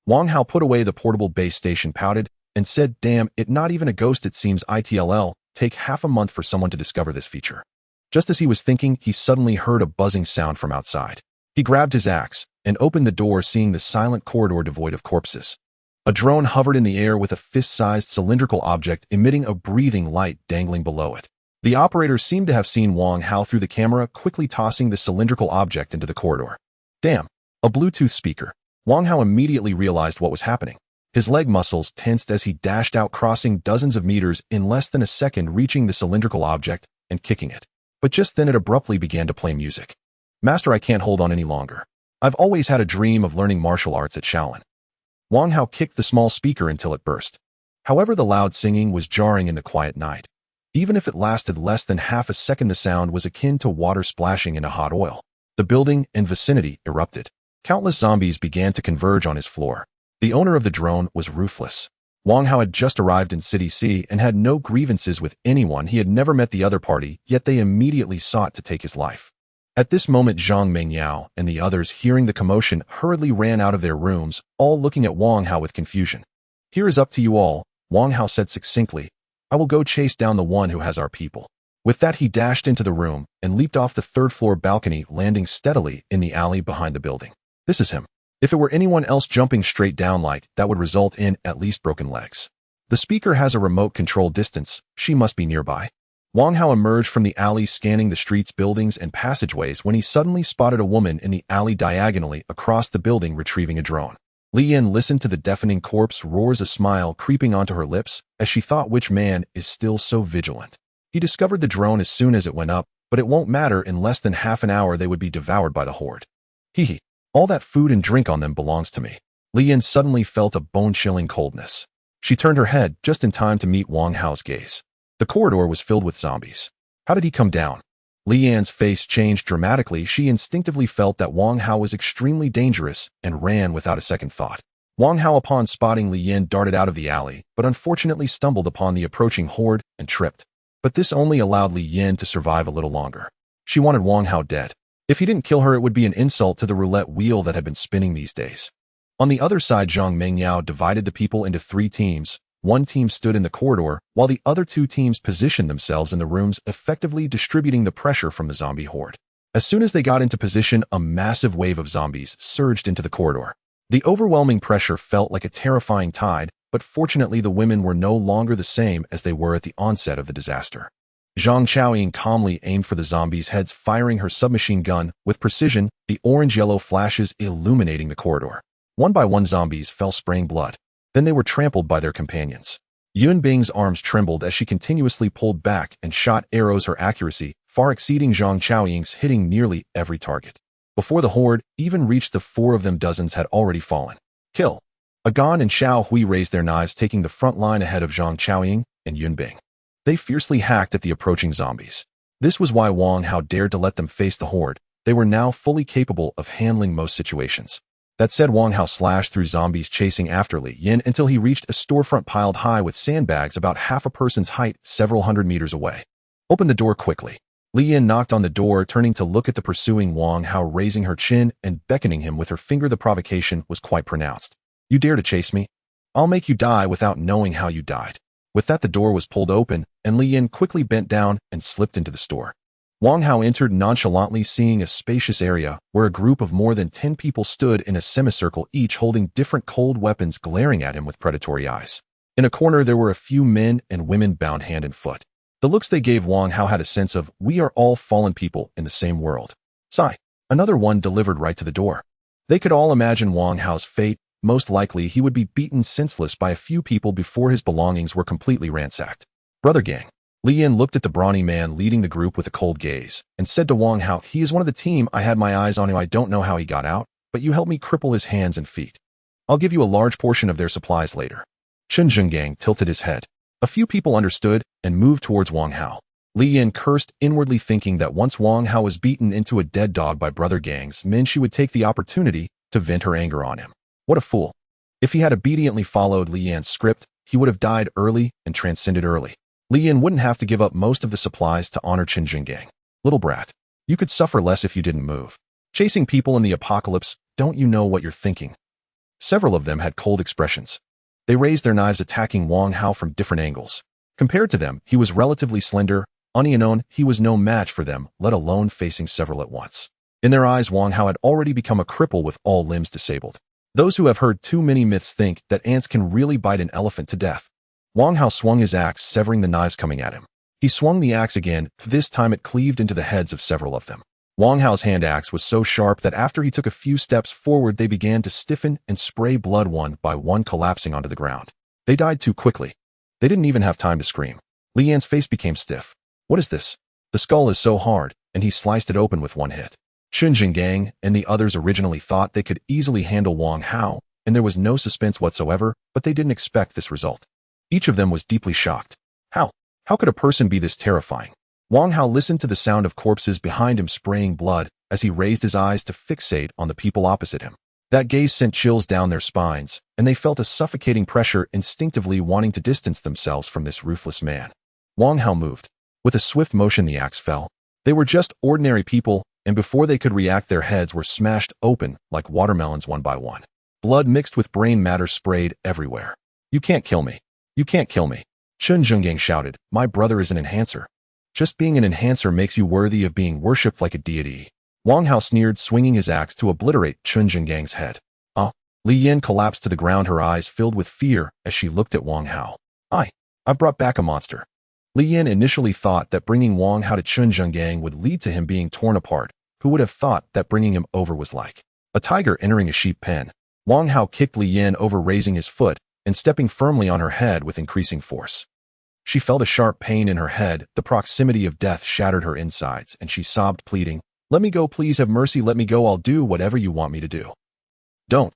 Wang Hao put away the portable base station, pouted, and said, "Damn it, not even a ghost it seems. ITLL, take half a month for someone to discover this feature." Just as he was thinking, he suddenly heard a buzzing sound from outside. He grabbed his axe and opened the door, seeing the silent corridor devoid of corpses. A drone hovered in the air with a fist-sized cylindrical object emitting a breathing light dangling below it. The operator seemed to have seen Wang Hao through the camera, quickly tossing the cylindrical object into the corridor. Damn, a Bluetooth speaker. Wang Hao immediately realized what was happening. His leg muscles tensed as he dashed out, crossing dozens of meters in less than a second, reaching the cylindrical object and kicking it. But just then it abruptly began to play music. "Master, I can't hold on any longer. I've always had a dream of learning martial arts at Shaolin." Wang Hao kicked the small speaker until it burst. However, the loud singing was jarring in the quiet night. Even if it lasted less than half a second, the sound was akin to water splashing into hot oil. The building and vicinity erupted. Countless zombies began to converge on his floor. The owner of the drone was ruthless. Wang Hao had just arrived in City C and had no grievances with anyone. He had never met the other party, yet they immediately sought to take his life. At this moment, Zhang Mengyao and the others, hearing the commotion, hurriedly ran out of their rooms, all looking at Wang Hao with confusion. "Here is up to you all," Wang Hao said succinctly. "I will go chase down the one who has our people." With that, he dashed into the room and leaped off the 3rd-floor balcony, landing steadily in the alley behind the building. This is him. If it were anyone else jumping straight down like that would result in at least broken legs. The speaker has a remote control distance. She must be nearby. Wang Hao emerged from the alley, scanning the streets, buildings, and passageways, when he suddenly spotted a woman in the alley diagonally across the building retrieving a drone. Li Yan listened to the deafening corpse roars, a smile creeping onto her lips as she thought, which man is still so vigilant? He discovered the drone as soon as it went up, but it won't matter. In less than half an hour they would be devoured by the horde. Hee. All that food and drink on them belongs to me. Li Yan suddenly felt a bone-chilling coldness. She turned her head just in time to meet Wang Hao's gaze. The corridor was filled with zombies. How did he come down? Li Yan's face changed dramatically. She instinctively felt that Wang Hao was extremely dangerous and ran without a second thought. Wang Hao, upon spotting Li Yan, darted out of the alley, but unfortunately stumbled upon the approaching horde and tripped. But this only allowed Li Yan to survive a little longer. She wanted Wang Hao dead. If he didn't kill her, it would be an insult to the roulette wheel that had been spinning these days. On the other side, Zhang Mengyao divided the people into 3 teams. One team stood in the corridor, while the other 2 teams positioned themselves in the rooms, effectively distributing the pressure from the zombie horde. As soon as they got into position, a massive wave of zombies surged into the corridor. The overwhelming pressure felt like a terrifying tide, but fortunately the women were no longer the same as they were at the onset of the disaster. Zhang Chaoying calmly aimed for the zombies' heads, firing her submachine gun with precision, the orange-yellow flashes illuminating the corridor. One by one, zombies fell, spraying blood. Then they were trampled by their companions. Yun Bing's arms trembled as she continuously pulled back and shot arrows, her accuracy far exceeding Zhang Chaoying's, hitting nearly every target. Before the horde even reached the 4 of them, dozens had already fallen. Kill. Agon and Xiao Hui raised their knives, taking the front line ahead of Zhang Chaoying and Yun Bing. They fiercely hacked at the approaching zombies. This was why Wang Hao dared to let them face the horde. They were now fully capable of handling most situations. That said, Wang Hao slashed through zombies, chasing after Li Yan until he reached a storefront piled high with sandbags about half a person's height, several hundred meters away. Open the door quickly. Li Yin knocked on the door, turning to look at the pursuing Wang Hao, raising her chin and beckoning him with her finger. The provocation was quite pronounced. You dare to chase me? I'll make you die without knowing how you died. With that, the door was pulled open, and Li Yin quickly bent down and slipped into the store. Wang Hao entered nonchalantly, seeing a spacious area where a group of more than 10 people stood in a semicircle, each holding different cold weapons, glaring at him with predatory eyes. In a corner, there were a few men and women bound hand and foot. The looks they gave Wang Hao had a sense of, we are all fallen people in the same world. Sigh. Another one delivered right to the door. They could all imagine Wang Hao's fate. Most likely, he would be beaten senseless by a few people before his belongings were completely ransacked. Brother gang. Li Yin looked at the brawny man leading the group with a cold gaze, and said to Wang Hao, he is one of the team. I had my eyes on him. I don't know how he got out, but you helped me cripple his hands and feet. I'll give you a large portion of their supplies later. Chen Zhenggang tilted his head. A few people understood and moved towards Wang Hao. Li Yin cursed inwardly, thinking that once Wang Hao was beaten into a dead dog by Brother Gang's men, she would take the opportunity to vent her anger on him. What a fool. If he had obediently followed Li Yan's script, he would have died early and transcended early. Li Yin wouldn't have to give up most of the supplies to honor Chen Zhenggang. Little brat. You could suffer less if you didn't move. Chasing people in the apocalypse, don't you know what you're thinking? Several of them had cold expressions. They raised their knives, attacking Wang Hao from different angles. Compared to them, he was relatively slender. On his own, he was no match for them, let alone facing several at once. In their eyes, Wang Hao had already become a cripple with all limbs disabled. Those who have heard too many myths think that ants can really bite an elephant to death. Wang Hao swung his axe, severing the knives coming at him. He swung the axe again. This time it cleaved into the heads of several of them. Wang Hao's hand axe was so sharp that after he took a few steps forward, they began to stiffen and spray blood, one by one collapsing onto the ground. They died too quickly. They didn't even have time to scream. Li Yan's face became stiff. What is this? The skull is so hard, and he sliced it open with one hit. Chen Zhenggang and the others originally thought they could easily handle Wang Hao, and there was no suspense whatsoever, but they didn't expect this result. Each of them was deeply shocked. How could a person be this terrifying? Wang Hao listened to the sound of corpses behind him spraying blood as he raised his eyes to fixate on the people opposite him. That gaze sent chills down their spines, and they felt a suffocating pressure, instinctively wanting to distance themselves from this ruthless man. Wang Hao moved. With a swift motion, the axe fell. They were just ordinary people, and before they could react, their heads were smashed open like watermelons one by one. Blood mixed with brain matter sprayed everywhere. You can't kill me. You can't kill me. Chen Zhenggang shouted, my brother is an enhancer. Just being an enhancer makes you worthy of being worshipped like a deity. Wang Hao sneered, swinging his axe to obliterate Chen Zhenggang's head. Li Yin collapsed to the ground, her eyes filled with fear as she looked at Wang Hao. I've brought back a monster. Li Yin initially thought that bringing Wang Hao to Chen Zhenggang would lead to him being torn apart. Who would have thought that bringing him over was like a tiger entering a sheep pen? Wang Hao kicked Li Yin over, raising his foot and stepping firmly on her head with increasing force. She felt a sharp pain in her head. The proximity of death shattered her insides, and she sobbed, pleading, let me go, please have mercy, let me go, I'll do whatever you want me to do. Don't.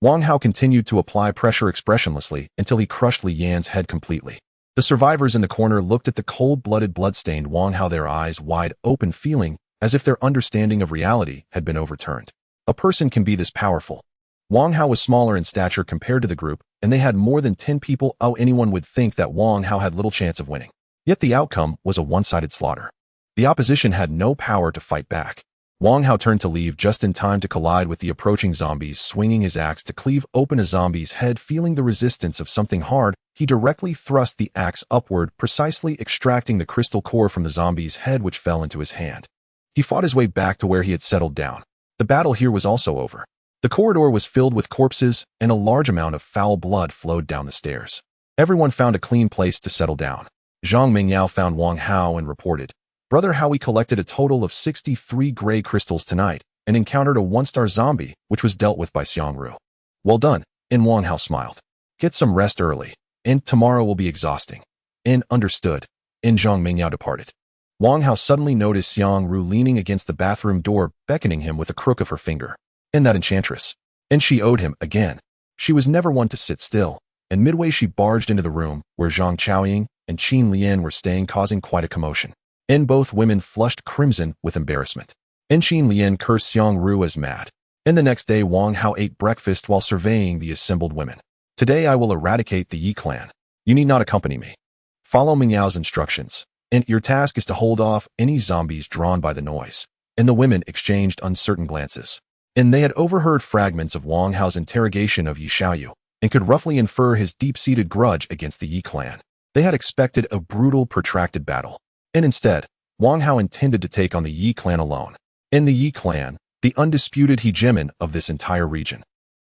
Wang Hao continued to apply pressure expressionlessly until he crushed Li Yan's head completely. The survivors in the corner looked at the cold-blooded, blood-stained Wang Hao, their eyes wide open, feeling as if their understanding of reality had been overturned. A person can be this powerful. Wang Hao was smaller in stature compared to the group, and they had more than 10 people. Anyone would think that Wang Hao had little chance of winning. Yet the outcome was a one-sided slaughter. The opposition had no power to fight back. Wang Hao turned to leave just in time to collide with the approaching zombies, swinging his axe to cleave open a zombie's head. Feeling the resistance of something hard, he directly thrust the axe upward, precisely extracting the crystal core from the zombie's head, which fell into his hand. He fought his way back to where he had settled down. The battle here was also over. The corridor was filled with corpses, and a large amount of foul blood flowed down the stairs. Everyone found a clean place to settle down. Zhang Mingyao found Wang Hao and reported, Brother Hao, we collected a total of 63 gray crystals tonight and encountered a one-star zombie, which was dealt with by Xiangru. Well done. And Wang Hao smiled. Get some rest early, and tomorrow will be exhausting. And understood. And Zhang Mingyao departed. Wang Hao suddenly noticed Xiangru leaning against the bathroom door, beckoning him with a crook of her finger. And that enchantress. And she owed him again. She was never one to sit still, and midway she barged into the room where Zhang Chaoying and Qin Lian were staying, causing quite a commotion. And both women flushed crimson with embarrassment. And Qin Lian cursed Xiangru as mad. And the next day Wang Hao ate breakfast while surveying the assembled women. Today I will eradicate the Yi clan. You need not accompany me. Follow Mingyao's instructions. and your task is to hold off any zombies drawn by the noise. And the women exchanged uncertain glances. And they had overheard fragments of Wang Hao's interrogation of Yi Xiaoyu, and could roughly infer his deep-seated grudge against the Yi clan. They had expected a brutal, protracted battle. And instead, Wang Hao intended to take on the Yi clan alone. In the Yi clan, the undisputed hegemon of this entire region.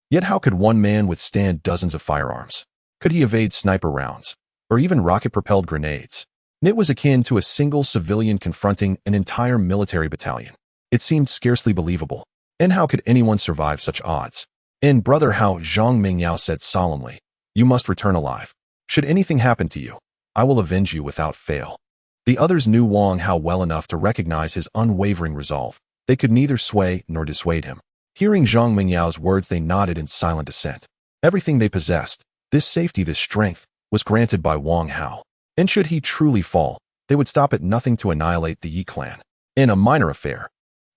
Yet how could one man withstand dozens of firearms? Could he evade sniper rounds, or even rocket-propelled grenades? It was akin to a single civilian confronting an entire military battalion. It seemed scarcely believable. And how could anyone survive such odds? And Brother Hao, Zhang Mingyao said solemnly, "You must return alive. Should anything happen to you, I will avenge you without fail." The others knew Wang Hao well enough to recognize his unwavering resolve. They could neither sway nor dissuade him. Hearing Zhang Mingyao's words, they nodded in silent assent. Everything they possessed, this safety, this strength, was granted by Wang Hao. And should he truly fall, they would stop at nothing to annihilate the Yi clan. In a minor affair,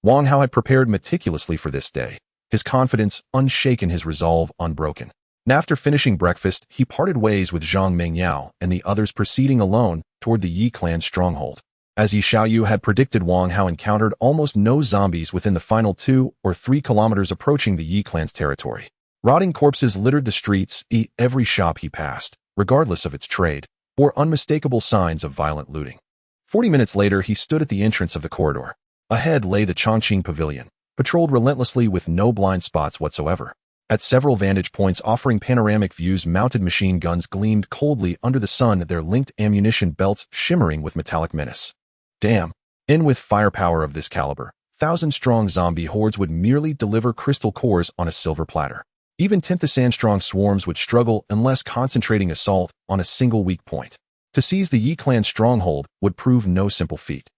Wang Hao had prepared meticulously for this day, his confidence unshaken, his resolve unbroken. And after finishing breakfast, he parted ways with Zhang Mingyao and the others, proceeding alone toward the Yi clan stronghold. As Yi Xiaoyu had predicted, Wang Hao encountered almost no zombies within the final 2 or 3 kilometers approaching the Yi clan's territory. Rotting corpses littered the streets, every shop he passed, regardless of its trade, bore unmistakable signs of violent looting. 40 minutes later, he stood at the entrance of the corridor. Ahead lay the Chongqing Pavilion, patrolled relentlessly with no blind spots whatsoever. At several vantage points offering panoramic views, mounted machine guns gleamed coldly under the sun, their linked ammunition belts shimmering with metallic menace. Damn. In with firepower of this caliber, 1,000-strong zombie hordes would merely deliver crystal cores on a silver platter. Even 10,000-strong swarms would struggle unless concentrating assault on a single weak point. To seize the Yi clan stronghold would prove no simple feat.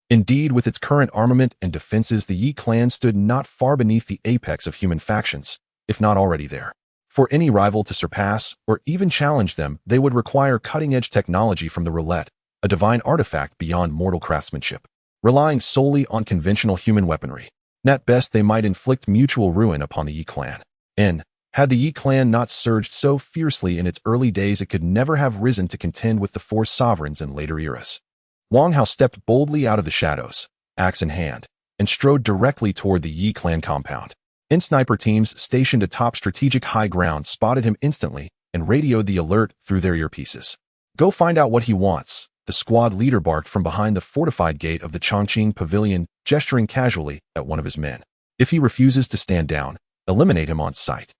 Indeed, with its current armament and defenses, the Yi clan stood not far beneath the apex of human factions, if not already there. For any rival to surpass or even challenge them, they would require cutting-edge technology from the Roulette, a divine artifact beyond mortal craftsmanship. Relying solely on conventional human weaponry, at best they might inflict mutual ruin upon the Yi clan. And, had the Yi clan not surged so fiercely in its early days, it could never have risen to contend with the 4 sovereigns in later eras. Wang Hao stepped boldly out of the shadows, axe in hand, and strode directly toward the Yi clan compound. Sniper teams stationed atop strategic high ground spotted him instantly and radioed the alert through their earpieces. "Go find out what he wants," the squad leader barked from behind the fortified gate of the Chongqing Pavilion, gesturing casually at one of his men. "If he refuses to stand down, eliminate him on sight."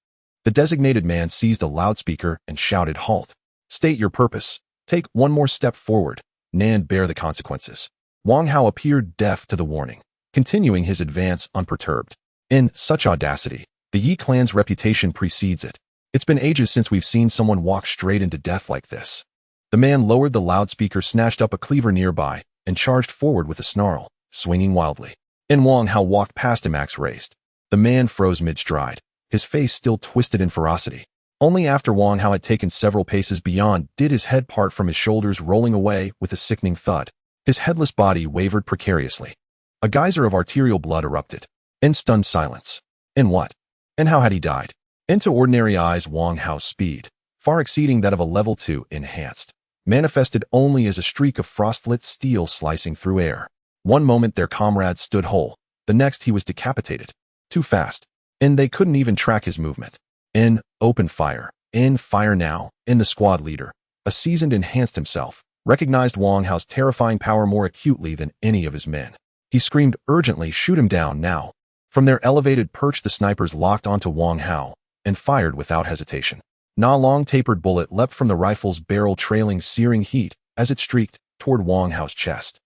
The designated man seized a loudspeaker and shouted, "Halt! State your purpose. Take one more step forward, and bear the consequences." Wang Hao appeared deaf to the warning, continuing his advance unperturbed. In such audacity, the Yi clan's reputation precedes it. It's been ages since we've seen someone walk straight into death like this. The man lowered the loudspeaker, snatched up a cleaver nearby, and charged forward with a snarl, swinging wildly. Wang Hao walked past him, axe raised. The man froze mid-stride, his face still twisted in ferocity. Only after Wang Hao had taken several paces beyond did his head part from his shoulders, rolling away with a sickening thud. His headless body wavered precariously. A geyser of arterial blood erupted. In stunned silence. And what? And how had he died? Into ordinary eyes, Wang Hao's speed, far exceeding that of a level 2 enhanced, manifested only as a streak of frost-lit steel slicing through air. One moment their comrade stood whole, the next he was decapitated. Too fast. And they couldn't even track his movement. Open fire. Fire now. The squad leader, a seasoned enhanced himself, recognized Wang Hao's terrifying power more acutely than any of his men. He screamed urgently, "Shoot him down now." From their elevated perch, the snipers locked onto Wang Hao and fired without hesitation. A long tapered bullet leapt from the rifle's barrel, trailing searing heat as it streaked toward Wang Hao's chest.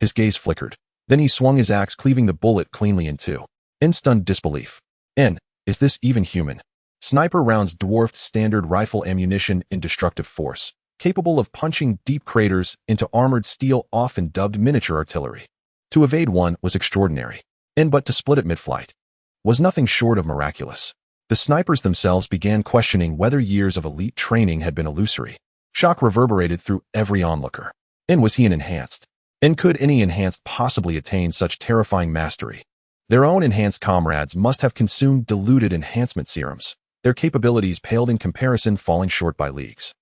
His gaze flickered. Then he swung his axe, cleaving the bullet cleanly in two. In stunned disbelief. Is this even human? Sniper rounds dwarfed standard rifle ammunition in destructive force, capable of punching deep craters into armored steel, often dubbed miniature artillery. To evade one was extraordinary. But to split it mid-flight was nothing short of miraculous. The snipers themselves began questioning whether years of elite training had been illusory. Shock reverberated through every onlooker. Was he an enhanced? Could any enhanced possibly attain such terrifying mastery? Their own enhanced comrades must have consumed diluted enhancement serums, their capabilities paled in comparison, falling short by leagues.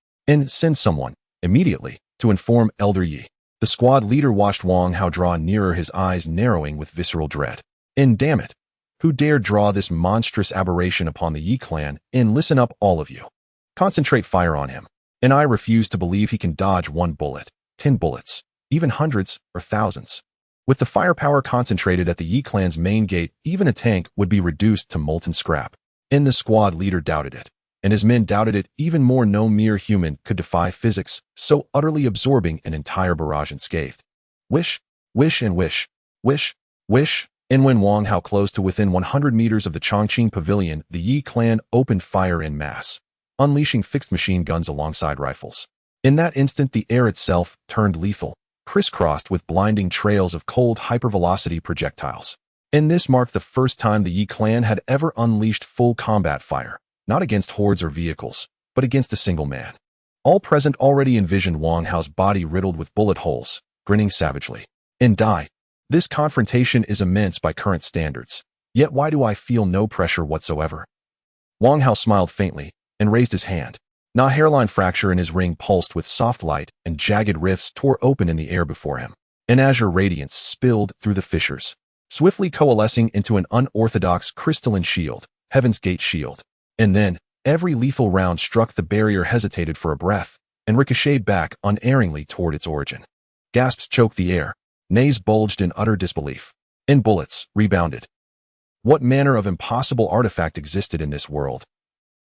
Send someone, immediately, to inform Elder Yi. The squad leader watched Wang Hao draw nearer, his eyes narrowing with visceral dread. And damn it! Who dared draw this monstrous aberration upon the Yi clan? And listen up, all of you. Concentrate fire on him. And I refuse to believe he can dodge 1 bullet, 10 bullets, even hundreds or thousands. With the firepower concentrated at the Yi clan's main gate, even a tank would be reduced to molten scrap. And the squad leader doubted it. And his men doubted it even more. No mere human could defy physics, so utterly absorbing an entire barrage unscathed. Wish, wish and wish, wish, wish. And when Wang Hao closed to within 100 meters of the Chongqing Pavilion, the Yi clan opened fire en masse, unleashing fixed machine guns alongside rifles. In that instant, the air itself turned lethal, crisscrossed with blinding trails of cold hypervelocity projectiles. And this marked the first time the Yi clan had ever unleashed full combat fire, not against hordes or vehicles, but against a single man. All present already envisioned Wang Hao's body riddled with bullet holes, grinning savagely. And die. This confrontation is immense by current standards. Yet why do I feel no pressure whatsoever? Wang Hao smiled faintly and raised his hand. A hairline fracture in his ring pulsed with soft light, and jagged rifts tore open in the air before him. An azure radiance spilled through the fissures, swiftly coalescing into an unorthodox crystalline shield, Heaven's Gate shield. And then, every lethal round struck the barrier, hesitated for a breath, and ricocheted back unerringly toward its origin. Gasps choked the air. Nays bulged in utter disbelief. And bullets rebounded. What manner of impossible artifact existed in this world?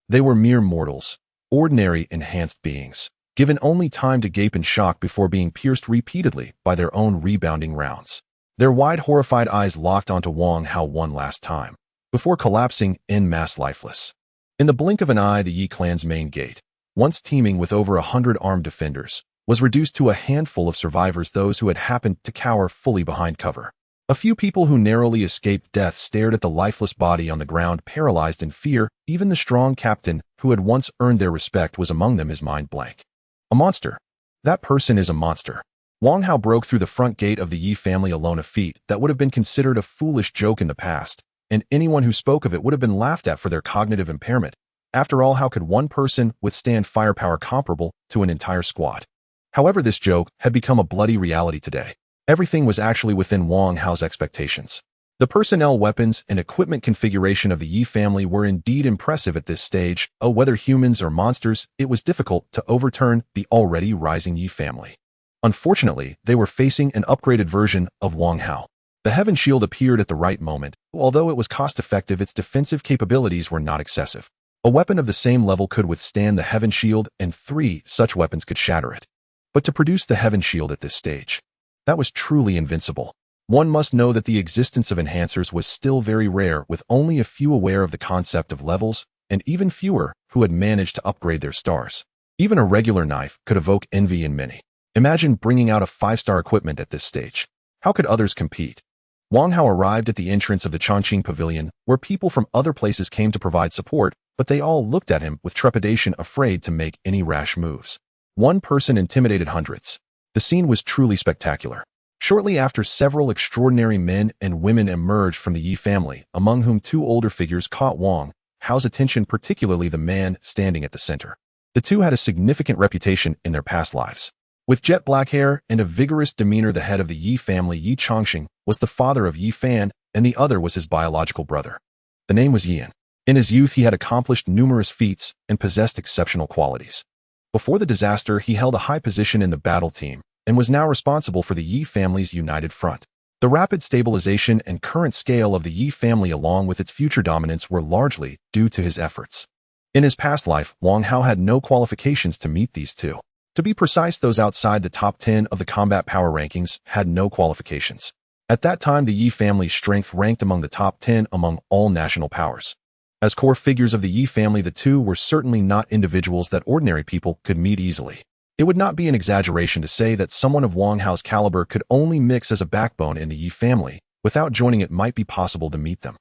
They were mere mortals, ordinary enhanced beings, given only time to gape in shock before being pierced repeatedly by their own rebounding rounds. Their wide, horrified eyes locked onto Wang Hao one last time, before collapsing en masse lifeless. In the blink of an eye, the Yi clan's main gate, once teeming with over 100 armed defenders, was reduced to a handful of survivors, those who had happened to cower fully behind cover. A few people who narrowly escaped death stared at the lifeless body on the ground, paralyzed in fear. Even the strong captain who had once earned their respect was among them, his mind blank. A monster. That person is a monster. Wang Hao broke through the front gate of the Yi family alone, a feat that would have been considered a foolish joke in the past, and anyone who spoke of it would have been laughed at for their cognitive impairment. After all, how could one person withstand firepower comparable to an entire squad? However, this joke had become a bloody reality today. Everything was actually within Wang Hao's expectations. The personnel, weapons, and equipment configuration of the Yi family were indeed impressive at this stage. Oh, whether humans or monsters, it was difficult to overturn the already rising Yi family. Unfortunately, they were facing an upgraded version of Wang Hao. The Heaven Shield appeared at the right moment. Although it was cost-effective, its defensive capabilities were not excessive. A weapon of the same level could withstand the Heaven Shield, and 3 such weapons could shatter it. But to produce the Heaven Shield at this stage, that was truly invincible. One must know that the existence of enhancers was still very rare, with only a few aware of the concept of levels, and even fewer who had managed to upgrade their stars. Even a regular knife could evoke envy in many. Imagine bringing out a 5-star equipment at this stage. How could others compete? Wang Hao arrived at the entrance of the Chongqing Pavilion, where people from other places came to provide support, but they all looked at him with trepidation, afraid to make any rash moves. One person intimidated hundreds. The scene was truly spectacular. Shortly after, several extraordinary men and women emerged from the Yi family, among whom 2 older figures caught Wang Hao's attention, particularly the man standing at the center. The 2 had a significant reputation in their past lives. With jet black hair and a vigorous demeanor, the head of the Yi family, Yi Chongqing, was the father of Yi Fan, and the other was his biological brother. The name was Yan. In his youth, he had accomplished numerous feats and possessed exceptional qualities. Before the disaster, he held a high position in the battle team and was now responsible for the Yi family's united front. The rapid stabilization and current scale of the Yi family, along with its future dominance, were largely due to his efforts. In his past life, Wang Hao had no qualifications to meet these 2. To be precise, those outside the top 10 of the combat power rankings had no qualifications. At that time, the Yi family's strength ranked among the top 10 among all national powers. As core figures of the Yi family, the 2 were certainly not individuals that ordinary people could meet easily. It would not be an exaggeration to say that someone of Wang Hao's caliber could only mix as a backbone in the Yi family. Without joining, it might be possible to meet them.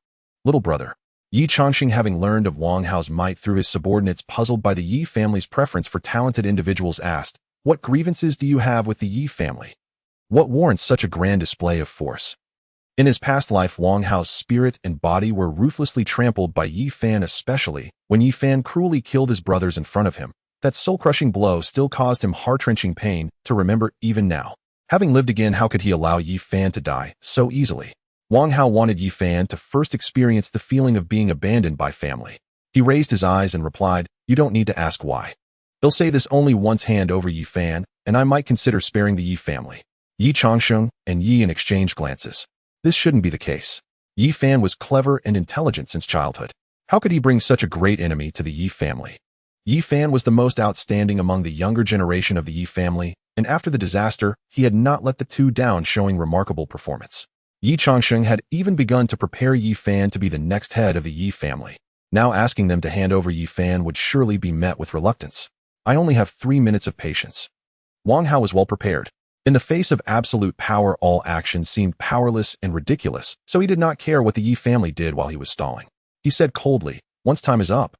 Little brother. Yi Chongqing, having learned of Wang Hao's might through his subordinates, puzzled by the Yi family's preference for talented individuals, asked, "What grievances do you have with the Yi family? What warrants such a grand display of force?" In his past life, Wang Hao's spirit and body were ruthlessly trampled by Yi Fan, especially when Yi Fan cruelly killed his brothers in front of him. That soul-crushing blow still caused him heart-wrenching pain to remember even now. Having lived again, how could he allow Yi Fan to die so easily? Wang Hao wanted Yi Fan to first experience the feeling of being abandoned by family. He raised his eyes and replied, "You don't need to ask why. They'll say this only once. Hand over Yi Fan, and I might consider sparing the Yi family." Yi Changsheng and Yi exchanged glances. This shouldn't be the case. Yi Fan was clever and intelligent since childhood. How could he bring such a great enemy to the Yi family? Yi Fan was the most outstanding among the younger generation of the Yi family, and after the disaster, he had not let the two down, showing remarkable performance. Yi Changsheng had even begun to prepare Yi Fan to be the next head of the Yi family. Now asking them to hand over Yi Fan would surely be met with reluctance. "I only have 3 minutes of patience." Wang Hao was well prepared. In the face of absolute power, all action seemed powerless and ridiculous, so he did not care what the Yi family did while he was stalling. He said coldly, "Once time is up,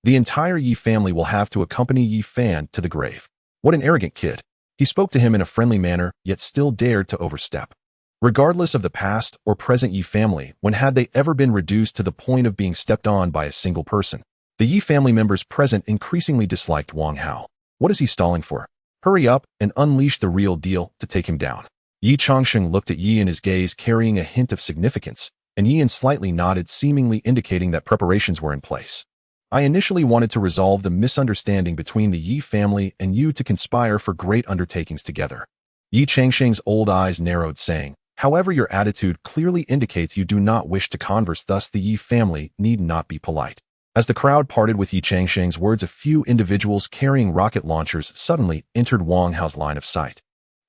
the entire Yi family will have to accompany Yi Fan to the grave." What an arrogant kid. He spoke to him in a friendly manner, yet still dared to overstep. Regardless of the past or present Yi family, when had they ever been reduced to the point of being stepped on by a single person? The Yi family members present increasingly disliked Wang Hao. What is he stalling for? Hurry up and unleash the real deal to take him down. Yi Changsheng looked at Yi, and his gaze carrying a hint of significance, and Yi slightly nodded, seemingly indicating that preparations were in place. "I initially wanted to resolve the misunderstanding between the Yi family and you to conspire for great undertakings together." Yi Changsheng's old eyes narrowed, saying, "However, your attitude clearly indicates you do not wish to converse, thus the Yi family need not be polite." As the crowd parted with Yi Changsheng's words, a few individuals carrying rocket launchers suddenly entered Wang Hao's line of sight.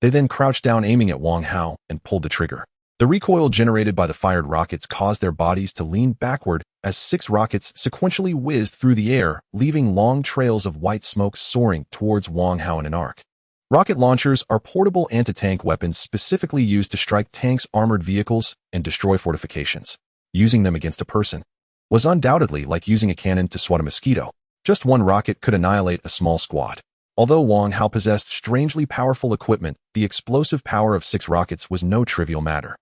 They then crouched down, aiming at Wang Hao, and pulled the trigger. The recoil generated by the fired rockets caused their bodies to lean backward as 6 rockets sequentially whizzed through the air, leaving long trails of white smoke soaring towards Wang Hao in an arc. Rocket launchers are portable anti-tank weapons specifically used to strike tanks, armored vehicles, and destroy fortifications. Using them against a person was undoubtedly like using a cannon to swat a mosquito. Just one rocket could annihilate a small squad. Although Wang Hao possessed strangely powerful equipment, the explosive power of 6 rockets was no trivial matter.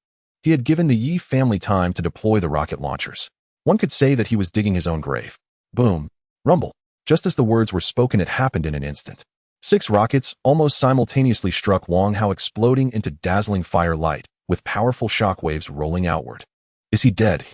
He had given the Yi family time to deploy the rocket launchers. One could say that he was digging his own grave. Boom. Rumble. Just as the words were spoken, it happened in an instant. 6 rockets almost simultaneously struck Wang Hao, exploding into dazzling firelight, with powerful shockwaves rolling outward. Is he dead?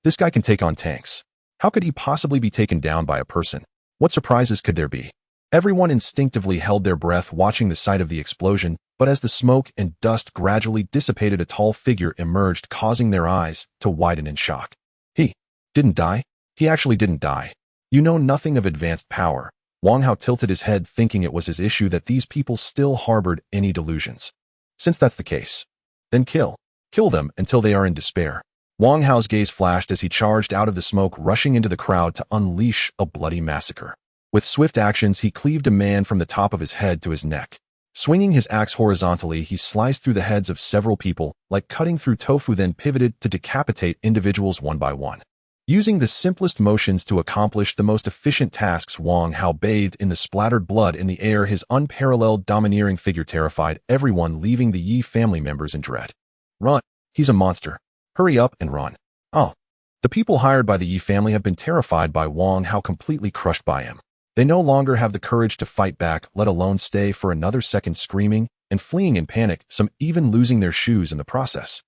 This guy can take on tanks. How could he possibly be taken down by a person? What surprises could there be? Everyone instinctively held their breath, watching the sight of the explosion, but as the smoke and dust gradually dissipated, a tall figure emerged, causing their eyes to widen in shock. He didn't die? He actually didn't die. You know nothing of advanced power. Wang Hao tilted his head, thinking it was his issue that these people still harbored any delusions. Since that's the case, then kill them until they are in despair. Wang Hao's gaze flashed as he charged out of the smoke, rushing into the crowd to unleash a bloody massacre. With swift actions, he cleaved a man from the top of his head to his neck. Swinging his axe horizontally, he sliced through the heads of several people, like cutting through tofu, then pivoted to decapitate individuals one by one. Using the simplest motions to accomplish the most efficient tasks, Wang Hao bathed in the splattered blood in the air. His unparalleled domineering figure terrified everyone, leaving the Yi family members in dread. "Run! He's a monster. Hurry up and run." Oh. The people hired by the Yi family have been terrified by Wang Hao, completely crushed by him. They no longer have the courage to fight back, let alone stay for another second, screaming and fleeing in panic, some even losing their shoes in the process.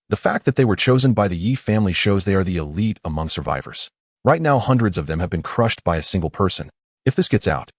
The fact that they were chosen by the Yi family shows they are the elite among survivors. Right now, hundreds of them have been crushed by a single person. If this gets out,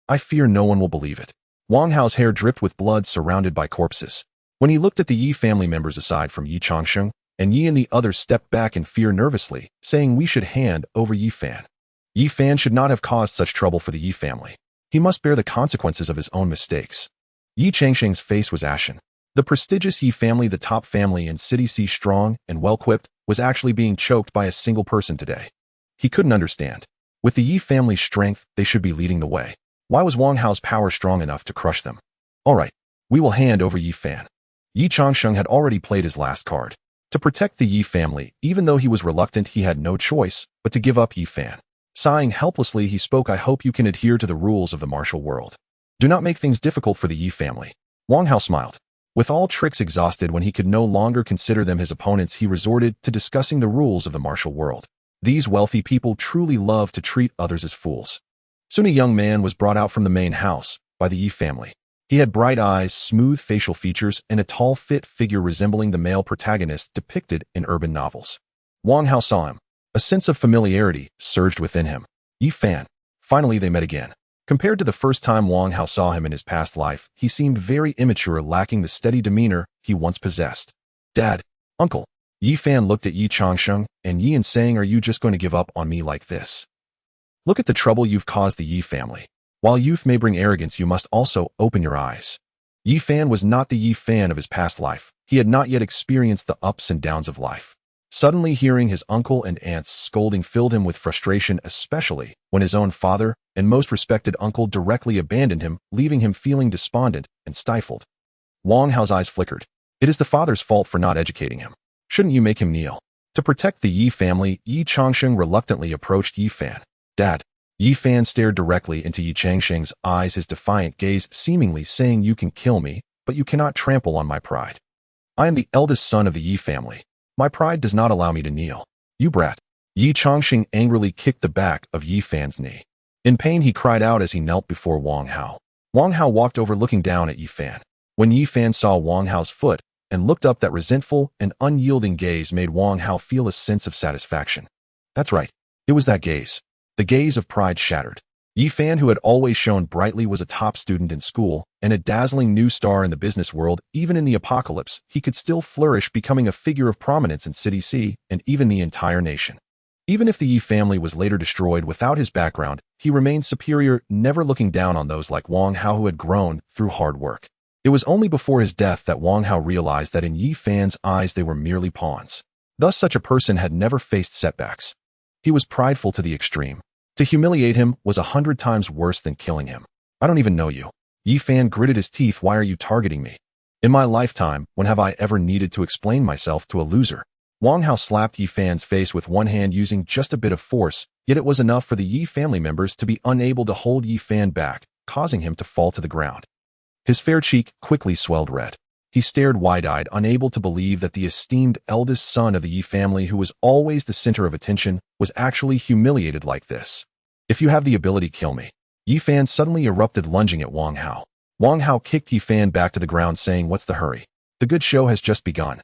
I fear no one will believe it. Wang Hao's hair dripped with blood, surrounded by corpses. When he looked at the Yi family members, aside from Yi Changsheng, and Yi and the others stepped back in fear, nervously, saying, "We should hand over Yi Fan. Yi Fan should not have caused such trouble for the Yi family. He must bear the consequences of his own mistakes." Yi Changsheng's face was ashen. The prestigious Yi family, the top family in City C, strong and well-equipped, was actually being choked by a single person today. He couldn't understand. With the Yi family's strength, they should be leading the way. Why was Wang Hao's power strong enough to crush them? All right, we will hand over Yi Fan. Yi Changsheng had already played his last card. To protect the Yi family, even though he was reluctant, he had no choice but to give up Yi Fan. Sighing helplessly, he spoke, "I hope you can adhere to the rules of the martial world. Do not make things difficult for the Yi family." Wang Hao smiled. With all tricks exhausted, when he could no longer consider them his opponents, he resorted to discussing the rules of the martial world. These wealthy people truly love to treat others as fools. Soon a young man was brought out from the main house by the Yi family. He had bright eyes, smooth facial features, and a tall, fit figure resembling the male protagonist depicted in urban novels. Wang Hao saw him. A sense of familiarity surged within him. Yi Fan. Finally, they met again. Compared to the first time Wang Hao saw him in his past life, he seemed very immature, lacking the steady demeanor he once possessed. Dad. Uncle. Yi Fan looked at Yi Changsheng and Yi and saying, "Are you just going to give up on me like this? Look at the trouble you've caused the Yi family. While youth may bring arrogance, you must also open your eyes." Yi Fan was not the Yi Fan of his past life. He had not yet experienced the ups and downs of life. Suddenly hearing his uncle and aunt's scolding filled him with frustration, especially when his own father and most respected uncle directly abandoned him, leaving him feeling despondent and stifled. Wang Hao's eyes flickered. It is the father's fault for not educating him. Shouldn't you make him kneel? To protect the Yi family, Yi Changsheng reluctantly approached Yi Fan. Dad. Yi Fan stared directly into Yi Changsheng's eyes, his defiant gaze seemingly saying, "You can kill me, but you cannot trample on my pride. I am the eldest son of the Yi family. My pride does not allow me to kneel. You brat." Yi Changsheng angrily kicked the back of Yi Fan's knee. In pain, he cried out as he knelt before Wang Hao. Wang Hao walked over, looking down at Yi Fan. When Yi Fan saw Wang Hao's foot and looked up, that resentful and unyielding gaze made Wang Hao feel a sense of satisfaction. That's right. It was that gaze. The gaze of pride shattered. Yi Fan, who had always shone brightly, was a top student in school and a dazzling new star in the business world. Even in the apocalypse, he could still flourish, becoming a figure of prominence in City C and even the entire nation. Even if the Yi family was later destroyed without his background, he remained superior, never looking down on those like Wang Hao who had grown through hard work. It was only before his death that Wang Hao realized that in Yi Fan's eyes they were merely pawns. Thus such a person had never faced setbacks. He was prideful to the extreme. To humiliate him was 100 times worse than killing him. "I don't even know you." Yi Fan gritted his teeth. "Why are you targeting me? In my lifetime, when have I ever needed to explain myself to a loser?" Wang Hao slapped Yi Fan's face with one hand using just a bit of force, yet it was enough for the Yi family members to be unable to hold Yi Fan back, causing him to fall to the ground. His fair cheek quickly swelled red. He stared wide-eyed, unable to believe that the esteemed eldest son of the Yi family, who was always the center of attention, was actually humiliated like this. "If you have the ability, kill me." Yi Fan suddenly erupted, lunging at Wang Hao. Wang Hao kicked Yi Fan back to the ground, saying, "What's the hurry? The good show has just begun."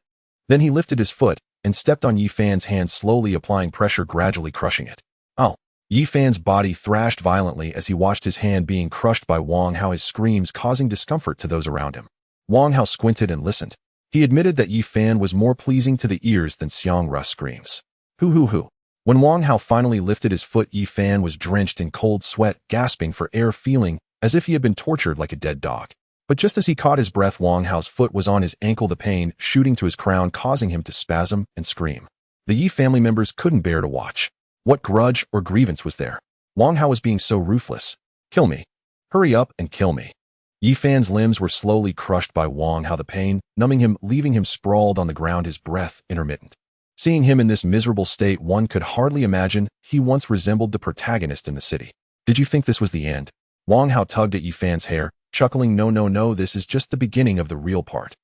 Then he lifted his foot and stepped on Yi Fan's hand, slowly applying pressure, gradually crushing it. "Ow!" Yi Fan's body thrashed violently as he watched his hand being crushed by Wang Hao, his screams causing discomfort to those around him. Wang Hao squinted and listened. He admitted that Yi Fan was more pleasing to the ears than Xiang Ru's screams. Hoo hoo hoo. When Wang Hao finally lifted his foot, Yi Fan was drenched in cold sweat, gasping for air, feeling as if he had been tortured like a dead dog. But just as he caught his breath, Wang Hao's foot was on his ankle, the pain shooting to his crown, causing him to spasm and scream. The Yi family members couldn't bear to watch. What grudge or grievance was there? Wang Hao was being so ruthless. "Kill me. Hurry up and kill me." Yi Fan's limbs were slowly crushed by Wang Hao, the pain numbing him, leaving him sprawled on the ground, his breath intermittent. Seeing him in this miserable state, one could hardly imagine he once resembled the protagonist in the city. "Did you think this was the end?" Wang Hao tugged at Yi Fan's hair, chuckling, No, this is just the beginning of the real part."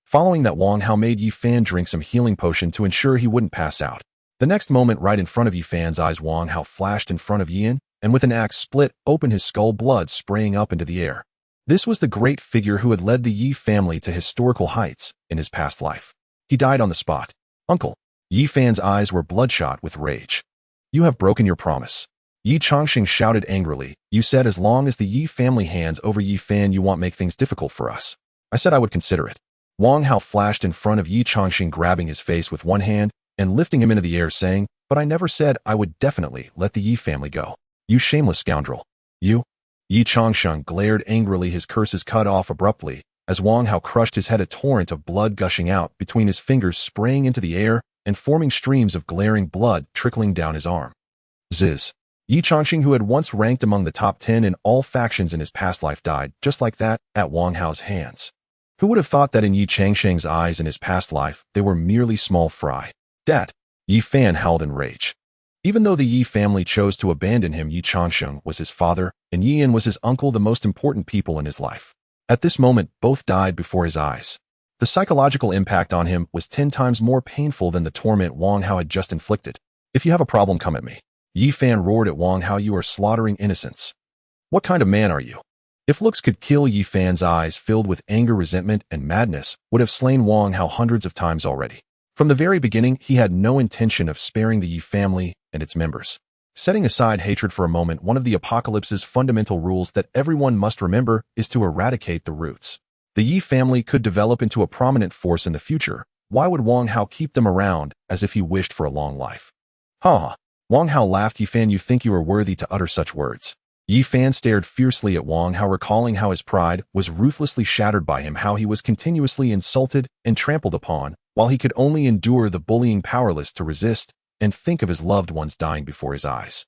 Following that, Wang Hao made Yi Fan drink some healing potion to ensure he wouldn't pass out. The next moment, right in front of Yi Fan's eyes, Wang Hao flashed in front of Yin, and with an axe split open his skull, blood spraying up into the air. This was the great figure who had led the Yi family to historical heights in his past life. He died on the spot. "Uncle." Yi Fan's eyes were bloodshot with rage. "You have broken your promise." Yi Changsheng shouted angrily. "You said as long as the Yi family hands over Yi Fan, you won't make things difficult for us." "I said I would consider it." Wang Hao flashed in front of Yi Changsheng, grabbing his face with one hand and lifting him into the air, saying, "But I never said I would definitely let the Yi family go. You shameless scoundrel. You." Yi Changsheng glared angrily, his curses cut off abruptly as Wang Hao crushed his head, a torrent of blood gushing out between his fingers, spraying into the air and forming streams of glaring blood trickling down his arm. Ziz. Yi Changsheng, who had once ranked among the top 10 in all factions in his past life, died just like that at Wang Hao's hands. Who would have thought that in Yi Changsheng's eyes in his past life, they were merely small fry? "Dad!" Yi Fan howled in rage. Even though the Yi family chose to abandon him, Yi Changsheng was his father, and Yi Yin was his uncle, the most important people in his life. At this moment, both died before his eyes. The psychological impact on him was 10 times more painful than the torment Wang Hao had just inflicted. "If you have a problem, come at me." Yi Fan roared at Wang Hao. "You are slaughtering innocents. What kind of man are you? If looks could kill, Yi Fan's eyes, filled with anger, resentment, and madness, would have slain Wang Hao hundreds of times already. From the very beginning, he had no intention of sparing the Yi family and its members. Setting aside hatred for a moment, one of the apocalypse's fundamental rules that everyone must remember is to eradicate the roots. The Yi family could develop into a prominent force in the future. Why would Wang Hao keep them around as if he wished for a long life? Ha! Wang Hao laughed. Yi Fan, you think you are worthy to utter such words? Yi Fan stared fiercely at Wang Hao, recalling how his pride was ruthlessly shattered by him, how he was continuously insulted and trampled upon, while he could only endure the bullying, powerless to resist, and think of his loved ones dying before his eyes.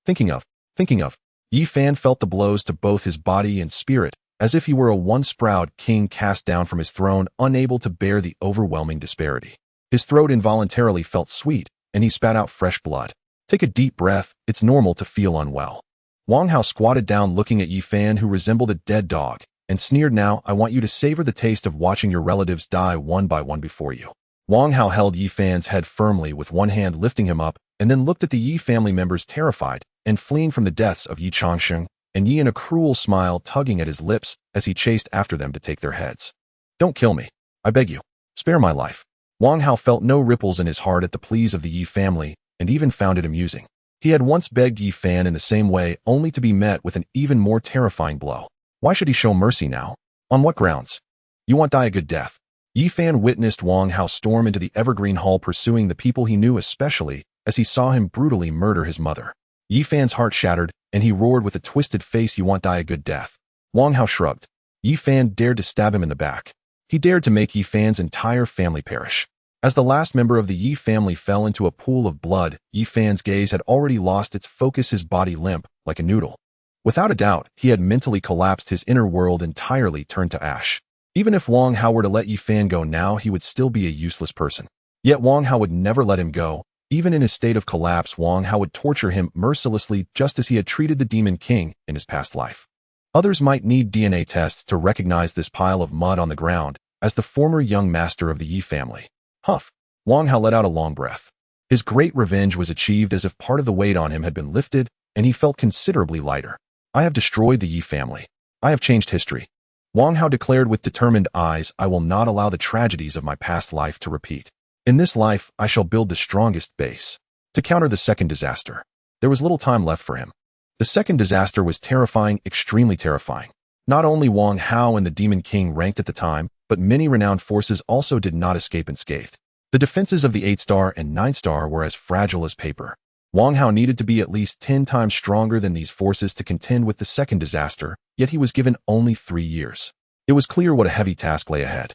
Thinking of, Yi Fan felt the blows to both his body and spirit, as if he were a once-proud king cast down from his throne, unable to bear the overwhelming disparity. His throat involuntarily felt sweet, and he spat out fresh blood. Take a deep breath, it's normal to feel unwell. Wang Hao squatted down, looking at Yi Fan, who resembled a dead dog, and sneered, now, I want you to savor the taste of watching your relatives die one by one before you. Wang Hao held Yi Fan's head firmly with one hand, lifting him up, and then looked at the Yi family members, terrified and fleeing from the deaths of Yi Changsheng, and Yi, in a cruel smile tugging at his lips as he chased after them to take their heads. Don't kill me. I beg you. Spare my life. Wang Hao felt no ripples in his heart at the pleas of the Yi family, and even found it amusing. He had once begged Yi Fan in the same way, only to be met with an even more terrifying blow. Why should he show mercy now? On what grounds? You want die a good death. Yi Fan witnessed Wang Hao storm into the Evergreen Hall, pursuing the people he knew, especially as he saw him brutally murder his mother. Yi Fan's heart shattered, and he roared with a twisted face, you want die a good death. Wang Hao shrugged. Yi Fan dared to stab him in the back. He dared to make Yi Fan's entire family perish. As the last member of the Yi family fell into a pool of blood, Yi Fan's gaze had already lost its focus, his body limp, like a noodle. Without a doubt, he had mentally collapsed, his inner world entirely turned to ash. Even if Wang Hao were to let Yi Fan go now, he would still be a useless person. Yet Wang Hao would never let him go. Even in his state of collapse, Wang Hao would torture him mercilessly, just as he had treated the Demon King in his past life. Others might need DNA tests to recognize this pile of mud on the ground as the former young master of the Yi family. Huff! Wang Hao let out a long breath. His great revenge was achieved, as if part of the weight on him had been lifted, and he felt considerably lighter. I have destroyed the Yi family. I have changed history. Wang Hao declared with determined eyes, I will not allow the tragedies of my past life to repeat. In this life, I shall build the strongest base to counter the second disaster. There was little time left for him. The second disaster was terrifying, extremely terrifying. Not only Wang Hao and the Demon King ranked at the time, but many renowned forces also did not escape unscathed. The defenses of the 8-star and 9-star were as fragile as paper. Wang Hao needed to be at least 10 times stronger than these forces to contend with the second disaster, yet he was given only 3 years. It was clear what a heavy task lay ahead.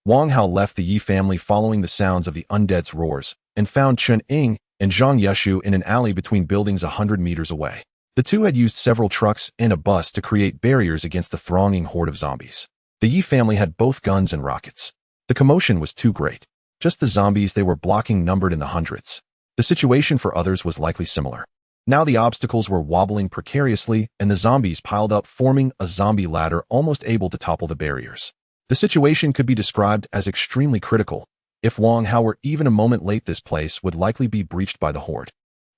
Wang Hao left the Yi family following the sounds of the undead's roars, and found Chen Ying and Zhang Yeshu in an alley between buildings 100 meters away. The two had used several trucks and a bus to create barriers against the thronging horde of zombies. The Yi family had both guns and rockets. The commotion was too great. Just the zombies they were blocking numbered in the hundreds. The situation for others was likely similar. Now the obstacles were wobbling precariously, and the zombies piled up, forming a zombie ladder almost able to topple the barriers. The situation could be described as extremely critical. If Wang Hao were even a moment late, this place would likely be breached by the horde.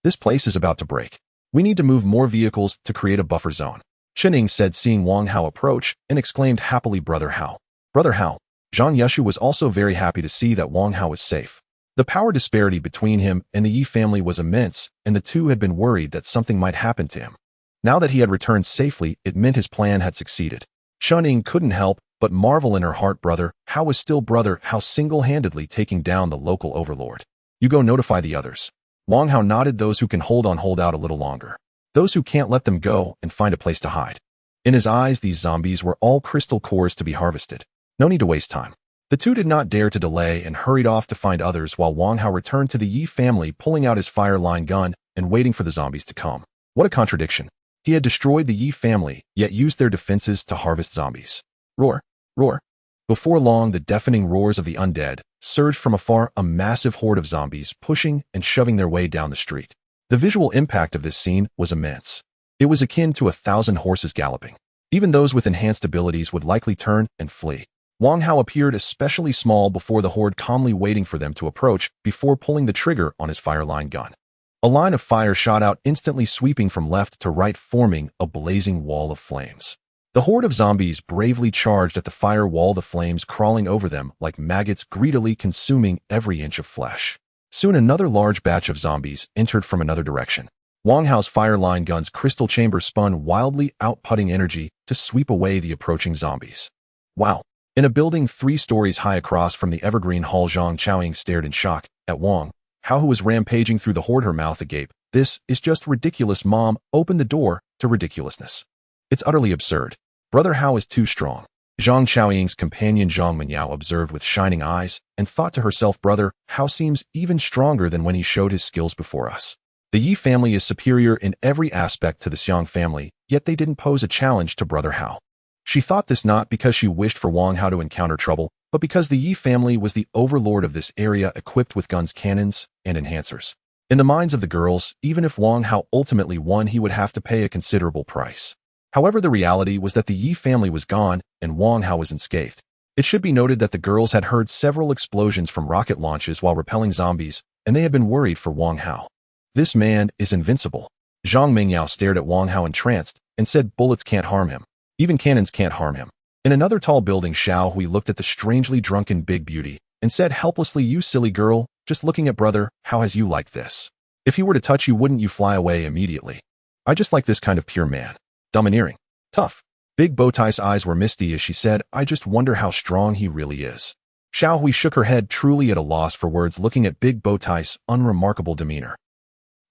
This place is about to break. We need to move more vehicles to create a buffer zone. Chen Ying said, seeing Wang Hao approach, and exclaimed happily, Brother Hao. Brother Hao. Zhang Yeshu was also very happy to see that Wang Hao was safe. The power disparity between him and the Yi family was immense, and the two had been worried that something might happen to him. Now that he had returned safely, it meant his plan had succeeded. Chen Ying couldn't help but marvel in her heart. Brother Hao was still Brother Hao, single-handedly taking down the local overlord. You go notify the others. Wang Hao nodded. Those who can hold out a little longer. Those who can't, let them go and find a place to hide. In his eyes, these zombies were all crystal cores to be harvested. No need to waste time. The two did not dare to delay and hurried off to find others, while Wang Hao returned to the Yi family, pulling out his fire-line gun and waiting for the zombies to come. What a contradiction. He had destroyed the Yi family, yet used their defenses to harvest zombies. Roar! Roar! Before long, the deafening roars of the undead surged from afar, a massive horde of zombies pushing and shoving their way down the street. The visual impact of this scene was immense. It was akin to 1,000 horses galloping. Even those with enhanced abilities would likely turn and flee. Wang Hao appeared especially small before the horde, calmly waiting for them to approach before pulling the trigger on his fire-line gun. A line of fire shot out, instantly sweeping from left to right, forming a blazing wall of flames. The horde of zombies bravely charged at the fire wall, the flames crawling over them like maggots, greedily consuming every inch of flesh. Soon another large batch of zombies entered from another direction. Wang Hao's fire line gun's crystal chamber spun wildly, outputting energy to sweep away the approaching zombies. Wow! In a building 3 stories high across from the evergreen hall, Zhang Chaoying stared in shock at Wang Hao, who was rampaging through the horde, her mouth agape. This is just ridiculous, Mom. Open the door to ridiculousness. It's utterly absurd. Brother Hao is too strong. Zhang Chaoying's companion Zhang Minyao observed with shining eyes and thought to herself, Brother Hao seems even stronger than when he showed his skills before us. The Yi family is superior in every aspect to the Xiang family, yet they didn't pose a challenge to Brother Hao. She thought this not because she wished for Wang Hao to encounter trouble, but because the Yi family was the overlord of this area, equipped with guns, cannons, and enhancers. In the minds of the girls, even if Wang Hao ultimately won, he would have to pay a considerable price. However, the reality was that the Yi family was gone and Wang Hao was unscathed. It should be noted that the girls had heard several explosions from rocket launches while repelling zombies, and they had been worried for Wang Hao. This man is invincible. Zhang Mingyao stared at Wang Hao entranced and said, bullets can't harm him. Even cannons can't harm him. In another tall building, Xiao Hui looked at the strangely drunken big beauty and said helplessly, you silly girl, just looking at Brother Hao has you like this. If he were to touch you, wouldn't you fly away immediately? I just like this kind of pure man. Domineering. Tough. Big Bowtie's eyes were misty as she said, I just wonder how strong he really is. Xiao Hui shook her head, truly at a loss for words, looking at Big Bowtie's unremarkable demeanor.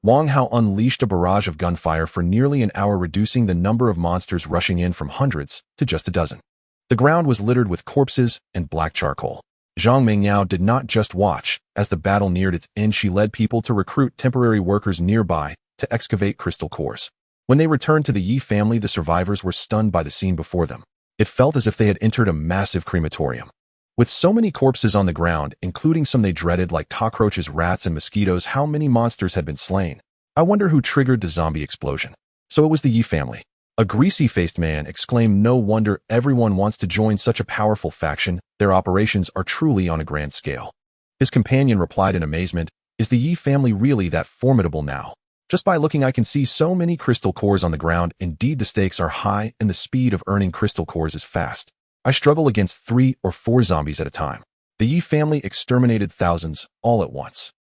Wang Hao unleashed a barrage of gunfire for nearly an hour, reducing the number of monsters rushing in from hundreds to just a dozen. The ground was littered with corpses and black charcoal. Zhang Mingyao did not just watch. As the battle neared its end, she led people to recruit temporary workers nearby to excavate crystal cores. When they returned to the Yi family, the survivors were stunned by the scene before them. It felt as if they had entered a massive crematorium. With so many corpses on the ground, including some they dreaded like cockroaches, rats, and mosquitoes, how many monsters had been slain? I wonder who triggered the zombie explosion. So it was the Yi family. A greasy-faced man exclaimed, no wonder everyone wants to join such a powerful faction. Their operations are truly on a grand scale. His companion replied in amazement, is the Yi family really that formidable now? Just by looking, I can see so many crystal cores on the ground. Indeed, the stakes are high and the speed of earning crystal cores is fast. I struggle against 3 or 4 zombies at a time. The Yi family exterminated thousands all at once.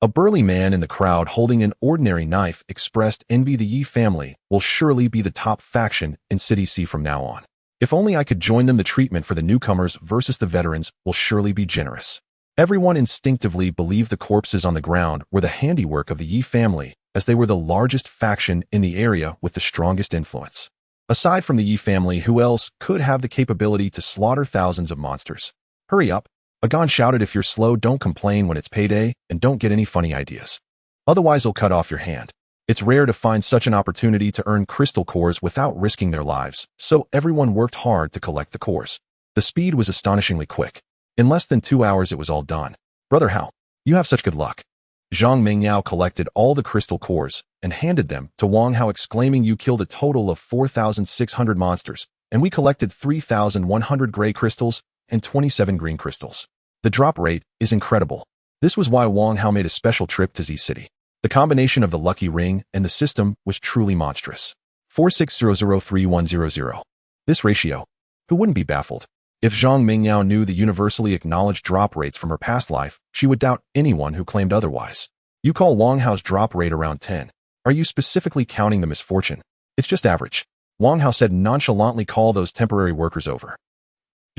A burly man in the crowd holding an ordinary knife expressed envy. The Yi family will surely be the top faction in City C from now on. If only I could join them. The treatment for the newcomers versus the veterans will surely be generous. Everyone instinctively believed the corpses on the ground were the handiwork of the Yi family, as they were the largest faction in the area with the strongest influence. Aside from the Yi family, who else could have the capability to slaughter thousands of monsters? Hurry up! Agon shouted, if you're slow, don't complain when it's payday, and don't get any funny ideas. Otherwise I'll cut off your hand. It's rare to find such an opportunity to earn crystal cores without risking their lives, so everyone worked hard to collect the cores. The speed was astonishingly quick. In less than 2 hours it was all done. Brother Hao, you have such good luck. Zhang Mingyao collected all the crystal cores and handed them to Wang Hao, exclaiming, you killed a total of 4,600 monsters, and we collected 3,100 gray crystals and 27 green crystals. The drop rate is incredible. This was why Wang Hao made a special trip to Z City. The combination of the lucky ring and the system was truly monstrous. 46003100. This ratio. Who wouldn't be baffled? If Zhang Mingyao knew the universally acknowledged drop rates from her past life, she would doubt anyone who claimed otherwise. You call Wang Hao's drop rate around 10. Are you specifically counting the misfortune? It's just average. Wang Hao said nonchalantly, call those temporary workers over.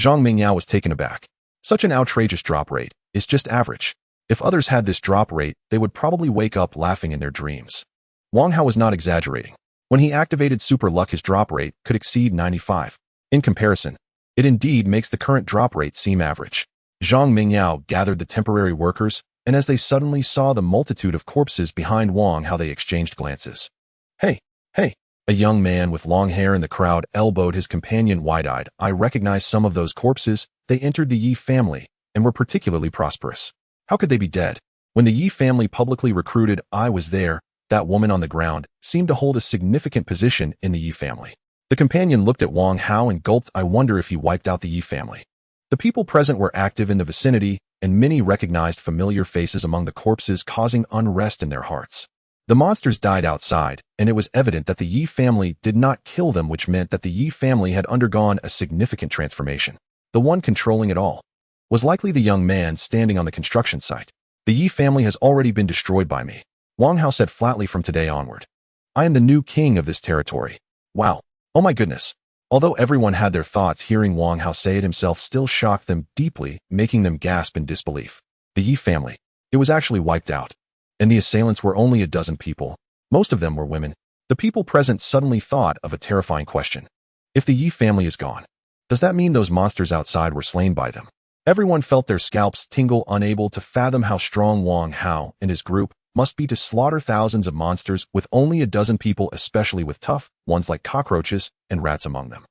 Zhang Mingyao was taken aback. Such an outrageous drop rate is just average. If others had this drop rate, they would probably wake up laughing in their dreams. Wang Hao was not exaggerating. When he activated Super Luck, his drop rate could exceed 95. In comparison, it indeed makes the current drop rate seem average. Zhang Mingyao gathered the temporary workers, and as they suddenly saw the multitude of corpses behind Wang Hao, they exchanged glances. Hey, hey! A young man with long hair in the crowd elbowed his companion wide-eyed. I recognize some of those corpses. They entered the Yi family and were particularly prosperous. How could they be dead? When the Yi family publicly recruited, I was there. That woman on the ground seemed to hold a significant position in the Yi family. The companion looked at Wang Hao and gulped. I wonder if he wiped out the Yi family. The people present were active in the vicinity, and many recognized familiar faces among the corpses, causing unrest in their hearts. The monsters died outside, and it was evident that the Yi family did not kill them, which meant that the Yi family had undergone a significant transformation. The one controlling it all was likely the young man standing on the construction site. The Yi family has already been destroyed by me, Wang Hao said flatly. From today onward, I am the new king of this territory. Wow. Oh my goodness. Although everyone had their thoughts, hearing Wang Hao say it himself still shocked them deeply, making them gasp in disbelief. The Yi family. It was actually wiped out. And the assailants were only a dozen people. Most of them were women. The people present suddenly thought of a terrifying question. If the Yi family is gone, does that mean those monsters outside were slain by them? Everyone felt their scalps tingle, unable to fathom how strong Wang Hao and his group must be to slaughter thousands of monsters with only a dozen people, especially with tough ones like cockroaches and rats among them.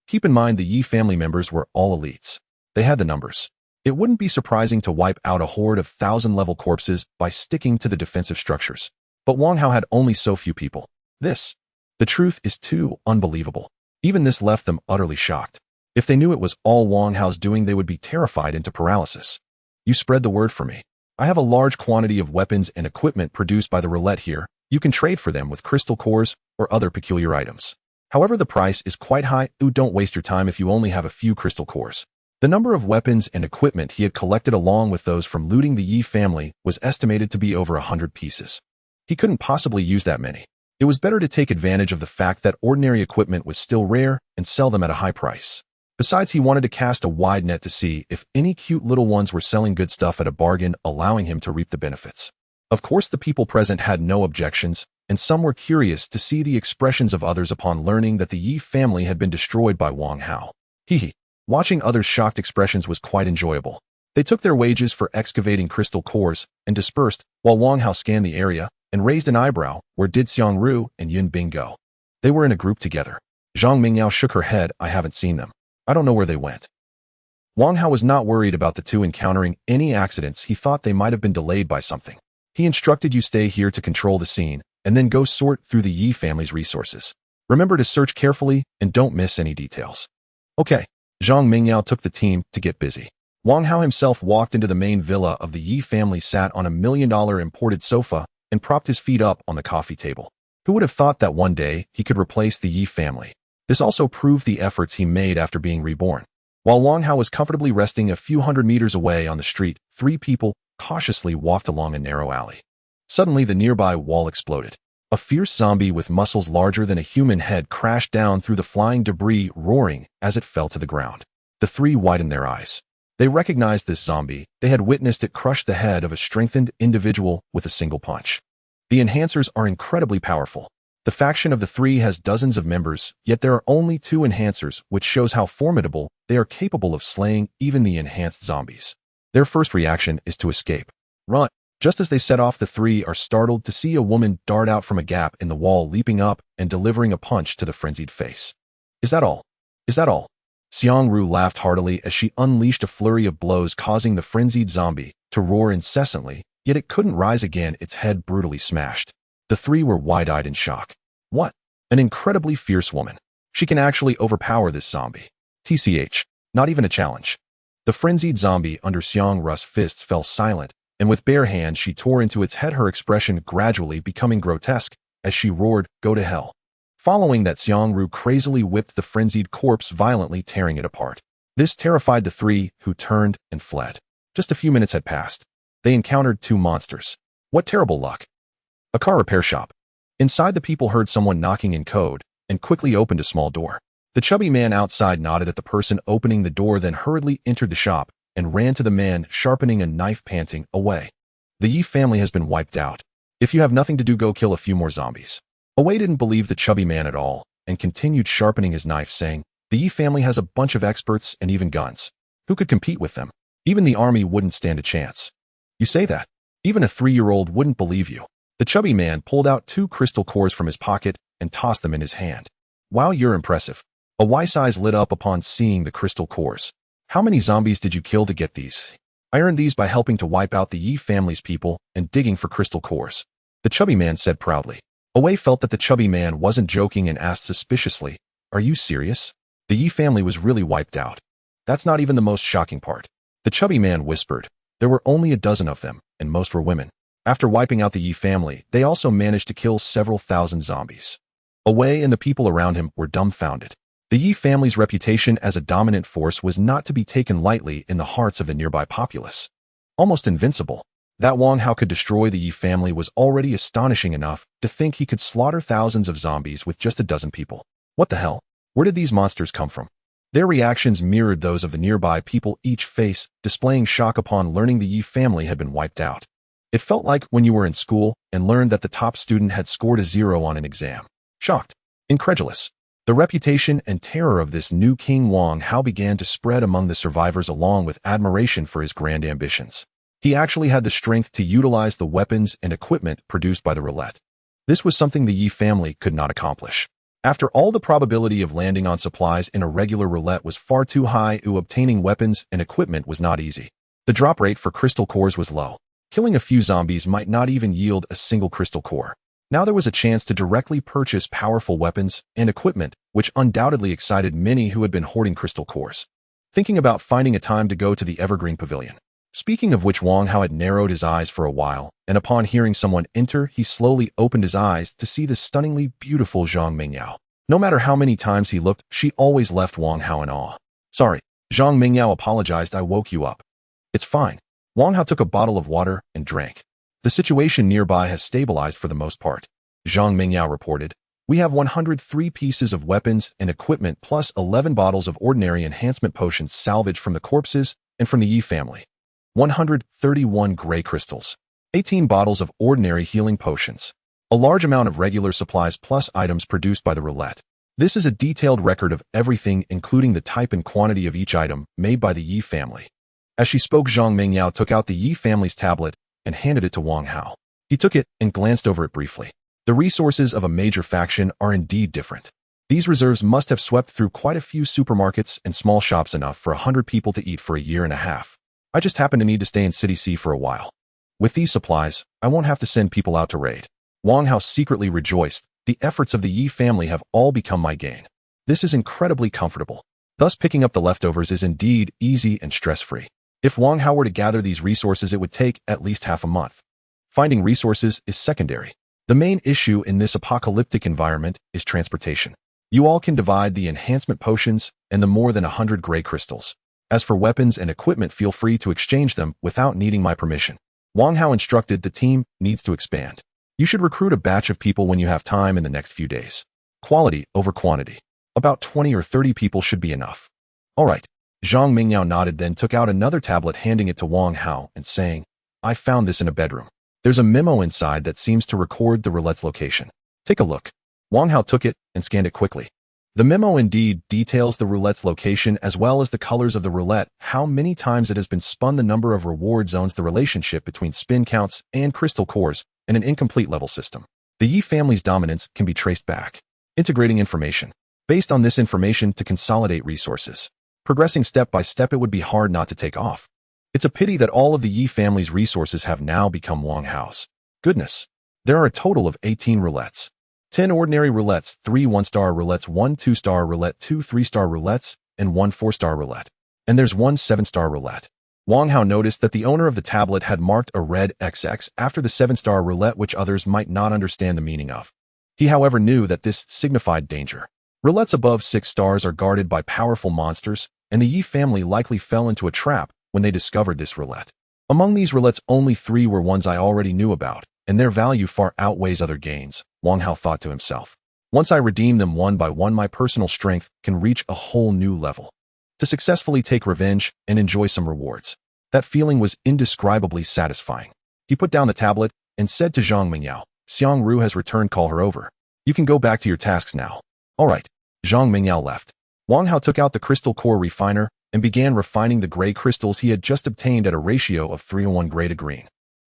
Keep in mind the Yi family members were all elites. They had the numbers. It wouldn't be surprising to wipe out a horde of 1,000-level corpses by sticking to the defensive structures. But Wang Hao had only so few people. The truth is too unbelievable. Even this left them utterly shocked. If they knew it was all Wang Hao's doing, they would be terrified into paralysis. You spread the word for me. I have a large quantity of weapons and equipment produced by the Roulette here. You can trade for them with crystal cores or other peculiar items. However, the price is quite high. Don't waste your time if you only have a few crystal cores. The number of weapons and equipment he had collected along with those from looting the Yi family was estimated to be over 100 pieces. He couldn't possibly use that many. It was better to take advantage of the fact that ordinary equipment was still rare and sell them at a high price. Besides, he wanted to cast a wide net to see if any cute little ones were selling good stuff at a bargain, allowing him to reap the benefits. Of course, the people present had no objections, and some were curious to see the expressions of others upon learning that the Yi family had been destroyed by Wang Hao. Watching others' shocked expressions was quite enjoyable. They took their wages for excavating crystal cores and dispersed, while Wang Hao scanned the area and raised an eyebrow. Where did Xiangru and Yun Bing go? They were in a group together. Zhang Mingyao shook her head. I haven't seen them. I don't know where they went. Wang Hao was not worried about the two encountering any accidents. He thought they might have been delayed by something. He instructed, you stay here to control the scene, and then go sort through the Yi family's resources. Remember to search carefully and don't miss any details. Okay. Zhang Mingyao took the team to get busy. Wang Hao himself walked into the main villa of the Yi family, sat on a $1 million imported sofa, and propped his feet up on the coffee table. Who would have thought that one day he could replace the Yi family? This also proved the efforts he made after being reborn. While Wang Hao was comfortably resting a few hundred meters away on the street, three people cautiously walked along a narrow alley. Suddenly, the nearby wall exploded. A fierce zombie with muscles larger than a human head crashed down through the flying debris, roaring as it fell to the ground. The three widened their eyes. They recognized this zombie. They had witnessed it crush the head of a strengthened individual with a single punch. The enhancers are incredibly powerful. The faction of the three has dozens of members, yet there are only 2 enhancers, which shows how formidable they are, capable of slaying even the enhanced zombies. Their first reaction is to escape. Run. Just as they set off, the three are startled to see a woman dart out from a gap in the wall, leaping up and delivering a punch to the frenzied face. Is that all? Is that all? Xiangru laughed heartily as she unleashed a flurry of blows, causing the frenzied zombie to roar incessantly, yet it couldn't rise again, its head brutally smashed. The three were wide-eyed in shock. What? An incredibly fierce woman. She can actually overpower this zombie. TCH. Not even a challenge. The frenzied zombie under Xiangru's fists fell silent, and with bare hands she tore into its head, her expression gradually becoming grotesque as she roared, "Go to hell." Following that, Xiangru crazily whipped the frenzied corpse, violently tearing it apart. This terrified the three, who turned and fled. Just a few minutes had passed. They encountered 2 monsters. What terrible luck. A car repair shop. Inside, the people heard someone knocking in code and quickly opened a small door. The chubby man outside nodded at the person opening the door, then hurriedly entered the shop and ran to the man, sharpening a knife, panting, "Away. The Yi family has been wiped out. If you have nothing to do, go kill a few more zombies." Away didn't believe the chubby man at all and continued sharpening his knife, saying, "The Yi family has a bunch of experts and even guns. Who could compete with them? Even the army wouldn't stand a chance." "You say that? Even a 3-year-old wouldn't believe you." The chubby man pulled out 2 crystal cores from his pocket and tossed them in his hand. "Wow, you're impressive." A wise eyes lit up upon seeing the crystal cores. "How many zombies did you kill to get these?" "I earned these by helping to wipe out the Yi family's people and digging for crystal cores," the chubby man said proudly. Away felt that the chubby man wasn't joking and asked suspiciously, "Are you serious? The Yi family was really wiped out?" "That's not even the most shocking part," the chubby man whispered. "There were only a dozen of them, and most were women. After wiping out the Yi family, they also managed to kill several thousand zombies. Away and the people around him were dumbfounded. The Yi family's reputation as a dominant force was not to be taken lightly in the hearts of the nearby populace. Almost invincible, that Wang Hao could destroy the Yi family was already astonishing enough to think he could slaughter thousands of zombies with just a dozen people. What the hell? Where did these monsters come from? Their reactions mirrored those of the nearby people, each face displaying shock upon learning the Yi family had been wiped out. It felt like when you were in school and learned that the top student had scored a 0 on an exam. Shocked, incredulous. The reputation and terror of this new King Wang Hao began to spread among the survivors along with admiration for his grand ambitions. He actually had the strength to utilize the weapons and equipment produced by the Roulette. This was something the Yi family could not accomplish. After all, the probability of landing on supplies in a regular roulette was far too high, obtaining weapons and equipment was not easy. The drop rate for crystal cores was low. Killing a few zombies might not even yield a single crystal core. Now there was a chance to directly purchase powerful weapons and equipment, which undoubtedly excited many who had been hoarding crystal cores. Thinking about finding a time to go to the Evergreen Pavilion. Speaking of which, Wang Hao had narrowed his eyes for a while, and upon hearing someone enter, he slowly opened his eyes to see the stunningly beautiful Zhang Mingyao. No matter how many times he looked, she always left Wang Hao in awe. Sorry, Zhang Mingyao apologized, I woke you up. It's fine. Wang Hao took a bottle of water and drank. The situation nearby has stabilized for the most part. Zhang Mingyao reported, we have 103 pieces of weapons and equipment plus 11 bottles of ordinary enhancement potions salvaged from the corpses and from the Yi family. 131 gray crystals, 18 bottles of ordinary healing potions, a large amount of regular supplies plus items produced by the Roulette. This is a detailed record of everything, including the type and quantity of each item made by the Yi family. As she spoke, Zhang Mingyao took out the Yi family's tablet and handed it to Wang Hao. He took it and glanced over it briefly. The resources of a major faction are indeed different. These reserves must have swept through quite a few supermarkets and small shops, enough for 100 people to eat for a year and a half. I just happen to need to stay in City C for a while. With these supplies, I won't have to send people out to raid. Wang Hao secretly rejoiced. The efforts of the Yi family have all become my gain. This is incredibly comfortable. Thus, picking up the leftovers is indeed easy and stress-free. If Wang Hao were to gather these resources, it would take at least half a month. Finding resources is secondary. The main issue in this apocalyptic environment is transportation. You all can divide the enhancement potions and the more than 100 gray crystals. As for weapons and equipment, feel free to exchange them without needing my permission. Wang Hao instructed the team needs to expand. You should recruit a batch of people when you have time in the next few days. Quality over quantity. About 20 or 30 people should be enough. All right. Zhang Mingyao nodded, then took out another tablet, handing it to Wang Hao and saying, I found this in a bedroom. There's a memo inside that seems to record the Roulette's location. Take a look. Wang Hao took it and scanned it quickly. The memo indeed details the Roulette's location as well as the colors of the Roulette, how many times it has been spun, the number of reward zones, the relationship between spin counts and crystal cores, and an incomplete level system. The Yi family's dominance can be traced back. Integrating information. Based on this information to consolidate resources. Progressing step by step, it would be hard not to take off. It's a pity that all of the Yi family's resources have now become Wang Hao's. Goodness. There are a total of 18 roulettes. 10 ordinary roulettes, 3 1-star roulettes, 1 2-star roulette, 2 3-star roulettes, and 1 4-star roulette. And there's 1 7-star roulette. Wang Hao noticed that the owner of the tablet had marked a red XX after the 7-star roulette, which others might not understand the meaning of. He, however, knew that this signified danger. Roulettes above 6 stars are guarded by powerful monsters, and the Yi family likely fell into a trap when they discovered this roulette. Among these roulettes, only 3 were ones I already knew about, and their value far outweighs other gains, Wang Hao thought to himself. Once I redeem them one by one, my personal strength can reach a whole new level. To successfully take revenge and enjoy some rewards. That feeling was indescribably satisfying. He put down the tablet and said to Zhang Mingyao, Xiang Ru has returned, call her over. You can go back to your tasks now. All right. Zhang Mingyao left. Wang Hao took out the crystal core refiner and began refining the gray crystals he had just obtained at a ratio of 3:1 gray to green.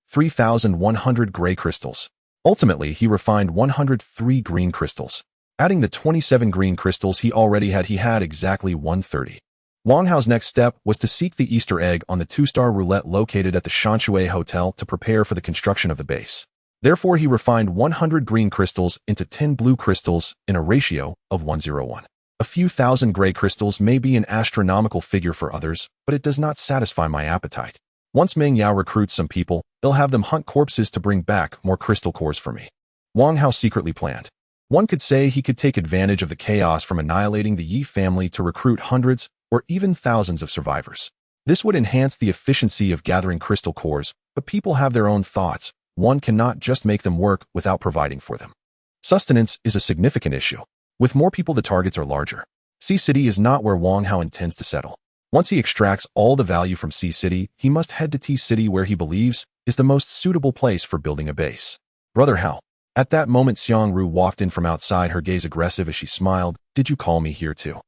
3,100 gray crystals. Ultimately, he refined 103 green crystals. Adding the 27 green crystals he already had, he had exactly 130. Wang Hao's next step was to seek the Easter egg on the 2-star roulette located at the Shanshui Hotel to prepare for the construction of the base. Therefore, he refined 100 green crystals into 10 blue crystals in a ratio of 1:1. A few thousand gray crystals may be an astronomical figure for others, but it does not satisfy my appetite. Once Meng Yao recruits some people, they'll have them hunt corpses to bring back more crystal cores for me. Wang Hao secretly planned. One could say he could take advantage of the chaos from annihilating the Yi family to recruit hundreds or even thousands of survivors. This would enhance the efficiency of gathering crystal cores, but people have their own thoughts. One cannot just make them work without providing for them. Sustenance is a significant issue. With more people, the targets are larger. Sea City is not where Wang Hao intends to settle. Once he extracts all the value from Sea City, he must head to T City, where he believes is the most suitable place for building a base. Brother Hao. At that moment, Xiang Ru walked in from outside, her gaze aggressive as she smiled. Did you call me here too?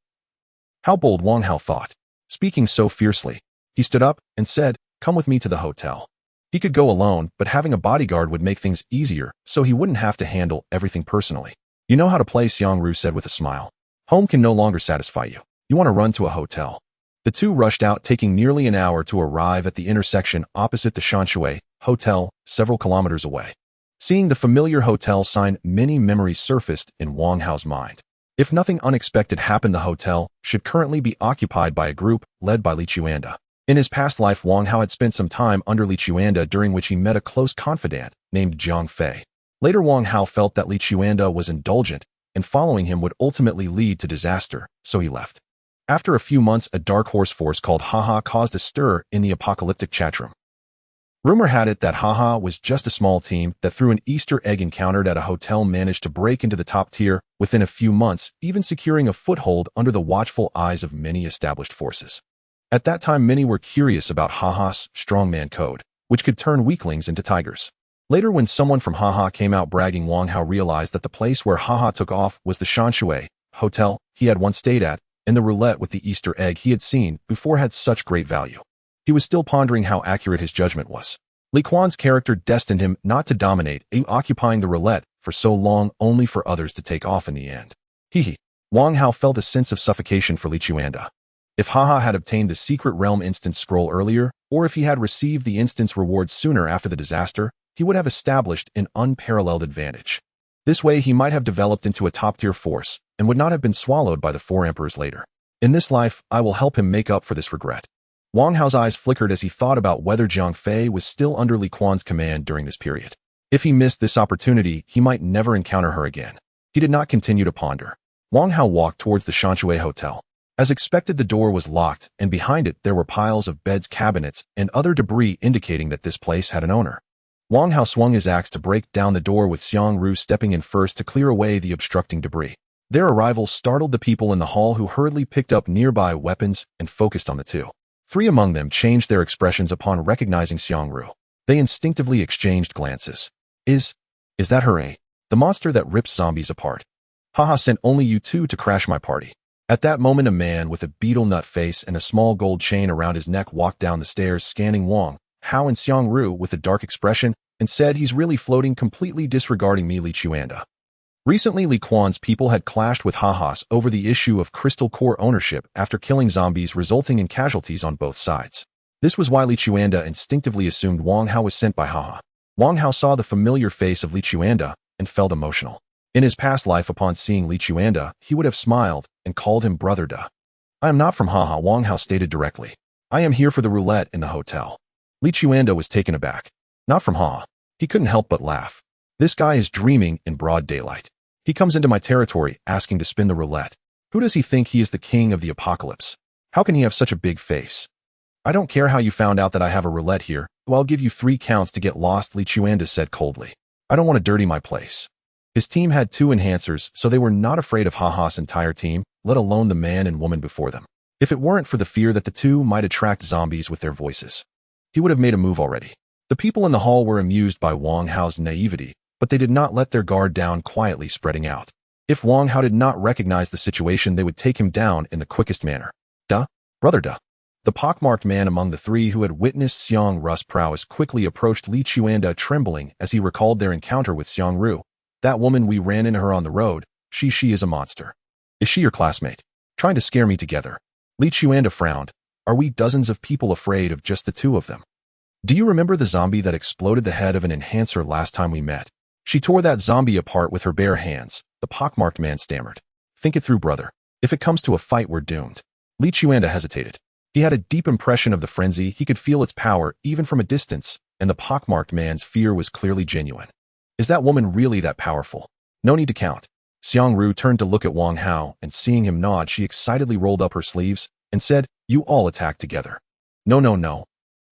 How bold, Wang Hao thought. Speaking so fiercely, he stood up and said, come with me to the hotel. He could go alone, but having a bodyguard would make things easier, so he wouldn't have to handle everything personally. You know how to play, Xiang Ru said with a smile. Home can no longer satisfy you. You want to run to a hotel. The two rushed out, taking nearly an hour to arrive at the intersection opposite the Shanshui Hotel, several kilometers away. Seeing the familiar hotel sign, many memories surfaced in Wang Hao's mind. If nothing unexpected happened, the hotel should currently be occupied by a group led by Li Chuanda. In his past life, Wang Hao had spent some time under Li Chuanda, during which he met a close confidant named Jiang Fei. Later, Wang Hao felt that Li Chuanda was indulgent, and following him would ultimately lead to disaster, so he left. After a few months, a dark horse force called Haha caused a stir in the apocalyptic chatroom. Rumor had it that Haha was just a small team that, through an Easter egg encountered at a hotel, managed to break into the top tier within a few months, even securing a foothold under the watchful eyes of many established forces. At that time, many were curious about Haha's strongman code, which could turn weaklings into tigers. Later, when someone from Haha came out bragging, Wang Hao realized that the place where Haha took off was the Shanshui Hotel he had once stayed at, and the roulette with the Easter egg he had seen before had such great value. He was still pondering how accurate his judgment was. Li Quan's character destined him not to dominate, occupying the roulette for so long only for others to take off in the end. Hehe. Wang Hao felt a sense of suffocation for Li Chuanda. If Haha had obtained the secret realm instance scroll earlier, or if he had received the instance reward sooner after the disaster, he would have established an unparalleled advantage. This way, he might have developed into a top-tier force and would not have been swallowed by the four emperors later. In this life, I will help him make up for this regret. Wang Hao's eyes flickered as he thought about whether Jiang Fei was still under Li Quan's command during this period. If he missed this opportunity, he might never encounter her again. He did not continue to ponder. Wang Hao walked towards the Shanshui Hotel. As expected, the door was locked, and behind it there were piles of beds, cabinets, and other debris indicating that this place had an owner. Wang Hao swung his axe to break down the door, with Xiang Ru stepping in first to clear away the obstructing debris. Their arrival startled the people in the hall, who hurriedly picked up nearby weapons and focused on the two. Three among them changed their expressions upon recognizing Xiang Ru. They instinctively exchanged glances. Is that her, eh? The monster that rips zombies apart? Haha sent only you two to crash my party. At that moment, a man with a beetle nut face and a small gold chain around his neck walked down the stairs, scanning Wang Hao and Xiang Ru with a dark expression, and said, he's really floating, completely disregarding me, Li Chuanda. Recently, Li Quan's people had clashed with Haha's over the issue of crystal core ownership after killing zombies, resulting in casualties on both sides. This was why Li Chuanda instinctively assumed Wang Hao was sent by Haha. Wang Hao saw the familiar face of Li Chuanda and felt emotional. In his past life, upon seeing Li Chuanda, he would have smiled and called him Brother Da. I am not from Haha, Wang Hao stated directly. I am here for the roulette in the hotel. Li Chuanda was taken aback. Not from Haha. He couldn't help but laugh. This guy is dreaming in broad daylight. He comes into my territory asking to spin the roulette. Who does he think he is, the king of the apocalypse? How can he have such a big face? I don't care how you found out that I have a roulette here, so I'll give you 3 counts to get lost, Li Chuanda said coldly. I don't want to dirty my place. His team had 2 enhancers, so they were not afraid of Haha's entire team, let alone the man and woman before them. If it weren't for the fear that the two might attract zombies with their voices, he would have made a move already. The people in the hall were amused by Wang Hao's naivety, but they did not let their guard down, quietly spreading out. If Wang Hao did not recognize the situation, they would take him down in the quickest manner. Duh, brother duh. The pockmarked man among the 3 who had witnessed Xiang Ru's prowess quickly approached Li Chuanda, trembling as he recalled their encounter with Xiang Ru. That woman, we ran into her on the road. She is a monster. Is she your classmate? Trying to scare me together. Li Chuanda frowned. Are we dozens of people afraid of just the 2 of them? Do you remember the zombie that exploded the head of an enhancer last time we met? She tore that zombie apart with her bare hands, the pockmarked man stammered. Think it through, brother. If it comes to a fight, we're doomed. Li Chuanda hesitated. He had a deep impression of the frenzy, he could feel its power even from a distance, and the pockmarked man's fear was clearly genuine. Is that woman really that powerful? No need to count. Xiangru turned to look at Wang Hao, and seeing him nod, she excitedly rolled up her sleeves and said, "You all attack together." No, no, no.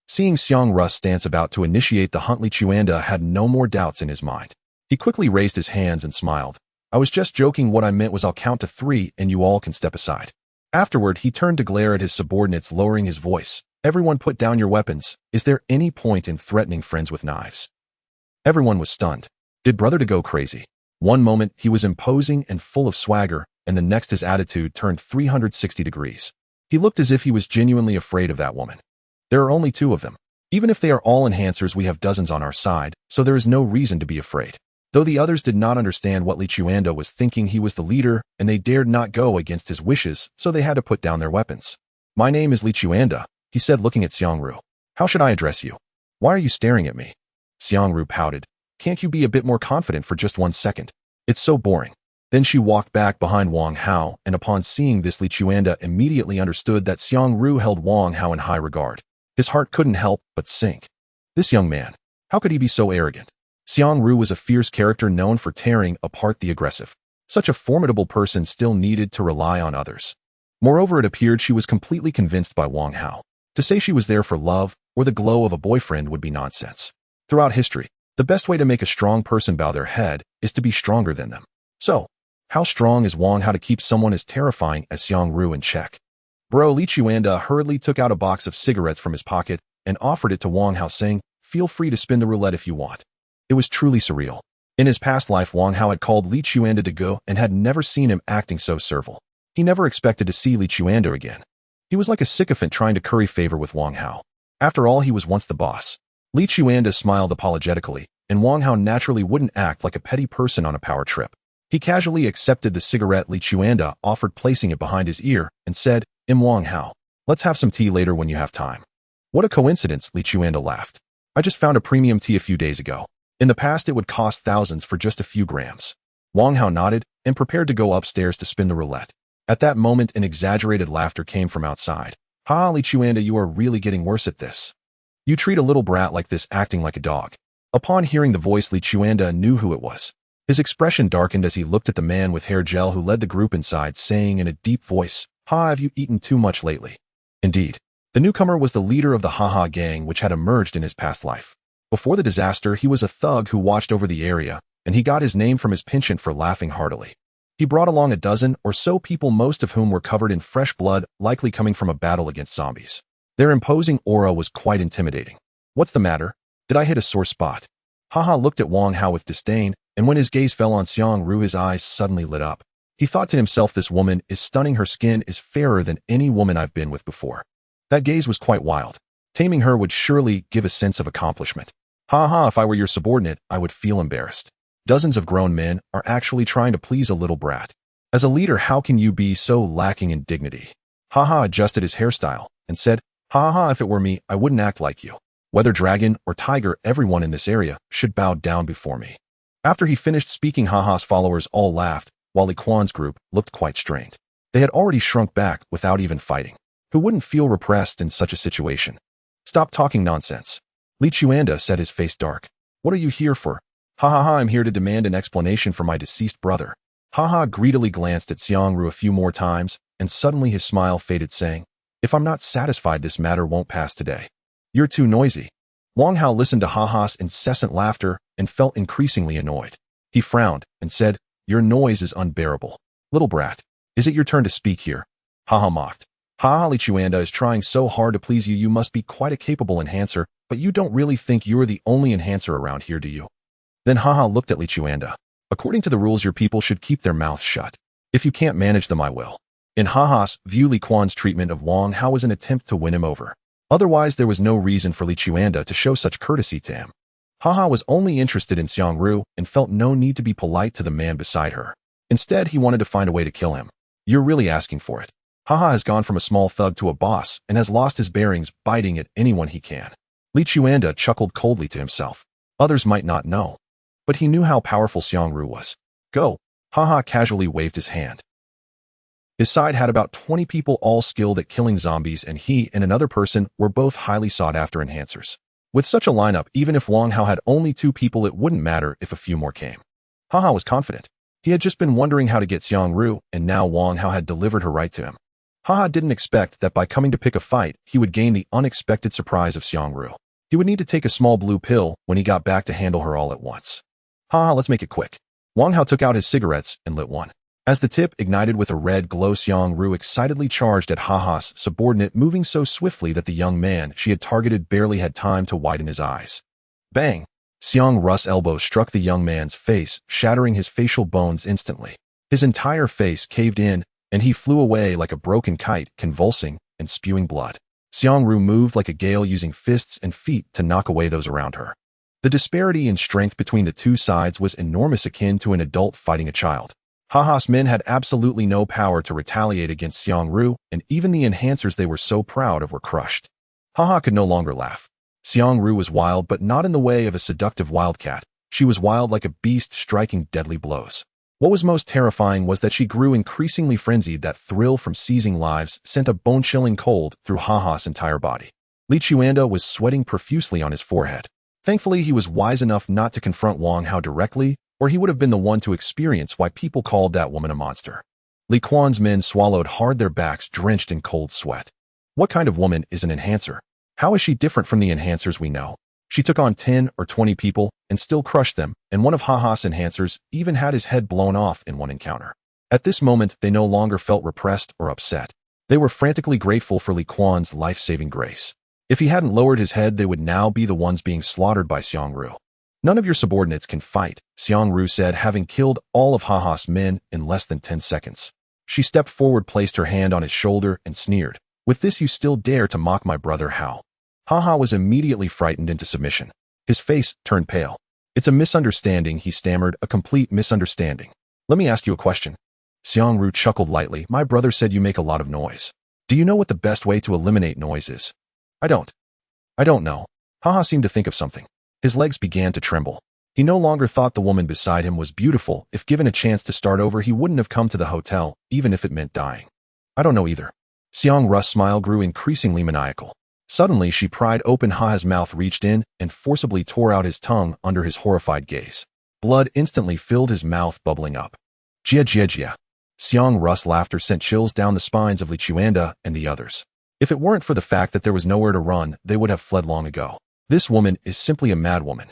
Seeing Xiangru's stance about to initiate the hunt, Li Chuanda had no more doubts in his mind. He quickly raised his hands and smiled. "I was just joking. What I meant was I'll count to 3 and you all can step aside." Afterward, he turned to glare at his subordinates, lowering his voice. "Everyone put down your weapons. Is there any point in threatening friends with knives?" Everyone was stunned. Did brother to go crazy? One moment, he was imposing and full of swagger, and the next his attitude turned 360 degrees. He looked as if he was genuinely afraid of that woman. There are only 2 of them. Even if they are all enhancers, we have dozens on our side, so there is no reason to be afraid. Though the others did not understand what Li Chuanda was thinking, he was the leader, and they dared not go against his wishes, so they had to put down their weapons. "My name is Li Chuanda," he said, looking at Xiangru. "How should I address you?" "Why are you staring at me?" Xiangru pouted. "Can't you be a bit more confident for just 1 second? It's so boring." Then she walked back behind Wang Hao, and upon seeing this, Li Chuanda immediately understood that Xiangru held Wang Hao in high regard. His heart couldn't help but sink. This young man, how could he be so arrogant? Xiangru was a fierce character known for tearing apart the aggressive. Such a formidable person still needed to rely on others. Moreover, it appeared she was completely convinced by Wang Hao. To say she was there for love or the glow of a boyfriend would be nonsense. Throughout history, the best way to make a strong person bow their head is to be stronger than them. So, how strong is Wang Hao to keep someone as terrifying as Xiangru in check? Bro, Li Chuanda hurriedly took out a box of cigarettes from his pocket and offered it to Wang Hao, saying, "Feel free to spin the roulette if you want." It was truly surreal. In his past life, Wang Hao had called Li Chuanda to go and had never seen him acting so servile. He never expected to see Li Chuanda again. He was like a sycophant trying to curry favor with Wang Hao. After all, he was once the boss. Li Chuanda smiled apologetically, and Wang Hao naturally wouldn't act like a petty person on a power trip. He casually accepted the cigarette Li Chuanda offered, placing it behind his ear, and said, "Wang Hao, let's have some tea later when you have time." "What a coincidence," Li Chuanda laughed. "I just found a premium tea a few days ago. In the past, it would cost thousands for just a few grams." Wang Hao nodded and prepared to go upstairs to spin the roulette. At that moment, an exaggerated laughter came from outside. "Ha, Li Chuanda, you are really getting worse at this. You treat a little brat like this, acting like a dog." Upon hearing the voice, Li Chuanda knew who it was. His expression darkened as he looked at the man with hair gel who led the group inside, saying in a deep voice, "Ha, have you eaten too much lately?" Indeed, the newcomer was the leader of the Ha gang, which had emerged in his past life. Before the disaster, he was a thug who watched over the area, and he got his name from his penchant for laughing heartily. He brought along a dozen or so people, most of whom were covered in fresh blood, likely coming from a battle against zombies. Their imposing aura was quite intimidating. "What's the matter? Did I hit a sore spot?" Ha looked at Wang Hao with disdain, and when his gaze fell on Xiangru, his eyes suddenly lit up. He thought to himself, "This woman is stunning. Her skin is fairer than any woman I've been with before." That gaze was quite wild. Taming her would surely give a sense of accomplishment. If I were your subordinate, I would feel embarrassed. Dozens of grown men are actually trying to please a little brat. As a leader, how can you be so lacking in dignity? Adjusted his hairstyle and said, if it were me, I wouldn't act like you. Whether dragon or tiger, everyone in this area should bow down before me." After he finished speaking, Ha's followers all laughed, while Li Quan's group looked quite strained. They had already shrunk back without even fighting. Who wouldn't feel repressed in such a situation? "Stop talking nonsense." Li Chuanda said, his face dark. "What are you here for?" I'm here to demand an explanation for my deceased brother." Greedily glanced at Xiangru a few more times, and suddenly his smile faded, saying, "If I'm not satisfied, this matter won't pass today. You're too noisy." Wang Hao listened to Ha's incessant laughter and felt increasingly annoyed. He frowned and said, "Your noise is unbearable. Little brat, is it your turn to speak here?" Mocked. Li Chuanda is trying so hard to please you. You must be quite a capable enhancer, but you don't really think you're the only enhancer around here, do you?" Then looked at Li Chuanda. "According to the rules, your people should keep their mouths shut. If you can't manage them, I will." In Ha's view, Li Quan's treatment of Wang Hao was an attempt to win him over. Otherwise, there was no reason for Li Chuanda to show such courtesy to him. Was only interested in Xiangru and felt no need to be polite to the man beside her. Instead, he wanted to find a way to kill him. "You're really asking for it." Has gone from a small thug to a boss and has lost his bearings, biting at anyone he can. Li Chuanda chuckled coldly to himself. Others might not know, but he knew how powerful Xiangru was. "Go." Casually waved his hand. His side had about 20 people all skilled at killing zombies, and he and another person were both highly sought-after enhancers. With such a lineup, even if Wang Hao had only 2 people, it wouldn't matter if a few more came. Haha was confident. He had just been wondering how to get Xiang Ru, and now Wang Hao had delivered her right to him. Haha didn't expect that by coming to pick a fight, he would gain the unexpected surprise of Xiang Ru. He would need to take a small blue pill when he got back to handle her all at once. Haha, let's make it quick. Wang Hao took out his cigarettes and lit one. As the tip ignited with a red glow, Xiang Ru excitedly charged at Haha's subordinate, moving so swiftly that the young man she had targeted barely had time to widen his eyes. Bang! Xiang Ru's elbow struck the young man's face, shattering his facial bones instantly. His entire face caved in, and he flew away like a broken kite, convulsing and spewing blood. Xiang Ru moved like a gale, using fists and feet to knock away those around her. The disparity in strength between the two sides was enormous, akin to an adult fighting a child. Haha's men had absolutely no power to retaliate against Xiang Ru, and even the enhancers they were so proud of were crushed. Haha could no longer laugh. Xiang Ru was wild, but not in the way of a seductive wildcat. She was wild like a beast, striking deadly blows. What was most terrifying was that she grew increasingly frenzied. That thrill from seizing lives sent a bone-chilling cold through Haha's entire body. Li Chuanda was sweating profusely on his forehead. Thankfully, he was wise enough not to confront Wang Hao directly, or he would have been the one to experience why people called that woman a monster. Li Quan's men swallowed hard, their backs drenched in cold sweat. What kind of woman is an enhancer? How is she different from the enhancers we know? She took on 10 or 20 people and still crushed them, and one of Haha's enhancers even had his head blown off in one encounter. At this moment, they no longer felt repressed or upset. They were frantically grateful for Li Quan's life-saving grace. If he hadn't lowered his head, they would now be the ones being slaughtered by Xiang Ru. None of your subordinates can fight, Xiang Ru said, having killed all of Haha's men in less than 10 seconds. She stepped forward, placed her hand on his shoulder, and sneered. With this you still dare to mock my brother Hao? Haha was immediately frightened into submission. His face turned pale. It's a misunderstanding, he stammered, a complete misunderstanding. Let me ask you a question. Xiang Ru chuckled lightly. My brother said you make a lot of noise. Do you know what the best way to eliminate noise is? I don't know. Haha seemed to think of something. His legs began to tremble. He no longer thought the woman beside him was beautiful. If given a chance to start over, he wouldn't have come to the hotel, even if it meant dying. I don't know either. Xiang Ru's smile grew increasingly maniacal. Suddenly, she pried open Haha's mouth, reached in, and forcibly tore out his tongue under his horrified gaze. Blood instantly filled his mouth, bubbling up. Jia jia jia. Xiang Ru's laughter sent chills down the spines of Li Chuanda and the others. If it weren't for the fact that there was nowhere to run, they would have fled long ago. This woman is simply a madwoman.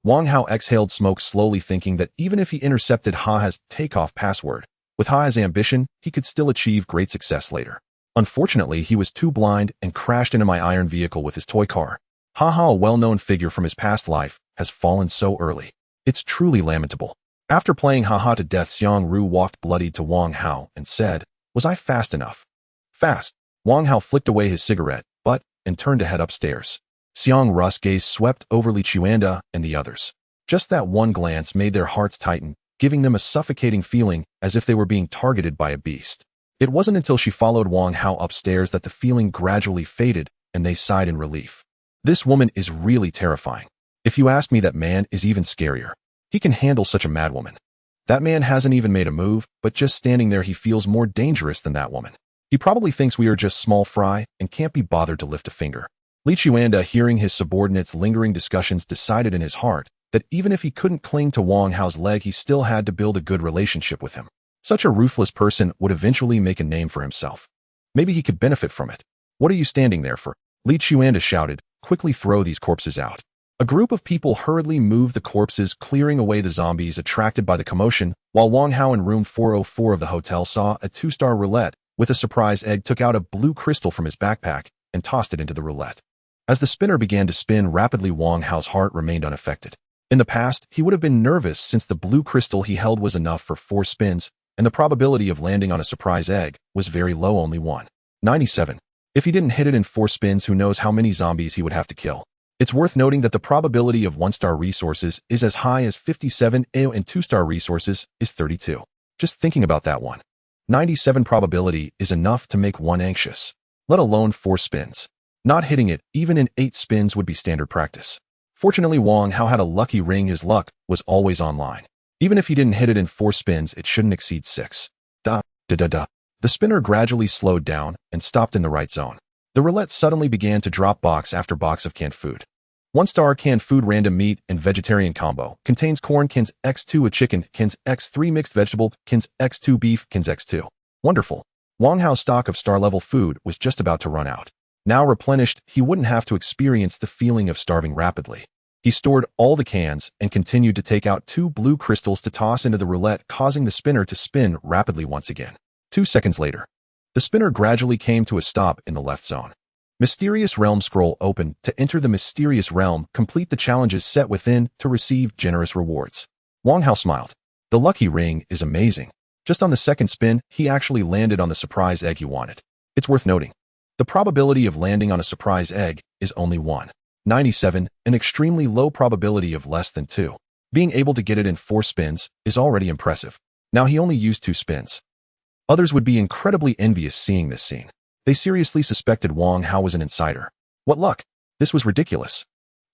Wang Hao exhaled smoke slowly, thinking that even if he intercepted Haha's takeoff password, with Haha's ambition, he could still achieve great success later. Unfortunately, he was too blind and crashed into my iron vehicle with his toy car. Haha, a well-known figure from his past life, has fallen so early. It's truly lamentable. After playing Haha to death, Xiang Ru walked bloodied to Wang Hao and said, Was I fast enough? Fast. Wang Hao flicked away his cigarette, butt, and turned to head upstairs. Xiang Ru's gaze swept over Li Chuanda and the others. Just that one glance made their hearts tighten, giving them a suffocating feeling as if they were being targeted by a beast. It wasn't until she followed Wang Hao upstairs that the feeling gradually faded, and they sighed in relief. This woman is really terrifying. If you ask me, that man is even scarier. He can handle such a madwoman. That man hasn't even made a move, but just standing there he feels more dangerous than that woman. He probably thinks we are just small fry and can't be bothered to lift a finger. Li Chuanda, hearing his subordinates' lingering discussions, decided in his heart that even if he couldn't cling to Wang Hao's leg, he still had to build a good relationship with him. Such a ruthless person would eventually make a name for himself. Maybe he could benefit from it. What are you standing there for? Li Chuanda shouted. Quickly throw these corpses out. A group of people hurriedly moved the corpses, clearing away the zombies attracted by the commotion, while Wang Hao in room 404 of the hotel saw a 2-star roulette with a surprise egg, took out a blue crystal from his backpack and tossed it into the roulette. As the spinner began to spin rapidly, Wang Hao's heart remained unaffected. In the past, he would have been nervous since the blue crystal he held was enough for 4 spins, and the probability of landing on a surprise egg was very low, only 1/97. If he didn't hit it in 4 spins, who knows how many zombies he would have to kill. It's worth noting that the probability of 1-star resources is as high as 57 and 2-star resources is 32. Just thinking about that 1/97 probability is enough to make one anxious, let alone 4 spins. Not hitting it, even in 8 spins, would be standard practice. Fortunately, Wang Hao had a lucky ring. His luck was always online. Even if he didn't hit it in 4 spins, it shouldn't exceed 6. The spinner gradually slowed down and stopped in the right zone. The roulette suddenly began to drop box after box of canned food. 1-star canned food random meat and vegetarian combo. Contains corn, cans X2 a chicken, cans X3 mixed vegetable, cans X2 beef, cans X2. Wonderful. Wang Hao's stock of star-level food was just about to run out. Now replenished, he wouldn't have to experience the feeling of starving rapidly. He stored all the cans and continued to take out 2 blue crystals to toss into the roulette, causing the spinner to spin rapidly once again. 2 seconds later, the spinner gradually came to a stop in the left zone. Mysterious Realm scroll opened. To enter the mysterious realm, complete the challenges set within to receive generous rewards. Wang Hao smiled. The lucky ring is amazing. Just on the second spin, he actually landed on the surprise egg he wanted. It's worth noting, the probability of landing on a surprise egg is only 1/97, an extremely low probability of less than 2. Being able to get it in 4 spins is already impressive. Now he only used 2 spins. Others would be incredibly envious seeing this scene. They seriously suspected Wang Hao was an insider. What luck! This was ridiculous.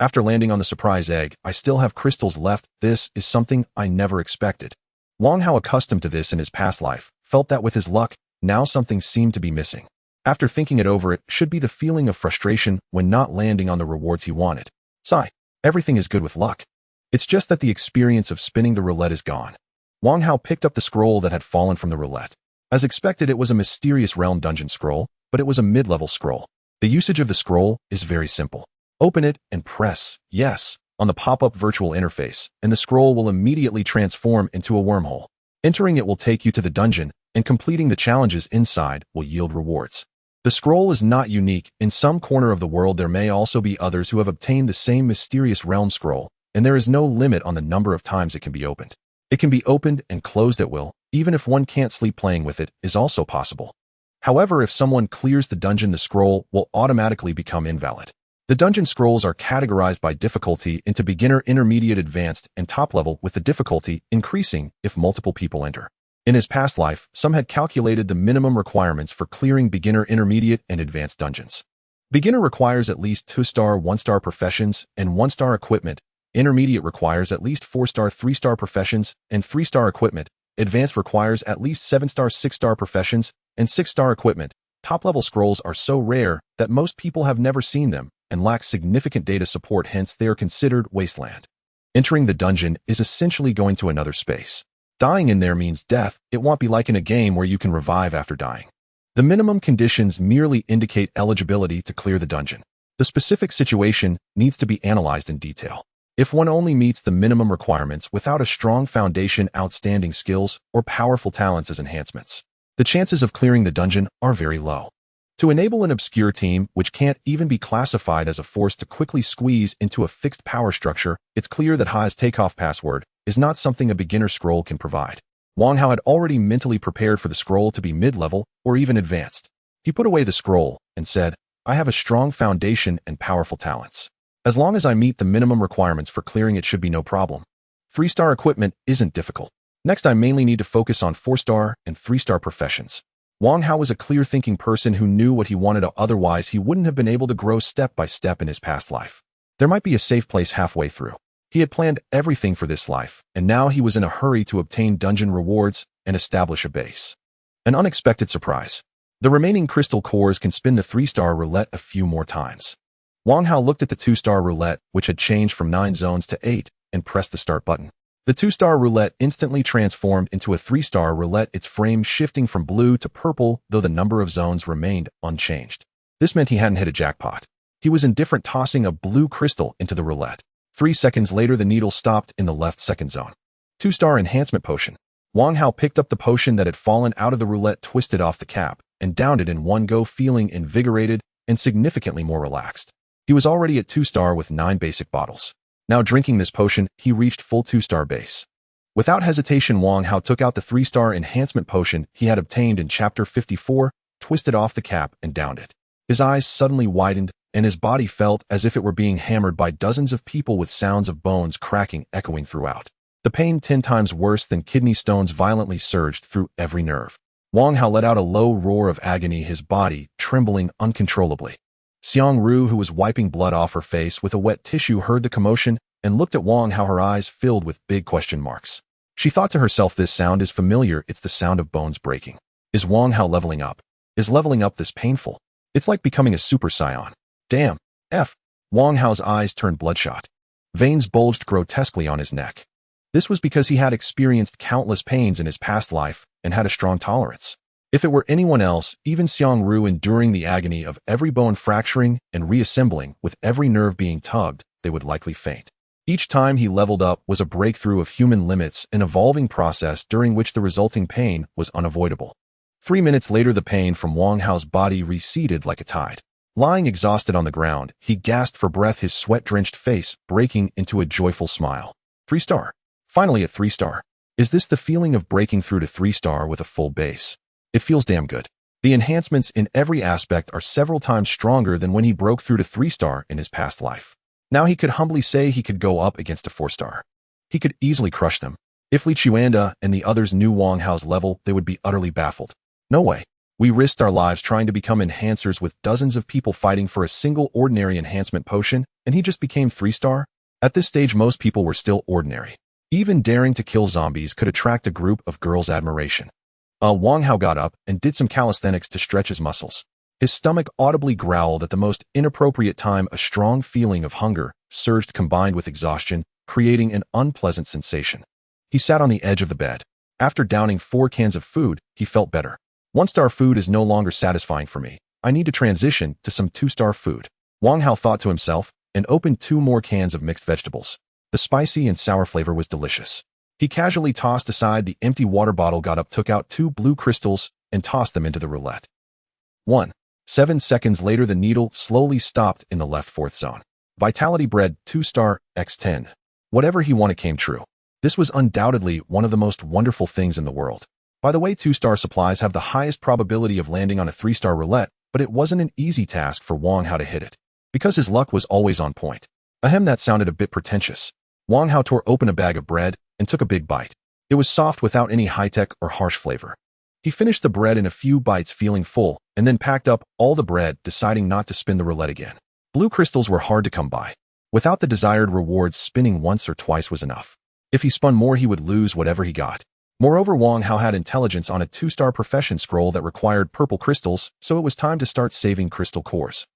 After landing on the surprise egg, I still have crystals left. This is something I never expected. Wang Hao, accustomed to this in his past life, felt that with his luck, now something seemed to be missing. After thinking it over, it should be the feeling of frustration when not landing on the rewards he wanted. Sigh, everything is good with luck. It's just that the experience of spinning the roulette is gone. Wang Hao picked up the scroll that had fallen from the roulette. As expected, it was a mysterious realm dungeon scroll, but it was a mid-level scroll. The usage of the scroll is very simple. Open it and press yes on the pop-up virtual interface, and the scroll will immediately transform into a wormhole. Entering it will take you to the dungeon, and completing the challenges inside will yield rewards. The scroll is not unique. In some corner of the world there may also be others who have obtained the same mysterious realm scroll, and there is no limit on the number of times it can be opened. It can be opened and closed at will, even if one can't sleep. Playing with it is also possible. However, if someone clears the dungeon, the scroll will automatically become invalid. The dungeon scrolls are categorized by difficulty into beginner, intermediate, advanced, and top level, with the difficulty increasing if multiple people enter. In his past life, some had calculated the minimum requirements for clearing beginner, intermediate, and advanced dungeons. Beginner requires at least 2-star, 1-star professions, and 1-star equipment. Intermediate requires at least 4-star, 3-star professions, and 3-star equipment. Advanced requires at least 7-star, 6-star professions, and 6-star equipment. Top-level scrolls are so rare that most people have never seen them and lack significant data support, hence they are considered wasteland. Entering the dungeon is essentially going to another space. Dying in there means death. It won't be like in a game where you can revive after dying. The minimum conditions merely indicate eligibility to clear the dungeon. The specific situation needs to be analyzed in detail. If one only meets the minimum requirements without a strong foundation, outstanding skills, or powerful talents as enhancements, the chances of clearing the dungeon are very low. To enable an obscure team, which can't even be classified as a force, to quickly squeeze into a fixed power structure, it's clear that Ha's takeoff password is not something a beginner scroll can provide. Wang Hao had already mentally prepared for the scroll to be mid-level or even advanced. He put away the scroll and said, I have a strong foundation and powerful talents. As long as I meet the minimum requirements for clearing, it should be no problem. 3-star equipment isn't difficult. Next, I mainly need to focus on 4-star and 3-star professions. Wang Hao was a clear-thinking person who knew what he wanted, otherwise he wouldn't have been able to grow step by step in his past life. There might be a safe place halfway through. He had planned everything for this life, and now he was in a hurry to obtain dungeon rewards and establish a base. An unexpected surprise. The remaining crystal cores can spin the 3-star roulette a few more times. Wang Hao looked at the 2-star roulette, which had changed from 9 zones to 8, and pressed the start button. The 2-star roulette instantly transformed into a 3-star roulette, its frame shifting from blue to purple, though the number of zones remained unchanged. This meant he hadn't hit a jackpot. He was indifferent, tossing a blue crystal into the roulette. 3 seconds later, the needle stopped in the left second zone. 2-star enhancement potion. Wang Hao picked up the potion that had fallen out of the roulette, twisted off the cap, and downed it in one go, feeling invigorated and significantly more relaxed. He was already at 2-star with 9 basic bottles. Now drinking this potion, he reached full 2-star base. Without hesitation, Wang Hao took out the 3-star enhancement potion he had obtained in Chapter 54, twisted off the cap, and downed it. His eyes suddenly widened, and his body felt as if it were being hammered by dozens of people, with sounds of bones cracking echoing throughout. The pain, 10 times worse than kidney stones, violently surged through every nerve. Wang Hao let out a low roar of agony, his body trembling uncontrollably. Xiang Ru, who was wiping blood off her face with a wet tissue, heard the commotion and looked at Wang Hao, her eyes filled with big question marks. She thought to herself, this sound is familiar, it's the sound of bones breaking. Is Wang Hao leveling up? Is leveling up this painful? It's like becoming a super scion. Damn. F. Wang Hao's eyes turned bloodshot. Veins bulged grotesquely on his neck. This was because he had experienced countless pains in his past life and had a strong tolerance. If it were anyone else, even Xiang Ru enduring the agony of every bone fracturing and reassembling with every nerve being tugged, they would likely faint. Each time he leveled up was a breakthrough of human limits, an evolving process during which the resulting pain was unavoidable. 3 minutes later, the pain from Wang Hao's body receded like a tide. Lying exhausted on the ground, he gasped for breath, his sweat-drenched face breaking into a joyful smile. 3-star. Finally a 3-star. Is this the feeling of breaking through to 3-star with a full base? It feels damn good. The enhancements in every aspect are several times stronger than when he broke through to 3-star in his past life. Now he could humbly say he could go up against a 4-star. He could easily crush them. If Li Chuanda and the others knew Wang Hao's level, they would be utterly baffled. No way. We risked our lives trying to become enhancers with dozens of people fighting for a single ordinary enhancement potion, and he just became 3-star? At this stage, most people were still ordinary. Even daring to kill zombies could attract a group of girls' admiration. Wang Hao got up and did some calisthenics to stretch his muscles. His stomach audibly growled at the most inappropriate time. A strong feeling of hunger surged combined with exhaustion, creating an unpleasant sensation. He sat on the edge of the bed. After downing 4 cans of food, he felt better. 1-star food is no longer satisfying for me. I need to transition to some 2-star food. Wang Hao thought to himself and opened 2 more cans of mixed vegetables. The spicy and sour flavor was delicious. He casually tossed aside the empty water bottle, got up, took out 2 blue crystals, and tossed them into the roulette. 7 seconds later, the needle slowly stopped in the left 4th zone. Vitality bred 2-star x10. Whatever he wanted came true. This was undoubtedly one of the most wonderful things in the world. By the way, 2-star supplies have the highest probability of landing on a 3-star roulette, but it wasn't an easy task for Wang Hao to hit it, because his luck was always on point. Ahem, that sounded a bit pretentious. Wang Hao tore open a bag of bread and took a big bite. It was soft without any high-tech or harsh flavor. He finished the bread in a few bites, feeling full, and then packed up all the bread, deciding not to spin the roulette again. Blue crystals were hard to come by. Without the desired rewards, spinning once or twice was enough. If he spun more, he would lose whatever he got. Moreover, Wang Hao had intelligence on a 2-star profession scroll that required purple crystals, so it was time to start saving crystal cores.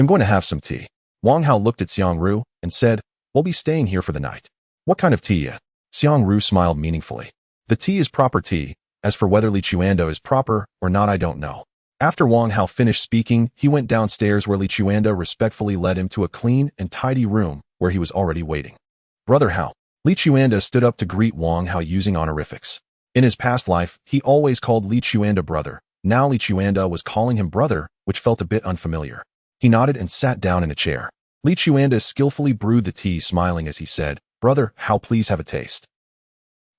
I'm going to have some tea. Wang Hao looked at Xiang Ru and said, "We'll be staying here for the night." "What kind of tea yet?" Xiang Ru smiled meaningfully. "The tea is proper tea. As for whether Li Chuanda is proper or not, I don't know." After Wang Hao finished speaking, he went downstairs where Li Chuanda respectfully led him to a clean and tidy room where he was already waiting. "Brother Hao." Li Chuanda stood up to greet Wang Hao using honorifics. In his past life, he always called Li Chuanda brother. Now Li Chuanda was calling him brother, which felt a bit unfamiliar. He nodded and sat down in a chair. Li Chuanda skillfully brewed the tea, smiling as he said, "Brother Hao, please have a taste."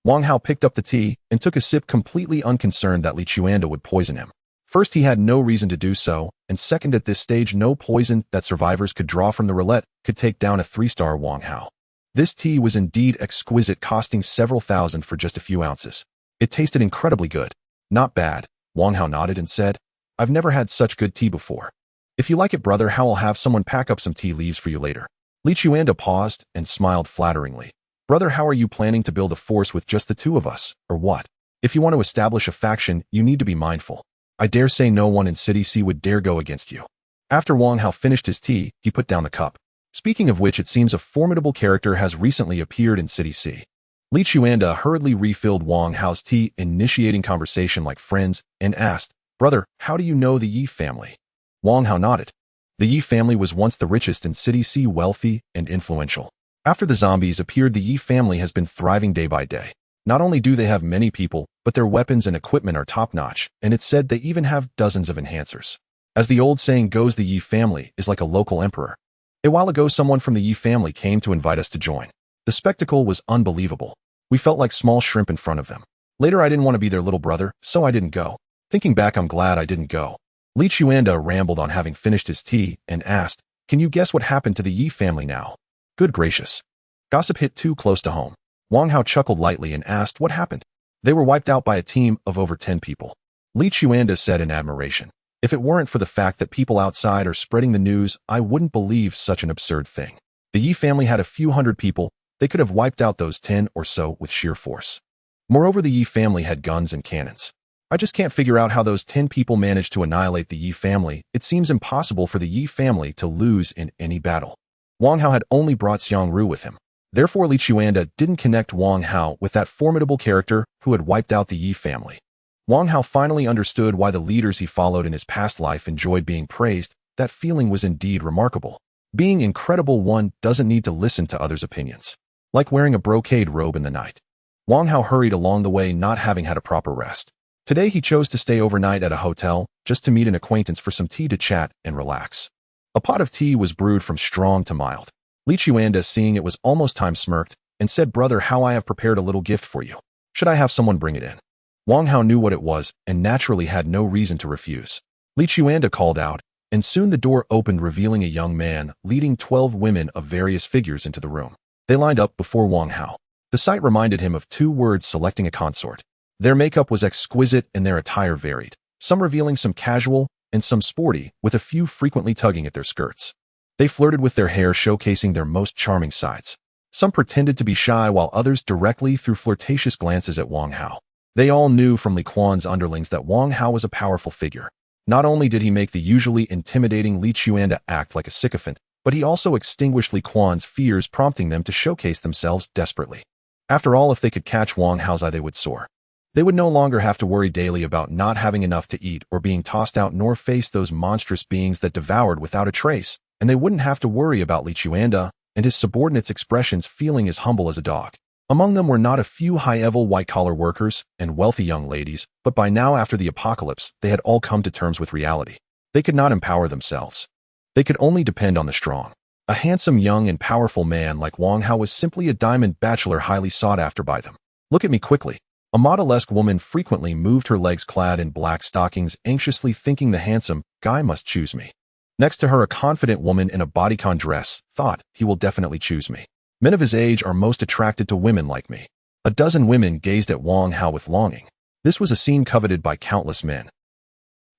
Wang Hao picked up the tea and took a sip, completely unconcerned that Li Chuanda would poison him. First, he had no reason to do so, and second, at this stage, no poison that survivors could draw from the roulette could take down a 3-star Wang Hao. This tea was indeed exquisite, costing several thousand for just a few ounces. It tasted incredibly good. "Not bad." Wang Hao nodded and said, "I've never had such good tea before. If you like it, brother Hao, I'll have someone pack up some tea leaves for you later." Li Chuanda paused and smiled flatteringly. "Brother, how are you planning to build a force with just the 2 of us, or what? If you want to establish a faction, you need to be mindful. I dare say no one in City C would dare go against you." After Wang Hao finished his tea, he put down the cup. Speaking of which, it seems a formidable character has recently appeared in City C. Li Chuanda hurriedly refilled Wang Hao's tea, initiating conversation like friends, and asked, "Brother, how do you know the Yi family?" Wang Hao nodded. The Yi family was once the richest in City C, wealthy and influential. After the zombies appeared, the Yi family has been thriving day by day. Not only do they have many people, but their weapons and equipment are top-notch, and it's said they even have dozens of enhancers. As the old saying goes, the Yi family is like a local emperor. A while ago, someone from the Yi family came to invite us to join. The spectacle was unbelievable. We felt like small shrimp in front of them. Later, I didn't want to be their little brother, so I didn't go. Thinking back, I'm glad I didn't go. Li Chuanda rambled on, having finished his tea, and asked, "Can you guess what happened to the Yi family now?" Good gracious. Gossip hit too close to home. Wang Hao chuckled lightly and asked, "What happened?" "They were wiped out by a team of over 10 people. Li Chuanda said in admiration. "If it weren't for the fact that people outside are spreading the news, I wouldn't believe such an absurd thing. The Yi family had a few hundred people. They could have wiped out those 10 or so with sheer force. Moreover, the Yi family had guns and cannons. I just can't figure out how those 10 people managed to annihilate the Yi family. It seems impossible for the Yi family to lose in any battle. Wang Hao had only brought Xiangru with him. Therefore, Li Chuanda didn't connect Wang Hao with that formidable character who had wiped out the Yi family. Wang Hao finally understood why the leaders he followed in his past life enjoyed being praised. That feeling was indeed remarkable. Being incredible, one doesn't need to listen to others' opinions. Like wearing a brocade robe in the night. Wang Hao hurried along the way, not having had a proper rest. Today he chose to stay overnight at a hotel, just to meet an acquaintance for some tea to chat and relax. A pot of tea was brewed from strong to mild. Li Chuanda, seeing it was almost time, smirked and said, "Brother Hao, I have prepared a little gift for you. Should I have someone bring it in?" Wang Hao knew what it was and naturally had no reason to refuse. Li Chuanda called out, and soon the door opened, revealing a young man leading 12 women of various figures into the room. They lined up before Wang Hao. The sight reminded him of 2 words: selecting a consort. Their makeup was exquisite and their attire varied, some revealing some casual and some sporty, with a few frequently tugging at their skirts. They flirted with their hair, showcasing their most charming sides. Some pretended to be shy, while others directly threw flirtatious glances at Wang Hao. They all knew from Li Quan's underlings that Wang Hao was a powerful figure. Not only did he make the usually intimidating Li Chuanda act like a sycophant, but he also extinguished Li Quan's fears, prompting them to showcase themselves desperately. After all, if they could catch Wang Hao's eye, they would soar. They would no longer have to worry daily about not having enough to eat or being tossed out, nor face those monstrous beings that devoured without a trace, and they wouldn't have to worry about Li Chuanda and his subordinates' expressions, feeling as humble as a dog. Among them were not a few high-level white-collar workers and wealthy young ladies, but by now, after the apocalypse, they had all come to terms with reality. They could not empower themselves. They could only depend on the strong. A handsome, young, and powerful man like Wang Hao was simply a diamond bachelor, highly sought after by them. "Look at me quickly." A model-esque woman frequently moved her legs clad in black stockings, anxiously thinking the handsome guy must choose me. Next to her, a confident woman in a bodycon dress thought, "He will definitely choose me. Men of his age are most attracted to women like me." A dozen women gazed at Wang Hao with longing. This was a scene coveted by countless men.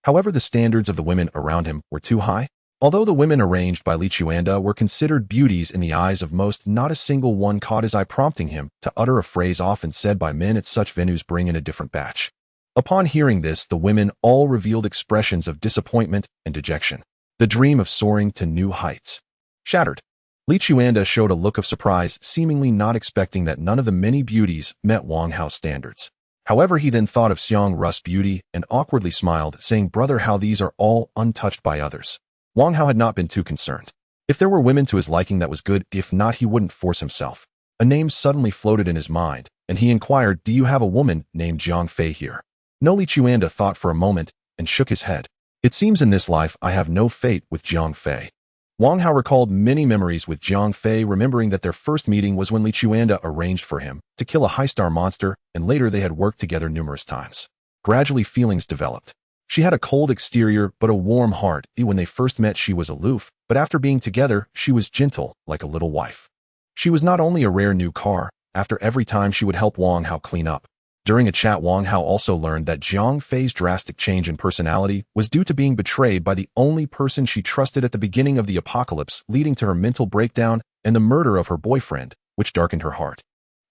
However, the standards of the women around him were too high. Although the women arranged by Li Chuanda were considered beauties in the eyes of most, not a single one caught his eye, prompting him to utter a phrase often said by men at such venues: "Bring in a different batch." Upon hearing this, the women all revealed expressions of disappointment and dejection. The dream of soaring to new heights shattered. Li Chuanda showed a look of surprise, seemingly not expecting that none of the many beauties met Wang Hao's standards. However, he then thought of Xiangru's beauty and awkwardly smiled, saying, "Brother Hao, these are all untouched by others." Wang Hao had not been too concerned. If there were women to his liking, that was good. If not, he wouldn't force himself. A name suddenly floated in his mind, and he inquired, "Do you have a woman named Jiang Fei here?" No. Li Chuanda thought for a moment and shook his head. "It seems in this life I have no fate with Jiang Fei." Wang Hao recalled many memories with Jiang Fei, remembering that their first meeting was when Li Chuanda arranged for him to kill a high-star monster, and later they had worked together numerous times. Gradually, feelings developed. She had a cold exterior but a warm heart. When they first met, she was aloof, but after being together, she was gentle, like a little wife. She was not only a rare new car. After every time, she would help Wang Hao clean up. During a chat, Wang Hao also learned that Jiang Fei's drastic change in personality was due to being betrayed by the only person she trusted at the beginning of the apocalypse, leading to her mental breakdown and the murder of her boyfriend, which darkened her heart.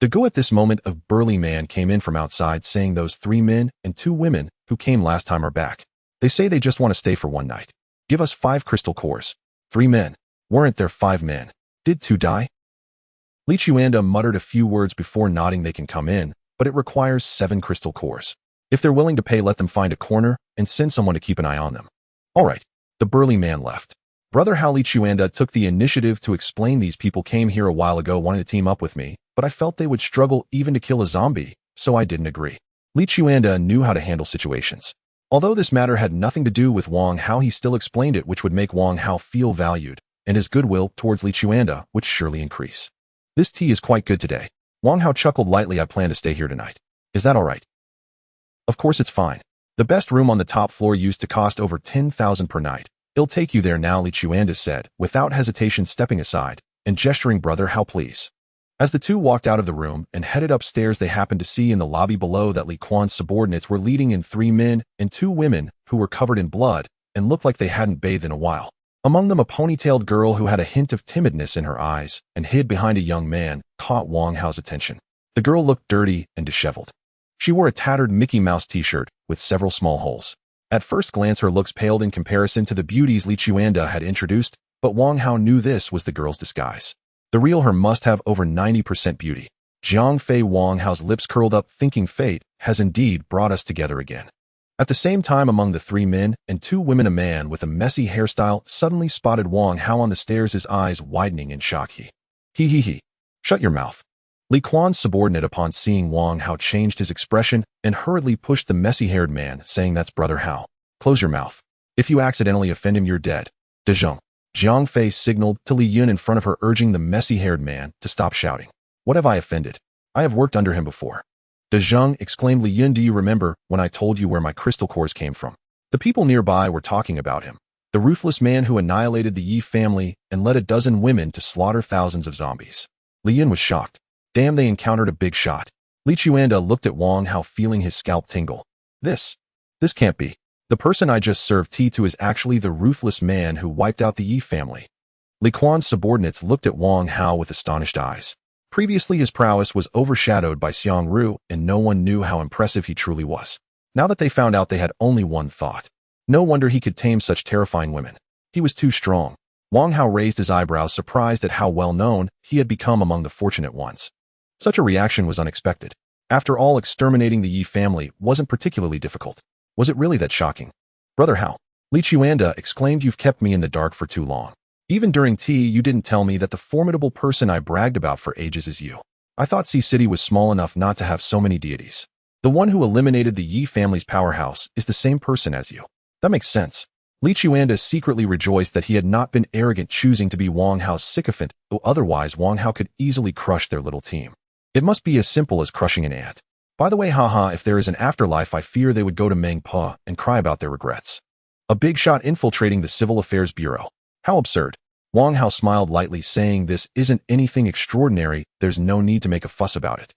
At this moment, a burly man came in from outside, saying, "Those 3 men and 2 women who came last time are back. They say they just want to stay for one night. Give us 5 crystal cores." 3 men. Weren't there 5 men? Did 2 die? Li Chuanda muttered a few words before nodding. "They can come in, but it requires 7 crystal cores. If they're willing to pay, let them find a corner and send someone to keep an eye on them." "All right." The burly man left. Brother Hao, Li Chuanda took the initiative to explain, "These people came here a while ago wanting to team up with me, but I felt they would struggle even to kill a zombie, so I didn't agree." Li Chuanda knew how to handle situations. Although this matter had nothing to do with Wang Hao, he still explained it, which would make Wang Hao feel valued, and his goodwill towards Li Chuanda would surely increase. "This tea is quite good today." Wang Hao chuckled lightly. "I plan to stay here tonight. Is that all right?" "Of course it's fine. The best room on the top floor used to cost over 10,000 per night. It'll take you there now," Li Chuanda said, without hesitation, stepping aside and gesturing, "Brother Hao, please." As the 2 walked out of the room and headed upstairs, they happened to see in the lobby below that Li Quan's subordinates were leading in 3 men and 2 women who were covered in blood and looked like they hadn't bathed in a while. Among them, a ponytailed girl who had a hint of timidness in her eyes and hid behind a young man caught Wang Hao's attention. The girl looked dirty and disheveled. She wore a tattered Mickey Mouse t-shirt with several small holes. At first glance her looks paled in comparison to the beauties Li Chuanda had introduced, but Wang Hao knew this was the girl's disguise. The real her must have over 90% beauty. Jiang Fei. Wang Hao's lips curled up, thinking fate has indeed brought us together again. At the same time, among the 3 men and 2 women, a man with a messy hairstyle suddenly spotted Wang Hao on the stairs, his eyes widening in shock. He. Shut your mouth. Li Quan's subordinate, upon seeing Wang Hao, changed his expression and hurriedly pushed the messy-haired man, saying, "That's Brother Hao. Close your mouth. If you accidentally offend him, you're dead." De Zheng. Jiang Fei signaled to Li Yun in front of her, urging the messy-haired man to stop shouting. "What have I offended? I have worked under him before." De Zheng, exclaimed Li Yun, "Do you remember when I told you where my crystal cores came from?" The people nearby were talking about him. The ruthless man who annihilated the Yi family and led a dozen women to slaughter thousands of zombies. Li Yun was shocked. Damn, they encountered a big shot. Li Chuanda looked at Wang Hao, feeling his scalp tingle. This can't be. The person I just served tea to is actually the ruthless man who wiped out the Yi family. Li Quan's subordinates looked at Wang Hao with astonished eyes. Previously his prowess was overshadowed by Xiang Ru, and no one knew how impressive he truly was. Now that they found out, they had only one thought. No wonder he could tame such terrifying women. He was too strong. Wang Hao raised his eyebrows, surprised at how well known he had become among the fortunate ones. Such a reaction was unexpected. After all, exterminating the Yi family wasn't particularly difficult. Was it really that shocking? "Brother Hao," Li Chuanda exclaimed, "you've kept me in the dark for too long. Even during tea, you didn't tell me that the formidable person I bragged about for ages is you. I thought Sea City was small enough not to have so many deities. The one who eliminated the Yi family's powerhouse is the same person as you. That makes sense." Li Chuanda secretly rejoiced that he had not been arrogant, choosing to be Wang Hao's sycophant, though otherwise Wang Hao could easily crush their little team. It must be as simple as crushing an ant. By the way, haha, if there is an afterlife, I fear they would go to Mengpa and cry about their regrets. A big shot infiltrating the Civil Affairs Bureau. How absurd. Wang Hao smiled lightly, saying, "This isn't anything extraordinary, there's no need to make a fuss about it."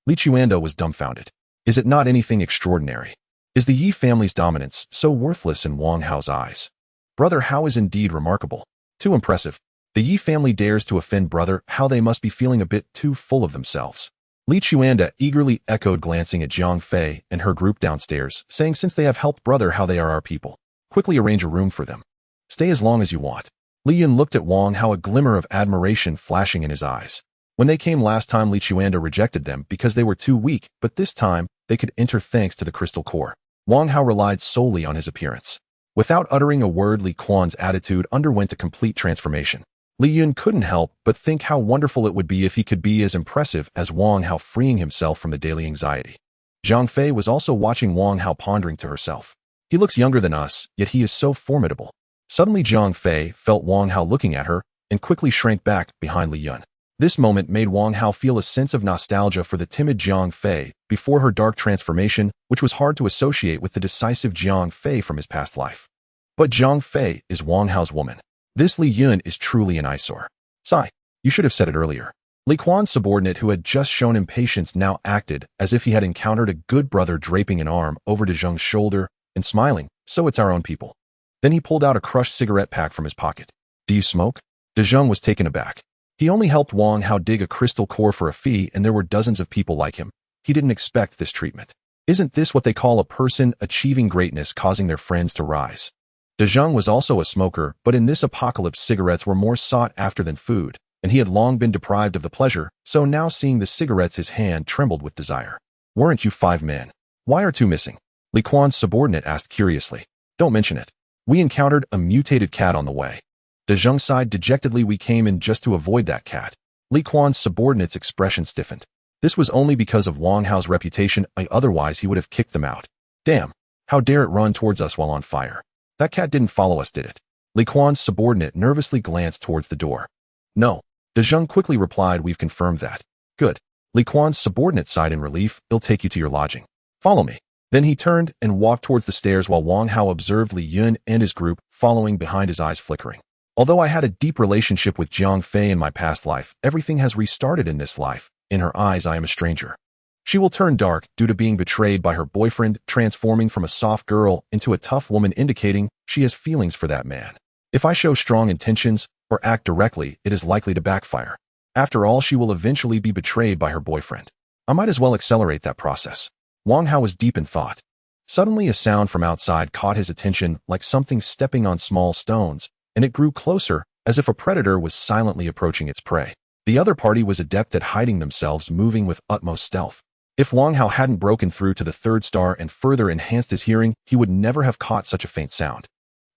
Li Chuanda was dumbfounded. Is it not anything extraordinary? Is the Yi family's dominance so worthless in Wang Hao's eyes? Brother Hao is indeed remarkable. Too impressive. The Yi family dares to offend Brother Hao. They must be feeling a bit too full of themselves. Li Chuanda eagerly echoed, glancing at Jiang Fei and her group downstairs, saying, "Since they have helped Brother Hao, they are our people. Quickly arrange a room for them. Stay as long as you want." Li Yun looked at Wang Hao, a glimmer of admiration flashing in his eyes. When they came last time, Li Chuanda rejected them because they were too weak, but this time they could enter thanks to the crystal core. Wang Hao relied solely on his appearance. Without uttering a word, Li Quan's attitude underwent a complete transformation. Li Yun couldn't help but think how wonderful it would be if he could be as impressive as Wang Hao, freeing himself from the daily anxiety. Jiang Fei was also watching Wang Hao, pondering to herself. He looks younger than us, yet he is so formidable. Suddenly Jiang Fei felt Wang Hao looking at her and quickly shrank back behind Li Yun. This moment made Wang Hao feel a sense of nostalgia for the timid Jiang Fei before her dark transformation, which was hard to associate with the decisive Jiang Fei from his past life. But Jiang Fei is Wang Hao's woman. This Li Yun is truly an eyesore. Sigh, you should have said it earlier. Li Quan's subordinate, who had just shown impatience, now acted as if he had encountered a good brother, draping an arm over De Zheng's shoulder and smiling. "So it's our own people." Then he pulled out a crushed cigarette pack from his pocket. "Do you smoke?" De Zheng was taken aback. He only helped Wang Hao dig a crystal core for a fee, and there were dozens of people like him. He didn't expect this treatment. Isn't this what they call a person achieving greatness, causing their friends to rise? De Zheng was also a smoker, but in this apocalypse cigarettes were more sought after than food, and he had long been deprived of the pleasure, so now seeing the cigarettes his hand trembled with desire. "Weren't you 5 men? Why are 2 missing?" Li Quan's subordinate asked curiously. "Don't mention it. We encountered a mutated cat on the way." De Zheng sighed dejectedly. "We came in just to avoid that cat." Li Quan's subordinate's expression stiffened. This was only because of Wang Hao's reputation, otherwise he would have kicked them out. "Damn, how dare it run towards us while on fire? That cat didn't follow us, did it?" Li Quan's subordinate nervously glanced towards the door. "No." De Zheng quickly replied, "We've confirmed that." "Good." Li Quan's subordinate sighed in relief. "They'll take you to your lodging. Follow me." Then he turned and walked towards the stairs while Wang Hao observed Li Yun and his group following behind, his eyes flickering. "Although I had a deep relationship with Jiang Fei in my past life, everything has restarted in this life. In her eyes, I am a stranger. She will turn dark due to being betrayed by her boyfriend, transforming from a soft girl into a tough woman, indicating she has feelings for that man. If I show strong intentions or act directly, it is likely to backfire. After all, she will eventually be betrayed by her boyfriend. I might as well accelerate that process." Wang Hao was deep in thought. Suddenly a sound from outside caught his attention like something stepping on small stones, and it grew closer, as if a predator was silently approaching its prey. The other party was adept at hiding themselves, moving with utmost stealth. If Wang Hao hadn't broken through to the third star and further enhanced his hearing, he would never have caught such a faint sound.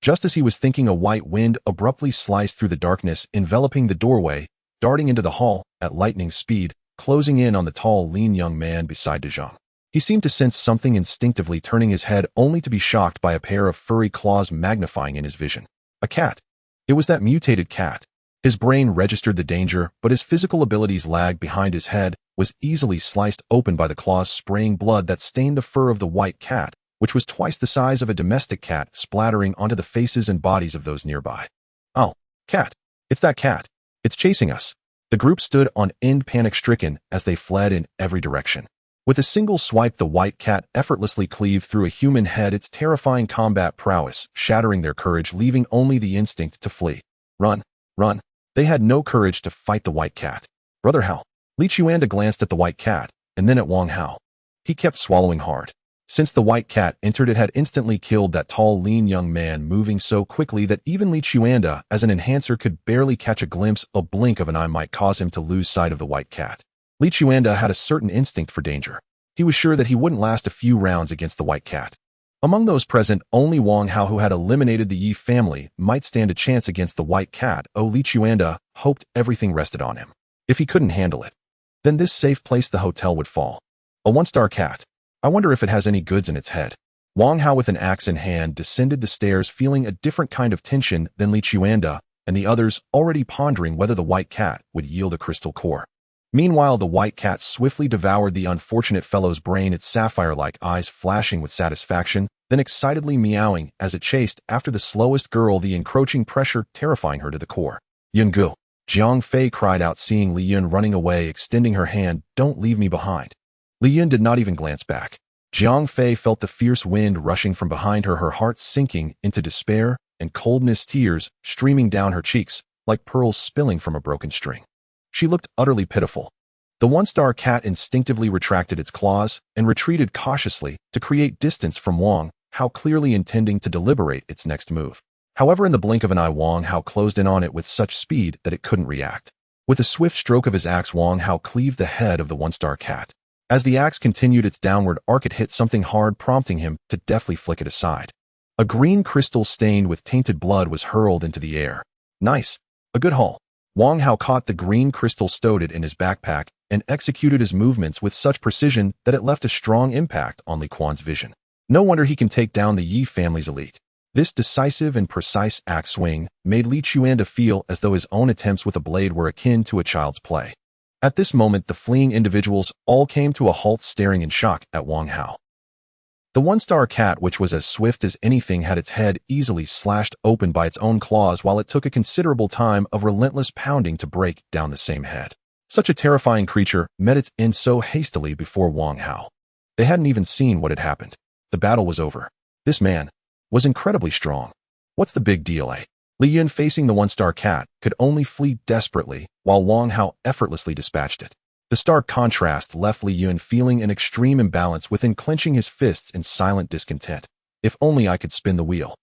Just as he was thinking, a white wind abruptly sliced through the darkness, enveloping the doorway, darting into the hall at lightning speed, closing in on the tall, lean young man beside De Zhang. He seemed to sense something, instinctively turning his head, only to be shocked by a pair of furry claws magnifying in his vision. A cat. It was that mutated cat. His brain registered the danger, but his physical abilities lagged behind. His head was easily sliced open by the claws, spraying blood that stained the fur of the white cat, which was twice the size of a domestic cat, splattering onto the faces and bodies of those nearby. "Oh, cat. It's that cat. It's chasing us." The group stood on end, panic-stricken, as they fled in every direction. With a single swipe, the white cat effortlessly cleaved through a human head, its terrifying combat prowess shattering their courage, leaving only the instinct to flee. Run, run. They had no courage to fight the white cat. "Brother Hao." Li Chuanda glanced at the white cat, and then at Wang Hao. He kept swallowing hard. Since the white cat entered, it had instantly killed that tall, lean young man, moving so quickly that even Li Chuanda, as an enhancer, could barely catch a glimpse. A blink of an eye might cause him to lose sight of the white cat. Li Chuanda had a certain instinct for danger. He was sure that he wouldn't last a few rounds against the white cat. Among those present, only Wang Hao, who had eliminated the Yi family, might stand a chance against the white cat. Li Chuanda hoped everything rested on him. If he couldn't handle it, then this safe place, the hotel, would fall. A one-star cat. I wonder if it has any goods in its head. Wang Hao, with an axe in hand, descended the stairs, feeling a different kind of tension than Li Chuanda and the others, already pondering whether the white cat would yield a crystal core. Meanwhile, the white cat swiftly devoured the unfortunate fellow's brain, its sapphire-like eyes flashing with satisfaction, then excitedly meowing as it chased after the slowest girl, the encroaching pressure terrifying her to the core. "Yungu!" Jiang Fei cried out, seeing Li Yun running away, extending her hand. "Don't leave me behind." Li Yun did not even glance back. Jiang Fei felt the fierce wind rushing from behind her, her heart sinking into despair and coldness, tears streaming down her cheeks like pearls spilling from a broken string. She looked utterly pitiful. The one-star cat instinctively retracted its claws and retreated cautiously to create distance from Wang Hao, clearly intending to deliberate its next move. However, in the blink of an eye, Wang Hao closed in on it with such speed that it couldn't react. With a swift stroke of his axe, Wang Hao cleaved the head of the one-star cat. As the axe continued its downward arc, it hit something hard, prompting him to deftly flick it aside. A green crystal stained with tainted blood was hurled into the air. "Nice. A good haul." Wang Hao caught the green crystal, stowed it in his backpack, and executed his movements with such precision that it left a strong impact on Li Quan's vision. No wonder he can take down the Yi family's elite. This decisive and precise axe swing made Li Chuanda feel as though his own attempts with a blade were akin to a child's play. At this moment, the fleeing individuals all came to a halt, staring in shock at Wang Hao. The one-star cat, which was as swift as anything, had its head easily slashed open by its own claws, while it took a considerable time of relentless pounding to break down the same head. Such a terrifying creature met its end so hastily before Wang Hao. They hadn't even seen what had happened. The battle was over. This man was incredibly strong. What's the big deal, eh? Li Yun, facing the one-star cat, could only flee desperately, while Wang Hao effortlessly dispatched it. The stark contrast left Li Yun feeling an extreme imbalance within, clenching his fists in silent discontent. If only I could spin the wheel,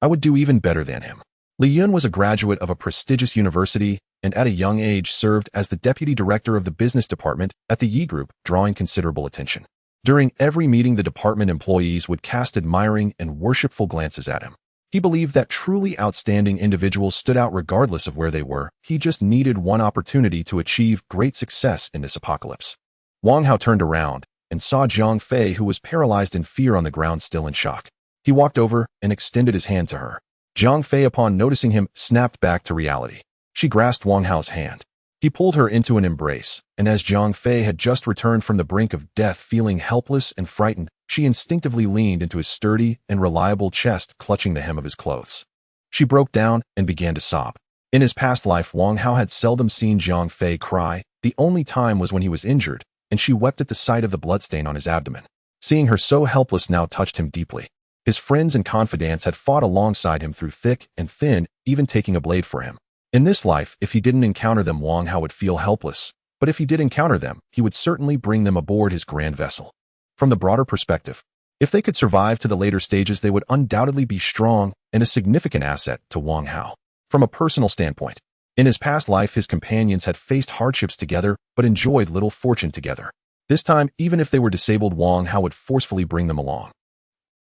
I would do even better than him. Li Yun was a graduate of a prestigious university and at a young age served as the deputy director of the business department at the Yi Group, drawing considerable attention. During every meeting, the department employees would cast admiring and worshipful glances at him. He believed that truly outstanding individuals stood out regardless of where they were. He just needed one opportunity to achieve great success in this apocalypse. Wang Hao turned around and saw Jiang Fei, who was paralyzed in fear on the ground, still in shock. He walked over and extended his hand to her. Jiang Fei, upon noticing him, snapped back to reality. She grasped Wang Hao's hand. He pulled her into an embrace, and as Jiang Fei had just returned from the brink of death, feeling helpless and frightened, she instinctively leaned into his sturdy and reliable chest, clutching the hem of his clothes. She broke down and began to sob. In his past life, Wang Hao had seldom seen Jiang Fei cry. The only time was when he was injured, and she wept at the sight of the bloodstain on his abdomen. Seeing her so helpless now touched him deeply. His friends and confidants had fought alongside him through thick and thin, even taking a blade for him. In this life, if he didn't encounter them, Wang Hao would feel helpless, but if he did encounter them, he would certainly bring them aboard his grand vessel. From the broader perspective, if they could survive to the later stages, they would undoubtedly be strong and a significant asset to Wang Hao. From a personal standpoint, in his past life, his companions had faced hardships together but enjoyed little fortune together. This time, even if they were disabled, Wang Hao would forcefully bring them along.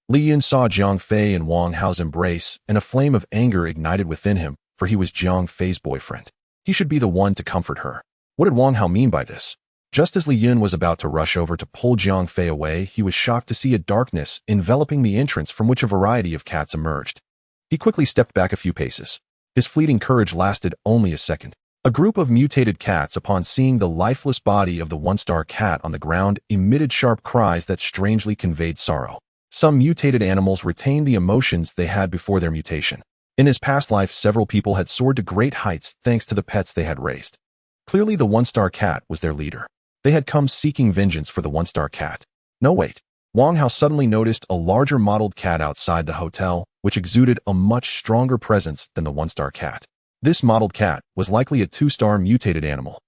Li Yin saw Jiang Fei and Wang Hao's embrace, and a flame of anger ignited within him, for he was Jiang Fei's boyfriend. He should be the one to comfort her. What did Wang Hao mean by this? Just as Li Yin was about to rush over to pull Jiang Fei away, he was shocked to see a darkness enveloping the entrance from which a variety of cats emerged. He quickly stepped back a few paces. His fleeting courage lasted only a second. A group of mutated cats, upon seeing the lifeless body of the one-star cat on the ground, emitted sharp cries that strangely conveyed sorrow. Some mutated animals retained the emotions they had before their mutation. In his past life, several people had soared to great heights thanks to the pets they had raised. Clearly, the one-star cat was their leader. They had come seeking vengeance for the one-star cat. No, wait. Wang Hao suddenly noticed a larger mottled cat outside the hotel, which exuded a much stronger presence than the one-star cat. This mottled cat was likely a two-star mutated animal.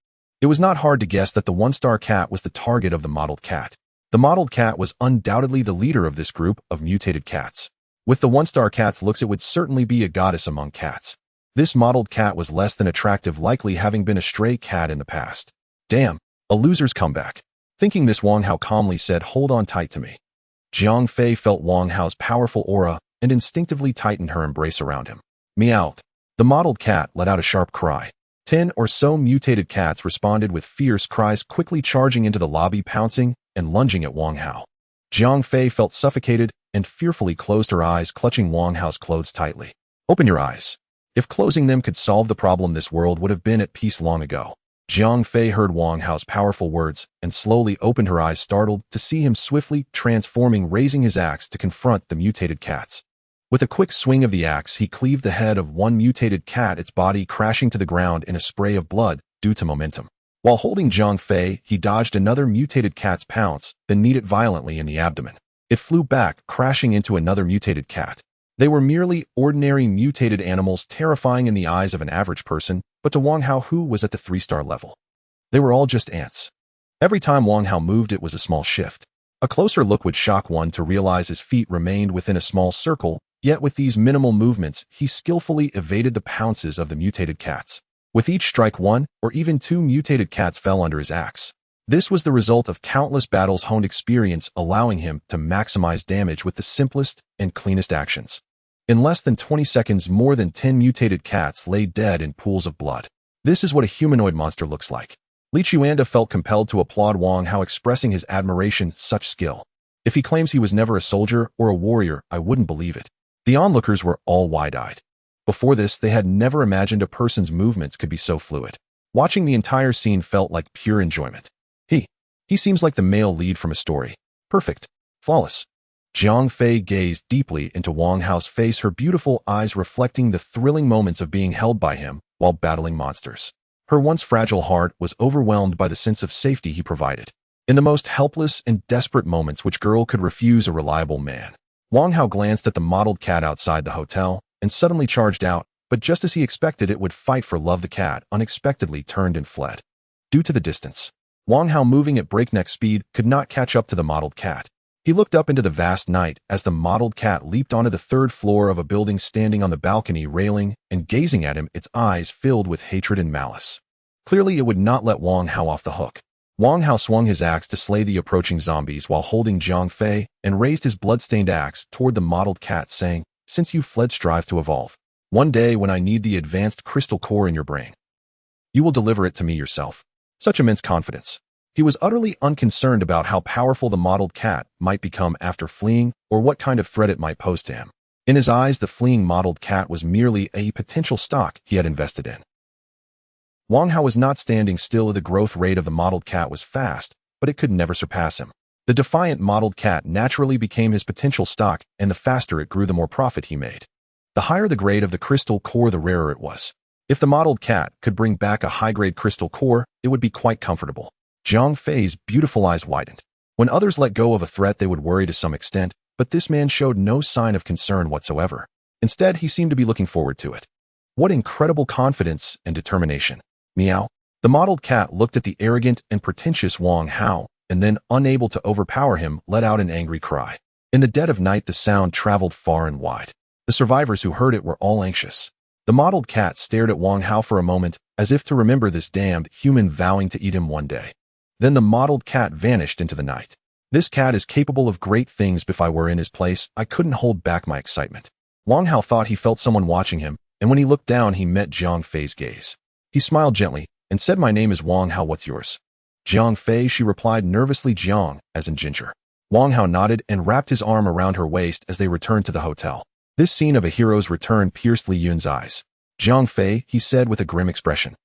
It was not hard to guess that the one-star cat was the target of the mottled cat. The mottled cat was undoubtedly the leader of this group of mutated cats. With the one-star cat's looks, it would certainly be a goddess among cats. This mottled cat was less than attractive, likely having been a stray cat in the past. Damn, a loser's comeback. Thinking this, Wang Hao calmly said, "Hold on tight to me." Jiang Fei felt Wang Hao's powerful aura and instinctively tightened her embrace around him. Meow. The mottled cat let out a sharp cry. 10 or so mutated cats responded with fierce cries, quickly charging into the lobby, pouncing and lunging at Wang Hao. Jiang Fei felt suffocated and fearfully closed her eyes, clutching Wang Hao's clothes tightly. "Open your eyes." If closing them could solve the problem, this world would have been at peace long ago. Jiang Fei heard Wang Hao's powerful words and slowly opened her eyes, startled to see him swiftly transforming, raising his axe to confront the mutated cats. With a quick swing of the axe, he cleaved the head of one mutated cat, its body crashing to the ground in a spray of blood due to momentum. While holding Jiang Fei, he dodged another mutated cat's pounce, then kneed it violently in the abdomen. It flew back, crashing into another mutated cat. They were merely ordinary mutated animals, terrifying in the eyes of an average person, but to Wang Hao, who was at the 3-star level, they were all just ants. Every time Wang Hao moved, it was a small shift. A closer look would shock one to realize his feet remained within a small circle, yet with these minimal movements, he skillfully evaded the pounces of the mutated cats. With each strike, 1 or even 2 mutated cats fell under his axe. This was the result of countless battles, honed experience, allowing him to maximize damage with the simplest and cleanest actions. In less than 20 seconds, more than 10 mutated cats lay dead in pools of blood. This is what a humanoid monster looks like. Li Chuanda felt compelled to applaud Wang Hao, expressing his admiration. Such skill. If he claims he was never a soldier or a warrior, I wouldn't believe it. The onlookers were all wide-eyed. Before this, they had never imagined a person's movements could be so fluid. Watching the entire scene felt like pure enjoyment. He seems like the male lead from a story. Perfect. Flawless. Jiang Fei gazed deeply into Wang Hao's face, her beautiful eyes reflecting the thrilling moments of being held by him while battling monsters. Her once fragile heart was overwhelmed by the sense of safety he provided. In the most helpless and desperate moments, which girl could refuse a reliable man? Wang Hao glanced at the mottled cat outside the hotel and suddenly charged out, but just as he expected it would fight for love, the cat unexpectedly turned and fled. Due to the distance, Wang Hao, moving at breakneck speed, could not catch up to the mottled cat. He looked up into the vast night as the mottled cat leaped onto the 3rd floor of a building, standing on the balcony railing and gazing at him, its eyes filled with hatred and malice. Clearly, it would not let Wang Hao off the hook. Wang Hao swung his axe to slay the approaching zombies while holding Jiang Fei and raised his blood-stained axe toward the mottled cat, saying, "Since you fled, strive to evolve. One day, when I need the advanced crystal core in your brain, you will deliver it to me yourself." Such immense confidence. He was utterly unconcerned about how powerful the mottled cat might become after fleeing or what kind of threat it might pose to him. In his eyes, the fleeing mottled cat was merely a potential stock he had invested in. Wang Hao was not standing still. The growth rate of the mottled cat was fast, but it could never surpass him. The defiant mottled cat naturally became his potential stock, and the faster it grew, the more profit he made. The higher the grade of the crystal core, the rarer it was. If the mottled cat could bring back a high-grade crystal core, it would be quite comfortable. Jiang Fei's beautiful eyes widened. When others let go of a threat, they would worry to some extent, but this man showed no sign of concern whatsoever. Instead, he seemed to be looking forward to it. What incredible confidence and determination. Meow. The mottled cat looked at the arrogant and pretentious Wang Hao, and then, unable to overpower him, let out an angry cry. In the dead of night, the sound traveled far and wide. The survivors who heard it were all anxious. The mottled cat stared at Wang Hao for a moment, as if to remember this damned human vowing to eat him one day. Then the mottled cat vanished into the night. This cat is capable of great things. If I were in his place, I couldn't hold back my excitement. Wang Hao thought he felt someone watching him, and when he looked down, he met Jiang Fei's gaze. He smiled gently and said, "My name is Wang Hao, what's yours?" "Jiang Fei," she replied nervously. "Jiang," as in ginger. Wang Hao nodded and wrapped his arm around her waist as they returned to the hotel. This scene of a hero's return pierced Li Yun's eyes. "Jiang Fei," he said with a grim expression.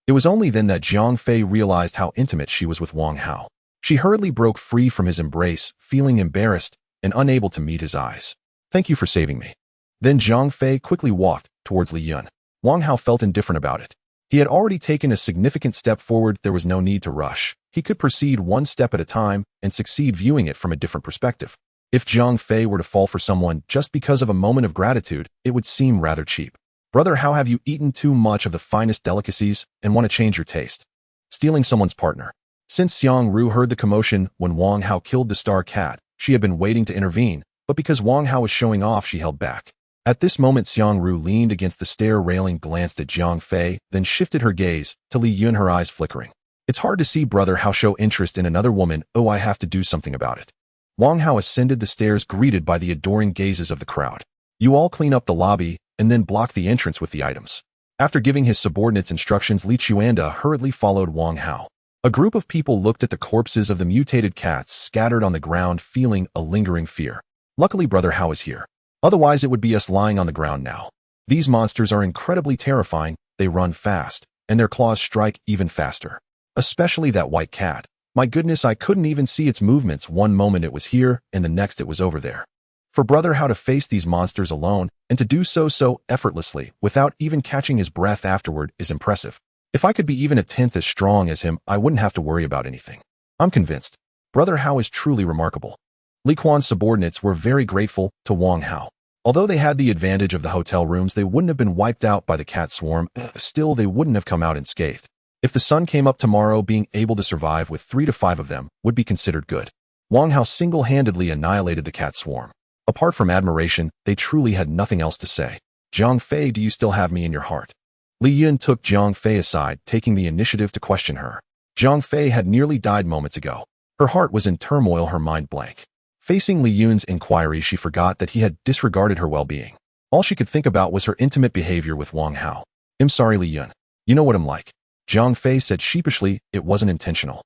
It was only then that Jiang Fei realized how intimate she was with Wang Hao. She hurriedly broke free from his embrace, feeling embarrassed and unable to meet his eyes. "Thank you for saving me." Then Jiang Fei quickly walked towards Li Yun. Wang Hao felt indifferent about it. He had already taken a significant step forward. There was no need to rush. He could proceed one step at a time and succeed viewing it from a different perspective. If Jiang Fei were to fall for someone just because of a moment of gratitude, it would seem rather cheap. "Brother, how have you eaten too much of the finest delicacies and want to change your taste?" Stealing someone's partner. Since Xiang Ru heard the commotion when Wang Hao killed the star cat, she had been waiting to intervene, but because Wang Hao was showing off, she held back. At this moment, Xiang Ru leaned against the stair railing, glanced at Jiang Fei, then shifted her gaze to Li Yun, her eyes flickering. "It's hard to see Brother Hao show interest in another woman. Oh, I have to do something about it." Wang Hao ascended the stairs, greeted by the adoring gazes of the crowd. "You all clean up the lobby and then block the entrance with the items." After giving his subordinates instructions, Li Chuanda hurriedly followed Wang Hao. A group of people looked at the corpses of the mutated cats scattered on the ground, feeling a lingering fear. Luckily, Brother Hao is here. Otherwise, it would be us lying on the ground now. These monsters are incredibly terrifying. They run fast, and their claws strike even faster. Especially that white cat. My goodness, I couldn't even see its movements. One moment it was here, and the next it was over there. For Brother Hao to face these monsters alone, and to do so effortlessly, without even catching his breath afterward, is impressive. If I could be even a tenth as strong as him, I wouldn't have to worry about anything. I'm convinced. Brother Hao is truly remarkable. Li Quan's subordinates were very grateful to Wang Hao. Although they had the advantage of the hotel rooms, they wouldn't have been wiped out by the cat swarm. Still, they wouldn't have come out unscathed. If the sun came up tomorrow, being able to survive with 3 to 5 of them would be considered good. Wang Hao single-handedly annihilated the cat swarm. Apart from admiration, they truly had nothing else to say. "Jiang Fei, do you still have me in your heart?" Li Yun took Jiang Fei aside, taking the initiative to question her. Jiang Fei had nearly died moments ago. Her heart was in turmoil, her mind blank. Facing Li Yun's inquiry, she forgot that he had disregarded her well-being. All she could think about was her intimate behavior with Wang Hao. "I'm sorry, Li Yun. You know what I'm like." Jiang Fei said sheepishly, "It wasn't intentional.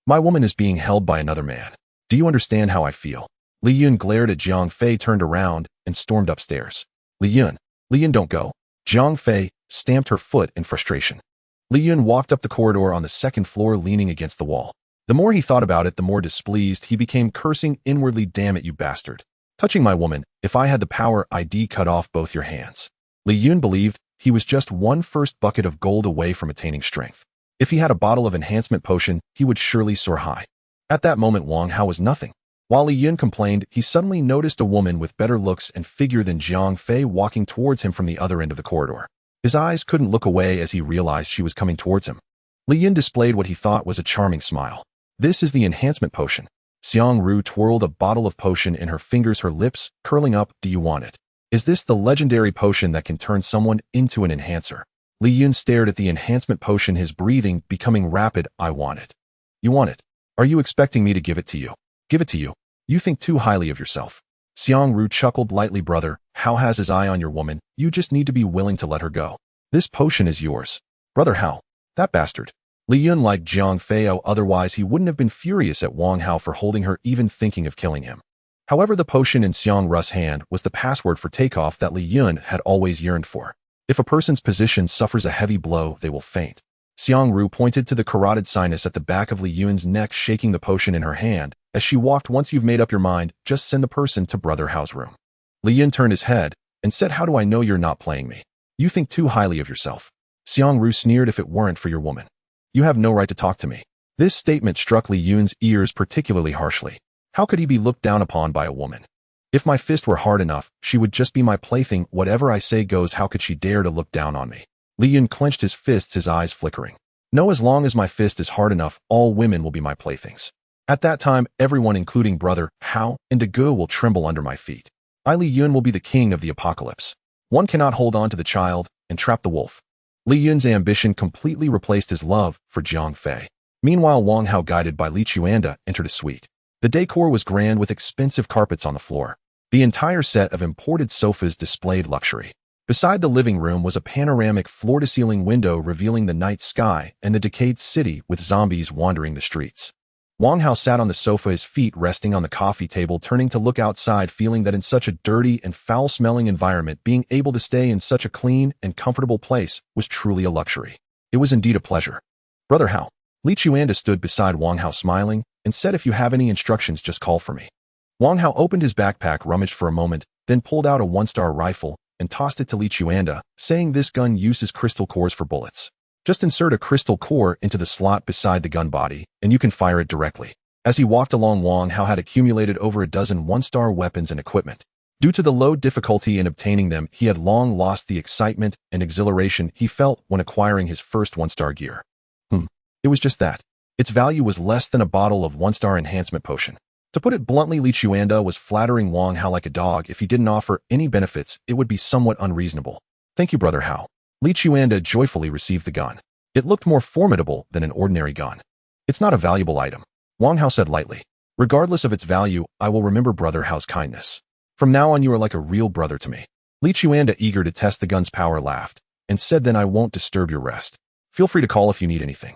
My woman is being held by another man. Do you understand how I feel?" Li Yun glared at Jiang Fei, turned around, and stormed upstairs. Li Yun, don't go." Jiang Fei stamped her foot in frustration. Li Yun walked up the corridor on the 2nd floor, leaning against the wall. The more he thought about it, the more displeased he became, cursing inwardly, "Damn it, you bastard. Touching my woman, if I had the power, I'd cut off both your hands." Li Yun believed he was just one first bucket of gold away from attaining strength. If he had a bottle of enhancement potion, he would surely soar high. At that moment, Wang Hao was nothing. While Li Yun complained, he suddenly noticed a woman with better looks and figure than Jiang Fei walking towards him from the other end of the corridor. His eyes couldn't look away as he realized she was coming towards him. Li Yun displayed what he thought was a charming smile. "This is the enhancement potion." Xiang Ru twirled a bottle of potion in her fingers, her lips curling up. "Do you want it? Is this the legendary potion that can turn someone into an enhancer?" Li Yun stared at the enhancement potion, his breathing becoming rapid. "I want it." "You want it? Are you expecting me to give it to you?" "Give it to you? You think too highly of yourself." Xiang Ru chuckled lightly. "Brother Hao has his eye on your woman. You just need to be willing to let her go. This potion is yours." "Brother Hao, that bastard." Li Yun liked Jiang Fei, otherwise he wouldn't have been furious at Wang Hao for holding her, even thinking of killing him. However, the potion in Xiang Ru's hand was the password for takeoff that Li Yun had always yearned for. If a person's position suffers a heavy blow, they will faint. Xiang Ru pointed to the carotid sinus at the back of Li Yun's neck, shaking the potion in her hand as she walked. "Once you've made up your mind, just send the person to Brother Hao's room." Li Yun turned his head and said, "How do I know you're not playing me? You think too highly of yourself." Xiang Ru sneered, "If it weren't for your woman, you have no right to talk to me." This statement struck Li Yun's ears particularly harshly. How could he be looked down upon by a woman? "If my fist were hard enough, she would just be my plaything. Whatever I say goes. How could she dare to look down on me?" Li Yun clenched his fists, his eyes flickering. "No, as long as my fist is hard enough, all women will be my playthings." At that time, everyone including brother Hao and De Ge will tremble under my feet. Li Yun will be the king of the apocalypse. One cannot hold on to the child and trap the wolf. Li Yun's ambition completely replaced his love for Jiang Fei. Meanwhile, Wang Hao, guided by Li Chuanda, entered a suite. The decor was grand with expensive carpets on the floor. The entire set of imported sofas displayed luxury. Beside the living room was a panoramic floor-to-ceiling window revealing the night sky and the decayed city with zombies wandering the streets. Wang Hao sat on the sofa, his feet resting on the coffee table, turning to look outside, feeling that in such a dirty and foul-smelling environment, being able to stay in such a clean and comfortable place was truly a luxury. It was indeed a pleasure. Brother Hao. Li Chuanda stood beside Wang Hao smiling and said, "If you have any instructions, just call for me." Wang Hao opened his backpack, rummaged for a moment, then pulled out a one-star rifle and tossed it to Li Chuanda, saying, "This gun uses crystal cores for bullets. Just insert a crystal core into the slot beside the gun body, and you can fire it directly." As he walked along, Wang Hao had accumulated over a dozen one-star weapons and equipment. Due to the low difficulty in obtaining them, he had long lost the excitement and exhilaration he felt when acquiring his first one-star gear. It was just that. Its value was less than a bottle of one-star enhancement potion. To put it bluntly, Li Chuanda was flattering Wang Hao like a dog. If he didn't offer any benefits, it would be somewhat unreasonable. "Thank you, Brother Hao." Li Chuanda joyfully received the gun. It looked more formidable than an ordinary gun. "It's not a valuable item," Wang Hao said lightly. "Regardless of its value, I will remember Brother Hao's kindness. From now on, you are like a real brother to me." Li Chuanda, eager to test the gun's power, laughed and said, "Then I won't disturb your rest. Feel free to call if you need anything.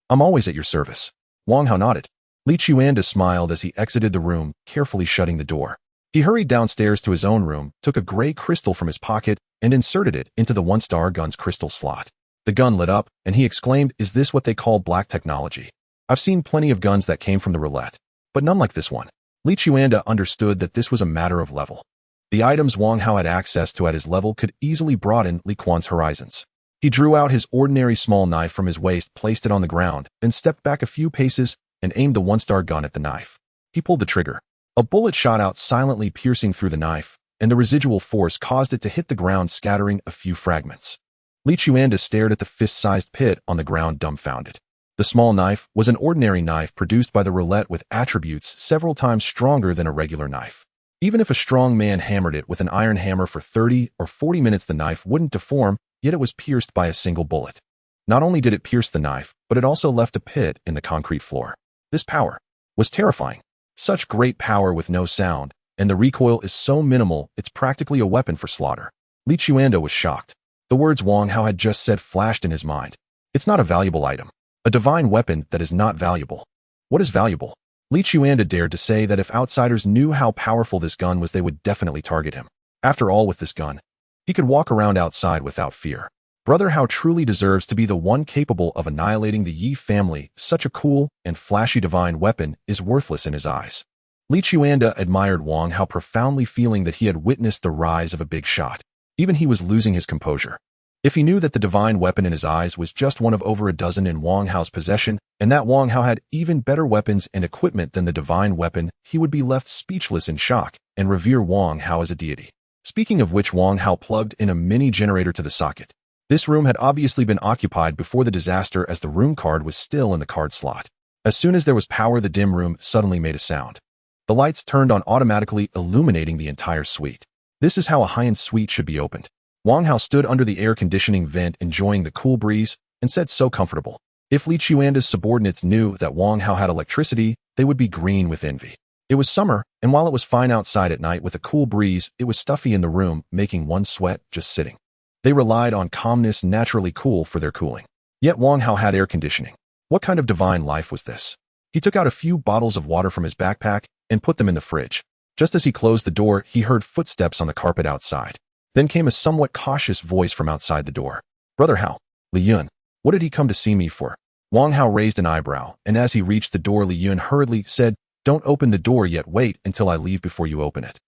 I'm always at your service." Wang Hao nodded. Li Chuanda smiled as he exited the room, carefully shutting the door. He hurried downstairs to his own room, took a gray crystal from his pocket, and inserted it into the one-star gun's crystal slot. The gun lit up, and he exclaimed, "Is this what they call black technology? I've seen plenty of guns that came from the Roulette, but none like this one." Li Chuanda understood that this was a matter of level. The items Wang Hao had access to at his level could easily broaden Li Quan's horizons. He drew out his ordinary small knife from his waist, placed it on the ground, then stepped back a few paces and aimed the one-star gun at the knife. He pulled the trigger. A bullet shot out silently, piercing through the knife, and the residual force caused it to hit the ground, scattering a few fragments. Li Chuanda stared at the fist-sized pit on the ground, dumbfounded. The small knife was an ordinary knife produced by the Roulette with attributes several times stronger than a regular knife. Even if a strong man hammered it with an iron hammer for 30 or 40 minutes, the knife wouldn't deform, yet it was pierced by a single bullet. Not only did it pierce the knife, but it also left a pit in the concrete floor. This power was terrifying. Such great power with no sound, and the recoil is so minimal, it's practically a weapon for slaughter. Li Chuanda was shocked. The words Wang Hao had just said flashed in his mind. It's not a valuable item. A divine weapon that is not valuable. What is valuable? Li Chuanda dared to say that if outsiders knew how powerful this gun was, they would definitely target him. After all, with this gun, he could walk around outside without fear. Brother Hao truly deserves to be the one capable of annihilating the Yi family. Such a cool and flashy divine weapon is worthless in his eyes. Li Chuanda admired Wang Hao profoundly, feeling that he had witnessed the rise of a big shot. Even he was losing his composure. If he knew that the divine weapon in his eyes was just one of over a dozen in Wang Hao's possession, and that Wang Hao had even better weapons and equipment than the divine weapon, he would be left speechless in shock and revere Wang Hao as a deity. Speaking of which, Wang Hao plugged in a mini generator to the socket. This room had obviously been occupied before the disaster, as the room card was still in the card slot. As soon as there was power, the dim room suddenly made a sound. The lights turned on automatically, illuminating the entire suite. This is how a high-end suite should be opened. Wang Hao stood under the air conditioning vent, enjoying the cool breeze, and said, "So comfortable." If Li Chuanda's subordinates knew that Wang Hao had electricity, they would be green with envy. It was summer, and while it was fine outside at night with a cool breeze, it was stuffy in the room, making one sweat just sitting. They relied on calmness, naturally cool, for their cooling. Yet Wang Hao had air conditioning. What kind of divine life was this? He took out a few bottles of water from his backpack and put them in the fridge. Just as he closed the door, he heard footsteps on the carpet outside. Then came a somewhat cautious voice from outside the door. "Brother Hao, Li Yun, what did he come to see me for?" Wang Hao raised an eyebrow, and as he reached the door, Li Yun hurriedly said, "Don't open the door yet, wait until I leave before you open it."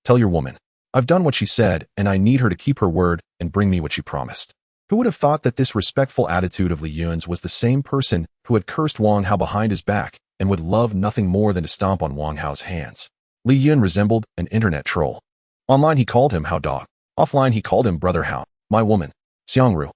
Tell your woman. I've done what she said, and I need her to keep her word and bring me what she promised." Who would have thought that this respectful attitude of Li Yun's was the same person who had cursed Wang Hao behind his back and would love nothing more than to stomp on Wang Hao's hands? Li Yun resembled an internet troll. Online he called him Hao Dog. Offline he called him Brother Hao, my woman, Xiangru.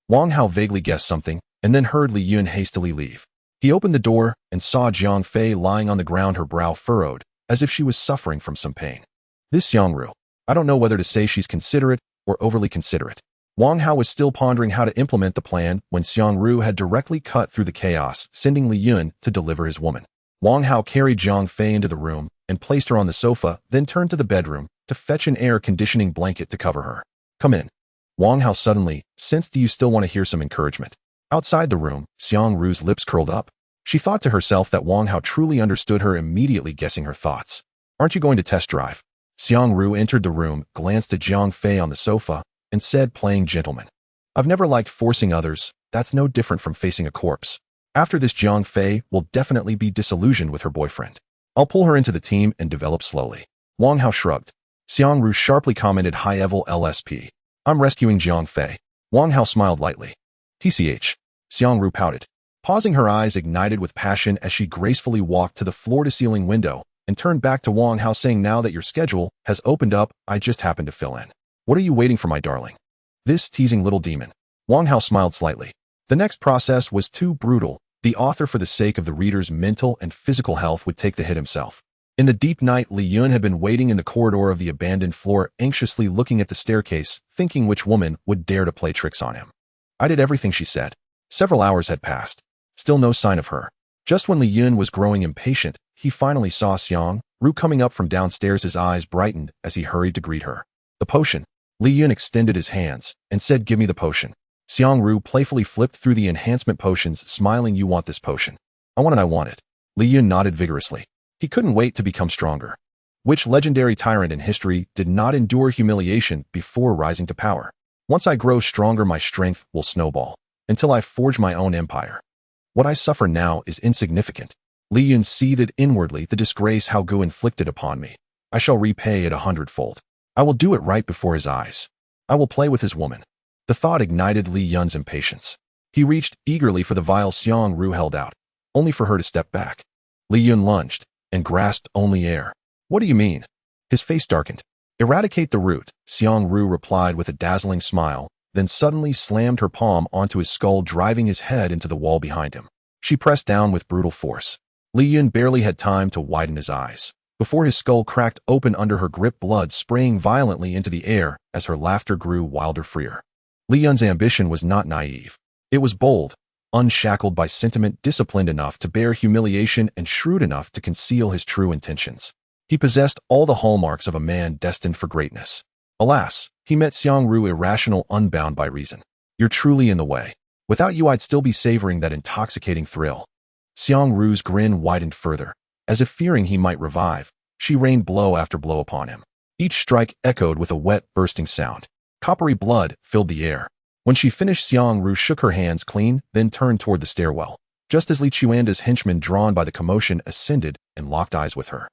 Wang Hao vaguely guessed something, and then heard Li Yun hastily leave. He opened the door and saw Jiang Fei lying on the ground, her brow furrowed, as if she was suffering from some pain. This Xiangru. I don't know whether to say she's considerate or overly considerate. Wang Hao was still pondering how to implement the plan when Xiangru had directly cut through the chaos, sending Li Yun to deliver his woman. Wang Hao carried Jiang Fei into the room and placed her on the sofa, then turned to the bedroom to fetch an air-conditioning blanket to cover her. Come in. Wang Hao suddenly sensed, do you still want to hear some encouragement? Outside the room, Xiangru's lips curled up. She thought to herself that Wang Hao truly understood her, immediately guessing her thoughts. Aren't you going to test drive? Xiangru entered the room, glanced at Jiang Fei on the sofa, and said, playing gentleman. I've never liked forcing others. That's no different from facing a corpse. After this, Jiang Fei will definitely be disillusioned with her boyfriend. I'll pull her into the team and develop slowly. Wang Hao shrugged. Xiangru sharply commented, high-level LSP. I'm rescuing Jiang Fei. Wang Hao smiled lightly. TCH. Xiangru pouted. Pausing, her eyes ignited with passion as she gracefully walked to the floor-to-ceiling window and turned back to Wang Hao, saying, now that your schedule has opened up, I just happened to fill in. What are you waiting for, my darling? This teasing little demon. Wang Hao smiled slightly. The next process was too brutal. The author, for the sake of the reader's mental and physical health, would take the hit himself. In the deep night, Li Yun had been waiting in the corridor of the abandoned floor, anxiously looking at the staircase, thinking which woman would dare to play tricks on him. I did everything she said. Several hours had passed. Still no sign of her. Just when Li Yun was growing impatient, he finally saw Xiangru coming up from downstairs. His eyes brightened as he hurried to greet her. The potion. Li Yun extended his hands and said, give me the potion. Xiangru playfully flipped through the enhancement potions, smiling, you want this potion? I want it. Li Yun nodded vigorously. He couldn't wait to become stronger. Which legendary tyrant in history did not endure humiliation before rising to power? Once I grow stronger, my strength will snowball, until I forge my own empire. What I suffer now is insignificant. Li Yun seethed inwardly, the disgrace Hao Gu inflicted upon me. I shall repay it 100-fold. I will do it right before his eyes. I will play with his woman. The thought ignited Li Yun's impatience. He reached eagerly for the vial Xiangru held out, only for her to step back. Li Yun lunged and grasped only air. What do you mean? His face darkened. Eradicate the root, Xiangru replied with a dazzling smile, then suddenly slammed her palm onto his skull, driving his head into the wall behind him. She pressed down with brutal force. Li Yun barely had time to widen his eyes before his skull cracked open under her grip, blood spraying violently into the air as her laughter grew wilder, freer. Li Yun's ambition was not naive. It was bold, unshackled by sentiment, disciplined enough to bear humiliation, and shrewd enough to conceal his true intentions. He possessed all the hallmarks of a man destined for greatness. Alas, he met Xiangru irrational, unbound by reason. You're truly in the way. Without you, I'd still be savoring that intoxicating thrill. Xiangru's grin widened further. As if fearing he might revive, she rained blow after blow upon him. Each strike echoed with a wet, bursting sound. Coppery blood filled the air. When she finished, Xiangru shook her hands clean, then turned toward the stairwell, just as Li Chuanda's henchman, drawn by the commotion, ascended and locked eyes with her.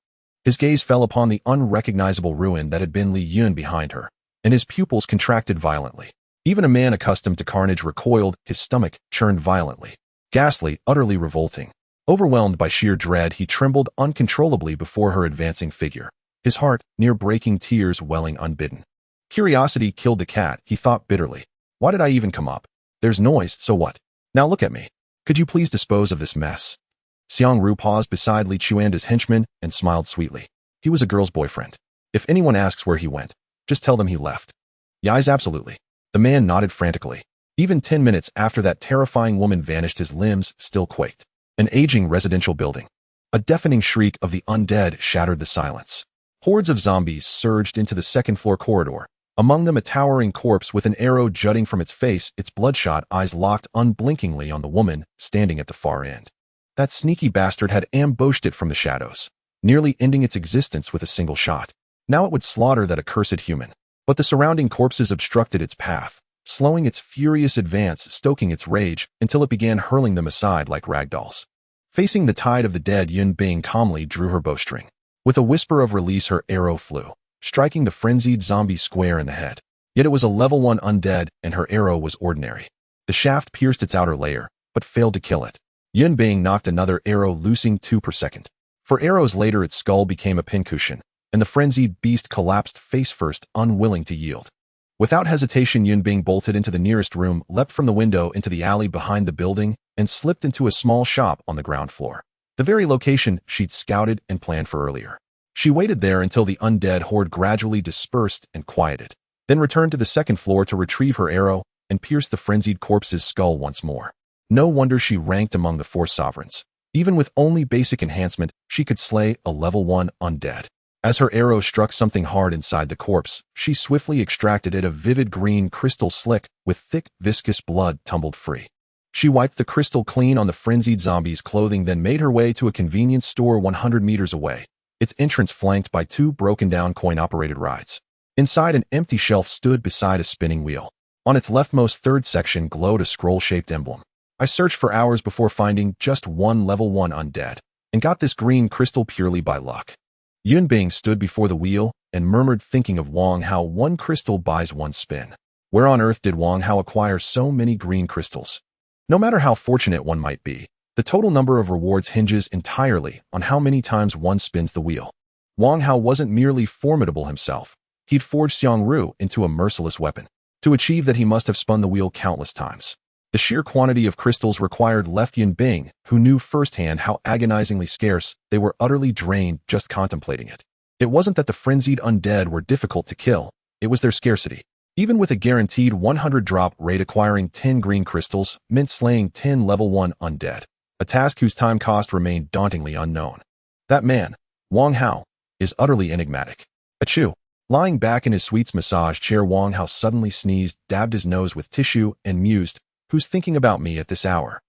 His gaze fell upon the unrecognizable ruin that had been Li Yun behind her, and his pupils contracted violently. Even a man accustomed to carnage recoiled, his stomach churned violently. Ghastly, utterly revolting. Overwhelmed by sheer dread, he trembled uncontrollably before her advancing figure, his heart near breaking, tears welling unbidden. Curiosity killed the cat, he thought bitterly. Why did I even come up? There's noise, so what? Now look at me. Could you please dispose of this mess? Xiangru paused beside Li Chuanda's henchman and smiled sweetly. He was a girl's boyfriend. If anyone asks where he went, just tell them he left. Yes, absolutely. The man nodded frantically. Even 10 minutes after that terrifying woman vanished, his limbs still quaked. An aging residential building. A deafening shriek of the undead shattered the silence. Hordes of zombies surged into the second-floor corridor, among them a towering corpse with an arrow jutting from its face, its bloodshot eyes locked unblinkingly on the woman standing at the far end. That sneaky bastard had ambushed it from the shadows, nearly ending its existence with a single shot. Now it would slaughter that accursed human. But the surrounding corpses obstructed its path, slowing its furious advance, stoking its rage, until it began hurling them aside like ragdolls. Facing the tide of the dead, Yun Bing calmly drew her bowstring. With a whisper of release, her arrow flew, striking the frenzied zombie square in the head. Yet it was a level 1 undead, and her arrow was ordinary. The shaft pierced its outer layer, but failed to kill it. Yun Bing knocked another arrow, loosing 2 per second. 4 arrows later, its skull became a pincushion, and the frenzied beast collapsed face first, unwilling to yield. Without hesitation, Yun Bing bolted into the nearest room, leapt from the window into the alley behind the building, and slipped into a small shop on the ground floor, the very location she'd scouted and planned for earlier. She waited there until the undead horde gradually dispersed and quieted, then returned to the second floor to retrieve her arrow and pierce the frenzied corpse's skull once more. No wonder she ranked among the Force Sovereigns. Even with only basic enhancement, she could slay a level 1 undead. As her arrow struck something hard inside the corpse, she swiftly extracted it, a vivid green crystal slick with thick, viscous blood tumbled free. She wiped the crystal clean on the frenzied zombie's clothing, then made her way to a convenience store 100 meters away, its entrance flanked by 2 broken-down coin-operated rides. Inside, an empty shelf stood beside a spinning wheel. On its leftmost third section glowed a scroll-shaped emblem. I searched for hours before finding just one level 1 undead, and got this green crystal purely by luck. Yunbing stood before the wheel and murmured, thinking of Wang Hao. 1 crystal buys 1 spin. Where on earth did Wang Hao acquire so many green crystals? No matter how fortunate one might be, the total number of rewards hinges entirely on how many times one spins the wheel. Wang Hao wasn't merely formidable himself. He'd forged Xiangru into a merciless weapon. To achieve that, he must have spun the wheel countless times. The sheer quantity of crystals required left Yunbing, who knew firsthand how agonizingly scarce they were, utterly drained just contemplating it. It wasn't that the frenzied undead were difficult to kill, it was their scarcity. Even with a guaranteed 100 drop rate, acquiring 10 green crystals meant slaying 10 level 1 undead, a task whose time cost remained dauntingly unknown. That man, Wang Hao, is utterly enigmatic. Achoo. Lying back in his suite's massage chair, Wang Hao suddenly sneezed, dabbed his nose with tissue, and mused, "Who's thinking about me at this hour?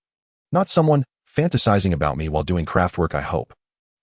Not someone fantasizing about me while doing craftwork, I hope."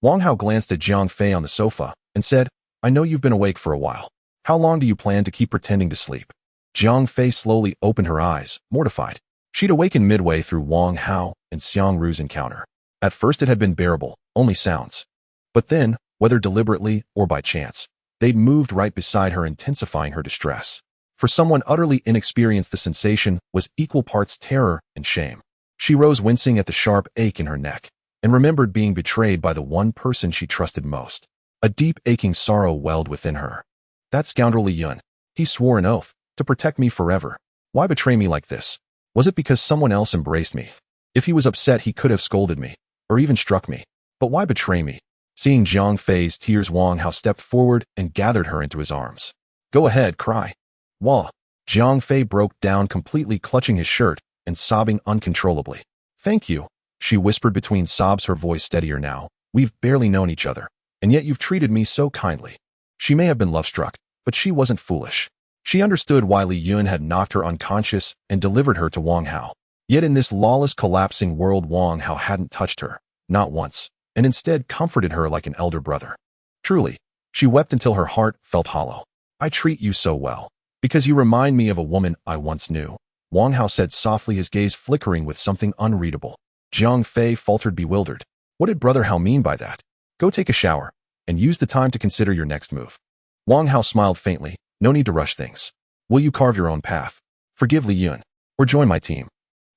Wang Hao glanced at Jiang Fei on the sofa and said, "I know you've been awake for a while. How long do you plan to keep pretending to sleep?" Jiang Fei slowly opened her eyes, mortified. She'd awakened midway through Wang Hao and Xiangru's encounter. At first it had been bearable, only sounds. But then, whether deliberately or by chance, they'd moved right beside her, intensifying her distress. For someone utterly inexperienced, the sensation was equal parts terror and shame. She rose, wincing at the sharp ache in her neck, and remembered being betrayed by the one person she trusted most. A deep aching sorrow welled within her. That scoundrel Li Yun. He swore an oath to protect me forever. Why betray me like this? Was it because someone else embraced me? If he was upset, he could have scolded me, or even struck me. But why betray me? Seeing Jiang Fei's tears, Wang Hao stepped forward and gathered her into his arms. "Go ahead, cry." "Wah." Jiang Fei broke down, completely clutching his shirt and sobbing uncontrollably. "Thank you," she whispered between sobs, her voice steadier now. "We've barely known each other, and yet you've treated me so kindly." She may have been love-struck, but she wasn't foolish. She understood why Li Yun had knocked her unconscious and delivered her to Wang Hao. Yet in this lawless, collapsing world, Wang Hao hadn't touched her, not once, and instead comforted her like an elder brother. Truly, she wept until her heart felt hollow. "I treat you so well, because you remind me of a woman I once knew," Wang Hao said softly, his gaze flickering with something unreadable. Jiang Fei faltered, bewildered. What did Brother Hao mean by that? "Go take a shower, and use the time to consider your next move." Wang Hao smiled faintly. "No need to rush things. Will you carve your own path? Forgive Li Yun, or join my team?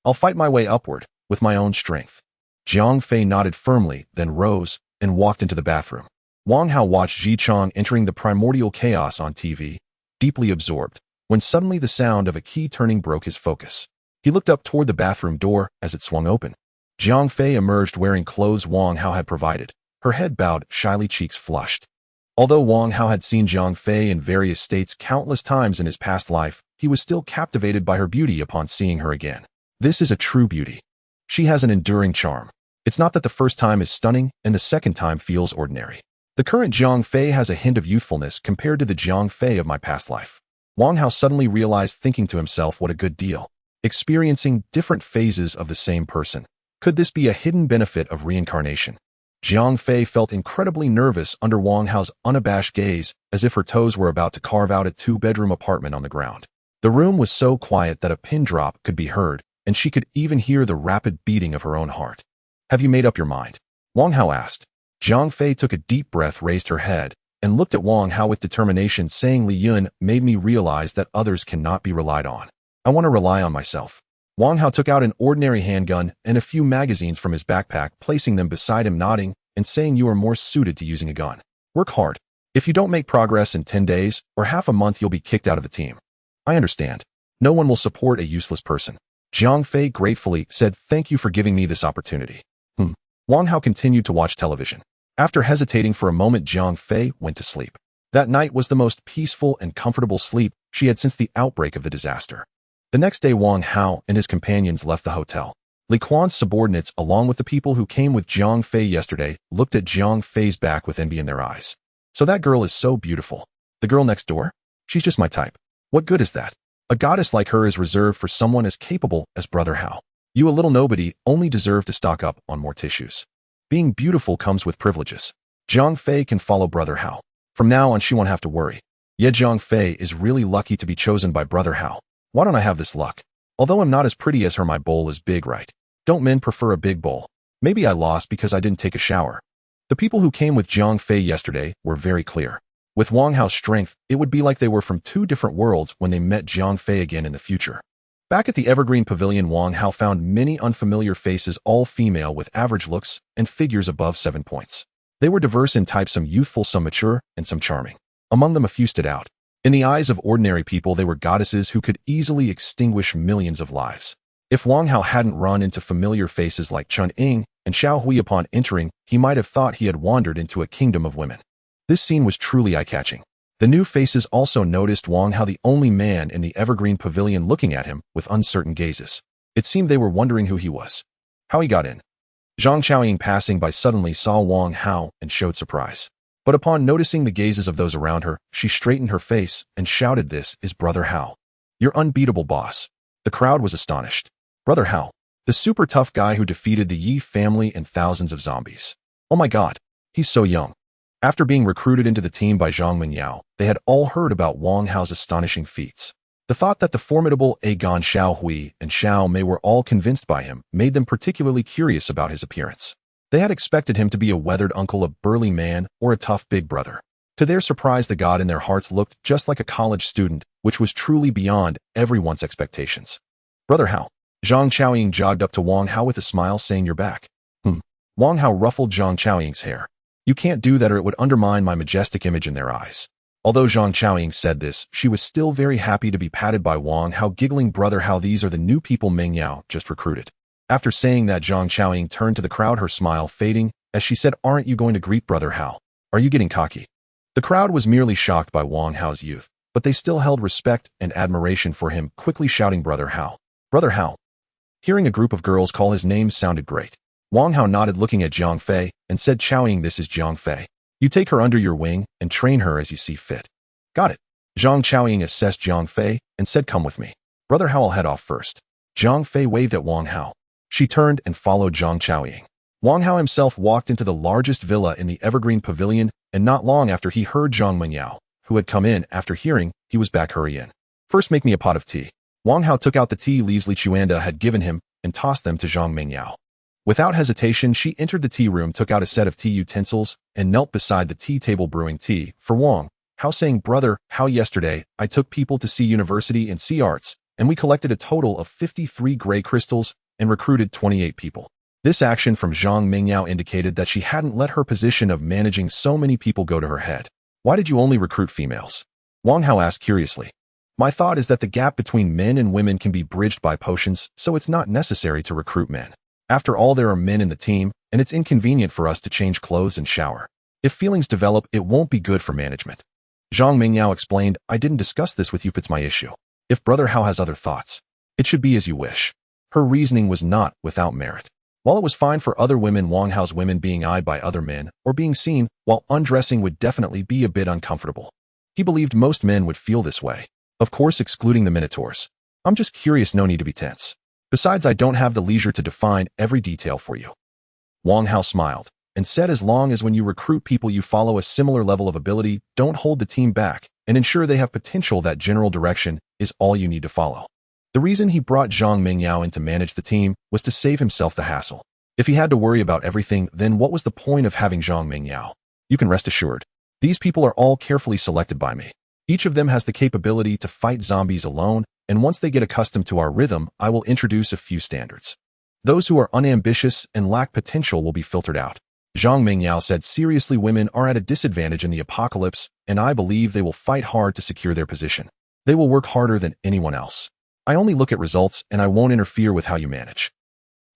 I'll fight my way upward, with my own strength." Jiang Fei nodded firmly, then rose and walked into the bathroom. Wang Hao watched Ji Chang entering the primordial chaos on TV, deeply absorbed, when suddenly the sound of a key turning broke his focus. He looked up toward the bathroom door as it swung open. Jiang Fei emerged wearing clothes Wang Hao had provided, her head bowed, shyly, cheeks flushed. Although Wang Hao had seen Jiang Fei in various states countless times in his past life, he was still captivated by her beauty upon seeing her again. This is a true beauty. She has an enduring charm. It's not that the first time is stunning and the second time feels ordinary. The current Jiang Fei has a hint of youthfulness compared to the Jiang Fei of my past life. Wang Hao suddenly realized, thinking to himself, what a good deal. Experiencing different phases of the same person. Could this be a hidden benefit of reincarnation? Jiang Fei felt incredibly nervous under Wang Hao's unabashed gaze, as if her toes were about to carve out a 2-bedroom apartment on the ground. The room was so quiet that a pin drop could be heard, and she could even hear the rapid beating of her own heart. "Have you made up your mind?" Wang Hao asked. Jiang Fei took a deep breath, raised her head, and looked at Wang Hao with determination, saying, "Li Yun made me realize that others cannot be relied on. I want to rely on myself." Wang Hao took out an ordinary handgun and a few magazines from his backpack, placing them beside him, nodding and saying, "You are more suited to using a gun. Work hard. If you don't make progress in 10 days or half a month, you'll be kicked out of the team." "I understand. No one will support a useless person." Jiang Fei gratefully said, "Thank you for giving me this opportunity." Wang Hao continued to watch television. After hesitating for a moment, Jiang Fei went to sleep. That night was the most peaceful and comfortable sleep she had since the outbreak of the disaster. The next day, Wang Hao and his companions left the hotel. Li Quan's subordinates, along with the people who came with Jiang Fei yesterday, looked at Jiang Fei's back with envy in their eyes. "So that girl is so beautiful. The girl next door? She's just my type. What good is that? A goddess like her is reserved for someone as capable as Brother Hao. You, a little nobody, only deserve to stock up on more tissues. Being beautiful comes with privileges. Jiang Fei can follow Brother Hao. From now on, she won't have to worry. Yeah, Jiang Fei is really lucky to be chosen by Brother Hao. Why don't I have this luck? Although I'm not as pretty as her, my bowl is big, right? Don't men prefer a big bowl? Maybe I lost because I didn't take a shower." The people who came with Jiang Fei yesterday were very clear. With Wang Hao's strength, it would be like they were from two different worlds when they met Jiang Fei again in the future. Back at the Evergreen Pavilion, Wang Hao found many unfamiliar faces, all female with average looks and figures above 7 points. They were diverse in type, some youthful, some mature, and some charming. Among them, a few stood out. In the eyes of ordinary people, they were goddesses who could easily extinguish millions of lives. If Wang Hao hadn't run into familiar faces like Chun Ying and Xiao Hui upon entering, he might have thought he had wandered into a kingdom of women. This scene was truly eye-catching. The new faces also noticed Wang Hao, the only man in the Evergreen Pavilion, looking at him with uncertain gazes. It seemed they were wondering who he was. How he got in. Zhang Xiaoying, passing by, suddenly saw Wang Hao and showed surprise. But upon noticing the gazes of those around her, she straightened her face and shouted, "This is Brother Hao. Your unbeatable boss." The crowd was astonished. Brother Hao, the super tough guy who defeated the Yi family and thousands of zombies. Oh my god, he's so young. After being recruited into the team by Zhang Mingyao, they had all heard about Wang Hao's astonishing feats. The thought that the formidable Aegon Xiao Hui and Xiao Mei were all convinced by him made them particularly curious about his appearance. They had expected him to be a weathered uncle, a burly man, or a tough big brother. To their surprise, the god in their hearts looked just like a college student, which was truly beyond everyone's expectations. "Brother Hao." Zhang Xiaoying jogged up to Wang Hao with a smile, saying, "You're back." Wang Hao ruffled Zhang Xiaoying's hair. "You can't do that, or it would undermine my majestic image in their eyes." Although Zhang Xiaoying said this, she was still very happy to be patted by Wang Hao, giggling, "Brother Hao, these are the new people Meng Yao just recruited." After saying that, Zhang Xiaoying turned to the crowd, her smile fading, as she said, "Aren't you going to greet Brother Hao? Are you getting cocky?" The crowd was merely shocked by Wang Hao's youth, but they still held respect and admiration for him, quickly shouting, "Brother Hao! Brother Hao!" Hearing a group of girls call his name sounded great. Wang Hao nodded, looking at Jiang Fei, and said, "Xiaoying, this is Jiang Fei. You take her under your wing and train her as you see fit." "Got it." Zhang Xiaoying assessed Jiang Fei and said, "Come with me. Brother Hao will head off first." Jiang Fei waved at Wang Hao. She turned and followed Zhang Xiaoying. Wang Hao himself walked into the largest villa in the Evergreen Pavilion, and not long after, he heard Zhang Mingyao, who had come in after hearing he was back, hurry in. "First, make me a pot of tea." Wang Hao took out the tea leaves Li Chuanda had given him and tossed them to Zhang Mingyao. Without hesitation, she entered the tea room, took out a set of tea utensils, and knelt beside the tea table brewing tea for Wang Hao, saying, "Brother Hao, yesterday I took people to see university and see arts, and we collected a total of 53 gray crystals and recruited 28 people." This action from Zhang Mingyao indicated that she hadn't let her position of managing so many people go to her head. "Why did you only recruit females?" Wang Hao asked curiously. "My thought is that the gap between men and women can be bridged by potions, so it's not necessary to recruit men. After all, there are men in the team, and it's inconvenient for us to change clothes and shower. If feelings develop, it won't be good for management." Zhang Mingyao explained, "I didn't discuss this with you, but it's my issue. If Brother Hao has other thoughts, it should be as you wish." Her reasoning was not without merit. While it was fine for other women, Wang Hao's women being eyed by other men or being seen while undressing would definitely be a bit uncomfortable. He believed most men would feel this way, of course excluding the Minotaurs. "I'm just curious, no need to be tense. Besides, I don't have the leisure to define every detail for you." Wang Hao smiled and said, "As long as when you recruit people you follow a similar level of ability, don't hold the team back, and ensure they have potential, that general direction is all you need to follow." The reason he brought Zhang Mingyao in to manage the team was to save himself the hassle. If he had to worry about everything, then what was the point of having Zhang Mingyao? "You can rest assured. These people are all carefully selected by me. Each of them has the capability to fight zombies alone, and once they get accustomed to our rhythm, I will introduce a few standards. Those who are unambitious and lack potential will be filtered out." Zhang Mingyao said seriously, "Women are at a disadvantage in the apocalypse, and I believe they will fight hard to secure their position. They will work harder than anyone else. I only look at results and I won't interfere with how you manage.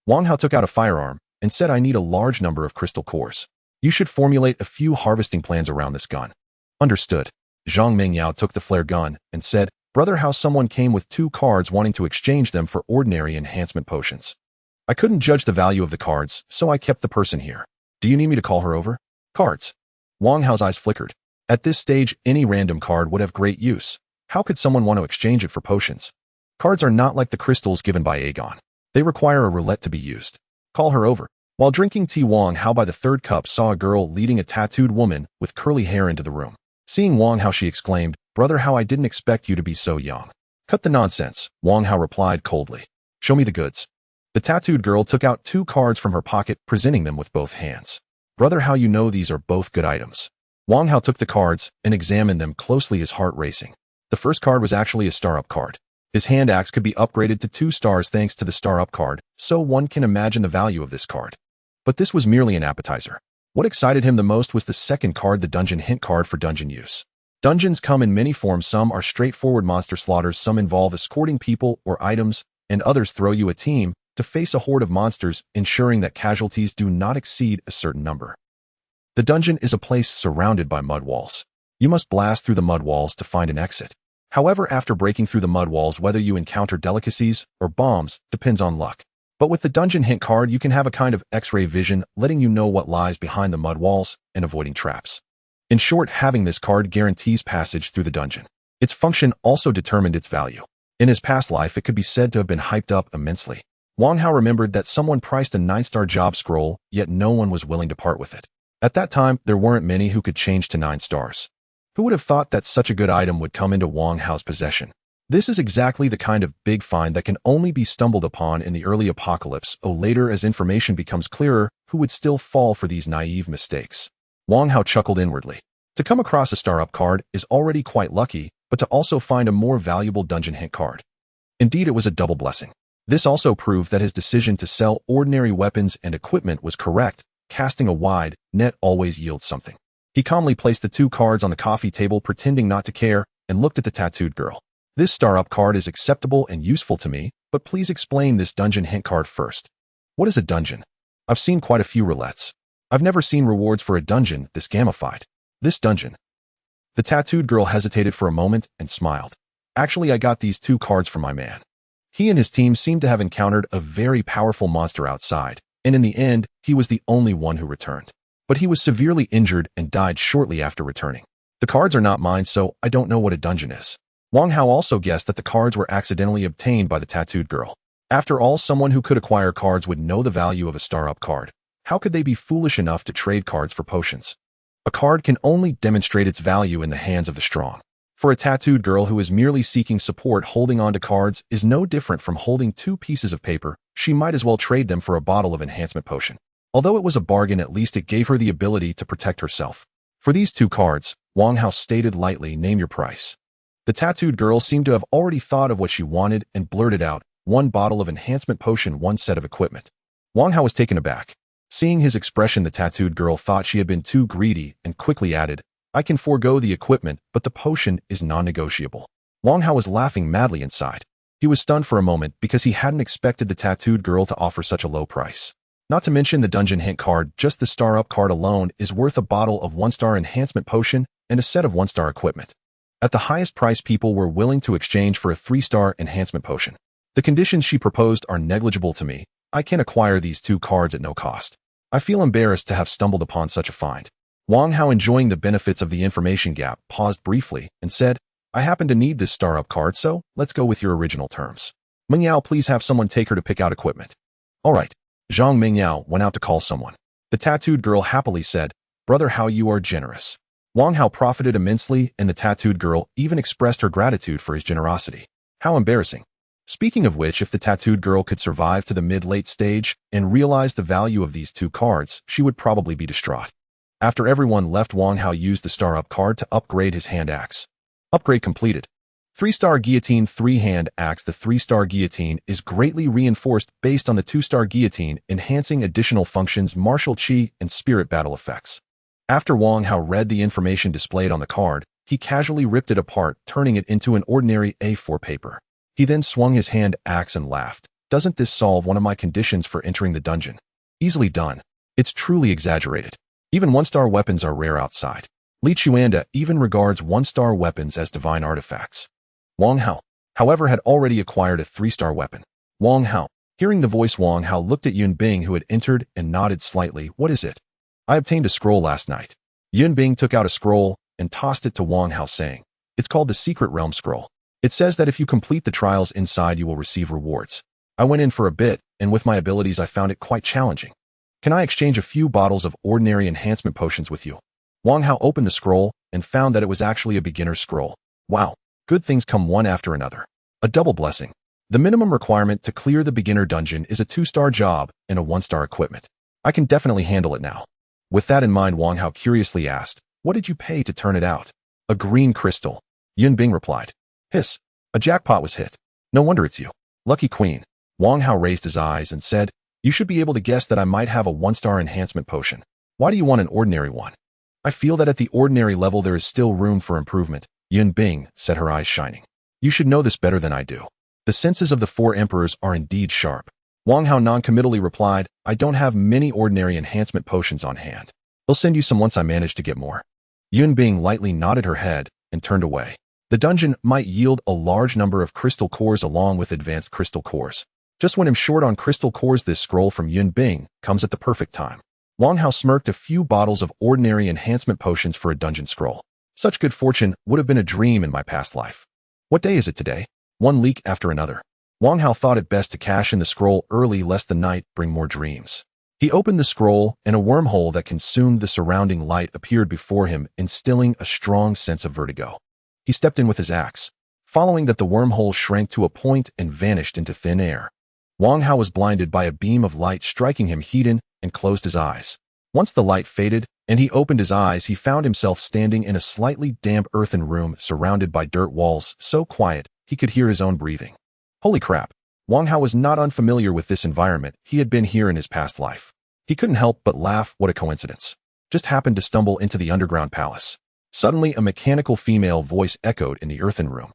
Wang Hao took out a firearm and said, I need a large number of crystal cores. You should formulate a few harvesting plans around this gun. Understood. Zhang Mingyao took the flare gun and said, Brother Hao, someone came with 2 cards wanting to exchange them for ordinary enhancement potions. I couldn't judge the value of the cards, so I kept the person here. Do you need me to call her over? Cards. Wang Hao's eyes flickered. At this stage, any random card would have great use. How could someone want to exchange it for potions? Cards are not like the crystals given by Aegon. They require a roulette to be used. Call her over. While drinking tea, Wang Hao by the 3rd cup saw a girl leading a tattooed woman with curly hair into the room. Seeing Wang Hao, she exclaimed, Brother Hao, I didn't expect you to be so young. Cut the nonsense, Wang Hao replied coldly. Show me the goods. The tattooed girl took out 2 cards from her pocket, presenting them with both hands. Brother Hao, you know these are both good items. Wang Hao took the cards and examined them closely, his heart racing. The first card was actually a star-up card. His hand axe could be upgraded to 2 stars thanks to the star-up card, so one can imagine the value of this card. But this was merely an appetizer. What excited him the most was the second card, the dungeon hint card for dungeon use. Dungeons come in many forms. Some are straightforward monster slaughters, some involve escorting people or items, and others throw you a team to face a horde of monsters, ensuring that casualties do not exceed a certain number. The dungeon is a place surrounded by mud walls. You must blast through the mud walls to find an exit. However, after breaking through the mud walls, whether you encounter delicacies or bombs depends on luck. But with the dungeon hint card, you can have a kind of X-ray vision, letting you know what lies behind the mud walls and avoiding traps. In short, having this card guarantees passage through the dungeon. Its function also determined its value. In his past life, it could be said to have been hyped up immensely. Wang Hao remembered that someone priced a 9-star job scroll, yet no one was willing to part with it. At that time, there weren't many who could change to 9 stars. Who would have thought that such a good item would come into Wang Hao's possession? This is exactly the kind of big find that can only be stumbled upon in the early apocalypse, or later as information becomes clearer, who would still fall for these naive mistakes. Wang Hao chuckled inwardly. To come across a star-up card is already quite lucky, but to also find a more valuable dungeon hint card. Indeed, it was a double blessing. This also proved that his decision to sell ordinary weapons and equipment was correct. Casting a wide net always yields something. He calmly placed the 2 cards on the coffee table, pretending not to care, and looked at the tattooed girl. This star-up card is acceptable and useful to me, but please explain this dungeon hint card first. What is a dungeon? I've seen quite a few roulettes. I've never seen rewards for a dungeon this gamified. This dungeon. The tattooed girl hesitated for a moment and smiled. Actually, I got these 2 cards from my man. He and his team seemed to have encountered a very powerful monster outside, and in the end, he was the only one who returned. But he was severely injured and died shortly after returning. The cards are not mine, so I don't know what a dungeon is. Wang Hao also guessed that the cards were accidentally obtained by the tattooed girl. After all, someone who could acquire cards would know the value of a star-up card. How could they be foolish enough to trade cards for potions? A card can only demonstrate its value in the hands of the strong. For a tattooed girl who is merely seeking support, holding on to cards is no different from holding 2 pieces of paper. She might as well trade them for a bottle of enhancement potion. Although it was a bargain, at least it gave her the ability to protect herself. For these 2 cards, Wang Hao stated lightly, name your price. The tattooed girl seemed to have already thought of what she wanted and blurted out, 1 bottle of enhancement potion, 1 set of equipment. Wang Hao was taken aback. Seeing his expression, the tattooed girl thought she had been too greedy and quickly added, I can forego the equipment, but the potion is non-negotiable. Wang Hao was laughing madly inside. He was stunned for a moment because he hadn't expected the tattooed girl to offer such a low price. Not to mention the dungeon hint card, just the star-up card alone is worth a bottle of 1-star enhancement potion and a set of 1-star equipment. At the highest price, people were willing to exchange for a 3-star enhancement potion. The conditions she proposed are negligible to me. I can acquire these 2 cards at no cost. I feel embarrassed to have stumbled upon such a find. Wang Hao, enjoying the benefits of the information gap, paused briefly and said, I happen to need this star-up card, so let's go with your original terms. Mingyao, please have someone take her to pick out equipment. All right. Zhang Mingyao went out to call someone. The tattooed girl happily said, Brother Hao, you are generous. Wang Hao profited immensely, and the tattooed girl even expressed her gratitude for his generosity. How embarrassing. Speaking of which, if the tattooed girl could survive to the mid-late stage and realize the value of these 2 cards, she would probably be distraught. After everyone left, Wang Hao used the star-up card to upgrade his hand axe. Upgrade completed. 3-star guillotine, 3-hand axe. The 3-star guillotine is greatly reinforced based on the 2-star guillotine, enhancing additional functions, martial chi, and spirit battle effects. After Wang Hao read the information displayed on the card, he casually ripped it apart, turning it into an ordinary A4 paper. He then swung his hand axe and laughed. Doesn't this solve one of my conditions for entering the dungeon? Easily done. It's truly exaggerated. Even one-star weapons are rare outside. Li Chuanda even regards one-star weapons as divine artifacts. Wang Hao, however, had already acquired a 3-star weapon. Wang Hao. Hearing the voice, Wang Hao looked at Yun Bing, who had entered, and nodded slightly. What is it? I obtained a scroll last night. Yun Bing took out a scroll and tossed it to Wang Hao, saying, it's called the Secret Realm Scroll. It says that if you complete the trials inside, you will receive rewards. I went in for a bit, and with my abilities I found it quite challenging. Can I exchange a few bottles of ordinary enhancement potions with you? Wang Hao opened the scroll and found that it was actually a beginner's scroll. Wow, good things come one after another. A double blessing. The minimum requirement to clear the beginner dungeon is a 2-star job and a 1-star equipment. I can definitely handle it now. With that in mind, Wang Hao curiously asked, what did you pay to turn it out? A green crystal. Yun Bing replied. Hiss, a jackpot was hit. No wonder it's you. Lucky queen. Wang Hao raised his eyes and said, you should be able to guess that I might have a 1-star enhancement potion. Why do you want an ordinary one? I feel that at the ordinary level there is still room for improvement. Yun Bing said, her eyes shining. You should know this better than I do. The senses of the 4 emperors are indeed sharp. Wang Hao non-committally replied, I don't have many ordinary enhancement potions on hand. I'll send you some once I manage to get more. Yun Bing lightly nodded her head and turned away. The dungeon might yield a large number of crystal cores along with advanced crystal cores. Just when I'm short on crystal cores, this scroll from Yun Bing comes at the perfect time. Wang Hao smirked. A few bottles of ordinary enhancement potions for a dungeon scroll. Such good fortune would have been a dream in my past life. What day is it today? One leak after another. Wang Hao thought it best to cash in the scroll early lest the night bring more dreams. He opened the scroll and a wormhole that consumed the surrounding light appeared before him, instilling a strong sense of vertigo. He stepped in with his axe, following that the wormhole shrank to a point and vanished into thin air. Wang Hao was blinded by a beam of light striking him heat and closed his eyes. Once the light faded and he opened his eyes, he found himself standing in a slightly damp earthen room surrounded by dirt walls so quiet he could hear his own breathing. Holy crap! Wang Hao was not unfamiliar with this environment. He had been here in his past life. He couldn't help but laugh. What a coincidence. Just happened to stumble into the underground palace. Suddenly, a mechanical female voice echoed in the earthen room.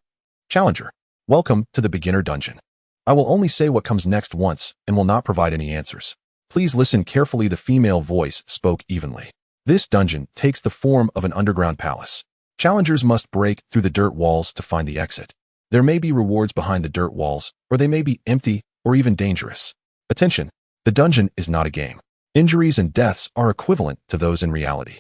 Challenger, welcome to the beginner dungeon. I will only say what comes next once and will not provide any answers. Please listen carefully. The female voice spoke evenly. This dungeon takes the form of an underground palace. Challengers must break through the dirt walls to find the exit. There may be rewards behind the dirt walls, or they may be empty or even dangerous. Attention, the dungeon is not a game. Injuries and deaths are equivalent to those in reality.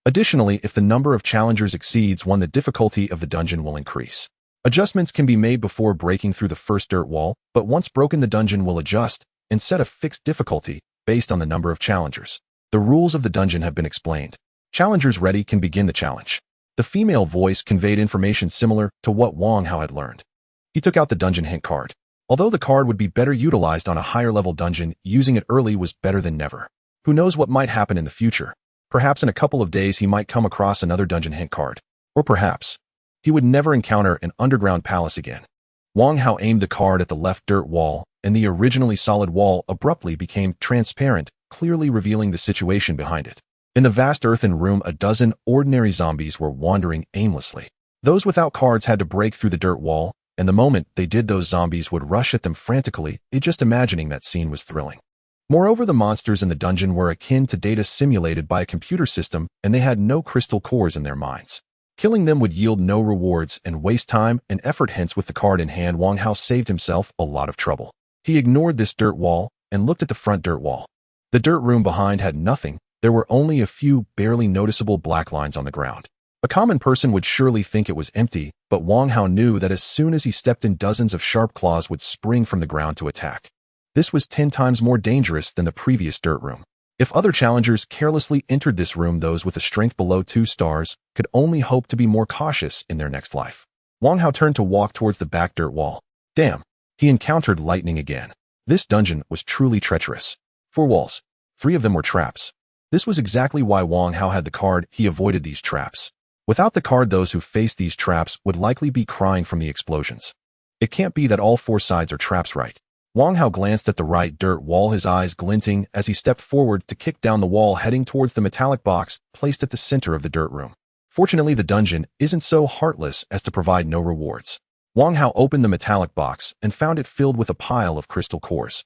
Additionally, if the number of challengers exceeds 1, the difficulty of the dungeon will increase. Adjustments can be made before breaking through the first dirt wall, but once broken the dungeon will adjust and set a fixed difficulty based on the number of challengers. The rules of the dungeon have been explained. Challengers ready can begin the challenge. The female voice conveyed information similar to what Wang Hao had learned. He took out the dungeon hint card. Although the card would be better utilized on a higher level dungeon, using it early was better than never. Who knows what might happen in the future? Perhaps in a couple of days he might come across another dungeon hint card. Or perhaps he would never encounter an underground palace again. Wang Hao aimed the card at the left dirt wall, and the originally solid wall abruptly became transparent, clearly revealing the situation behind it. In the vast earthen room, a dozen ordinary zombies were wandering aimlessly. Those without cards had to break through the dirt wall, and the moment they did, those zombies would rush at them frantically. Just imagining that scene was thrilling. Moreover, the monsters in the dungeon were akin to data simulated by a computer system, and they had no crystal cores in their minds. Killing them would yield no rewards and waste time and effort. Hence, with the card in hand, Wang Hao saved himself a lot of trouble. He ignored this dirt wall and looked at the front dirt wall. The dirt room behind had nothing. There were only a few barely noticeable black lines on the ground. A common person would surely think it was empty, but Wang Hao knew that as soon as he stepped in, dozens of sharp claws would spring from the ground to attack. This was 10 times more dangerous than the previous dirt room. If other challengers carelessly entered this room, those with a strength below 2 stars could only hope to be more cautious in their next life. Wang Hao turned to walk towards the back dirt wall. Damn! He encountered lightning again. This dungeon was truly treacherous. 4 walls. 3 of them were traps. This was exactly why Wang Hao had the card. He avoided these traps. Without the card, those who faced these traps would likely be crying from the explosions. It can't be that all 4 sides are traps, right? Wang Hao glanced at the right dirt wall, his eyes glinting as he stepped forward to kick down the wall, heading towards the metallic box placed at the center of the dirt room. Fortunately, the dungeon isn't so heartless as to provide no rewards. Wang Hao opened the metallic box and found it filled with a pile of crystal cores.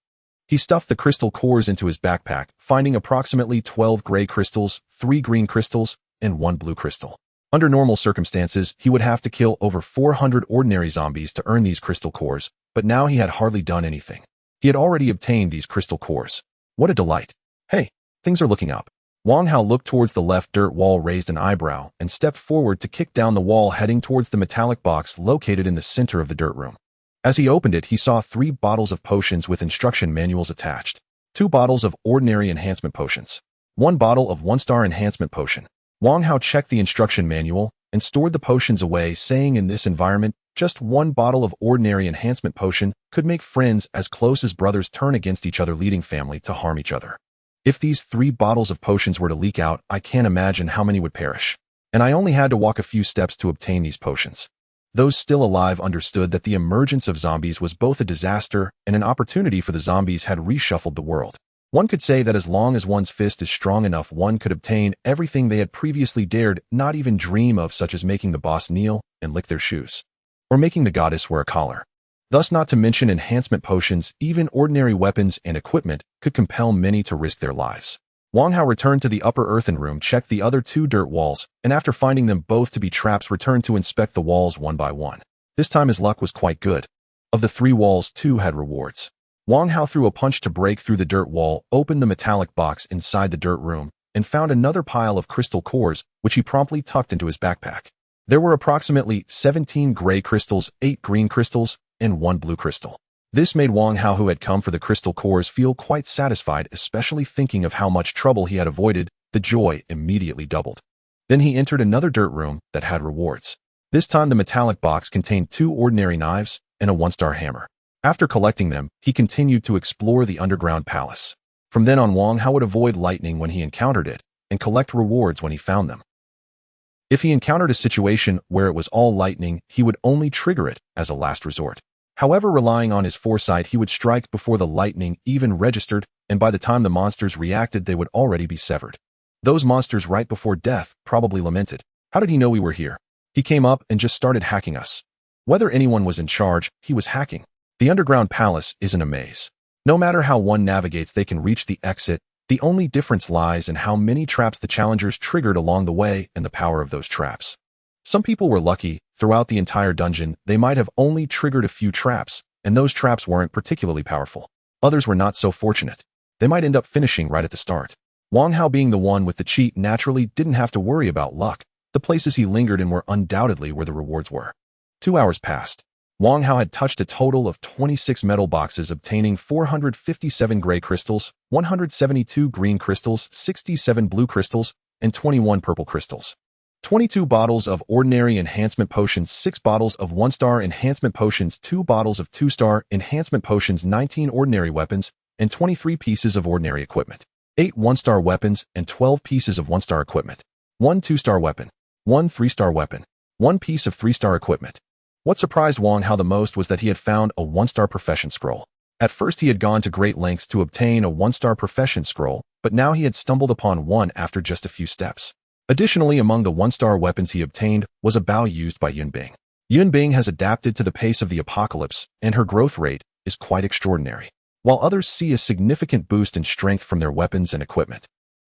He stuffed the crystal cores into his backpack, finding approximately 12 gray crystals, 3 green crystals, and 1 blue crystal. Under normal circumstances, he would have to kill over 400 ordinary zombies to earn these crystal cores, but now he had hardly done anything. He had already obtained these crystal cores. What a delight. Hey, things are looking up. Wang Hao looked towards the left dirt wall, raised an eyebrow, and stepped forward to kick down the wall, heading towards the metallic box located in the center of the dirt room. As he opened it, he saw 3 bottles of potions with instruction manuals attached, 2 bottles of ordinary enhancement potions, 1 bottle of 1-star enhancement potion. Wang Hao checked the instruction manual and stored the potions away, saying in this environment, just 1 bottle of ordinary enhancement potion could make friends as close as brothers turn against each other, leading family to harm each other. If these 3 bottles of potions were to leak out, I can't imagine how many would perish. And I only had to walk a few steps to obtain these potions. Those still alive understood that the emergence of zombies was both a disaster and an opportunity, for the zombies had reshuffled the world. One could say that as long as one's fist is strong enough, one could obtain everything they had previously dared not even dream of, such as making the boss kneel and lick their shoes, or making the goddess wear a collar. Thus, not to mention enhancement potions, even ordinary weapons and equipment could compel many to risk their lives. Wang Hao returned to the upper earthen room, checked the other 2 dirt walls, and after finding them both to be traps, returned to inspect the walls one by one. This time his luck was quite good. Of the 3 walls, 2 had rewards. Wang Hao threw a punch to break through the dirt wall, opened the metallic box inside the dirt room, and found another pile of crystal cores, which he promptly tucked into his backpack. There were approximately 17 gray crystals, 8 green crystals, and 1 blue crystal. This made Wang Hao, who had come for the crystal cores, feel quite satisfied, especially thinking of how much trouble he had avoided. The joy immediately doubled. Then he entered another dirt room that had rewards. This time the metallic box contained 2 ordinary knives and a 1-star hammer. After collecting them, he continued to explore the underground palace. From then on, Wang Hao would avoid lightning when he encountered it and collect rewards when he found them. If he encountered a situation where it was all lightning, he would only trigger it as a last resort. However, relying on his foresight, he would strike before the lightning even registered, and by the time the monsters reacted, they would already be severed. Those monsters right before death probably lamented, "How did he know we were here? He came up and just started hacking us." Whether anyone was in charge, he was hacking. The underground palace isn't a maze. No matter how one navigates, they can reach the exit. The only difference lies in how many traps the challengers triggered along the way and the power of those traps. Some people were lucky. Throughout the entire dungeon, they might have only triggered a few traps, and those traps weren't particularly powerful. Others were not so fortunate. They might end up finishing right at the start. Wang Hao, being the one with the cheat, naturally didn't have to worry about luck. The places he lingered in were undoubtedly where the rewards were. 2 hours passed. Wang Hao had touched a total of 26 metal boxes, obtaining 457 gray crystals, 172 green crystals, 67 blue crystals, and 21 purple crystals. 22 bottles of ordinary enhancement potions, 6 bottles of 1-star enhancement potions, 2 bottles of 2-star enhancement potions, 19 ordinary weapons, and 23 pieces of ordinary equipment. 8 1-star weapons and 12 pieces of 1-star equipment. 1 2-star weapon, 1 3-star weapon, 1 piece of 3-star equipment. What surprised Wang Hao the most was that he had found a 1-star profession scroll. At first he had gone to great lengths to obtain a 1-star profession scroll, but now he had stumbled upon one after just a few steps. Additionally, among the 1-star weapons he obtained was a bow used by Yunbing. Yunbing has adapted to the pace of the apocalypse, and her growth rate is quite extraordinary, while others see a significant boost in strength from their weapons and equipment.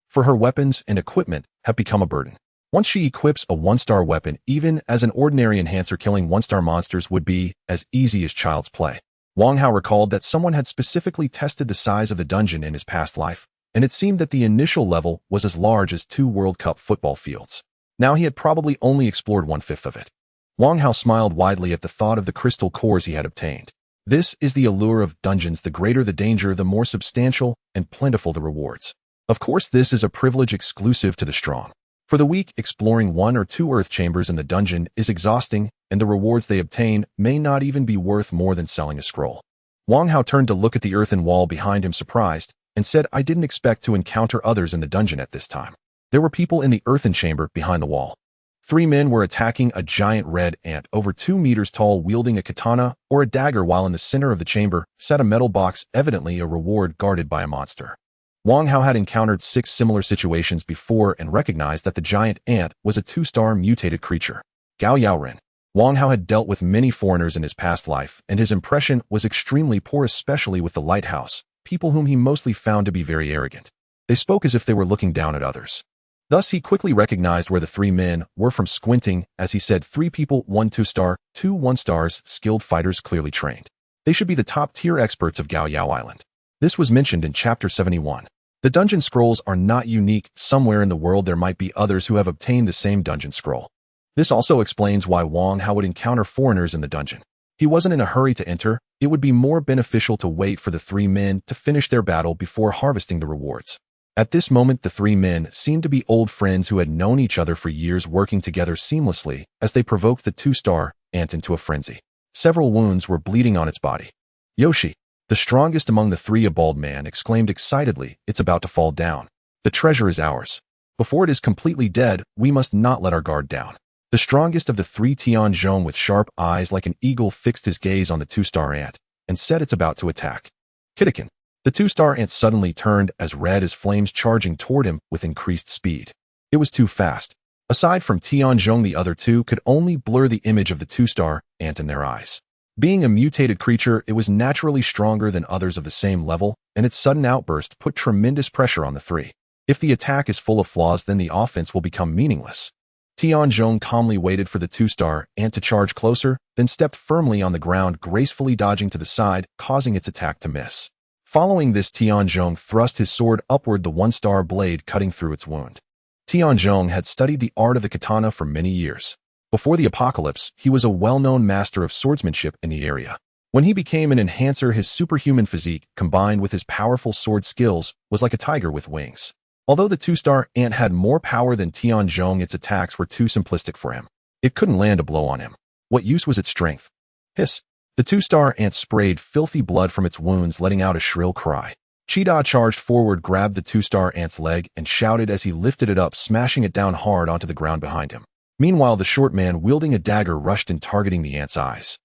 For her weapons and equipment have become a burden. Once she equips a 1-star weapon, even as an ordinary enhancer, killing 1-star monsters would be as easy as child's play. Wang Hao recalled that someone had specifically tested the size of the dungeon in his past life, and it seemed that the initial level was as large as 2 World Cup football fields. Now he had probably only explored 1/5 of it. Wang Hao smiled widely at the thought of the crystal cores he had obtained. This is the allure of dungeons: the greater the danger, the more substantial and plentiful the rewards. Of course, this is a privilege exclusive to the strong. For the weak, exploring 1 or 2 earth chambers in the dungeon is exhausting, and the rewards they obtain may not even be worth more than selling a scroll. Wang Hao turned to look at the earthen wall behind him, surprised, and said, "I didn't expect to encounter others in the dungeon at this time." There were people in the earthen chamber behind the wall. 3 men were attacking a giant red ant over 2 meters tall, wielding a katana or a dagger, while in the center of the chamber sat a metal box, evidently a reward guarded by a monster. Wang Hao had encountered 6 similar situations before and recognized that the giant ant was a 2-star mutated creature. Gao Yao Ren. Wang Hao had dealt with many foreigners in his past life, and his impression was extremely poor, especially with the lighthouse, people whom he mostly found to be very arrogant. They spoke as if they were looking down at others. Thus, he quickly recognized where the three men were from squinting, as he said, 3 people, 1 2-star, 2 1-stars, skilled fighters clearly trained. They should be the top-tier experts of Gao Yao Island. This was mentioned in Chapter 71. The dungeon scrolls are not unique. Somewhere in the world there might be others who have obtained the same dungeon scroll. This also explains why Wang Hao would encounter foreigners in the dungeon. He wasn't in a hurry to enter. It would be more beneficial to wait for the 3 men to finish their battle before harvesting the rewards. At this moment, the 3 men seemed to be old friends who had known each other for years, working together seamlessly as they provoked the 2-star ant into a frenzy. Several wounds were bleeding on its body. Yoshi, the strongest among the 3, a bald man, exclaimed excitedly, "It's about to fall down. The treasure is ours. Before it is completely dead, we must not let our guard down." The strongest of the 3, Tianzhong, with sharp eyes like an eagle, fixed his gaze on the 2-star ant and said, "It's about to attack." Kitakin. The 2-star ant suddenly turned as red as flames, charging toward him with increased speed. It was too fast. Aside from Tianzhong, the other 2 could only blur the image of the 2-star ant in their eyes. Being a mutated creature, it was naturally stronger than others of the same level, and its sudden outburst put tremendous pressure on the 3. If the attack is full of flaws, then the offense will become meaningless. Tianzhong calmly waited for the 2-star ant to charge closer, then stepped firmly on the ground, gracefully dodging to the side, causing its attack to miss. Following this, Tianzhong thrust his sword upward, the 1-star blade cutting through its wound. Tianzhong had studied the art of the katana for many years. Before the apocalypse, he was a well-known master of swordsmanship in the area. When he became an enhancer, his superhuman physique, combined with his powerful sword skills, was like a tiger with wings. Although the 2-star ant had more power than Tianzhong, its attacks were too simplistic for him. It couldn't land a blow on him. What use was its strength? Hiss! The 2-star ant sprayed filthy blood from its wounds, letting out a shrill cry. Cheetah charged forward, grabbed the 2-star ant's leg, and shouted as he lifted it up, smashing it down hard onto the ground behind him. Meanwhile, the short man wielding a dagger rushed in, targeting the ant's eyes.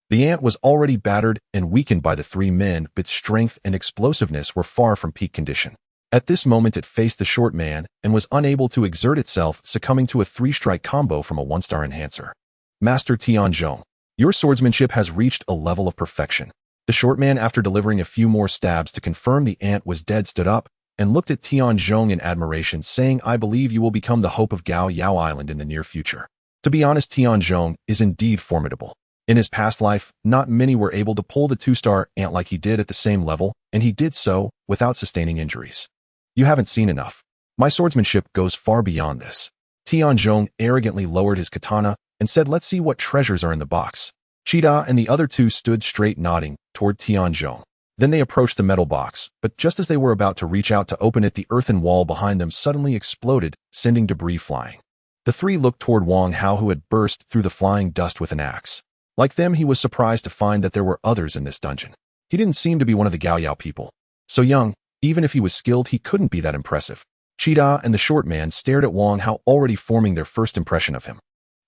The ant was already battered and weakened by the 3 men, but its strength and explosiveness were far from peak condition. At this moment, it faced the short man and was unable to exert itself, succumbing to a 3-strike combo from a 1-star enhancer. Master Tianzhong, your swordsmanship has reached a level of perfection. The short man, after delivering a few more stabs to confirm the ant was dead, stood up and looked at Tianzhong in admiration, saying, "I believe you will become the hope of Gao Yao Island in the near future." To be honest, Tianzhong is indeed formidable. In his past life, not many were able to pull the 2-star ant like he did at the same level, and he did so without sustaining injuries. You haven't seen enough. My swordsmanship goes far beyond this. Tianzhong arrogantly lowered his katana and said, "Let's see what treasures are in the box." Cheetah and the other 2 stood straight, nodding toward Tianzhong. Then they approached the metal box, but just as they were about to reach out to open it, the earthen wall behind them suddenly exploded, sending debris flying. The 3 looked toward Wang Hao, who had burst through the flying dust with an axe. Like them, he was surprised to find that there were others in this dungeon. He didn't seem to be one of the Gao Yao people. So young, even if he was skilled, he couldn't be that impressive. Cheetah and the short man stared at Wang Hao, already forming their first impression of him.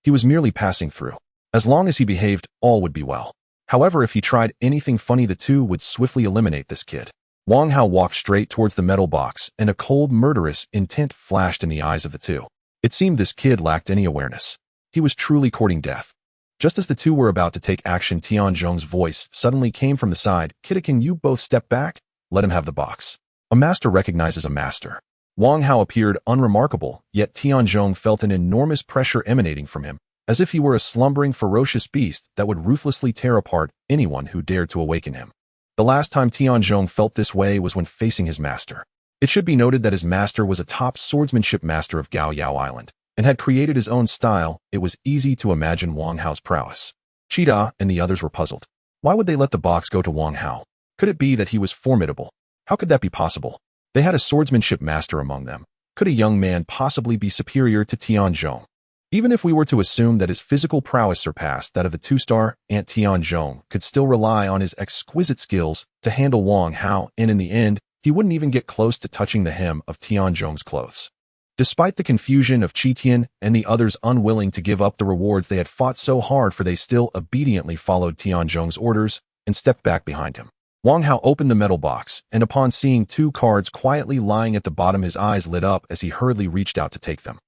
He was merely passing through. As long as he behaved, all would be well. However, if he tried anything funny, the 2 would swiftly eliminate this kid. Wang Hao walked straight towards the metal box, and a cold, murderous intent flashed in the eyes of the 2. It seemed this kid lacked any awareness. He was truly courting death. Just as the 2 were about to take action, Tianzhong's voice suddenly came from the side. "Kitakin, you both step back. Let him have the box." A master recognizes a master. Wang Hao appeared unremarkable, yet Tianzhong felt an enormous pressure emanating from him, as if he were a slumbering, ferocious beast that would ruthlessly tear apart anyone who dared to awaken him. The last time Tianzhong felt this way was when facing his master. It should be noted that his master was a top swordsmanship master of Gao Yao Island, and had created his own style. It was easy to imagine Wang Hao's prowess. Cheetah and the others were puzzled. Why would they let the box go to Wang Hao? Could it be that he was formidable? How could that be possible? They had a swordsmanship master among them. Could a young man possibly be superior to Tianzhong? Even if we were to assume that his physical prowess surpassed that of the 2-star ant, Tianzhong could still rely on his exquisite skills to handle Wang Hao, and in the end, he wouldn't even get close to touching the hem of Tianzhong's clothes. Despite the confusion of Qitian and the others unwilling to give up the rewards they had fought so hard for, they still obediently followed Tianzhong's orders and stepped back behind him. Wang Hao opened the metal box, and upon seeing 2 cards quietly lying at the bottom, his eyes lit up as he hurriedly reached out to take them.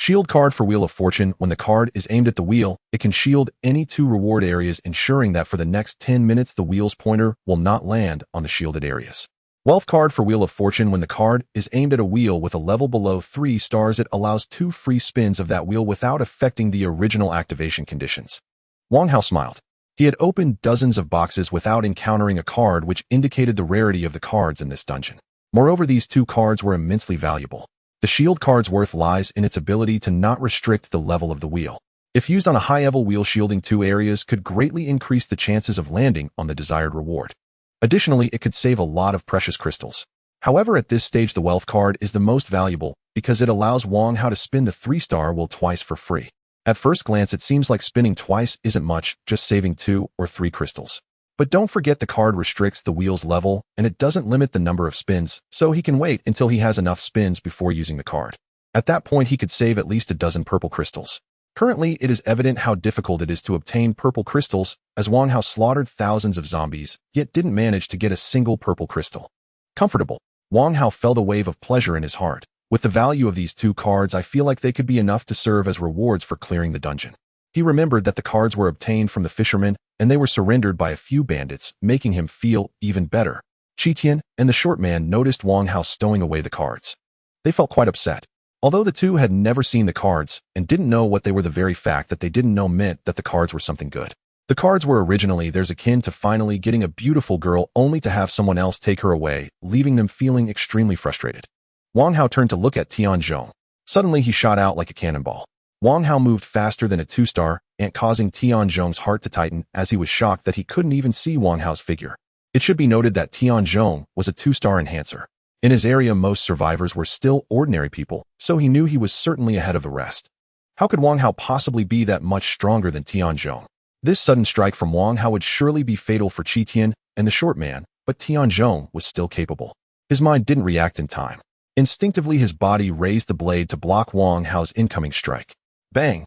Shield card for Wheel of Fortune. When the card is aimed at the wheel, it can shield any 2 reward areas, ensuring that for the next 10 minutes the wheel's pointer will not land on the shielded areas. Wealth card for Wheel of Fortune. When the card is aimed at a wheel with a level below 3 stars, it allows 2 free spins of that wheel without affecting the original activation conditions. Wang Hao smiled. He had opened dozens of boxes without encountering a card, which indicated the rarity of the cards in this dungeon. Moreover, these 2 cards were immensely valuable. The shield card's worth lies in its ability to not restrict the level of the wheel. If used on a high-level wheel, shielding 2 areas could greatly increase the chances of landing on the desired reward. Additionally, it could save a lot of precious crystals. However, at this stage, the wealth card is the most valuable because it allows Wang Hao to spin the 3-star wheel twice for free. At first glance, it seems like spinning twice isn't much, just saving 2 or 3 crystals. But don't forget, the card restricts the wheel's level, and it doesn't limit the number of spins, so he can wait until he has enough spins before using the card. At that point, he could save at least a dozen purple crystals. Currently, it is evident how difficult it is to obtain purple crystals, as Wang Hao slaughtered thousands of zombies, yet didn't manage to get a single purple crystal. Comfortable. Wang Hao felt a wave of pleasure in his heart. With the value of these 2 cards, I feel like they could be enough to serve as rewards for clearing the dungeon. He remembered that the cards were obtained from the fishermen, and they were surrendered by a few bandits, making him feel even better. Qi Tian and the short man noticed Wang Hao stowing away the cards. They felt quite upset. Although the 2 had never seen the cards and didn't know what they were, the very fact that they didn't know meant that the cards were something good. The cards were originally theirs, akin to finally getting a beautiful girl only to have someone else take her away, leaving them feeling extremely frustrated. Wang Hao turned to look at Tianzhong. Suddenly, he shot out like a cannonball. Wang Hao moved faster than a 2-star, and causing Tianzhong's heart to tighten as he was shocked that he couldn't even see Wang Hao's figure. It should be noted that Tianzhong was a 2-star enhancer. In his area, most survivors were still ordinary people, so he knew he was certainly ahead of the rest. How could Wang Hao possibly be that much stronger than Tianzhong? This sudden strike from Wang Hao would surely be fatal for Qi Tian and the short man, but Tianzhong was still capable. His mind didn't react in time. Instinctively, his body raised the blade to block Wang Hao's incoming strike. Bang!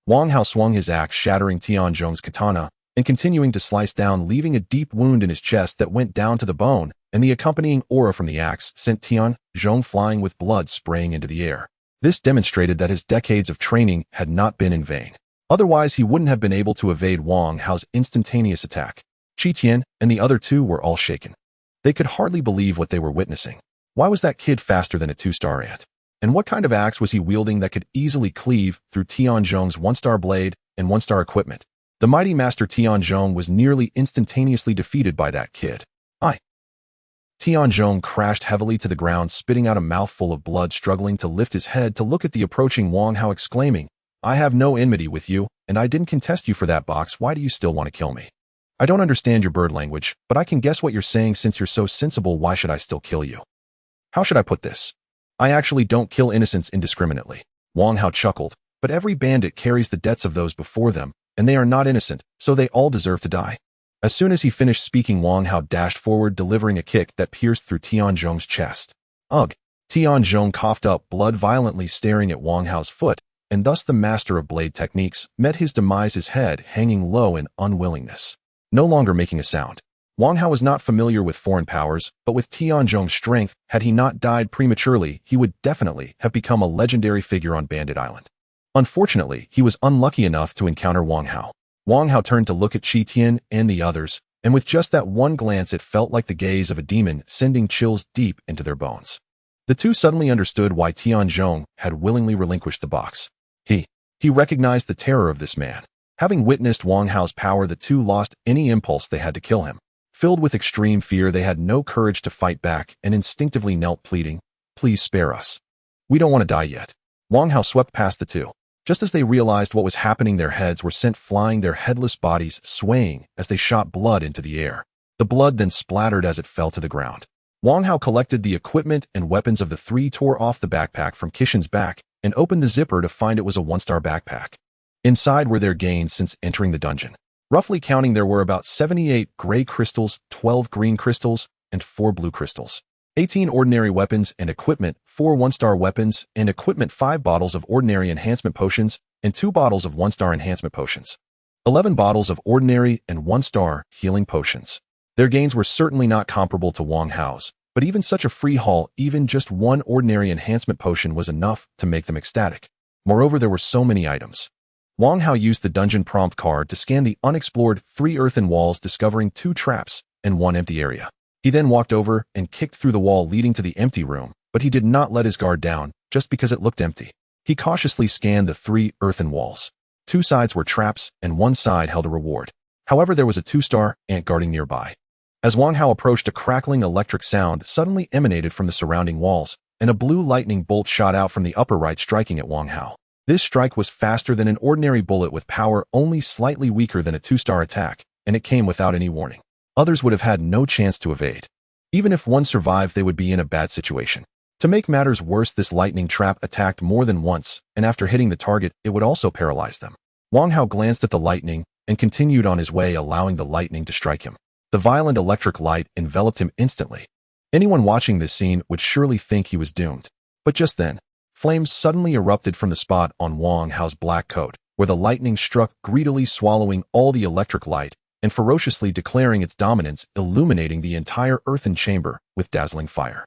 Wang Hao swung his axe, shattering Tianzhong's katana, and continuing to slice down, leaving a deep wound in his chest that went down to the bone, and the accompanying aura from the axe sent Tianzhong flying with blood spraying into the air. This demonstrated that his decades of training had not been in vain. Otherwise, he wouldn't have been able to evade Wang Hao's instantaneous attack. Qi Tian and the other 2 were all shaken. They could hardly believe what they were witnessing. Why was that kid faster than a 2-star ant? And what kind of axe was he wielding that could easily cleave through Tianzhong's 1-star blade and 1-star equipment? The mighty master Tianzhong was nearly instantaneously defeated by that kid. Tianzhong crashed heavily to the ground, spitting out a mouthful of blood, struggling to lift his head to look at the approaching Wang Hao, exclaiming, "I have no enmity with you, and I didn't contest you for that box. Why do you still want to kill me? I don't understand your bird language, but I can guess what you're saying. Since you're so sensible, why should I still kill you? How should I put this? I actually don't kill innocents indiscriminately." Wang Hao chuckled, "But every bandit carries the debts of those before them, and they are not innocent, so they all deserve to die." As soon as he finished speaking, Wang Hao dashed forward, delivering a kick that pierced through Tianzhong's chest. Ugh! Tianzhong coughed up blood violently, staring at Wang Hao's foot, and thus the master of blade techniques met his demise, his head hanging low in unwillingness, no longer making a sound. Wang Hao was not familiar with foreign powers, but with Tianzhong's strength, had he not died prematurely, he would definitely have become a legendary figure on Bandit Island. Unfortunately, he was unlucky enough to encounter Wang Hao. Wang Hao turned to look at Qi Tian and the others, and with just that one glance, it felt like the gaze of a demon, sending chills deep into their bones. The 2 suddenly understood why Tianzhong had willingly relinquished the box. He recognized the terror of this man. Having witnessed Wang Hao's power, the 2 lost any impulse they had to kill him. Filled with extreme fear, they had no courage to fight back and instinctively knelt, pleading, "Please spare us. We don't want to die yet." Wang Hao swept past the 2. Just as they realized what was happening, their heads were sent flying, their headless bodies swaying as they shot blood into the air. The blood then splattered as it fell to the ground. Wang Hao collected the equipment and weapons of the 3, tore off the backpack from Kishin's back, and opened the zipper to find it was a 1-star backpack. Inside were their gains since entering the dungeon. Roughly counting, there were about 78 gray crystals, 12 green crystals, and 4 blue crystals. 18 ordinary weapons and equipment, 4 1-star weapons and equipment, 5 bottles of ordinary enhancement potions, and 2 bottles of 1-star enhancement potions. 11 bottles of ordinary and 1-star healing potions. Their gains were certainly not comparable to Wang Hao's, but even such a free haul, even just 1 ordinary enhancement potion was enough to make them ecstatic. Moreover, there were so many items. Wang Hao used the dungeon prompt card to scan the unexplored 3 earthen walls, discovering 2 traps and 1 empty area. He then walked over and kicked through the wall leading to the empty room, but he did not let his guard down just because it looked empty. He cautiously scanned the 3 earthen walls. 2 sides were traps and 1 side held a reward. However, there was a 2-star ant guarding nearby. As Wang Hao approached, a crackling electric sound suddenly emanated from the surrounding walls, and a blue lightning bolt shot out from the upper right, striking at Wang Hao. This strike was faster than an ordinary bullet, with power only slightly weaker than a 2-star attack, and it came without any warning. Others would have had no chance to evade. Even if one survived, they would be in a bad situation. To make matters worse, this lightning trap attacked more than once, and after hitting the target, it would also paralyze them. Wang Hao glanced at the lightning and continued on his way, allowing the lightning to strike him. The violent electric light enveloped him instantly. Anyone watching this scene would surely think he was doomed. But just then, flames suddenly erupted from the spot on Wang Hao's black coat, where the lightning struck, greedily swallowing all the electric light and ferociously declaring its dominance, illuminating the entire earthen chamber with dazzling fire.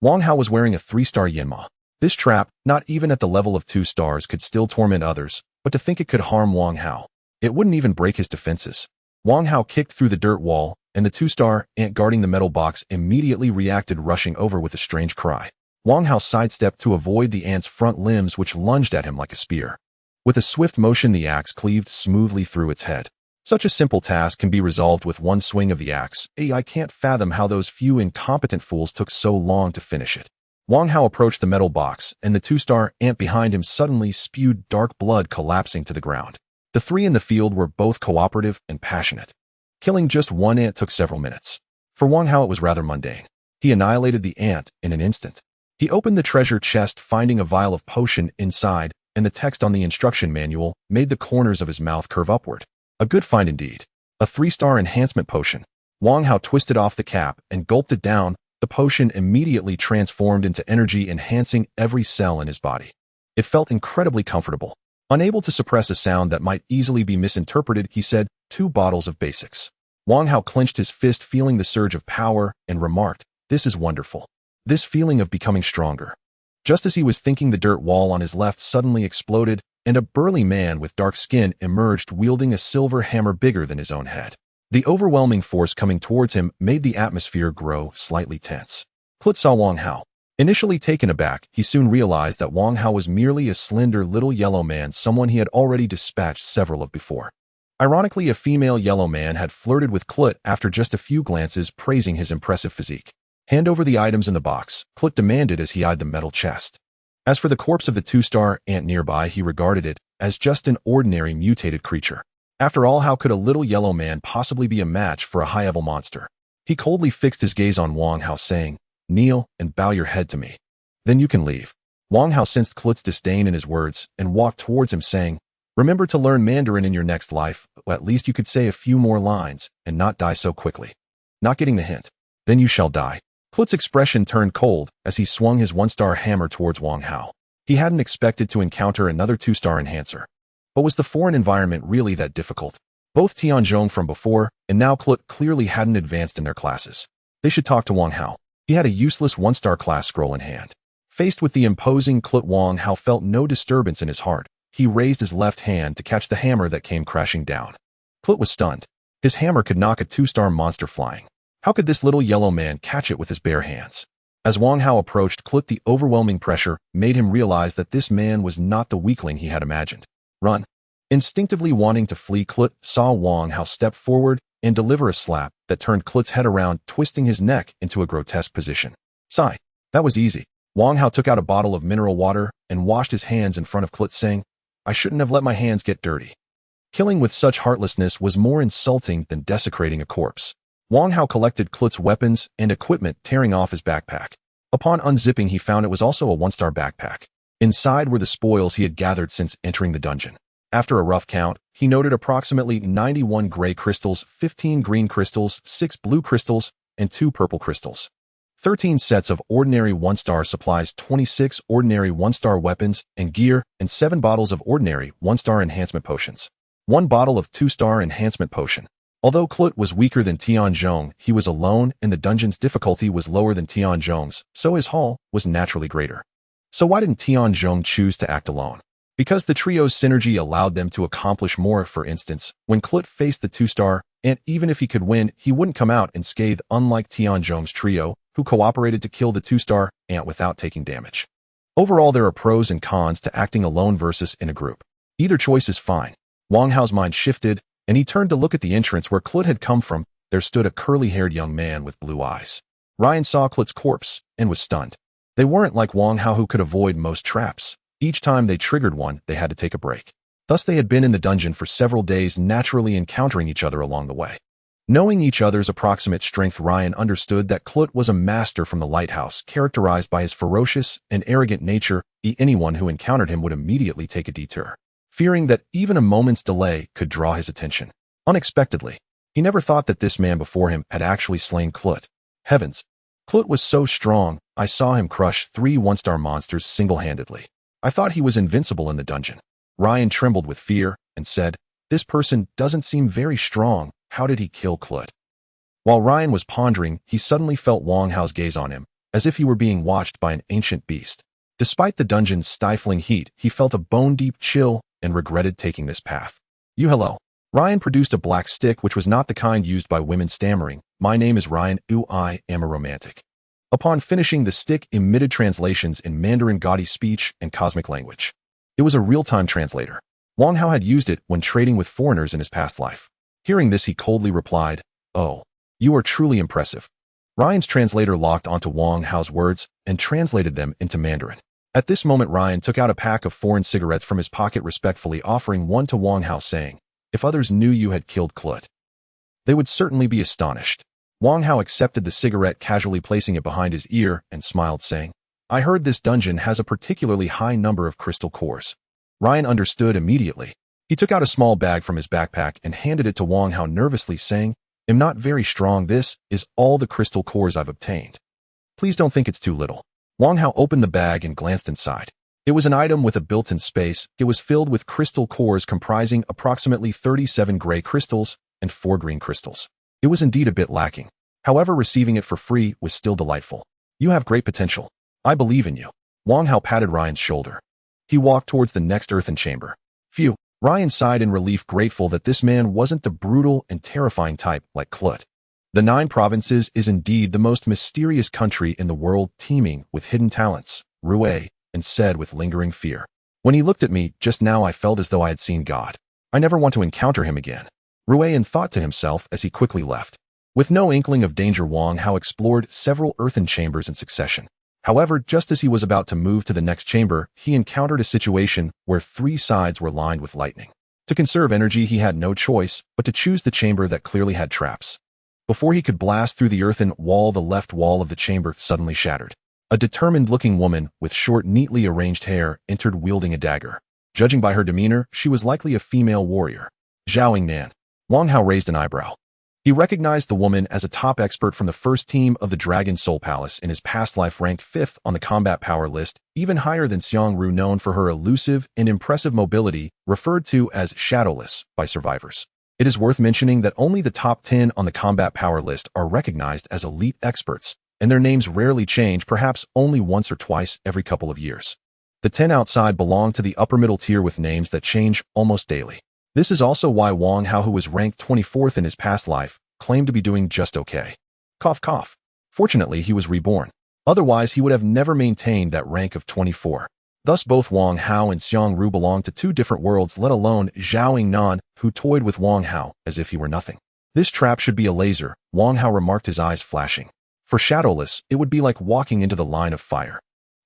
Wang Hao was wearing a 3-star Yanma. This trap, not even at the level of 2 stars, could still torment others, but to think it could harm Wang Hao, it wouldn't even break his defenses. Wang Hao kicked through the dirt wall, and the 2-star ant guarding the metal box immediately reacted, rushing over with a strange cry. Wang Hao sidestepped to avoid the ant's front limbs, which lunged at him like a spear. With a swift motion, the axe cleaved smoothly through its head. Such a simple task can be resolved with one swing of the axe. I can't fathom how those few incompetent fools took so long to finish it. Wang Hao approached the metal box, and the 2-star ant behind him suddenly spewed dark blood, collapsing to the ground. The 3 in the field were both cooperative and passionate. Killing just one ant took several minutes. For Wang Hao, it was rather mundane. He annihilated the ant in an instant. He opened the treasure chest, finding a vial of potion inside, and the text on the instruction manual made the corners of his mouth curve upward. A good find indeed. A 3-star enhancement potion. Wang Hao twisted off the cap and gulped it down. The potion immediately transformed into energy, enhancing every cell in his body. It felt incredibly comfortable. Unable to suppress a sound that might easily be misinterpreted, he said, 2 bottles of basics. Wang Hao clenched his fist, feeling the surge of power, and remarked, "This is wonderful. This feeling of becoming stronger." Just as he was thinking, the dirt wall on his left suddenly exploded, and a burly man with dark skin emerged, wielding a silver hammer bigger than his own head. The overwhelming force coming towards him made the atmosphere grow slightly tense. Clut saw Wang Hao. Initially taken aback, he soon realized that Wang Hao was merely a slender little yellow man, someone he had already dispatched several of before. Ironically, a female yellow man had flirted with Clut after just a few glances, praising his impressive physique. "Hand over the items in the box," Clut demanded as he eyed the metal chest. As for the corpse of the 2-star ant nearby, he regarded it as just an ordinary mutated creature. After all, how could a little yellow man possibly be a match for a high-level monster? He coldly fixed his gaze on Wang Hao, saying, "Kneel and bow your head to me. Then you can leave." Wang Hao sensed Clut's disdain in his words and walked towards him, saying, "Remember to learn Mandarin in your next life. At least you could say a few more lines and not die so quickly." Not getting the hint. "Then you shall die." Clut's expression turned cold as he swung his 1-star hammer towards Wang Hao. He hadn't expected to encounter another 2-star enhancer. But was the foreign environment really that difficult? Both Tianzhong from before and now Clut clearly hadn't advanced in their classes. They should talk to Wang Hao. He had a useless 1-star class scroll in hand. Faced with the imposing Clut, Wang Hao felt no disturbance in his heart. He raised his left hand to catch the hammer that came crashing down. Clut was stunned. His hammer could knock a 2-star monster flying. How could this little yellow man catch it with his bare hands? As Wang Hao approached Clut, the overwhelming pressure made him realize that this man was not the weakling he had imagined. "Run." Instinctively wanting to flee, Clut saw Wang Hao step forward and deliver a slap that turned Clut's head around, twisting his neck into a grotesque position. Sigh. That was easy. Wang Hao took out a bottle of mineral water and washed his hands in front of Clut, saying, "I shouldn't have let my hands get dirty." Killing with such heartlessness was more insulting than desecrating a corpse. Wang Hao collected Clut's weapons and equipment, tearing off his backpack. Upon unzipping, he found it was also a 1-star backpack. Inside were the spoils he had gathered since entering the dungeon. After a rough count, he noted approximately 91 gray crystals, 15 green crystals, 6 blue crystals, and 2 purple crystals. 13 sets of ordinary 1-star supplies, 26 ordinary 1-star weapons and gear, and 7 bottles of ordinary 1-star enhancement potions. 1 bottle of 2-star enhancement potion. Although Clut was weaker than Tianzhong, he was alone and the dungeon's difficulty was lower than Tianzhong's, so his haul was naturally greater. So why didn't Tianzhong choose to act alone? Because the trio's synergy allowed them to accomplish more. For instance, when Klut faced the 2-star, and even if he could win, he wouldn't come out unscathed, unlike Tianzhong's trio, who cooperated to kill the 2-star ant without taking damage. Overall, there are pros and cons to acting alone versus in a group. Either choice is fine. Wang Hao's mind shifted, and he turned to look at the entrance where Klut had come from. There stood a curly-haired young man with blue eyes. Ryan saw Klut's corpse and was stunned. They weren't like Wang Hao, who could avoid most traps. Each time they triggered one, they had to take a break. Thus they had been in the dungeon for several days, naturally encountering each other along the way. Knowing each other's approximate strength, Ryan understood that Klut was a master from the lighthouse, characterized by his ferocious and arrogant nature. Anyone who encountered him would immediately take a detour, fearing that even a moment's delay could draw his attention. Unexpectedly, he never thought that this man before him had actually slain Klut. Heavens! Klut was so strong, I saw him crush 3 1-star monsters single-handedly. I thought he was invincible in the dungeon. Ryan trembled with fear and said, "This person doesn't seem very strong. How did he kill Klut?" While Ryan was pondering, he suddenly felt Wang Hao's gaze on him, as if he were being watched by an ancient beast. Despite the dungeon's stifling heat, he felt a bone-deep chill and regretted taking this path. Hello. Ryan produced a black stick, which was not the kind used by women, stammering, "My name is Ryan. I am a romantic." Upon finishing, the stick emitted translations in Mandarin, gaudy speech, and cosmic language. It was a real-time translator. Wang Hao had used it when trading with foreigners in his past life. Hearing this, he coldly replied, "Oh, you are truly impressive." Ryan's translator locked onto Wang Hao's words and translated them into Mandarin. At this moment, Ryan took out a pack of foreign cigarettes from his pocket, respectfully offering one to Wang Hao, saying, "If others knew you had killed Klut, they would certainly be astonished." Wang Hao accepted the cigarette, casually placing it behind his ear, and smiled, saying, "I heard this dungeon has a particularly high number of crystal cores." Ryan understood immediately. He took out a small bag from his backpack and handed it to Wang Hao, nervously saying, "I'm not very strong. This is all the crystal cores I've obtained. Please don't think it's too little." Wang Hao opened the bag and glanced inside. It was an item with a built-in space. It was filled with crystal cores comprising approximately 37 gray crystals and 4 green crystals. It was indeed a bit lacking. However, receiving it for free was still delightful. "You have great potential. I believe in you." Wang Hao patted Ryan's shoulder. He walked towards the next earthen chamber. Phew! Ryan sighed in relief, grateful that this man wasn't the brutal and terrifying type like Klut. The 9 provinces is indeed the most mysterious country in the world, teeming with hidden talents, Roulette, and said with lingering fear. "When he looked at me just now, I felt as though I had seen God. I never want to encounter him again." Roulette thought to himself as he quickly left. With no inkling of danger, Wang Hao explored several earthen chambers in succession. However, just as he was about to move to the next chamber, he encountered a situation where 3 sides were lined with lightning. To conserve energy, he had no choice but to choose the chamber that clearly had traps. Before he could blast through the earthen wall, the left wall of the chamber suddenly shattered. A determined-looking woman with short, neatly arranged hair entered, wielding a dagger. Judging by her demeanor, she was likely a female warrior. Zhao Nan. Wang Hao raised an eyebrow. He recognized the woman as a top expert from the first team of the Dragon Soul Palace. In his past life, ranked 5th on the combat power list, even higher than Xiang Ru, known for her elusive and impressive mobility, referred to as shadowless by survivors. It is worth mentioning that only the top 10 on the combat power list are recognized as elite experts, and their names rarely change, perhaps only once or twice every couple of years. The 10 outside belong to the upper middle tier with names that change almost daily. This is also why Wang Hao, who was ranked 24th in his past life, claimed to be doing just okay. Cough, cough. Fortunately, he was reborn. Otherwise, he would have never maintained that rank of 24. Thus, both Wang Hao and Xiang Ru belonged to 2 different worlds, let alone Zhao Nan, who toyed with Wang Hao as if he were nothing. "This trap should be a laser," Wang Hao remarked, his eyes flashing. "For shadowless, it would be like walking into the line of fire."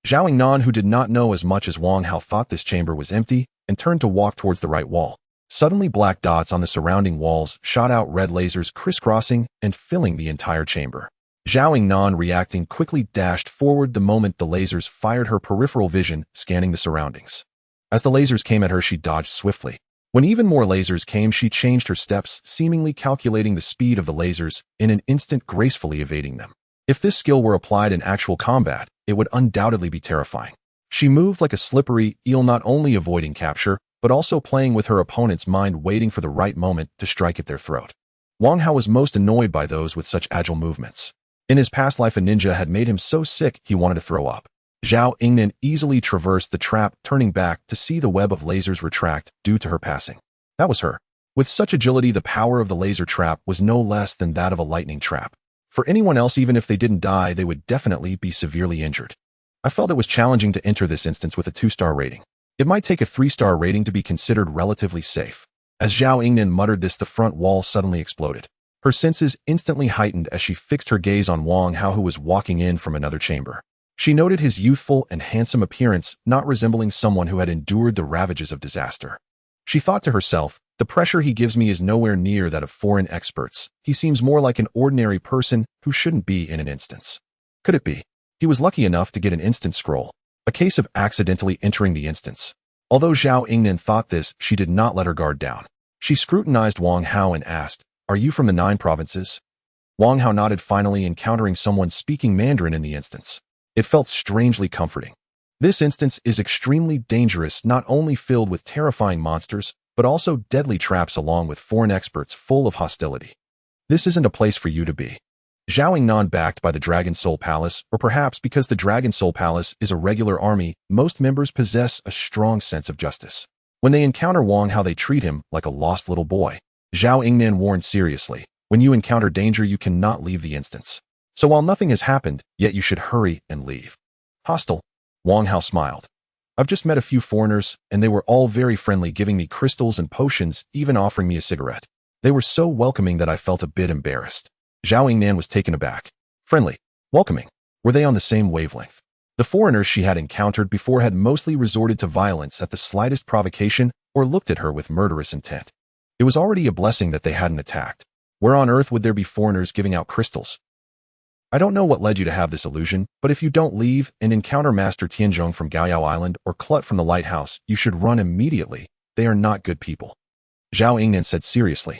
Zhao Nan, who did not know as much as Wang Hao, thought this chamber was empty and turned to walk towards the right wall. Suddenly, black dots on the surrounding walls shot out, red lasers crisscrossing and filling the entire chamber. Zhao Nan, reacting quickly, dashed forward the moment the lasers fired, her peripheral vision scanning the surroundings. As the lasers came at her, she dodged swiftly. When even more lasers came, she changed her steps, seemingly calculating the speed of the lasers, in an instant gracefully evading them. If this skill were applied in actual combat, it would undoubtedly be terrifying. She moved like a slippery eel, not only avoiding capture, but also playing with her opponent's mind, waiting for the right moment to strike at their throat. Wang Hao was most annoyed by those with such agile movements. In his past life, a ninja had made him so sick he wanted to throw up. Zhao Yingnan easily traversed the trap, turning back to see the web of lasers retract due to her passing. That was her. With such agility, the power of the laser trap was no less than that of a lightning trap. For anyone else, even if they didn't die, they would definitely be severely injured. I felt it was challenging to enter this instance with a 2-star rating. It might take a 3-star rating to be considered relatively safe. As Zhao Yingnan muttered this, the front wall suddenly exploded. Her senses instantly heightened as she fixed her gaze on Wang Hao, who was walking in from another chamber. She noted his youthful and handsome appearance, not resembling someone who had endured the ravages of disaster. She thought to herself, the pressure he gives me is nowhere near that of foreign experts. He seems more like an ordinary person who shouldn't be in an instance. Could it be? He was lucky enough to get an instant scroll. A case of accidentally entering the instance. Although Zhao Yingnan thought this, she did not let her guard down. She scrutinized Wang Hao and asked, "Are you from the 9 provinces?" Wang Hao nodded, finally encountering someone speaking Mandarin in the instance. It felt strangely comforting. This instance is extremely dangerous, not only filled with terrifying monsters, but also deadly traps along with foreign experts full of hostility. This isn't a place for you to be. Zhao Yingnan, backed by the Dragon Soul Palace, or perhaps because the Dragon Soul Palace is a regular army, most members possess a strong sense of justice. When they encounter Wang Hao, they treat him like a lost little boy. Zhao Yingnan warned seriously, when you encounter danger, you cannot leave the instance. So while nothing has happened, yet you should hurry and leave. Hostile. Wang Hao smiled. I've just met a few foreigners, and they were all very friendly, giving me crystals and potions, even offering me a cigarette. They were so welcoming that I felt a bit embarrassed. Zhao Yingnan was taken aback. Friendly. Welcoming. Were they on the same wavelength? The foreigners she had encountered before had mostly resorted to violence at the slightest provocation or looked at her with murderous intent. It was already a blessing that they hadn't attacked. Where on earth would there be foreigners giving out crystals? I don't know what led you to have this illusion, but if you don't leave and encounter Master Tianzhong from Gaoyao Island or Clut from the lighthouse, you should run immediately. They are not good people. Zhao Yingnan said seriously.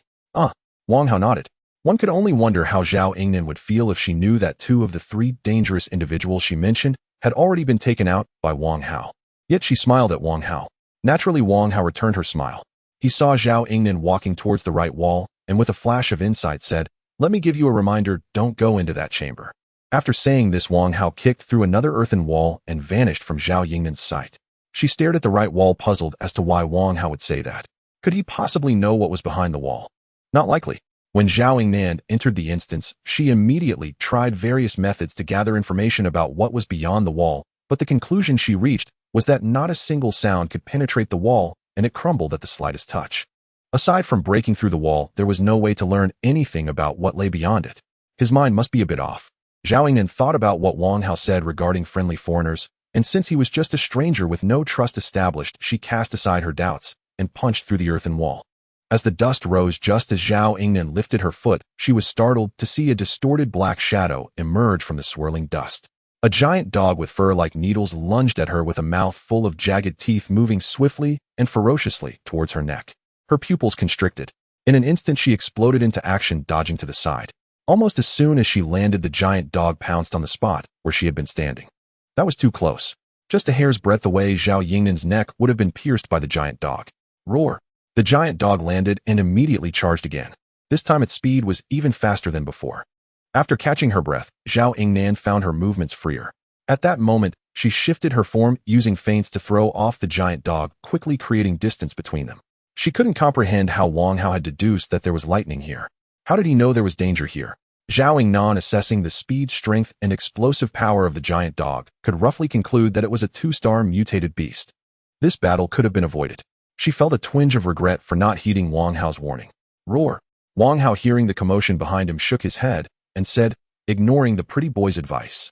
Wang Hao nodded. One could only wonder how Zhao Yingnan would feel if she knew that 2 of the 3 dangerous individuals she mentioned had already been taken out by Wang Hao. Yet she smiled at Wang Hao. Naturally, Wang Hao returned her smile. He saw Zhao Yingnan walking towards the right wall, and with a flash of insight said, "Let me give you a reminder, don't go into that chamber." After saying this, Wang Hao kicked through another earthen wall and vanished from Zhao Yingnan's sight. She stared at the right wall, puzzled as to why Wang Hao would say that. Could he possibly know what was behind the wall? Not likely. When Zhao Yingnan entered the instance, she immediately tried various methods to gather information about what was beyond the wall, but the conclusion she reached was that not a single sound could penetrate the wall, and it crumbled at the slightest touch. Aside from breaking through the wall, there was no way to learn anything about what lay beyond it. His mind must be a bit off. Zhao Yingnan thought about what Wang Hao said regarding friendly foreigners, and since he was just a stranger with no trust established, she cast aside her doubts and punched through the earthen wall. As the dust rose just as Zhao Yingnan lifted her foot, she was startled to see a distorted black shadow emerge from the swirling dust. A giant dog with fur like needles lunged at her with a mouth full of jagged teeth, moving swiftly and ferociously towards her neck. Her pupils constricted. In an instant, she exploded into action, dodging to the side. Almost as soon as she landed, the giant dog pounced on the spot where she had been standing. That was too close. Just a hair's breadth away, Zhao Yingnan's neck would have been pierced by the giant dog. Roar! The giant dog landed and immediately charged again. This time its speed was even faster than before. After catching her breath, Zhao Yingnan found her movements freer. At that moment, she shifted her form, using feints to throw off the giant dog, quickly creating distance between them. She couldn't comprehend how Wang Hao had deduced that there was lightning here. How did he know there was danger here? Zhao Yingnan, assessing the speed, strength, and explosive power of the giant dog, could roughly conclude that it was a 2-star mutated beast. This battle could have been avoided. She felt a twinge of regret for not heeding Wang Hao's warning. Roar! Wang Hao, hearing the commotion behind him, shook his head and said, ignoring the pretty boy's advice,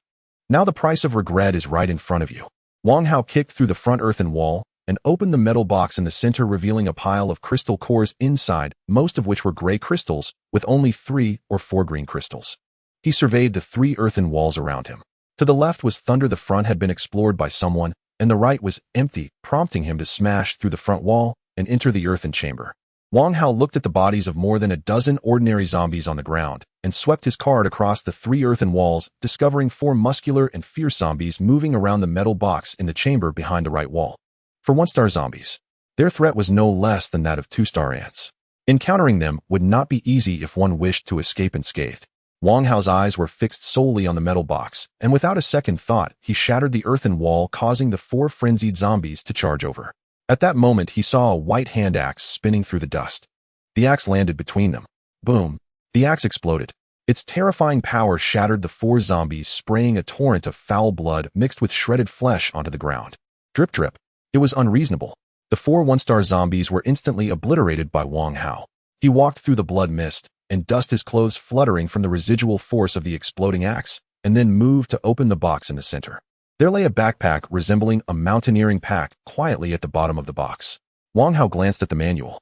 "Now the price of regret is right in front of you." Wang Hao kicked through the front earthen wall and opened the metal box in the center, revealing a pile of crystal cores inside, most of which were gray crystals, with only 3 or 4 green crystals. He surveyed the 3 earthen walls around him. To the left was thunder. The front had been explored by someone, and the right was empty, prompting him to smash through the front wall and enter the earthen chamber. Wang Hao looked at the bodies of more than a dozen ordinary zombies on the ground and swept his card across the 3 earthen walls, discovering 4 muscular and fierce zombies moving around the metal box in the chamber behind the right wall. For 1-star zombies, their threat was no less than that of 2-star ants. Encountering them would not be easy if one wished to escape unscathed. Wang Hao's eyes were fixed solely on the metal box, and without a second thought, he shattered the earthen wall, causing the 4 frenzied zombies to charge over. At that moment, he saw a white hand axe spinning through the dust. The axe landed between them. Boom! The axe exploded. Its terrifying power shattered the 4 zombies, spraying a torrent of foul blood mixed with shredded flesh onto the ground. Drip drip. It was unreasonable. The 4 one-star zombies were instantly obliterated by Wang Hao. He walked through the blood mist and dust, his clothes fluttering from the residual force of the exploding axe, and then moved to open the box in the center. There lay a backpack resembling a mountaineering pack quietly at the bottom of the box. Wang Hao glanced at the manual.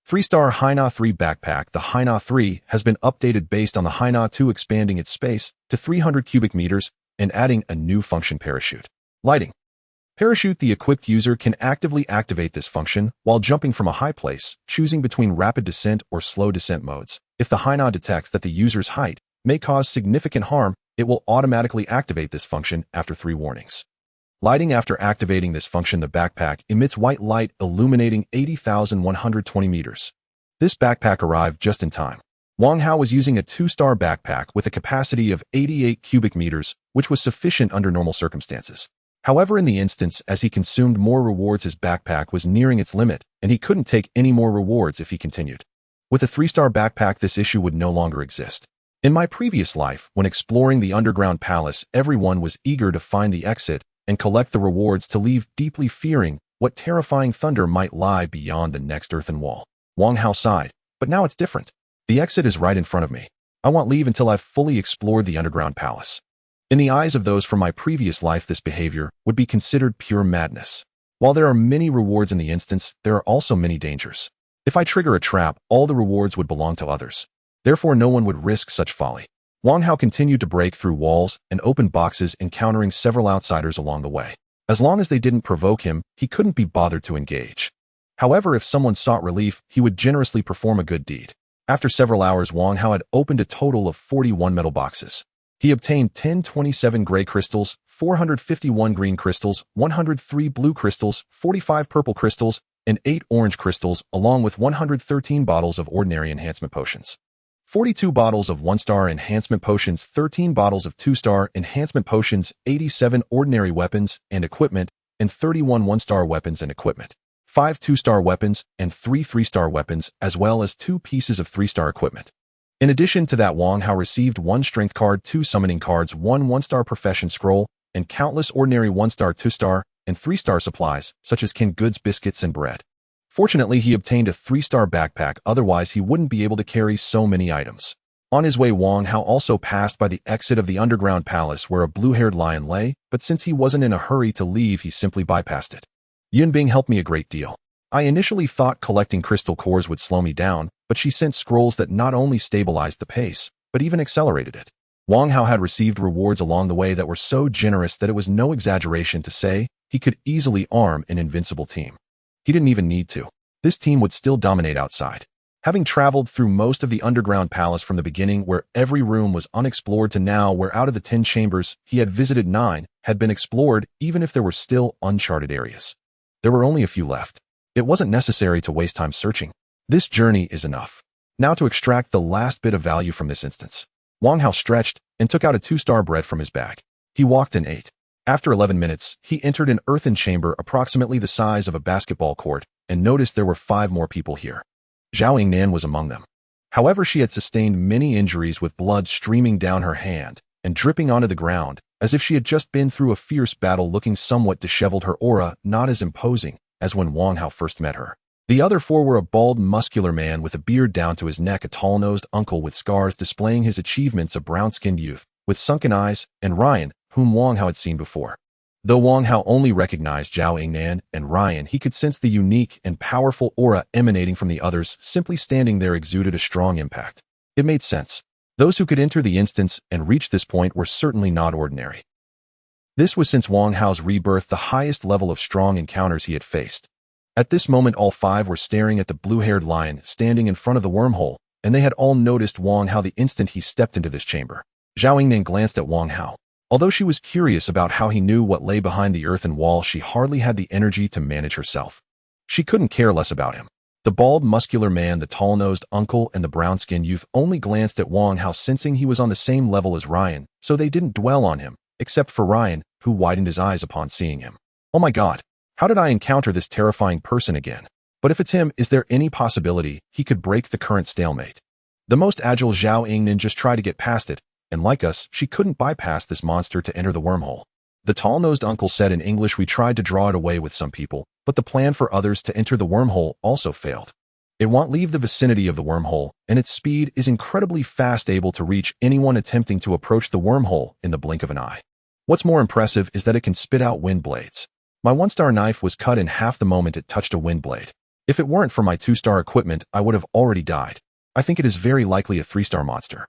3-star Haina 3 backpack. The Haina 3 has been updated based on the Haina 2, expanding its space to 300 cubic meters and adding a new function: parachute. Lighting. Parachute. The equipped user can actively activate this function while jumping from a high place, choosing between rapid descent or slow descent modes. If the Haina detects that the user's height may cause significant harm, it will automatically activate this function after 3 warnings. Lighting. After activating this function, the backpack emits white light illuminating 80,120 meters. This backpack arrived just in time. Wang Hao was using a 2-star backpack with a capacity of 88 cubic meters, which was sufficient under normal circumstances. However, in the instance as he consumed more rewards, his backpack was nearing its limit, and he couldn't take any more rewards if he continued. With a 3-star backpack, this issue would no longer exist. In my previous life, when exploring the underground palace, everyone was eager to find the exit and collect the rewards to leave, deeply fearing what terrifying thunder might lie beyond the next earthen wall. Wang Hao sighed, but now it's different. The exit is right in front of me. I won't leave until I've fully explored the underground palace. In the eyes of those from my previous life, this behavior would be considered pure madness. While there are many rewards in the instance, there are also many dangers. If I trigger a trap, all the rewards would belong to others. Therefore, no one would risk such folly. Wang Hao continued to break through walls and open boxes, encountering several outsiders along the way. As long as they didn't provoke him, he couldn't be bothered to engage. However, if someone sought relief, he would generously perform a good deed. After several hours, Wang Hao had opened a total of 41 metal boxes. He obtained 1027 gray crystals, 451 green crystals, 103 blue crystals, 45 purple crystals, and 8 orange crystals, along with 113 bottles of ordinary enhancement potions. 42 bottles of 1-star enhancement potions, 13 bottles of 2-star enhancement potions, 87 ordinary weapons and equipment, and 31 1-star weapons and equipment. 5 2-star weapons and 3 3-star weapons, as well as 2 pieces of 3-star equipment. In addition to that, Wang Hao received 1 strength card, 2 summoning cards, 1 1-star profession scroll, and countless ordinary 1-star, 2-star, and 3-star supplies, such as canned goods, biscuits, and bread. Fortunately, he obtained a 3-star backpack, otherwise he wouldn't be able to carry so many items. On his way, Wang Hao also passed by the exit of the underground palace where a blue-haired lion lay, but since he wasn't in a hurry to leave, he simply bypassed it. Yunbing helped me a great deal. I initially thought collecting crystal cores would slow me down, but she sent scrolls that not only stabilized the pace, but even accelerated it. Wang Hao had received rewards along the way that were so generous that it was no exaggeration to say he could easily arm an invincible team. He didn't even need to. This team would still dominate outside. Having traveled through most of the underground palace from the beginning, where every room was unexplored, to now where out of the 10 chambers he had visited, 9 had been explored, even if there were still uncharted areas. There were only a few left. It wasn't necessary to waste time searching. This journey is enough. Now to extract the last bit of value from this instance. Wang Hao stretched and took out a 2-star bread from his bag. He walked and ate. After 11 minutes, he entered an earthen chamber approximately the size of a basketball court and noticed there were 5 more people here. Zhao Yingnan was among them. However, she had sustained many injuries, with blood streaming down her hand and dripping onto the ground, as if she had just been through a fierce battle, looking somewhat disheveled, her aura not as imposing as when Wang Hao first met her. The other 4 were a bald, muscular man with a beard down to his neck, a tall-nosed uncle with scars displaying his achievements, a brown-skinned youth with sunken eyes, and Ryan, whom Wang Hao had seen before. Though Wang Hao only recognized Zhao Yingnan and Ryan, he could sense the unique and powerful aura emanating from the others. Simply standing there exuded a strong impact. It made sense. Those who could enter the instance and reach this point were certainly not ordinary. This was, since Wang Hao's rebirth, the highest level of strong encounters he had faced. At this moment, all 5 were staring at the blue-haired lion standing in front of the wormhole, and they had all noticed Wang Hao the instant he stepped into this chamber. Zhao Yingnan glanced at Wang Hao. Although she was curious about how he knew what lay behind the earthen wall, she hardly had the energy to manage herself. She couldn't care less about him. The bald, muscular man, the tall-nosed uncle, and the brown-skinned youth only glanced at Wang Hao, sensing he was on the same level as Ryan, so they didn't dwell on him, except for Ryan, who widened his eyes upon seeing him. Oh my god, how did I encounter this terrifying person again? But if it's him, is there any possibility he could break the current stalemate? The most agile Zhao Yingnan just tried to get past it, and like us, she couldn't bypass this monster to enter the wormhole. The tall-nosed uncle said in English, we tried to draw it away with some people, but the plan for others to enter the wormhole also failed. It won't leave the vicinity of the wormhole, and its speed is incredibly fast, able to reach anyone attempting to approach the wormhole in the blink of an eye. What's more impressive is that it can spit out wind blades. My one-star knife was cut in half the moment it touched a wind blade. If it weren't for my 2-star equipment, I would have already died. I think it is very likely a 3-star monster.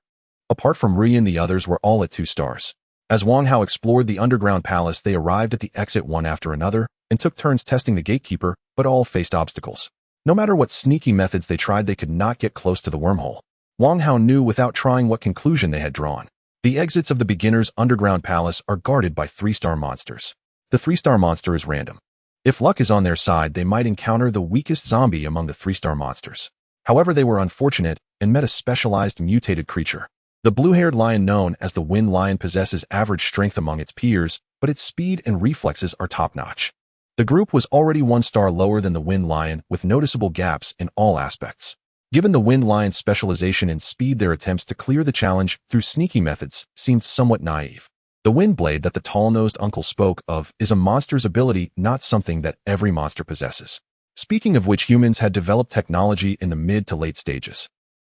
Apart from Ryan, the others were all at 2 stars. As Wang Hao explored the underground palace, they arrived at the exit one after another and took turns testing the gatekeeper, but all faced obstacles. No matter what sneaky methods they tried, they could not get close to the wormhole. Wang Hao knew without trying what conclusion they had drawn. The exits of the beginner's underground palace are guarded by 3-star monsters. The 3-star monster is random. If luck is on their side, they might encounter the weakest zombie among the 3-star monsters. However, they were unfortunate and met a specialized mutated creature. The blue-haired lion known as the Wind Lion possesses average strength among its peers, but its speed and reflexes are top-notch. The group was already 1 star lower than the Wind Lion, with noticeable gaps in all aspects. Given the Wind Lion's specialization in speed, their attempts to clear the challenge through sneaky methods seemed somewhat naive. The wind blade that the tall-nosed uncle spoke of is a monster's ability, not something that every monster possesses. Speaking of which, humans had developed technology in the mid to late stages.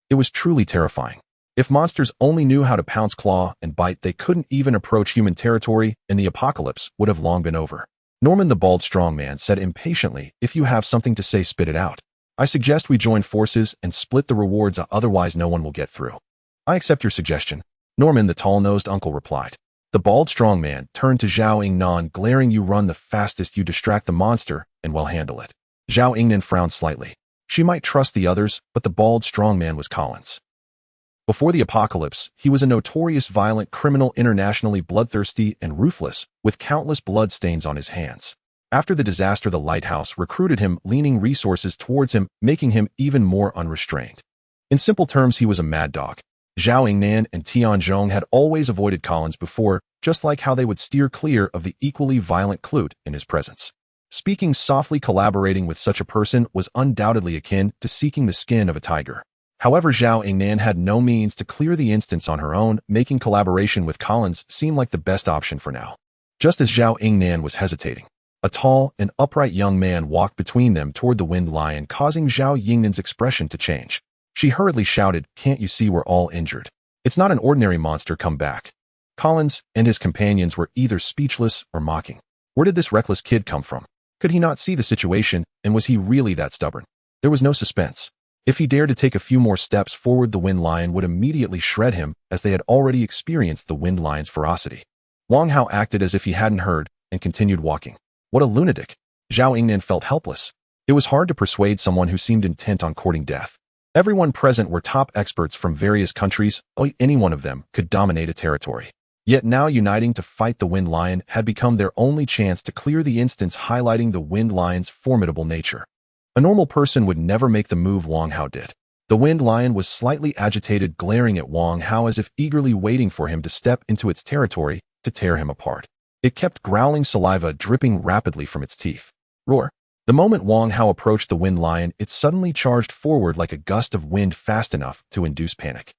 It was truly terrifying. If monsters only knew how to pounce, claw, and bite, they couldn't even approach human territory, and the apocalypse would have long been over. Norman, the bald strong man, said impatiently, if you have something to say, spit it out. I suggest we join forces and split the rewards, otherwise no one will get through. I accept your suggestion, Norman, the tall-nosed uncle replied. The bald strong man turned to Zhao Yingnan, glaring, you run the fastest, you distract the monster, and well handle it. Zhao Yingnan frowned slightly. She might trust the others, but the bald strong man was Collins. Before the apocalypse, he was a notorious violent criminal, internationally bloodthirsty and ruthless, with countless blood stains on his hands. After the disaster, the lighthouse recruited him, leaning resources towards him, making him even more unrestrained. In simple terms, he was a mad dog. Zhao Yingnan and Tianzhong had always avoided Collins before, just like how they would steer clear of the equally violent Clute in his presence. Speaking softly, collaborating with such a person was undoubtedly akin to seeking the skin of a tiger. However, Zhao Yingnan had no means to clear the instance on her own, making collaboration with Collins seem like the best option for now. Just as Zhao Yingnan was hesitating, a tall and upright young man walked between them toward the Wind Lion, causing Zhao Yingnan's expression to change. She hurriedly shouted, can't you see we're all injured? It's not an ordinary monster, come back. Collins and his companions were either speechless or mocking. Where did this reckless kid come from? Could he not see the situation, and was he really that stubborn? There was no suspense. If he dared to take a few more steps forward, the Wind Lion would immediately shred him, as they had already experienced the Wind Lion's ferocity. Wang Hao acted as if he hadn't heard, and continued walking. What a lunatic! Zhao Yingnan felt helpless. It was hard to persuade someone who seemed intent on courting death. Everyone present were top experts from various countries, any one of them could dominate a territory. Yet now uniting to fight the Wind Lion had become their only chance to clear the instance, highlighting the Wind Lion's formidable nature. A normal person would never make the move Wang Hao did. The Wind Lion was slightly agitated, glaring at Wang Hao as if eagerly waiting for him to step into its territory to tear him apart. It kept growling, saliva dripping rapidly from its teeth. Roar! The moment Wang Hao approached the Wind Lion, it suddenly charged forward like a gust of wind, fast enough to induce panic.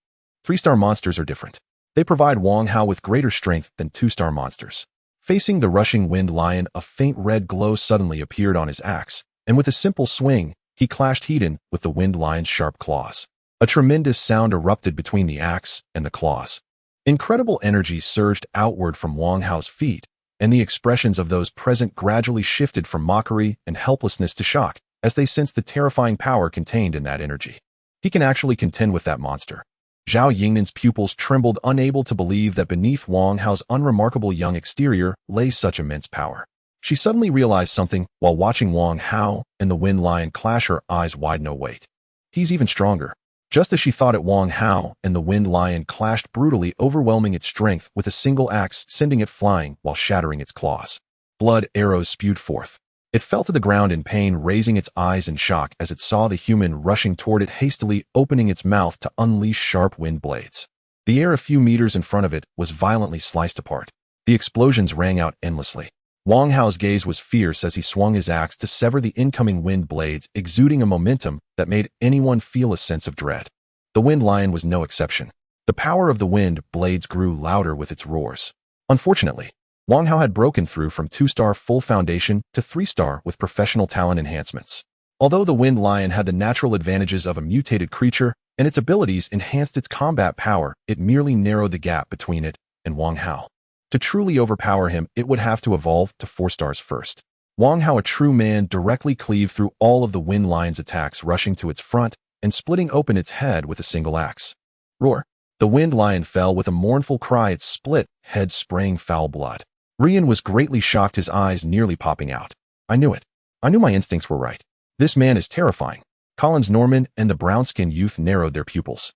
3-star monsters are different. They provide Wang Hao with greater strength than 2-star monsters. Facing the rushing Wind Lion, a faint red glow suddenly appeared on his axe, and with a simple swing, he clashed head-on with the Wind Lion's sharp claws. A tremendous sound erupted between the axe and the claws. Incredible energy surged outward from Wang Hao's feet, and the expressions of those present gradually shifted from mockery and helplessness to shock, as they sensed the terrifying power contained in that energy. He can actually contend with that monster. Zhao Yingnan's pupils trembled, unable to believe that beneath Wang Hao's unremarkable young exterior lay such immense power. She suddenly realized something while watching Wang Hao and the Wind Lion clash. Her eyes wide. No, wait. He's even stronger. Just as she thought it, Wang Hao and the Wind Lion clashed brutally, overwhelming its strength with a single axe, sending it flying while shattering its claws. Blood arrows spewed forth. It fell to the ground in pain, raising its eyes in shock as it saw the human rushing toward it, hastily opening its mouth to unleash sharp wind blades. The air a few meters in front of it was violently sliced apart. The explosions rang out endlessly. Wang Hao's gaze was fierce as he swung his axe to sever the incoming wind blades, exuding a momentum that made anyone feel a sense of dread. The wind lion was no exception. The power of the wind blades grew louder with its roars. Unfortunately, Wang Hao had broken through from 2-star full foundation to 3-star with professional talent enhancements. Although the wind lion had the natural advantages of a mutated creature and its abilities enhanced its combat power, it merely narrowed the gap between it and Wang Hao. To truly overpower him, it would have to evolve to 4 stars first. Wang Hao, a true man, directly cleaved through all of the wind lion's attacks, rushing to its front and splitting open its head with a single axe. Roar! The wind lion fell with a mournful cry, its split head spraying foul blood. Ryn was greatly shocked, his eyes nearly popping out. I knew it. I knew my instincts were right. This man is terrifying. Collins, Norman, and the brown-skinned youth narrowed their pupils.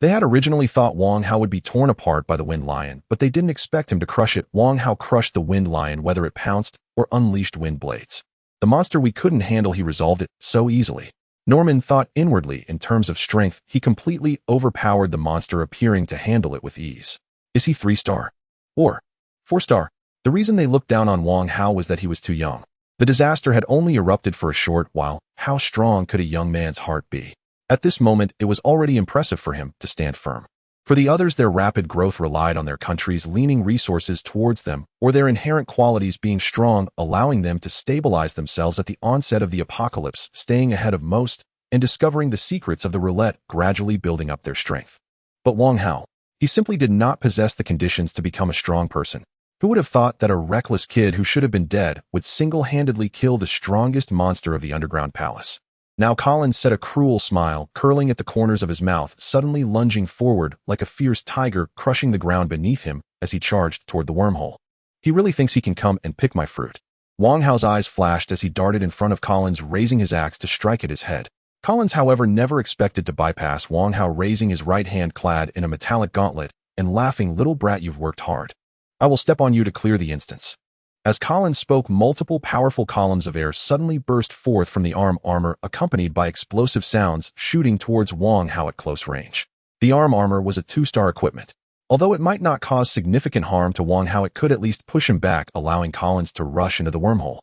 They had originally thought Wang Hao would be torn apart by the wind lion, but they didn't expect him to crush it. Wang Hao crushed the wind lion, whether it pounced or unleashed wind blades. The monster we couldn't handle, he resolved it so easily. Norman thought inwardly in terms of strength. He completely overpowered the monster, appearing to handle it with ease. Is he 3-star? Or 4-star? The reason they looked down on Wang Hao was that he was too young. The disaster had only erupted for a short while. How strong could a young man's heart be? At this moment, it was already impressive for him to stand firm. For the others, their rapid growth relied on their country's leaning resources towards them, or their inherent qualities being strong, allowing them to stabilize themselves at the onset of the apocalypse, staying ahead of most, and discovering the secrets of the roulette, gradually building up their strength. But Wang Hao, he simply did not possess the conditions to become a strong person. Who would have thought that a reckless kid who should have been dead would single-handedly kill the strongest monster of the underground palace? Now Collins said, a cruel smile curling at the corners of his mouth, suddenly lunging forward like a fierce tiger, crushing the ground beneath him as he charged toward the wormhole. He really thinks he can come and pick my fruit. Wang Hao's eyes flashed as he darted in front of Collins, raising his axe to strike at his head. Collins, however, never expected to bypass Wang Hao, raising his right hand clad in a metallic gauntlet and laughing, "Little brat, you've worked hard. I will step on you to clear the instance." As Collins spoke, multiple powerful columns of air suddenly burst forth from the arm armor, accompanied by explosive sounds, shooting towards Wang Hao at close range. The arm armor was a 2-star equipment. Although it might not cause significant harm to Wang Hao, it could at least push him back, allowing Collins to rush into the wormhole.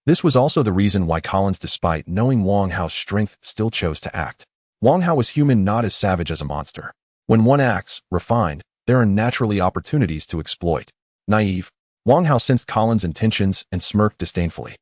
This was also the reason why Collins, despite knowing Wang Hao's strength, still chose to act. Wang Hao was human, not as savage as a monster. When one acts refined, there are naturally opportunities to exploit. Naive, Wang Hao sensed Collins' intentions and smirked disdainfully.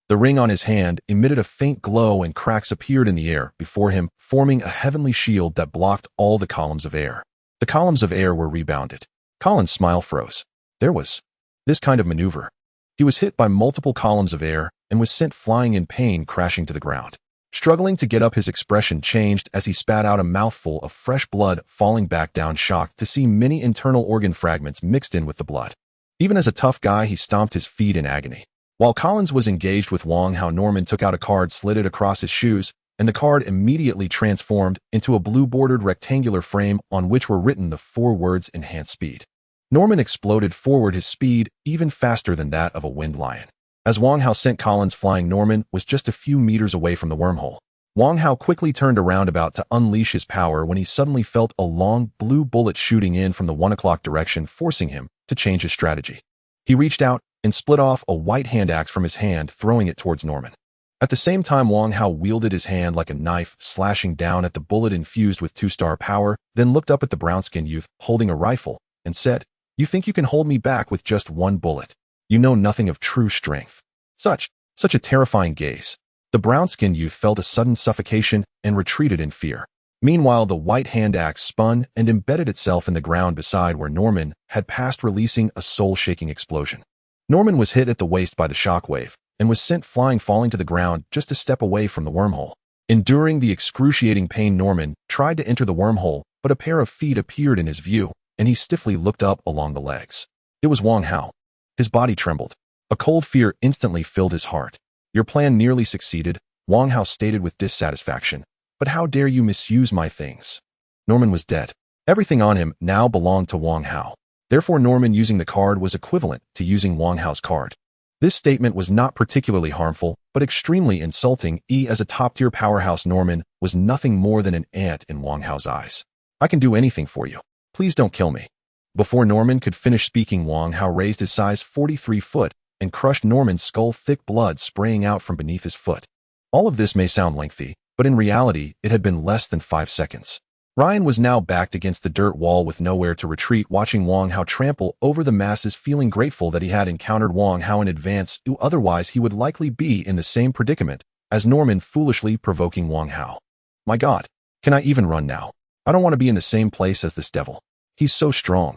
The ring on his hand emitted a faint glow and cracks appeared in the air before him, forming a heavenly shield that blocked all the columns of air. The columns of air were rebounded. Collins' smile froze. There was this kind of maneuver. He was hit by multiple columns of air and was sent flying in pain, crashing to the ground. Struggling to get up, his expression changed as he spat out a mouthful of fresh blood, falling back down, shocked to see many internal organ fragments mixed in with the blood. Even as a tough guy, he stomped his feet in agony. While Collins was engaged with Wang Hao, Norman took out a card, slid it across his shoes, and the card immediately transformed into a blue-bordered rectangular frame on which were written the 4 words "Enhance Speed." Norman exploded forward, his speed even faster than that of a wind lion. As Wang Hao sent Collins flying, Norman was just a few meters away from the wormhole. Wang Hao quickly turned around, about to unleash his power, when he suddenly felt a long blue bullet shooting in from the 1 o'clock direction, forcing him to change his strategy. He reached out and split off a white hand axe from his hand, throwing it towards Norman. At the same time, Wang Hao wielded his hand like a knife, slashing down at the bullet infused with 2-star power, then looked up at the brown-skinned youth holding a rifle and said, "You think you can hold me back with just 1 bullet? You know nothing of true strength." Such a terrifying gaze. The brown-skinned youth felt a sudden suffocation and retreated in fear. Meanwhile, the white hand axe spun and embedded itself in the ground beside where Norman had passed, releasing a soul-shaking explosion. Norman was hit at the waist by the shockwave and was sent flying, falling to the ground just a step away from the wormhole. Enduring the excruciating pain, Norman tried to enter the wormhole, but a pair of feet appeared in his view, and he stiffly looked up along the legs. It was Wang Hao. His body trembled. A cold fear instantly filled his heart. "Your plan nearly succeeded," Wang Hao stated with dissatisfaction. "But how dare you misuse my things?" Norman was dead. Everything on him now belonged to Wang Hao. Therefore, Norman using the card was equivalent to using Wang Hao's card. This statement was not particularly harmful, but extremely insulting. As a top-tier powerhouse, Norman was nothing more than an ant in Wang Hao's eyes. I can do anything for you. Please don't kill me. Before Norman could finish speaking, Wang Hao raised his size 43 foot and crushed Norman's skull, thick blood spraying out from beneath his foot. All of this may sound lengthy, but in reality, it had been less than 5 seconds. Ryan was now backed against the dirt wall with nowhere to retreat, watching Wang Hao trample over the masses, feeling grateful that he had encountered Wang Hao in advance. Otherwise, he would likely be in the same predicament as Norman, foolishly provoking Wang Hao. My God, can I even run now? I don't want to be in the same place as this devil. He's so strong.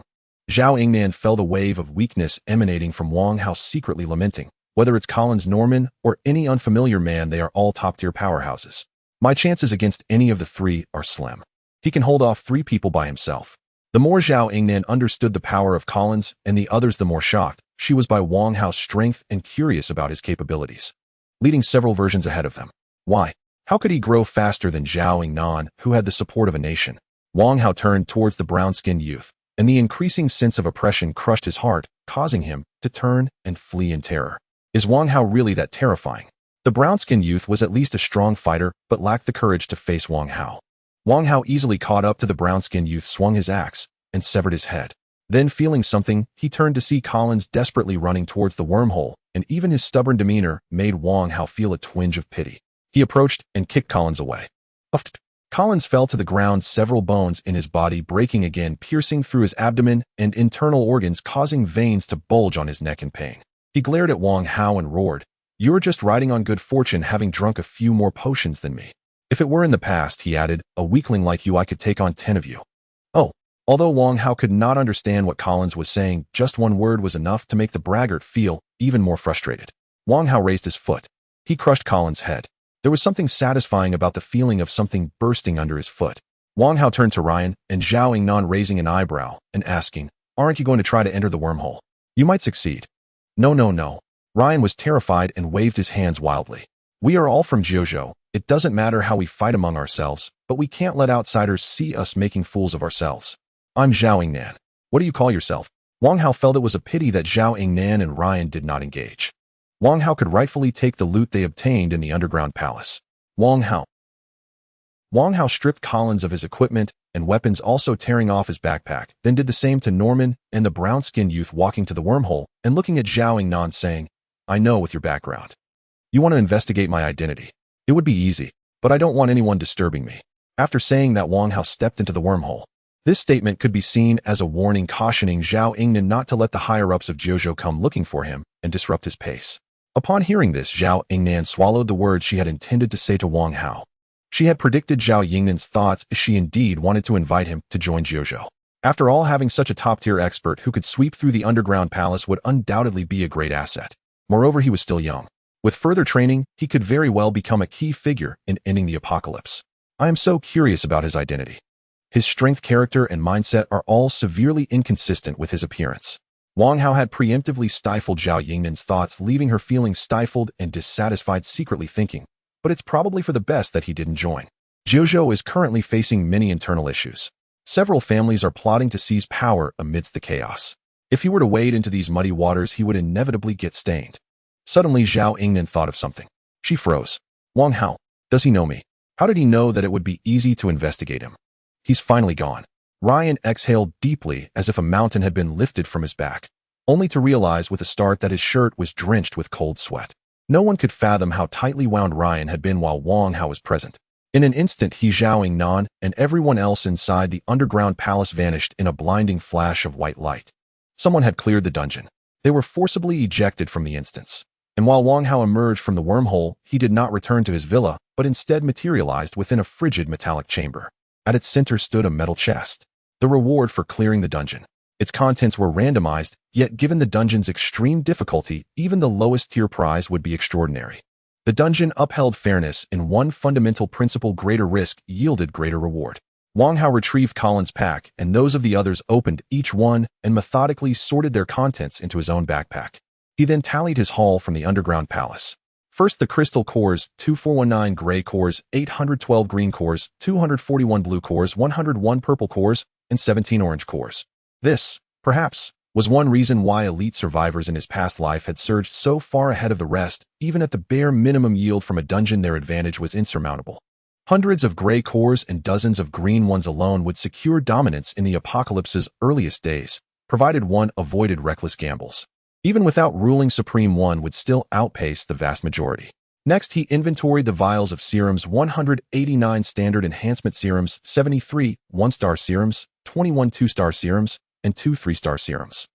Zhao Yingnan felt a wave of weakness emanating from Wang Hao, secretly lamenting. Whether it's Collins, Norman, or any unfamiliar man, they are all top-tier powerhouses. My chances against any of the three are slim. He can hold off 3 people by himself. The more Zhao Yingnan understood the power of Collins and the others, the more shocked she was by Wang Hao's strength and curious about his capabilities. Leading several versions ahead of them. Why? How could he grow faster than Zhao Yingnan, who had the support of a nation? Wang Hao turned towards the brown-skinned youth, and the increasing sense of oppression crushed his heart, causing him to turn and flee in terror. Is Wang Hao really that terrifying? The brown-skinned youth was at least a strong fighter, but lacked the courage to face Wang Hao. Wang Hao easily caught up to the brown-skinned youth, swung his axe, and severed his head. Then, feeling something, he turned to see Collins desperately running towards the wormhole, and even his stubborn demeanor made Wang Hao feel a twinge of pity. He approached and kicked Collins away. Uffed. Collins fell to the ground, several bones in his body breaking again, piercing through his abdomen and internal organs, causing veins to bulge on his neck in pain. He glared at Wang Hao and roared, "You're just riding on good fortune, having drunk a few more potions than me. If it were in the past," he added, "a weakling like you, I could take on 10 of you." Oh. Although Wang Hao could not understand what Collins was saying, just one word was enough to make the braggart feel even more frustrated. Wang Hao raised his foot. He crushed Collins' head. There was something satisfying about the feeling of something bursting under his foot. Wang Hao turned to Ryan and Zhao Yingnan, raising an eyebrow and asking, "Aren't you going to try to enter the wormhole? You might succeed." No, no, no. Ryan was terrified and waved his hands wildly. "We are all from Jiuzhou. It doesn't matter how we fight among ourselves, but we can't let outsiders see us making fools of ourselves. I'm Zhao Yingnan. What do you call yourself?" Wang Hao felt it was a pity that Zhao Yingnan and Ryan did not engage. Wang Hao could rightfully take the loot they obtained in the underground palace. Wang Hao stripped Collins of his equipment and weapons, also tearing off his backpack, then did the same to Norman and the brown-skinned youth, walking to the wormhole and looking at Zhao Yingnan, saying, "I know with your background. You want to investigate my identity. It would be easy, but I don't want anyone disturbing me." After saying that, Wang Hao stepped into the wormhole. This statement could be seen as a warning, cautioning Zhao Yingnan not to let the higher-ups of Jiuzhou come looking for him and disrupt his pace. Upon hearing this, Zhao Yingnan swallowed the words she had intended to say to Wang Hao. She had predicted Zhao Yingnan's thoughts, as she indeed wanted to invite him to join Jiuzhou. After all, having such a top-tier expert who could sweep through the underground palace would undoubtedly be a great asset. Moreover, he was still young. With further training, he could very well become a key figure in ending the apocalypse. I am so curious about his identity. His strength, character, and mindset are all severely inconsistent with his appearance. Wang Hao had preemptively stifled Zhao Yingnan's thoughts, leaving her feeling stifled and dissatisfied, secretly thinking, but it's probably for the best that he didn't join. Jiuzhou is currently facing many internal issues. Several families are plotting to seize power amidst the chaos. If he were to wade into these muddy waters, he would inevitably get stained. Suddenly, Zhao Yingnan thought of something. She froze. Wang Hao, does he know me? How did he know that it would be easy to investigate him? He's finally gone. Ryan exhaled deeply, as if a mountain had been lifted from his back, only to realize with a start that his shirt was drenched with cold sweat. No one could fathom how tightly wound Ryan had been while Wang Hao was present. In an instant, Zhao Yingnan and everyone else inside the underground palace vanished in a blinding flash of white light. Someone had cleared the dungeon. They were forcibly ejected from the instance. And while Wang Hao emerged from the wormhole, he did not return to his villa, but instead materialized within a frigid metallic chamber. At its center stood a metal chest, the reward for clearing the dungeon. Its contents were randomized, yet given the dungeon's extreme difficulty, even the lowest tier prize would be extraordinary. The dungeon upheld fairness in one fundamental principle: greater risk yielded greater reward. Wang Hao retrieved Collins' pack, and those of the others opened each one and methodically sorted their contents into his own backpack. He then tallied his haul from the underground palace. First, the crystal cores, 2419 gray cores, 812 green cores, 241 blue cores, 101 purple cores, and 17 orange cores. This, perhaps, was one reason why elite survivors in his past life had surged so far ahead of the rest. Even at the bare minimum yield from a dungeon, their advantage was insurmountable. Hundreds of gray cores and dozens of green ones alone would secure dominance in the apocalypse's earliest days, provided one avoided reckless gambles. Even without ruling supreme, one would still outpace the vast majority. Next, he inventoried the vials of serums: 189 standard enhancement serums, 73 1-star serums, 21 2-star serums, and 2 3-star serums.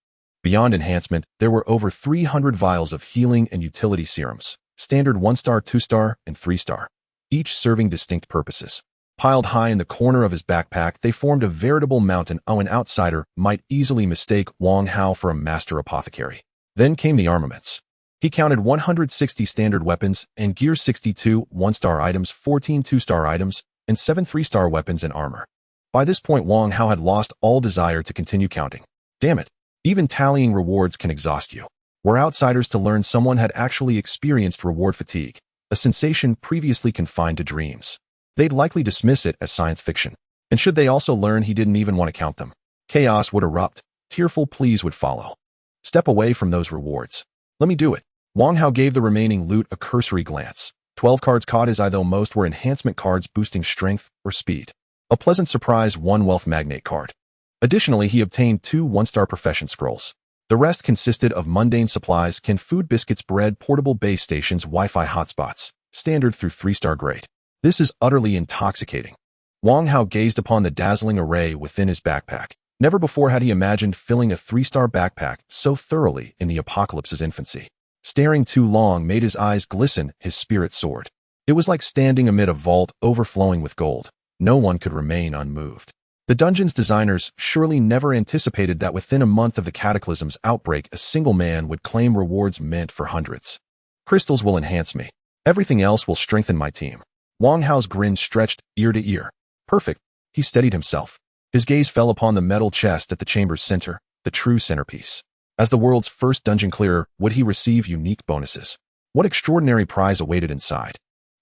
Beyond enhancement, there were over 300 vials of healing and utility serums, standard 1-star, 2-star, and 3-star, each serving distinct purposes. Piled high in the corner of his backpack, they formed a veritable mountain. An outsider might easily mistake Wang Hao for a master apothecary. Then came the armaments. He counted 160 standard weapons and gear, 62 1-star items, 14 2-star items, and 7 3-star weapons and armor. By this point, Wang Hao had lost all desire to continue counting. Damn it, even tallying rewards can exhaust you. Were outsiders to learn someone had actually experienced reward fatigue, a sensation previously confined to dreams, they'd likely dismiss it as science fiction. And should they also learn he didn't even want to count them, chaos would erupt, tearful pleas would follow. Step away from those rewards. Let me do it. Wang Hao gave the remaining loot a cursory glance. 12 cards caught his eye, though most were enhancement cards boosting strength or speed. A pleasant surprise, one wealth magnate card. Additionally, he obtained 2 1-star profession scrolls. The rest consisted of mundane supplies: canned food, biscuits, bread, portable base stations, Wi-Fi hotspots, standard through 3-star grade. This is utterly intoxicating. Wang Hao gazed upon the dazzling array within his backpack. Never before had he imagined filling a 3-star backpack so thoroughly in the apocalypse's infancy. Staring too long made his eyes glisten, his spirit soared. It was like standing amid a vault overflowing with gold. No one could remain unmoved. The dungeon's designers surely never anticipated that within a month of the Cataclysm's outbreak, a single man would claim rewards meant for hundreds. Crystals will enhance me. Everything else will strengthen my team. Wang Hao's grin stretched ear to ear. Perfect. He steadied himself. His gaze fell upon the metal chest at the chamber's center, the true centerpiece. As the world's first dungeon clearer, would he receive unique bonuses? What extraordinary prize awaited inside?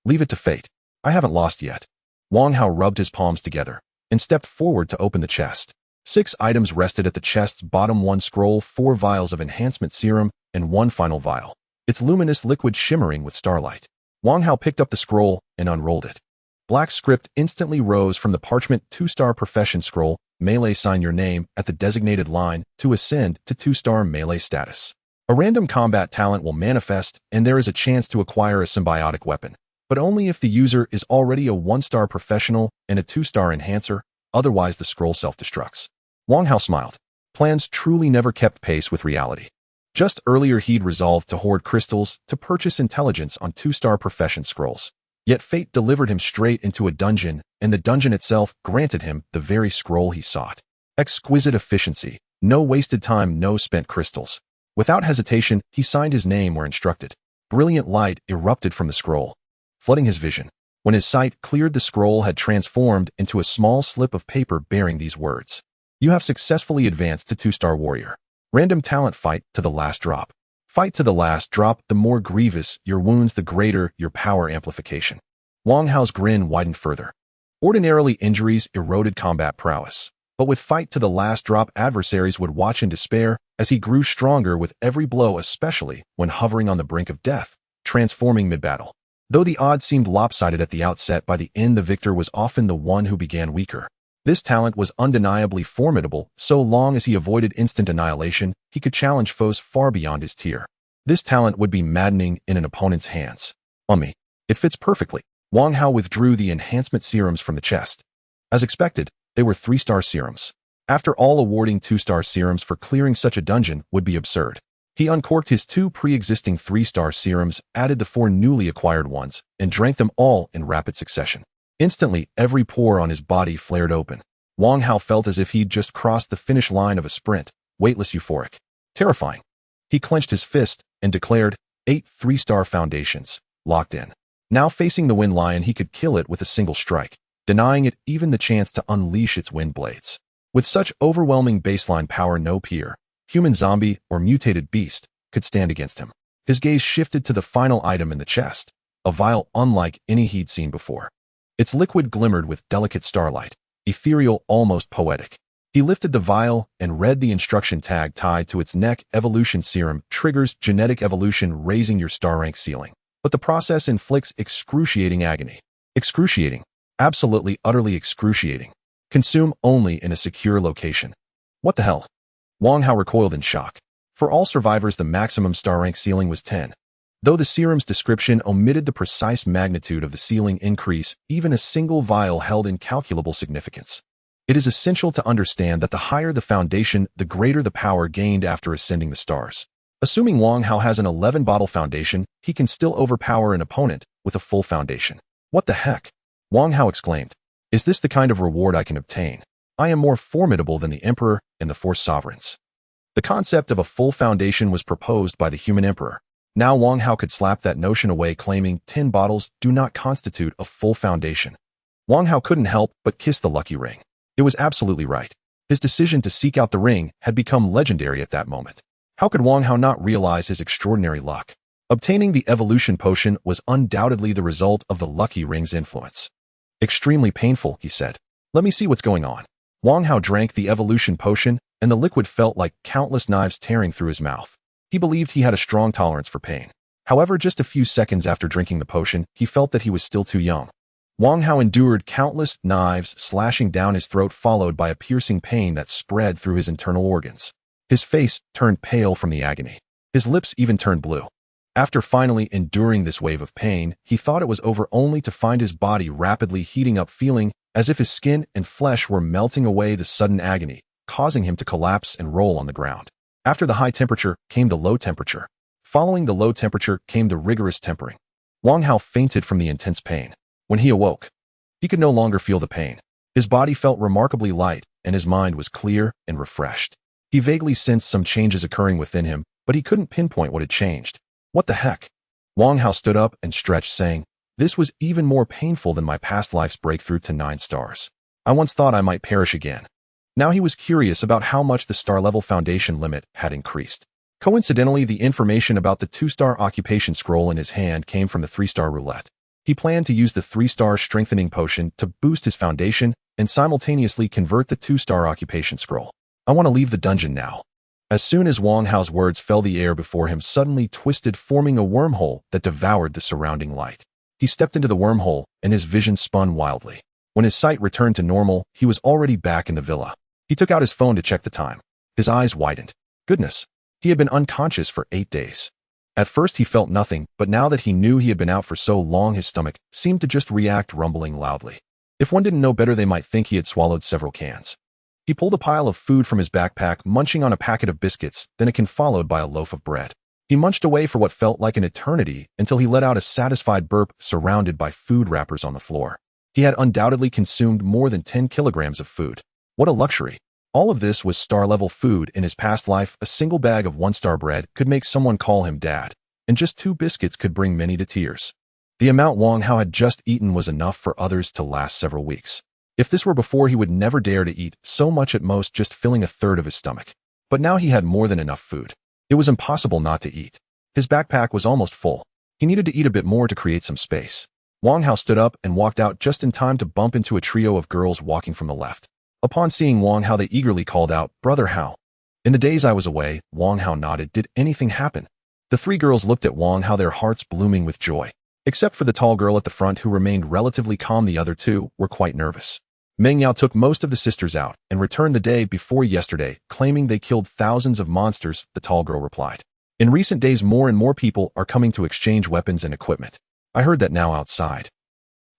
Leave it to fate. I haven't lost yet. Wang Hao rubbed his palms together and stepped forward to open the chest. 6 items rested at the chest's bottom: 1 scroll, 4 vials of enhancement serum, and 1 final vial, its luminous liquid shimmering with starlight. Wang Hao picked up the scroll and unrolled it. Black script instantly rose from the parchment: 2-star profession scroll, melee, sign your name at the designated line to ascend to 2-star melee status. A random combat talent will manifest, and there is a chance to acquire a symbiotic weapon, but only if the user is already a 1-star professional and a 2-star enhancer, otherwise the scroll self-destructs. Wang Hao smiled. Plans truly never kept pace with reality. Just earlier he'd resolved to hoard crystals to purchase intelligence on 2-star profession scrolls. Yet fate delivered him straight into a dungeon, and the dungeon itself granted him the very scroll he sought. Exquisite efficiency, no wasted time, no spent crystals. Without hesitation, he signed his name where instructed. Brilliant light erupted from the scroll, flooding his vision. When his sight cleared, the scroll had transformed into a small slip of paper bearing these words: you have successfully advanced to 2-star warrior. Random talent: fight to the last drop. Fight to the last drop. The more grievous your wounds, the greater your power amplification. Wang Hao's grin widened further. Ordinarily, injuries eroded combat prowess, but with fight to the last drop, adversaries would watch in despair as he grew stronger with every blow, especially when hovering on the brink of death, transforming mid-battle. Though the odds seemed lopsided at the outset, by the end the victor was often the one who began weaker. This talent was undeniably formidable. So long as he avoided instant annihilation, he could challenge foes far beyond his tier. This talent would be maddening in an opponent's hands. It fits perfectly. Wang Hao withdrew the enhancement serums from the chest. As expected, they were 3-star serums. After all, awarding 2-star serums for clearing such a dungeon would be absurd. He uncorked his 2 pre-existing 3-star serums, added the 4 newly acquired ones, and drank them all in rapid succession. Instantly, every pore on his body flared open. Wang Hao felt as if he'd just crossed the finish line of a sprint, weightless, euphoric, terrifying. He clenched his fist and declared, 8 3-star foundations, locked in. Now facing the wind lion, he could kill it with a single strike, denying it even the chance to unleash its wind blades. With such overwhelming baseline power, no peer, human, zombie, or mutated beast could stand against him. His gaze shifted to the final item in the chest, a vial unlike any he'd seen before. Its liquid glimmered with delicate starlight, ethereal, almost poetic. He lifted the vial and read the instruction tag tied to its neck. Evolution serum triggers genetic evolution, raising your star rank ceiling. But the process inflicts excruciating agony. Excruciating. Absolutely, utterly excruciating. Consume only in a secure location. What the hell? Wang Hao recoiled in shock. For all survivors, the maximum star rank ceiling was 10. Though the serum's description omitted the precise magnitude of the ceiling increase, even a single vial held incalculable significance. It is essential to understand that the higher the foundation, the greater the power gained after ascending the stars. Assuming Wang Hao has an 11-bottle foundation, he can still overpower an opponent with a full foundation. What the heck? Wang Hao exclaimed. Is this the kind of reward I can obtain? I am more formidable than the Emperor and the 4 sovereigns. The concept of a full foundation was proposed by the human emperor. Now Wang Hao could slap that notion away, claiming 10 bottles do not constitute a full foundation. Wang Hao couldn't help but kiss the lucky ring. It was absolutely right. His decision to seek out the ring had become legendary at that moment. How could Wang Hao not realize his extraordinary luck? Obtaining the evolution potion was undoubtedly the result of the lucky ring's influence. Extremely painful, he said. Let me see what's going on. Wang Hao drank the evolution potion, and the liquid felt like countless knives tearing through his mouth. He believed he had a strong tolerance for pain. However, just a few seconds after drinking the potion, he felt that he was still too young. Wang Hao endured countless knives slashing down his throat, followed by a piercing pain that spread through his internal organs. His face turned pale from the agony. His lips even turned blue. After finally enduring this wave of pain, he thought it was over, only to find his body rapidly heating up, feeling as if his skin and flesh were melting away. The sudden agony causing him to collapse and roll on the ground. After the high temperature came the low temperature. Following the low temperature came the rigorous tempering. Wang Hao fainted from the intense pain. When he awoke, he could no longer feel the pain. His body felt remarkably light, and his mind was clear and refreshed. He vaguely sensed some changes occurring within him, but he couldn't pinpoint what had changed. What the heck? Wang Hao stood up and stretched, saying, "This was even more painful than my past life's breakthrough to 9 stars. I once thought I might perish again." Now he was curious about how much the star-level foundation limit had increased. Coincidentally, the information about the 2-star occupation scroll in his hand came from the 3-star roulette. He planned to use the 3-star strengthening potion to boost his foundation and simultaneously convert the 2-star occupation scroll. I want to leave the dungeon now. As soon as Wang Hao's words fell, the air before him suddenly twisted, forming a wormhole that devoured the surrounding light. He stepped into the wormhole, and his vision spun wildly. When his sight returned to normal, he was already back in the villa. He took out his phone to check the time. His eyes widened. Goodness, he had been unconscious for 8 days. At first he felt nothing, but now that he knew he had been out for so long, his stomach seemed to just react, rumbling loudly. If one didn't know better, they might think he had swallowed several cans. He pulled a pile of food from his backpack, munching on a packet of biscuits, then a can followed by a loaf of bread. He munched away for what felt like an eternity until he let out a satisfied burp, surrounded by food wrappers on the floor. He had undoubtedly consumed more than 10 kilograms of food. What a luxury. All of this was star-level food. In his past life, a single bag of 1-star bread could make someone call him dad, and just 2 biscuits could bring many to tears. The amount Wang Hao had just eaten was enough for others to last several weeks. If this were before, he would never dare to eat so much, at most just filling a third of his stomach. But now he had more than enough food. It was impossible not to eat. His backpack was almost full. He needed to eat a bit more to create some space. Wang Hao stood up and walked out just in time to bump into a trio of girls walking from the left. Upon seeing Wang Hao, they eagerly called out, "Brother Hao." "In the days I was away," Wang Hao nodded. "Did anything happen?" The 3 girls looked at Wang Hao, their hearts blooming with joy. Except for the tall girl at the front, who remained relatively calm, the other 2 were quite nervous. Meng Yao took most of the sisters out and returned the day before yesterday, claiming they killed thousands of monsters, the tall girl replied. "In recent days, more and more people are coming to exchange weapons and equipment. I heard that now outside.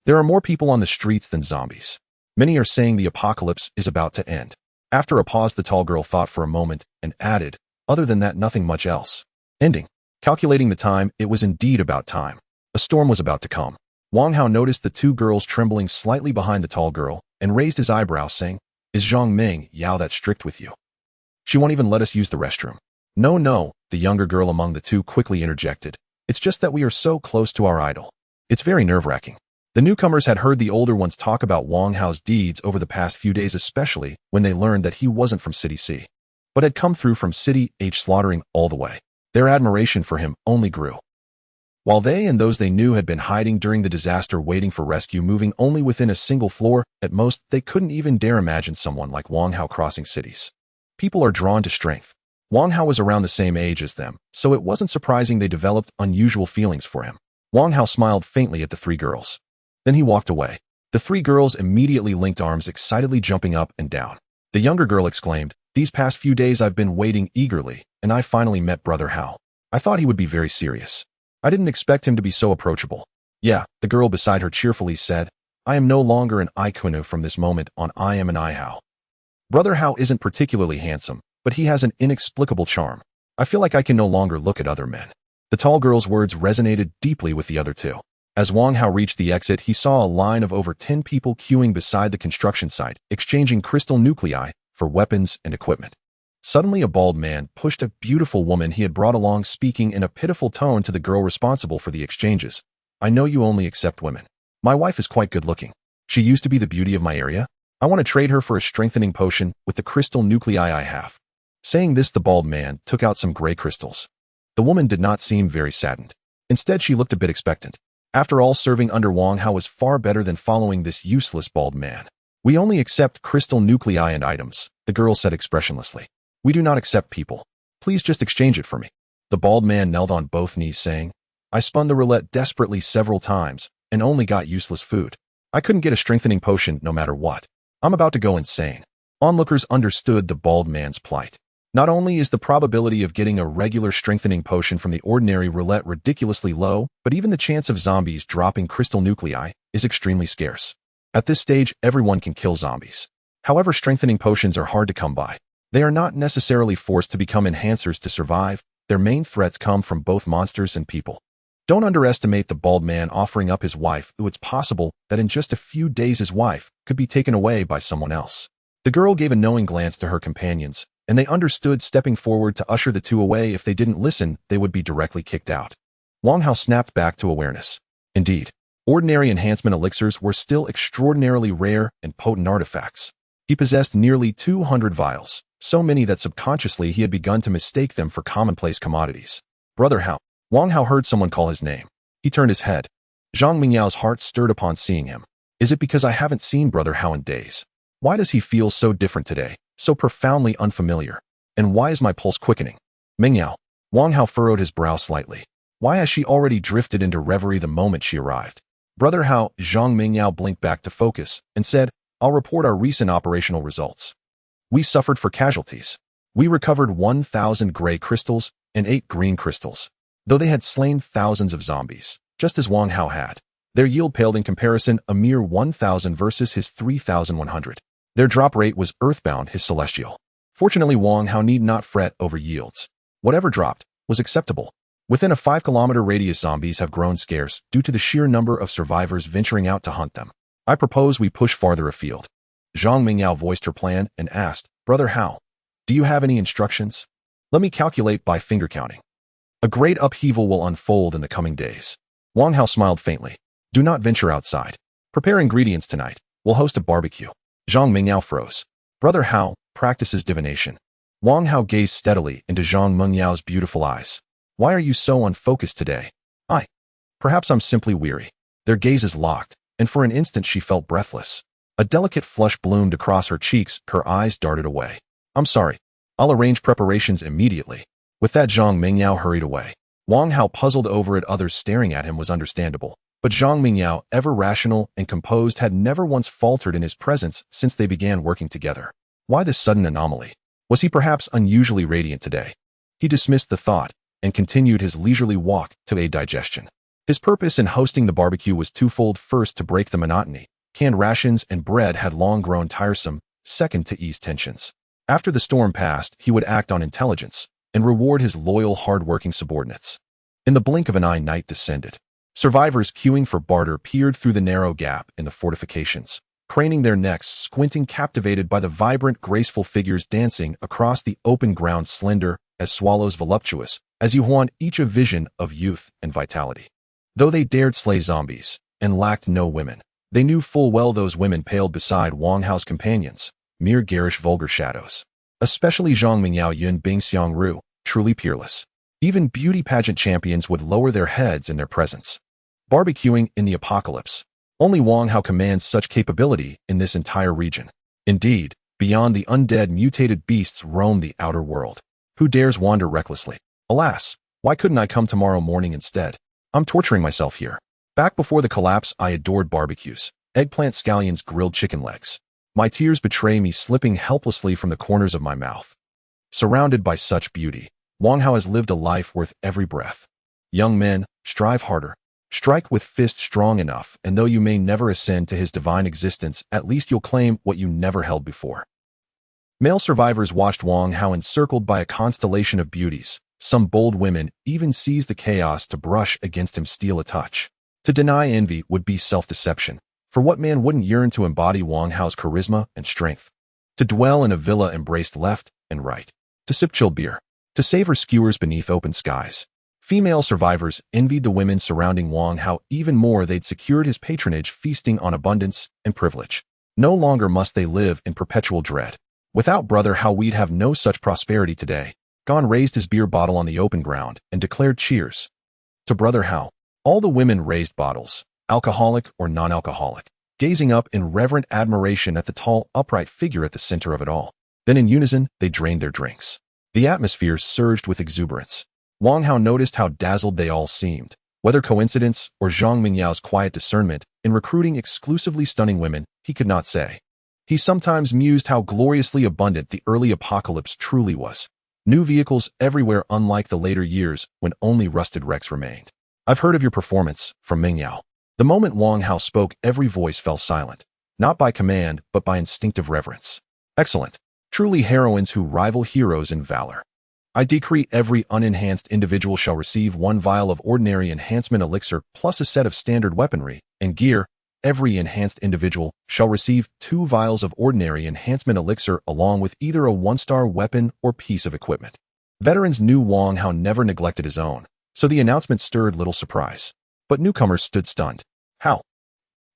There are more people on the streets than zombies. Many are saying the apocalypse is about to end." After a pause, the tall girl thought for a moment and added, "Other than that, nothing much else." Ending. Calculating the time, it was indeed about time. A storm was about to come. Wang Hao noticed the 2 girls trembling slightly behind the tall girl and raised his eyebrows, saying, "Is Zhang Meng Yao that strict with you? She won't even let us use the restroom." No, the younger girl among the 2 quickly interjected. "It's just that we are so close to our idol. It's very nerve-wracking." The newcomers had heard the older ones talk about Wang Hao's deeds over the past few days, especially when they learned that he wasn't from City C, but had come through from City H, slaughtering all the way. Their admiration for him only grew. while they and those they knew had been hiding during the disaster waiting for rescue, moving only within a single floor. At most, they couldn't even dare imagine someone like Wang Hao crossing cities. People are drawn to strength. Wang Hao was around the same age as them, so it wasn't surprising they developed unusual feelings for him. Wang Hao smiled faintly at the three girls. Then he walked away. The three girls immediately linked arms, excitedly jumping up and down. The younger girl exclaimed, "These past few days I've been waiting eagerly, and I finally met Brother Hao. I thought he would be very serious. I didn't expect him to be so approachable." "Yeah," the girl beside her cheerfully said, "I am no longer an Aikunu from this moment on. I am an Ihao. Brother Hao isn't particularly handsome, but he has an inexplicable charm. I feel like I can no longer look at other men." The tall girl's words resonated deeply with the other two. As Wang Hao reached the exit, he saw a line of over 10 people queuing beside the construction site, exchanging crystal nuclei for weapons and equipment. Suddenly, a bald man pushed a beautiful woman he had brought along, speaking in a pitiful tone to the girl responsible for the exchanges. "I know you only accept women. My wife is quite good looking. She used to be the beauty of my area. I want to trade her for a strengthening potion with the crystal nuclei I have." Saying this, the bald man took out some gray crystals. The woman did not seem very saddened. Instead, she looked a bit expectant. After all, serving under Wang Hao was far better than following this useless bald man. "We only accept crystal nuclei and items," the girl said expressionlessly. "We do not accept people. Please just exchange it for me." The bald man knelt on both knees, saying, "I spun the roulette desperately several times and only got useless food. I couldn't get a strengthening potion no matter what. I'm about to go insane." Onlookers understood the bald man's plight. Not only is the probability of getting a regular strengthening potion from the ordinary roulette ridiculously low, but even the chance of zombies dropping crystal nuclei is extremely scarce. At this stage, everyone can kill zombies. However, strengthening potions are hard to come by. They are not necessarily forced to become enhancers to survive. Their main threats come from both monsters and people. Don't underestimate the bald man offering up his wife. It's possible that in just a few days his wife could be taken away by someone else. The girl gave a knowing glance to her companions, and they understood, stepping forward to usher the two away. If they didn't listen, they would be directly kicked out. Wang Hao snapped back to awareness. Indeed, ordinary enhancement elixirs were still extraordinarily rare and potent artifacts. He possessed nearly 200 vials, so many that subconsciously he had begun to mistake them for commonplace commodities. "Brother Hao." Wang Hao heard someone call his name. He turned his head. Zhang Mingyao's heart stirred upon seeing him. Is it because I haven't seen Brother Hao in days? Why does he feel so different today, so profoundly unfamiliar? And why is my pulse quickening? Mingyao. Wang Hao furrowed his brow slightly. Why has she already drifted into reverie the moment she arrived? "Brother Hao." Zhang Mingyao blinked back to focus and said, "I'll report our recent operational results. We suffered for casualties. We recovered 1,000 gray crystals and 8 green crystals. Though they had slain thousands of zombies, just as Wang Hao had, their yield paled in comparison, a mere 1,000 versus his 3,100. Their drop rate was earthbound, his celestial. Fortunately, Wang Hao need not fret over yields. Whatever dropped was acceptable. Within a 5-kilometer radius, zombies have grown scarce due to the sheer number of survivors venturing out to hunt them. I propose we push farther afield." Zhang Mingyao voiced her plan and asked, "Brother Hao, do you have any instructions? Let me calculate by finger counting. A great upheaval will unfold in the coming days." Wang Hao smiled faintly. "Do not venture outside. Prepare ingredients tonight. We'll host a barbecue." Zhang Mingyao froze. "Brother Hao practices divination." Wang Hao gazed steadily into Zhang Mingyao's beautiful eyes. "Why are you so unfocused today?" Perhaps I'm simply weary." Their gazes locked, and for an instant she felt breathless. A delicate flush bloomed across her cheeks, her eyes darted away. "I'm sorry. I'll arrange preparations immediately." With that, Zhang Mingyao hurried away. Wang Hao puzzled over it. Others staring at him was understandable, but Zhang Mingyao, ever rational and composed, had never once faltered in his presence since they began working together. Why this sudden anomaly? Was he perhaps unusually radiant today? He dismissed the thought and continued his leisurely walk to aid digestion. His purpose in hosting the barbecue was twofold. First, to break the monotony. Canned rations and bread had long grown tiresome. Second, to ease tensions. After the storm passed, he would act on intelligence and reward his loyal, hard-working subordinates. In the blink of an eye, night descended. Survivors queuing for barter peered through the narrow gap in the fortifications, craning their necks, squinting, captivated by the vibrant, graceful figures dancing across the open ground, slender as swallows, voluptuous as Yuhuan, each a vision of youth and vitality. Though they dared slay zombies and lacked no women, they knew full well those women paled beside Wang Hao's companions, mere garish, vulgar shadows. Especially Zhang Mingyao Yun Bingxiang Ru, truly peerless. Even beauty pageant champions would lower their heads in their presence. Barbecuing in the apocalypse. Only Wang Hao commands such capability in this entire region. Indeed, beyond the undead mutated beasts roam the outer world. Who dares wander recklessly? Alas, why couldn't I come tomorrow morning instead? I'm torturing myself here. Back before the collapse, I adored barbecues, eggplant scallions, grilled chicken legs. My tears betray me, slipping helplessly from the corners of my mouth. Surrounded by such beauty, Wang Hao has lived a life worth every breath. Young men, strive harder. Strike with fist strong enough, and though you may never ascend to his divine existence, at least you'll claim what you never held before. Male survivors watched Wang Hao encircled by a constellation of beauties. Some bold women even seized the chaos to brush against him, steal a touch. To deny envy would be self-deception, for what man wouldn't yearn to embody Wang Hao's charisma and strength? To dwell in a villa embraced left and right. To sip chilled beer. To savor skewers beneath open skies. Female survivors envied the women surrounding Wang Hao even more. They'd secured his patronage, feasting on abundance and privilege. No longer must they live in perpetual dread. Without Brother Hao, we'd have no such prosperity today. Gon raised his beer bottle on the open ground and declared cheers. To Brother Hao. All the women raised bottles, alcoholic or non-alcoholic, gazing up in reverent admiration at the tall, upright figure at the center of it all. Then in unison, they drained their drinks. The atmosphere surged with exuberance. Wang Hao noticed how dazzled they all seemed. Whether coincidence or Zhang Mingyao's quiet discernment in recruiting exclusively stunning women, he could not say. He sometimes mused how gloriously abundant the early apocalypse truly was. New vehicles everywhere, unlike the later years when only rusted wrecks remained. I've heard of your performance, from Mingyao. The moment Wang Hao spoke, every voice fell silent, not by command, but by instinctive reverence. Excellent. Truly heroines who rival heroes in valor. I decree every unenhanced individual shall receive 1 vial of ordinary enhancement elixir plus a set of standard weaponry and gear. Every enhanced individual shall receive 2 vials of ordinary enhancement elixir along with either a 1-star weapon or piece of equipment. Veterans knew Wang Hao never neglected his own, so the announcement stirred little surprise. But newcomers stood stunned. How?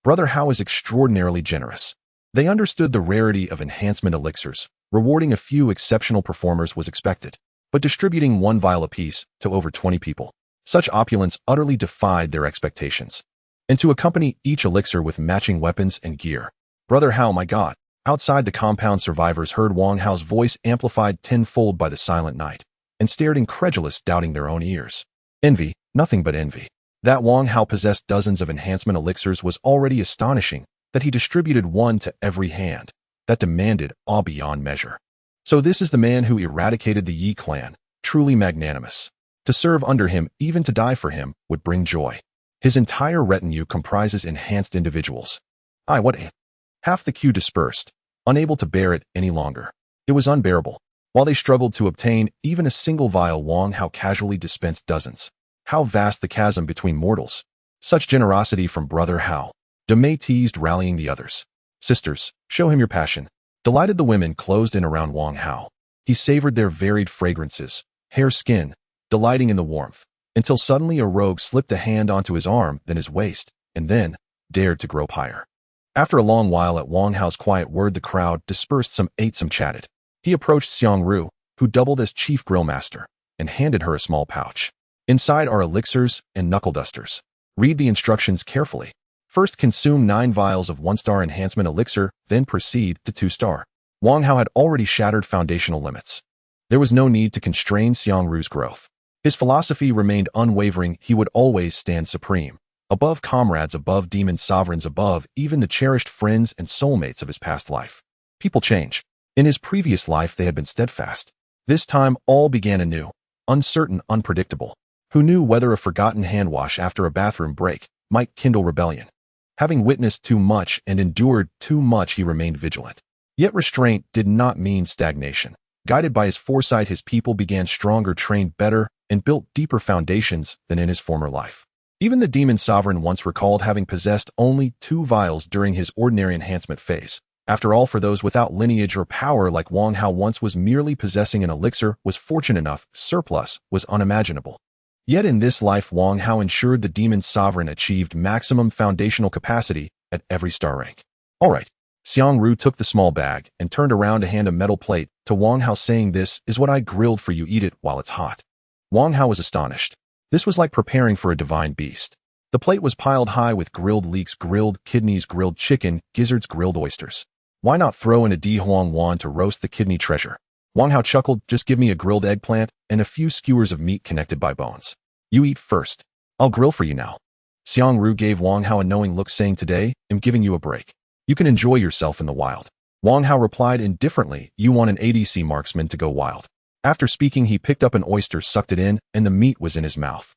Brother Hao is extraordinarily generous. They understood the rarity of enhancement elixirs. Rewarding a few exceptional performers was expected, but distributing 1 vial apiece to over 20 people. Such opulence utterly defied their expectations. And to accompany each elixir with matching weapons and gear. Brother Hao, my God. Outside the compound, survivors heard Wang Hao's voice amplified tenfold by the silent night, and stared incredulous, doubting their own ears. Envy, nothing but envy. That Wang Hao possessed dozens of enhancement elixirs was already astonishing. That he distributed 1 to every hand, that demanded awe beyond measure. So this is the man who eradicated the Yi clan, truly magnanimous. To serve under him, even to die for him, would bring joy. His entire retinue comprises enhanced individuals. Half the queue dispersed, unable to bear it any longer. It was unbearable. While they struggled to obtain even a single vial, Wang Hao casually dispensed dozens. How vast the chasm between mortals. Such generosity from Brother Hao. Demei teased, rallying the others. Sisters, show him your passion. Delighted the women closed in around Wang Hao. He savored their varied fragrances, hair, skin, delighting in the warmth, until suddenly a rogue slipped a hand onto his arm, then his waist, and then dared to grope higher. After a long while, at Wang Hao's quiet word, the crowd dispersed. Some ate, some chatted. He approached Xiang Ru, who doubled as chief grill master, and handed her a small pouch. Inside are elixirs and knuckle dusters. Read the instructions carefully. First, consume 9 vials of 1-star enhancement elixir, then proceed to 2-star. Wang Hao had already shattered foundational limits. There was no need to constrain Xiang Ru's growth. His philosophy remained unwavering. He would always stand supreme. Above comrades, above demon sovereigns, above even the cherished friends and soulmates of his past life. People change. In his previous life, they had been steadfast. This time, all began anew. Uncertain, unpredictable. Who knew whether a forgotten hand wash after a bathroom break might kindle rebellion? Having witnessed too much and endured too much, he remained vigilant. Yet restraint did not mean stagnation. Guided by his foresight, his people began stronger, trained better, and built deeper foundations than in his former life. Even the demon sovereign once recalled having possessed only 2 vials during his ordinary enhancement phase. After all, for those without lineage or power like Wang Hao, once was merely possessing an elixir was fortunate enough. Surplus was unimaginable. Yet in this life, Wang Hao ensured the demon sovereign achieved maximum foundational capacity at every star rank. All right. Xiang Ru took the small bag and turned around to hand a metal plate to Wang Hao, saying, "This is what I grilled for you. Eat it while it's hot." Wang Hao was astonished. This was like preparing for a divine beast. The plate was piled high with grilled leeks, grilled kidneys, grilled chicken, gizzards, grilled oysters. Why not throw in a di huang wan to roast the kidney treasure? Wang Hao chuckled, just give me a grilled eggplant and a few skewers of meat connected by bones. You eat first. I'll grill for you now. Xiang Ru gave Wang Hao a knowing look, saying, today, I'm giving you a break. You can enjoy yourself in the wild. Wang Hao replied indifferently, you want an ADC marksman to go wild. After speaking, he picked up an oyster, sucked it in, and the meat was in his mouth.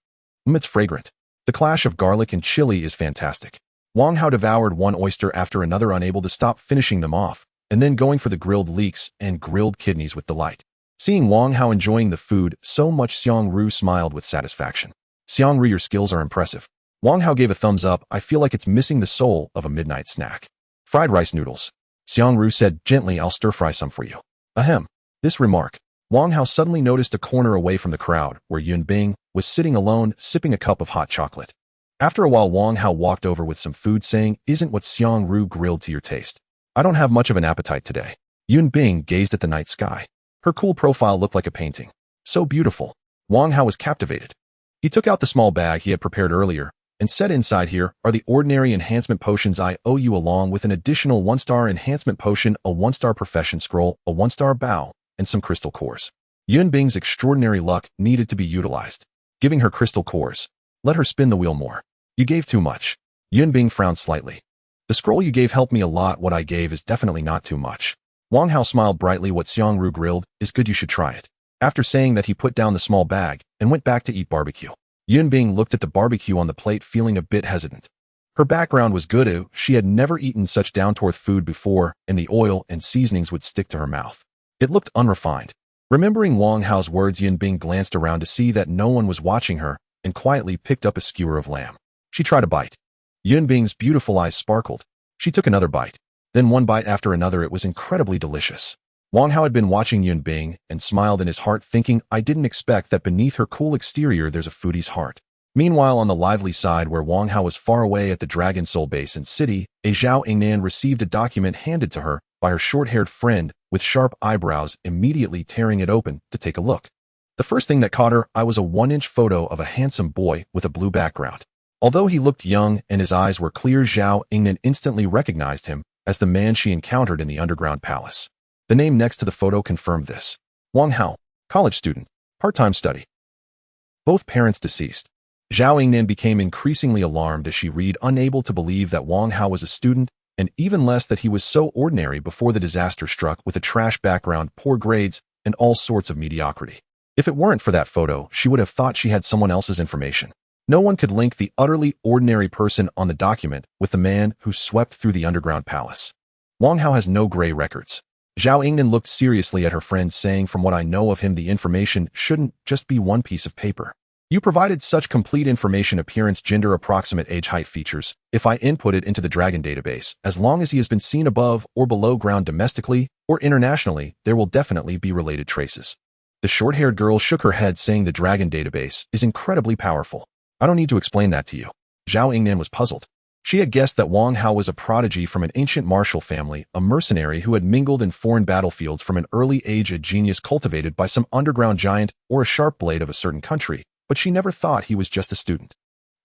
It's fragrant. The clash of garlic and chili is fantastic. Wang Hao devoured one oyster after another, unable to stop finishing them off, and then going for the grilled leeks and grilled kidneys with delight. Seeing Wang Hao enjoying the food so much, Xiang Ru smiled with satisfaction. Xiang Ru, your skills are impressive. Wang Hao gave a thumbs up. I feel like it's missing the soul of a midnight snack. Fried rice noodles. Xiang Ru said gently, I'll stir-fry some for you. Ahem. This remark. Wang Hao suddenly noticed a corner away from the crowd where Yun Bing was sitting alone, sipping a cup of hot chocolate. After a while, Wang Hao walked over with some food, saying, isn't what Xiang Ru grilled to your taste? I don't have much of an appetite today. Yun Bing gazed at the night sky. Her cool profile looked like a painting. So beautiful. Wang Hao was captivated. He took out the small bag he had prepared earlier and said, inside here are the ordinary enhancement potions I owe you, along with an additional 1-star enhancement potion, a 1-star profession scroll, a 1-star bow, and some crystal cores. Yun Bing's extraordinary luck needed to be utilized. Giving her crystal cores. Let her spin the wheel more. You gave too much. Yun Bing frowned slightly. The scroll you gave helped me a lot. What I gave is definitely not too much. Wang Hao smiled brightly. What Xiang Ru grilled is good. You should try it. After saying that, he put down the small bag and went back to eat barbecue. Yun Bing looked at the barbecue on the plate, feeling a bit hesitant. Her background was good. She had never eaten such down-to-earth food before, and the oil and seasonings would stick to her mouth. It looked unrefined. Remembering Wang Hao's words, Yun Bing glanced around to see that no one was watching her and quietly picked up a skewer of lamb. She tried a bite. Yun Bing's beautiful eyes sparkled. She took another bite. Then one bite after another. It was incredibly delicious. Wang Hao had been watching Yun Bing and smiled in his heart, thinking, I didn't expect that beneath her cool exterior there's a foodie's heart. Meanwhile, on the lively side where Wang Hao was far away at the Dragon Soul Base in City, a Zhao Yingnan received a document handed to her by her short-haired friend with sharp eyebrows, immediately tearing it open to take a look. The first thing that caught her eye was a 1-inch photo of a handsome boy with a blue background. Although he looked young and his eyes were clear, Zhao Yingnan instantly recognized him as the man she encountered in the underground palace. The name next to the photo confirmed this. Wang Hao, college student, part-time study. Both parents deceased. Zhao Yingnan became increasingly alarmed as she read, unable to believe that Wang Hao was a student, and even less that he was so ordinary before the disaster struck, with a trash background, poor grades, and all sorts of mediocrity. If it weren't for that photo, she would have thought she had someone else's information. No one could link the utterly ordinary person on the document with the man who swept through the underground palace. Wang Hao has no gray records. Zhao Yingnan looked seriously at her friend, saying, from what I know of him, the information shouldn't just be one piece of paper. You provided such complete information: appearance, gender, approximate age, height, features. If I input it into the Dragon database, as long as he has been seen above or below ground domestically or internationally, there will definitely be related traces. The short-haired girl shook her head, saying the Dragon database is incredibly powerful. I don't need to explain that to you. Zhao Yingnan was puzzled. She had guessed that Wang Hao was a prodigy from an ancient martial family, a mercenary who had mingled in foreign battlefields from an early age, a genius cultivated by some underground giant or a sharp blade of a certain country, but she never thought he was just a student.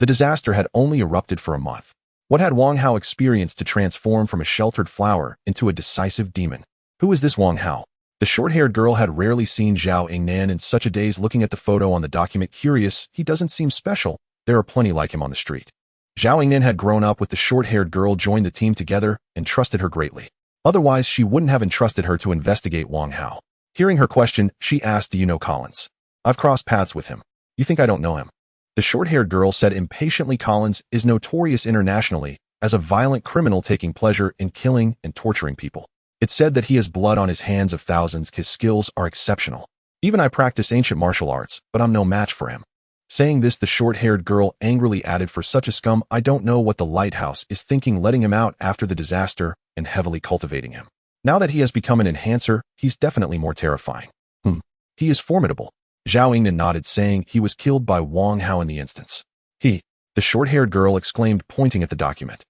The disaster had only erupted for a month. What had Wang Hao experienced to transform from a sheltered flower into a decisive demon? Who is this Wang Hao? The short-haired girl had rarely seen Zhao Yingnan in such a daze, looking at the photo on the document. Curious, he doesn't seem special. There are plenty like him on the street. Zhao Yingnan had grown up with the short-haired girl, joined the team together, and trusted her greatly. Otherwise, she wouldn't have entrusted her to investigate Wang Hao. Hearing her question, she asked, do you know Collins? I've crossed paths with him. You think I don't know him? The short-haired girl said impatiently. Collins is notorious internationally as a violent criminal, taking pleasure in killing and torturing people. It's said that he has blood on his hands of thousands. His skills are exceptional. Even I practice ancient martial arts, but I'm no match for him. Saying this, the short-haired girl angrily added, for such a scum, I don't know what the lighthouse is thinking, letting him out after the disaster and heavily cultivating him. Now that he has become an enhancer, he's definitely more terrifying. He is formidable. Zhao Yingnan nodded, saying he was killed by Wang Hao in the instance. The short-haired girl exclaimed, pointing at the document.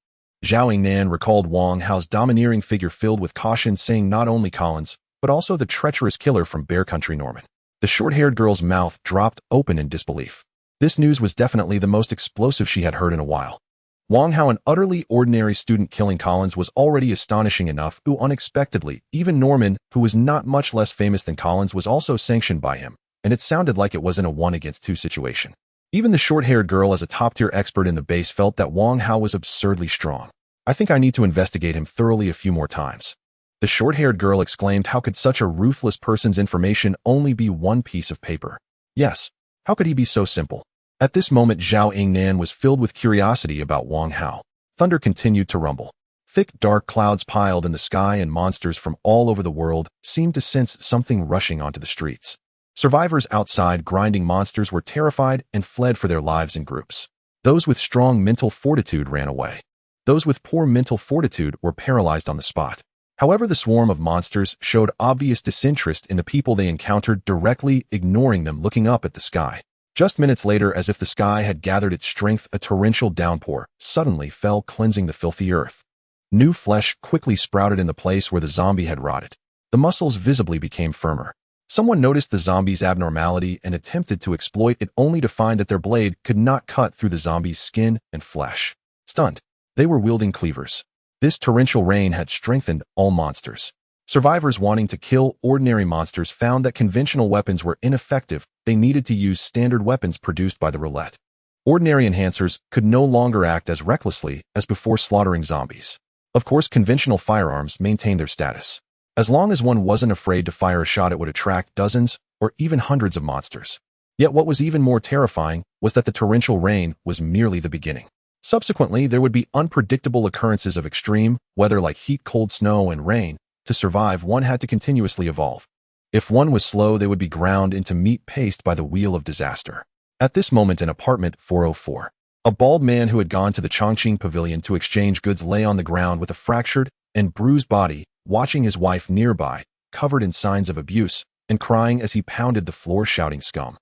Zhao Yingnan recalled Wang Hao's domineering figure, filled with caution, saying not only Collins, but also the treacherous killer from Bear Country, Norman. The The short-haired girl's mouth dropped open in disbelief. This news was definitely the most explosive she had heard in a while. Wang Hao, an utterly ordinary student killing Collins, was already astonishing enough, who unexpectedly, even Norman, who was not much less famous than Collins, was also sanctioned by him, and it sounded like it wasn't a 1-against-2 situation. Even the short-haired girl, as a top-tier expert in the base, felt that Wang Hao was absurdly strong. I think I need to investigate him thoroughly a few more times. The short-haired girl exclaimed, how could such a ruthless person's information only be one piece of paper? Yes, how could he be so simple? At this moment, Zhao Yingnan was filled with curiosity about Wang Hao. Thunder continued to rumble. Thick, dark clouds piled in the sky, and monsters from all over the world seemed to sense something rushing onto the streets. Survivors outside grinding monsters were terrified and fled for their lives in groups. Those with strong mental fortitude ran away. Those with poor mental fortitude were paralyzed on the spot. However, the swarm of monsters showed obvious disinterest in the people they encountered, directly ignoring them, looking up at the sky. Just minutes later, as if the sky had gathered its strength, a torrential downpour suddenly fell, cleansing the filthy earth. New flesh quickly sprouted in the place where the zombie had rotted. The muscles visibly became firmer. Someone noticed the zombie's abnormality and attempted to exploit it, only to find that their blade could not cut through the zombie's skin and flesh. Stunned, they were wielding cleavers. This torrential rain had strengthened all monsters. Survivors wanting to kill ordinary monsters found that conventional weapons were ineffective. They needed to use standard weapons produced by the Roulette. Ordinary enhancers could no longer act as recklessly as before slaughtering zombies. Of course, conventional firearms maintained their status. As long as one wasn't afraid to fire a shot, it would attract dozens or even hundreds of monsters. Yet what was even more terrifying was that the torrential rain was merely the beginning. Subsequently, there would be unpredictable occurrences of extreme weather like heat, cold, snow, and rain. To survive, one had to continuously evolve. If one was slow, they would be ground into meat paste by the wheel of disaster. At this moment in apartment 404, a bald man who had gone to the Chongqing pavilion to exchange goods lay on the ground with a fractured and bruised body, watching his wife nearby, covered in signs of abuse, and crying as he pounded the floor, shouting, "Scum!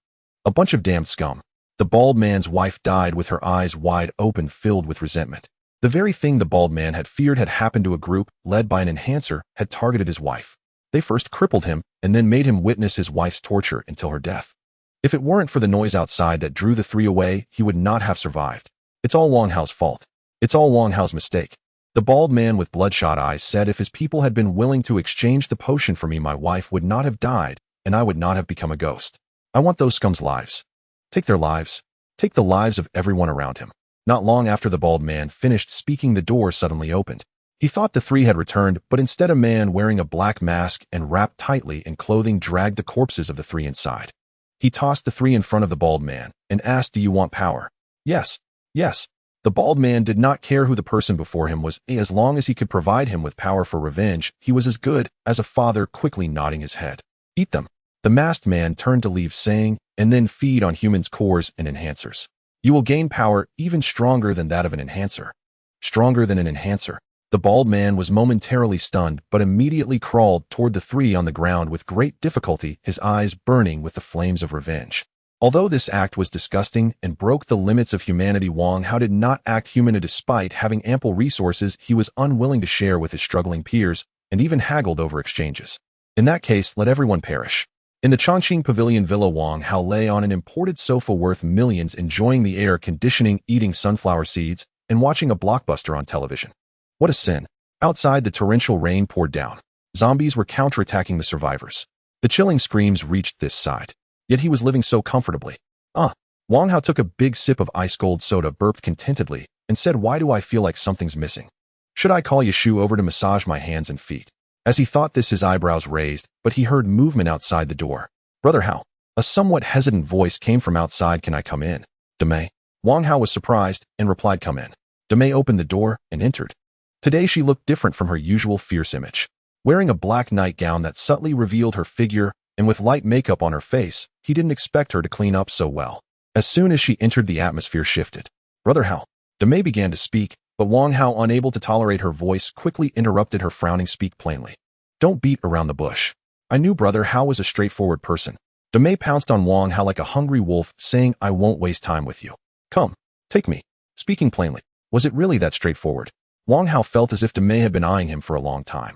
A bunch of damned scum!" The bald man's wife died with her eyes wide open, filled with resentment. The very thing the bald man had feared had happened to a group led by an enhancer had targeted his wife. They first crippled him and then made him witness his wife's torture until her death. If it weren't for the noise outside that drew the three away, he would not have survived. It's all Wang Hao's fault. It's all Wang Hao's mistake. The bald man with bloodshot eyes said, if his people had been willing to exchange the potion for me, my wife would not have died and I would not have become a ghost. I want those scum's lives. Take their lives. Take the lives of everyone around him. Not long after the bald man finished speaking, the door suddenly opened. He thought the three had returned, but instead a man wearing a black mask and wrapped tightly in clothing dragged the corpses of the three inside. He tossed the three in front of the bald man and asked, "Do you want power?" "Yes, yes." The bald man did not care who the person before him was. As long as he could provide him with power for revenge, he was as good as a father, quickly nodding his head. "Eat them." The masked man turned to leave, saying, "And then feed on humans' cores and enhancers. You will gain power even stronger than that of an enhancer." Stronger than an enhancer. The bald man was momentarily stunned, but immediately crawled toward the three on the ground with great difficulty, his eyes burning with the flames of revenge. Although this act was disgusting and broke the limits of humanity, Wang Hao did not act human. Despite having ample resources, he was unwilling to share with his struggling peers and even haggled over exchanges. In that case, let everyone perish. In the Chongqing Pavilion Villa, Wang Hao lay on an imported sofa worth millions, enjoying the air conditioning, eating sunflower seeds, and watching a blockbuster on television. What a sin. Outside, the torrential rain poured down. Zombies were counterattacking the survivors. The chilling screams reached this side. Yet he was living so comfortably. Wang Hao took a big sip of ice-cold soda, burped contentedly, and said, "Why do I feel like something's missing? Should I call Yashu over to massage my hands and feet?" As he thought this, his eyebrows raised, but he heard movement outside the door. "Brother Hao." A somewhat hesitant voice came from outside. "Can I come in?" "Demei." Wang Hao was surprised and replied, "Come in." Demei opened the door and entered. Today she looked different from her usual fierce image. Wearing a black nightgown that subtly revealed her figure, and with light makeup on her face, he didn't expect her to clean up so well. As soon as she entered, the atmosphere shifted. "Brother Hao." Demei began to speak, but Wang Hao, unable to tolerate her voice, quickly interrupted her, frowning, "Speak plainly. Don't beat around the bush." I knew Brother Hao was a straightforward person. Demei pounced on Wang Hao like a hungry wolf, saying, "I won't waste time with you. Come, take me." Speaking plainly. Was it really that straightforward? Wang Hao felt as if Demei had been eyeing him for a long time.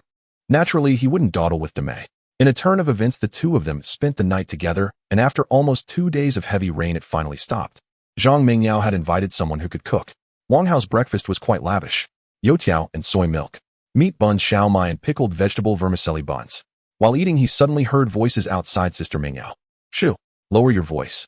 Naturally, he wouldn't dawdle with Demei. In a turn of events, the two of them spent the night together, and after almost 2 days of heavy rain, it finally stopped. Zhang Mingyao had invited someone who could cook. Wang Hao's breakfast was quite lavish. Youtiao and soy milk, meat buns, xiao mai, and pickled vegetable vermicelli buns. While eating, he suddenly heard voices outside. Sister Mingyao. Shoo, lower your voice.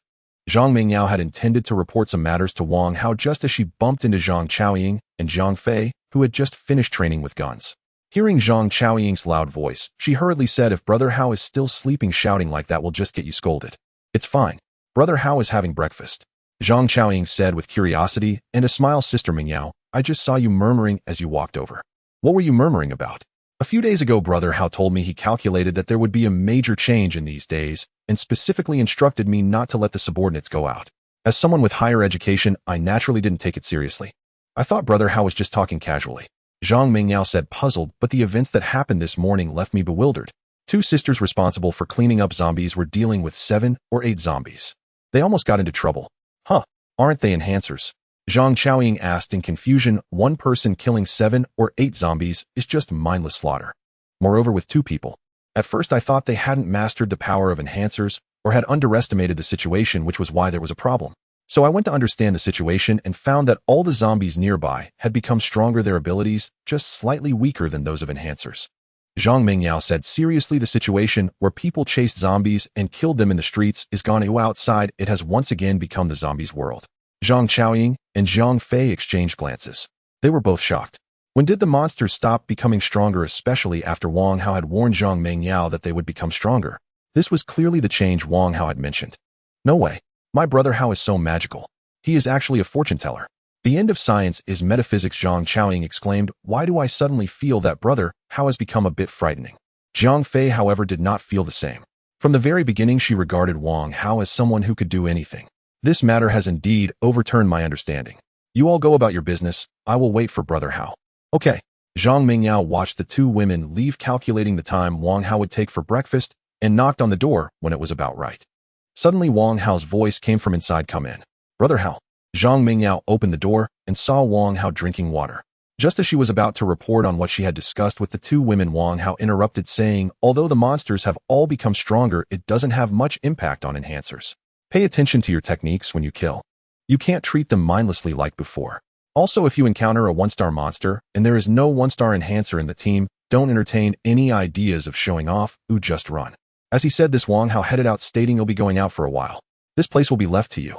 Zhang Mingyao had intended to report some matters to Wang Hao just as she bumped into Zhang Chaoying and Zhang Fei, who had just finished training with guns. Hearing Zhang Chaoying's loud voice, she hurriedly said, "If Brother Hao is still sleeping, shouting like that will just get you scolded." "It's fine. Brother Hao is having breakfast," Zhang Chaoying said with curiosity and a smile. "Sister Mingyao, I just saw you murmuring as you walked over." "What were you murmuring about?" "A few days ago, Brother Hao told me he calculated that there would be a major change in these days and specifically instructed me not to let the subordinates go out. As someone with higher education, I naturally didn't take it seriously. I thought Brother Hao was just talking casually," Zhang Mingyao said, puzzled, "but the events that happened this morning left me bewildered. 2 sisters responsible for cleaning up zombies were dealing with 7 or 8 zombies. They almost got into trouble." "Huh, aren't they enhancers?" Zhang Chaoying asked in confusion. "One person killing 7 or 8 zombies is just mindless slaughter. Moreover, with 2 people. At first I thought they hadn't mastered the power of enhancers or had underestimated the situation, which was why there was a problem. So I went to understand the situation and found that all the zombies nearby had become stronger, their abilities just slightly weaker than those of enhancers." Zhang Mingyao said seriously, "The situation where people chased zombies and killed them in the streets is gone outside. It has once again become the zombies' world." Zhang Chaoying and Zhang Fei exchanged glances. They were both shocked. When did the monsters stop becoming stronger, especially after Wang Hao had warned Zhang Mingyao that they would become stronger? This was clearly the change Wang Hao had mentioned. "No way. My brother Hao is so magical. He is actually a fortune teller. The end of science is metaphysics," Zhang Chaoying exclaimed. "Why do I suddenly feel that brother Hao has become a bit frightening?" Zhang Fei, however, did not feel the same. From the very beginning, she regarded Wang Hao as someone who could do anything. "This matter has indeed overturned my understanding. You all go about your business. I will wait for Brother Hao." "Okay." Zhang Mingyao watched the 2 women leave, calculating the time Wang Hao would take for breakfast, and knocked on the door when it was about right. Suddenly, Wang Hao's voice came from inside. "Come in." "Brother Hao." Zhang Mingyao opened the door and saw Wang Hao drinking water. Just as she was about to report on what she had discussed with the 2 women, Wang Hao interrupted, saying, "Although the monsters have all become stronger, it doesn't have much impact on enhancers. Pay attention to your techniques when you kill. You can't treat them mindlessly like before. Also, if you encounter a 1-star monster and there is no 1-star enhancer in the team, don't entertain any ideas of showing off. Just run." As he said this, Wang Hao headed out, stating, "You'll be going out for a while. This place will be left to you."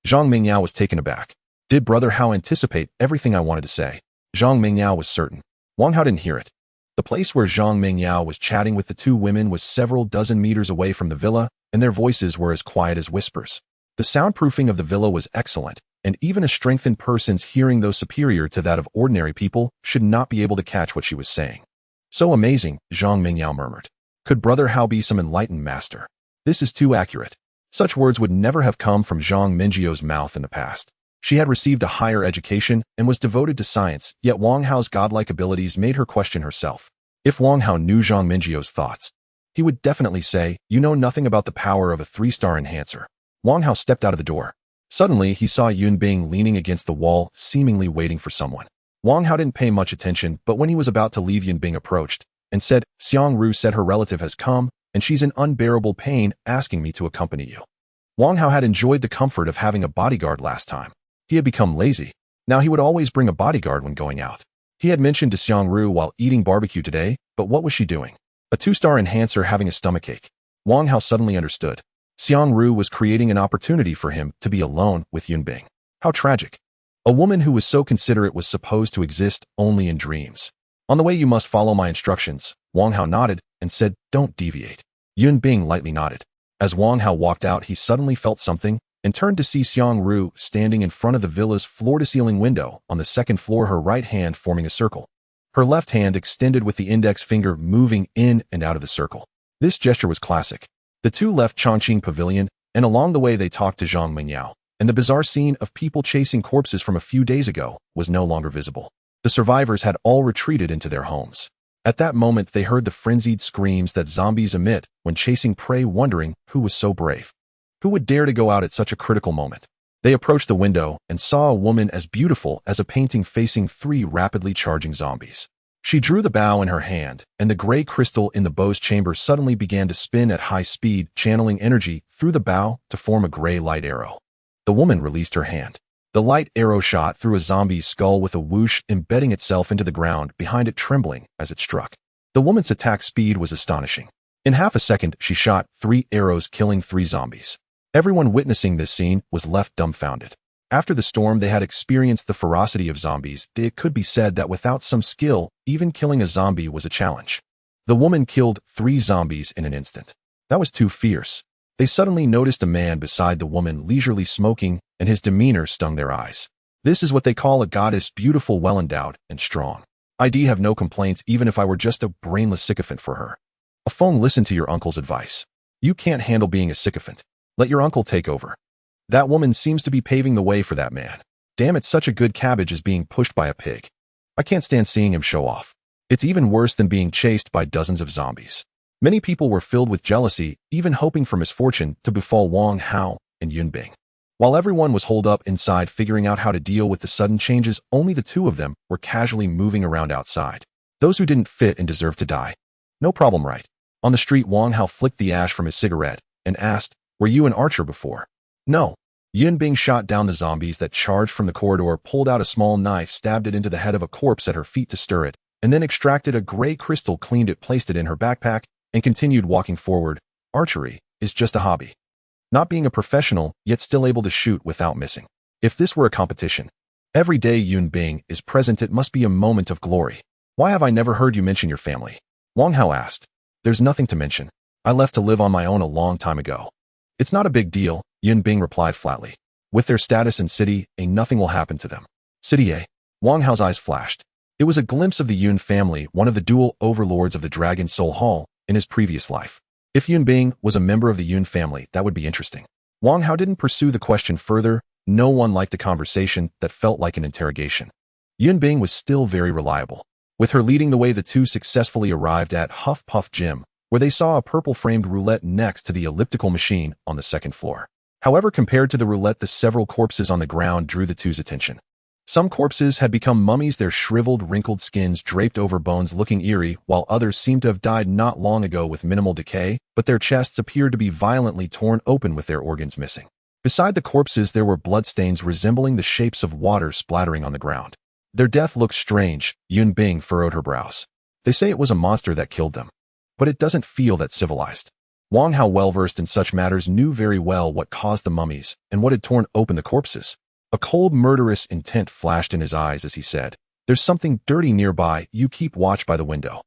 Zhang Mingyao was taken aback. Did Brother Hao anticipate everything I wanted to say? Zhang Mingyao was certain. Wang Hao didn't hear it. The place where Zhang Mingyao was chatting with the 2 women was several dozen meters away from the villa, and their voices were as quiet as whispers. The soundproofing of the villa was excellent, and even a strengthened person's hearing, though superior to that of ordinary people, should not be able to catch what she was saying. "So amazing," Zhang Mingyao murmured. "Could Brother Hao be some enlightened master? This is too accurate." Such words would never have come from Zhang Mingyio's mouth in the past. She had received a higher education and was devoted to science, yet Wang Hao's godlike abilities made her question herself. If Wang Hao knew Zhang Mingyio's thoughts, he would definitely say, "You know nothing about the power of a 3-star enhancer." Wang Hao stepped out of the door. Suddenly, he saw Yun Bing leaning against the wall, seemingly waiting for someone. Wang Hao didn't pay much attention, but when he was about to leave, Yun Bing approached and said, "Xiang Ru said her relative has come, and she's in unbearable pain, asking me to accompany you." Wang Hao had enjoyed the comfort of having a bodyguard last time. He had become lazy. Now he would always bring a bodyguard when going out. He had mentioned to Xiang Ru while eating barbecue today, but what was she doing? A 2-star enhancer having a stomachache. Wang Hao suddenly understood. Xiang Ru was creating an opportunity for him to be alone with Yun Bing. How tragic. A woman who was so considerate was supposed to exist only in dreams. "On the way, you must follow my instructions." Wang Hao nodded and said, "Don't deviate." Yun Bing lightly nodded. As Wang Hao walked out, he suddenly felt something and turned to see Xiang Ru standing in front of the villa's floor-to-ceiling window on the 2nd floor, her right hand forming a circle. Her left hand extended with the index finger moving in and out of the circle. This gesture was classic. The 2 left Chongqing Pavilion, and along the way they talked to Zhang Mingyao, and the bizarre scene of people chasing corpses from a few days ago was no longer visible. The survivors had all retreated into their homes. At that moment, they heard the frenzied screams that zombies emit when chasing prey, wondering who was so brave. Who would dare to go out at such a critical moment? They approached the window and saw a woman as beautiful as a painting facing 3 rapidly charging zombies. She drew the bow in her hand, and the gray crystal in the bow's chamber suddenly began to spin at high speed, channeling energy through the bow to form a gray light arrow. The woman released her hand. The light arrow shot through a zombie's skull with a whoosh, embedding itself into the ground behind it, trembling as it struck. The woman's attack speed was astonishing. In half a second, she shot 3 arrows, killing 3 zombies. Everyone witnessing this scene was left dumbfounded. After the storm they had experienced the ferocity of zombies, it could be said that without some skill, even killing a zombie was a challenge. The woman killed 3 zombies in an instant. That was too fierce. They suddenly noticed a man beside the woman leisurely smoking, and his demeanor stung their eyes. This is what they call a goddess, beautiful, well-endowed, and strong. I'd have no complaints even if I were just a brainless sycophant for her. Afong, listen to your uncle's advice. You can't handle being a sycophant. Let your uncle take over. That woman seems to be paving the way for that man. Damn, it's such a good cabbage is being pushed by a pig. I can't stand seeing him show off. It's even worse than being chased by dozens of zombies. Many people were filled with jealousy, even hoping for misfortune to befall Wang Hao and Yun Bing. While everyone was holed up inside figuring out how to deal with the sudden changes, only the 2 of them were casually moving around outside. Those who didn't fit and deserved to die. No problem, right? On the street, Wang Hao flicked the ash from his cigarette and asked, "Were you an archer before?" "No." Yun Bing shot down the zombies that charged from the corridor, pulled out a small knife, stabbed it into the head of a corpse at her feet to stir it, and then extracted a gray crystal, cleaned it, placed it in her backpack, and continued walking forward. Archery is just a hobby. Not being a professional, yet still able to shoot without missing. If this were a competition, every day Yun Bing is present, it must be a moment of glory. Why have I never heard you mention your family? Wang Hao asked. There's nothing to mention. I left to live on my own a long time ago. It's not a big deal, Yun Bing replied flatly. With their status and city, nothing will happen to them. City, eh? Wang Hao's eyes flashed. It was a glimpse of the Yun family, one of the dual overlords of the Dragon Soul Hall, in his previous life. If Yun Bing was a member of the Yun family, that would be interesting. Wang Hao didn't pursue the question further. No one liked a conversation that felt like an interrogation. Yun Bing was still very reliable. With her leading the way, the 2 successfully arrived at Huff Puff Gym, where they saw a purple-framed roulette next to the elliptical machine on the 2nd floor. However, compared to the roulette, the several corpses on the ground drew the 2's attention. Some corpses had become mummies, their shriveled, wrinkled skins draped over bones looking eerie, while others seemed to have died not long ago with minimal decay, but their chests appeared to be violently torn open with their organs missing. Beside the corpses there were bloodstains resembling the shapes of water splattering on the ground. Their death looked strange. Yun Bing furrowed her brows. They say it was a monster that killed them. But it doesn't feel that civilized. Wang Hao, well-versed in such matters, knew very well what caused the mummies and what had torn open the corpses. A cold, murderous intent flashed in his eyes as he said, "There's something dirty nearby. You keep watch by the window.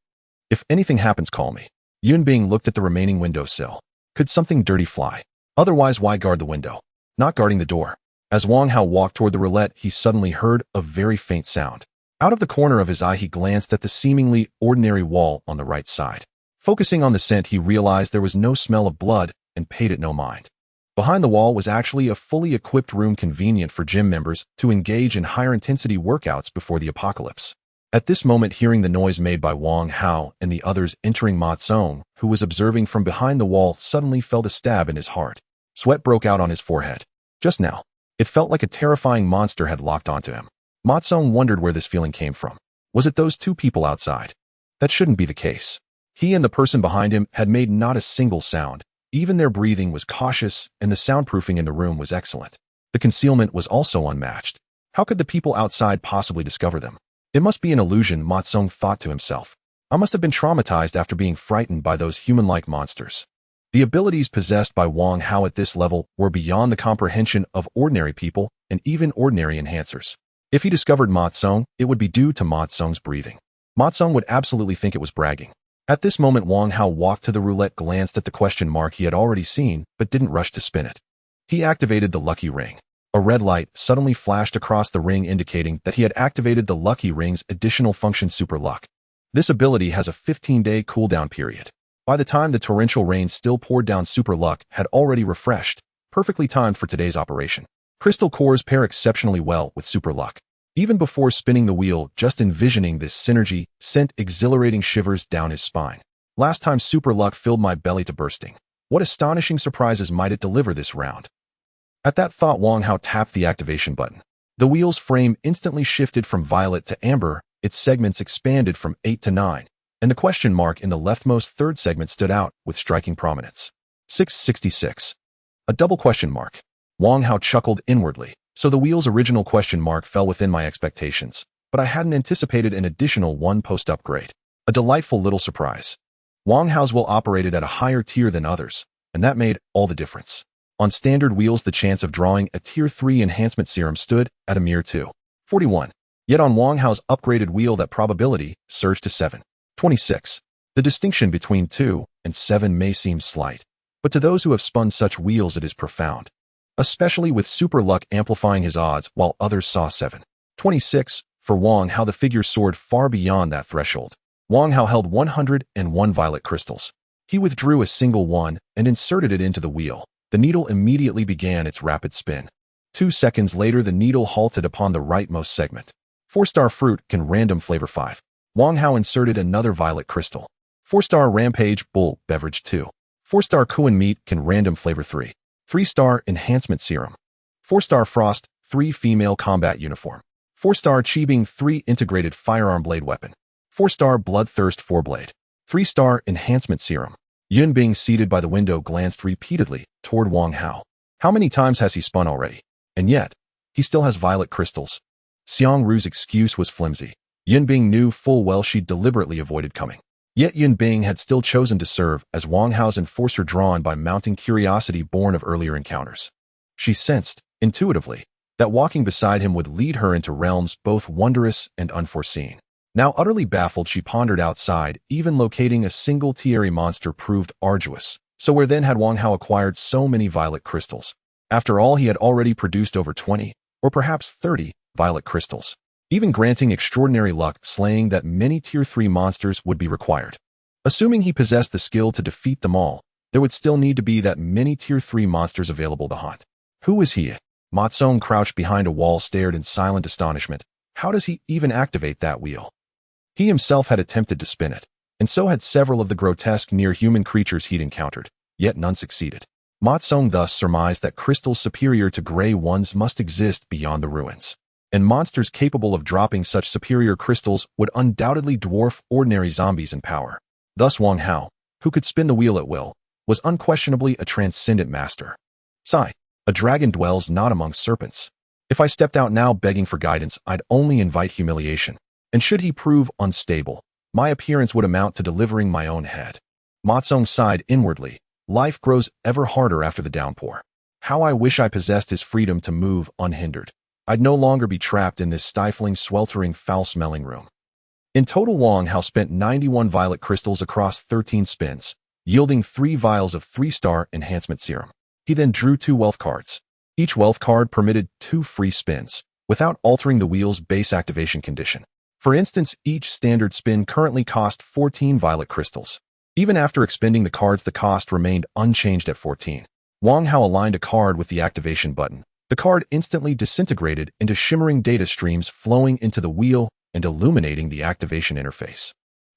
If anything happens, call me." Yun Bing looked at the remaining windowsill. Could something dirty fly? Otherwise, why guard the window? Not guarding the door. As Wang Hao walked toward the roulette, he suddenly heard a very faint sound. Out of the corner of his eye, he glanced at the seemingly ordinary wall on the right side. Focusing on the scent, he realized there was no smell of blood and paid it no mind. Behind the wall was actually a fully equipped room convenient for gym members to engage in higher-intensity workouts before the apocalypse. At this moment, hearing the noise made by Wang Hao and the others entering, Ma Tsong, who was observing from behind the wall, suddenly felt a stab in his heart. Sweat broke out on his forehead. Just now, it felt like a terrifying monster had locked onto him. Ma Tsong wondered where this feeling came from. Was it those 2 people outside? That shouldn't be the case. He and the person behind him had made not a single sound. Even their breathing was cautious, and the soundproofing in the room was excellent. The concealment was also unmatched. How could the people outside possibly discover them? It must be an illusion, Ma Tsong thought to himself. I must have been traumatized after being frightened by those human-like monsters. The abilities possessed by Wang Hao at this level were beyond the comprehension of ordinary people and even ordinary enhancers. If he discovered Ma Tsong, it would be due to Ma Tsong's breathing. Ma Tsong would absolutely think it was bragging. At this moment, Wang Hao walked to the roulette, glanced at the question mark he had already seen, but didn't rush to spin it. He activated the lucky ring. A red light suddenly flashed across the ring, indicating that he had activated the lucky ring's additional function, Super Luck. This ability has a 15-day cooldown period. By the time the torrential rain still poured down, Super Luck had already refreshed, perfectly timed for today's operation. Crystal cores pair exceptionally well with Super Luck. Even before spinning the wheel, just envisioning this synergy sent exhilarating shivers down his spine. Last time Super Luck filled my belly to bursting. What astonishing surprises might it deliver this round? At that thought, Wang Hao tapped the activation button. The wheel's frame instantly shifted from violet to amber, its segments expanded from 8 to 9, and the question mark in the leftmost third segment stood out with striking prominence. 666. A double question mark. Wang Hao chuckled inwardly, so the wheel's original question mark fell within my expectations, but I hadn't anticipated an additional one post-upgrade. A delightful little surprise. Wang Hao's wheel operated at a higher tier than others, and that made all the difference. On standard wheels, the chance of drawing a Tier 3 enhancement serum stood at a mere 2.41. Yet on Wang Hao's upgraded wheel, that probability surged to 7.26. The distinction between 2 and 7 may seem slight, but to those who have spun such wheels it is profound, especially with super luck amplifying his odds while others saw 7.26. For Wang Hao, the figure soared far beyond that threshold. Wang Hao held 101 violet crystals. He withdrew a single one and inserted it into the wheel. The needle immediately began its rapid spin. 2 seconds later, the needle halted upon the rightmost segment. 4-star fruit can random flavor 5. Wang Hao inserted another violet crystal. 4-star rampage bull beverage 2. 4-star Kuan meat can random flavor 3. 3-star enhancement serum. 4-star frost 3 female combat uniform. 4-star Qibing 3 integrated firearm blade weapon. 4-star bloodthirst 4 blade. 3-star enhancement serum. Yun Bing, seated by the window, glanced repeatedly toward Wang Hao. How many times has he spun already? And yet, he still has violet crystals. Xiang Ru's excuse was flimsy. Yun Bing knew full well she'd deliberately avoided coming. Yet Yun Bing had still chosen to serve as Wang Hao's enforcer, drawn by mounting curiosity born of earlier encounters. She sensed, intuitively, that walking beside him would lead her into realms both wondrous and unforeseen. Now utterly baffled, she pondered outside. Even locating a single Tieri monster proved arduous. So where then had Wang Hao acquired so many violet crystals? After all, he had already produced over 20, or perhaps 30, violet crystals. Even granting extraordinary luck, slaying that many Tier 3 monsters would be required. Assuming he possessed the skill to defeat them all, there would still need to be that many Tier 3 monsters available to hunt. Who was he? Ma Tsong, crouched behind a wall, stared in silent astonishment. How does he even activate that wheel? He himself had attempted to spin it, and so had several of the grotesque near-human creatures he'd encountered, yet none succeeded. Ma Tsong thus surmised that crystals superior to gray ones must exist beyond the ruins, and monsters capable of dropping such superior crystals would undoubtedly dwarf ordinary zombies in power. Thus Wang Hao, who could spin the wheel at will, was unquestionably a transcendent master. Sigh, a dragon dwells not among serpents. If I stepped out now begging for guidance, I'd only invite humiliation. And should he prove unstable, my appearance would amount to delivering my own head. Ma Tsong sighed inwardly. Life grows ever harder after the downpour. How I wish I possessed his freedom to move unhindered. I'd no longer be trapped in this stifling, sweltering, foul-smelling room. In total, Wang Hao spent 91 violet crystals across 13 spins, yielding 3 vials of 3-star enhancement serum. He then drew 2 wealth cards. Each wealth card permitted 2 free spins, without altering the wheel's base activation condition. For instance, each standard spin currently cost 14 violet crystals. Even after expending the cards, the cost remained unchanged at 14. Wang Hao aligned a card with the activation button. The card instantly disintegrated into shimmering data streams, flowing into the wheel and illuminating the activation interface.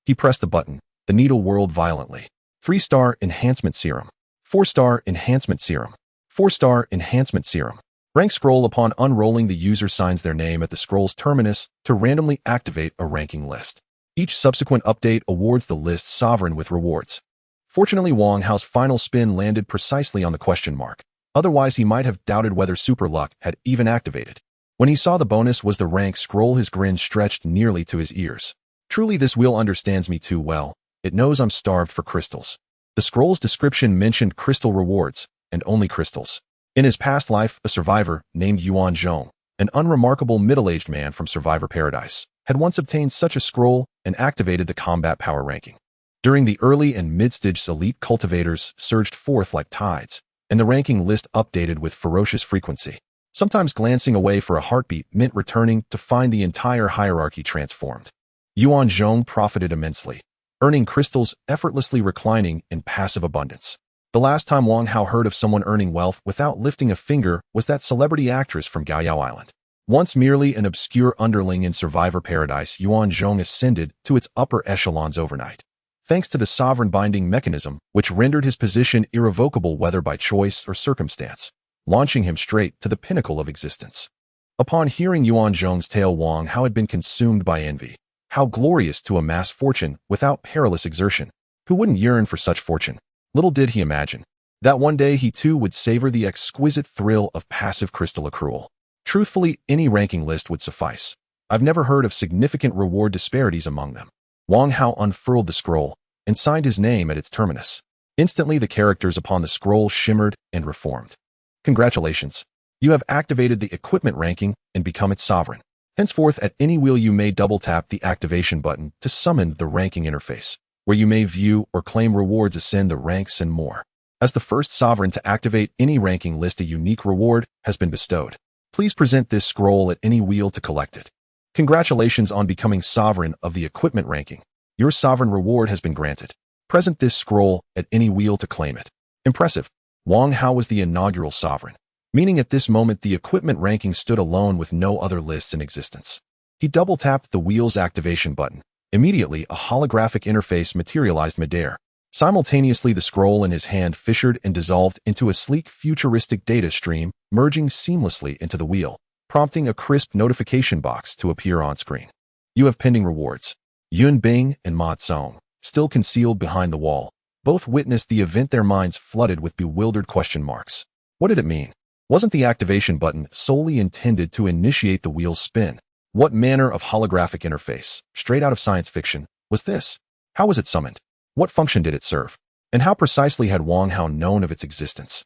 He pressed the button. The needle whirled violently. 3-star enhancement serum. 4-star enhancement serum. 4-star enhancement serum. Rank scroll. Upon unrolling, the user signs their name at the scroll's terminus to randomly activate a ranking list. Each subsequent update awards the list's sovereign with rewards. Fortunately, Wang Hao's final spin landed precisely on the question mark. Otherwise, he might have doubted whether super luck had even activated. When he saw the bonus was the rank scroll, his grin stretched nearly to his ears. Truly, this wheel understands me too well. It knows I'm starved for crystals. The scroll's description mentioned crystal rewards, and only crystals. In his past life, a survivor named Yuan Zhong, an unremarkable middle-aged man from Survivor Paradise, had once obtained such a scroll and activated the combat power ranking. During the early and mid-stage, elite cultivators surged forth like tides, and the ranking list updated with ferocious frequency. Sometimes glancing away for a heartbeat meant returning to find the entire hierarchy transformed. Yuan Zhong profited immensely, earning crystals effortlessly, reclining in passive abundance. The last time Wang Hao heard of someone earning wealth without lifting a finger was that celebrity actress from Gaoyao Island. Once merely an obscure underling in Survivor Paradise, Yuan Zhong ascended to its upper echelons overnight, thanks to the sovereign binding mechanism, which rendered his position irrevocable whether by choice or circumstance, launching him straight to the pinnacle of existence. Upon hearing Yuan Zhong's tale, Wang Hao had been consumed by envy. How glorious to amass fortune without perilous exertion. Who wouldn't yearn for such fortune? Little did he imagine that one day he too would savor the exquisite thrill of passive crystal accrual. Truthfully, any ranking list would suffice. I've never heard of significant reward disparities among them. Wang Hao unfurled the scroll and signed his name at its terminus. Instantly, the characters upon the scroll shimmered and reformed. Congratulations. You have activated the equipment ranking and become its sovereign. Henceforth, at any wheel you may double-tap the activation button to summon the ranking interface, where you may view or claim rewards, ascend the ranks, and more. As the first sovereign to activate any ranking list, a unique reward has been bestowed. Please present this scroll at any wheel to collect it. Congratulations on becoming sovereign of the equipment ranking. Your sovereign reward has been granted. Present this scroll at any wheel to claim it. Impressive. Wang Hao was the inaugural sovereign, meaning at this moment the equipment ranking stood alone with no other lists in existence. He double-tapped the wheel's activation button. Immediately, a holographic interface materialized midair. Simultaneously, the scroll in his hand fissured and dissolved into a sleek, futuristic data stream, merging seamlessly into the wheel, prompting a crisp notification box to appear on screen. You have pending rewards. Yun Bing and Ma Tsong, still concealed behind the wall, both witnessed the event, their minds flooded with bewildered question marks. What did it mean? Wasn't the activation button solely intended to initiate the wheel's spin? What manner of holographic interface, straight out of science fiction, was this? How was it summoned? What function did it serve? And how precisely had Wang Hao known of its existence?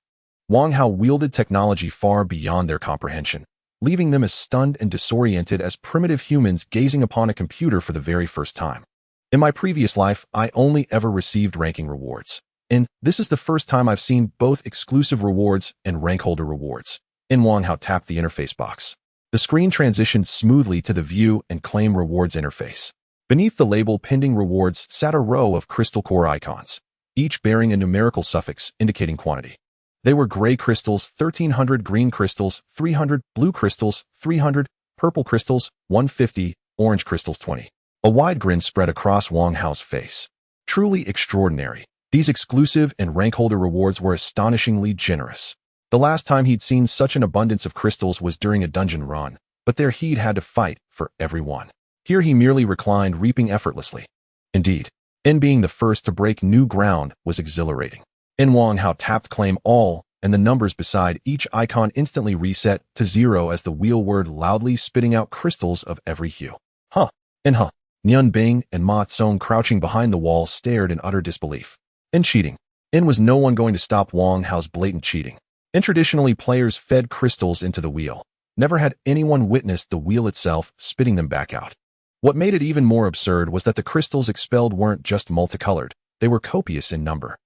Wang Hao wielded technology far beyond their comprehension, leaving them as stunned and disoriented as primitive humans gazing upon a computer for the very first time. In my previous life, I only ever received ranking rewards. And this is the first time I've seen both exclusive rewards and rank holder rewards. Wang Hao tapped the interface box. The screen transitioned smoothly to the View and Claim Rewards interface. Beneath the label Pending Rewards sat a row of crystal core icons, each bearing a numerical suffix indicating quantity. They were gray crystals, 1,300 green crystals, 300 blue crystals, 300 purple crystals, 150 orange crystals, 20. A wide grin spread across Wang Hao's face. Truly extraordinary. These exclusive and rank holder rewards were astonishingly generous. The last time he'd seen such an abundance of crystals was during a dungeon run, but there he'd had to fight for every one. Here he merely reclined, reaping effortlessly. Indeed, being the first to break new ground was exhilarating. Wang Hao tapped Claim All, and the numbers beside each icon instantly reset to 0 as the wheel whirred loudly, spitting out crystals of every hue. Huh. Yun Bing and Ma Tsong, crouching behind the wall, stared in utter disbelief. Cheating. Was no one going to stop Wang Hao's blatant cheating? Traditionally, players fed crystals into the wheel. Never had anyone witnessed the wheel itself spitting them back out. What made it even more absurd was that the crystals expelled weren't just multicolored, they were copious in number.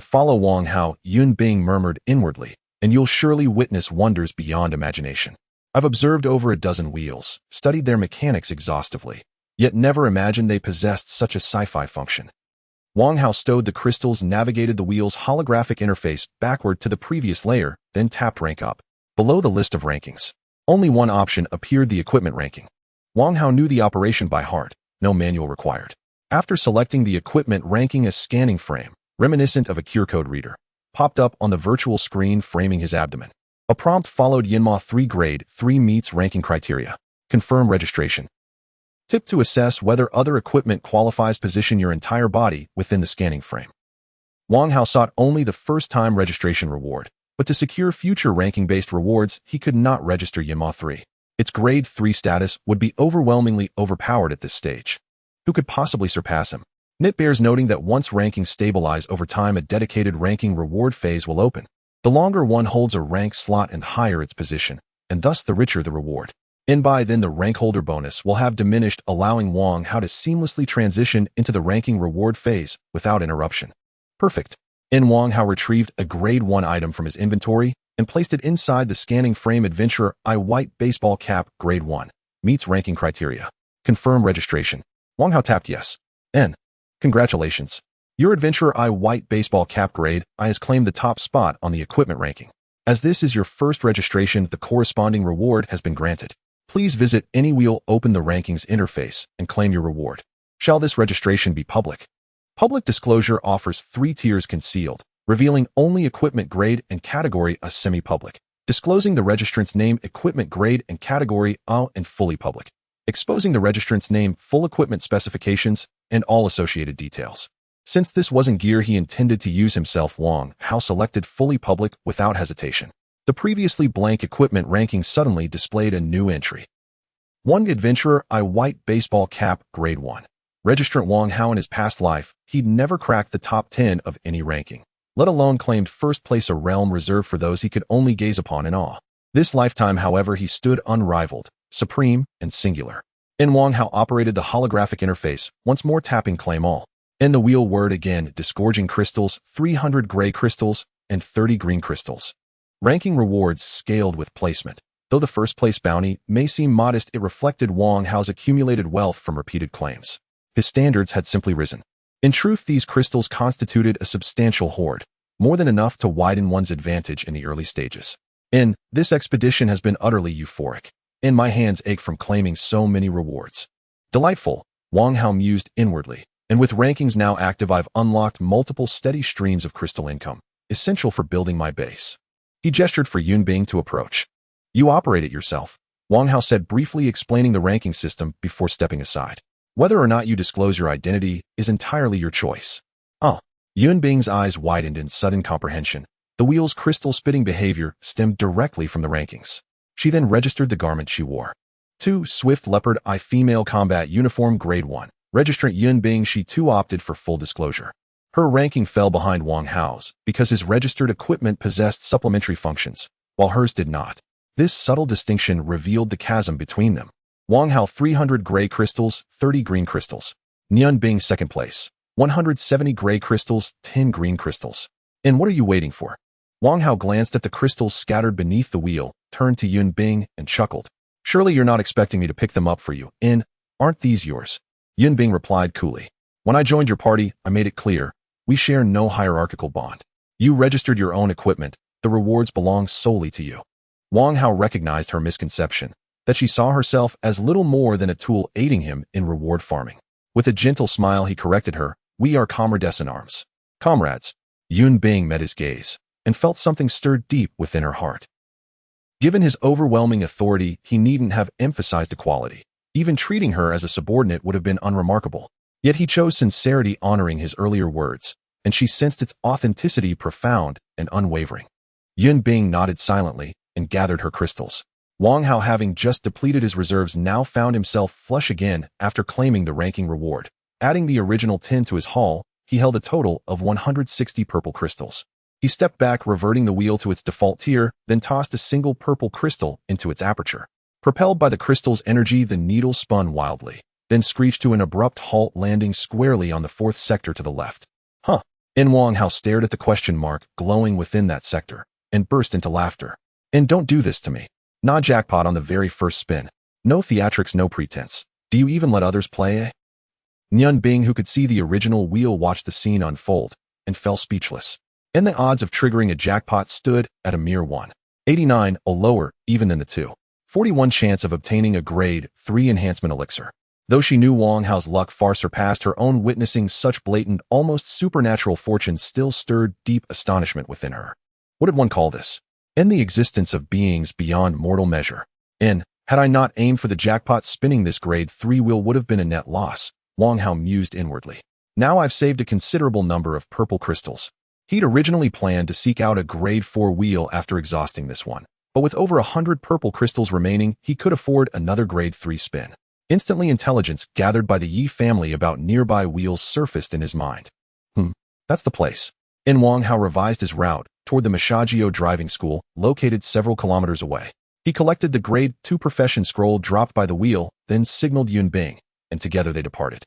Follow Wang Hao, Yun Bing murmured inwardly, and you'll surely witness wonders beyond imagination. I've observed over a dozen wheels, studied their mechanics exhaustively, yet never imagined they possessed such a sci-fi function. Wang Hao stowed the crystals, navigated the wheel's holographic interface backward to the previous layer, then tapped Rank Up. Below the list of rankings, only one option appeared: the equipment ranking. Wang Hao knew the operation by heart, no manual required. After selecting the equipment ranking, a scanning frame, reminiscent of a QR code reader, popped up on the virtual screen framing his abdomen. A prompt followed: Yinma 3 grade 3 meets ranking criteria. Confirm registration. Tip: to assess whether other equipment qualifies, position your entire body within the scanning frame. Wang Hao sought only the first-time registration reward, but to secure future ranking-based rewards, he could not register Yinma 3. Its grade 3 status would be overwhelmingly overpowered at this stage. Who could possibly surpass him? It bears noting that once rankings stabilize over time, a dedicated ranking reward phase will open. The longer one holds a rank slot and higher its position, and thus the richer the reward. By then, the rank holder bonus will have diminished, allowing Wang Hao to seamlessly transition into the ranking reward phase without interruption. Perfect. Wang Hao retrieved a grade 1 item from his inventory and placed it inside the scanning frame. Adventurer I White Baseball Cap, grade 1. Meets ranking criteria. Confirm registration. Wang Hao tapped yes. Congratulations. Your Adventurer I White Baseball Cap grade I has claimed the top spot on the equipment ranking. As this is your first registration, the corresponding reward has been granted. Please visit any wheel, open the rankings interface, and claim your reward. Shall this registration be public? Public disclosure offers 3 tiers: concealed, revealing only equipment grade and category; a semi-public, disclosing the registrant's name, equipment grade and category; and fully public, exposing the registrant's name, full equipment specifications, and all associated details. Since this wasn't gear he intended to use himself, Wang Hao selected fully public without hesitation. The previously blank equipment ranking suddenly displayed a new entry. 1 Adventurer, white baseball cap, grade 1. Registrant Wang Hao in his past life, he'd never cracked the top 10 of any ranking, let alone claimed first place, a realm reserved for those he could only gaze upon in awe. This lifetime, however, he stood unrivaled, supreme, and singular. And Wang Hao operated the holographic interface, once more tapping claim all. And the wheel word again, disgorging crystals, 300 gray crystals, and 30 green crystals. Ranking rewards scaled with placement. Though the first place bounty may seem modest, it reflected Wang Hao's accumulated wealth from repeated claims. His standards had simply risen. In truth, these crystals constituted a substantial hoard, more than enough to widen one's advantage in the early stages. This expedition has been utterly euphoric, and my hands ache from claiming so many rewards. Delightful, Wang Hao mused inwardly. And with rankings now active, I've unlocked multiple steady streams of crystal income, essential for building my base. He gestured for Yunbing to approach. You operate it yourself, Wang Hao said, briefly explaining the ranking system before stepping aside. Whether or not you disclose your identity is entirely your choice. Oh. Yunbing's eyes widened in sudden comprehension. The wheel's crystal-spitting behavior stemmed directly from the rankings. She then registered the garment she wore. 2 Swift Leopard Eye Female Combat Uniform, grade 1. Registrant Yunbing. She too opted for full disclosure. Her ranking fell behind Wang Hao's because his registered equipment possessed supplementary functions, while hers did not. This subtle distinction revealed the chasm between them. Wang Hao 300 gray crystals, 30 green crystals. Yunbing second place, 170 gray crystals, 10 green crystals. And what are you waiting for? Wang Hao glanced at the crystals scattered beneath the wheel, turned to Yunbing, and chuckled. Surely you're not expecting me to pick them up for you, aren't these yours? Yunbing replied coolly. When I joined your party, I made it clear, we share no hierarchical bond. You registered your own equipment, the rewards belong solely to you. Wang Hao recognized her misconception, that she saw herself as little more than a tool aiding him in reward farming. With a gentle smile he corrected her, we are comrades in arms. Comrades. Yunbing met his gaze, and felt something stirred deep within her heart. Given his overwhelming authority, he needn't have emphasized equality. Even treating her as a subordinate would have been unremarkable. Yet he chose sincerity, honoring his earlier words, and she sensed its authenticity, profound and unwavering. Yunbing nodded silently and gathered her crystals. Wang Hao, having just depleted his reserves, now found himself flush again after claiming the ranking reward. Adding the original 10 to his haul, he held a total of 160 purple crystals. He stepped back, reverting the wheel to its default tier, then tossed a single purple crystal into its aperture. Propelled by the crystal's energy, the needle spun wildly, then screeched to an abrupt halt, landing squarely on the 4th sector to the left. Huh. Wang Hao stared at the question mark glowing within that sector, and burst into laughter. And don't do this to me. Nah, jackpot on the very first spin. No theatrics, no pretense. Do you even let others play? Yunbing, who could see the original wheel, watched the scene unfold, and fell speechless. And the odds of triggering a jackpot stood at a mere 189, a lower even than the 241 chance of obtaining a grade 3 enhancement elixir. Though she knew Wang Hao's luck far surpassed her own, witnessing such blatant, almost supernatural fortune still stirred deep astonishment within her. What did one call this? The existence of beings beyond mortal measure. Had I not aimed for the jackpot, spinning this grade 3 wheel would have been a net loss, Wang Hao mused inwardly. Now I've saved a considerable number of purple crystals. He'd originally planned to seek out a grade 4 wheel after exhausting this one, but with over 100 purple crystals remaining, he could afford another grade 3 spin. Instantly, intelligence gathered by the Yi family about nearby wheels surfaced in his mind. That's the place. Wang Hao revised his route toward the Mishagio driving school, located several kilometers away. He collected the grade 2 profession scroll dropped by the wheel, then signaled Yunbing, and together they departed.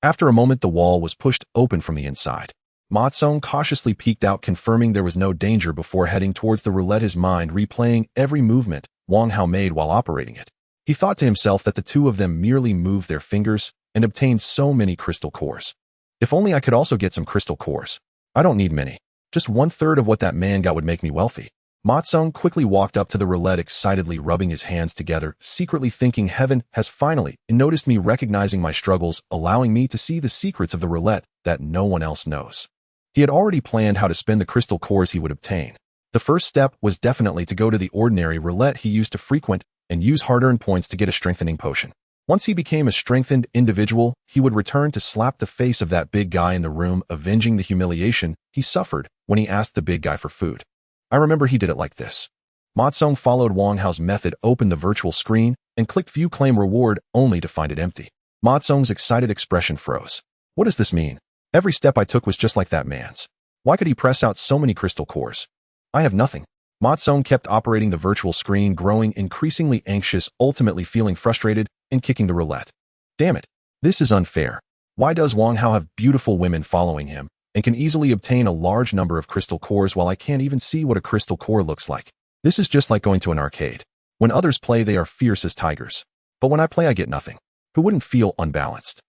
After a moment, the wall was pushed open from the inside. Ma Tsong cautiously peeked out, confirming there was no danger before heading towards the roulette, his mind replaying every movement Wang Hao made while operating it. He thought to himself that the two of them merely moved their fingers and obtained so many crystal cores. If only I could also get some crystal cores. I don't need many. Just 1/3 of what that man got would make me wealthy. Ma Tsong quickly walked up to the roulette, excitedly rubbing his hands together, secretly thinking, heaven has finally noticed me, recognizing my struggles, allowing me to see the secrets of the roulette that no one else knows. He had already planned how to spend the crystal cores he would obtain. The first step was definitely to go to the ordinary roulette he used to frequent and use hard-earned points to get a strengthening potion. Once he became a strengthened individual, he would return to slap the face of that big guy in the room, avenging the humiliation he suffered when he asked the big guy for food. I remember he did it like this. Ma Tsung followed Wang Hao's method, opened the virtual screen, and clicked View Claim Reward, only to find it empty. Ma Tsung's excited expression froze. What does this mean? Every step I took was just like that man's. Why could he press out so many crystal cores? I have nothing. Ma Tsung kept operating the virtual screen, growing increasingly anxious, ultimately feeling frustrated and kicking the roulette. Damn it. This is unfair. Why does Wang Hao have beautiful women following him and can easily obtain a large number of crystal cores while I can't even see what a crystal core looks like? This is just like going to an arcade. When others play, they are fierce as tigers. But when I play, I get nothing. Who wouldn't feel unbalanced?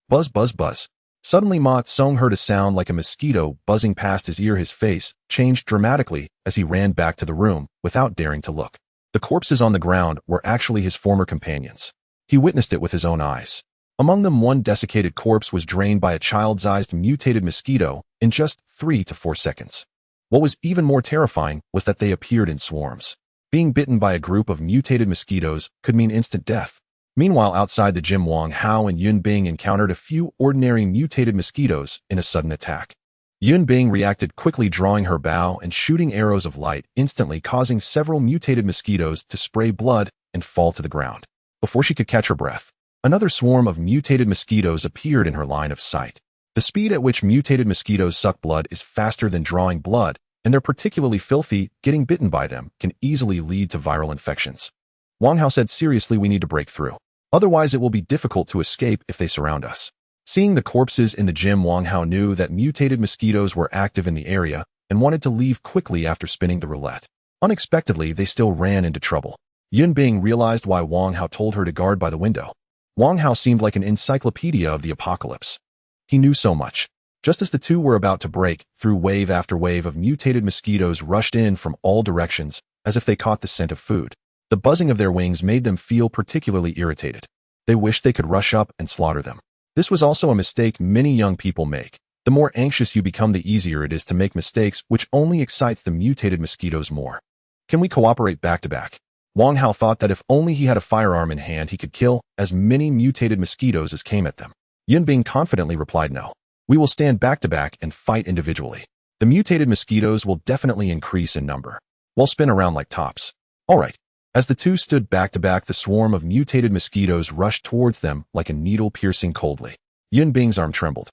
Buzz, buzz, buzz. Suddenly Ma Tsung heard a sound like a mosquito buzzing past his ear. His face changed dramatically as he ran back to the room without daring to look. The corpses on the ground were actually his former companions. He witnessed it with his own eyes. Among them, one desiccated corpse was drained by a child-sized mutated mosquito in just 3 to 4 seconds. What was even more terrifying was that they appeared in swarms. Being bitten by a group of mutated mosquitoes could mean instant death. Meanwhile, outside the gym, Wang Hao and Yun Bing encountered a few ordinary mutated mosquitoes in a sudden attack. Yun Bing reacted quickly, drawing her bow and shooting arrows of light, instantly causing several mutated mosquitoes to spray blood and fall to the ground. Before she could catch her breath, another swarm of mutated mosquitoes appeared in her line of sight. The speed at which mutated mosquitoes suck blood is faster than drawing blood, and they're particularly filthy. Getting bitten by them can easily lead to viral infections. Wang Hao said, seriously, we need to break through. Otherwise, it will be difficult to escape if they surround us. Seeing the corpses in the gym, Wang Hao knew that mutated mosquitoes were active in the area and wanted to leave quickly after spinning the roulette. Unexpectedly, they still ran into trouble. Yun Bing realized why Wang Hao told her to guard by the window. Wang Hao seemed like an encyclopedia of the apocalypse. He knew so much. Just as the two were about to break through, wave after wave of mutated mosquitoes rushed in from all directions as if they caught the scent of food. The buzzing of their wings made them feel particularly irritated. They wished they could rush up and slaughter them. This was also a mistake many young people make. The more anxious you become, the easier it is to make mistakes, which only excites the mutated mosquitoes more. Can we cooperate back to back? Wang Hao thought that if only he had a firearm in hand, he could kill as many mutated mosquitoes as came at them. Yun Bing confidently replied, no. We will stand back to back and fight individually. The mutated mosquitoes will definitely increase in number. We'll spin around like tops. All right. As the two stood back to back, the swarm of mutated mosquitoes rushed towards them like a needle, piercing coldly. Yun Bing's arm trembled.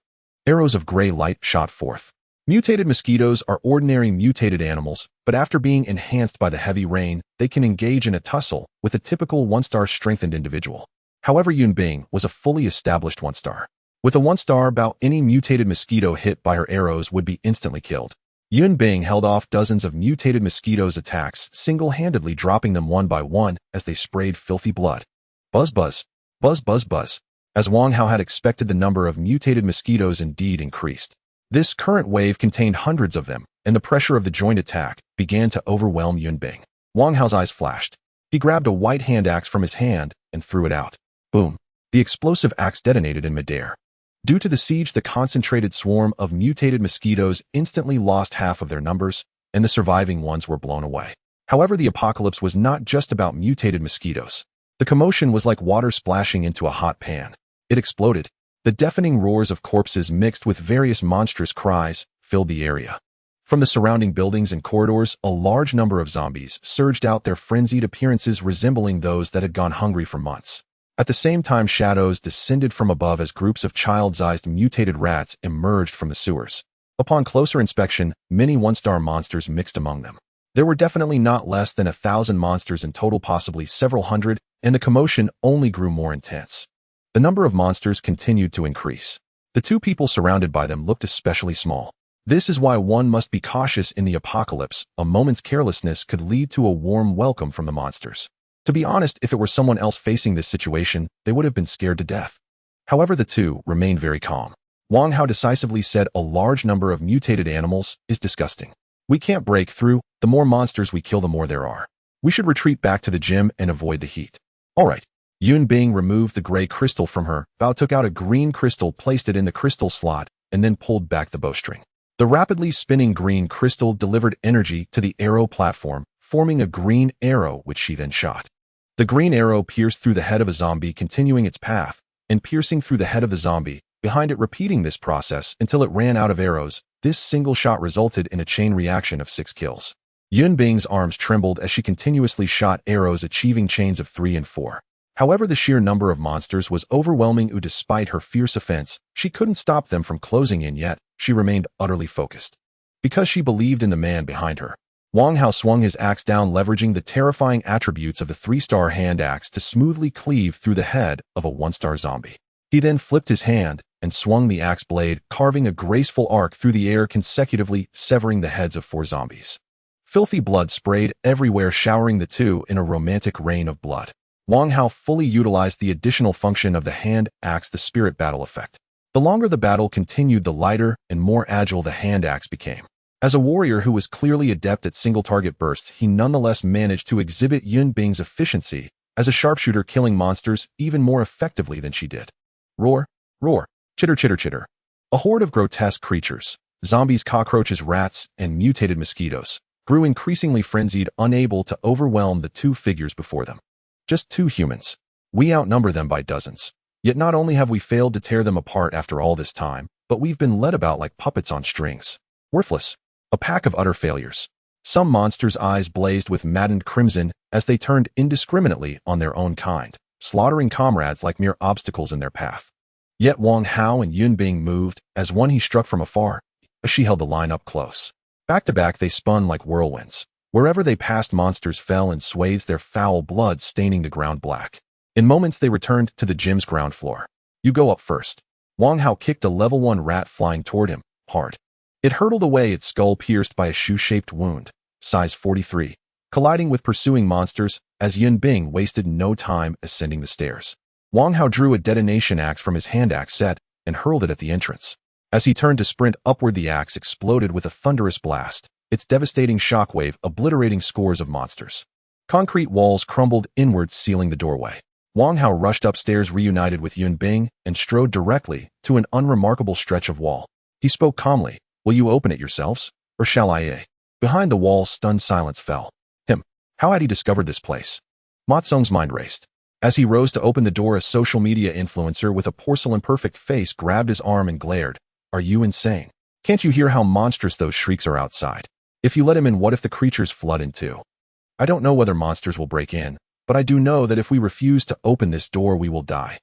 Arrows of gray light shot forth. Mutated mosquitoes are ordinary mutated animals, but after being enhanced by the heavy rain, they can engage in a tussle with a typical one-star strengthened individual. However, Yun Bing was a fully established one-star. With a one-star bout, any mutated mosquito hit by her arrows would be instantly killed. Yun Bing held off dozens of mutated mosquitoes' attacks, single-handedly dropping them one by one as they sprayed filthy blood. Buzz, buzz. Buzz, buzz, buzz. As Wang Hao had expected, the number of mutated mosquitoes indeed increased. This current wave contained hundreds of them, and the pressure of the joint attack began to overwhelm Yun Bing. Wang Hao's eyes flashed. He grabbed a white hand axe from his hand and threw it out. Boom. The explosive axe detonated in midair. Due to the siege, the concentrated swarm of mutated mosquitoes instantly lost half of their numbers, and the surviving ones were blown away. However, the apocalypse was not just about mutated mosquitoes. The commotion was like water splashing into a hot pan. It exploded. The deafening roars of corpses mixed with various monstrous cries filled the area. From the surrounding buildings and corridors, a large number of zombies surged out, their frenzied appearances resembling those that had gone hungry for months. At the same time, shadows descended from above as groups of child-sized mutated rats emerged from the sewers. Upon closer inspection, many one-star monsters mixed among them. There were definitely not less than 1,000 monsters in total, possibly several hundred, and the commotion only grew more intense. The number of monsters continued to increase. The two people surrounded by them looked especially small. This is why one must be cautious in the apocalypse. A moment's carelessness could lead to a warm welcome from the monsters. To be honest, if it were someone else facing this situation, they would have been scared to death. However, the two remained very calm. Wang Hao decisively said, a large number of mutated animals is disgusting. We can't break through. The more monsters we kill, the more there are. We should retreat back to the gym and avoid the heat. All right. Yun Bing removed the gray crystal from her. Bao took out a green crystal, placed it in the crystal slot, and then pulled back the bowstring. The rapidly spinning green crystal delivered energy to the arrow platform, forming a green arrow which she then shot. The green arrow pierced through the head of a zombie, continuing its path, and piercing through the head of the zombie, behind it repeating this process until it ran out of arrows. This single shot resulted in a chain reaction of 6 kills. Yun Bing's arms trembled as she continuously shot arrows, achieving chains of 3 and 4. However, the sheer number of monsters was overwhelming. Despite her fierce offense, she couldn't stop them from closing in, yet she remained utterly focused. Because she believed in the man behind her, Wang Hao swung his axe down, leveraging the terrifying attributes of the 3-star hand axe to smoothly cleave through the head of a 1-star zombie. He then flipped his hand and swung the axe blade, carving a graceful arc through the air, consecutively severing the heads of 4 zombies. Filthy blood sprayed everywhere, showering the two in a romantic rain of blood. Wang Hao fully utilized the additional function of the hand axe, the spirit battle effect. The longer the battle continued, the lighter and more agile the hand axe became. As a warrior who was clearly adept at single-target bursts, he nonetheless managed to exhibit Yun Bing's efficiency as a sharpshooter, killing monsters even more effectively than she did. Roar, roar, chitter, chitter, chitter. A horde of grotesque creatures, zombies, cockroaches, rats, and mutated mosquitoes, grew increasingly frenzied, unable to overwhelm the 2 figures before them. Just 2 humans. We outnumber them by dozens. Yet not only have we failed to tear them apart after all this time, but we've been led about like puppets on strings. Worthless. A pack of utter failures. Some monsters' eyes blazed with maddened crimson as they turned indiscriminately on their own kind, slaughtering comrades like mere obstacles in their path. Yet Wang Hao and Yun Bing moved as one he struck from afar, as she held the line up close. Back to back, they spun like whirlwinds. Wherever they passed, monsters fell in swathes, their foul blood staining the ground black. In moments, they returned to the gym's ground floor. You go up first. Wang Hao kicked a level 1 rat flying toward him, hard. It hurtled away, its skull pierced by a shoe-shaped wound, size 43, colliding with pursuing monsters as Yun Bing wasted no time ascending the stairs. Wang Hao drew a detonation axe from his hand axe set and hurled it at the entrance. As he turned to sprint upward, the axe exploded with a thunderous blast, its devastating shockwave obliterating scores of monsters. Concrete walls crumbled inward, sealing the doorway. Wang Hao rushed upstairs, reunited with Yun Bing, and strode directly to an unremarkable stretch of wall. He spoke calmly. Will you open it yourselves, or shall I? Behind the wall, stunned silence fell. How had he discovered this place? Ma Tsung's mind raced. As he rose to open the door, a social media influencer with a porcelain-perfect face grabbed his arm and glared. Are you insane? Can't you hear how monstrous those shrieks are outside? If you let him in, what if the creatures flood in too? I don't know whether monsters will break in, but I do know that if we refuse to open this door, we will die.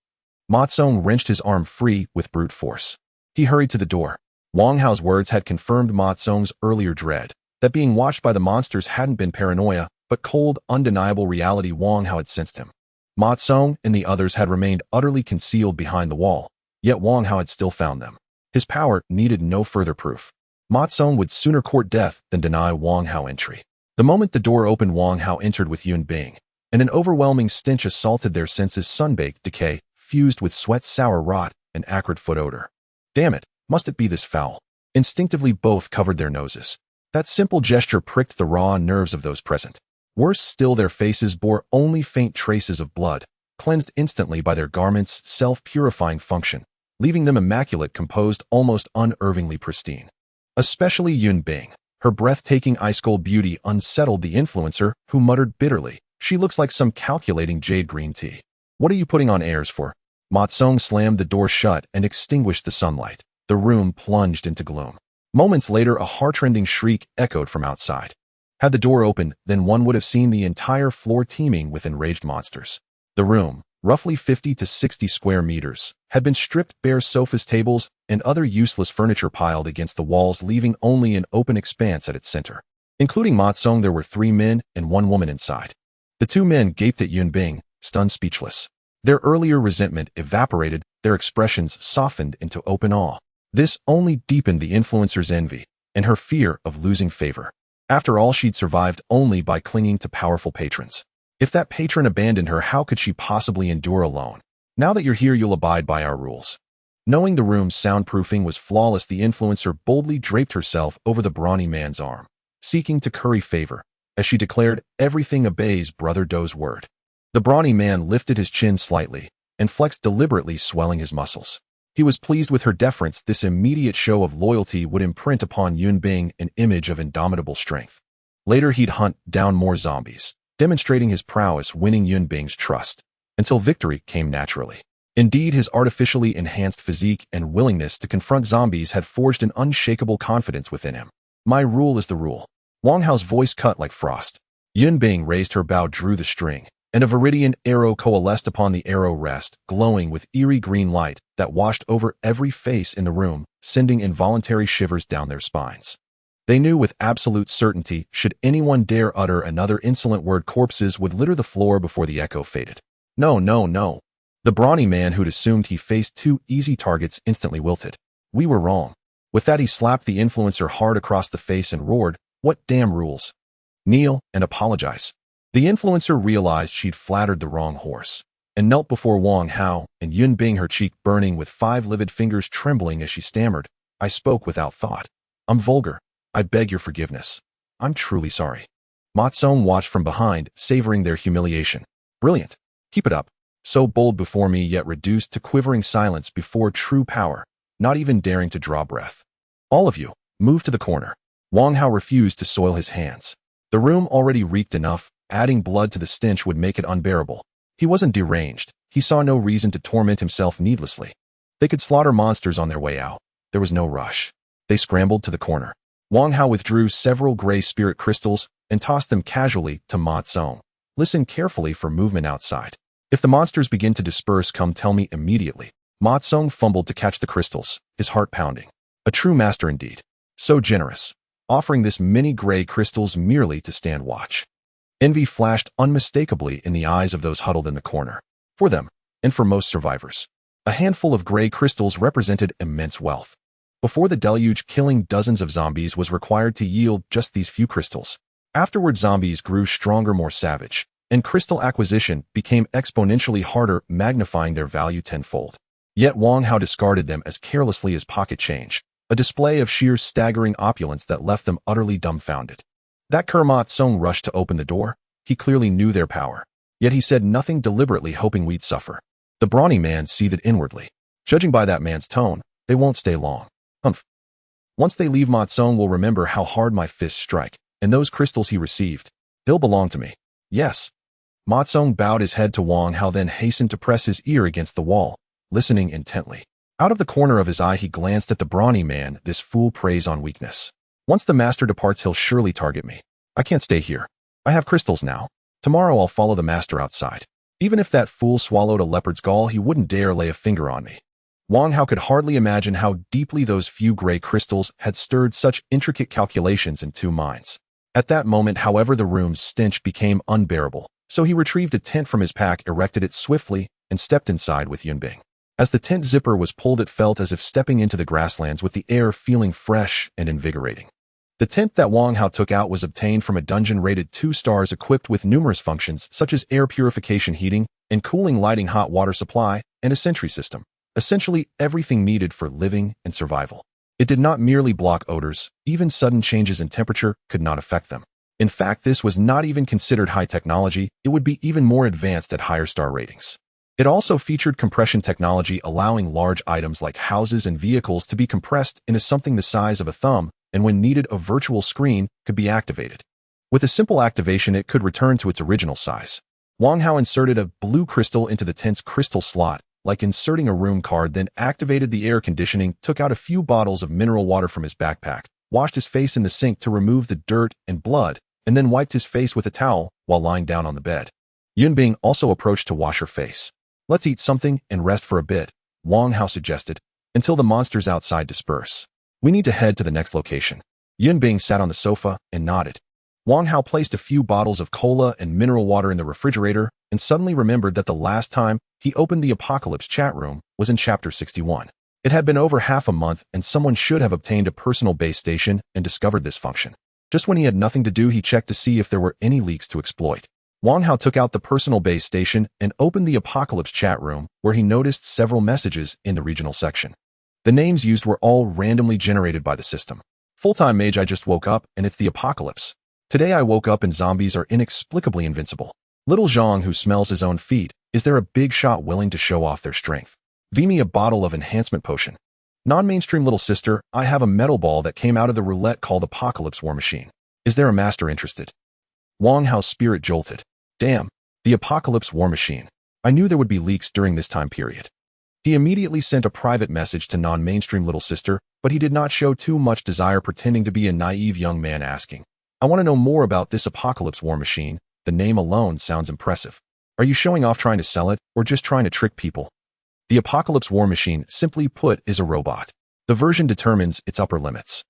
Ma Tsung wrenched his arm free with brute force. He hurried to the door. Wang Hao's words had confirmed Ma Tsung's earlier dread, that being watched by the monsters hadn't been paranoia, but cold, undeniable reality. Wang Hao had sensed him. Ma Tsung and the others had remained utterly concealed behind the wall, yet Wang Hao had still found them. His power needed no further proof. Ma Tsung would sooner court death than deny Wang Hao entry. The moment the door opened, Wang Hao entered with Yun Bing, and an overwhelming stench assaulted their senses: sun-baked decay, fused with sweat, sour rot, and acrid foot odor. Damn it, must it be this foul? Instinctively, both covered their noses. That simple gesture pricked the raw nerves of those present. Worse still, their faces bore only faint traces of blood, cleansed instantly by their garments' self-purifying function, leaving them immaculate, composed, almost unervingly pristine. Especially Yun Bing. Her breathtaking ice-cold beauty unsettled the influencer, who muttered bitterly, "She looks like some calculating jade green tea. What are you putting on airs for?" Ma Tsung slammed the door shut and extinguished the sunlight. The room plunged into gloom. Moments later, a heart-rending shriek echoed from outside. Had the door opened, then one would have seen the entire floor teeming with enraged monsters. The room, roughly 50 to 60 square meters, had been stripped bare, sofas, tables, and other useless furniture piled against the walls, leaving only an open expanse at its center. Including Ma Tsung, there were 3 men and 1 woman inside. The 2 men gaped at Yun Bing, stunned, speechless. Their earlier resentment evaporated, their expressions softened into open awe. This only deepened the influencer's envy and her fear of losing favor. After all, she'd survived only by clinging to powerful patrons. If that patron abandoned her, how could she possibly endure alone? Now that you're here, you'll abide by our rules. Knowing the room's soundproofing was flawless, the influencer boldly draped herself over the brawny man's arm, seeking to curry favor, as she declared, "Everything obeys Brother Doe's word." The brawny man lifted his chin slightly and flexed deliberately, swelling his muscles. He was pleased with her deference. This immediate show of loyalty would imprint upon Yun Bing an image of indomitable strength. Later, he'd hunt down more zombies, demonstrating his prowess, winning Yunbing's trust, until victory came naturally. Indeed, his artificially enhanced physique and willingness to confront zombies had forged an unshakable confidence within him. My rule is the rule. Wang Hao's voice cut like frost. Yunbing raised her bow, drew the string, and a viridian arrow coalesced upon the arrow rest, glowing with eerie green light that washed over every face in the room, sending involuntary shivers down their spines. They knew with absolute certainty, should anyone dare utter another insolent word, corpses would litter the floor before the echo faded. No, no, no. The brawny man who'd assumed he faced 2 easy targets instantly wilted. We were wrong. With that, he slapped the influencer hard across the face and roared, "What damn rules? Kneel and apologize." The influencer realized she'd flattered the wrong horse, and knelt before Wang Hao and Yunbing, her cheek burning with 5 livid fingers trembling as she stammered, "I spoke without thought. I'm vulgar. I beg your forgiveness. I'm truly sorry." Ma Tsong watched from behind, savoring their humiliation. Brilliant. Keep it up. So bold before me, yet reduced to quivering silence before true power, not even daring to draw breath. All of you, move to the corner. Wang Hao refused to soil his hands. The room already reeked enough. Adding blood to the stench would make it unbearable. He wasn't deranged. He saw no reason to torment himself needlessly. They could slaughter monsters on their way out. There was no rush. They scrambled to the corner. Wang Hao withdrew several gray spirit crystals and tossed them casually to Ma Tsong. Listen carefully for movement outside. If the monsters begin to disperse, come tell me immediately. Ma Tsong fumbled to catch the crystals, his heart pounding. A true master indeed. So generous, offering this many gray crystals merely to stand watch. Envy flashed unmistakably in the eyes of those huddled in the corner. For them, and for most survivors, a handful of gray crystals represented immense wealth. Before the deluge killing dozens of zombies was required to yield just these few crystals. Afterward, zombies grew stronger, more savage, and crystal acquisition became exponentially harder, magnifying their value tenfold. Yet Wang Hao discarded them as carelessly as pocket change, a display of sheer staggering opulence that left them utterly dumbfounded. That Ma Tsong rushed to open the door. He clearly knew their power. Yet he said nothing, deliberately hoping we'd suffer. The brawny man seethed inwardly. Judging by that man's tone, they won't stay long. Humph. Once they leave, Ma Tsong will remember how hard my fists strike, and those crystals he received. They'll belong to me. Yes. Ma Tsong bowed his head to Wang Hao, then hastened to press his ear against the wall, listening intently. Out of the corner of his eye, he glanced at the brawny man. This fool preys on weakness. Once the master departs, he'll surely target me. I can't stay here. I have crystals now. Tomorrow I'll follow the master outside. Even if that fool swallowed a leopard's gall, he wouldn't dare lay a finger on me. Wang Hao could hardly imagine how deeply those few gray crystals had stirred such intricate calculations in 2 minds. At that moment, however, the room's stench became unbearable, so he retrieved a tent from his pack, erected it swiftly, and stepped inside with Yunbing. As the tent zipper was pulled, it felt as if stepping into the grasslands, with the air feeling fresh and invigorating. The tent that Wang Hao took out was obtained from a dungeon rated 2 stars, equipped with numerous functions such as air purification, heating and cooling, lighting, hot water supply, and a sentry system. Essentially everything needed for living and survival. It did not merely block odors. Even sudden changes in temperature could not affect them. In fact, this was not even considered high technology. It would be even more advanced at higher star ratings. It also featured compression technology, allowing large items like houses and vehicles to be compressed into something the size of a thumb, and when needed, a virtual screen could be activated. With a simple activation, it could return to its original size. Wang Hao inserted a blue crystal into the tent's crystal slot, like inserting a room card, then activated the air conditioning, took out a few bottles of mineral water from his backpack, washed his face in the sink to remove the dirt and blood, and then wiped his face with a towel while lying down on the bed. Yunbing also approached to wash her face. Let's eat something and rest for a bit, Wang Hao suggested, until the monsters outside disperse. We need to head to the next location. Yunbing sat on the sofa and nodded. Wang Hao placed a few bottles of cola and mineral water in the refrigerator and suddenly remembered that the last time he opened the Apocalypse chat room was in Chapter 61. It had been over half a month, and someone should have obtained a personal base station and discovered this function. Just when he had nothing to do, he checked to see if there were any leaks to exploit. Wang Hao took out the personal base station and opened the Apocalypse chat room, where he noticed several messages in the regional section. The names used were all randomly generated by the system. Full-time mage, I just woke up and it's the apocalypse. Today I woke up and zombies are inexplicably invincible. Little Zhang, who smells his own feet, is there a big shot willing to show off their strength? V me a bottle of enhancement potion. Non-mainstream little sister, I have a metal ball that came out of the roulette called Apocalypse War Machine. Is there a master interested? Wang Hao's spirit jolted. Damn, the Apocalypse War Machine. I knew there would be leaks during this time period. He immediately sent a private message to non-mainstream little sister, but he did not show too much desire, pretending to be a naive young man asking, I want to know more about this Apocalypse War Machine. The name alone sounds impressive. Are you showing off trying to sell it, or just trying to trick people? The Apocalypse War Machine, simply put, is a robot. The version determines its upper limits.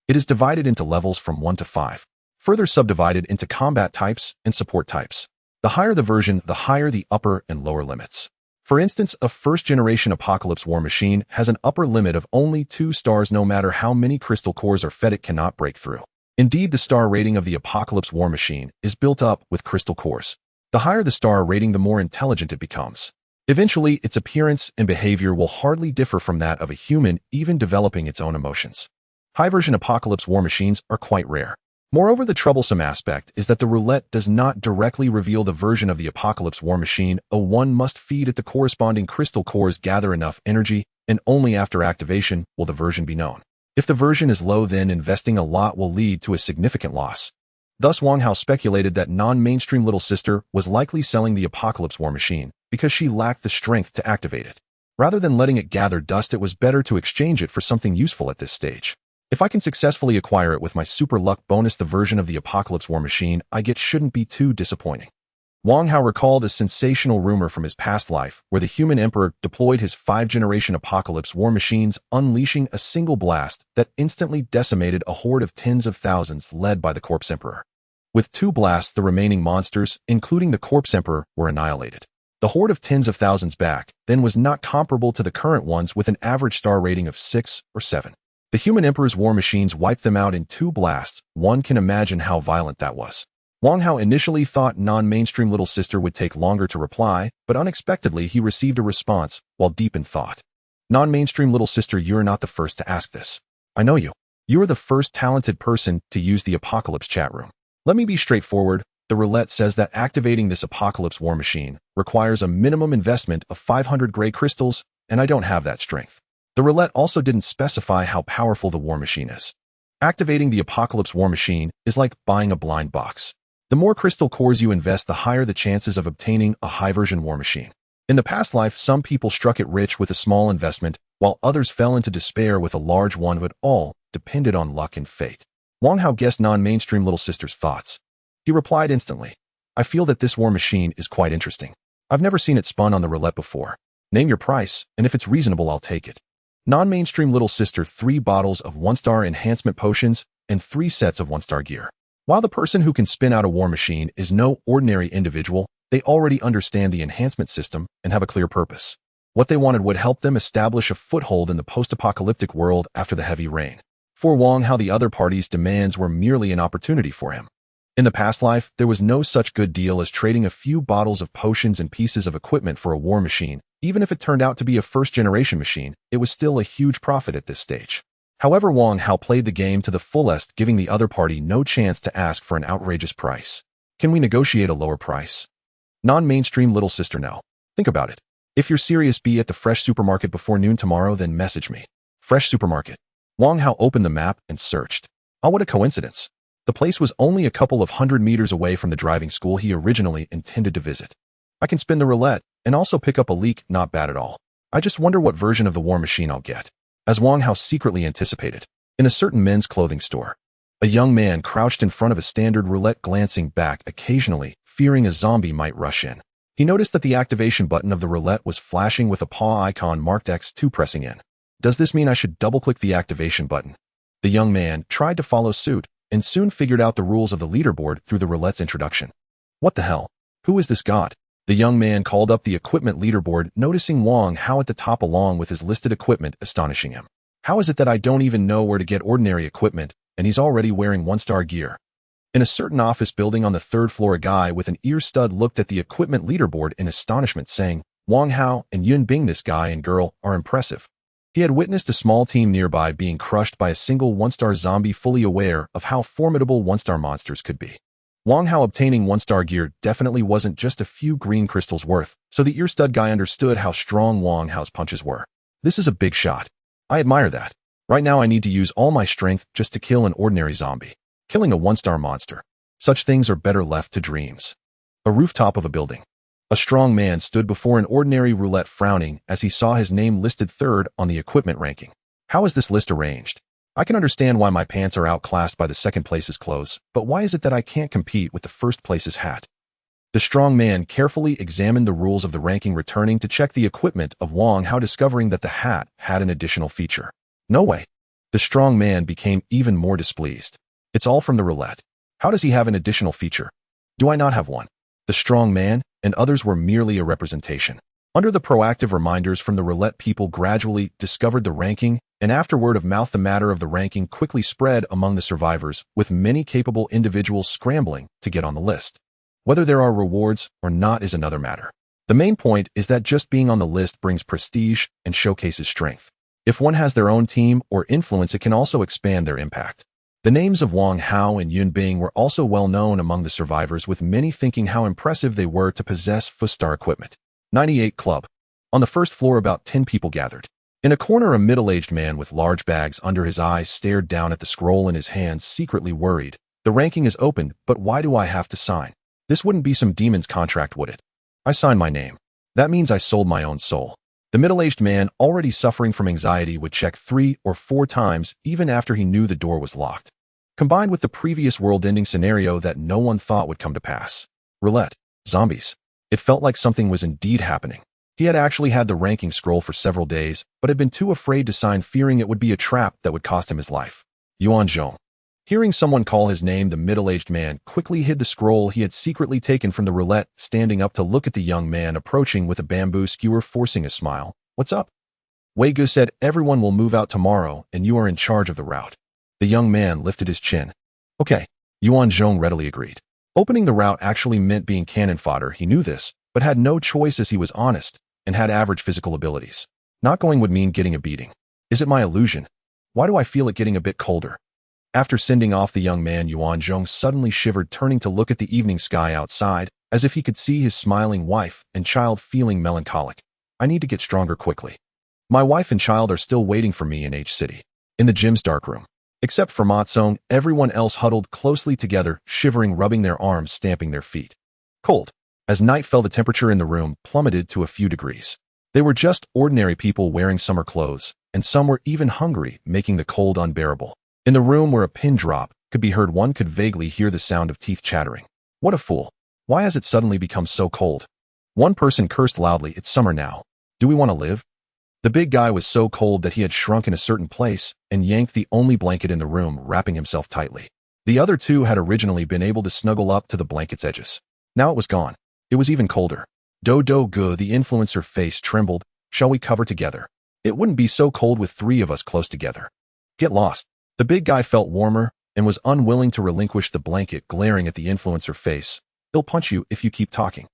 It is divided into levels from 1 to 5, further subdivided into combat types and support types. The higher the version, the higher the upper and lower limits. For instance, a first-generation Apocalypse War Machine has an upper limit of only 2 stars. No matter how many crystal cores are fed, it cannot break through. Indeed, the star rating of the Apocalypse War Machine is built up with crystal cores. The higher the star rating, the more intelligent it becomes. Eventually, its appearance and behavior will hardly differ from that of a human, even developing its own emotions. High-version Apocalypse War Machines are quite rare. Moreover, the troublesome aspect is that the roulette does not directly reveal the version of the Apocalypse War Machine. One must feed it the corresponding crystal cores, gather enough energy, and only after activation will the version be known. If the version is low, then investing a lot will lead to a significant loss. Thus, Wang Hao speculated that non-mainstream little sister was likely selling the Apocalypse War Machine because she lacked the strength to activate it. Rather than letting it gather dust, it was better to exchange it for something useful at this stage. If I can successfully acquire it with my super luck bonus, the version of the Apocalypse War Machine I get shouldn't be too disappointing. Wang Hao recalled a sensational rumor from his past life where the human emperor deployed his 5th-generation Apocalypse War Machines, unleashing a single blast that instantly decimated a horde of tens of thousands led by the Corpse Emperor. With 2 blasts, the remaining monsters, including the Corpse Emperor, were annihilated. The horde of tens of thousands back then was not comparable to the current ones with an average star rating of 6 or 7. The human emperor's war machines wiped them out in 2 blasts. One can imagine how violent that was. Wang Hao initially thought non-mainstream little sister would take longer to reply, but unexpectedly he received a response while deep in thought. Non-mainstream little sister, you're not the first to ask this. I know you. You are the first talented person to use the Apocalypse chat room. Let me be straightforward. The Roulette says that activating this Apocalypse War Machine requires a minimum investment of 500 gray crystals, and I don't have that strength. The Roulette also didn't specify how powerful the war machine is. Activating the Apocalypse War Machine is like buying a blind box. The more crystal cores you invest, the higher the chances of obtaining a high-version war machine. In the past life, some people struck it rich with a small investment, while others fell into despair with a large one, but all depended on luck and fate. Wang Hao guessed non-mainstream little sister's thoughts. He replied instantly, I feel that this war machine is quite interesting. I've never seen it spun on the roulette before. Name your price, and if it's reasonable, I'll take it. Non-mainstream little sister, 3 bottles of 1-star enhancement potions and 3 sets of 1-star gear. While the person who can spin out a war machine is no ordinary individual, they already understand the enhancement system and have a clear purpose. What they wanted would help them establish a foothold in the post-apocalyptic world after the heavy rain. For Wang Hao, the other party's demands were merely an opportunity for him. In the past life, there was no such good deal as trading a few bottles of potions and pieces of equipment for a war machine. Even if it turned out to be a first-generation machine, it was still a huge profit at this stage. However, Wang Hao played the game to the fullest, giving the other party no chance to ask for an outrageous price. Can we negotiate a lower price? Non-mainstream little sister, no. Think about it. If you're serious, be at the Fresh Supermarket before noon tomorrow, then message me. Fresh Supermarket. Wang Hao opened the map and searched. Oh, what a coincidence. The place was only a couple of 100 meters away from the driving school he originally intended to visit. I can spin the roulette and also pick up a leak, not bad at all. I just wonder what version of the war machine I'll get. As Wang Hao secretly anticipated, in a certain men's clothing store, a young man crouched in front of a standard roulette, glancing back occasionally, fearing a zombie might rush in. He noticed that the activation button of the roulette was flashing with a paw icon marked X2 pressing in. Does this mean I should double-click the activation button? The young man tried to follow suit and soon figured out the rules of the leaderboard through the roulette's introduction. What the hell? Who is this god? The young man called up the equipment leaderboard, noticing Wang Hao at the top along with his listed equipment, astonishing him. How is it that I don't even know where to get ordinary equipment, and he's already wearing 1-star gear? In a certain office building on the 3rd floor, a guy with an ear stud looked at the equipment leaderboard in astonishment, saying, Wang Hao and Yun Bing, this guy and girl, are impressive. He had witnessed a small team nearby being crushed by a single 1-star zombie, fully aware of how formidable 1-star monsters could be. Wang Hao obtaining 1-star gear definitely wasn't just a few green crystals worth, so the ear stud guy understood how strong Wang Hao's punches were. This is a big shot. I admire that. Right now I need to use all my strength just to kill an ordinary zombie. Killing a 1-star monster. Such things are better left to dreams. A rooftop of a building. A strong man stood before an ordinary roulette frowning as he saw his name listed third on the equipment ranking. How is this list arranged? I can understand why my pants are outclassed by the second place's clothes, but why is it that I can't compete with the first place's hat? The strong man carefully examined the rules of the ranking, returning to check the equipment of Wang Hao, discovering that the hat had an additional feature. No way. The strong man became even more displeased. It's all from the roulette. How does he have an additional feature? Do I not have one? The strong man and others were merely a representation. Under the proactive reminders from the roulette, people gradually discovered the ranking, and after word of mouth, the matter of the ranking quickly spread among the survivors, with many capable individuals scrambling to get on the list. Whether there are rewards or not is another matter. The main point is that just being on the list brings prestige and showcases strength. If one has their own team or influence, it can also expand their impact. The names of Wang Hao and Yun Bing were also well known among the survivors, with many thinking how impressive they were to possess four-star equipment. 98 Club. On the first floor, about 10 people gathered. In a corner, a middle-aged man with large bags under his eyes stared down at the scroll in his hands, secretly worried. The ranking is open, but why do I have to sign? This wouldn't be some demon's contract, would it? I signed my name. That means I sold my own soul. The middle-aged man, already suffering from anxiety, would check 3 or 4 times even after he knew the door was locked. Combined with the previous world-ending scenario that no one thought would come to pass. Roulette. Zombies. It felt like something was indeed happening. He had actually had the ranking scroll for several days, but had been too afraid to sign, fearing it would be a trap that would cost him his life. Yuan Zhong. Hearing someone call his name, the middle-aged man quickly hid the scroll he had secretly taken from the roulette, standing up to look at the young man approaching with a bamboo skewer, forcing a smile. What's up? Wei Gu said, everyone will move out tomorrow, and you are in charge of the route. The young man lifted his chin. Okay. Yuan Zhong readily agreed. Opening the route actually meant being cannon fodder. He knew this, but had no choice as he was honest and had average physical abilities. Not going would mean getting a beating. Is it my illusion? Why do I feel it getting a bit colder? After sending off the young man, Yuan Zhong suddenly shivered, turning to look at the evening sky outside, as if he could see his smiling wife and child, feeling melancholic. I need to get stronger quickly. My wife and child are still waiting for me in H-City. In the gym's darkroom. Except for Matsong, everyone else huddled closely together, shivering, rubbing their arms, stamping their feet. Cold. As night fell, the temperature in the room plummeted to a few degrees. They were just ordinary people wearing summer clothes, and some were even hungry, making the cold unbearable. In the room where a pin drop could be heard, one could vaguely hear the sound of teeth chattering. What a fool. Why has it suddenly become so cold? One person cursed loudly. It's summer now. Do we want to live? The big guy was so cold that he had shrunk in a certain place and yanked the only blanket in the room, wrapping himself tightly. The other two had originally been able to snuggle up to the blanket's edges. Now it was gone. It was even colder. Do Gu, the influencer, face trembled. Shall we cover together? It wouldn't be so cold with 3 of us close together. Get lost. The big guy felt warmer and was unwilling to relinquish the blanket, glaring at the influencer face. He'll punch you if you keep talking.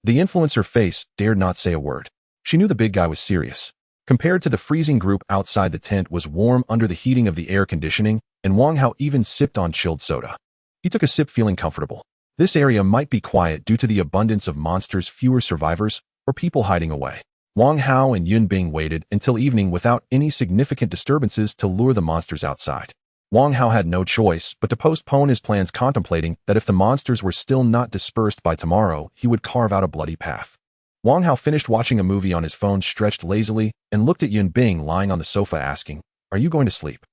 The influencer face dared not say a word. She knew the big guy was serious. Compared to the freezing group outside, the tent was warm under the heating of the air conditioning, and Wang Hao even sipped on chilled soda. He took a sip, feeling comfortable. This area might be quiet due to the abundance of monsters, fewer survivors, or people hiding away. Wang Hao and Yun Bing waited until evening without any significant disturbances to lure the monsters outside. Wang Hao had no choice but to postpone his plans, contemplating that if the monsters were still not dispersed by tomorrow, he would carve out a bloody path. Wang Hao finished watching a movie on his phone, stretched lazily, and looked at Yun Bing lying on the sofa, asking, "Are you going to sleep?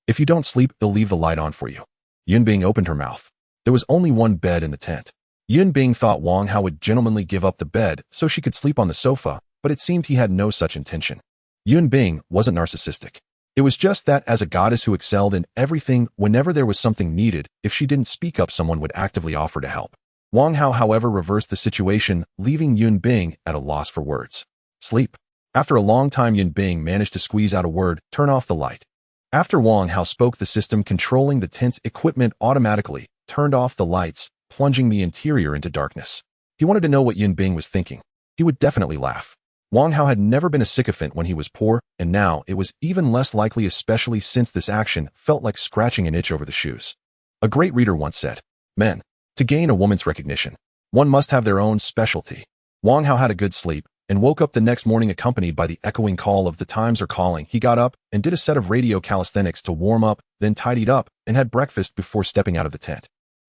If you don't sleep, they'll leave the light on for you." Yun Bing opened her mouth. There was only one bed in the tent. Yun Bing thought Wang Hao would gentlemanly give up the bed so she could sleep on the sofa, but it seemed he had no such intention. Yun Bing wasn't narcissistic. It was just that as a goddess who excelled in everything, whenever there was something needed, if she didn't speak up, someone would actively offer to help. Wang Hao, however, reversed the situation, leaving Yun Bing at a loss for words. Sleep. After a long time, Yun Bing managed to squeeze out a word, "Turn off the light." After Wang Hao spoke, the system controlling the tent's equipment automatically turned off the lights, plunging the interior into darkness. He wanted to know what Yun Bing was thinking. He would definitely laugh. Wang Hao had never been a sycophant when he was poor, and now it was even less likely, especially since this action felt like scratching an itch over the shoes. A great reader once said, "Men, to gain a woman's recognition, one must have their own specialty." Wang Hao had a good sleep and woke up the next morning accompanied by the echoing call of "The times are calling." He got up and did a set of radio calisthenics to warm up, then tidied up and had breakfast before stepping out of the tent.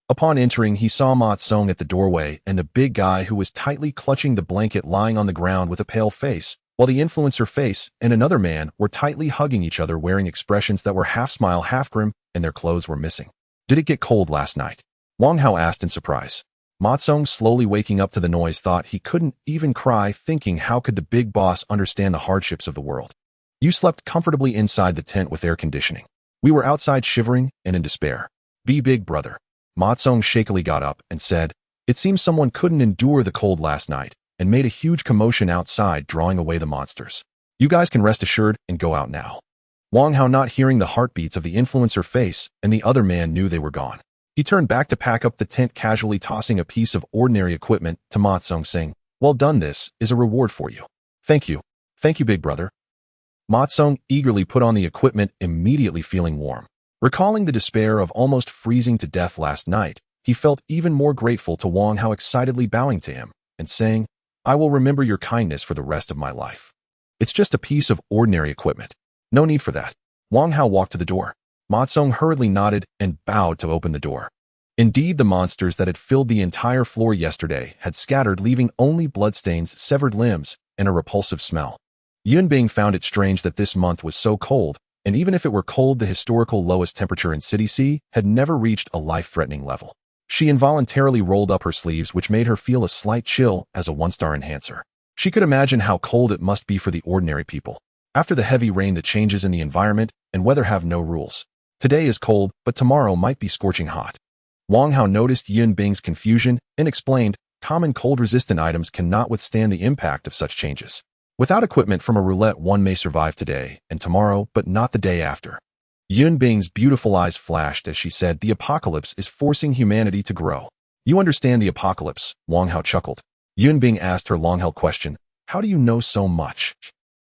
Upon entering, he saw Ma Tsong at the doorway and the big guy who was tightly clutching the blanket lying on the ground with a pale face, while the influencer face and another man were tightly hugging each other wearing expressions that were half smile, half grim, and their clothes were missing. Did it get cold last night? Wang Hao asked in surprise. Ma Tsong, slowly waking up to the noise, thought he couldn't even cry, thinking how could the big boss understand the hardships of the world. You slept comfortably inside the tent with air conditioning. We were outside shivering and in despair. Be big brother. Ma Tsong shakily got up and said, it seems someone couldn't endure the cold last night and made a huge commotion outside, drawing away the monsters. You guys can rest assured and go out now. Wang Hao, not hearing the heartbeats of the influencer face and the other man, knew they were gone. He turned back to pack up the tent, casually tossing a piece of ordinary equipment to Ma Tsong, saying, well done, this is a reward for you. Thank you. Thank you, big brother. Ma Tsong eagerly put on the equipment, immediately feeling warm. Recalling the despair of almost freezing to death last night, he felt even more grateful to Wang Hao, excitedly bowing to him and saying, I will remember your kindness for the rest of my life. It's just a piece of ordinary equipment. No need for that. Wang Hao walked to the door. Ma Tsong hurriedly nodded and bowed to open the door. Indeed, the monsters that had filled the entire floor yesterday had scattered, leaving only bloodstains, severed limbs, and a repulsive smell. Yunbing found it strange that this month was so cold, and even if it were cold, the historical lowest temperature in City C had never reached a life-threatening level. She involuntarily rolled up her sleeves, which made her feel a slight chill as a one-star enhancer. She could imagine how cold it must be for the ordinary people. After the heavy rain, the changes in the environment and weather have no rules. Today is cold, but tomorrow might be scorching hot. Wang Hao noticed Yunbing's confusion and explained, common cold-resistant items cannot withstand the impact of such changes. Without equipment from a roulette, one may survive today and tomorrow, but not the day after. Yunbing's beautiful eyes flashed as she said, the apocalypse is forcing humanity to grow. You understand the apocalypse? Wang Hao chuckled. Yunbing asked her long-held question, how do you know so much?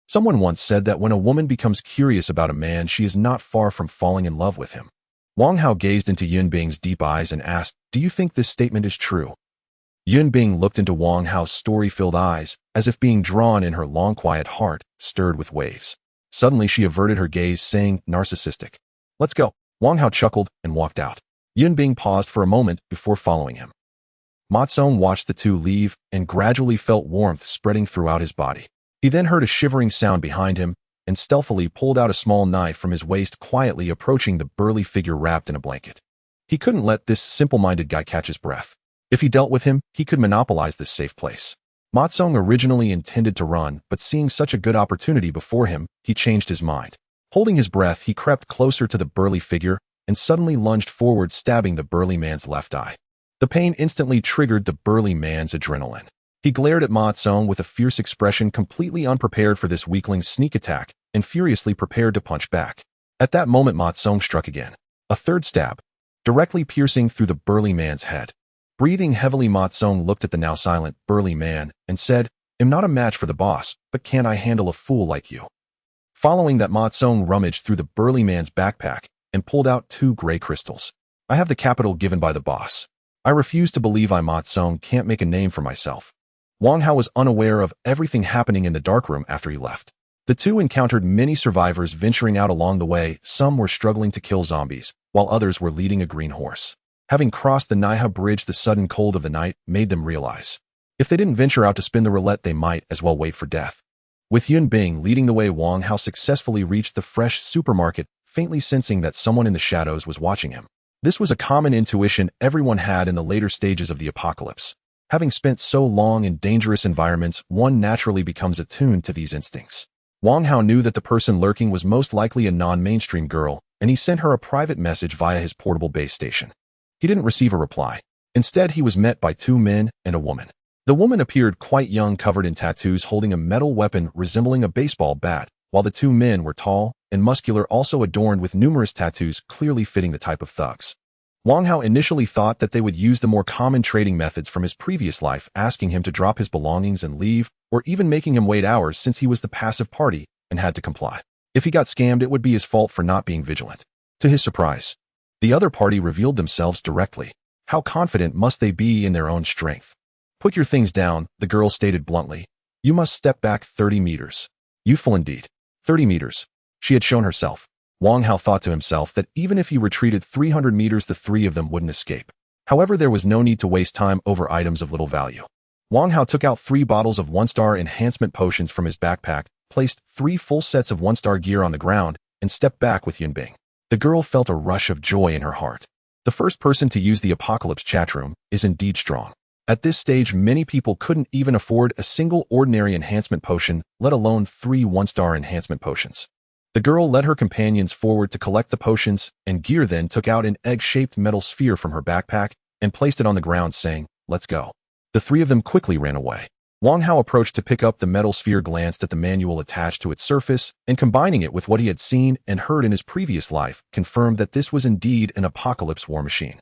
Someone once said that when a woman becomes curious about a man, she is not far from falling in love with him. Wang Hao gazed into Yunbing's deep eyes and asked, do you think this statement is true? Yunbing looked into Wang Hao's story-filled eyes, as if being drawn in, her long quiet heart stirred with waves. Suddenly she averted her gaze, saying, narcissistic. Let's go. Wang Hao chuckled and walked out. Yunbing paused for a moment before following him. Ma Tsong watched the two leave and gradually felt warmth spreading throughout his body. He then heard a shivering sound behind him and stealthily pulled out a small knife from his waist, quietly approaching the burly figure wrapped in a blanket. He couldn't let this simple-minded guy catch his breath. If he dealt with him, he could monopolize this safe place. Ma Tsong originally intended to run, but seeing such a good opportunity before him, he changed his mind. Holding his breath, he crept closer to the burly figure and suddenly lunged forward, stabbing the burly man's left eye. The pain instantly triggered the burly man's adrenaline. He glared at Ma Tsong with a fierce expression, completely unprepared for this weakling's sneak attack and furiously prepared to punch back. At that moment, Ma Tsong struck again. A third stab, directly piercing through the burly man's head. Breathing heavily, Ma Tsong looked at the now silent, burly man and said, I'm not a match for the boss, but can I handle a fool like you? Following that, Ma Tsong rummaged through the burly man's backpack and pulled out 2 gray crystals. I have the capital given by the boss. I refuse to believe I, Ma Tsong, can't make a name for myself. Wang Hao was unaware of everything happening in the darkroom after he left. The two encountered many survivors venturing out along the way. Some were struggling to kill zombies, while others were leading a green horse. Having crossed the Naiha bridge, the sudden cold of the night made them realize, if they didn't venture out to spin the roulette, they might as well wait for death. With Yunbing leading the way, Wang Hao successfully reached the fresh supermarket, faintly sensing that someone in the shadows was watching him. This was a common intuition everyone had in the later stages of the apocalypse. Having spent so long in dangerous environments, one naturally becomes attuned to these instincts. Wang Hao knew that the person lurking was most likely a non-mainstream girl, and he sent her a private message via his portable base station. He didn't receive a reply. Instead, he was met by 2 men and a woman. The woman appeared quite young, covered in tattoos, holding a metal weapon resembling a baseball bat, while the 2 men were tall and muscular, also adorned with numerous tattoos clearly fitting the type of thugs. Wang Hao initially thought that they would use the more common trading methods from his previous life, asking him to drop his belongings and leave, or even making him wait hours since he was the passive party and had to comply. If he got scammed, it would be his fault for not being vigilant. To his surprise, the other party revealed themselves directly. How confident must they be in their own strength? Put your things down, the girl stated bluntly. You must step back 30 meters. Youthful indeed. 30 meters. She had shown herself. Wang Hao thought to himself that even if he retreated 300 meters, the 3 of them wouldn't escape. However, there was no need to waste time over items of little value. Wang Hao took out 3 bottles of 1-star enhancement potions from his backpack, placed 3 full sets of 1-star gear on the ground, and stepped back with Yunbing. The girl felt a rush of joy in her heart. The first person to use the Apocalypse chat room is indeed strong. At this stage, many people couldn't even afford a single ordinary enhancement potion, let alone 3 1-star enhancement potions. The girl led her companions forward to collect the potions, and Gear then took out an egg-shaped metal sphere from her backpack and placed it on the ground, saying, "Let's go." The 3 of them quickly ran away. Wang Hao approached to pick up the metal sphere, glanced at the manual attached to its surface, and combining it with what he had seen and heard in his previous life, confirmed that this was indeed an Apocalypse war machine.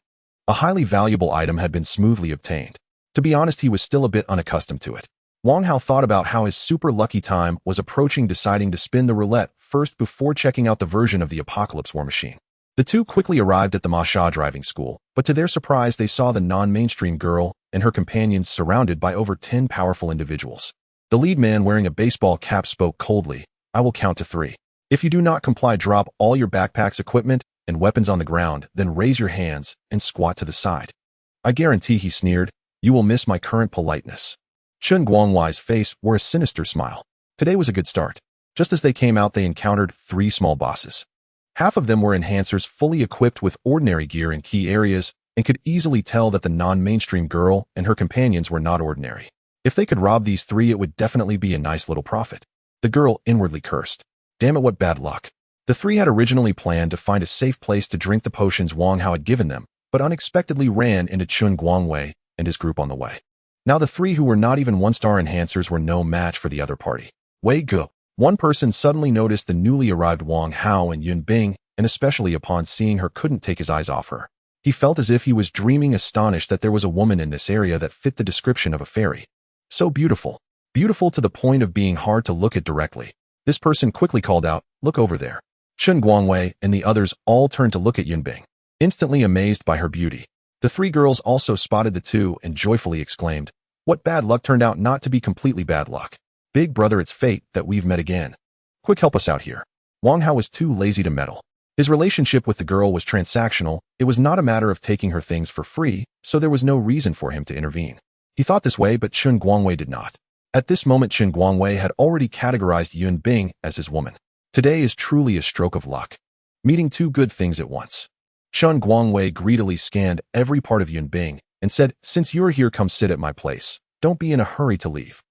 A highly valuable item had been smoothly obtained. To be honest, he was still a bit unaccustomed to it. Wang Hao thought about how his super lucky time was approaching, deciding to spin the roulette first before checking out the version of the Apocalypse war machine. The 2 quickly arrived at the Ma Sha driving school, but to their surprise they saw the non-mainstream girl and her companions surrounded by over 10 powerful individuals. The lead man wearing a baseball cap spoke coldly, "I will count to 3. If you do not comply, drop all your backpacks, equipment, and weapons on the ground, then raise your hands and squat to the side. I guarantee," he sneered, "you will miss my current politeness." Chen Guangwei's face wore a sinister smile. Today was a good start. Just as they came out, they encountered 3 small bosses. Half of them were enhancers fully equipped with ordinary gear in key areas, and could easily tell that the non-mainstream girl and her companions were not ordinary. If they could rob these 3, it would definitely be a nice little profit. The girl inwardly cursed. Damn it, what bad luck. The 3 had originally planned to find a safe place to drink the potions Wang Hao had given them, but unexpectedly ran into Chen Guangwei and his group on the way. Now the 3 who were not even 1-star enhancers were no match for the other party. Wei Ge. One person suddenly noticed the newly arrived Wang Hao and Yunbing, and especially upon seeing her couldn't take his eyes off her. He felt as if he was dreaming, astonished that there was a woman in this area that fit the description of a fairy. So beautiful. Beautiful to the point of being hard to look at directly. This person quickly called out, "Look over there." Chen Guangwei and the others all turned to look at Yunbing, instantly amazed by her beauty. The 3 girls also spotted the 2 and joyfully exclaimed, "What bad luck!" Turned out not to be completely bad luck. "Big brother, it's fate that we've met again. Quick, help us out here." Wang Hao was too lazy to meddle. His relationship with the girl was transactional. It was not a matter of taking her things for free, so there was no reason for him to intervene. He thought this way, but Chen Guangwei did not. At this moment, Chen Guangwei had already categorized Yunbing as his woman. Today is truly a stroke of luck. Meeting 2 good things at once. Chen Guangwei greedily scanned every part of Yunbing and said, "Since you're here, come sit at my place. Don't be in a hurry to leave."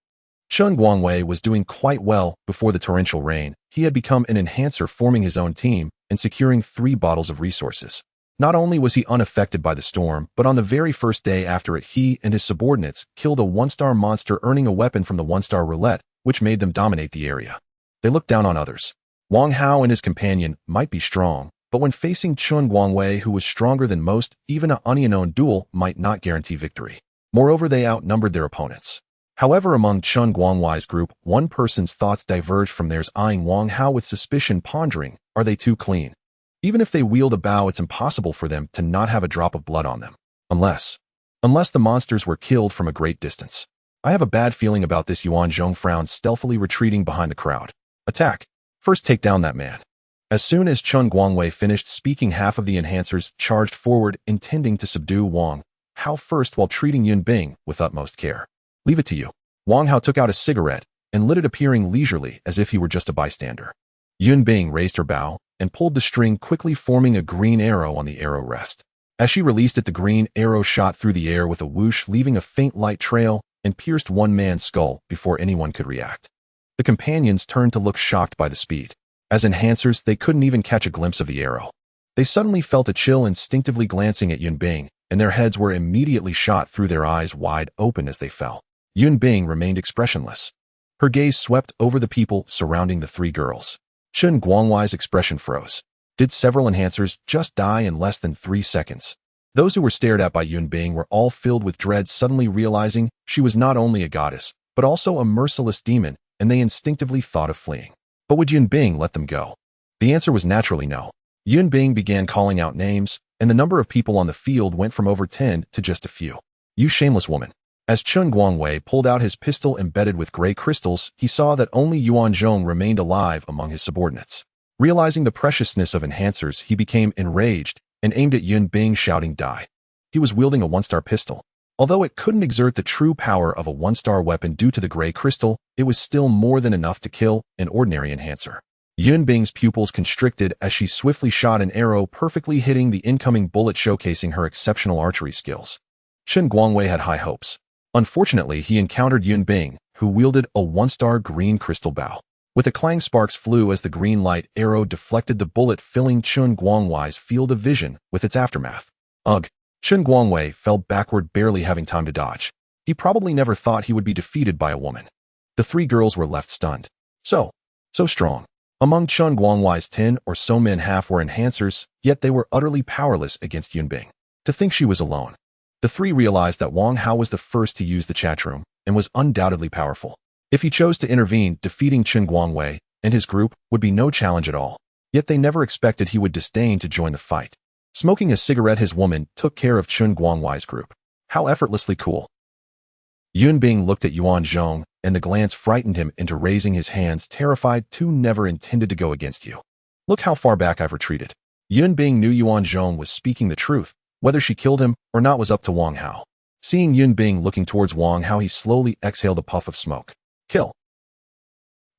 Chen Guangwei was doing quite well before the torrential rain. He had become an enhancer, forming his own team and securing 3 bottles of resources. Not only was he unaffected by the storm, but on the very first day after it, he and his subordinates killed a 1-star monster, earning a weapon from the 1-star roulette, which made them dominate the area. They looked down on others. Wang Hao and his companion might be strong, but when facing Chen Guangwei, who was stronger than most, even an unknown duel might not guarantee victory. Moreover, they outnumbered their opponents. However, among Chen Guangwei's group, one person's thoughts diverged from theirs, eyeing Wang Hao with suspicion, pondering, are they too clean? Even if they wield a bow, it's impossible for them to not have a drop of blood on them. Unless the monsters were killed from a great distance. I have a bad feeling about this. Yuan Zhong frowned, stealthily retreating behind the crowd. Attack! First take down that man. As soon as Chen Guangwei finished speaking, half of the enhancers charged forward, intending to subdue Wang Hao first, while treating Yunbing with utmost care. Leave it to you. Wang Hao took out a cigarette and lit it, appearing leisurely as if he were just a bystander. Yunbing raised her bow and pulled the string, quickly forming a green arrow on the arrow rest. As she released it, the green arrow shot through the air with a whoosh, leaving a faint light trail, and pierced one man's skull before anyone could react. The companions turned to look, shocked by the speed. As enhancers, they couldn't even catch a glimpse of the arrow. They suddenly felt a chill, instinctively glancing at Yunbing, and their heads were immediately shot through, their eyes wide open as they fell. Yunbing remained expressionless. Her gaze swept over the people surrounding the 3 girls. Chen Guangwei's expression froze. Did several enhancers just die in less than 3 seconds? Those who were stared at by Yunbing were all filled with dread, suddenly realizing she was not only a goddess, but also a merciless demon, and they instinctively thought of fleeing. But would Yunbing let them go? The answer was naturally no. Yunbing began calling out names, and the number of people on the field went from over 10 to just a few. You shameless woman. As Chen Guangwei pulled out his pistol embedded with gray crystals, he saw that only Yuan Zhong remained alive among his subordinates. Realizing the preciousness of enhancers, he became enraged and aimed at Yunbing, shouting, "Die!" He was wielding a one-star pistol. Although it couldn't exert the true power of a one-star weapon due to the gray crystal, it was still more than enough to kill an ordinary enhancer. Yun Bing's pupils constricted as she swiftly shot an arrow, perfectly hitting the incoming bullet, showcasing her exceptional archery skills. Chen Guangwei had high hopes. Unfortunately, he encountered Yun Bing, who wielded a one-star green crystal bow. With a clang, sparks flew as the green light arrow deflected the bullet, filling Chen Guangwei's field of vision with its aftermath. Ugh! Chen Guangwei fell backward, barely having time to dodge. He probably never thought he would be defeated by a woman. The three girls were left stunned. So strong. Among Chen Guangwei's 10 or so men, half were enhancers, yet they were utterly powerless against Yun Bing. To think she was alone. The three realized that Wang Hao was the first to use the chat room and was undoubtedly powerful. If he chose to intervene, defeating Chen Guangwei and his group would be no challenge at all. Yet they never expected he would disdain to join the fight. Smoking a cigarette, his woman took care of Chen Guangwei's group. How effortlessly cool. Yun Bing looked at Yuan Zhong, and the glance frightened him into raising his hands, terrified. "Tu never intended to go against you. Look how far back I've retreated." Yun Bing knew Yuan Zhong was speaking the truth. Whether she killed him or not was up to Wang Hao. Seeing Yun Bing looking towards Wang Hao, he slowly exhaled a puff of smoke. "Kill."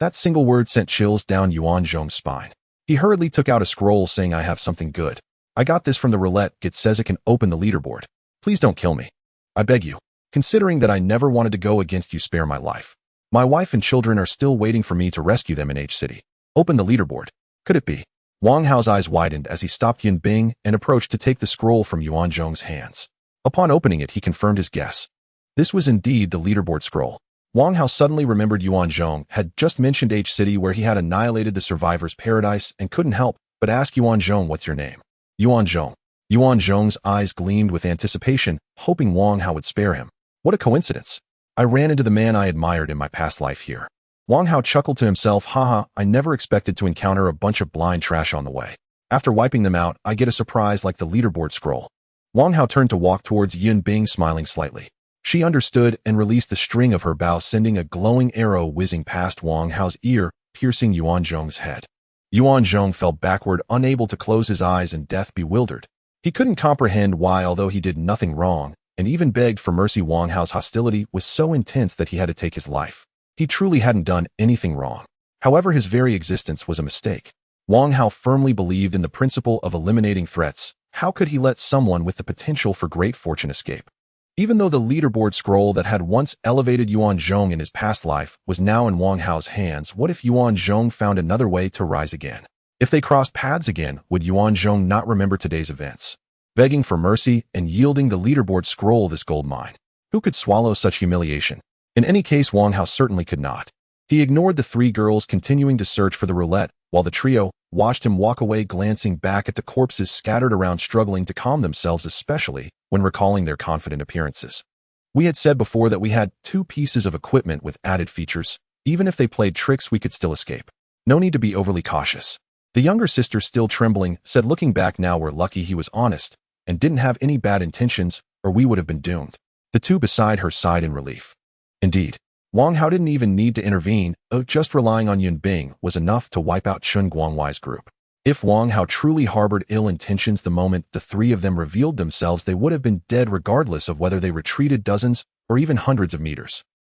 That single word sent chills down Yuan Zhong's spine. He hurriedly took out a scroll, saying, "I have something good. I got this from the Roulette. It says it can open the leaderboard. Please don't kill me. I beg you. Considering that I never wanted to go against you, spare my life. My wife and children are still waiting for me to rescue them in H City. Open the leaderboard. Could it be?" Wang Hao's eyes widened as he stopped Yun Bing and approached to take the scroll from Yuan Zhong's hands. Upon opening it, he confirmed his guess. This was indeed the leaderboard scroll. Wang Hao suddenly remembered Yuan Zhong had just mentioned H City, where he had annihilated the survivors' paradise, and couldn't help but ask Yuan Zhong, "What's your name?" "Yuan Zhong." Yuan Zhong's eyes gleamed with anticipation, hoping Wang Hao would spare him. What a coincidence. I ran into the man I admired in my past life here. Wang Hao chuckled to himself. Haha, I never expected to encounter a bunch of blind trash on the way. After wiping them out, I get a surprise like the leaderboard scroll. Wang Hao turned to walk towards Yun Bing, smiling slightly. She understood and released the string of her bow, sending a glowing arrow whizzing past Wang Hao's ear, piercing Yuan Zhong's head. Yuan Zhong fell backward, unable to close his eyes, in death, bewildered. He couldn't comprehend why, although he did nothing wrong, and even begged for mercy, Wang Hao's hostility was so intense that he had to take his life. He truly hadn't done anything wrong. However, his very existence was a mistake. Wang Hao firmly believed in the principle of eliminating threats. How could he let someone with the potential for great fortune escape? Even though the leaderboard scroll that had once elevated Yuan Zhong in his past life was now in Wang Hao's hands, what if Yuan Zhong found another way to rise again? If they crossed paths again, would Yuan Zhong not remember today's events? Begging for mercy and yielding the leaderboard scroll, this gold mine. Who could swallow such humiliation? In any case, Wang Hao certainly could not. He ignored the three girls continuing to search for the roulette, while the trio watched him walk away, glancing back at the corpses scattered around, struggling to calm themselves, especially when recalling their confident appearances. We had said before that we had 2 pieces of equipment with added features. Even if they played tricks, we could still escape. No need to be overly cautious. The younger sister, still trembling, said, looking back now, we're lucky he was honest and didn't have any bad intentions, or we would have been doomed. The two beside her sighed in relief. Indeed, Wang Hao didn't even need to intervene. Just relying on Yun Bing was enough to wipe out Chen Guangwei's group. If Wang Hao truly harbored ill intentions, the moment the 3 of them revealed themselves, they would have been dead regardless of whether they retreated dozens or even hundreds of meters.